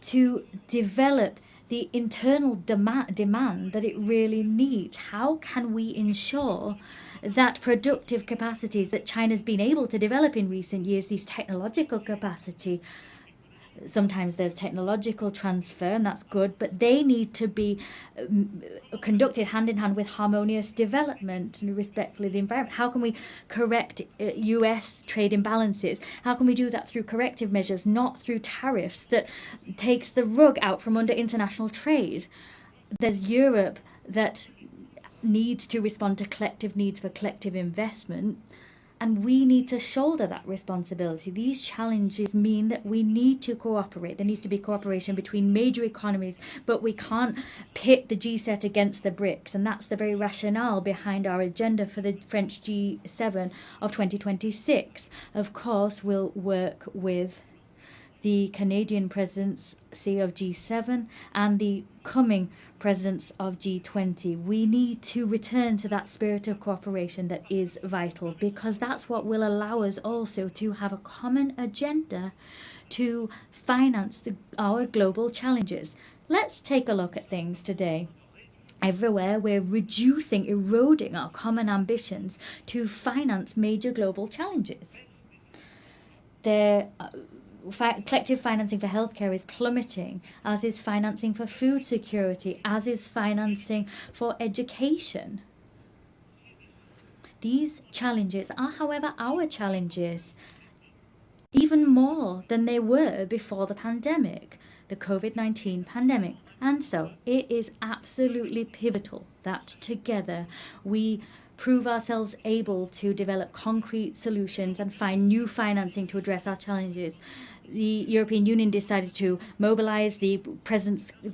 to develop the internal demand that it really needs. How can we ensure that productive capacities that China's been able to develop in recent years, these technological capacity, sometimes there's technological transfer, and that's good, but they need to be conducted hand in hand with harmonious development and respectfully the environment. How can we correct US trade imbalances? How can we do that through corrective measures, not through tariffs that takes the rug out from under international trade? There's Europe that needs to respond to collective needs for collective investment, and we need to shoulder that responsibility. These challenges mean that we need to cooperate. There needs to be cooperation between major economies, but we can't pit the G7 against the BRICS, and that's the very rationale behind our agenda for the French G7 of 2026. Of course, we'll work with the Canadian presidency of G7 and the coming presidents of G20. We need to return to that spirit of cooperation that is vital, because that's what will allow us also to have a common agenda to finance our global challenges. Let's take a look at things today. Everywhere we're reducing, eroding our common ambitions to finance major global challenges. Collective financing for healthcare is plummeting, as is financing for food security, as is financing for education. These challenges are, however, our challenges, even more than they were before the pandemic, the COVID-19 pandemic. And so it is absolutely pivotal that together we prove ourselves able to develop concrete solutions and find new financing to address our challenges. The European Union decided to mobilize. The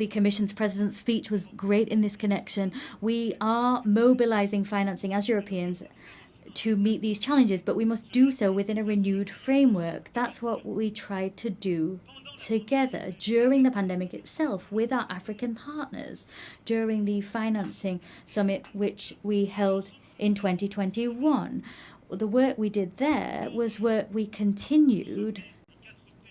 Commission's President's speech was great in this connection. We are mobilizing financing as Europeans to meet these challenges, but we must do so within a renewed framework. That's what we tried to do together during the pandemic itself with our African partners, during the financing summit which we held in 2021. The work we did there was work we continued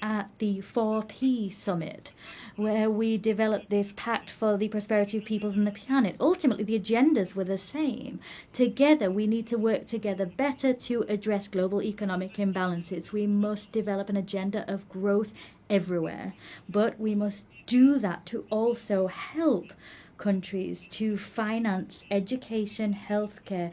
at the 4P summit, where we developed this pact for the prosperity of peoples and the planet. Ultimately, the agendas were the same. Together, we need to work together better to address global economic imbalances. We must develop an agenda of growth everywhere, but we must do that to also help countries to finance education, healthcare,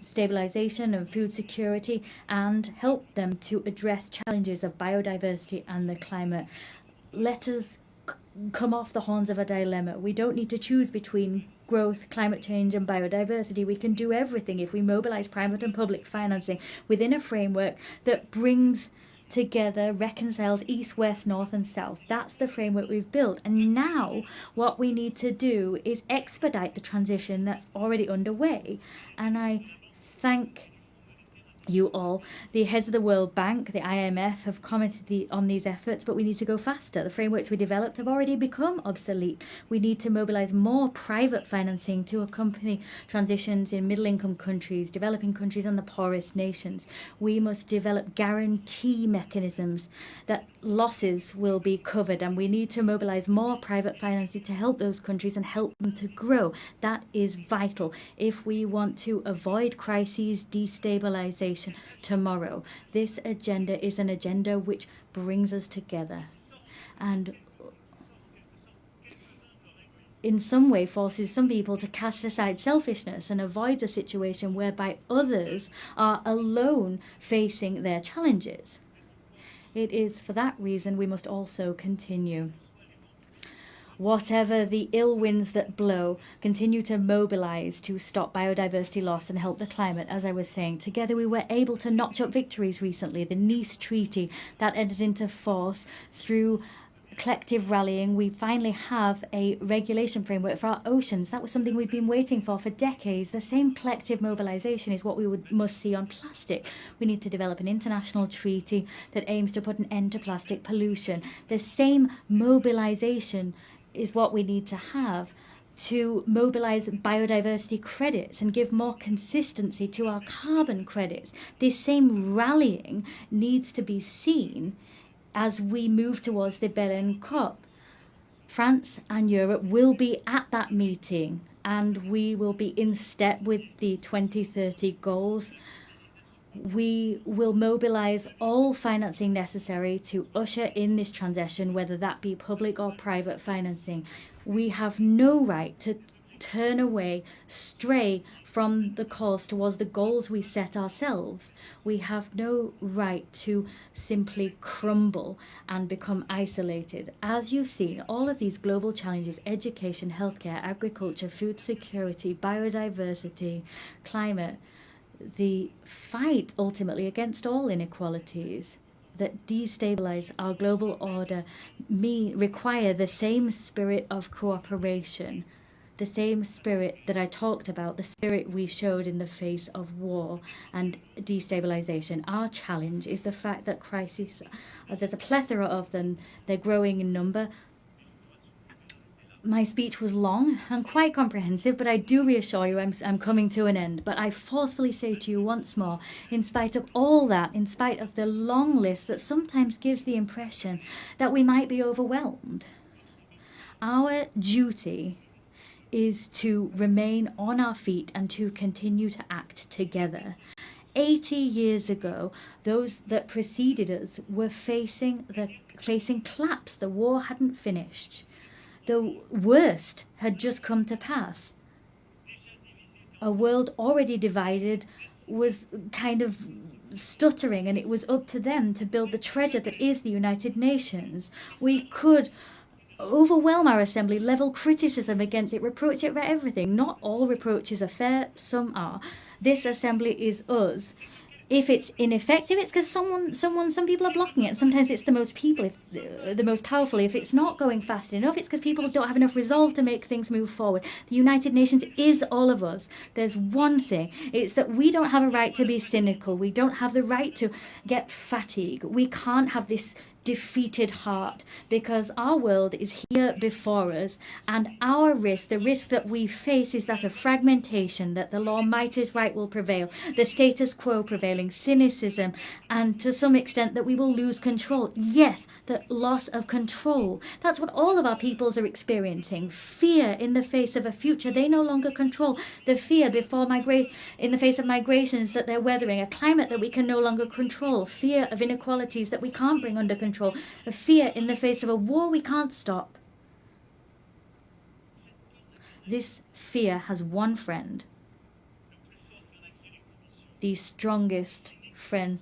stabilization and food security, and help them to address challenges of biodiversity and the climate. Let us come off the horns of a dilemma. We don't need to choose between growth, climate change and biodiversity. We can do everything if we mobilize private and public financing within a framework that brings together, reconciles east, west, north and south. That's the framework we've built. And now what we need to do is expedite the transition that's already underway. And I thank you all. The heads of the World Bank, the IMF, have commented on these efforts, but we need to go faster. The frameworks we developed have already become obsolete. We need to mobilize more private financing to accompany transitions in middle-income countries, developing countries and the poorest nations. We must develop guarantee mechanisms that losses will be covered, and we need to mobilize more private financing to help those countries and help them to grow. That is vital if we want to avoid crises, destabilization tomorrow. This agenda is an agenda which brings us together. And in some way forces some people to cast aside selfishness and avoid a situation whereby others are alone facing their challenges. It is for that reason we must also continue. Whatever the ill winds that blow, continue to mobilize to stop biodiversity loss and help the climate. As I was saying, together we were able to notch up victories recently. The Nice Treaty that entered into force through collective rallying. We finally have a regulation framework for our oceans. That was something we'd been waiting for decades. The same collective mobilization is what we must see on plastic. We need to develop an international treaty that aims to put an end to plastic pollution. The same mobilization is what we need to have to mobilize biodiversity credits and give more consistency to our carbon credits. This same rallying needs to be seen as we move towards the Berlin COP. France and Europe will be at that meeting, and we will be in step with the 2030 goals. We will mobilize all financing necessary to usher in this transition, whether that be public or private financing. We have no right to turn away, stray from the course towards the goals we set ourselves. We have no right to simply crumble and become isolated. As you've seen, all of these global challenges, education, healthcare, agriculture, food security, biodiversity, climate, the fight ultimately against all inequalities that destabilize our global order require the same spirit of cooperation, the same spirit that I talked about, the spirit we showed in the face of war and destabilization. Our challenge is the fact that crises, there's a plethora of them, they're growing in number. My speech was long and quite comprehensive, but I do reassure you I'm coming to an end. But I forcefully say to you once more, in spite of all that, in spite of the long list that sometimes gives the impression that we might be overwhelmed, our duty is to remain on our feet and to continue to act together. 80 years ago, those that preceded us were facing collapse. The war hadn't finished. The worst had just come to pass. A world already divided was kind of stuttering, and it was up to them to build the treasure that is the United Nations. We could overwhelm our assembly, level criticism against it, reproach it for everything. Not all reproaches are fair, some are. This assembly is us. If it's ineffective, it's because some people are blocking it. Sometimes it's the most powerful. If it's not going fast enough, it's because people don't have enough resolve to make things move forward. The United Nations is all of us. There's one thing. It's that we don't have a right to be cynical. We don't have the right to get fatigued. We can't have this defeated heart, because our world is here before us, and our risk, the risk that we face, is that of fragmentation, that the law might is right will prevail, the status quo prevailing, cynicism, and to some extent that we will lose control. Yes, the loss of control. That's what all of our peoples are experiencing. Fear in the face of a future they no longer control. The fear in the face of migrations that they're weathering, a climate that we can no longer control, fear of inequalities that we can't bring under control, a fear in the face of a war we can't stop. This fear has one friend, the strongest friend,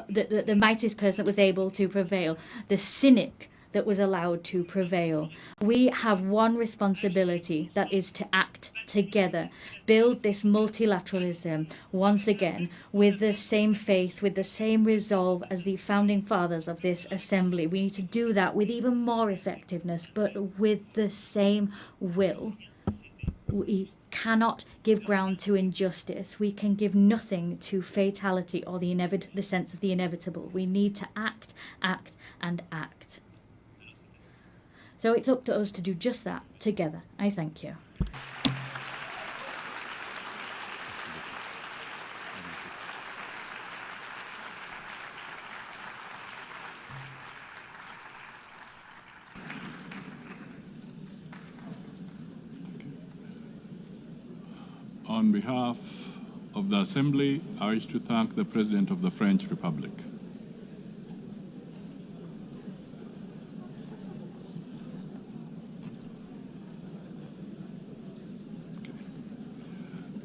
the mightiest person that was able to prevail, the cynic that was allowed to prevail. We have one responsibility, that is to act together, build this multilateralism once again with the same faith, with the same resolve as the founding fathers of this assembly. We need to do that with even more effectiveness, but with the same will. We cannot give ground to injustice. We can give nothing to fatality or the sense of the inevitable. We need to act, act, and act. So it's up to us to do just that together. I thank you. On behalf of the Assembly, I wish to thank the President of the French Republic.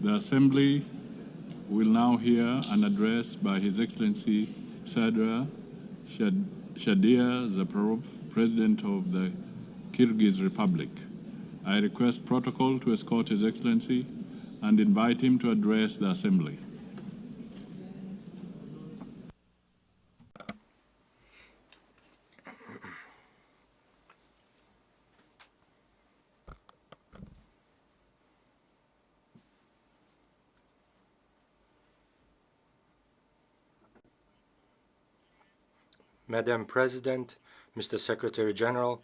The Assembly will now hear an address by His Excellency Sadra Shadia Zaparov, President of the Kyrgyz Republic. I request protocol to escort His Excellency and invite him to address the Assembly. Madam President, Mr. Secretary General,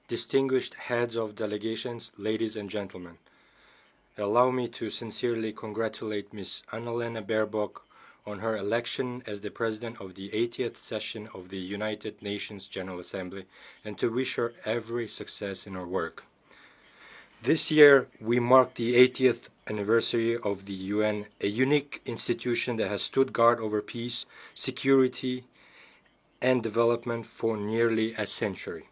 distinguished heads of delegations, ladies and gentlemen, allow me to sincerely congratulate Ms. Annalena Baerbock on her election as the President of the 80th session of the United Nations General Assembly and to wish her every success in her work. This year, we mark the 80th anniversary of the UN, a unique institution that has stood guard over peace, security, and development for nearly a century.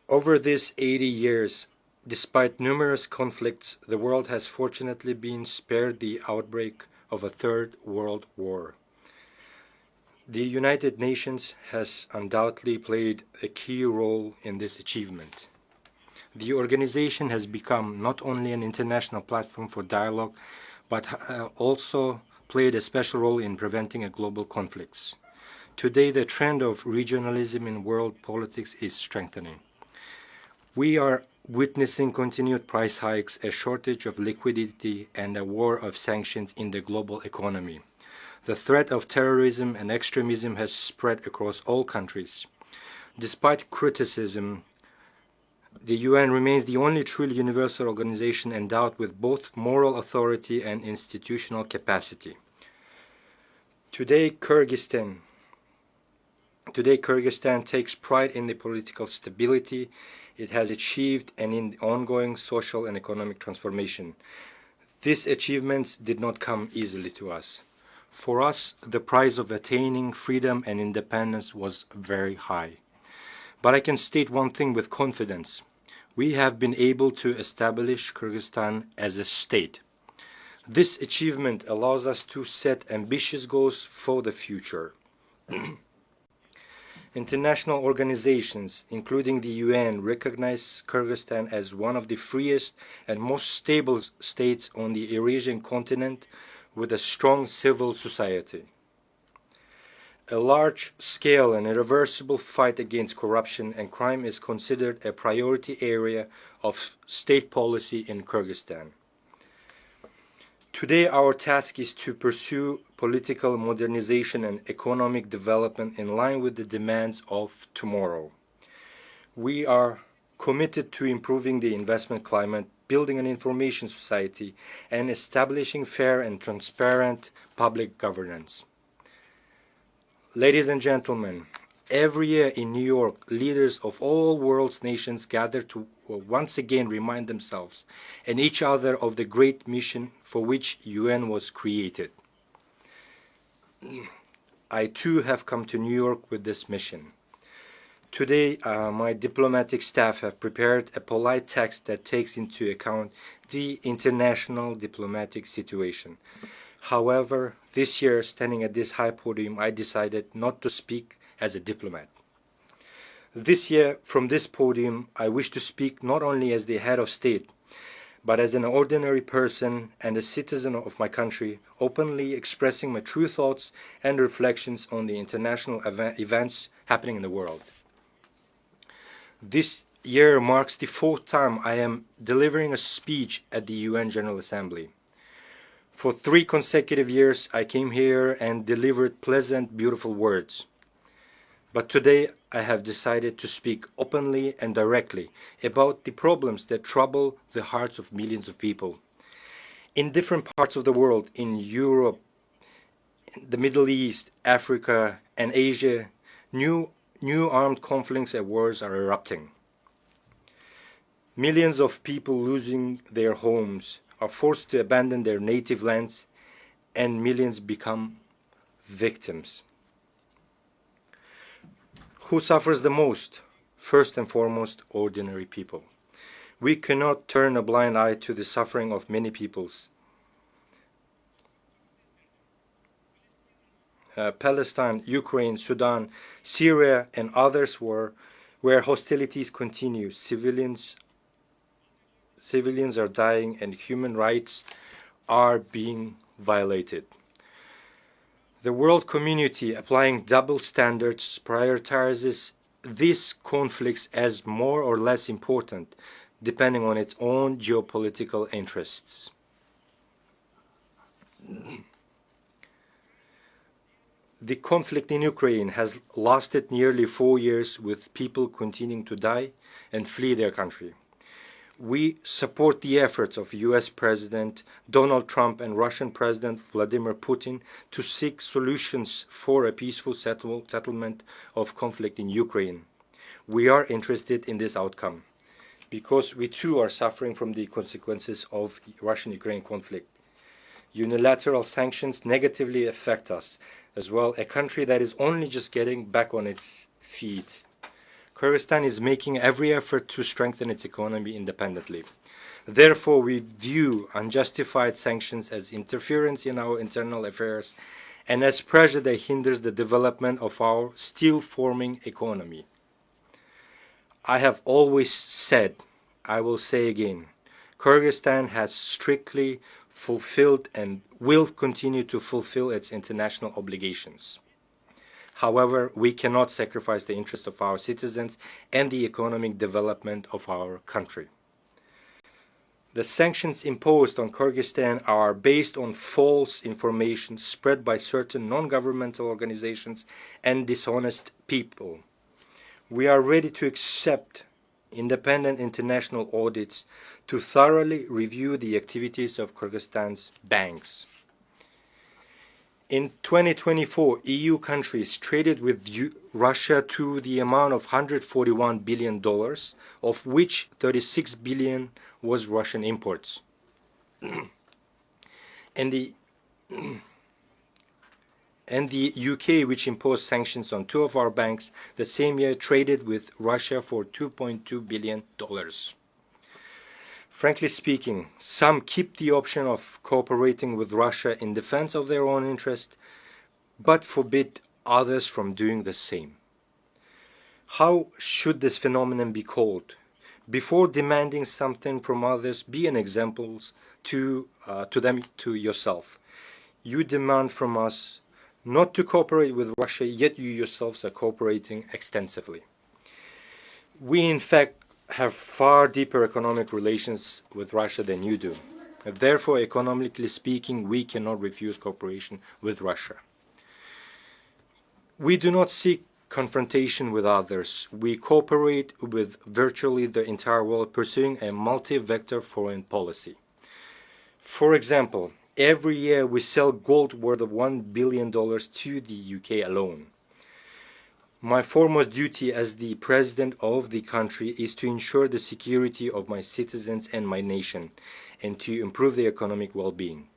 Over these 80 years, despite numerous conflicts, the world has fortunately been spared the outbreak of a Third World War. The United Nations has undoubtedly played a key role in this achievement. The organization has become not only an international platform for dialogue, but also played a special role in preventing global conflicts. Today, the trend of regionalism in world politics is strengthening. We are witnessing continued price hikes, a shortage of liquidity, and a war of sanctions in the global economy. The threat of terrorism and extremism has spread across all countries. Despite criticism, the UN remains the only truly universal organization endowed with both moral authority and institutional capacity. Today, Kyrgyzstan takes pride in the political stability it has achieved and in the ongoing social and economic transformation. These achievements did not come easily to us. For us, the price of attaining freedom and independence was very high. But I can state one thing with confidence. We have been able to establish Kyrgyzstan as a state. This achievement allows us to set ambitious goals for the future. International organizations, including the UN, recognize Kyrgyzstan as one of the freest and most stable states on the Eurasian continent with a strong civil society. A large-scale and irreversible fight against corruption and crime is considered a priority area of state policy in Kyrgyzstan. Today, our task is to pursue political modernization and economic development in line with the demands of tomorrow. We are committed to improving the investment climate, building an information society, and establishing fair and transparent public governance. Ladies and gentlemen, every year in New York, leaders of all world's nations gather to once again remind themselves and each other of the great mission for which UN was created. I too have come to New York with this mission. Today, my diplomatic staff have prepared a polite text that takes into account the international diplomatic situation. However, this year, standing at this high podium, I decided not to speak as a diplomat. This year, from this podium, I wish to speak not only as the head of state, but as an ordinary person and a citizen of my country, openly expressing my true thoughts and reflections on the international events happening in the world. This year marks the 4th time I am delivering a speech at the UN General Assembly. For 3 consecutive years, I came here and delivered pleasant, beautiful words. But today, I have decided to speak openly and directly about the problems that trouble the hearts of millions of people. In different parts of the world, in Europe, the Middle East, Africa, and Asia, new armed conflicts and wars are erupting. Millions of people losing their homes are forced to abandon their native lands, and millions become victims. Who suffers the most? First and foremost, ordinary people. We cannot turn a blind eye to the suffering of many peoples. Palestine, Ukraine, Sudan, Syria, and others where hostilities continue. Civilians are dying and human rights are being violated. The world community, applying double standards, prioritizes these conflicts as more or less important, depending on its own geopolitical interests. The conflict in Ukraine has lasted nearly 4 years, with people continuing to die and flee their country. We support the efforts of US President Donald Trump and Russian President Vladimir Putin to seek solutions for a peaceful settlement of conflict in Ukraine. We are interested in this outcome because we too are suffering from the consequences of Russian-Ukraine conflict. Unilateral sanctions negatively affect us as well, a country that is only just getting back on its feet. Kyrgyzstan is making every effort to strengthen its economy independently. Therefore, we view unjustified sanctions as interference in our internal affairs and as pressure that hinders the development of our still-forming economy. I have always said, I will say again, Kyrgyzstan has strictly fulfilled and will continue to fulfill its international obligations. However, we cannot sacrifice the interests of our citizens and the economic development of our country. The sanctions imposed on Kyrgyzstan are based on false information spread by certain non-governmental organizations and dishonest people. We are ready to accept independent international audits to thoroughly review the activities of Kyrgyzstan's banks. In 2024, EU countries traded with Russia to the amount of $141 billion, of which $36 billion was Russian imports. and the UK, which imposed sanctions on 2 of our banks the same year, traded with Russia for $2.2 billion. Frankly speaking, some keep the option of cooperating with Russia in defense of their own interest, but forbid others from doing the same. How should this phenomenon be called? Before demanding something from others, be an example to yourself. You demand from us not to cooperate with Russia, yet you yourselves are cooperating extensively. We, in fact, have far deeper economic relations with Russia than you do. Therefore, economically speaking, we cannot refuse cooperation with Russia. We do not seek confrontation with others. We cooperate with virtually the entire world, pursuing a multi-vector foreign policy. For example, every year we sell gold worth of $1 billion to the UK alone. My foremost duty as the president of the country is to ensure the security of my citizens and my nation, and to improve their economic well-being.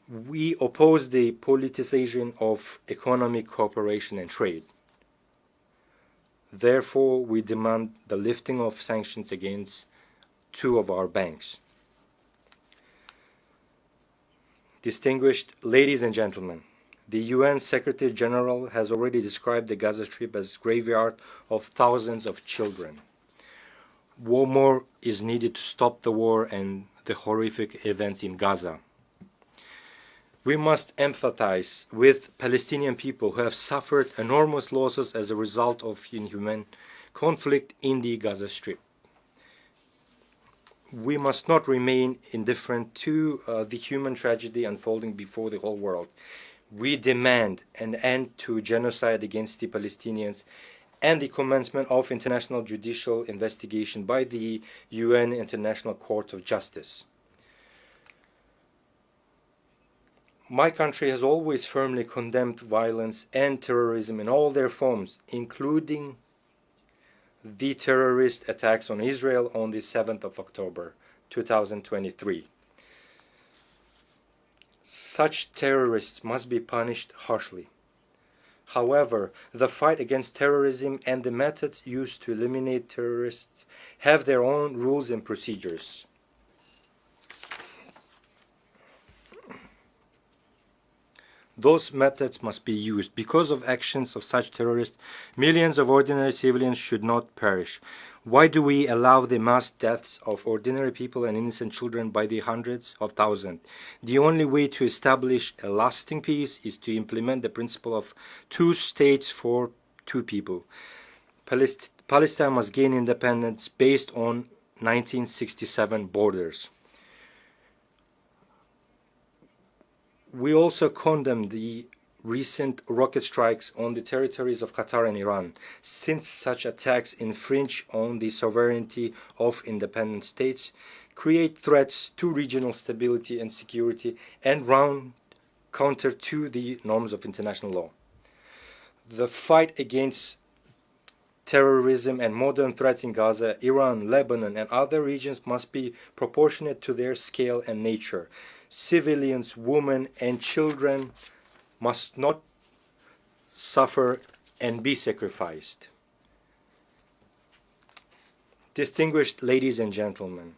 We oppose the politicization of economic cooperation and trade. Therefore, we demand the lifting of sanctions against 2 of our banks. Distinguished ladies and gentlemen, the UN Secretary General has already described the Gaza Strip as a graveyard of thousands of children. More is needed to stop the war and the horrific events in Gaza. We must empathize with Palestinian people who have suffered enormous losses as a result of inhuman conflict in the Gaza Strip. We must not remain indifferent to the human tragedy unfolding before the whole world. We demand an end to genocide against the Palestinians and the commencement of international judicial investigation by the UN International Court of Justice. My country has always firmly condemned violence and terrorism in all their forms, including the terrorist attacks on Israel on the 7th of October, 2023. Such terrorists must be punished harshly. However, the fight against terrorism and the methods used to eliminate terrorists have their own rules and procedures. those methods must be used. Because of actions of such terrorists, millions of ordinary civilians should not perish. Why do we allow the mass deaths of ordinary people and innocent children by the hundreds of thousands? The only way to establish a lasting peace is to implement the principle of two states for two people. Palestine must gain independence based on 1967 borders. We also condemn the recent rocket strikes on the territories of Qatar and Iran, since such attacks infringe on the sovereignty of independent states, create threats to regional stability and security, and run counter to the norms of international law. The fight against terrorism and modern threats in Gaza, Iran, Lebanon, and other regions must be proportionate to their scale and nature. Civilians, women, and children must not suffer and be sacrificed. Distinguished ladies and gentlemen,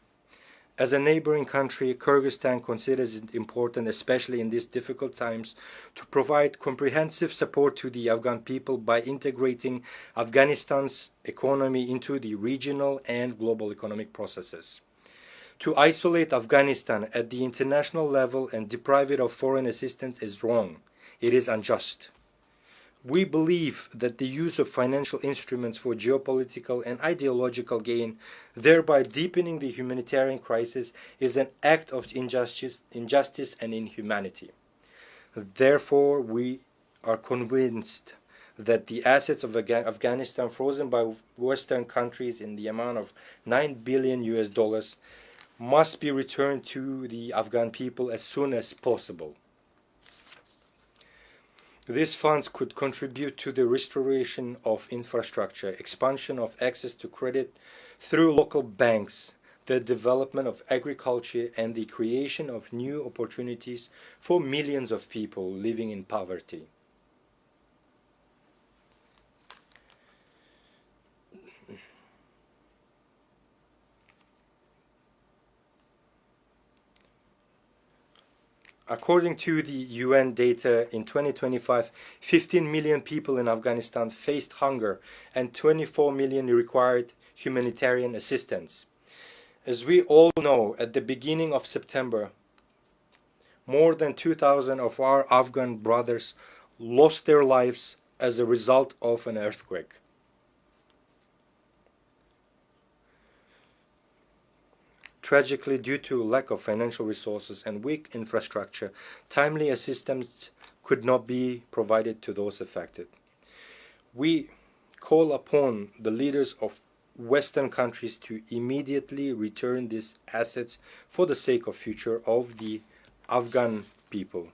as a neighboring country, Kyrgyzstan considers it important, especially in these difficult times, to provide comprehensive support to the Afghan people by integrating Afghanistan's economy into the regional and global economic processes. To isolate Afghanistan at the international level and deprive it of foreign assistance is wrong. It is unjust. We believe that the use of financial instruments for geopolitical and ideological gain, thereby deepening the humanitarian crisis, is an act of injustice and inhumanity. Therefore, we are convinced that the assets of Afghanistan frozen by Western countries in the amount of $9 billion must be returned to the Afghan people as soon as possible. These funds could contribute to the restoration of infrastructure, expansion of access to credit through local banks, the development of agriculture, and the creation of new opportunities for millions of people living in poverty. According to the UN data, in 2025, 15 million people in Afghanistan faced hunger and 24 million required humanitarian assistance. As we all know, at the beginning of September, more than 2,000 of our Afghan brothers lost their lives as a result of an earthquake. Tragically, due to lack of financial resources and weak infrastructure, timely assistance could not be provided to those affected. We call upon the leaders of Western countries to immediately return these assets for the sake of future of the Afghan people.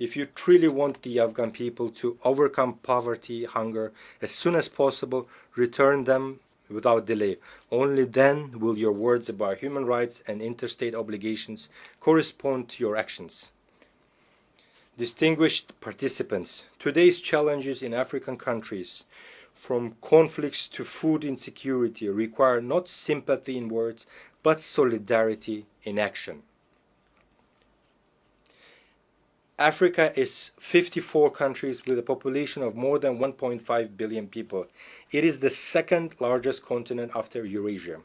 If you truly want the Afghan people to overcome poverty, hunger, as soon as possible, return them without delay. Only then will your words about human rights and interstate obligations correspond to your actions. Distinguished participants, today's challenges in African countries, from conflicts to food insecurity, require not sympathy in words, but solidarity in action. Africa is 54 countries with a population of more than 1.5 billion people. It is the second largest continent after Eurasia.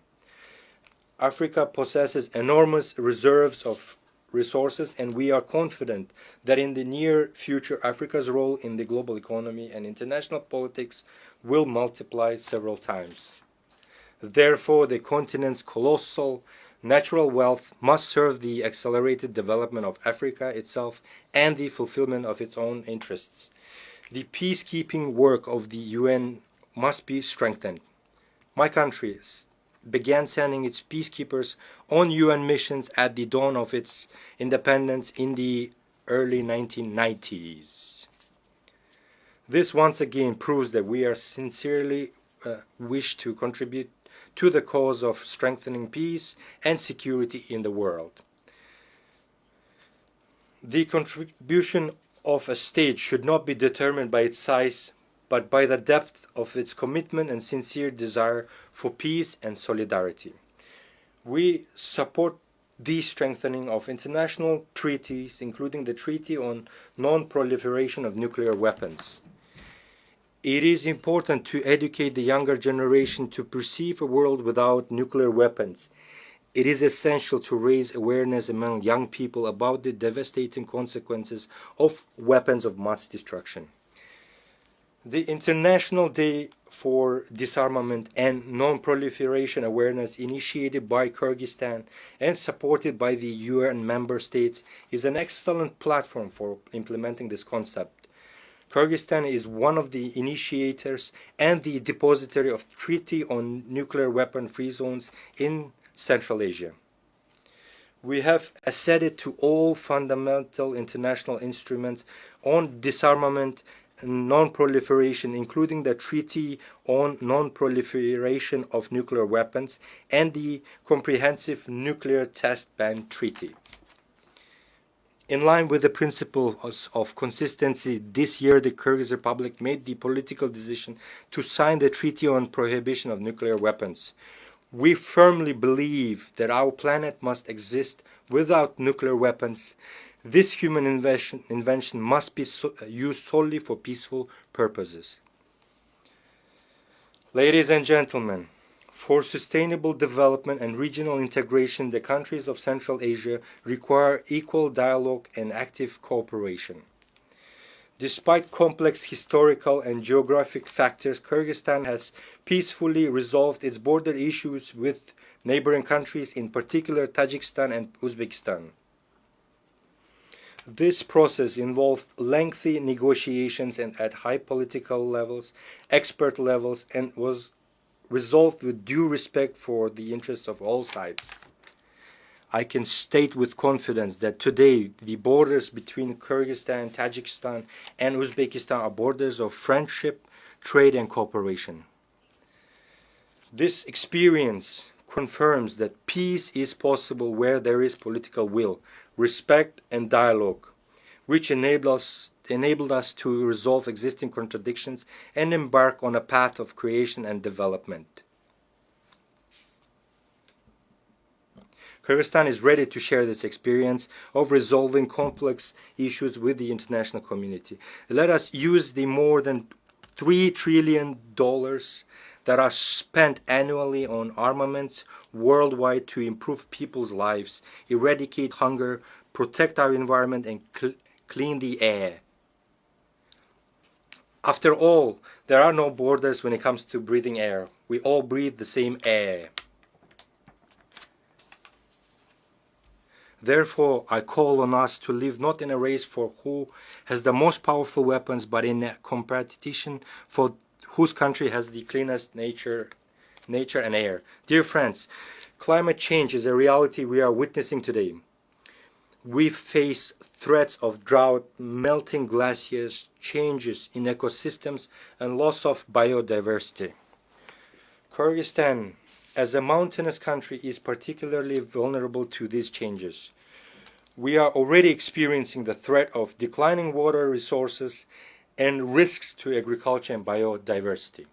Africa possesses enormous reserves of resources, and we are confident that in the near future, Africa's role in the global economy and international politics will multiply several times. Therefore, the continent's colossal natural wealth must serve the accelerated development of Africa itself and the fulfillment of its own interests. The peacekeeping work of the UN must be strengthened. My country began sending its peacekeepers on UN missions at the dawn of its independence in the early 1990s. This once again proves that we are sincerely wish to contribute to the cause of strengthening peace and security in the world. The contribution of a state should not be determined by its size, but by the depth of its commitment and sincere desire for peace and solidarity. We support the strengthening of international treaties, including the Treaty on Non-Proliferation of Nuclear Weapons. It is important to educate the younger generation to perceive a world without nuclear weapons. It is essential to raise awareness among young people about the devastating consequences of weapons of mass destruction. The International Day for Disarmament and Non-Proliferation Awareness, initiated by Kyrgyzstan and supported by the UN member states, is an excellent platform for implementing this concept. Kyrgyzstan is one of the initiators and the depository of Treaty on Nuclear Weapon-Free Zones in Central Asia. We have acceded to all fundamental international instruments on disarmament and non-proliferation, including the Treaty on Non-Proliferation of Nuclear Weapons and the Comprehensive Nuclear Test Ban Treaty. In line with the principles of consistency, this year the Kyrgyz Republic made the political decision to sign the Treaty on Prohibition of Nuclear Weapons. We firmly believe that our planet must exist without nuclear weapons. This human invention must be used solely for peaceful purposes. Ladies and gentlemen, for sustainable development and regional integration, the countries of Central Asia require equal dialogue and active cooperation. Despite complex historical and geographic factors, Kyrgyzstan has peacefully resolved its border issues with neighboring countries, in particular Tajikistan and Uzbekistan. This process involved lengthy negotiations and at high political levels, expert levels, and was resolved with due respect for the interests of all sides. I can state with confidence that today the borders between Kyrgyzstan, Tajikistan, and Uzbekistan are borders of friendship, trade, and cooperation. This experience confirms that peace is possible where there is political will, respect, and dialogue, which enabled us to resolve existing contradictions and embark on a path of creation and development. Kyrgyzstan is ready to share this experience of resolving complex issues with the international community. Let us use the more than $3 trillion that are spent annually on armaments worldwide to improve people's lives, eradicate hunger, protect our environment, and clean the air. After all, there are no borders when it comes to breathing air. We all breathe the same air. Therefore, I call on us to live not in a race for who has the most powerful weapons, but in a competition for whose country has the cleanest nature and air. Dear friends, climate change is a reality we are witnessing today. We face threats of drought, melting glaciers, changes in ecosystems, and loss of biodiversity. Kyrgyzstan, as a mountainous country, is particularly vulnerable to these changes. We are already experiencing the threat of declining water resources and risks to agriculture and biodiversity.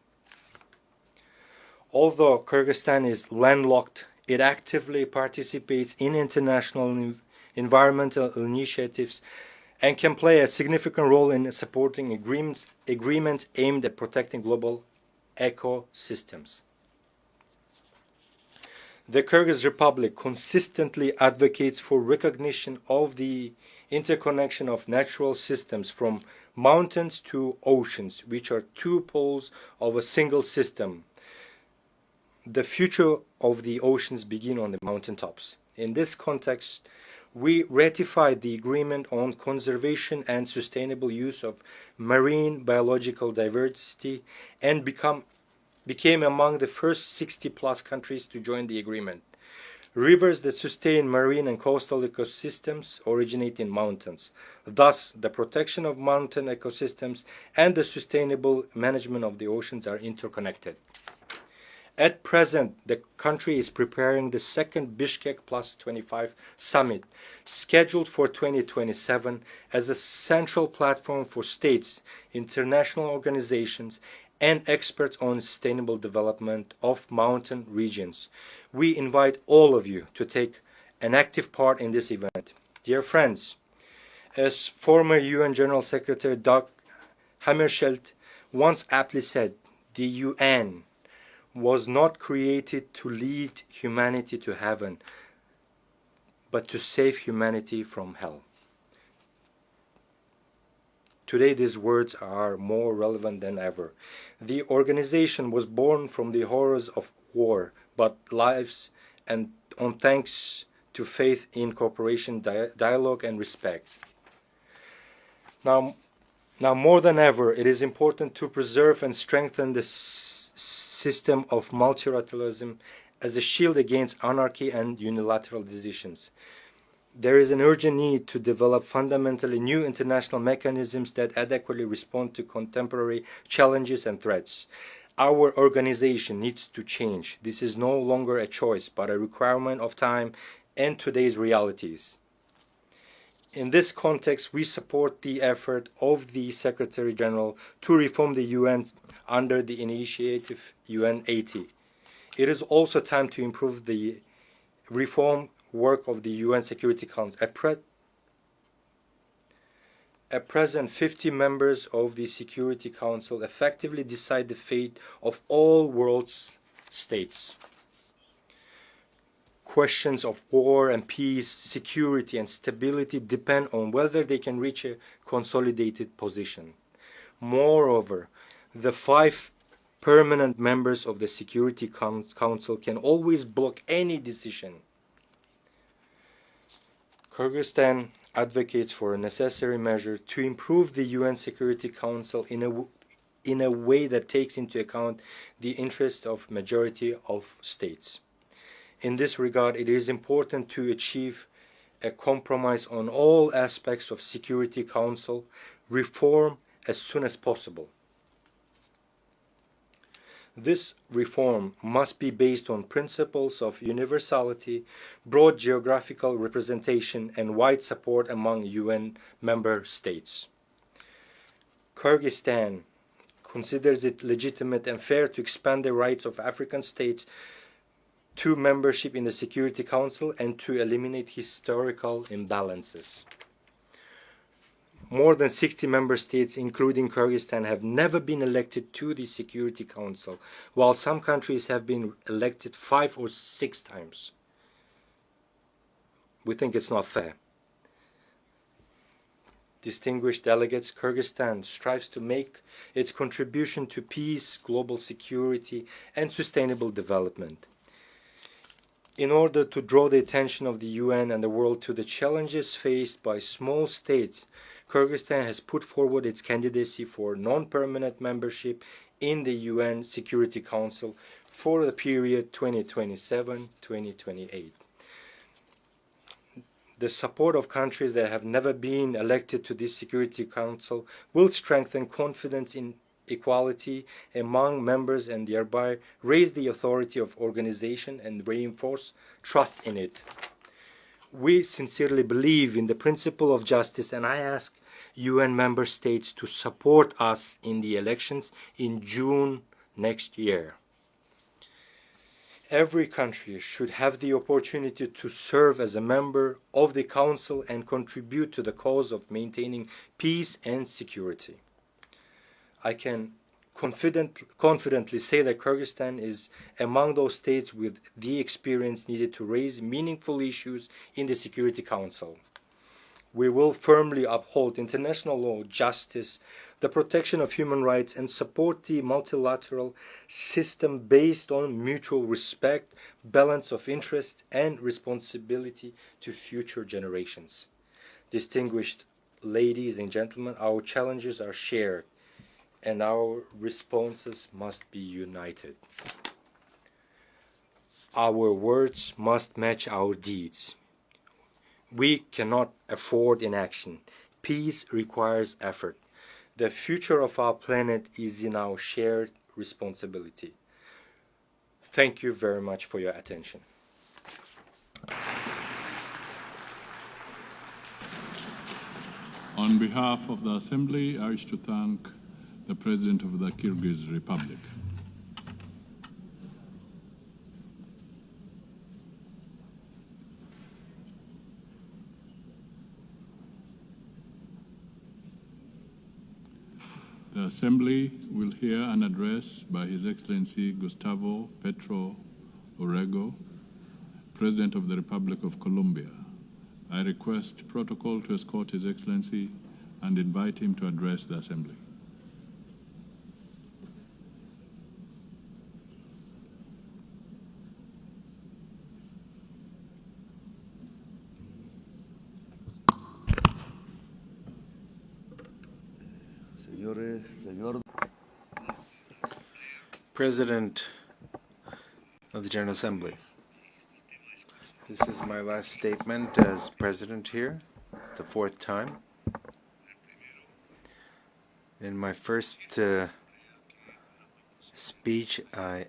Although Kyrgyzstan is landlocked, it actively participates in international environmental initiatives and can play a significant role in supporting agreements aimed at protecting global ecosystems. The Kyrgyz Republic consistently advocates for recognition of the interconnection of natural systems from mountains to oceans, which are two poles of a single system. The future of the oceans begin on the mountaintops. In this context, we ratified the agreement on conservation and sustainable use of marine biological diversity and became among the first 60+ countries to join the agreement. Rivers that sustain marine and coastal ecosystems originate in mountains. Thus, the protection of mountain ecosystems and the sustainable management of the oceans are interconnected. At present, the country is preparing the second Bishkek Plus 25 summit, scheduled for 2027, as a central platform for states, international organizations, and experts on sustainable development of mountain regions. We invite all of you to take an active part in this event. Dear friends, as former UN General Secretary Dag Hammarskjöld once aptly said, the UN was not created to lead humanity to heaven, but to save humanity from hell. Today these words are more relevant than ever. The organization was born from the horrors of war, but lives and on thanks to faith in cooperation, dialogue and respect. Now more than ever, it is important to preserve and strengthen the system of multilateralism as a shield against anarchy and unilateral decisions. There is an urgent need to develop fundamentally new international mechanisms that adequately respond to contemporary challenges and threats. Our organization needs to change. This is no longer a choice, but a requirement of time and today's realities. In this context, we support the effort of the Secretary General to reform the UN under the initiative UN 80. It is also time to improve the reform work of the UN Security Council. At present, 50 members of the Security Council effectively decide the fate of all world's states. Questions of war and peace, security and stability depend on whether they can reach a consolidated position. Moreover, the 5 permanent members of the Security Council can always block any decision. Kyrgyzstan advocates for a necessary measure to improve the UN Security Council in a way that takes into account the interests of majority of states. In this regard, it is important to achieve a compromise on all aspects of Security Council reform as soon as possible. This reform must be based on principles of universality, broad geographical representation, and wide support among UN member states. Kyrgyzstan considers it legitimate and fair to expand the rights of African states to membership in the Security Council and to eliminate historical imbalances. More than 60 member states, including Kyrgyzstan, have never been elected to the Security Council, while some countries have been elected 5 or 6 times. We think it's not fair. Distinguished delegates, Kyrgyzstan strives to make its contribution to peace, global security, and sustainable development. In order to draw the attention of the UN and the world to the challenges faced by small states, Kyrgyzstan has put forward its candidacy for non-permanent membership in the UN Security Council for the period 2027-2028. The support of countries that have never been elected to this Security Council will strengthen confidence in equality among members and thereby raise the authority of organization and reinforce trust in it. We sincerely believe in the principle of justice, and I ask UN member states to support us in the elections in June next year. Every country should have the opportunity to serve as a member of the Council and contribute to the cause of maintaining peace and security. I can confidently say that Kyrgyzstan is among those states with the experience needed to raise meaningful issues in the Security Council. We will firmly uphold international law, justice, the protection of human rights, and support the multilateral system based on mutual respect, balance of interest, and responsibility to future generations. Distinguished ladies and gentlemen, our challenges are shared, and our responses must be united. Our words must match our deeds. We cannot afford inaction. Peace requires effort. The future of our planet is in our shared responsibility. Thank you very much for your attention. On behalf of the Assembly, I wish to thank the President of the Kyrgyz Republic. The Assembly will hear an address by His Excellency Gustavo Petro Urrego, President of the Republic of Colombia. I request protocol to escort His Excellency and invite him to address the Assembly. President of the General Assembly, this is my last statement as President here. It's the fourth time. In my first speech, I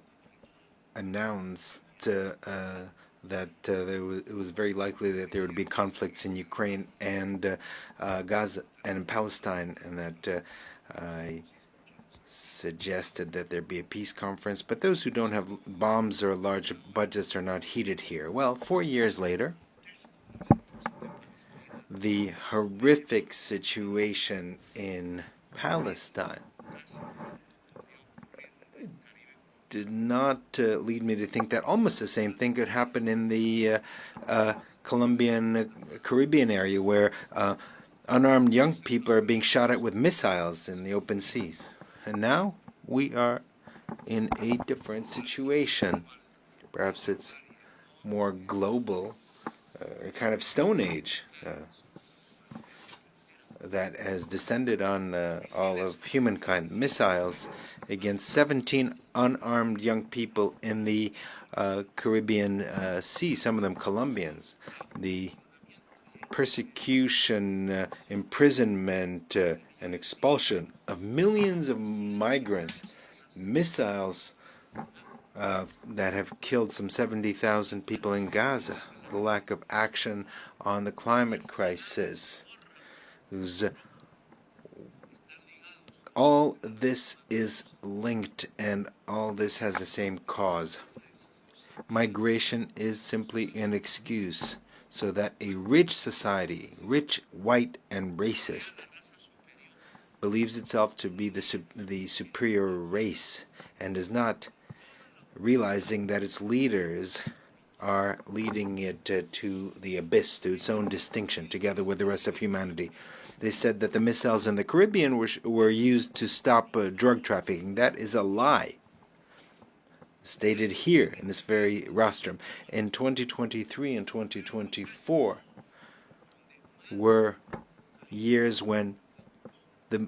announced that it was very likely that there would be conflicts in Ukraine and Gaza and in Palestine, and that I suggested that there be a peace conference, but those who don't have bombs or large budgets are not heated here. Well, 4 years later, the horrific situation in Palestine did not lead me to think that almost the same thing could happen in the Colombian Caribbean area, where unarmed young people are being shot at with missiles in the open seas. And now we are in a different situation. Perhaps it's more global, a kind of Stone Age that has descended on all of humankind. Missiles against 17 unarmed young people in the Caribbean Sea, some of them Colombians. The persecution, imprisonment, and expulsion of millions of migrants, missiles that have killed some 70,000 people in Gaza, the lack of action on the climate crisis. All this is linked, and all this has the same cause. Migration is simply an excuse so that a rich society, rich, white, and racist, believes itself to be the superior race and is not realizing that its leaders are leading it to the abyss, to its own distinction, together with the rest of humanity. They said that the missiles in the Caribbean were used to stop drug trafficking. That is a lie. Stated here in this very rostrum. In 2023 and 2024 were years when the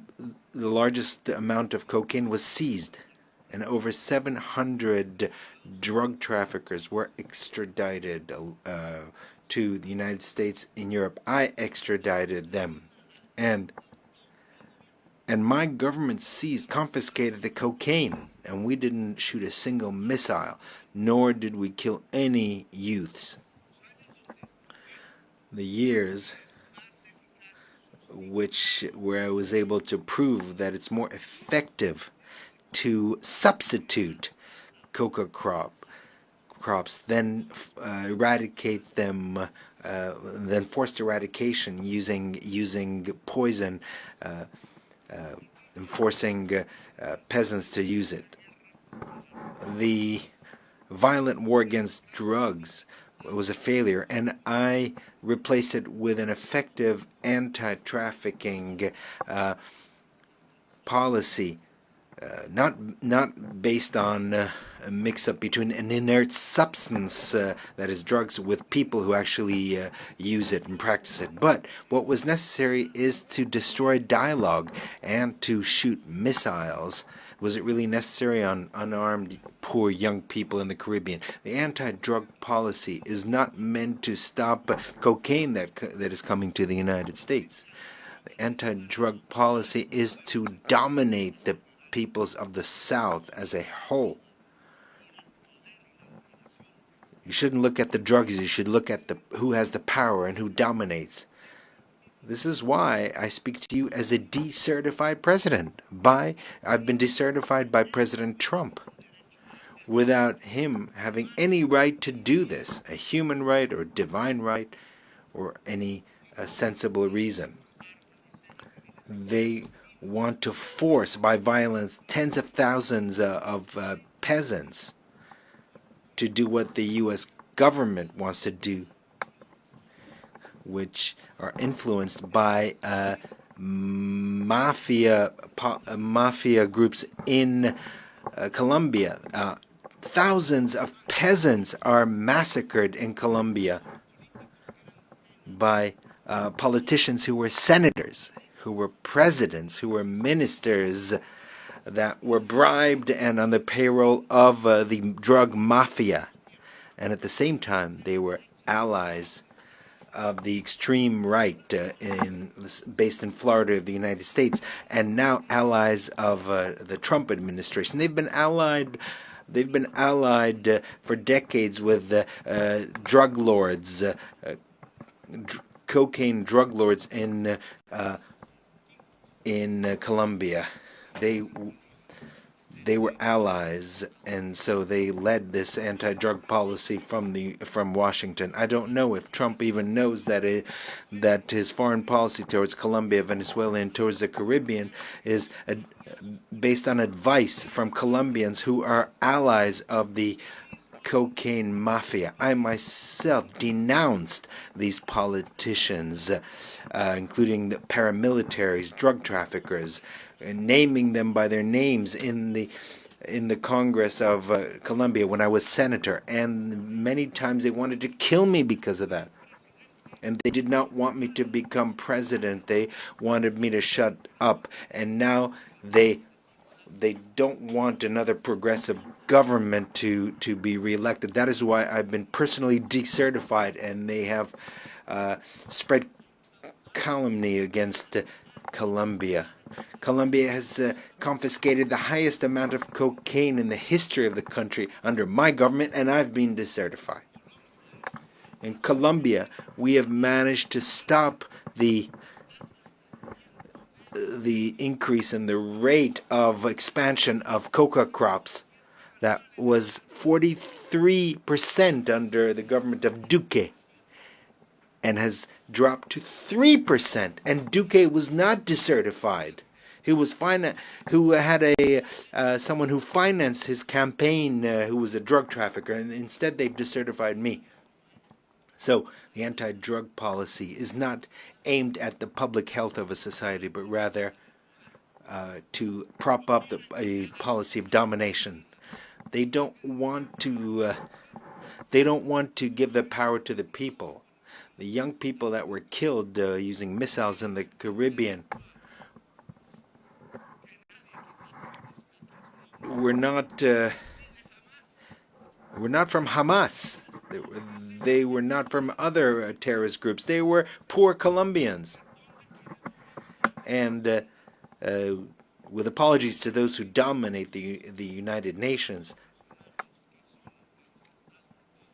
largest amount of cocaine was seized, and over 700 drug traffickers were extradited to the United States in Europe. I extradited them, and my government confiscated the cocaine, and we didn't shoot a single missile, nor did we kill any youths. The years where I was able to prove that it's more effective to substitute coca crops than eradicate them, than forced eradication using poison, and forcing peasants to use it. The violent war against drugs was a failure, and I replaced it with an effective anti-trafficking policy, not based on a mix-up between an inert substance, that is drugs, with people who actually use it and practice it. But what was necessary is to destroy dialogue and to shoot missiles. Was it really necessary on unarmed, poor young people in the Caribbean? The anti-drug policy is not meant to stop cocaine that is coming to the United States. The anti-drug policy is to dominate the peoples of the South as a whole. You shouldn't look at the drugs, you should look at who has the power and who dominates. This is why I speak to you as a decertified president. I've been decertified by President Trump, without him having any right to do this, a human right or divine right or any sensible reason. They want to force by violence tens of thousands of peasants to do what the U.S. government wants to do, which are influenced by mafia groups in Colombia. Thousands of peasants are massacred in Colombia by politicians who were senators, who were presidents, who were ministers that were bribed and on the payroll of the drug mafia. And at the same time, they were allies of the extreme right based in Florida of the United States, and now allies of the Trump administration. They've been allied for decades with drug lords, cocaine drug lords in Colombia. They were allies, and so they led this anti-drug policy from Washington. I don't know if Trump even knows that his foreign policy towards Colombia, Venezuela, and towards the Caribbean is based on advice from Colombians who are allies of the cocaine mafia. I myself denounced these politicians, including the paramilitaries, drug traffickers, and naming them by their names in the Congress of Colombia when I was senator. And many times they wanted to kill me because of that. And they did not want me to become president. They wanted me to shut up. And now they don't want another progressive government to be reelected. That is why I've been personally decertified, and they have spread calumny against Colombia. Colombia has confiscated the highest amount of cocaine in the history of the country under my government, and I've been decertified. In Colombia, we have managed to stop the increase in the rate of expansion of coca crops that was 43% under the government of Duque and has dropped to 3%. And Duque was not decertified. He was who had someone who financed his campaign who was a drug trafficker, and instead they've decertified me. So the anti-drug policy is not aimed at the public health of a society, but rather to prop up a policy of domination. They don't want to give the power to the people. The young people that were killed using missiles in the Caribbean were not from Hamas. They were not from other terrorist groups. They were poor Colombians. And with apologies to those who dominate the United Nations,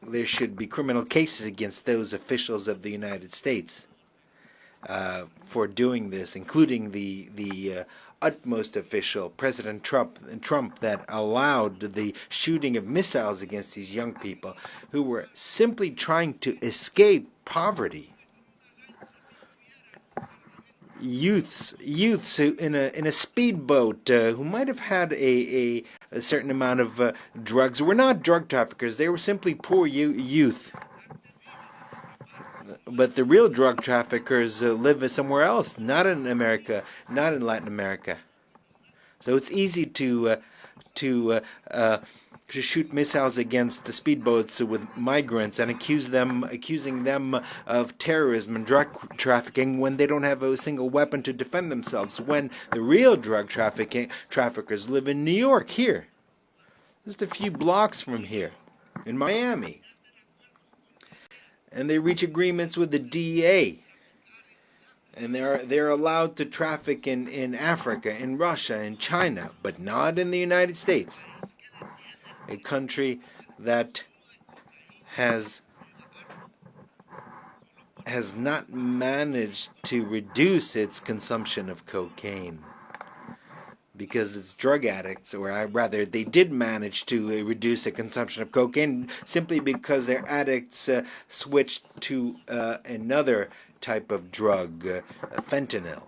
there should be criminal cases against those officials of the United States for doing this, including the utmost official, President Trump, that allowed the shooting of missiles against these young people who were simply trying to escape poverty. Youths who in a speedboat who might have had a certain amount of drugs were not drug traffickers. They were simply poor youth. But the real drug traffickers live somewhere else, not in America, not in Latin America. So it's easy to shoot missiles against the speedboats with migrants and accusing them of terrorism and drug trafficking when they don't have a single weapon to defend themselves. When the real drug traffickers live in New York, here, just a few blocks from here, in Miami. And they reach agreements with the DEA, and they're allowed to traffic in Africa, in Russia, in China, but not in the United States, a country that has not managed to reduce its consumption of cocaine. Because it's drug addicts, or rather, they did manage to reduce the consumption of cocaine simply because their addicts switched to another type of drug, fentanyl.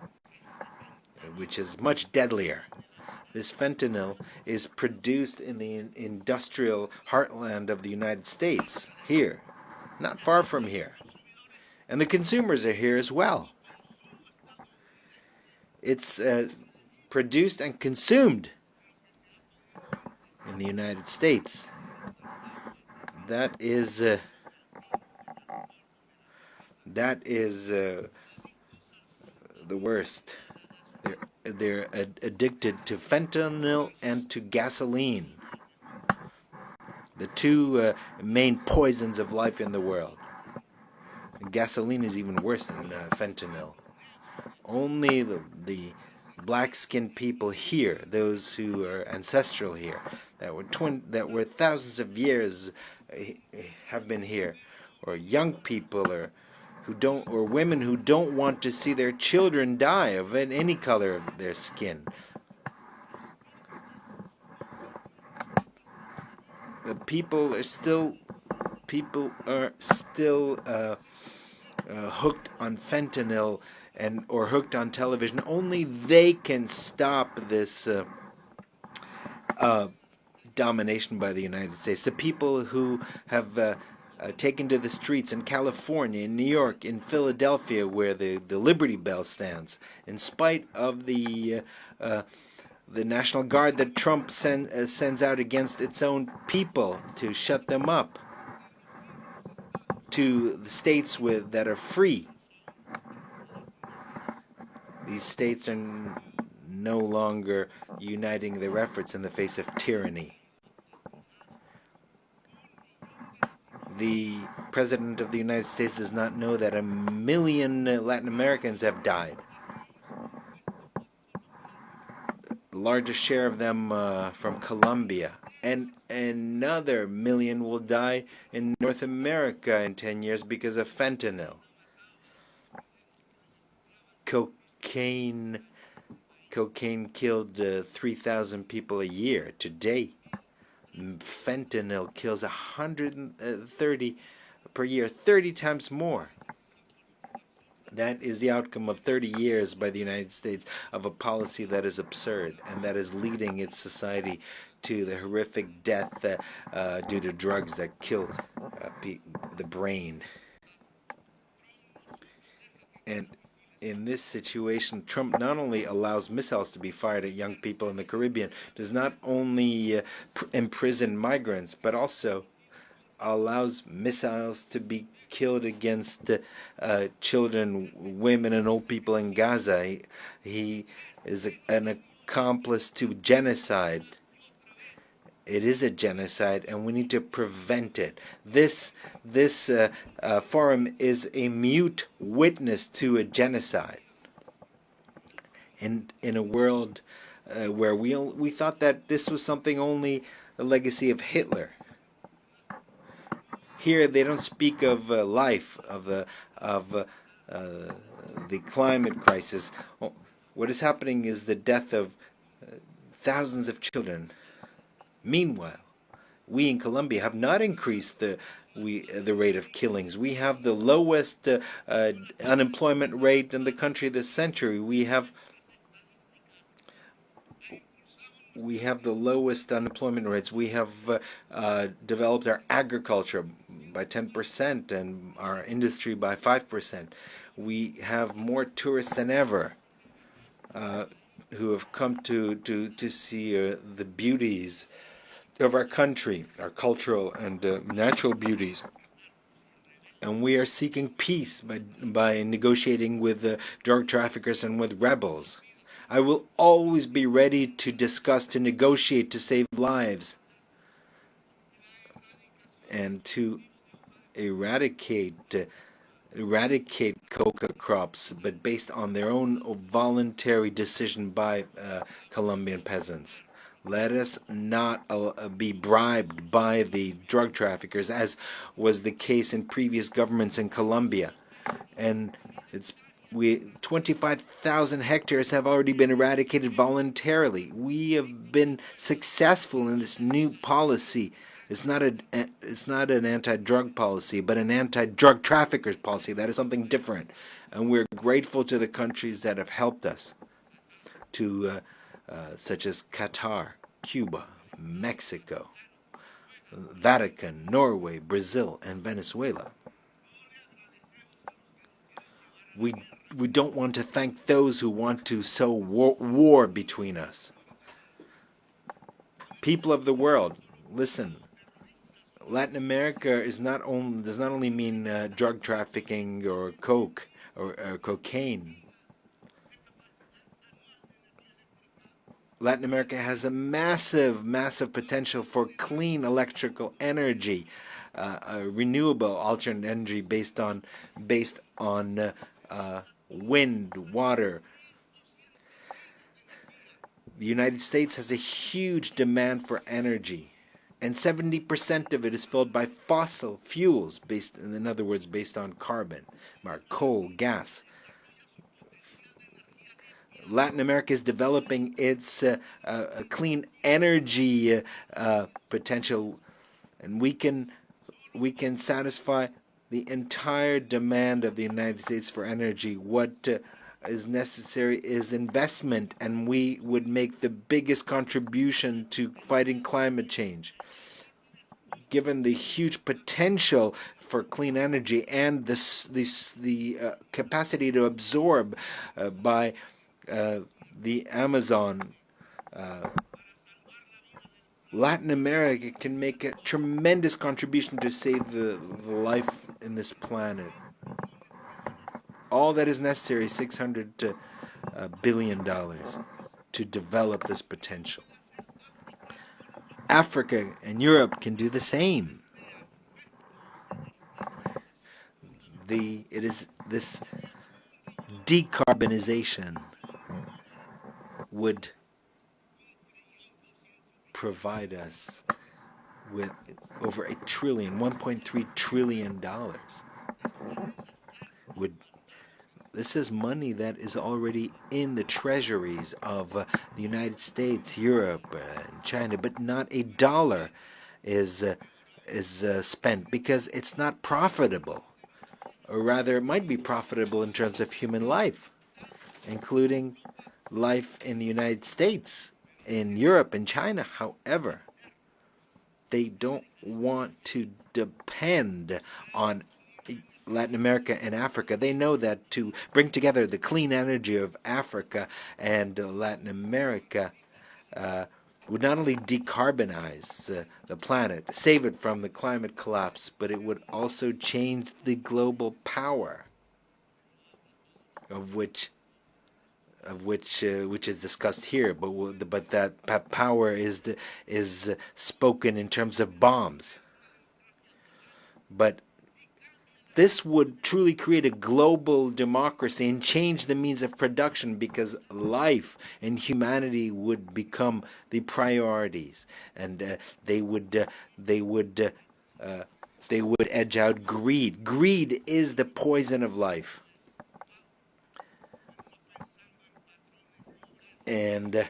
which is much deadlier. This fentanyl is produced in the industrial heartland of the United States, here, not far from here. And the consumers are here as well. It's produced and consumed in the United States. That is the worst. They're addicted to fentanyl and to gasoline, the two main poisons of life in the world. And gasoline is even worse than fentanyl. Only the black-skinned people here, those who are ancestral here, that were thousands of years have been here, or young people, or women who don't want to see their children die of any color of their skin. The people are still hooked on fentanyl or hooked on television. Only they can stop this domination by the United States. The people who have taken to the streets in California, in New York, in Philadelphia, where the Liberty Bell stands, in spite of the National Guard that Trump sends out against its own people to shut them up, to the states that are free. These states are no longer uniting their efforts in the face of tyranny. The President of the United States does not know that 1 million Latin Americans have died. The largest share of them from Colombia. And another 1 million will die in North America in 10 years because of fentanyl. Cocaine killed 3,000 people a year. Today, fentanyl kills 130 per year, 30 times more. That is the outcome of 30 years by the United States of a policy that is absurd and that is leading its society to the horrific death due to drugs that kill the brain. And in this situation, Trump not only allows missiles to be fired at young people in the Caribbean, does not only imprison migrants, but also allows missiles to be killed against children, women, and old people in Gaza. He is an accomplice to genocide. It is a genocide, and we need to prevent it. This forum is a mute witness to a genocide. In a world where we thought that this was something only a legacy of Hitler. Here they don't speak of life, of the climate crisis. What is happening is the death of thousands of children. Meanwhile, we in Colombia have not increased the rate of killings. We have the lowest unemployment rate in the country this century. We have the lowest unemployment rates. We have developed our agriculture by 10% and our industry by 5%. We have more tourists than ever who have come to see the beauties of our country, our cultural and natural beauties. And we are seeking peace by negotiating with drug traffickers and with rebels. I will always be ready to discuss, to negotiate, to save lives, and to eradicate coca crops, but based on their own voluntary decision by Colombian peasants. Let us not be bribed by the drug traffickers, as was the case in previous governments in Colombia. And 25,000 hectares have already been eradicated voluntarily. We have been successful in this new policy. It's not an anti-drug policy, but an anti-drug traffickers policy. That is something different. And we're grateful to the countries that have helped us. such as Qatar, Cuba, Mexico, Vatican, Norway, Brazil, and Venezuela. We don't want to thank those who want to sow war between us. People of the world, listen. Latin America does not only mean drug trafficking or coke or cocaine. Latin America has a massive, massive potential for clean electrical energy, renewable alternate energy based on wind, water. The United States has a huge demand for energy, and 70% of it is filled by fossil fuels, in other words, based on carbon, coal, gas. Latin America is developing its clean energy potential, and we can satisfy the entire demand of the United States for energy. What is necessary is investment, and we would make the biggest contribution to fighting climate change. Given the huge potential for clean energy and the capacity to absorb by the Amazon, Latin America can make a tremendous contribution to save the life in this planet. All that is necessary is $600 billion to develop this potential. Africa and Europe can do the same. It is this decarbonization would provide us with over $1.3 trillion. This is money that is already in the treasuries of the United States, Europe, and China, but not a dollar is spent because it's not profitable. Or rather, it might be profitable in terms of human life, including life in the United States, in Europe, and China. However, they don't want to depend on Latin America and Africa. They know that to bring together the clean energy of Africa and Latin America would not only decarbonize the planet, save it from the climate collapse, but it would also change the global power which is discussed here. But that power is spoken in terms of bombs. But this would truly create a global democracy and change the means of production, because life and humanity would become the priorities, and they would edge out greed. Greed is the poison of life, and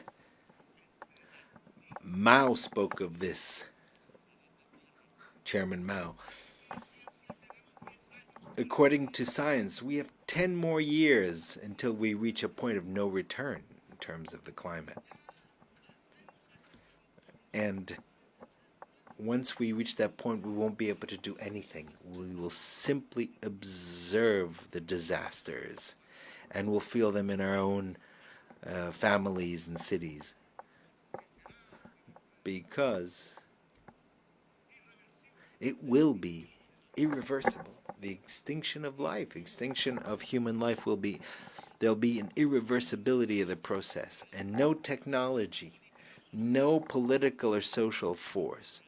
Mao spoke of this. Chairman Mao. According to science, we have 10 more years until we reach a point of no return in terms of the climate. And once we reach that point, we won't be able to do anything. We will simply observe the disasters, and we'll feel them in our own families and cities. Because it will be irreversible. The extinction of life, extinction of human life there'll be an irreversibility of the process, and no technology, no political or social force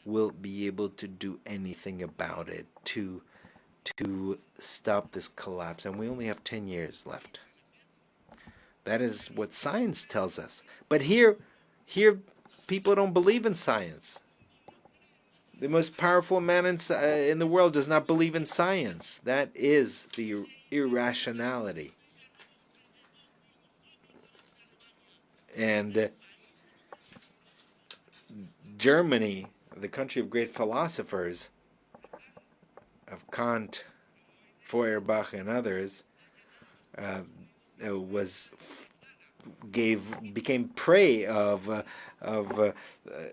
will be able to do anything about it to stop this collapse. And we only have 10 years left. That is what science tells us. But here people don't believe in science. The most powerful man in the world does not believe in science. That is the irrationality. And Germany, the country of great philosophers, of Kant, Feuerbach, and others, was became prey of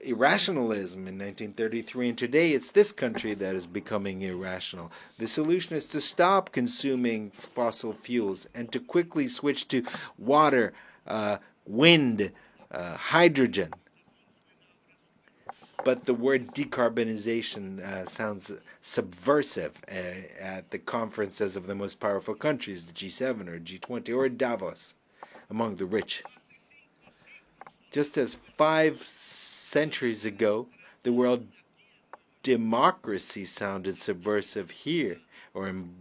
irrationalism in 1933, and today it's this country that is becoming irrational. The solution is to stop consuming fossil fuels and to quickly switch to water, wind, hydrogen. But the word decarbonization sounds subversive at the conferences of the most powerful countries, the G7 or G20 or Davos, among the rich. Just as 5 centuries ago, the word democracy sounded subversive here, or in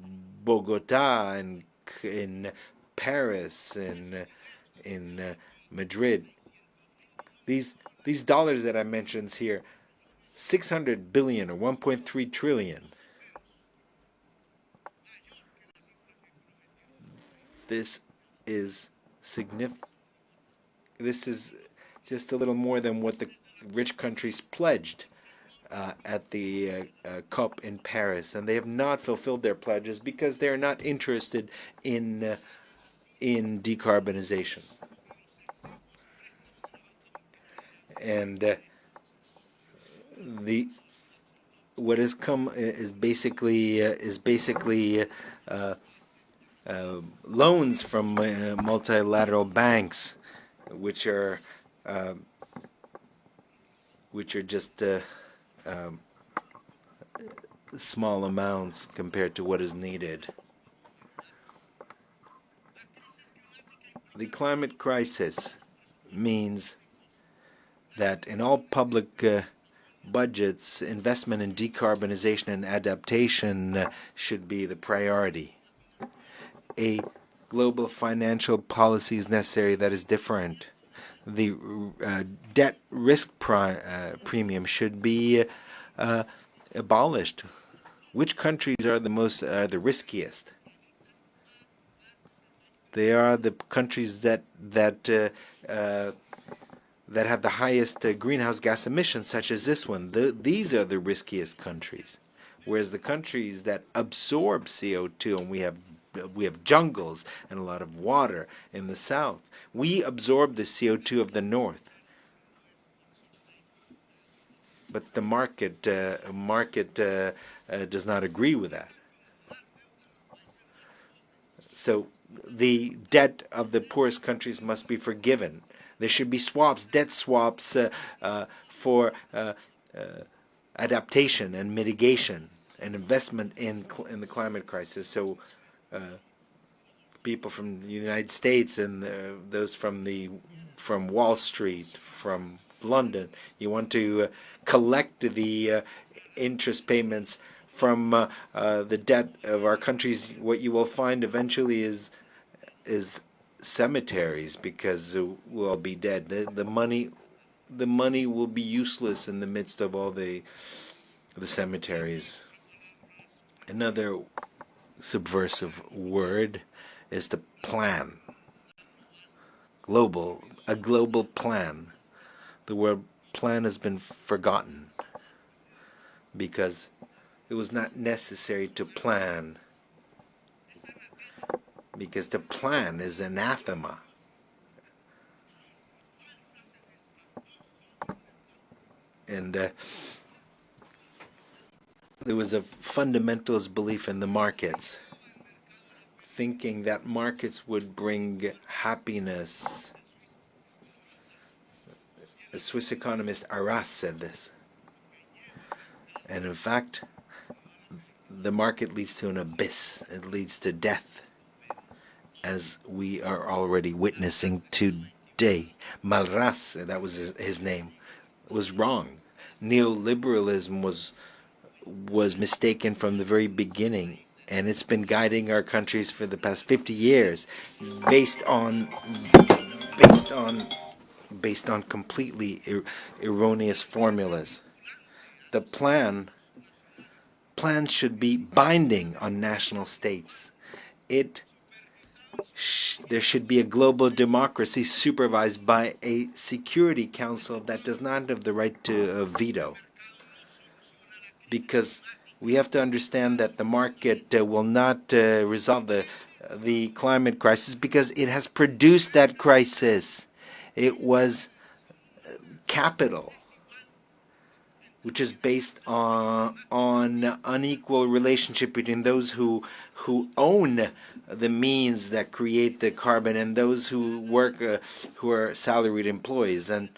Bogota, and in Paris, and in Madrid. These dollars that I mentioned here, 600 billion or 1.3 trillion. This is significant. This is just a little more than what the rich countries pledged at the COP in Paris, and they have not fulfilled their pledges because they are not interested in decarbonization. And what has come is basically loans from multilateral banks, which are just small amounts compared to what is needed. The climate crisis means that in all public budgets, investment in decarbonization and adaptation should be the priority. A global financial policy is necessary that is different. The debt risk premium should be abolished. Which countries are the riskiest? They are the countries that have the highest greenhouse gas emissions, such as this one. These are the riskiest countries. Whereas the countries that absorb CO2, and we have jungles and a lot of water in the south, we absorb the CO2 of the north. But the market does not agree with that. So the debt of the poorest countries must be forgiven. There should be swaps, debt swaps for adaptation and mitigation and investment in the climate crisis. So people from the United States and those from Wall Street, from London, you want to collect the interest payments from the debt of our countries. What you will find eventually is cemeteries, because we'll all be dead. The money will be useless in the midst of all the cemeteries. Another subversive word is to plan. A global plan. The word plan has been forgotten because it was not necessary to plan. Because to plan is anathema. And there was a fundamentalist belief in the markets, thinking that markets would bring happiness. A Swiss economist, Arras, said this. And in fact, the market leads to an abyss. It leads to death, as we are already witnessing today. Malras, that was his name, was wrong. Neoliberalism was mistaken from the very beginning, and it's been guiding our countries for the past 50 years based on completely erroneous formulas. The plans should be binding on national states. There should be a global democracy supervised by a Security Council that does not have the right to veto. Because we have to understand that the market will not resolve the the climate crisis because it has produced that crisis. It was capital, which is based on unequal relationship between those who own the means that create the carbon and those who work, who are salaried employees. And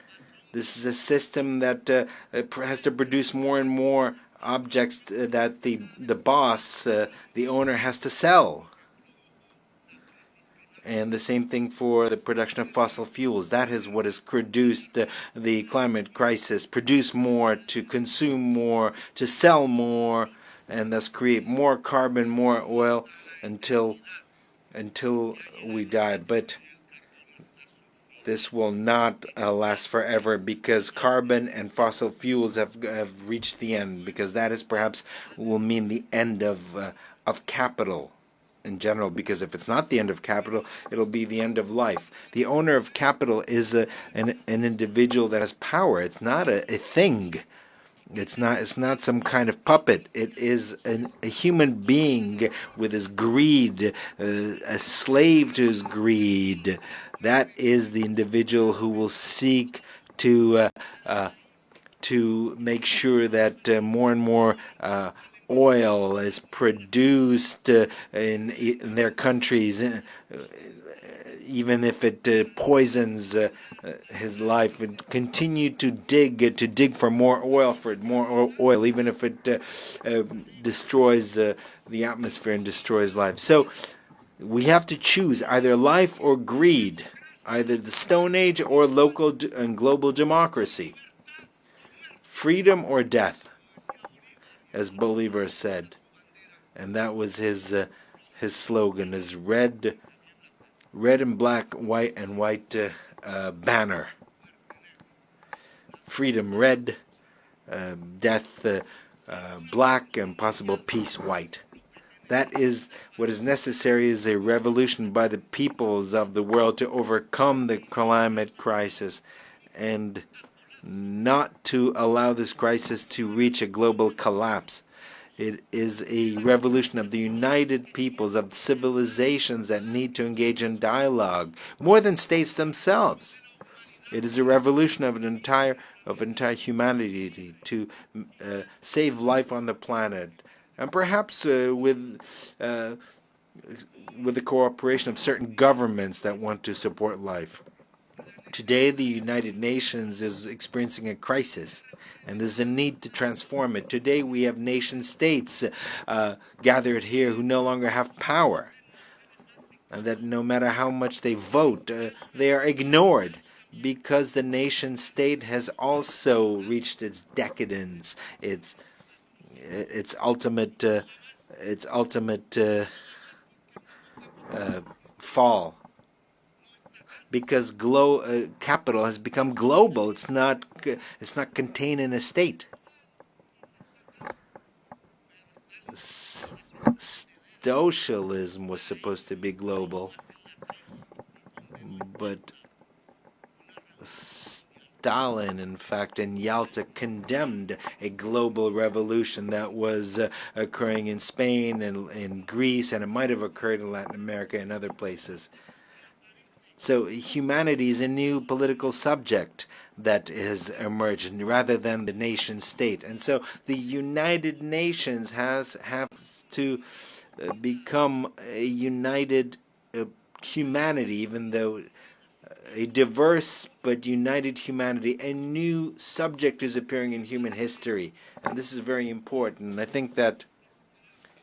this is a system that has to produce more and more objects that the boss, the owner, has to sell. And the same thing for the production of fossil fuels. That is what has produced the climate crisis. Produce more, to consume more, to sell more, and thus create more carbon, more oil until we die. But this will not last forever because carbon and fossil fuels have reached the end, because that is perhaps will mean the end of capital in general, because if it's not the end of capital, it'll be the end of life. The owner of capital is an individual that has power. It's not a thing. It's not some kind of puppet. It is a human being with his greed, a slave to his greed. That is the individual who will seek to make sure that more and more oil is produced in their countries, even if it poisons his life, and continue to dig for more oil, even if it destroys the atmosphere and destroys life. So we have to choose either life or greed, either the Stone Age or local and global democracy, freedom or death, as Bolivar said, and that was his slogan, his red and black, white and white banner. Freedom red, death black, and possible peace white. That is what is necessary, is a revolution by the peoples of the world to overcome the climate crisis and not to allow this crisis to reach a global collapse. It is a revolution of the united peoples, of civilizations that need to engage in dialogue, more than states themselves. It is a revolution of entire humanity to save life on the planet, and perhaps with the cooperation of certain governments that want to support life. Today, the United Nations is experiencing a crisis, and there's a need to transform it. Today, we have nation-states gathered here who no longer have power, and that no matter how much they vote, they are ignored, because the nation-state has also reached its decadence, its ultimate fall. Because capital has become global. It's not contained in a state. Socialism was supposed to be global, but Stalin, in fact, in Yalta, condemned a global revolution that was occurring in Spain and in Greece, and it might have occurred in Latin America and other places. So humanity is a new political subject that has emerged rather than the nation state. And so the United Nations have to become a united humanity, even though a diverse but united humanity. A new subject is appearing in human history, and this is very important. And I think that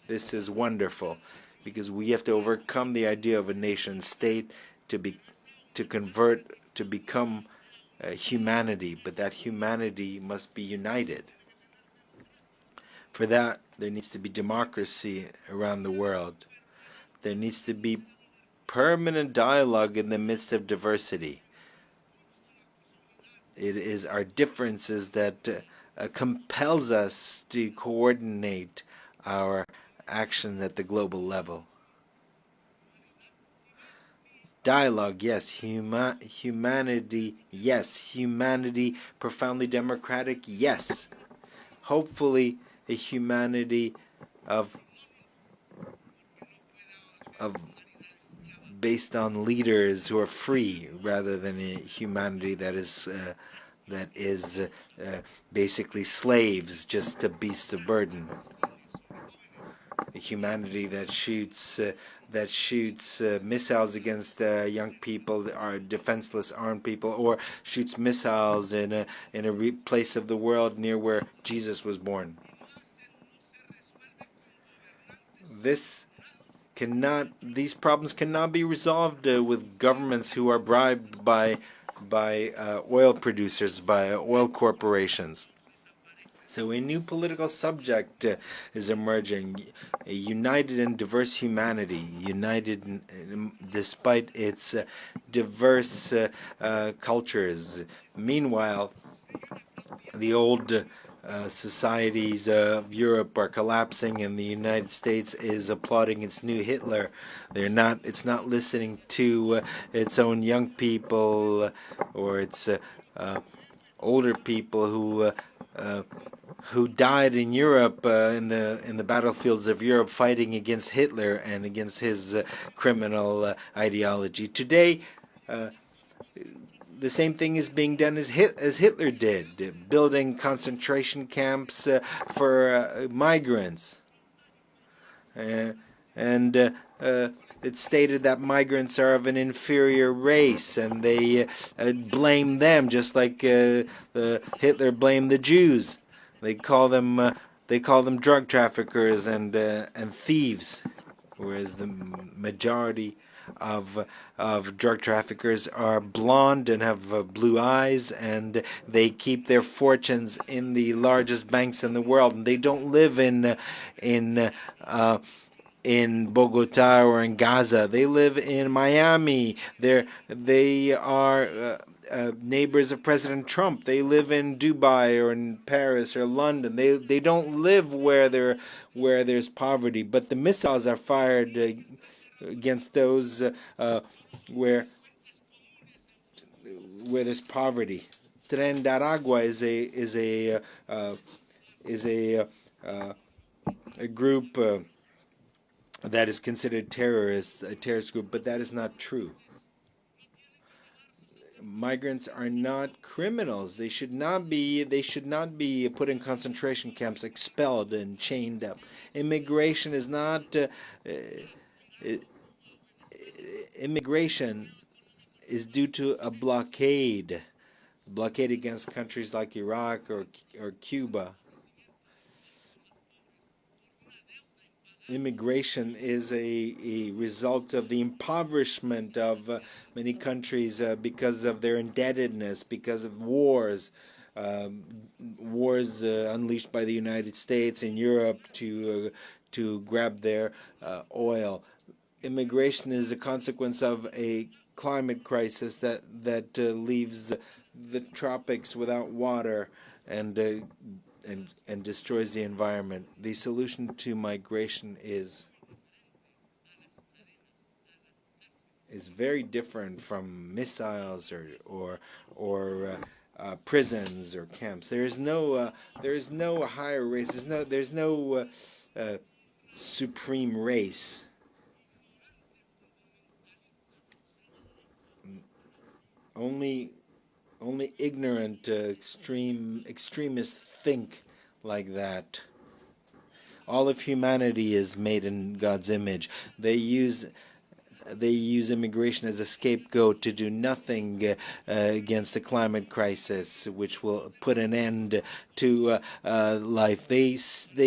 this is wonderful, because we have to overcome the idea of a nation state to convert, to become humanity, but that humanity must be united. For that, there needs to be democracy around the world. There needs to be permanent dialogue in the midst of diversity. It is our differences that compels us to coordinate our action at the global level. Dialogue, yes. Humanity, yes. Humanity profoundly democratic, yes. Hopefully, a humanity of based on leaders who are free rather than a humanity that is basically slaves, just beasts of burden. A humanity that shoots missiles against young people that are defenseless armed people, or shoots missiles in a place of the world near where Jesus was born. These problems cannot be resolved with governments who are bribed by oil producers, by oil corporations. So a new political subject is emerging, a united and diverse humanity, united despite its diverse cultures. Meanwhile, the old societies of Europe are collapsing, and the United States is applauding its new Hitler. It's not listening to its own young people or its older people who died in Europe in the battlefields of Europe fighting against Hitler and against his criminal ideology. Today, the same thing is being done as Hitler did, building concentration camps for migrants. It's stated that migrants are of an inferior race, and they blame them just like Hitler blamed the Jews. They call them drug traffickers and thieves, whereas the majority of drug traffickers are blonde and have blue eyes, and they keep their fortunes in the largest banks in the world, and they don't live in Bogota or in Gaza. They live in Miami. They are neighbors of President Trump. They live in Dubai or in Paris or London. They don't live where there's poverty. But the missiles are fired against those where there's poverty. Tren de Aragua is a group that is considered a terrorist group, but that is not true. Migrants are not criminals. They should not be put in concentration camps, expelled and chained up. Immigration is not immigration is due to a blockade against countries like Iraq or Cuba. Immigration is a result of the impoverishment of many countries because of their indebtedness, because of wars unleashed by the United States and Europe to grab their oil. Immigration is a consequence of a climate crisis that leaves the tropics without water and destroys the environment. The solution to migration is very different from missiles or prisons or camps. There is no higher race. There's no supreme race. Only ignorant extremists think like that. All of humanity is made in God's image. They use immigration as a scapegoat to do nothing against the climate crisis, which will put an end to life. They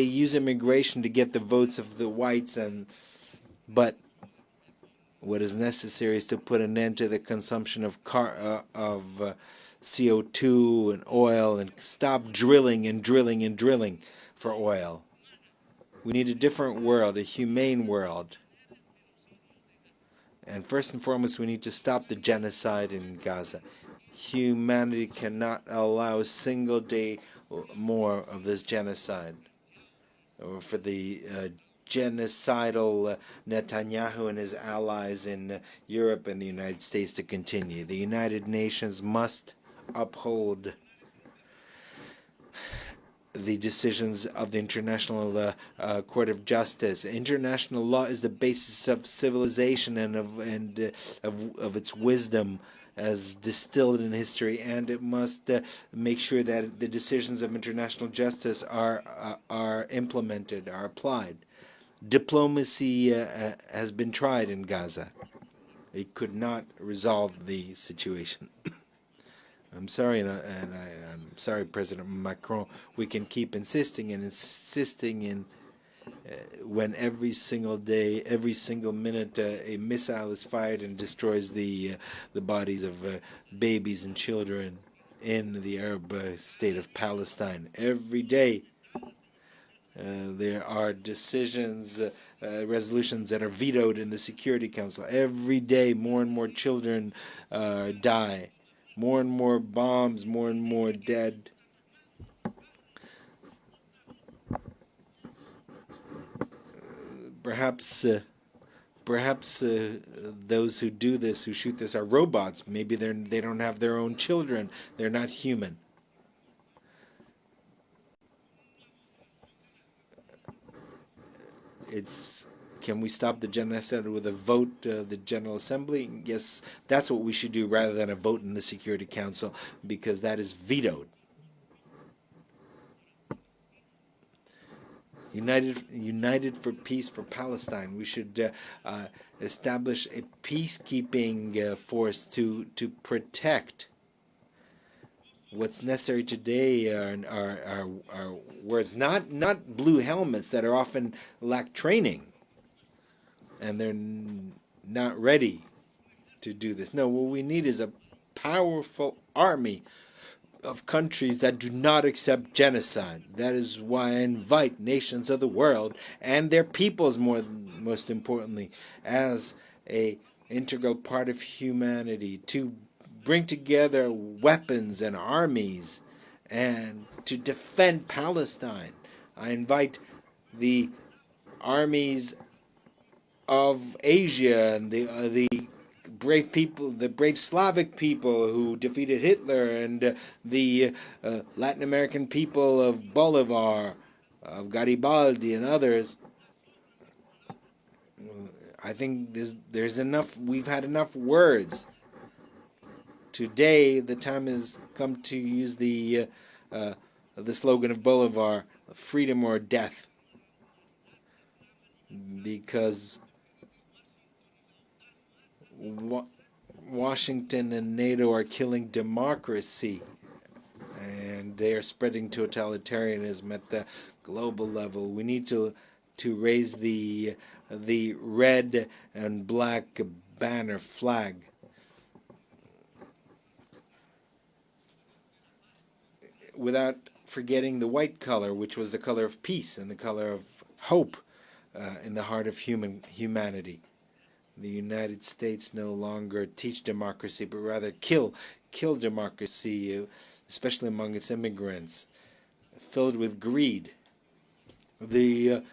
use immigration to get the votes of the whites, but what is necessary is to put an end to the consumption of CO2 and oil, and stop drilling for oil. We need a different world, a humane world. And first and foremost, we need to stop the genocide in Gaza. Humanity cannot allow a single day more of this genocide, or for the genocidal Netanyahu and his allies in Europe and the United States to continue. The United Nations must uphold the decisions of the International Court of Justice. International law is the basis of civilization and of its wisdom as distilled in history, and it must make sure that the decisions of international justice are implemented, are applied. Diplomacy has been tried in Gaza. It could not resolve the situation. I'm sorry, and I'm sorry, President Macron. We can keep insisting and insisting in when every single day, every single minute, a missile is fired and destroys the bodies of babies and children in the Arab state of Palestine. Every day, there are decisions, resolutions that are vetoed in the Security Council. Every day, more and more children die. More and more bombs, more and more dead. Perhaps those who do this, who shoot this, are robots. Maybe they don't have their own children. They're not human. Can we stop the genocide with a vote, the General Assembly? Yes, that's what we should do rather than a vote in the Security Council, because that is vetoed. United for peace for Palestine. We should establish a peacekeeping force to protect. What's necessary today are words, not blue helmets that are often lack training, and they're not ready to do this. No, what we need is a powerful army of countries that do not accept genocide. That is why I invite nations of the world and their peoples, most importantly, as an integral part of humanity, to bring together weapons and armies and to defend Palestine. I invite the armies of Asia and the brave people, the brave Slavic people who defeated Hitler, and the Latin American people of Bolivar, of Garibaldi and others. I think there's enough. We've had enough words. Today, the time has come to use the slogan of Bolivar, freedom or death, because Washington and NATO are killing democracy, and they are spreading totalitarianism at the global level. We need to raise the red and black banner flag. Without forgetting the white color, which was the color of peace and the color of hope in the heart of humanity. The United States no longer teach democracy, but rather kill democracy, especially among its immigrants, filled with greed. The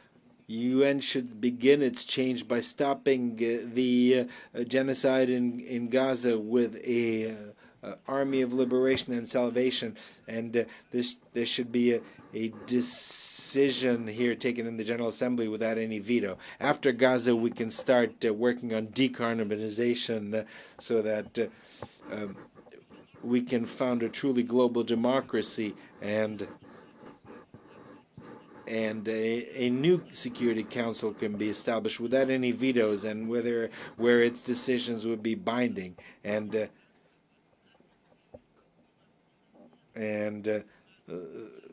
UN should begin its change by stopping the genocide in Gaza with a army of liberation and salvation, and there should be a decision here taken in the General Assembly without any veto. After Gaza, we can start working on decarbonization so that we can found a truly global democracy and a new Security Council can be established without any vetoes, and where its decisions would be binding, and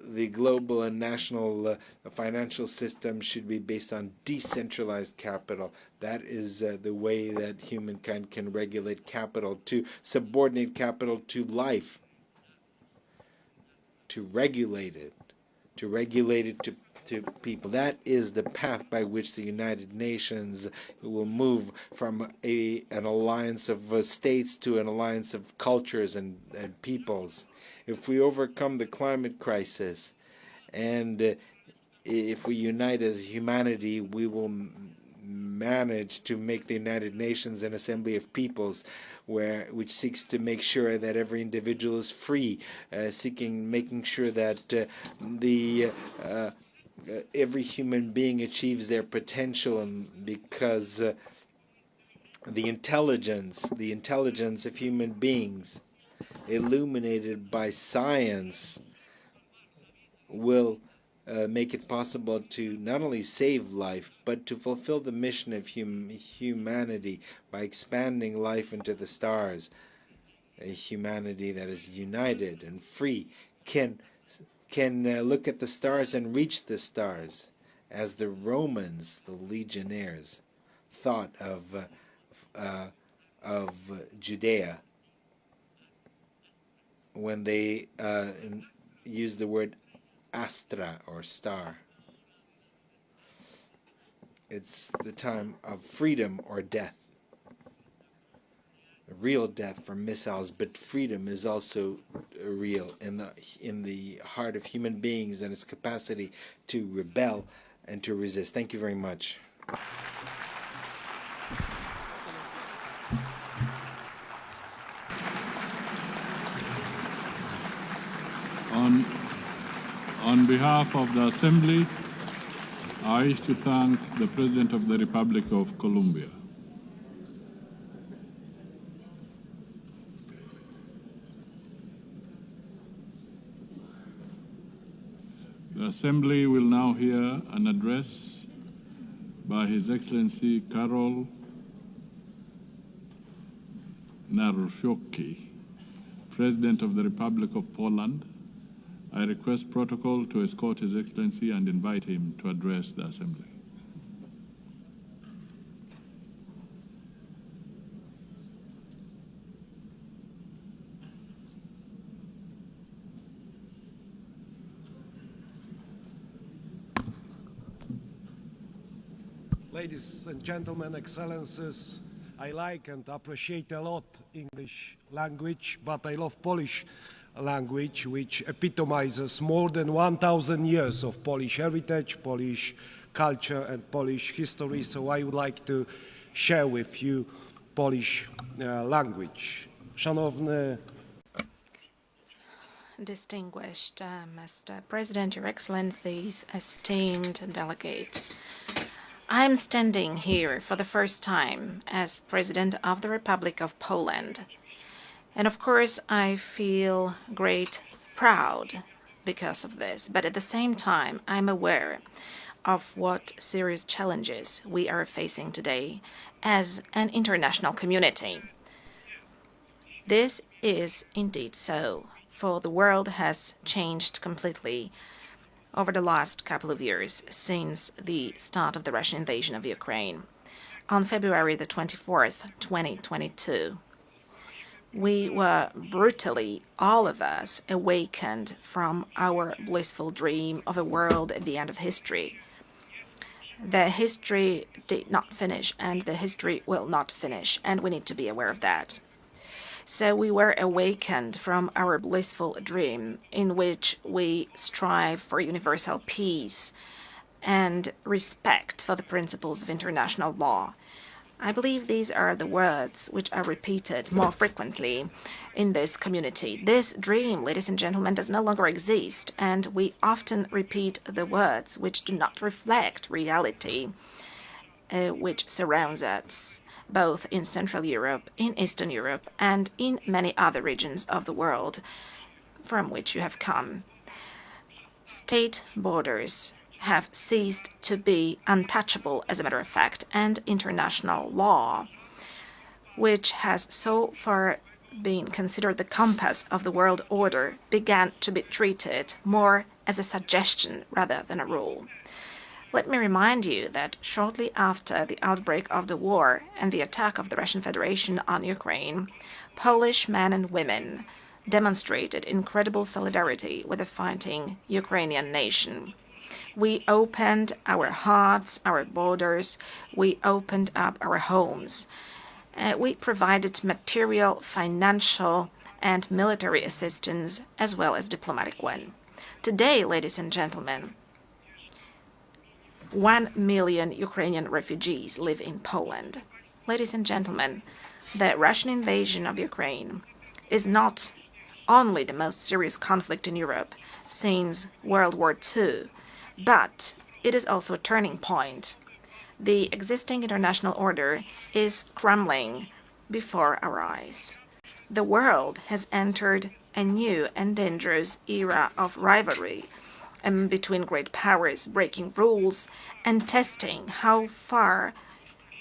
the global and national financial system should be based on decentralized capital. That is the way that humankind can regulate capital, to subordinate capital to life, to regulate it to people. That is the path by which the United Nations will move from an alliance of states to an alliance of cultures and peoples. If we overcome the climate crisis and if we unite as humanity, we will managed to make the United Nations an assembly of peoples which seeks to make sure that every individual is free, making sure that every human being achieves their potential, and because the intelligence of human beings, illuminated by science, will make it possible to not only save life, but to fulfill the mission of humanity by expanding life into the stars. A humanity that is united and free can look at the stars and reach the stars, as the Romans, the legionnaires, thought of Judea when they used the word astra, or star. It's the time of freedom or death. A real death from missiles, but freedom is also real in the heart of human beings and its capacity to rebel and to resist. Thank you very much. On behalf of the Assembly, I wish to thank the President of the Republic of Colombia. The Assembly will now hear an address by His Excellency Karol Nawrocki, President of the Republic of Poland. I request protocol to escort His Excellency and invite him to address the Assembly. Ladies and gentlemen, Excellencies, I like and appreciate a lot English language, but I love Polish language, which epitomizes more than 1,000 years of Polish heritage, Polish culture, and Polish history. So I would like to share with you Polish language. Szanowny Distinguished Mr. President, Your Excellencies, esteemed delegates, I am standing here for the first time as President of the Republic of Poland. And of course, I feel great proud because of this. But at the same time, I'm aware of what serious challenges we are facing today as an international community. This is indeed so, for the world has changed completely over the last couple of years since the start of the Russian invasion of Ukraine. On February the 24th, 2022, we were brutally, all of us, awakened from our blissful dream of a world at the end of history. The history did not finish, and the history will not finish, and we need to be aware of that. So we were awakened from our blissful dream in which we strive for universal peace and respect for the principles of international law. I believe these are the words which are repeated more frequently in this community. This dream, ladies and gentlemen, does no longer exist, and we often repeat the words which do not reflect reality which surrounds us, both in Central Europe, in Eastern Europe, and in many other regions of the world from which you have come. State borders have ceased to be untouchable, as a matter of fact, and international law, which has so far been considered the compass of the world order, began to be treated more as a suggestion rather than a rule. Let me remind you that shortly after the outbreak of the war and the attack of the Russian Federation on Ukraine, Polish men and women demonstrated incredible solidarity with the fighting Ukrainian nation. We opened our hearts, our borders, we opened up our homes. We provided material, financial, and military assistance, as well as diplomatic one. Today, ladies and gentlemen, 1 million Ukrainian refugees live in Poland. Ladies and gentlemen, the Russian invasion of Ukraine is not only the most serious conflict in Europe since World War II, but it is also a turning point. The existing international order is crumbling before our eyes. The world has entered a new and dangerous era of rivalry between great powers, breaking rules and testing how far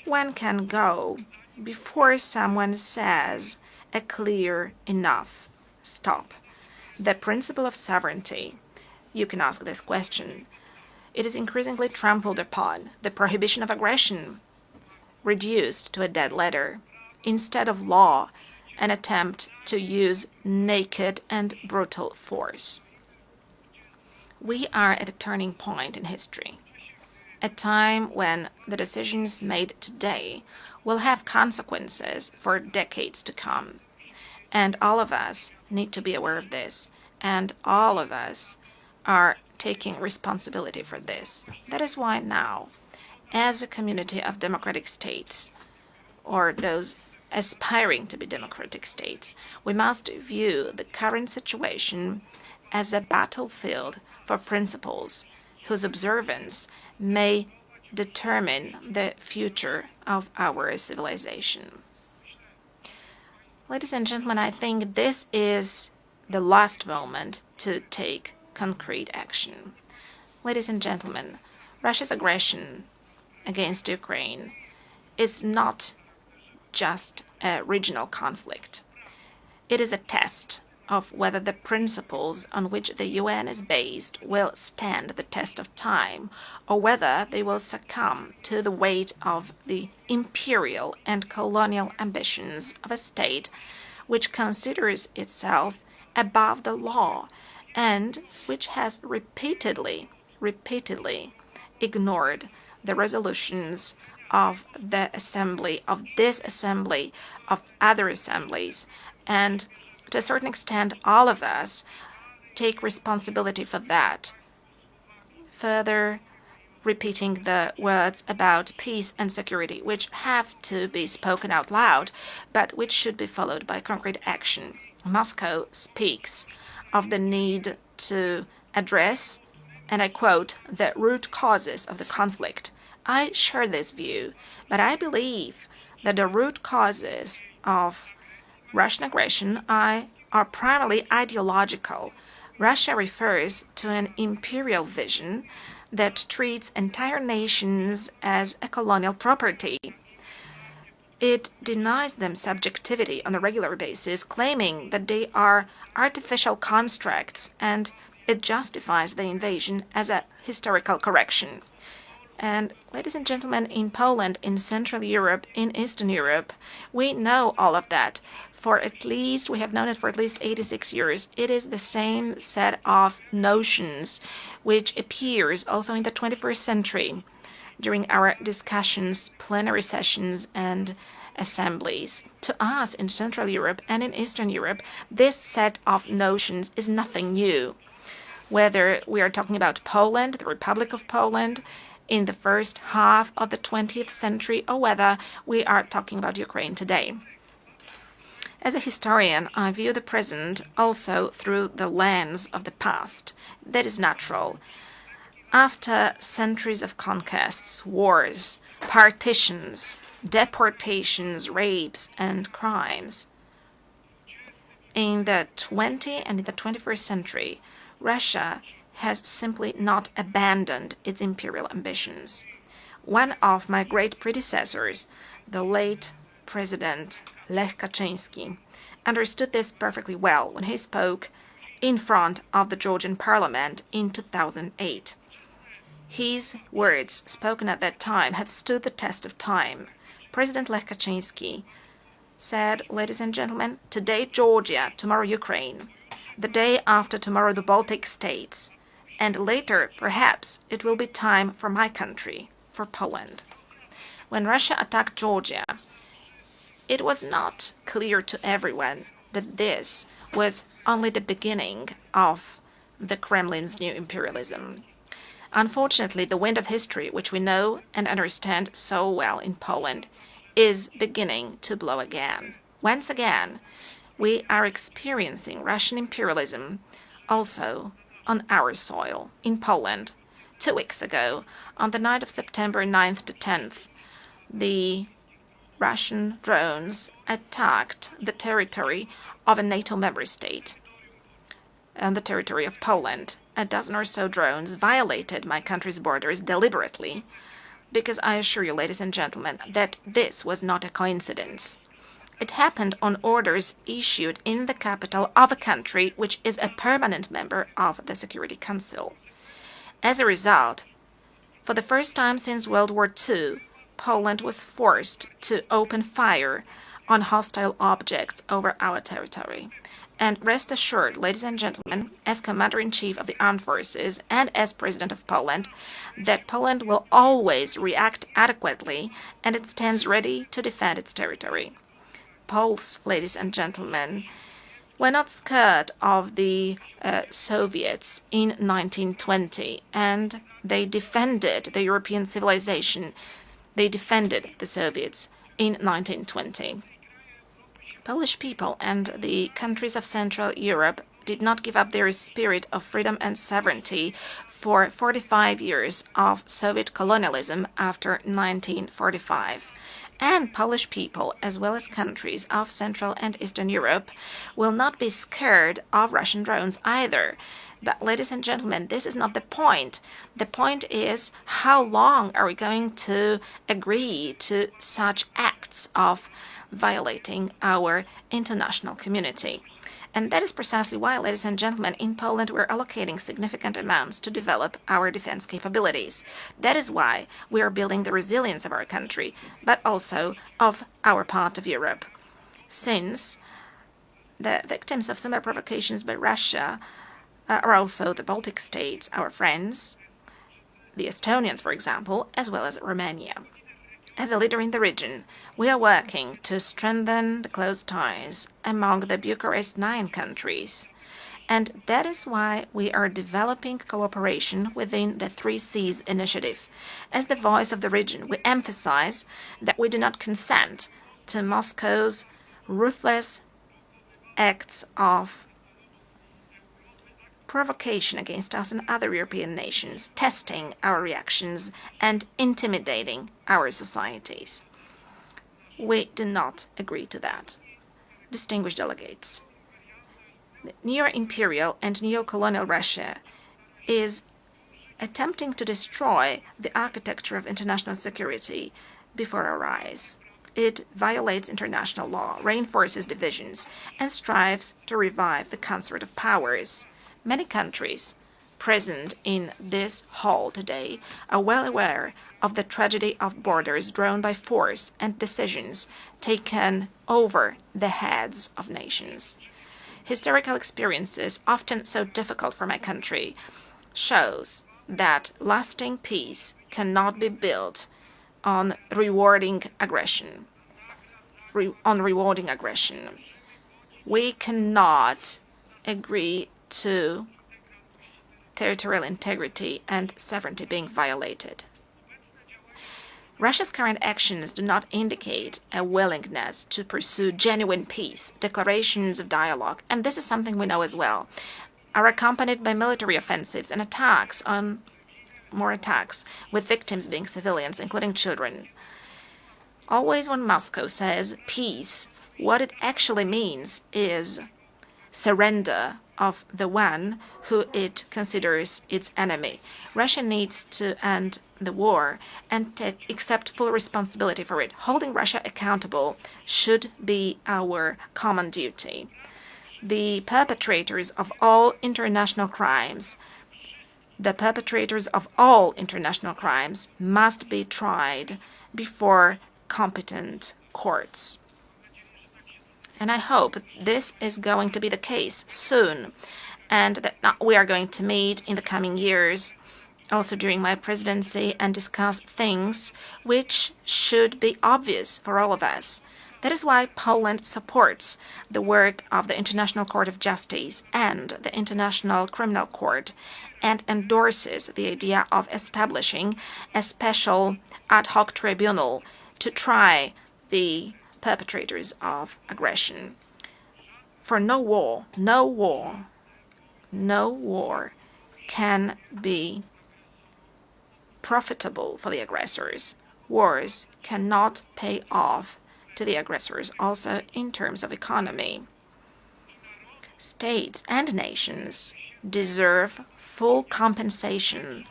one can go before someone says a clear enough stop. The principle of sovereignty, you can ask this question. It is increasingly trampled upon, the prohibition of aggression reduced to a dead letter. Instead of law, an attempt to use naked and brutal force. We are at a turning point in history, a time when the decisions made today will have consequences for decades to come. And all of us need to be aware of this, and all of us are taking responsibility for this. That is why now, as a community of democratic states, or those aspiring to be democratic states, we must view the current situation as a battlefield for principles whose observance may determine the future of our civilization. Ladies and gentlemen, I think this is the last moment to take concrete action. Ladies and gentlemen, Russia's aggression against Ukraine is not just a regional conflict. It is a test of whether the principles on which the UN is based will stand the test of time, or whether they will succumb to the weight of the imperial and colonial ambitions of a state which considers itself above the law and which has repeatedly ignored the resolutions of the assembly, of this assembly, of other assemblies, and to a certain extent, all of us take responsibility for that. Further repeating the words about peace and security, which have to be spoken out loud, but which should be followed by concrete action. Moscow speaks of the need to address, and I quote, the root causes of the conflict. I share this view, but I believe that the root causes of Russian aggression are primarily ideological. Russia refers to an imperial vision that treats entire nations as a colonial property. It denies them subjectivity on a regular basis, claiming that they are artificial constructs, and it justifies the invasion as a historical correction. And ladies and gentlemen, in Poland, in Central Europe, in Eastern Europe, we know all of that. We have known it for at least 86 years. It is the same set of notions which appears also in the 21st century during our discussions, plenary sessions, and assemblies. To us in Central Europe and in Eastern Europe, this set of notions is nothing new. Whether we are talking about Poland, the Republic of Poland, in the first half of the 20th century, or whether we are talking about Ukraine today. As a historian, I view the present also through the lens of the past. That is natural. After centuries of conquests, wars, partitions, deportations, rapes, and crimes, in the 20th and in the 21st century, Russia has simply not abandoned its imperial ambitions. One of my great predecessors, the late President Lech Kaczynski, understood this perfectly well when he spoke in front of the Georgian parliament in 2008. His words, spoken at that time, have stood the test of time. President Lech Kaczynski said, ladies and gentlemen, today Georgia, tomorrow Ukraine, the day after tomorrow the Baltic states, and later, perhaps, it will be time for my country, for Poland. When Russia attacked Georgia, it was not clear to everyone that this was only the beginning of the Kremlin's new imperialism. Unfortunately, the wind of history, which we know and understand so well in Poland, is beginning to blow again. Once again, we are experiencing Russian imperialism also on our soil in Poland. 2 weeks ago, on the night of September 9th to 10th, the Russian drones attacked the territory of a NATO member state on the territory of Poland. A dozen or so drones violated my country's borders deliberately, because I assure you, ladies and gentlemen, that this was not a coincidence. It happened on orders issued in the capital of a country which is a permanent member of the Security Council. As a result, for the first time since World War II, Poland was forced to open fire on hostile objects over our territory. And rest assured, ladies and gentlemen, as Commander-in-Chief of the Armed Forces and as President of Poland, that Poland will always react adequately and it stands ready to defend its territory. Poles, ladies and gentlemen, were not scared of the Soviets in 1920, and they defended the European civilization. They defended the Soviets in 1920. Polish people and the countries of Central Europe did not give up their spirit of freedom and sovereignty for 45 years of Soviet colonialism after 1945. And Polish people, as well as countries of Central and Eastern Europe, will not be scared of Russian drones either. But, ladies and gentlemen, this is not the point. The point is, how long are we going to agree to such acts of violating our international community? And that is precisely why, ladies and gentlemen, in Poland we're allocating significant amounts to develop our defense capabilities. That is why we are building the resilience of our country, but also of our part of Europe. Since the victims of similar provocations by Russia are also the Baltic states, our friends, the Estonians, for example, as well as Romania. As a leader in the region, we are working to strengthen the close ties among the Bucharest 9 countries. And that is why we are developing cooperation within the 3 Seas initiative. As the voice of the region, we emphasize that we do not consent to Moscow's ruthless acts of provocation against us and other European nations, testing our reactions and intimidating our societies. We do not agree to that. Distinguished delegates, neo-imperial and neo-colonial Russia is attempting to destroy the architecture of international security before our eyes. It violates international law, reinforces divisions, and strives to revive the concert of powers. Many countries present in this hall today are well aware of the tragedy of borders drawn by force and decisions taken over the heads of nations. Historical experiences, often so difficult for my country, shows that lasting peace cannot be built on rewarding aggression. We cannot agree to territorial integrity and sovereignty being violated. Russia's current actions do not indicate a willingness to pursue genuine peace, declarations of dialogue, and this is something we know as well, are accompanied by military offensives and more attacks, with victims being civilians, including children. Always when Moscow says peace, what it actually means is surrender of the one who it considers its enemy. Russia needs to end the war and accept full responsibility for it. Holding Russia accountable should be our common duty. The perpetrators of all international crimes must be tried before competent courts. And I hope this is going to be the case soon, and that we are going to meet in the coming years, also during my presidency, and discuss things which should be obvious for all of us. That is why Poland supports the work of the International Court of Justice and the International Criminal Court and endorses the idea of establishing a special ad hoc tribunal to try the perpetrators of aggression. For no war can be profitable for the aggressors. Wars cannot pay off to the aggressors, also in terms of economy. States and nations deserve full compensation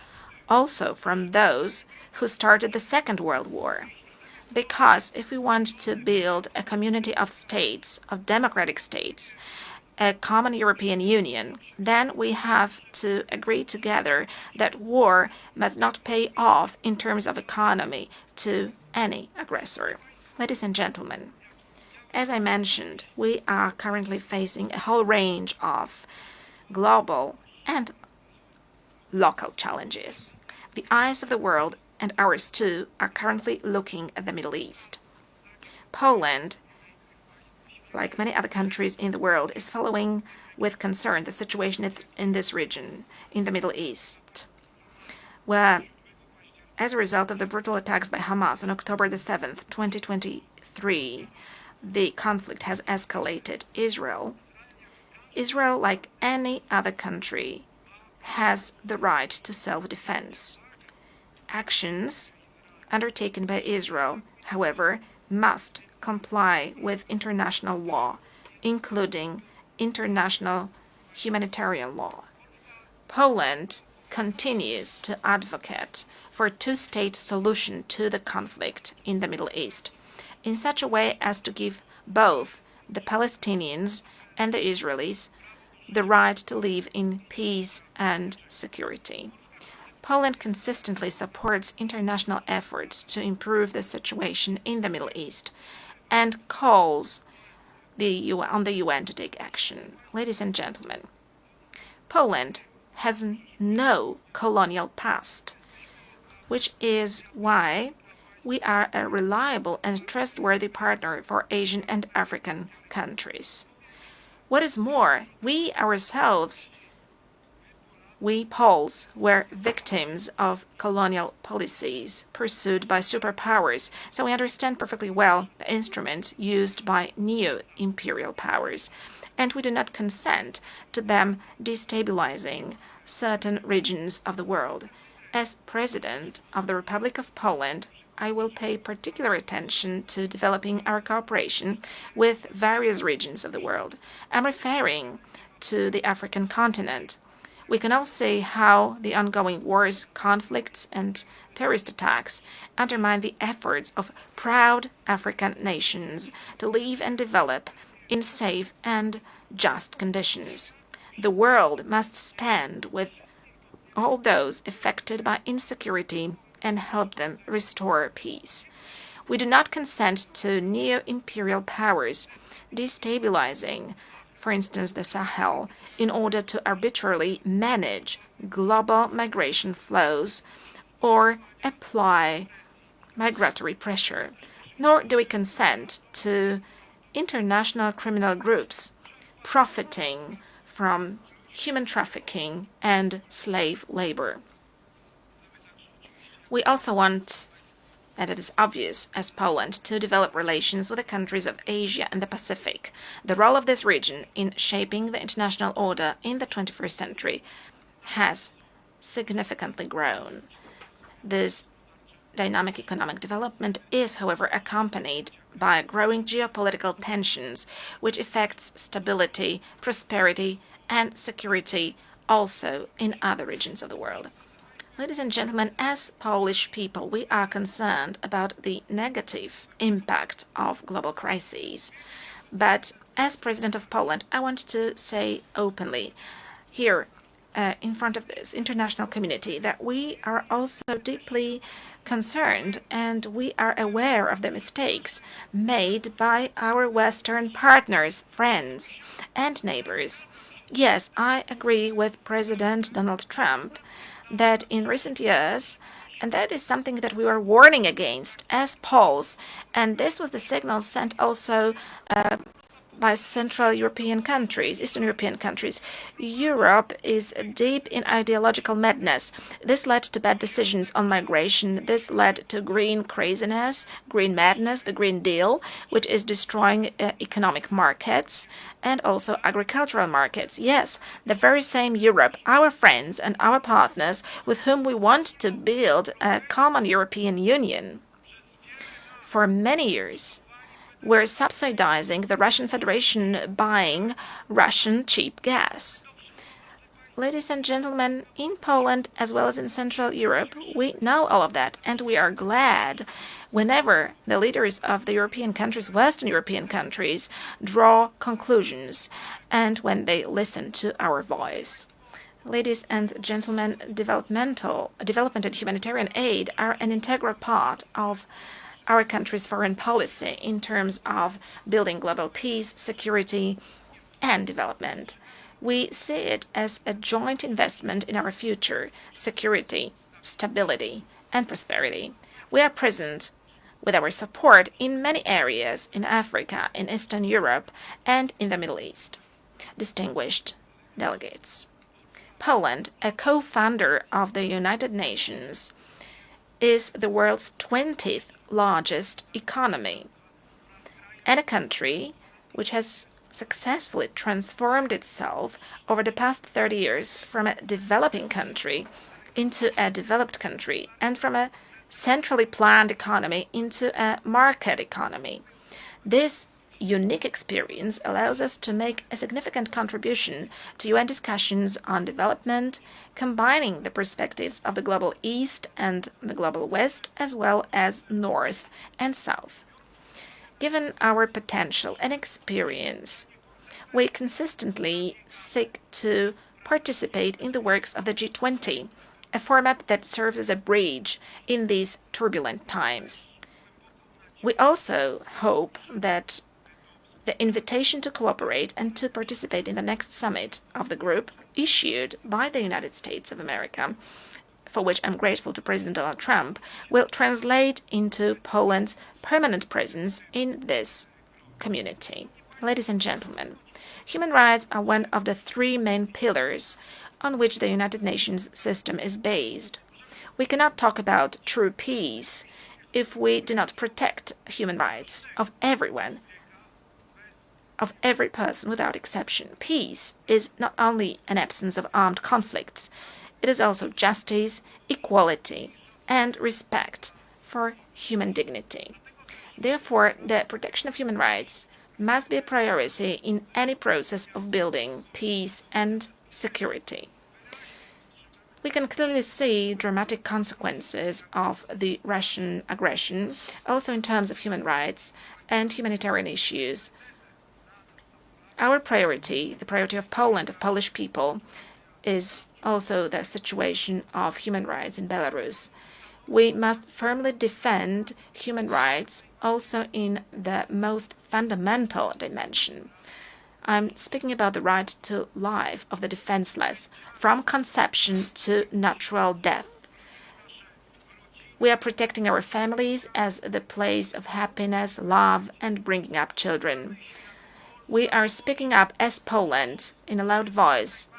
also from those who started the Second World War. Because if we want to build a community of states, of democratic states, a common European Union, then we have to agree together that war must not pay off in terms of economy to any aggressor. Ladies and gentlemen, as I mentioned, we are currently facing a whole range of global and local challenges. The eyes of the world, and ours too, are currently looking at the Middle East. Poland, like many other countries in the world, is following with concern the situation in this region, in the Middle East, where, as a result of the brutal attacks by Hamas on October the 7th, 2023, the conflict has escalated. Israel, like any other country, has the right to self-defense. Actions undertaken by Israel, however, must comply with international law, including international humanitarian law. Poland continues to advocate for a two-state solution to the conflict in the Middle East, in such a way as to give both the Palestinians and the Israelis the right to live in peace and security. Poland consistently supports international efforts to improve the situation in the Middle East and calls on the UN to take action. Ladies and gentlemen, Poland has no colonial past, which is why we are a reliable and trustworthy partner for Asian and African countries. What is more, we ourselves, we Poles, were victims of colonial policies pursued by superpowers, so we understand perfectly well the instruments used by neo-imperial powers, and we do not consent to them destabilizing certain regions of the world. As President of the Republic of Poland, I will pay particular attention to developing our cooperation with various regions of the world. I'm referring to the African continent. We can all see how the ongoing wars, conflicts, and terrorist attacks undermine the efforts of proud African nations to live and develop in safe and just conditions. The world must stand with all those affected by insecurity and help them restore peace. We do not consent to neo-imperial powers destabilizing, for instance, the Sahel, in order to arbitrarily manage global migration flows or apply migratory pressure. Nor do we consent to international criminal groups profiting from human trafficking and slave labor. We also want, and it is obvious as Poland, to develop relations with the countries of Asia and the Pacific. The role of this region in shaping the international order in the 21st century has significantly grown. This dynamic economic development is, however, accompanied by growing geopolitical tensions, which affects stability, prosperity, and security also in other regions of the world. Ladies and gentlemen, as Polish people, we are concerned about the negative impact of global crises. But as President of Poland, I want to say openly here in front of this international community that we are also deeply concerned and we are aware of the mistakes made by our Western partners, friends, and neighbors. Yes, I agree with President Donald Trump that in recent years, And that is something that we were warning against as Poles. And this was the signal sent also by Central European countries, Eastern European countries. Europe is deep in ideological madness. This led to bad decisions on migration. This led to green craziness, green madness, the Green Deal, which is destroying economic markets and also agricultural markets. Yes, the very same Europe, our friends and our partners with whom we want to build a common European Union. For many years, we're subsidizing the Russian Federation buying Russian cheap gas. Ladies and gentlemen, in Poland as well as in Central Europe, we know all of that, and we are glad whenever the leaders of the European countries, Western European countries, draw conclusions and when they listen to our voice. Ladies and gentlemen, development and humanitarian aid are an integral part of our country's foreign policy in terms of building global peace, security, and development. We see it as a joint investment in our future, security, stability, and prosperity. We are present with our support in many areas in Africa, in Eastern Europe, and in the Middle East. Distinguished delegates, Poland, a co-founder of the United Nations, is the world's 20th largest economy, and a country which has successfully transformed itself over the past 30 years from a developing country into a developed country and from a centrally planned economy into a market economy. This unique experience allows us to make a significant contribution to UN discussions on development, combining the perspectives of the global East and the global West, as well as North and South. Given our potential and experience, we consistently seek to participate in the works of the G20, a format that serves as a bridge in these turbulent times. We also hope that the invitation to cooperate and to participate in the next summit of the group issued by the United States of America, for which I'm grateful to President Donald Trump, will translate into Poland's permanent presence in this community. Ladies and gentlemen, human rights are one of the three main pillars on which the United Nations system is based. We cannot talk about true peace if we do not protect human rights of everyone, of every person without exception. Peace is not only an absence of armed conflicts, it is also justice, equality, and respect for human dignity. Therefore, the protection of human rights must be a priority in any process of building peace and security. We can clearly see dramatic consequences of the Russian aggression, also in terms of human rights and humanitarian issues. Our priority, the priority of Poland, of Polish people, is also the situation of human rights in Belarus. We must firmly defend human rights also in the most fundamental dimension. I'm speaking about the right to life of the defenseless, from conception to natural death. We are protecting our families as the place of happiness, love, and bringing up children. We are speaking up as Poland in a loud voice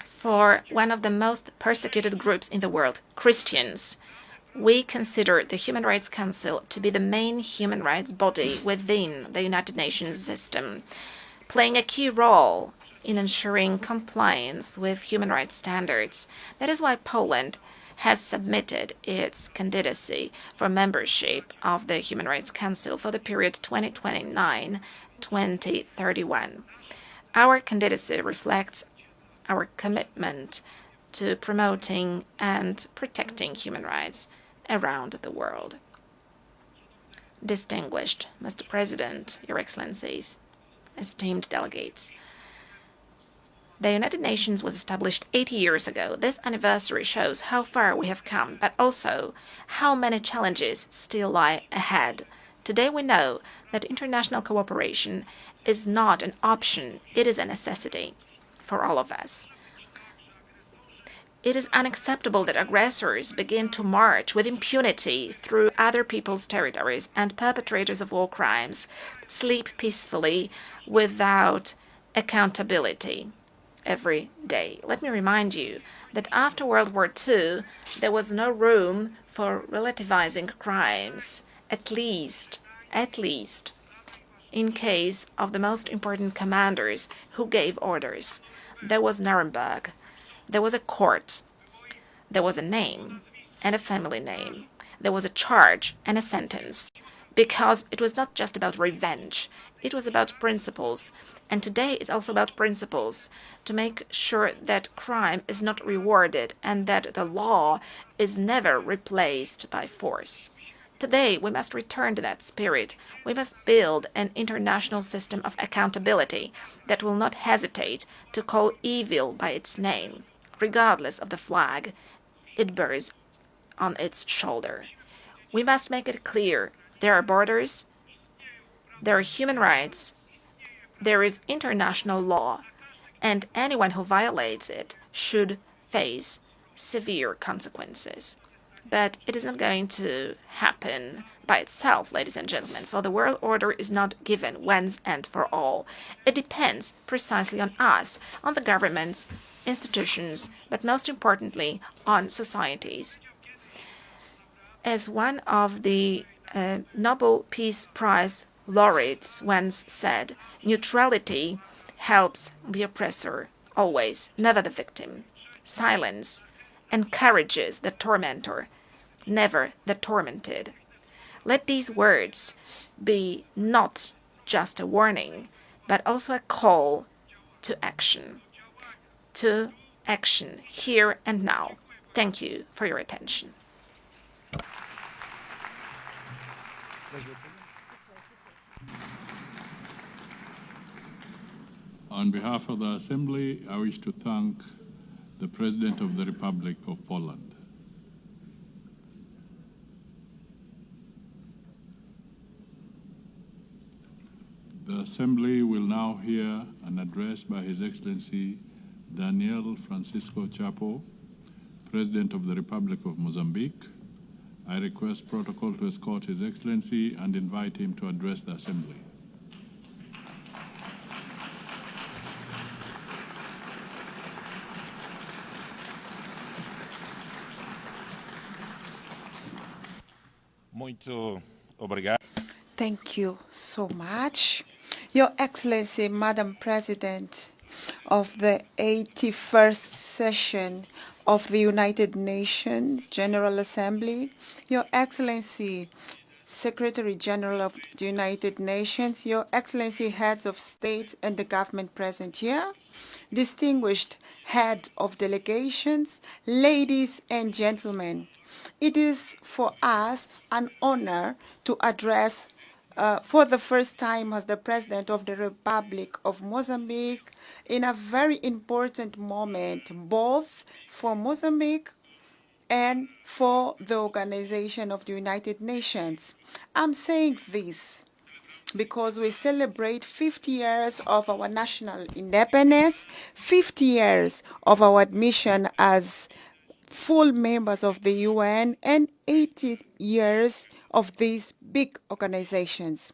for one of the most persecuted groups in the world, Christians. We consider the Human Rights Council to be the main human rights body within the United Nations system, playing a key role in ensuring compliance with human rights standards. That is why Poland has submitted its candidacy for membership of the Human Rights Council for the period 2029-2031. Our candidacy reflects our commitment to promoting and protecting human rights around the world. Distinguished Mr. President, Your Excellencies, esteemed delegates, the United Nations was established 80 years ago. This anniversary shows how far we have come, but also how many challenges still lie ahead. Today we know that international cooperation is not an option, it is a necessity for all of us. It is unacceptable that aggressors begin to march with impunity through other people's territories and perpetrators of war crimes sleep peacefully without accountability every day. Let me remind you that after World War II, there was no room for relativizing crimes, at least in case of the most important commanders who gave orders. There was Nuremberg. There was a court, there was a name and a family name, there was a charge and a sentence, because it was not just about revenge, it was about principles, and today it's also about principles, to make sure that crime is not rewarded and that the law is never replaced by force. Today, we must return to that spirit. We must build an international system of accountability that will not hesitate to call evil by its name, regardless of the flag it bears on its shoulder. We must make it clear there are borders, there are human rights, there is international law, and anyone who violates it should face severe consequences. But it is not going to happen by itself, ladies and gentlemen, for the world order is not given once and for all. It depends precisely on us, on the governments, institutions, but most importantly, on societies. As one of the Nobel Peace Prize laureates once said, neutrality helps the oppressor always, never the victim. Silence encourages the tormentor, never the tormented. Let these words be not just a warning, but also a call to action. To action here and now. Thank you for your attention. On behalf of the Assembly, I wish to thank the President of the Republic of Poland. The Assembly will now hear an address by His Excellency Daniel Francisco Chapo, President of the Republic of Mozambique. I request protocol to escort His Excellency and invite him to address the Assembly. Muito obrigado. Thank you so much. Your Excellency, Madam President of the 81st session of the United Nations General Assembly, Your Excellency, Secretary General of the United Nations, Your Excellency, heads of state and the government present here, distinguished head of delegations, ladies and gentlemen, it is for us an honor to address for the first time as the President of the Republic of Mozambique in a very important moment, both for Mozambique and for the Organization of the United Nations. I'm saying this because we celebrate 50 years of our national independence, 50 years of our admission as full members of the UN, and 80 years of these big organizations.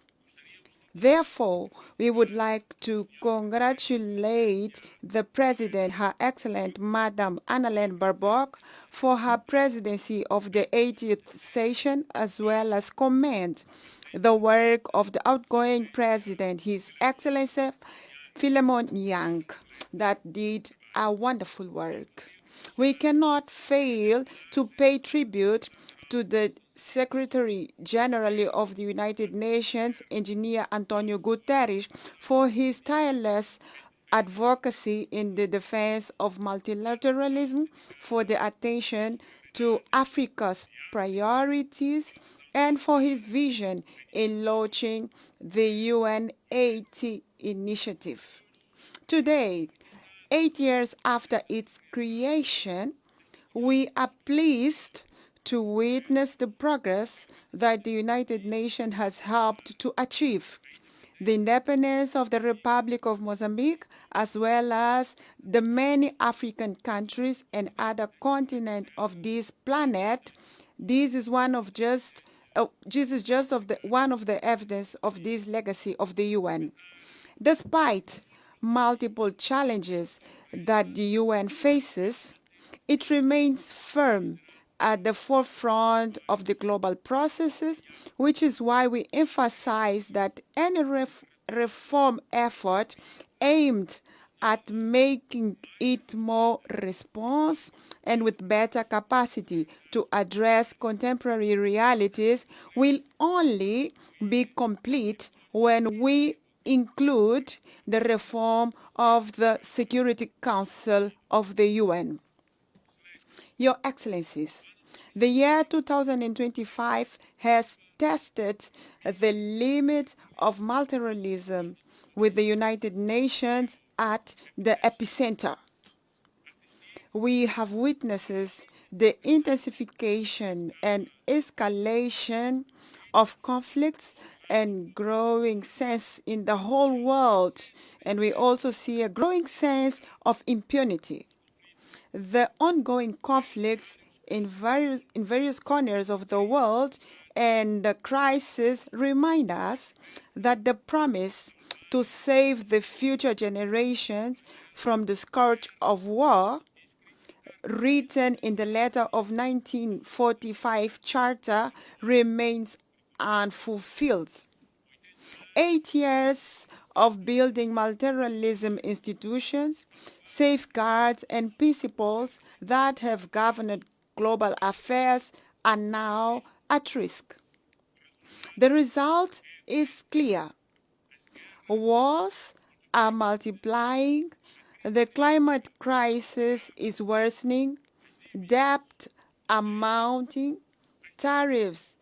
Therefore, we would like to congratulate the President, Her Excellent Madam Annalena Baerbock, for her presidency of the 80th session, as well as commend the work of the outgoing President, His Excellency Philemon Yang, that did a wonderful work. We cannot fail to pay tribute to the Secretary General of the United Nations, Engineer Antonio Guterres, for his tireless advocacy in the defense of multilateralism, for the attention to Africa's priorities, and for his vision in launching the UN 80 initiative. Today, 8 years after its creation, we are pleased to witness the progress that the United Nations has helped to achieve. the independence of the Republic of Mozambique, as well as the many African countries and other continents of this planet. This is one of just one of the evidence of this legacy of the UN. Despite multiple challenges that the UN faces, it remains firm at the forefront of the global processes, which is why we emphasize that any reform effort aimed at making it more responsive and with better capacity to address contemporary realities will only be complete when we include the reform of the Security Council of the UN. Your Excellencies, the year 2025 has tested the limits of multilateralism with the United Nations at the epicenter. We have witnessed the intensification and escalation of conflicts and growing sense in the whole world, and we also see a growing sense of impunity. The ongoing conflicts in various corners of the world and the crisis remind us that the promise to save the future generations from the scourge of war, written in the letter of 1945 Charter, remains unfulfilled. 8 years of building multilateralism institutions, safeguards, and principles that have governed global affairs are now at risk. The result is clear. Wars are multiplying, the climate crisis is worsening, debt are mounting, tariffs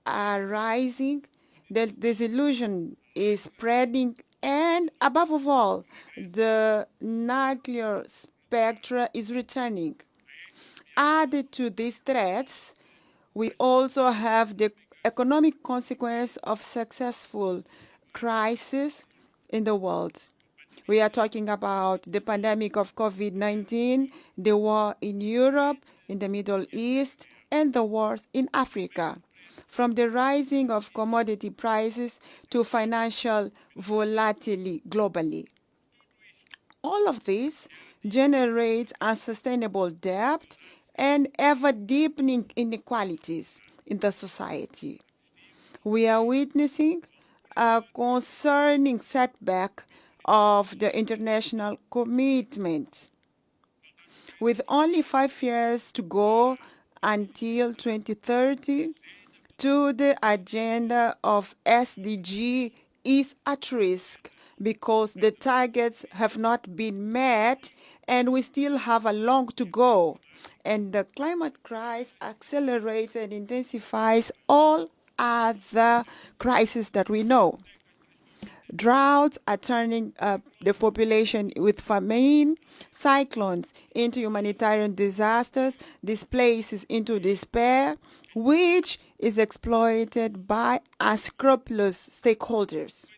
are rising, the disillusion is spreading, and above all, the nuclear spectra is returning. Added to these threats, we also have the economic consequence of successful crisis in the world. We are talking about the pandemic of COVID-19, the war in Europe, in the Middle East, and the wars in Africa. From the rising of commodity prices to financial volatility globally. All of this generates unsustainable debt and ever-deepening inequalities in the society. We are witnessing a concerning setback of the international commitment. With only 5 years to go until 2030, the agenda of SDG is at risk because the targets have not been met and we still have a long to go. And the climate crisis accelerates and intensifies all other crises that we know. Droughts are turning up the population with famine, cyclones into humanitarian disasters, displaces into despair, which is exploited by unscrupulous stakeholders.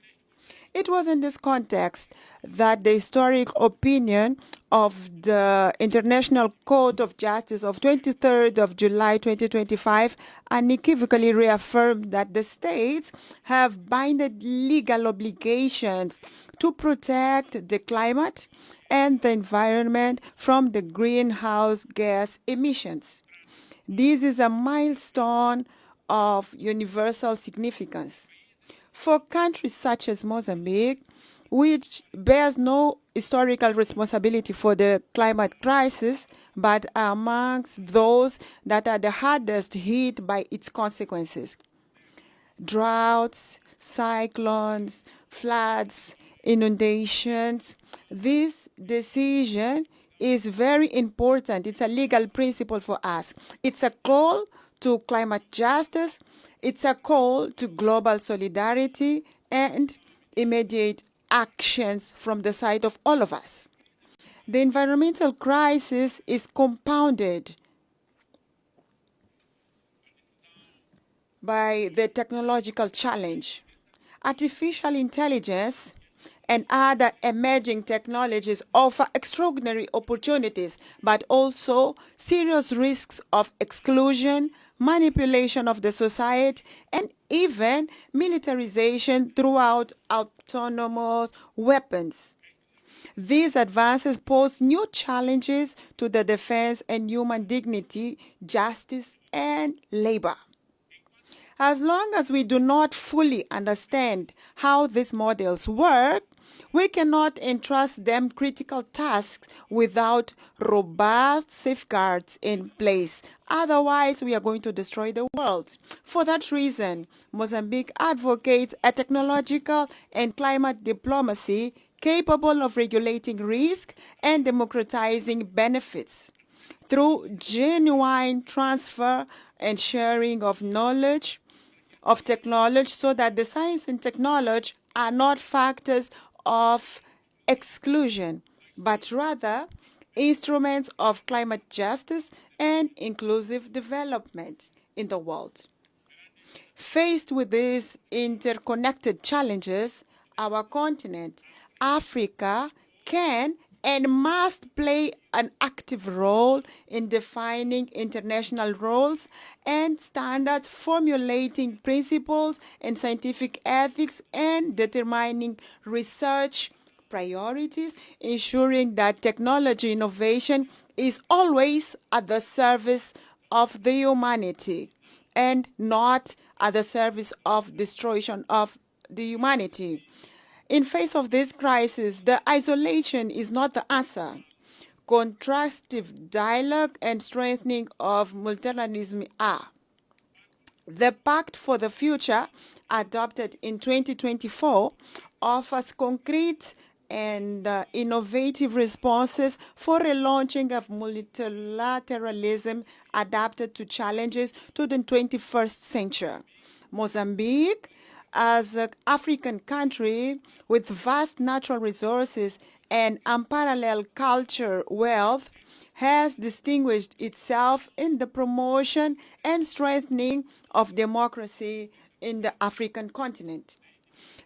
It was in this context that the historic opinion of the International Court of Justice of 23rd of July 2025 unequivocally reaffirmed that the states have binding legal obligations to protect the climate and the environment from the greenhouse gas emissions. This is a milestone of universal significance. For countries such as Mozambique, which bears no historical responsibility for the climate crisis, but are amongst those that are the hardest hit by its consequences. Droughts, cyclones, floods, inundations. This decision is very important. It's a legal principle for us. It's a call to climate justice. It's a call to global solidarity and immediate actions from the side of all of us. The environmental crisis is compounded by the technological challenge. Artificial intelligence and other emerging technologies offer extraordinary opportunities, but also serious risks of exclusion, manipulation of the society, and even militarization throughout autonomous weapons. These advances pose new challenges to the defense and human dignity, justice, and labor. As long as we do not fully understand how these models work, we cannot entrust them critical tasks without robust safeguards in place. Otherwise, we are going to destroy the world. For that reason, Mozambique advocates a technological and climate diplomacy capable of regulating risk and democratizing benefits through genuine transfer and sharing of knowledge, of technology, so that the science and technology are not factors of exclusion, but rather instruments of climate justice and inclusive development in the world. Faced with these interconnected challenges, our continent, Africa, can and must play an active role in defining international rules and standards, formulating principles and scientific ethics, and determining research priorities, ensuring that technology innovation is always at the service of the humanity and not at the service of destruction of the humanity. In face of this crisis, the isolation is not the answer. Constructive dialogue and strengthening of multilateralism are. The Pact for the Future, adopted in 2024, offers concrete and innovative responses for relaunching of multilateralism adapted to challenges to the 21st century. Mozambique, as an African country with vast natural resources and unparalleled culture wealth, has distinguished itself in the promotion and strengthening of democracy in the African continent.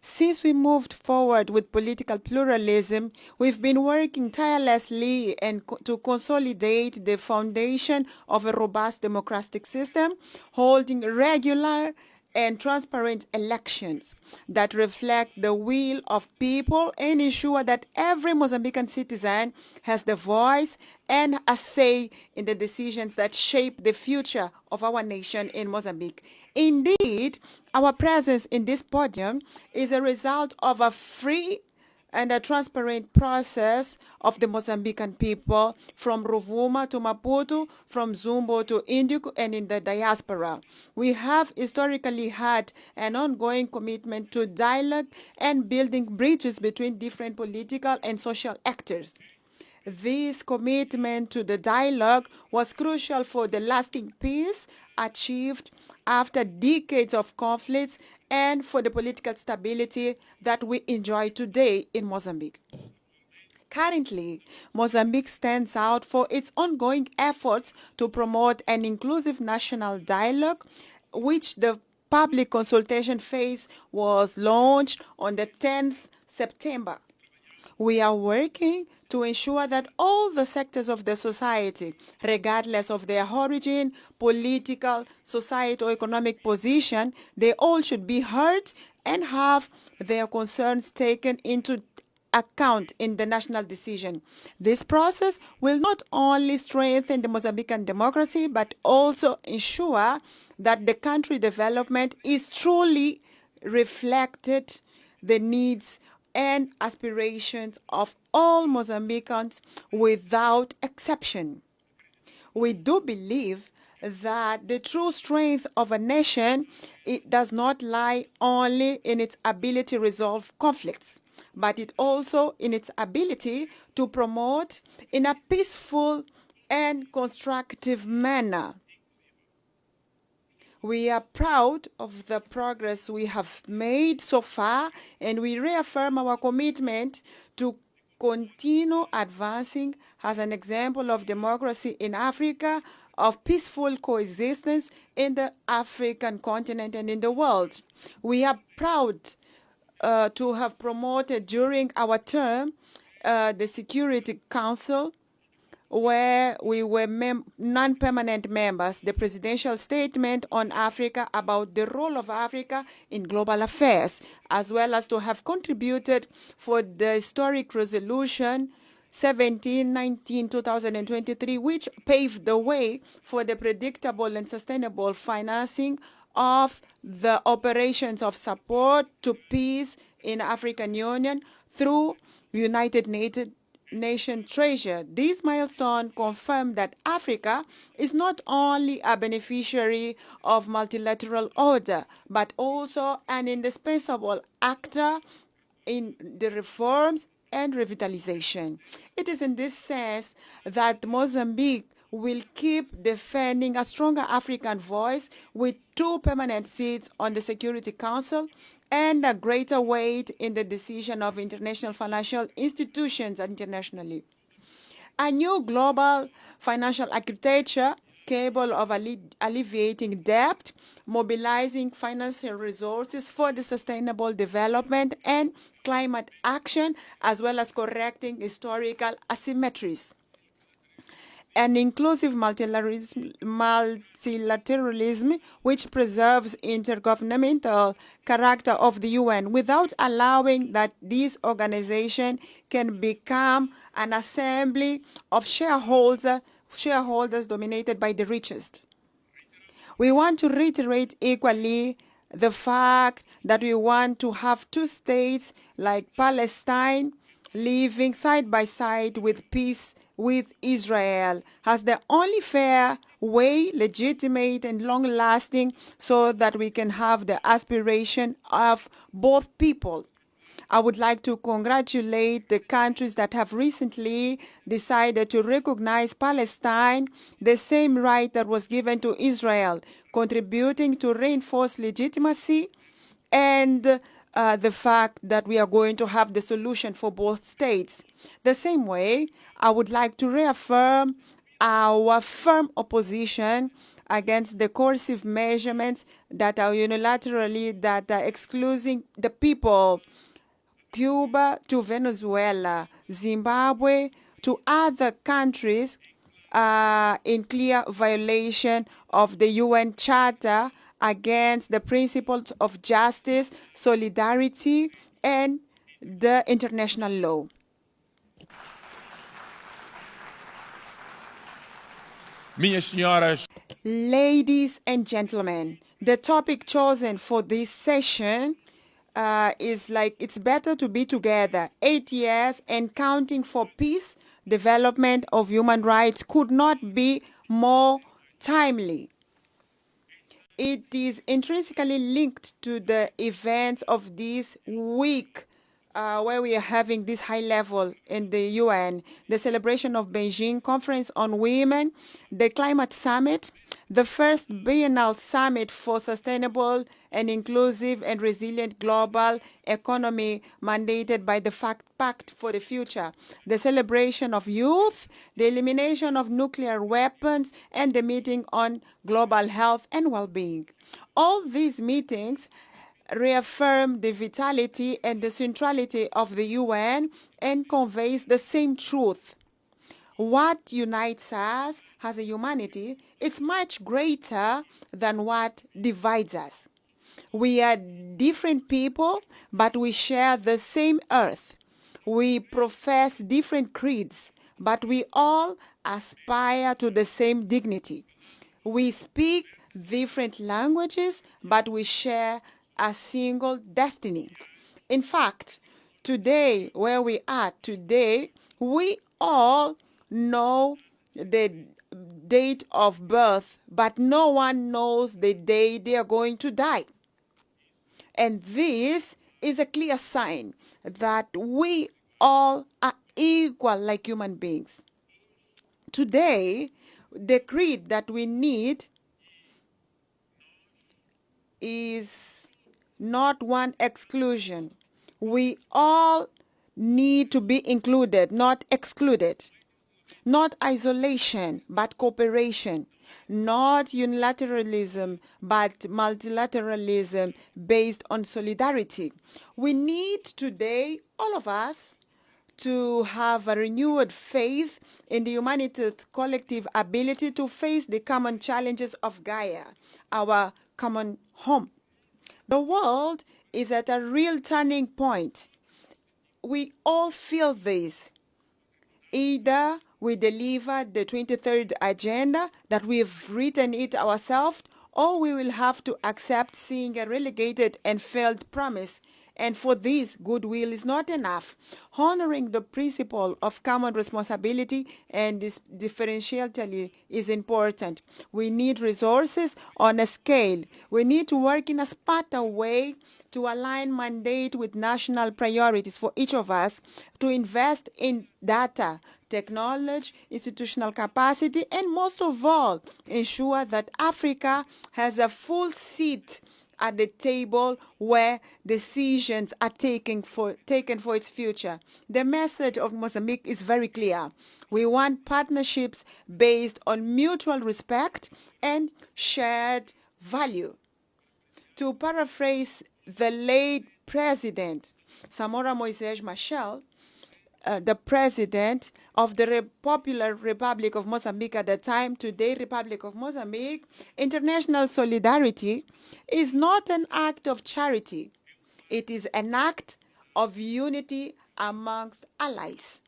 Since we moved forward with political pluralism, we've been working tirelessly to consolidate the foundation of a robust democratic system, holding regular and transparent elections that reflect the will of people and ensure that every Mozambican citizen has the voice and a say in the decisions that shape the future of our nation in Mozambique. Indeed, our presence in this podium is a result of a free and a transparent process of the Mozambican people from Rovuma to Maputo, from Zumbo to Indico, and in the diaspora. We have historically had an ongoing commitment to dialogue and building bridges between different political and social actors. This commitment to the dialogue was crucial for the lasting peace achieved after decades of conflicts and for the political stability that we enjoy today in Mozambique. Currently, Mozambique stands out for its ongoing efforts to promote an inclusive national dialogue, which the public consultation phase was launched on the 10th September. We are working to ensure that all the sectors of the society, regardless of their origin, political, societal, or economic position, they all should be heard and have their concerns taken into account in the national decision. This process will not only strengthen the Mozambican democracy, but also ensure that the country development is truly reflected the needs and aspirations of all Mozambicans without exception. We do believe that the true strength of a nation, it does not lie only in its ability to resolve conflicts, but it also in its ability to promote in a peaceful and constructive manner. We are proud of the progress we have made so far, and we reaffirm our commitment to continue advancing as an example of democracy in Africa, of peaceful coexistence in the African continent and in the world. We are proud to have promoted during our term the Security Council, where we were non-permanent members, the presidential statement on Africa about the role of Africa in global affairs, as well as to have contributed for the historic resolution 17/19/2023, which paved the way for the predictable and sustainable financing of the operations of support to peace in African Union through United Nation treasure. This milestone confirmed that Africa is not only a beneficiary of multilateral order, but also an indispensable actor in the reforms and revitalization. It is in this sense that Mozambique will keep defending a stronger African voice with 2 permanent seats on the Security Council and a greater weight in the decision of international financial institutions internationally. A new global financial architecture capable of alleviating debt, mobilizing financial resources for the sustainable development and climate action, as well as correcting historical asymmetries. An inclusive multilateralism which preserves intergovernmental character of the UN without allowing that this organization can become an assembly of shareholders dominated by the richest. We want to reiterate equally the fact that we want to have 2 states like Palestine living side by side with peace with Israel as the only fair way, legitimate and long-lasting, so that we can have the aspiration of both people. I would like to congratulate the countries that have recently decided to recognize Palestine, the same right that was given to Israel, contributing to reinforce legitimacy and the fact that we are going to have the solution for both states. The same way, I would like to reaffirm our firm opposition against the coercive measurements that are unilaterally excluding the people, Cuba to Venezuela, Zimbabwe to other countries in clear violation of the UN Charter against the principles of justice, solidarity, and the international law. Ladies and gentlemen, the topic chosen for this session is like it's better to be together. 8 years and counting for peace, development of human rights could not be more timely. It is intrinsically linked to the events of this week where we are having this high level in the UN, the celebration of Beijing Conference on Women, the Climate Summit, the first biennial summit for sustainable and inclusive and resilient global economy mandated by the Pact for the Future, the celebration of youth, the elimination of nuclear weapons, and the meeting on global health and well-being. All these meetings reaffirm the vitality and the centrality of the UN and conveys the same truth. What unites us as a humanity is much greater than what divides us. We are different people, but we share the same earth. We profess different creeds, but we all aspire to the same dignity. We speak different languages, but we share a single destiny. In fact, today, where we are today, we all know the date of birth, but no one knows the day they are going to die. And this is a clear sign that we all are equal like human beings. Today, the creed that we need is not one exclusion. We all need to be included, not excluded. not isolation, but cooperation, not unilateralism, but multilateralism based on solidarity. We need today, all of us, to have a renewed faith in the humanity's collective ability to face the common challenges of Gaia, our common home. The world is at a real turning point. We all feel this. Either we deliver the 23rd agenda that we've written it ourselves, or we will have to accept seeing a relegated and failed promise. And for this, goodwill is not enough. Honoring the principle of common responsibility and differentiality is important. We need resources on a scale. We need to work in a smarter way to align mandate with national priorities for each of us, to invest in data, technology, institutional capacity, and most of all, ensure that Africa has a full seat at the table where decisions are taken for its future. The message of Mozambique is very clear. We want partnerships based on mutual respect and shared value. To paraphrase the late President Samora Moises Machel, the President of the Popular Republic of Mozambique at the time, today Republic of Mozambique, international solidarity is not an act of charity. It is an act of unity amongst allies.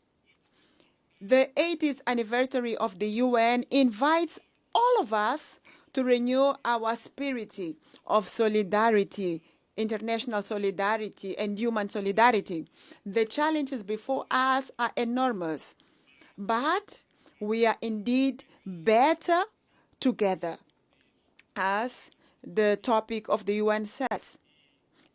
The 80th anniversary of the UN invites all of us to renew our spirit of solidarity, international solidarity, and human solidarity. The challenges before us are enormous, but we are indeed better together, as the topic of the UN says.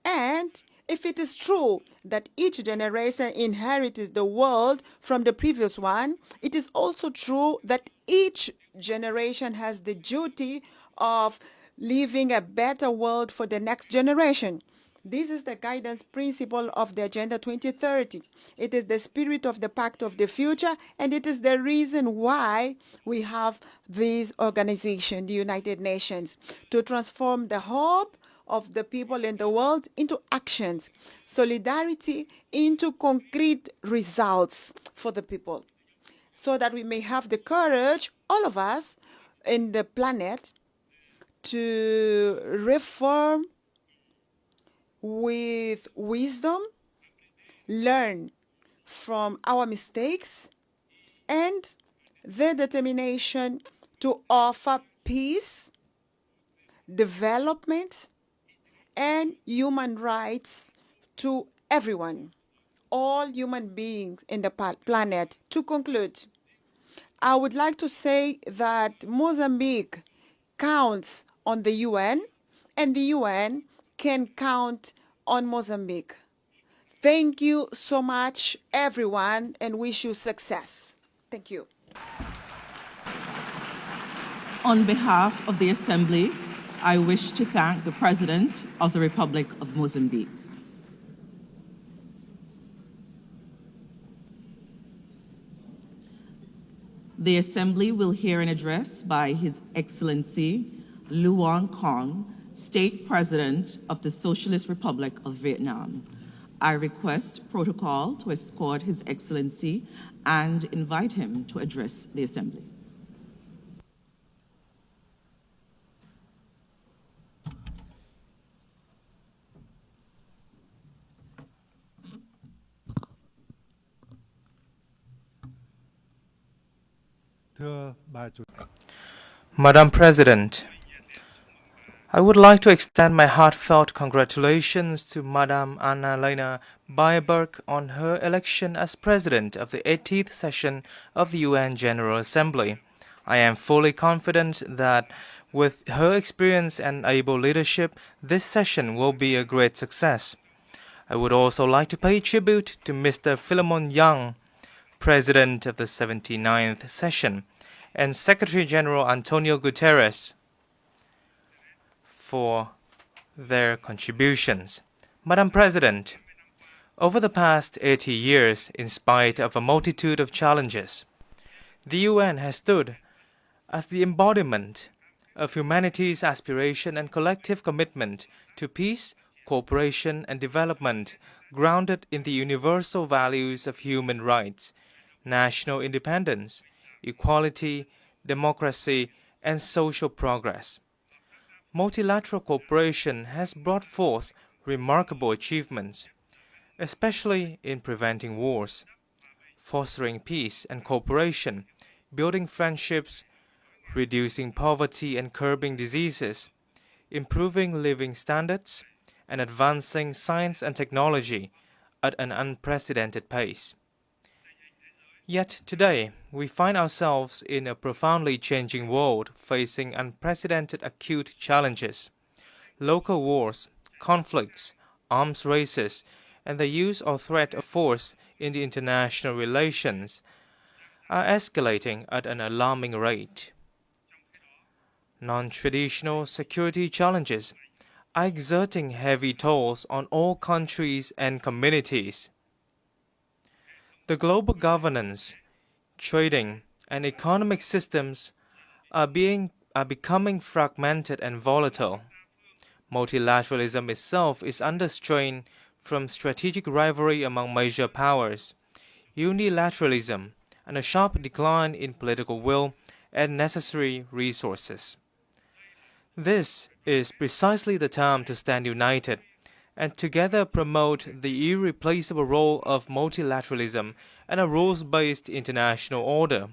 And if it is true that each generation inherits the world from the previous one, it is also true that each generation has the duty of leaving a better world for the next generation. This is the guidance principle of the Agenda 2030. It is the spirit of the Pact of the Future, and it is the reason why we have this organization, the United Nations, to transform the hope of the people in the world into actions, solidarity into concrete results for the people, so that we may have the courage, all of us in the planet, to reform with wisdom, learn from our mistakes, and the determination to offer peace, development, and human rights to everyone, all human beings in the planet. To conclude, I would like to say that Mozambique counts on the UN, and the UN can count on Mozambique. Thank you so much, everyone, and wish you success. Thank you. On behalf of the Assembly, I wish to thank the President of the Republic of Mozambique. The Assembly will hear an address by His Excellency Luang Kong, State President of the Socialist Republic of Vietnam. I request protocol to escort His Excellency and invite him to address the Assembly. Madam President, I would like to extend my heartfelt congratulations to Madam Anna-Lena Baerbock on her election as President of the 80th session of the UN General Assembly. I am fully confident that with her experience and able leadership, this session will be a great success. I would also like to pay tribute to Mr. Philemon Young, President of the 79th session, and Secretary General Antonio Guterres for their contributions. Madam President, over the past 80 years, in spite of a multitude of challenges, the UN has stood as the embodiment of humanity's aspiration and collective commitment to peace, cooperation, and development grounded in the universal values of human rights, national independence, equality, democracy, and social progress. Multilateral cooperation has brought forth remarkable achievements, especially in preventing wars, fostering peace and cooperation, building friendships, reducing poverty and curbing diseases, improving living standards, and advancing science and technology at an unprecedented pace. Yet today, we find ourselves in a profoundly changing world facing unprecedented acute challenges. Local wars, conflicts, arms races, and the use or threat of force in the international relations are escalating at an alarming rate. Non-traditional security challenges are exerting heavy tolls on all countries and communities. The global governance, trading, and economic systems are becoming fragmented and volatile. Multilateralism itself is under strain from strategic rivalry among major powers, unilateralism, and a sharp decline in political will and necessary resources. This is precisely the time to stand united and together promote the irreplaceable role of multilateralism and a rules-based international order,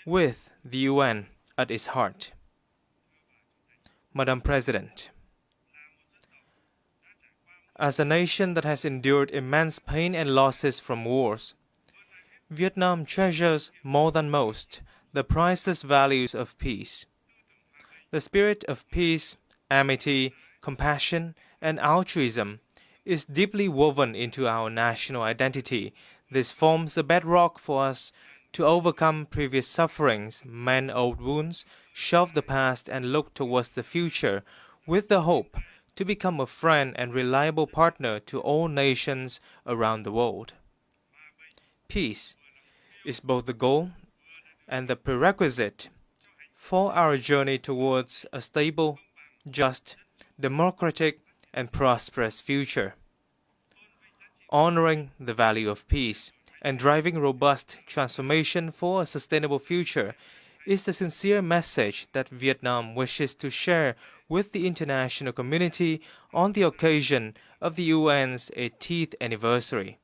with the UN at its heart. Madam President, as a nation that has endured immense pain and losses from wars, Vietnam treasures more than most the priceless values of peace. The spirit of peace, amity, compassion, and altruism is deeply woven into our national identity. This forms the bedrock for us to overcome previous sufferings, mend old wounds, shelve the past, and look towards the future with the hope to become a friend and reliable partner to all nations around the world. Peace is both the goal and the prerequisite for our journey towards a stable, just, democratic, and prosperous future. Honoring the value of peace and driving robust transformation for a sustainable future is the sincere message that Vietnam wishes to share with the international community on the occasion of the UN's 80th anniversary.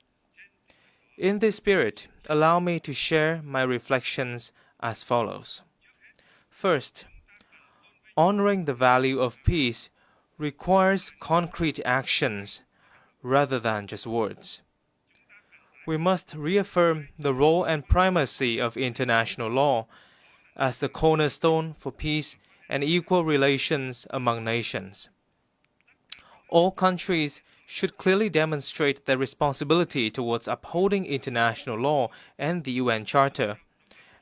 In this spirit, allow me to share my reflections as follows. First, honoring the value of peace requires concrete actions rather than just words. We must reaffirm the role and primacy of international law as the cornerstone for peace and equal relations among nations. All countries should clearly demonstrate their responsibility towards upholding international law and the UN Charter,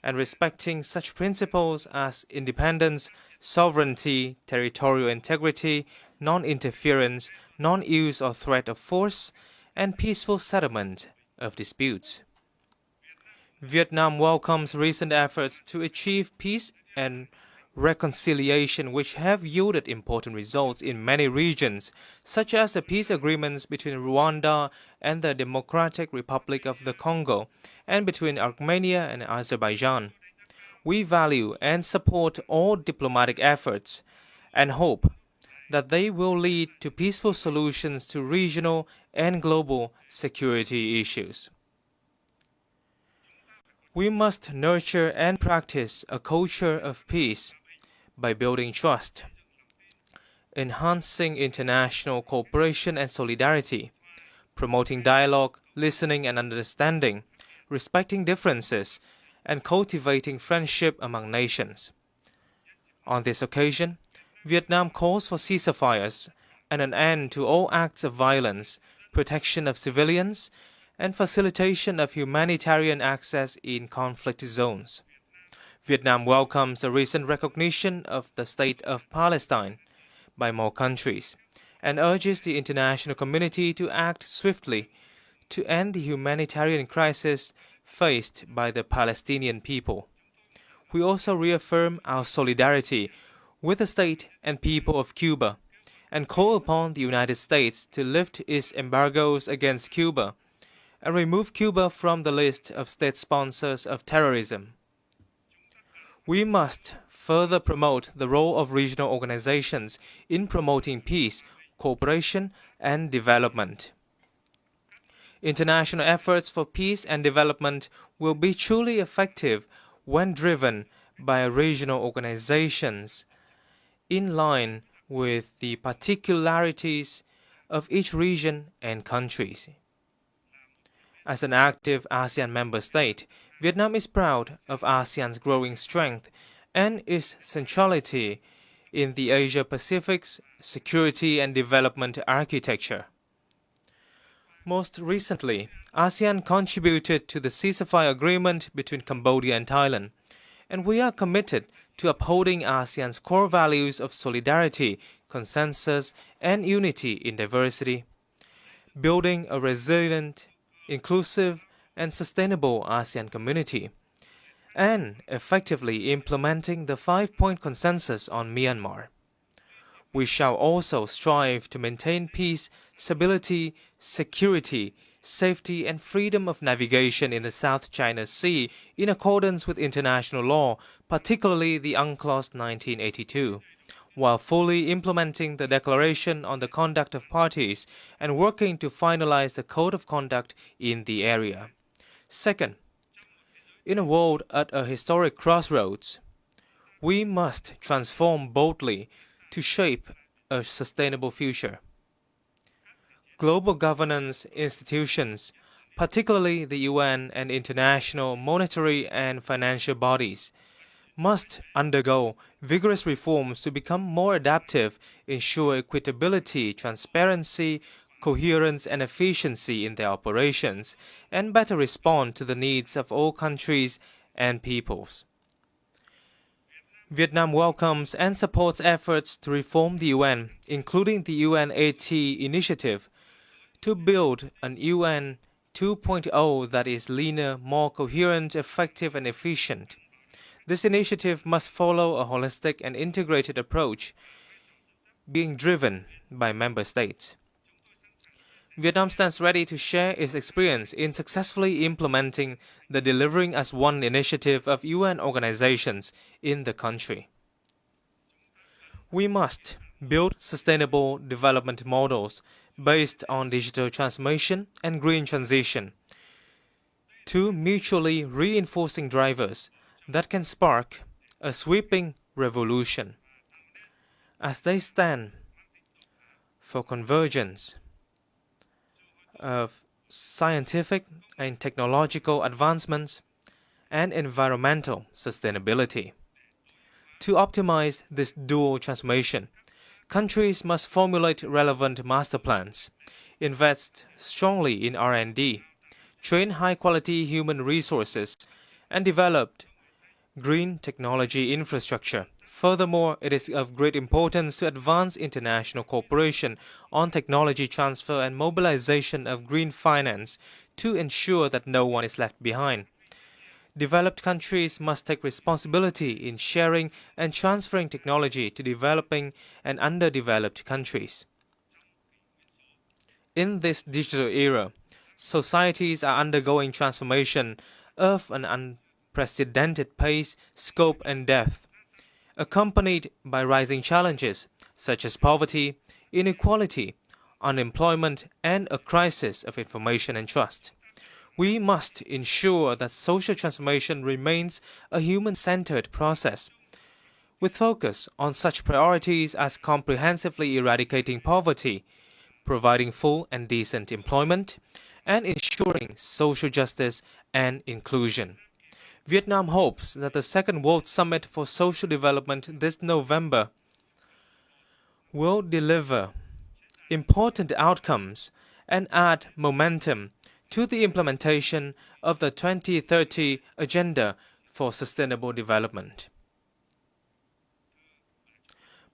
and respecting such principles as independence, sovereignty, territorial integrity, non-interference, non-use or threat of force, and peaceful settlement of disputes. Vietnam welcomes recent efforts to achieve peace and reconciliation which have yielded important results in many regions, such as the peace agreements between Rwanda and the Democratic Republic of the Congo, and between Armenia and Azerbaijan. We value and support all diplomatic efforts and hope that they will lead to peaceful solutions to regional and global security issues. We must nurture and practice a culture of peace by building trust, enhancing international cooperation and solidarity, promoting dialogue, listening and understanding, respecting differences, and cultivating friendship among nations. On this occasion, Vietnam calls for ceasefires and an end to all acts of violence, protection of civilians, and facilitation of humanitarian access in conflict zones. Vietnam welcomes the recent recognition of the State of Palestine by more countries and urges the international community to act swiftly to end the humanitarian crisis faced by the Palestinian people. We also reaffirm our solidarity with the state and people of Cuba and call upon the United States to lift its embargoes against Cuba and remove Cuba from the list of state sponsors of terrorism. We must further promote the role of regional organizations in promoting peace, cooperation, and development. International efforts for peace and development will be truly effective when driven by regional organizations in line with the particularities of each region and countries. As an active ASEAN member state, Vietnam is proud of ASEAN's growing strength and its centrality in the Asia-Pacific's security and development architecture. Most recently, ASEAN contributed to the ceasefire agreement between Cambodia and Thailand, and we are committed to upholding ASEAN's core values of solidarity, consensus, and unity in diversity, building a resilient, inclusive, and sustainable ASEAN community, and effectively implementing the 5-point consensus on Myanmar. We shall also strive to maintain peace, stability, security, safety, and freedom of navigation in the South China Sea in accordance with international law, particularly the UNCLOS 1982, while fully implementing the Declaration on the Conduct of Parties and working to finalize the Code of Conduct in the area. Second, in a world at a historic crossroads, we must transform boldly to shape a sustainable future. Global governance institutions, particularly the UN and international monetary and financial bodies, must undergo vigorous reforms to become more adaptive, ensure equitability, transparency, coherence, and efficiency in their operations, and better respond to the needs of all countries and peoples. Vietnam welcomes and supports efforts to reform the UN, including the UNAT initiative, to build an UN 2.0 that is leaner, more coherent, effective, and efficient. This initiative must follow a holistic and integrated approach, being driven by member states. Vietnam stands ready to share its experience in successfully implementing the Delivering as One initiative of UN organizations in the country. We must build sustainable development models based on digital transformation and green transition, two mutually reinforcing drivers that can spark a sweeping revolution. As they stand for convergence of scientific and technological advancements and environmental sustainability. To optimize this dual transformation, countries must formulate relevant master plans, invest strongly in R&D, train high-quality human resources, and develop green technology infrastructure. Furthermore, it is of great importance to advance international cooperation on technology transfer and mobilization of green finance to ensure that no one is left behind. Developed countries must take responsibility in sharing and transferring technology to developing and underdeveloped countries. In this digital era, societies are undergoing transformation of an unprecedented pace, scope, and depth, accompanied by rising challenges such as poverty, inequality, unemployment, and a crisis of information and trust. We must ensure that social transformation remains a human-centered process, with focus on such priorities as comprehensively eradicating poverty, providing full and decent employment, and ensuring social justice and inclusion. Vietnam hopes that the Second World Summit for Social Development this November will deliver important outcomes and add momentum to the implementation of the 2030 Agenda for Sustainable Development.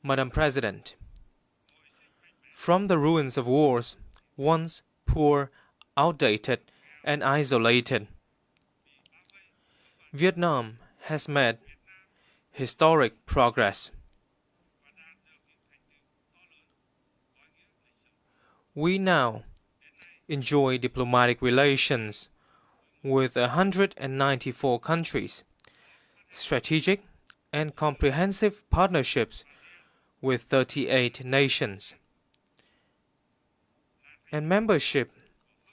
Madam President, from the ruins of wars, once poor, outdated, and isolated, Vietnam has made historic progress. We now enjoy diplomatic relations with 194 countries, strategic and comprehensive partnerships with 38 nations, and membership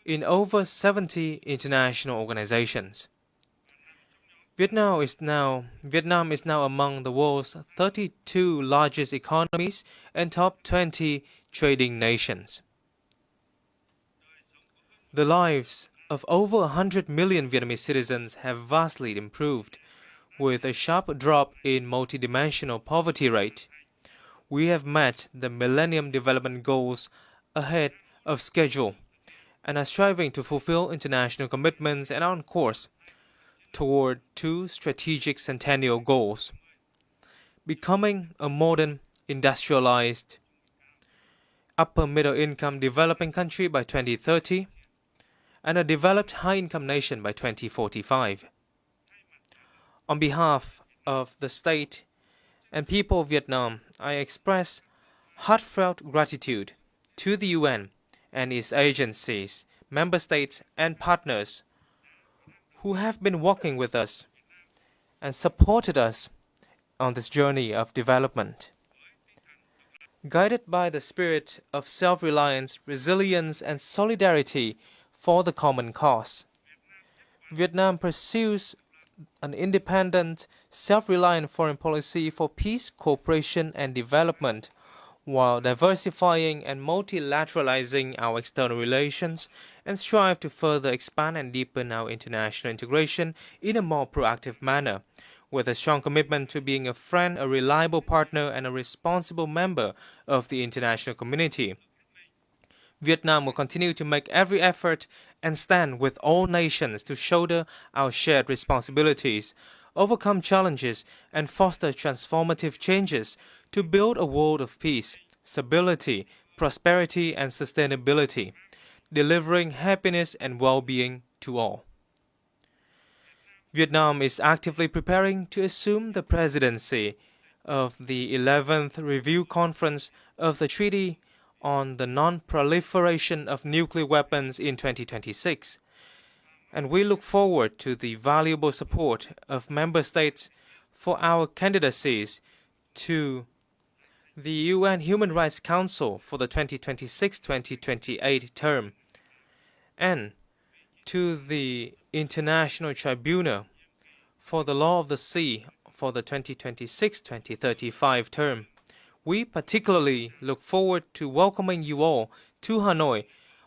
in over 70 international organizations. Vietnam is now among the world's 32 largest economies and top 20 trading nations. The lives of over 100 million Vietnamese citizens have vastly improved, with a sharp drop in multidimensional poverty rate. We have met the Millennium Development Goals ahead of schedule and are striving to fulfill international commitments and are on course toward 2 strategic centennial goals: becoming a modern, industrialized, upper-middle-income developing country by 2030 and a developed high-income nation by 2045. On behalf of the state and people of Vietnam, I express heartfelt gratitude to the UN and its agencies, member states, and partners who have been working with us and supported us on this journey of development. Guided by the spirit of self-reliance, resilience, and solidarity for the common cause, Vietnam pursues an independent, self-reliant foreign policy for peace, cooperation, and development, while diversifying and multilateralizing our external relations, and strive to further expand and deepen our international integration in a more proactive manner, with a strong commitment to being a friend, a reliable partner, and a responsible member of the international community. Vietnam will continue to make every effort and stand with all nations to shoulder our shared responsibilities, overcome challenges, and foster transformative changes to build a world of peace, stability, prosperity, and sustainability, delivering happiness and well-being to all. Vietnam is actively preparing to assume the presidency of the 11th Review Conference of the Treaty on the Non-Proliferation of Nuclear Weapons in 2026, and we look forward to the valuable support of member states for our candidacies to the UN Human Rights Council for the 2026-2028 term, and to the International Tribunal for the Law of the Sea for the 2026-2035 term. We particularly look forward to welcoming you all to Hanoi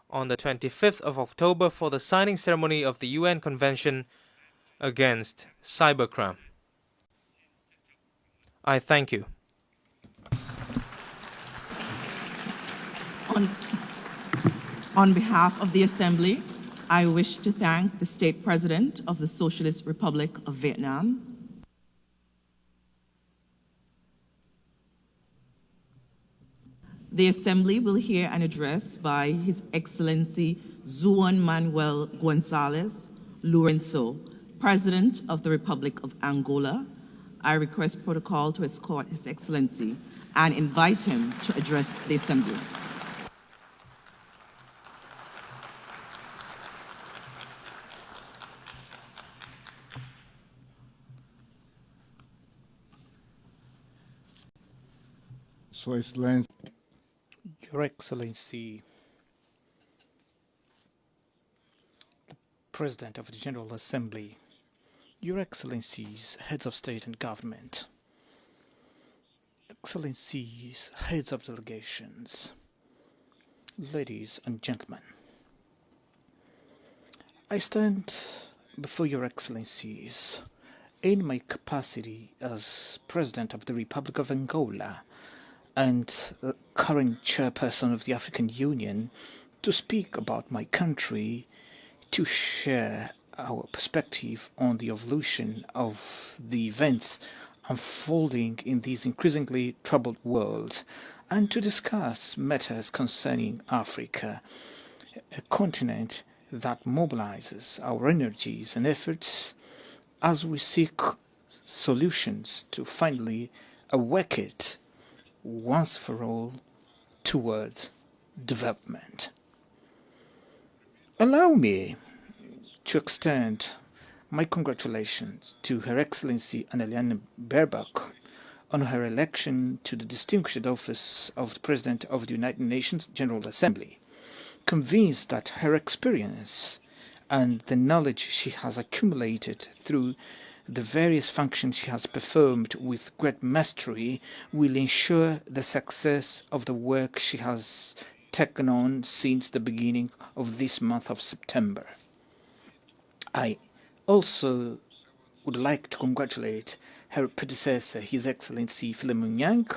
on the 25th of October for the signing ceremony of the UN Convention against Cybercrime. I thank you. On behalf of the Assembly, I wish to thank the State President of the Socialist Republic of Vietnam, The Assembly will hear an address by His Excellency Juan Manuel Gonzalez Lourenço, President of the Republic of Angola. I request protocol to escort His Excellency and invite him to address the Assembly. So, Excellency. Your Excellency, the President of the General Assembly, Your Excellencies, Heads of State and Government, Excellencies, Heads of Delegations, Ladies and Gentlemen, I stand before Your Excellencies in my capacity as President of the Republic of Angola and current chairperson of the African Union to speak about my country, to share our perspective on the evolution of the events unfolding in this increasingly troubled world, and to discuss matters concerning Africa, a continent that mobilizes our energies and efforts as we seek solutions to finally awake it once for all towards development. Allow me to extend my congratulations to Her Excellency Annalena Baerbock on her election to the distinguished office of the President of the United Nations General Assembly, convinced that her experience and the knowledge she has accumulated through the various functions she has performed with great mastery will ensure the success of the work she has taken on since the beginning of this month of September. I also would like to congratulate her predecessor, His Excellency Philemon Yang,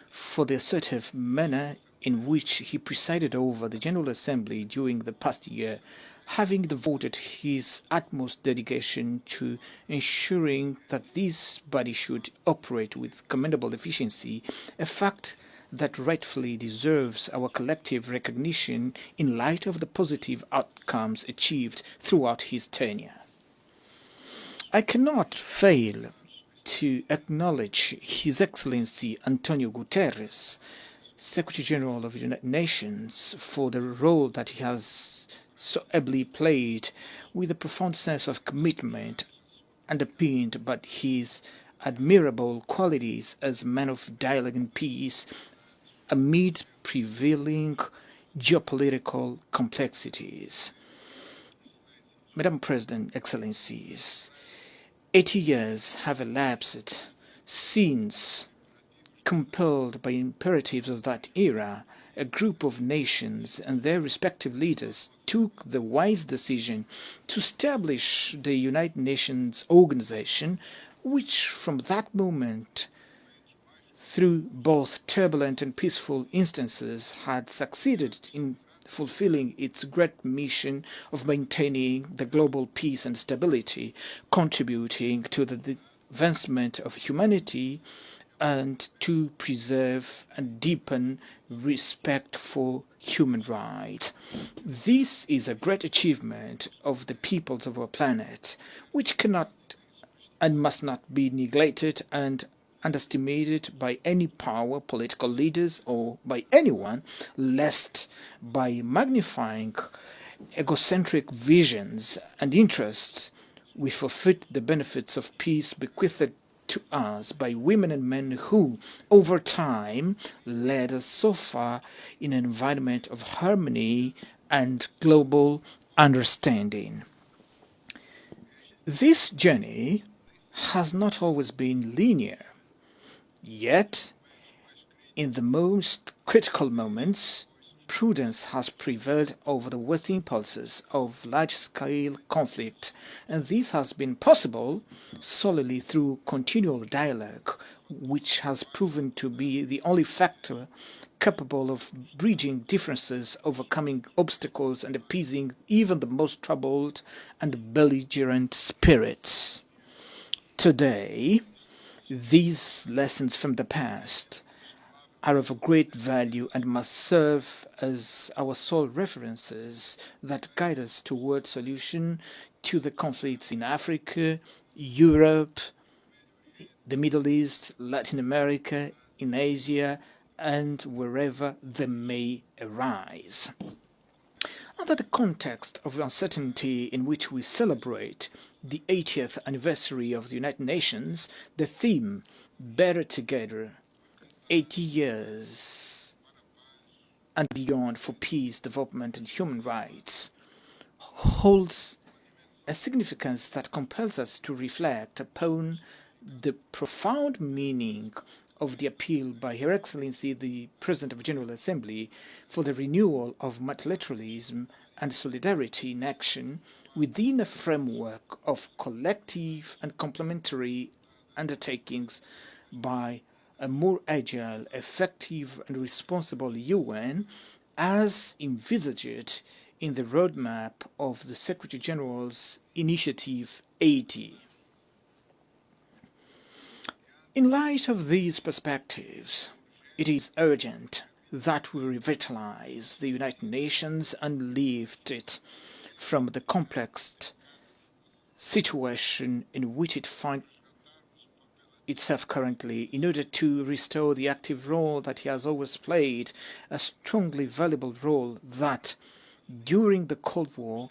for the assertive manner in which he presided over the General Assembly during the past year, having devoted his utmost dedication to ensuring that this body should operate with commendable efficiency, a fact that rightfully deserves our collective recognition in light of the positive outcomes achieved throughout his tenure. I cannot fail to acknowledge His Excellency Antonio Guterres, Secretary General of the United Nations, for the role that he has so ably played with a profound sense of commitment underpinned by his admirable qualities as man of dialogue and peace amid prevailing geopolitical complexities. Madam President, Excellencies, 80 years have elapsed since, compelled by imperatives of that era, a group of nations and their respective leaders took the wise decision to establish the United Nations organization, which from that moment, through both turbulent and peaceful instances, had succeeded in fulfilling its great mission of maintaining the global peace and stability, contributing to the advancement of humanity and to preserve and deepen respect for human rights. This is a great achievement of the peoples of our planet, which cannot and must not be neglected and underestimated by any power, political leaders, or by anyone, lest by magnifying egocentric visions and interests, we forfeit the benefits of peace bequeathed to us by women and men who, over time, led us so far in an environment of harmony and global understanding. This journey has not always been linear. Yet, in the most critical moments, prudence has prevailed over the Western impulses of large-scale conflict, and this has been possible solely through continual dialogue, which has proven to be the only factor capable of bridging differences, overcoming obstacles, and appeasing even the most troubled and belligerent spirits. Today, these lessons from the past are of great value and must serve as our sole references that guide us toward solution to the conflicts in Africa, Europe, the Middle East, Latin America, in Asia, and wherever they may arise. Under the context of uncertainty in which we celebrate the 80th anniversary of the United Nations, the theme, Better Together, 80 years and beyond for peace, development, and human rights, holds a significance that compels us to reflect upon the profound meaning of the appeal by Her Excellency the President of the General Assembly for the renewal of multilateralism and solidarity in action within a framework of collective and complementary undertakings by a more agile, effective and responsible UN as envisaged in the roadmap of the Secretary General's Initiative 80. In light of these perspectives, it is urgent that we revitalize the United Nations and lift it from the complex situation in which it finds itself currently in order to restore the active role that he has always played, a strongly valuable role that, during the Cold War,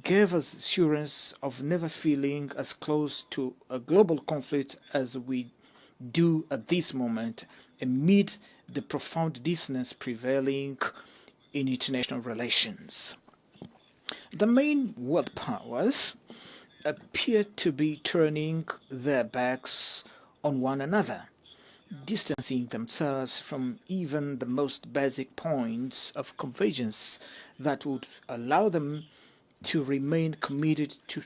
gave us assurance of never feeling as close to a global conflict as we do at this moment, amid the profound dissonance prevailing in international relations. The main world powers appear to be turning their backs on one another, distancing themselves from even the most basic points of convergence that would allow them to remain committed to,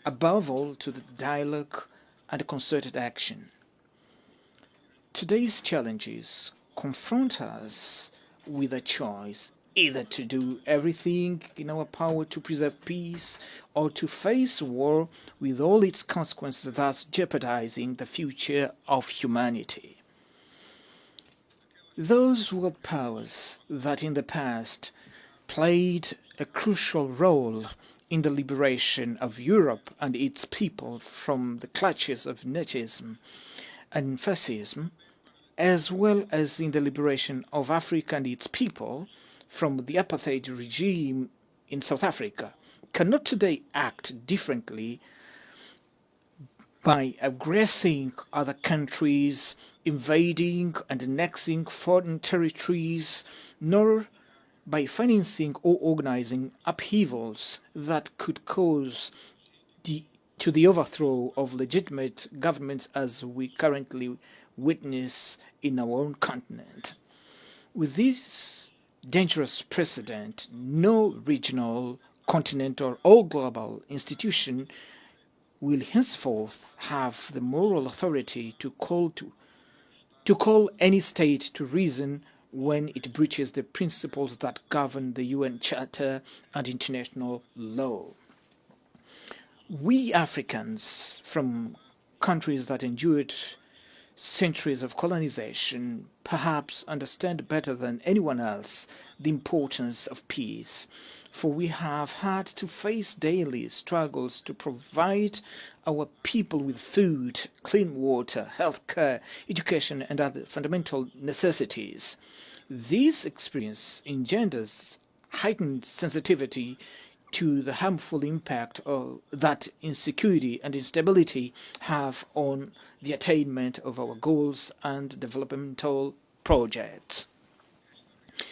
above all, to the dialogue and concerted action. Today's challenges confront us with a choice, either to do everything in our power to preserve peace or to face war with all its consequences, thus jeopardizing the future of humanity. Those world powers that in the past played a crucial role in the liberation of Europe and its people from the clutches of Nazism and fascism, as well as in the liberation of Africa and its people from the apartheid regime in South Africa, cannot today act differently by aggressing other countries, invading and annexing foreign territories, nor by financing or organizing upheavals that could cause the overthrow of legitimate governments as we currently witness in our own continent. With this dangerous precedent, no regional, continental or global institution will henceforth have the moral authority to call any state to reason when it breaches the principles that govern the UN Charter and international law. We Africans, from countries that endured centuries of colonization, perhaps understand better than anyone else the importance of peace, for we have had to face daily struggles to provide our people with food, clean water, health care, education, and other fundamental necessities. This experience engenders heightened sensitivity to the harmful impact that insecurity and instability have on the attainment of our goals and developmental projects.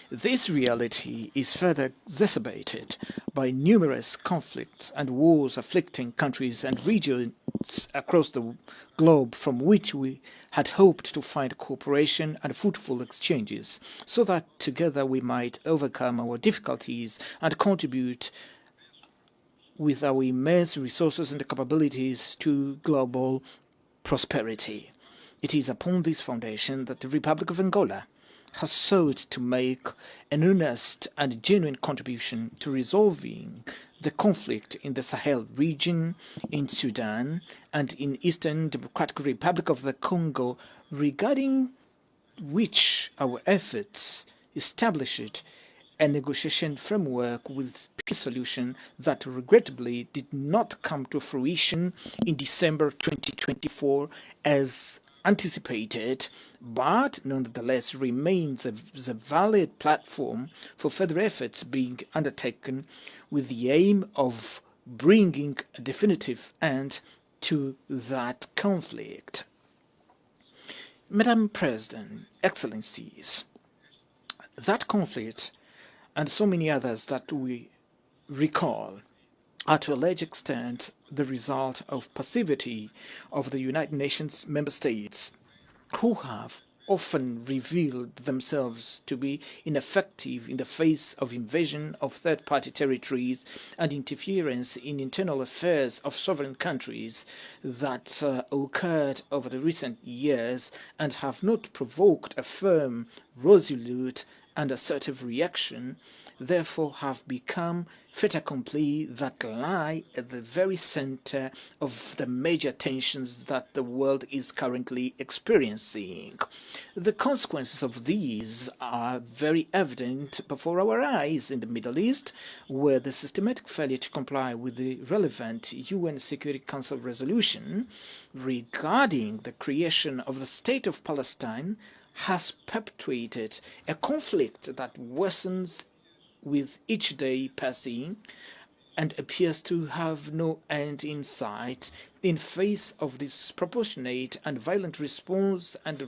This reality is further exacerbated by numerous conflicts and wars afflicting countries and regions across the globe from which we had hoped to find cooperation and fruitful exchanges, so that together we might overcome our difficulties and contribute with our immense resources and capabilities to global prosperity. It is upon this foundation that the Republic of Angola has sought to make an earnest and genuine contribution to resolving the conflict in the Sahel region, in Sudan, and in Eastern Democratic Republic of the Congo, regarding which our efforts established a negotiation framework with peace solution that regrettably did not come to fruition in December 2024 as anticipated, but nonetheless remains a valid platform for further efforts being undertaken with the aim of bringing a definitive end to that conflict. Madam President, Excellencies, that conflict and so many others that we recall are to a large extent the result of passivity of the United Nations member states, who have often revealed themselves to be ineffective in the face of invasion of third-party territories and interference in internal affairs of sovereign countries that occurred over the recent years and have not provoked a firm, resolute, and assertive reaction therefore have become fait accompli that lie at the very center of the major tensions that the world is currently experiencing. The consequences of these are very evident before our eyes in the Middle East, where the systematic failure to comply with the relevant UN Security Council resolution regarding the creation of the State of Palestine has perpetuated a conflict that worsens with each day passing and appears to have no end in sight in face of this disproportionate and violent response and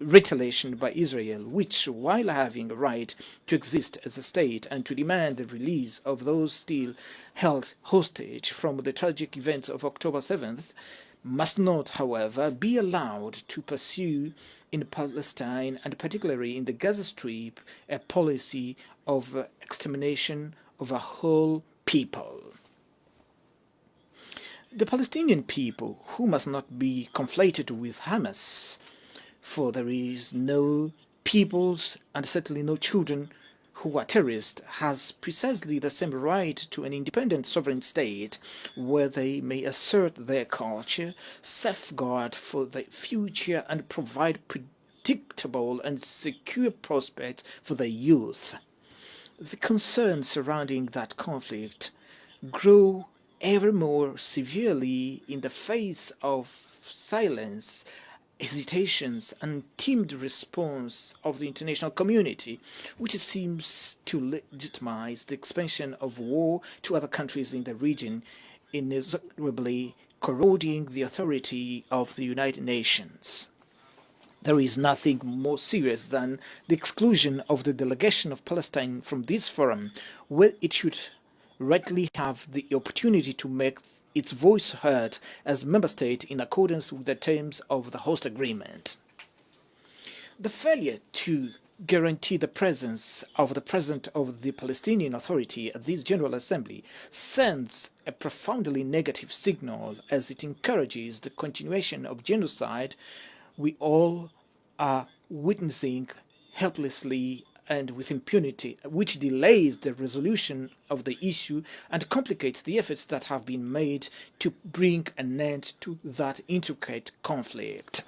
retaliation by Israel, which, while having a right to exist as a state and to demand the release of those still held hostage from the tragic events of October 7th, must not, however, be allowed to pursue in Palestine, and particularly in the Gaza Strip, a policy of extermination of a whole people. The Palestinian people, who must not be conflated with Hamas, for there is no peoples and certainly no children who are terrorists, has precisely the same right to an independent sovereign state where they may assert their culture, safeguard for the future and provide predictable and secure prospects for their youth. The concerns surrounding that conflict grow ever more severely in the face of silence, hesitations and timid response of the international community, which seems to legitimize the expansion of war to other countries in the region, inexorably corroding the authority of the United Nations. There is nothing more serious than the exclusion of the delegation of Palestine from this forum, where it should rightly have the opportunity to make its voice heard as member state in accordance with the terms of the host agreement. The failure to guarantee the presence of the President of the Palestinian Authority at this General Assembly sends a profoundly negative signal as it encourages the continuation of genocide we all are witnessing helplessly and with impunity, which delays the resolution of the issue and complicates the efforts that have been made to bring an end to that intricate conflict.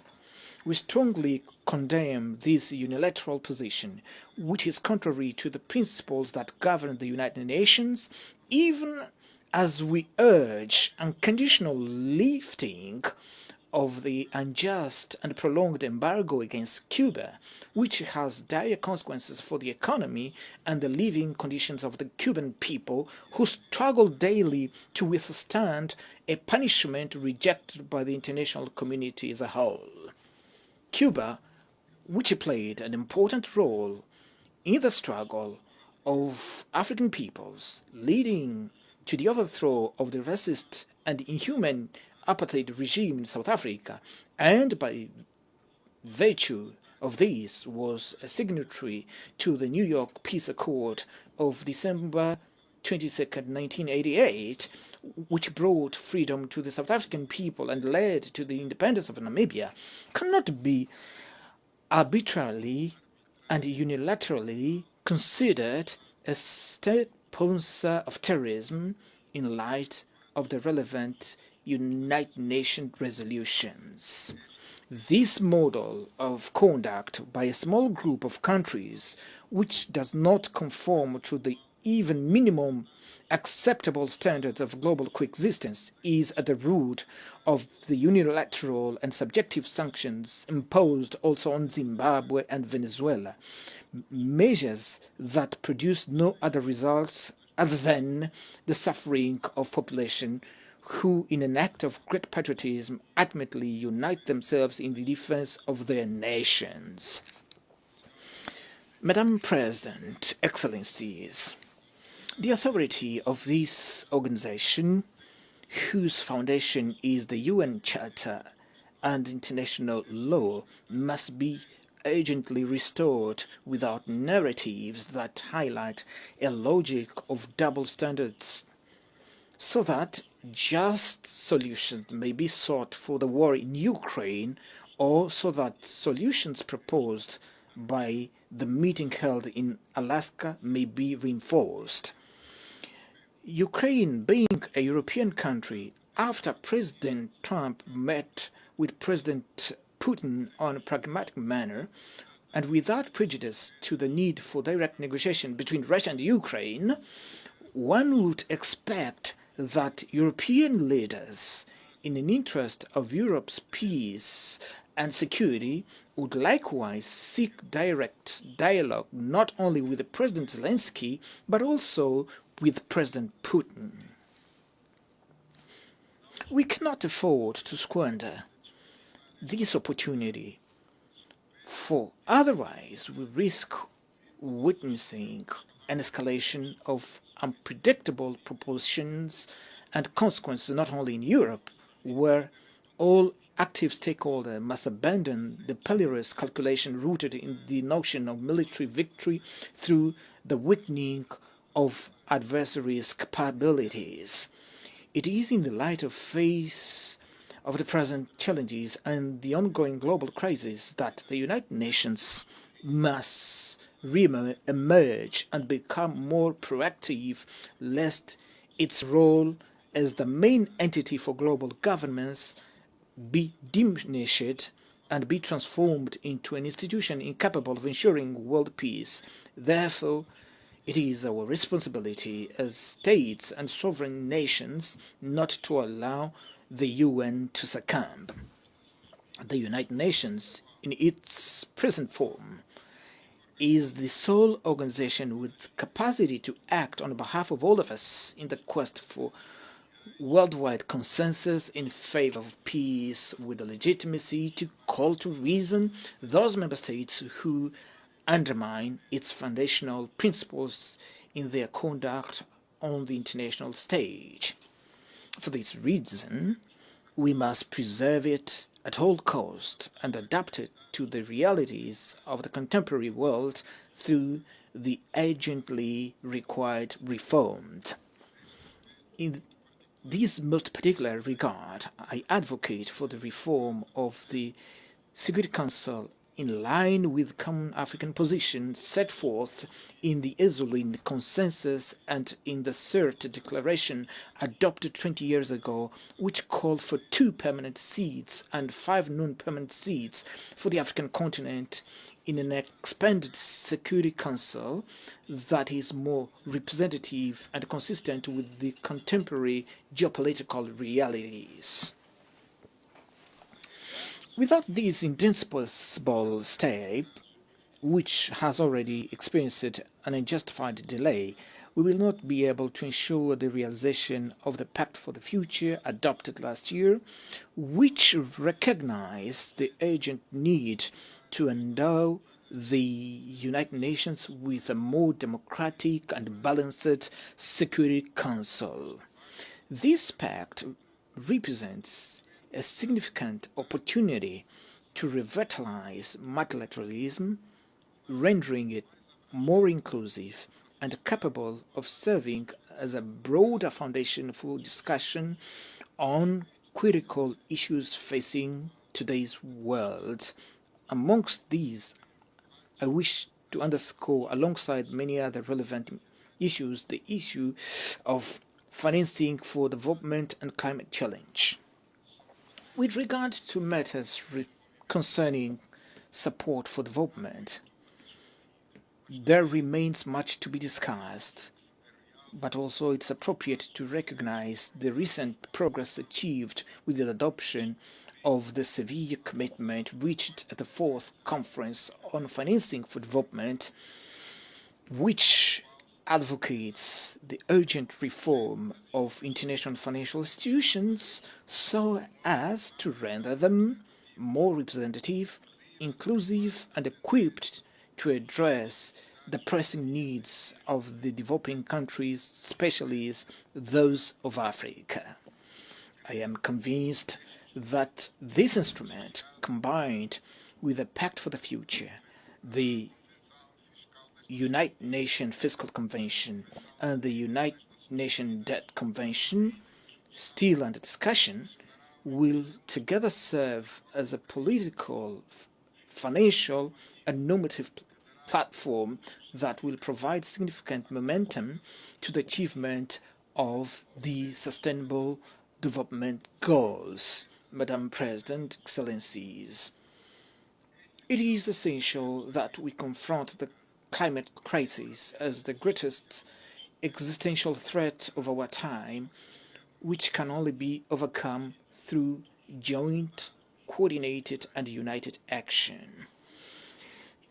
We strongly condemn this unilateral position, which is contrary to the principles that govern the United Nations, even as we urge unconditional lifting of the unjust and prolonged embargo against Cuba, which has dire consequences for the economy and the living conditions of the Cuban people who struggle daily to withstand a punishment rejected by the international community as a whole. Cuba, which played an important role in the struggle of African peoples, leading to the overthrow of the racist and inhuman apartheid regime in South Africa, and by virtue of this was a signatory to the New York Peace Accord of December 22nd, 1988, which brought freedom to the South African people and led to the independence of Namibia, cannot be arbitrarily and unilaterally considered a state sponsor of terrorism in light of the relevant United Nations resolutions. This model of conduct by a small group of countries, which does not conform to the even minimum acceptable standards of global coexistence, is at the root of the unilateral and subjective sanctions imposed also on Zimbabwe and Venezuela, measures that produce no other results other than the suffering of population who, in an act of great patriotism, ultimately unite themselves in the defense of their nations. Madam President, Excellencies, the authority of this organization, whose foundation is the UN Charter and international law, must be urgently restored without narratives that highlight a logic of double standards, so that just solutions may be sought for the war in Ukraine, or so that solutions proposed by the meeting held in Alaska may be reinforced. Ukraine, being a European country, after President Trump met with President Putin on a pragmatic manner, and without prejudice to the need for direct negotiation between Russia and Ukraine, one would expect that European leaders, in the interest of Europe's peace and security, would likewise seek direct dialogue not only with President Zelensky, but also with President Putin. We cannot afford to squander this opportunity, for otherwise we risk witnessing an escalation of unpredictable proportions and consequences not only in Europe, where all active stakeholders must abandon the perilous calculation rooted in the notion of military victory through the weakening of adversaries' capabilities. It is in the light of face of the present challenges and the ongoing global crisis that the United Nations must re-emerge and become more proactive, lest its role as the main entity for global governance be diminished and be transformed into an institution incapable of ensuring world peace. Therefore, it is our responsibility as states and sovereign nations not to allow the UN to succumb. The United Nations, in its present form, is the sole organization with capacity to act on behalf of all of us in the quest for worldwide consensus in favor of peace, with the legitimacy to call to reason those member states who undermine its foundational principles in their conduct on the international stage. For this reason, we must preserve it at all cost and adapt it to the realities of the contemporary world through the urgently required reforms. In this most particular regard, I advocate for the reform of the Security Council in line with common African positions set forth in the Esalen Consensus and in the CERT Declaration adopted 20 years ago, which called for 2 permanent seats and 5 non-permanent seats for the African continent in an expanded Security Council that is more representative and consistent with the contemporary geopolitical realities. Without this indispensable step, which has already experienced an unjustified delay, we will not be able to ensure the realization of the Pact for the Future adopted last year, which recognized the urgent need to endow the United Nations with a more democratic and balanced Security Council. This pact represents a significant opportunity to revitalize multilateralism, rendering it more inclusive and capable of serving as a broader foundation for discussion on critical issues facing today's world. Amongst these, I wish to underscore, alongside many other relevant issues, the issue of financing for development and climate challenge. With regard to matters concerning support for development, there remains much to be discussed, but also it's appropriate to recognize the recent progress achieved with the adoption of the Seville commitment reached at the 4th Conference on Financing for Development, which advocates the urgent reform of international financial institutions so as to render them more representative, inclusive, and equipped to address the pressing needs of the developing countries, especially those of Africa. I am convinced that this instrument, combined with the Pact for the Future, the United Nations Fiscal Convention and the United Nations Debt Convention, still under discussion, will together serve as a political, financial, a normative platform that will provide significant momentum to the achievement of the Sustainable Development Goals. Madam President, Excellencies, it is essential that we confront the climate crisis as the greatest existential threat of our time, which can only be overcome through joint, coordinated, and united action.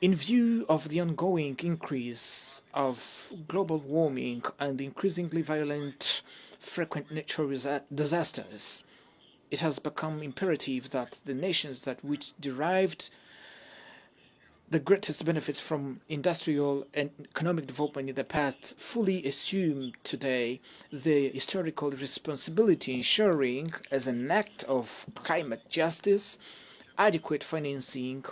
In view of the ongoing increase of global warming and the increasingly violent, frequent natural disasters, it has become imperative that the nations which derived the greatest benefits from industrial and economic development in the past fully assume today the historical responsibility, ensuring, as an act of climate justice, adequate financing,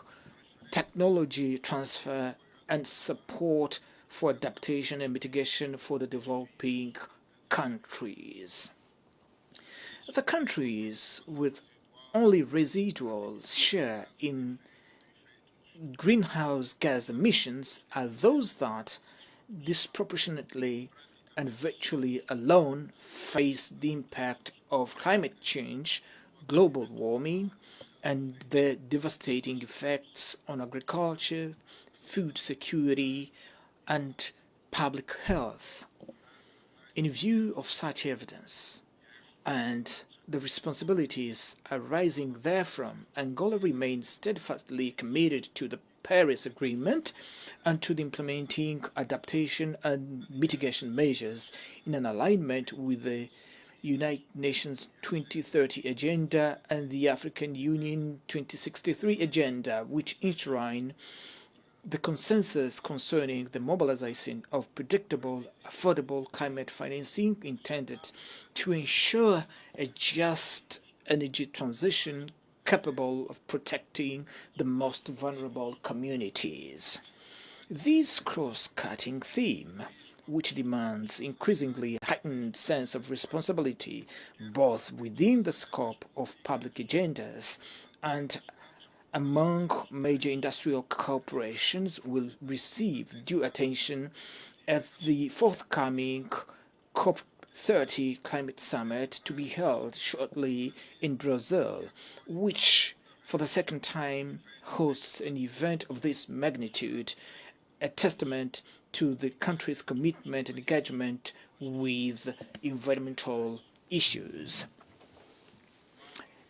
technology transfer, and support for adaptation and mitigation for the developing countries. The countries with only residual share in greenhouse gas emissions are those that disproportionately and virtually alone face the impact of climate change, global warming, and their devastating effects on agriculture, food security, and public health. In view of such evidence and the responsibilities arising therefrom, Angola remains steadfastly committed to the Paris Agreement and to the implementing adaptation and mitigation measures in an alignment with the United Nations 2030 Agenda and the African Union 2063 Agenda, which enshrine the consensus concerning the mobilization of predictable, affordable climate financing intended to ensure a just energy transition capable of protecting the most vulnerable communities. This cross-cutting theme, which demands increasingly heightened sense of responsibility both within the scope of public agendas and among major industrial corporations, will receive due attention at the forthcoming COP30 climate summit to be held shortly in Brazil, which for the second time hosts an event of this magnitude, a testament to the country's commitment and engagement with environmental issues.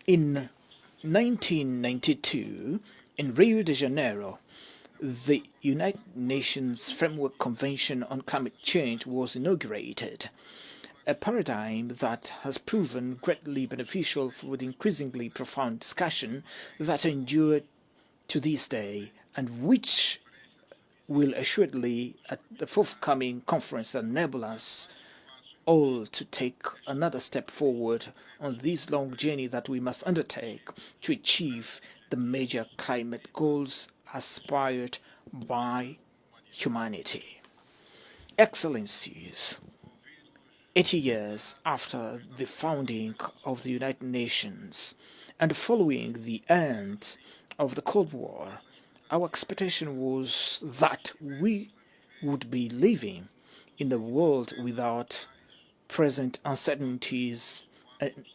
In 1992, in Rio de Janeiro, the United Nations Framework Convention on Climate Change was inaugurated, a paradigm that has proven greatly beneficial for the increasingly profound discussion that endured to this day and which will assuredly, at the forthcoming conference, enable us all to take another step forward on this long journey that we must undertake to achieve the major climate goals aspired by humanity. Excellencies, 80 years after the founding of the United Nations and following the end of the Cold War, our expectation was that we would be living in a world without present uncertainties,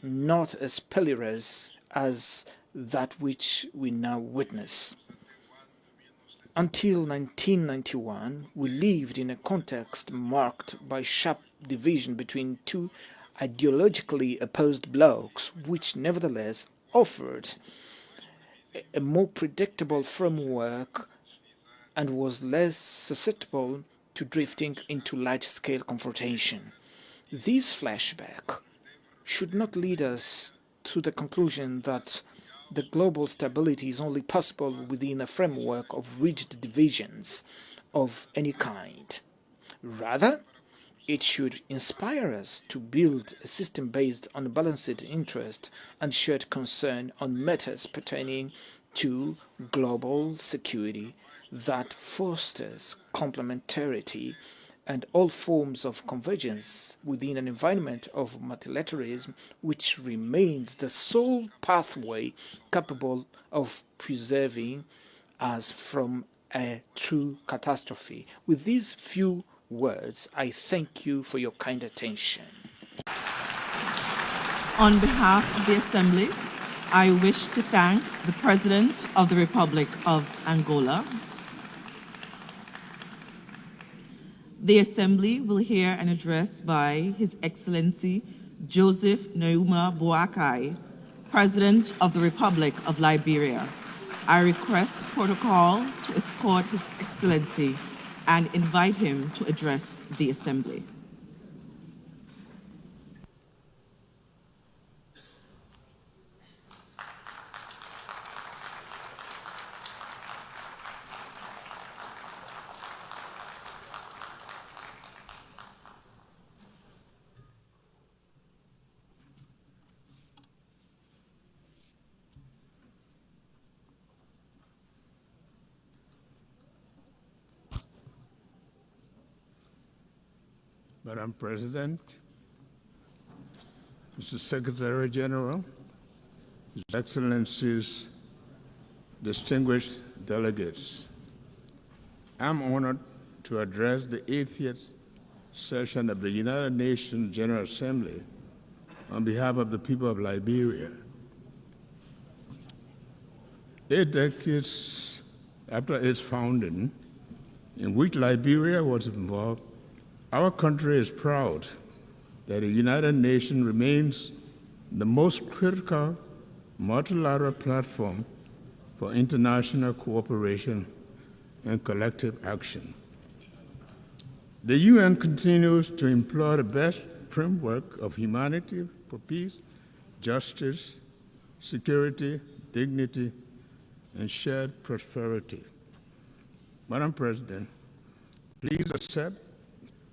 not as perilous as that which we now witness. Until 1991, we lived in a context marked by sharp division between two ideologically opposed blocs, which nevertheless offered a more predictable framework and was less susceptible to drifting into large-scale confrontation. This flashback should not lead us to the conclusion that the global stability is only possible within a framework of rigid divisions of any kind. Rather, it should inspire us to build a system based on balanced interest and shared concern on matters pertaining to global security that fosters complementarity and all forms of convergence within an environment of multilateralism which remains the sole pathway capable of preserving us from a true catastrophe. With these few words, I thank you for your kind attention. On behalf of the Assembly, I wish to thank the President of the Republic of Angola. The Assembly will hear an address by His Excellency Joseph Nouma Boakai, President of the Republic of Liberia. I request protocol to escort His Excellency and invite him to address the Assembly. Madam President, Mr. Secretary General, His Excellencies, distinguished delegates, I'm honored to address the 80th session of the United Nations General Assembly on behalf of the people of Liberia. 8 decades after its founding, in which Liberia was involved, our country is proud that the United Nations remains the most critical multilateral platform for international cooperation and collective action. The UN continues to employ the best framework of humanity for peace, justice, security, dignity, and shared prosperity. Madam President, please accept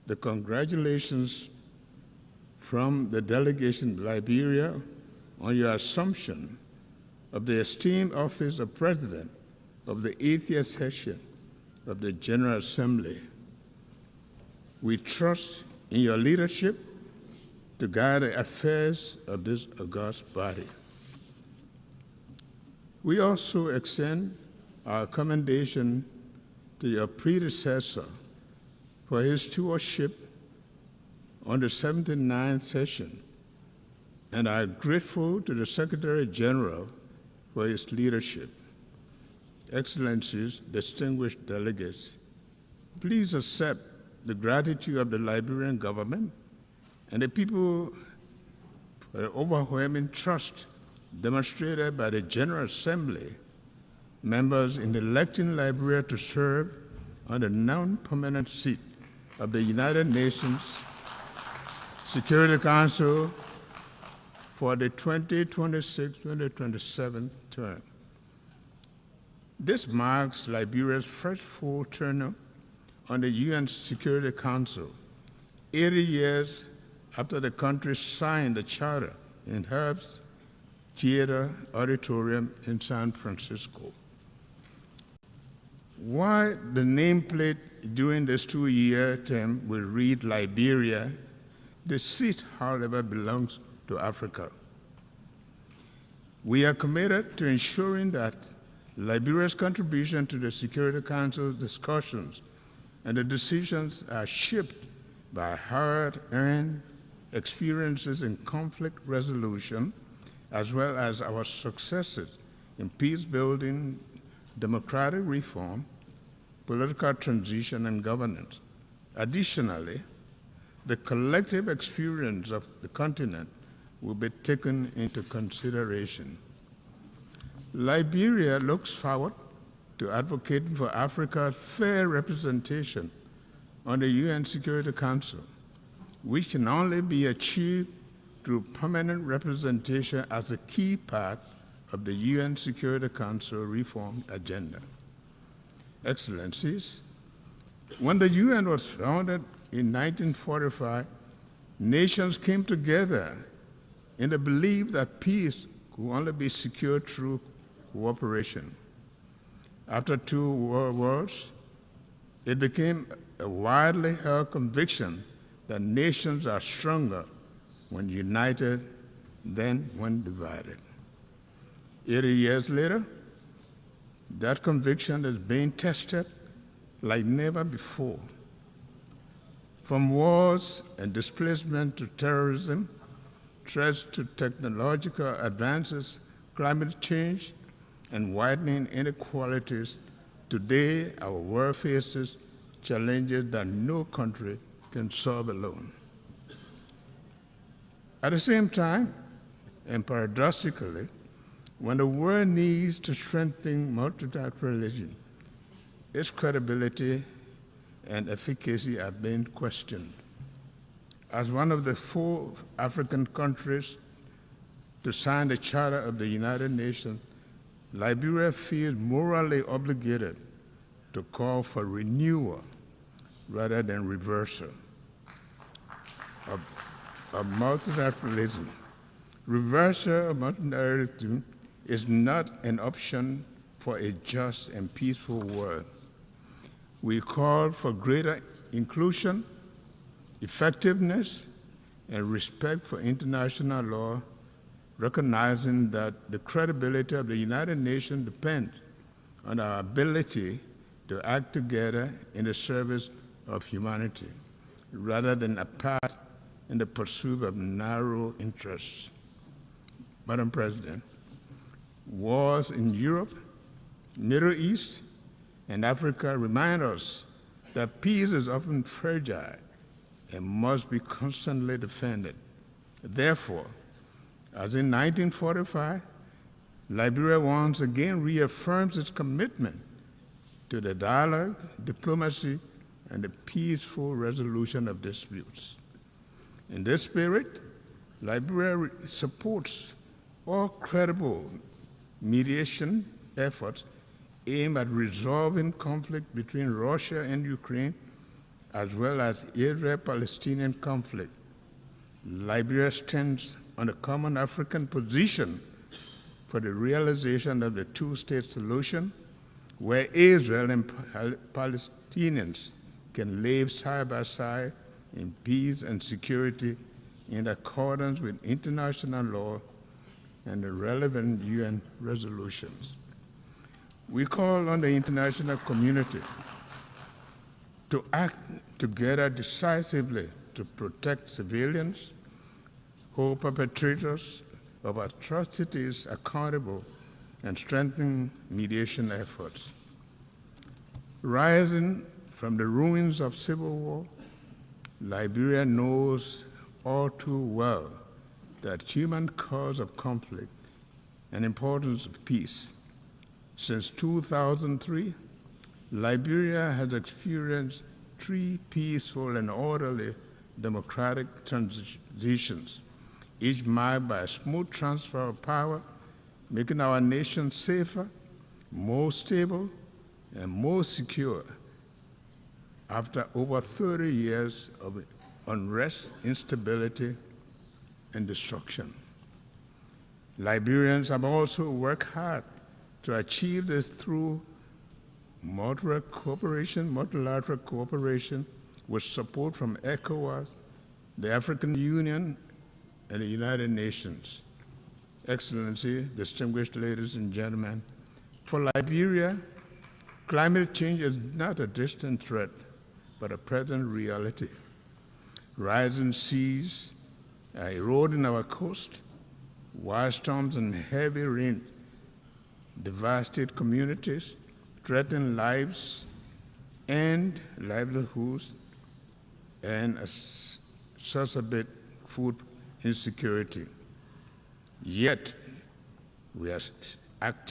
the congratulations from the delegation of Liberia on your assumption of the esteemed office of President of the 80th session of the General Assembly. We trust in your leadership to guide the affairs of this august body. We also extend our commendation to your predecessor for his stewardship on the 79th session, and are grateful to the Secretary General for his leadership. Excellencies, distinguished delegates, please accept the gratitude of the Liberian government and the people for the overwhelming trust demonstrated by the General Assembly members in electing Liberia to serve on the non-permanent seat of the United Nations Security Council for the 2026-2027 term. This marks Liberia's first full term on the UN Security Council, 80 years after the country signed the charter in Herbst Theater Auditorium in San Francisco. While the nameplate during this 2-year term will read Liberia, the seat, however, belongs to Africa. We are committed to ensuring that Liberia's contribution to the Security Council's discussions and the decisions are shaped by hard-earned experiences in conflict resolution, as well as our successes in peace-building, democratic reform, political transition, and governance. Additionally, the collective experience of the continent will be taken into consideration. Liberia looks forward to advocating for Africa's fair representation on the UN Security Council, which can only be achieved through permanent representation as a key part of the UN Security Council reform agenda. Excellencies, when the UN was founded in 1945, nations came together in the belief that peace could only be secured through cooperation. After 2 world wars, it became a widely held conviction that nations are stronger when united than when divided. 80 years later, That conviction is being tested like never before. From wars and displacement to terrorism, threats to technological advances, climate change, and widening inequalities, today our world faces challenges that no country can solve alone. At the same time, and paradoxically, when the world needs to strengthen multilateralism, its credibility and efficacy are being questioned. As one of the 4 African countries to sign the Charter of the United Nations, Liberia feels morally obligated to call for renewal rather than reversal of multilateralism. Reversal of multilateralism is not an option for a just and peaceful world. We call for greater inclusion, effectiveness, and respect for international law, recognizing that the credibility of the United Nations depends on our ability to act together in the service of humanity, rather than apart in the pursuit of narrow interests. Madam President, wars in Europe, Middle East, and Africa remind us that peace is often fragile and must be constantly defended. Therefore, as in 1945, Liberia once again reaffirms its commitment to the dialogue, diplomacy, and the peaceful resolution of disputes. In this spirit, Liberia supports all credible mediation efforts aimed at resolving conflict between Russia and Ukraine, as well as Israel-Palestinian conflict. Liberia stands on a common African position for the realization of the two-state solution, where Israel and Palestinians can live side by side in peace and security in accordance with international law and the relevant UN resolutions. We call on the international community to act together decisively to protect civilians, hold perpetrators of atrocities accountable, and strengthen mediation efforts. Rising from the ruins of civil war, Liberia knows all too well that human cause of conflict and importance of peace. Since 2003, Liberia has experienced 3 peaceful and orderly democratic transitions, each marked by a smooth transfer of power, making our nation safer, more stable, and more secure after over 30 years of unrest, instability, and destruction. Liberians have also worked hard to achieve this through multilateral cooperation with support from ECOWAS, the African Union, and the United Nations. Excellency, distinguished ladies and gentlemen, for Liberia, climate change is not a distant threat, but a present reality. Rising seas are eroding our coast, wild storms and heavy rain devastate communities, threaten lives and livelihoods, and exacerbate food insecurity. Yet, we are acting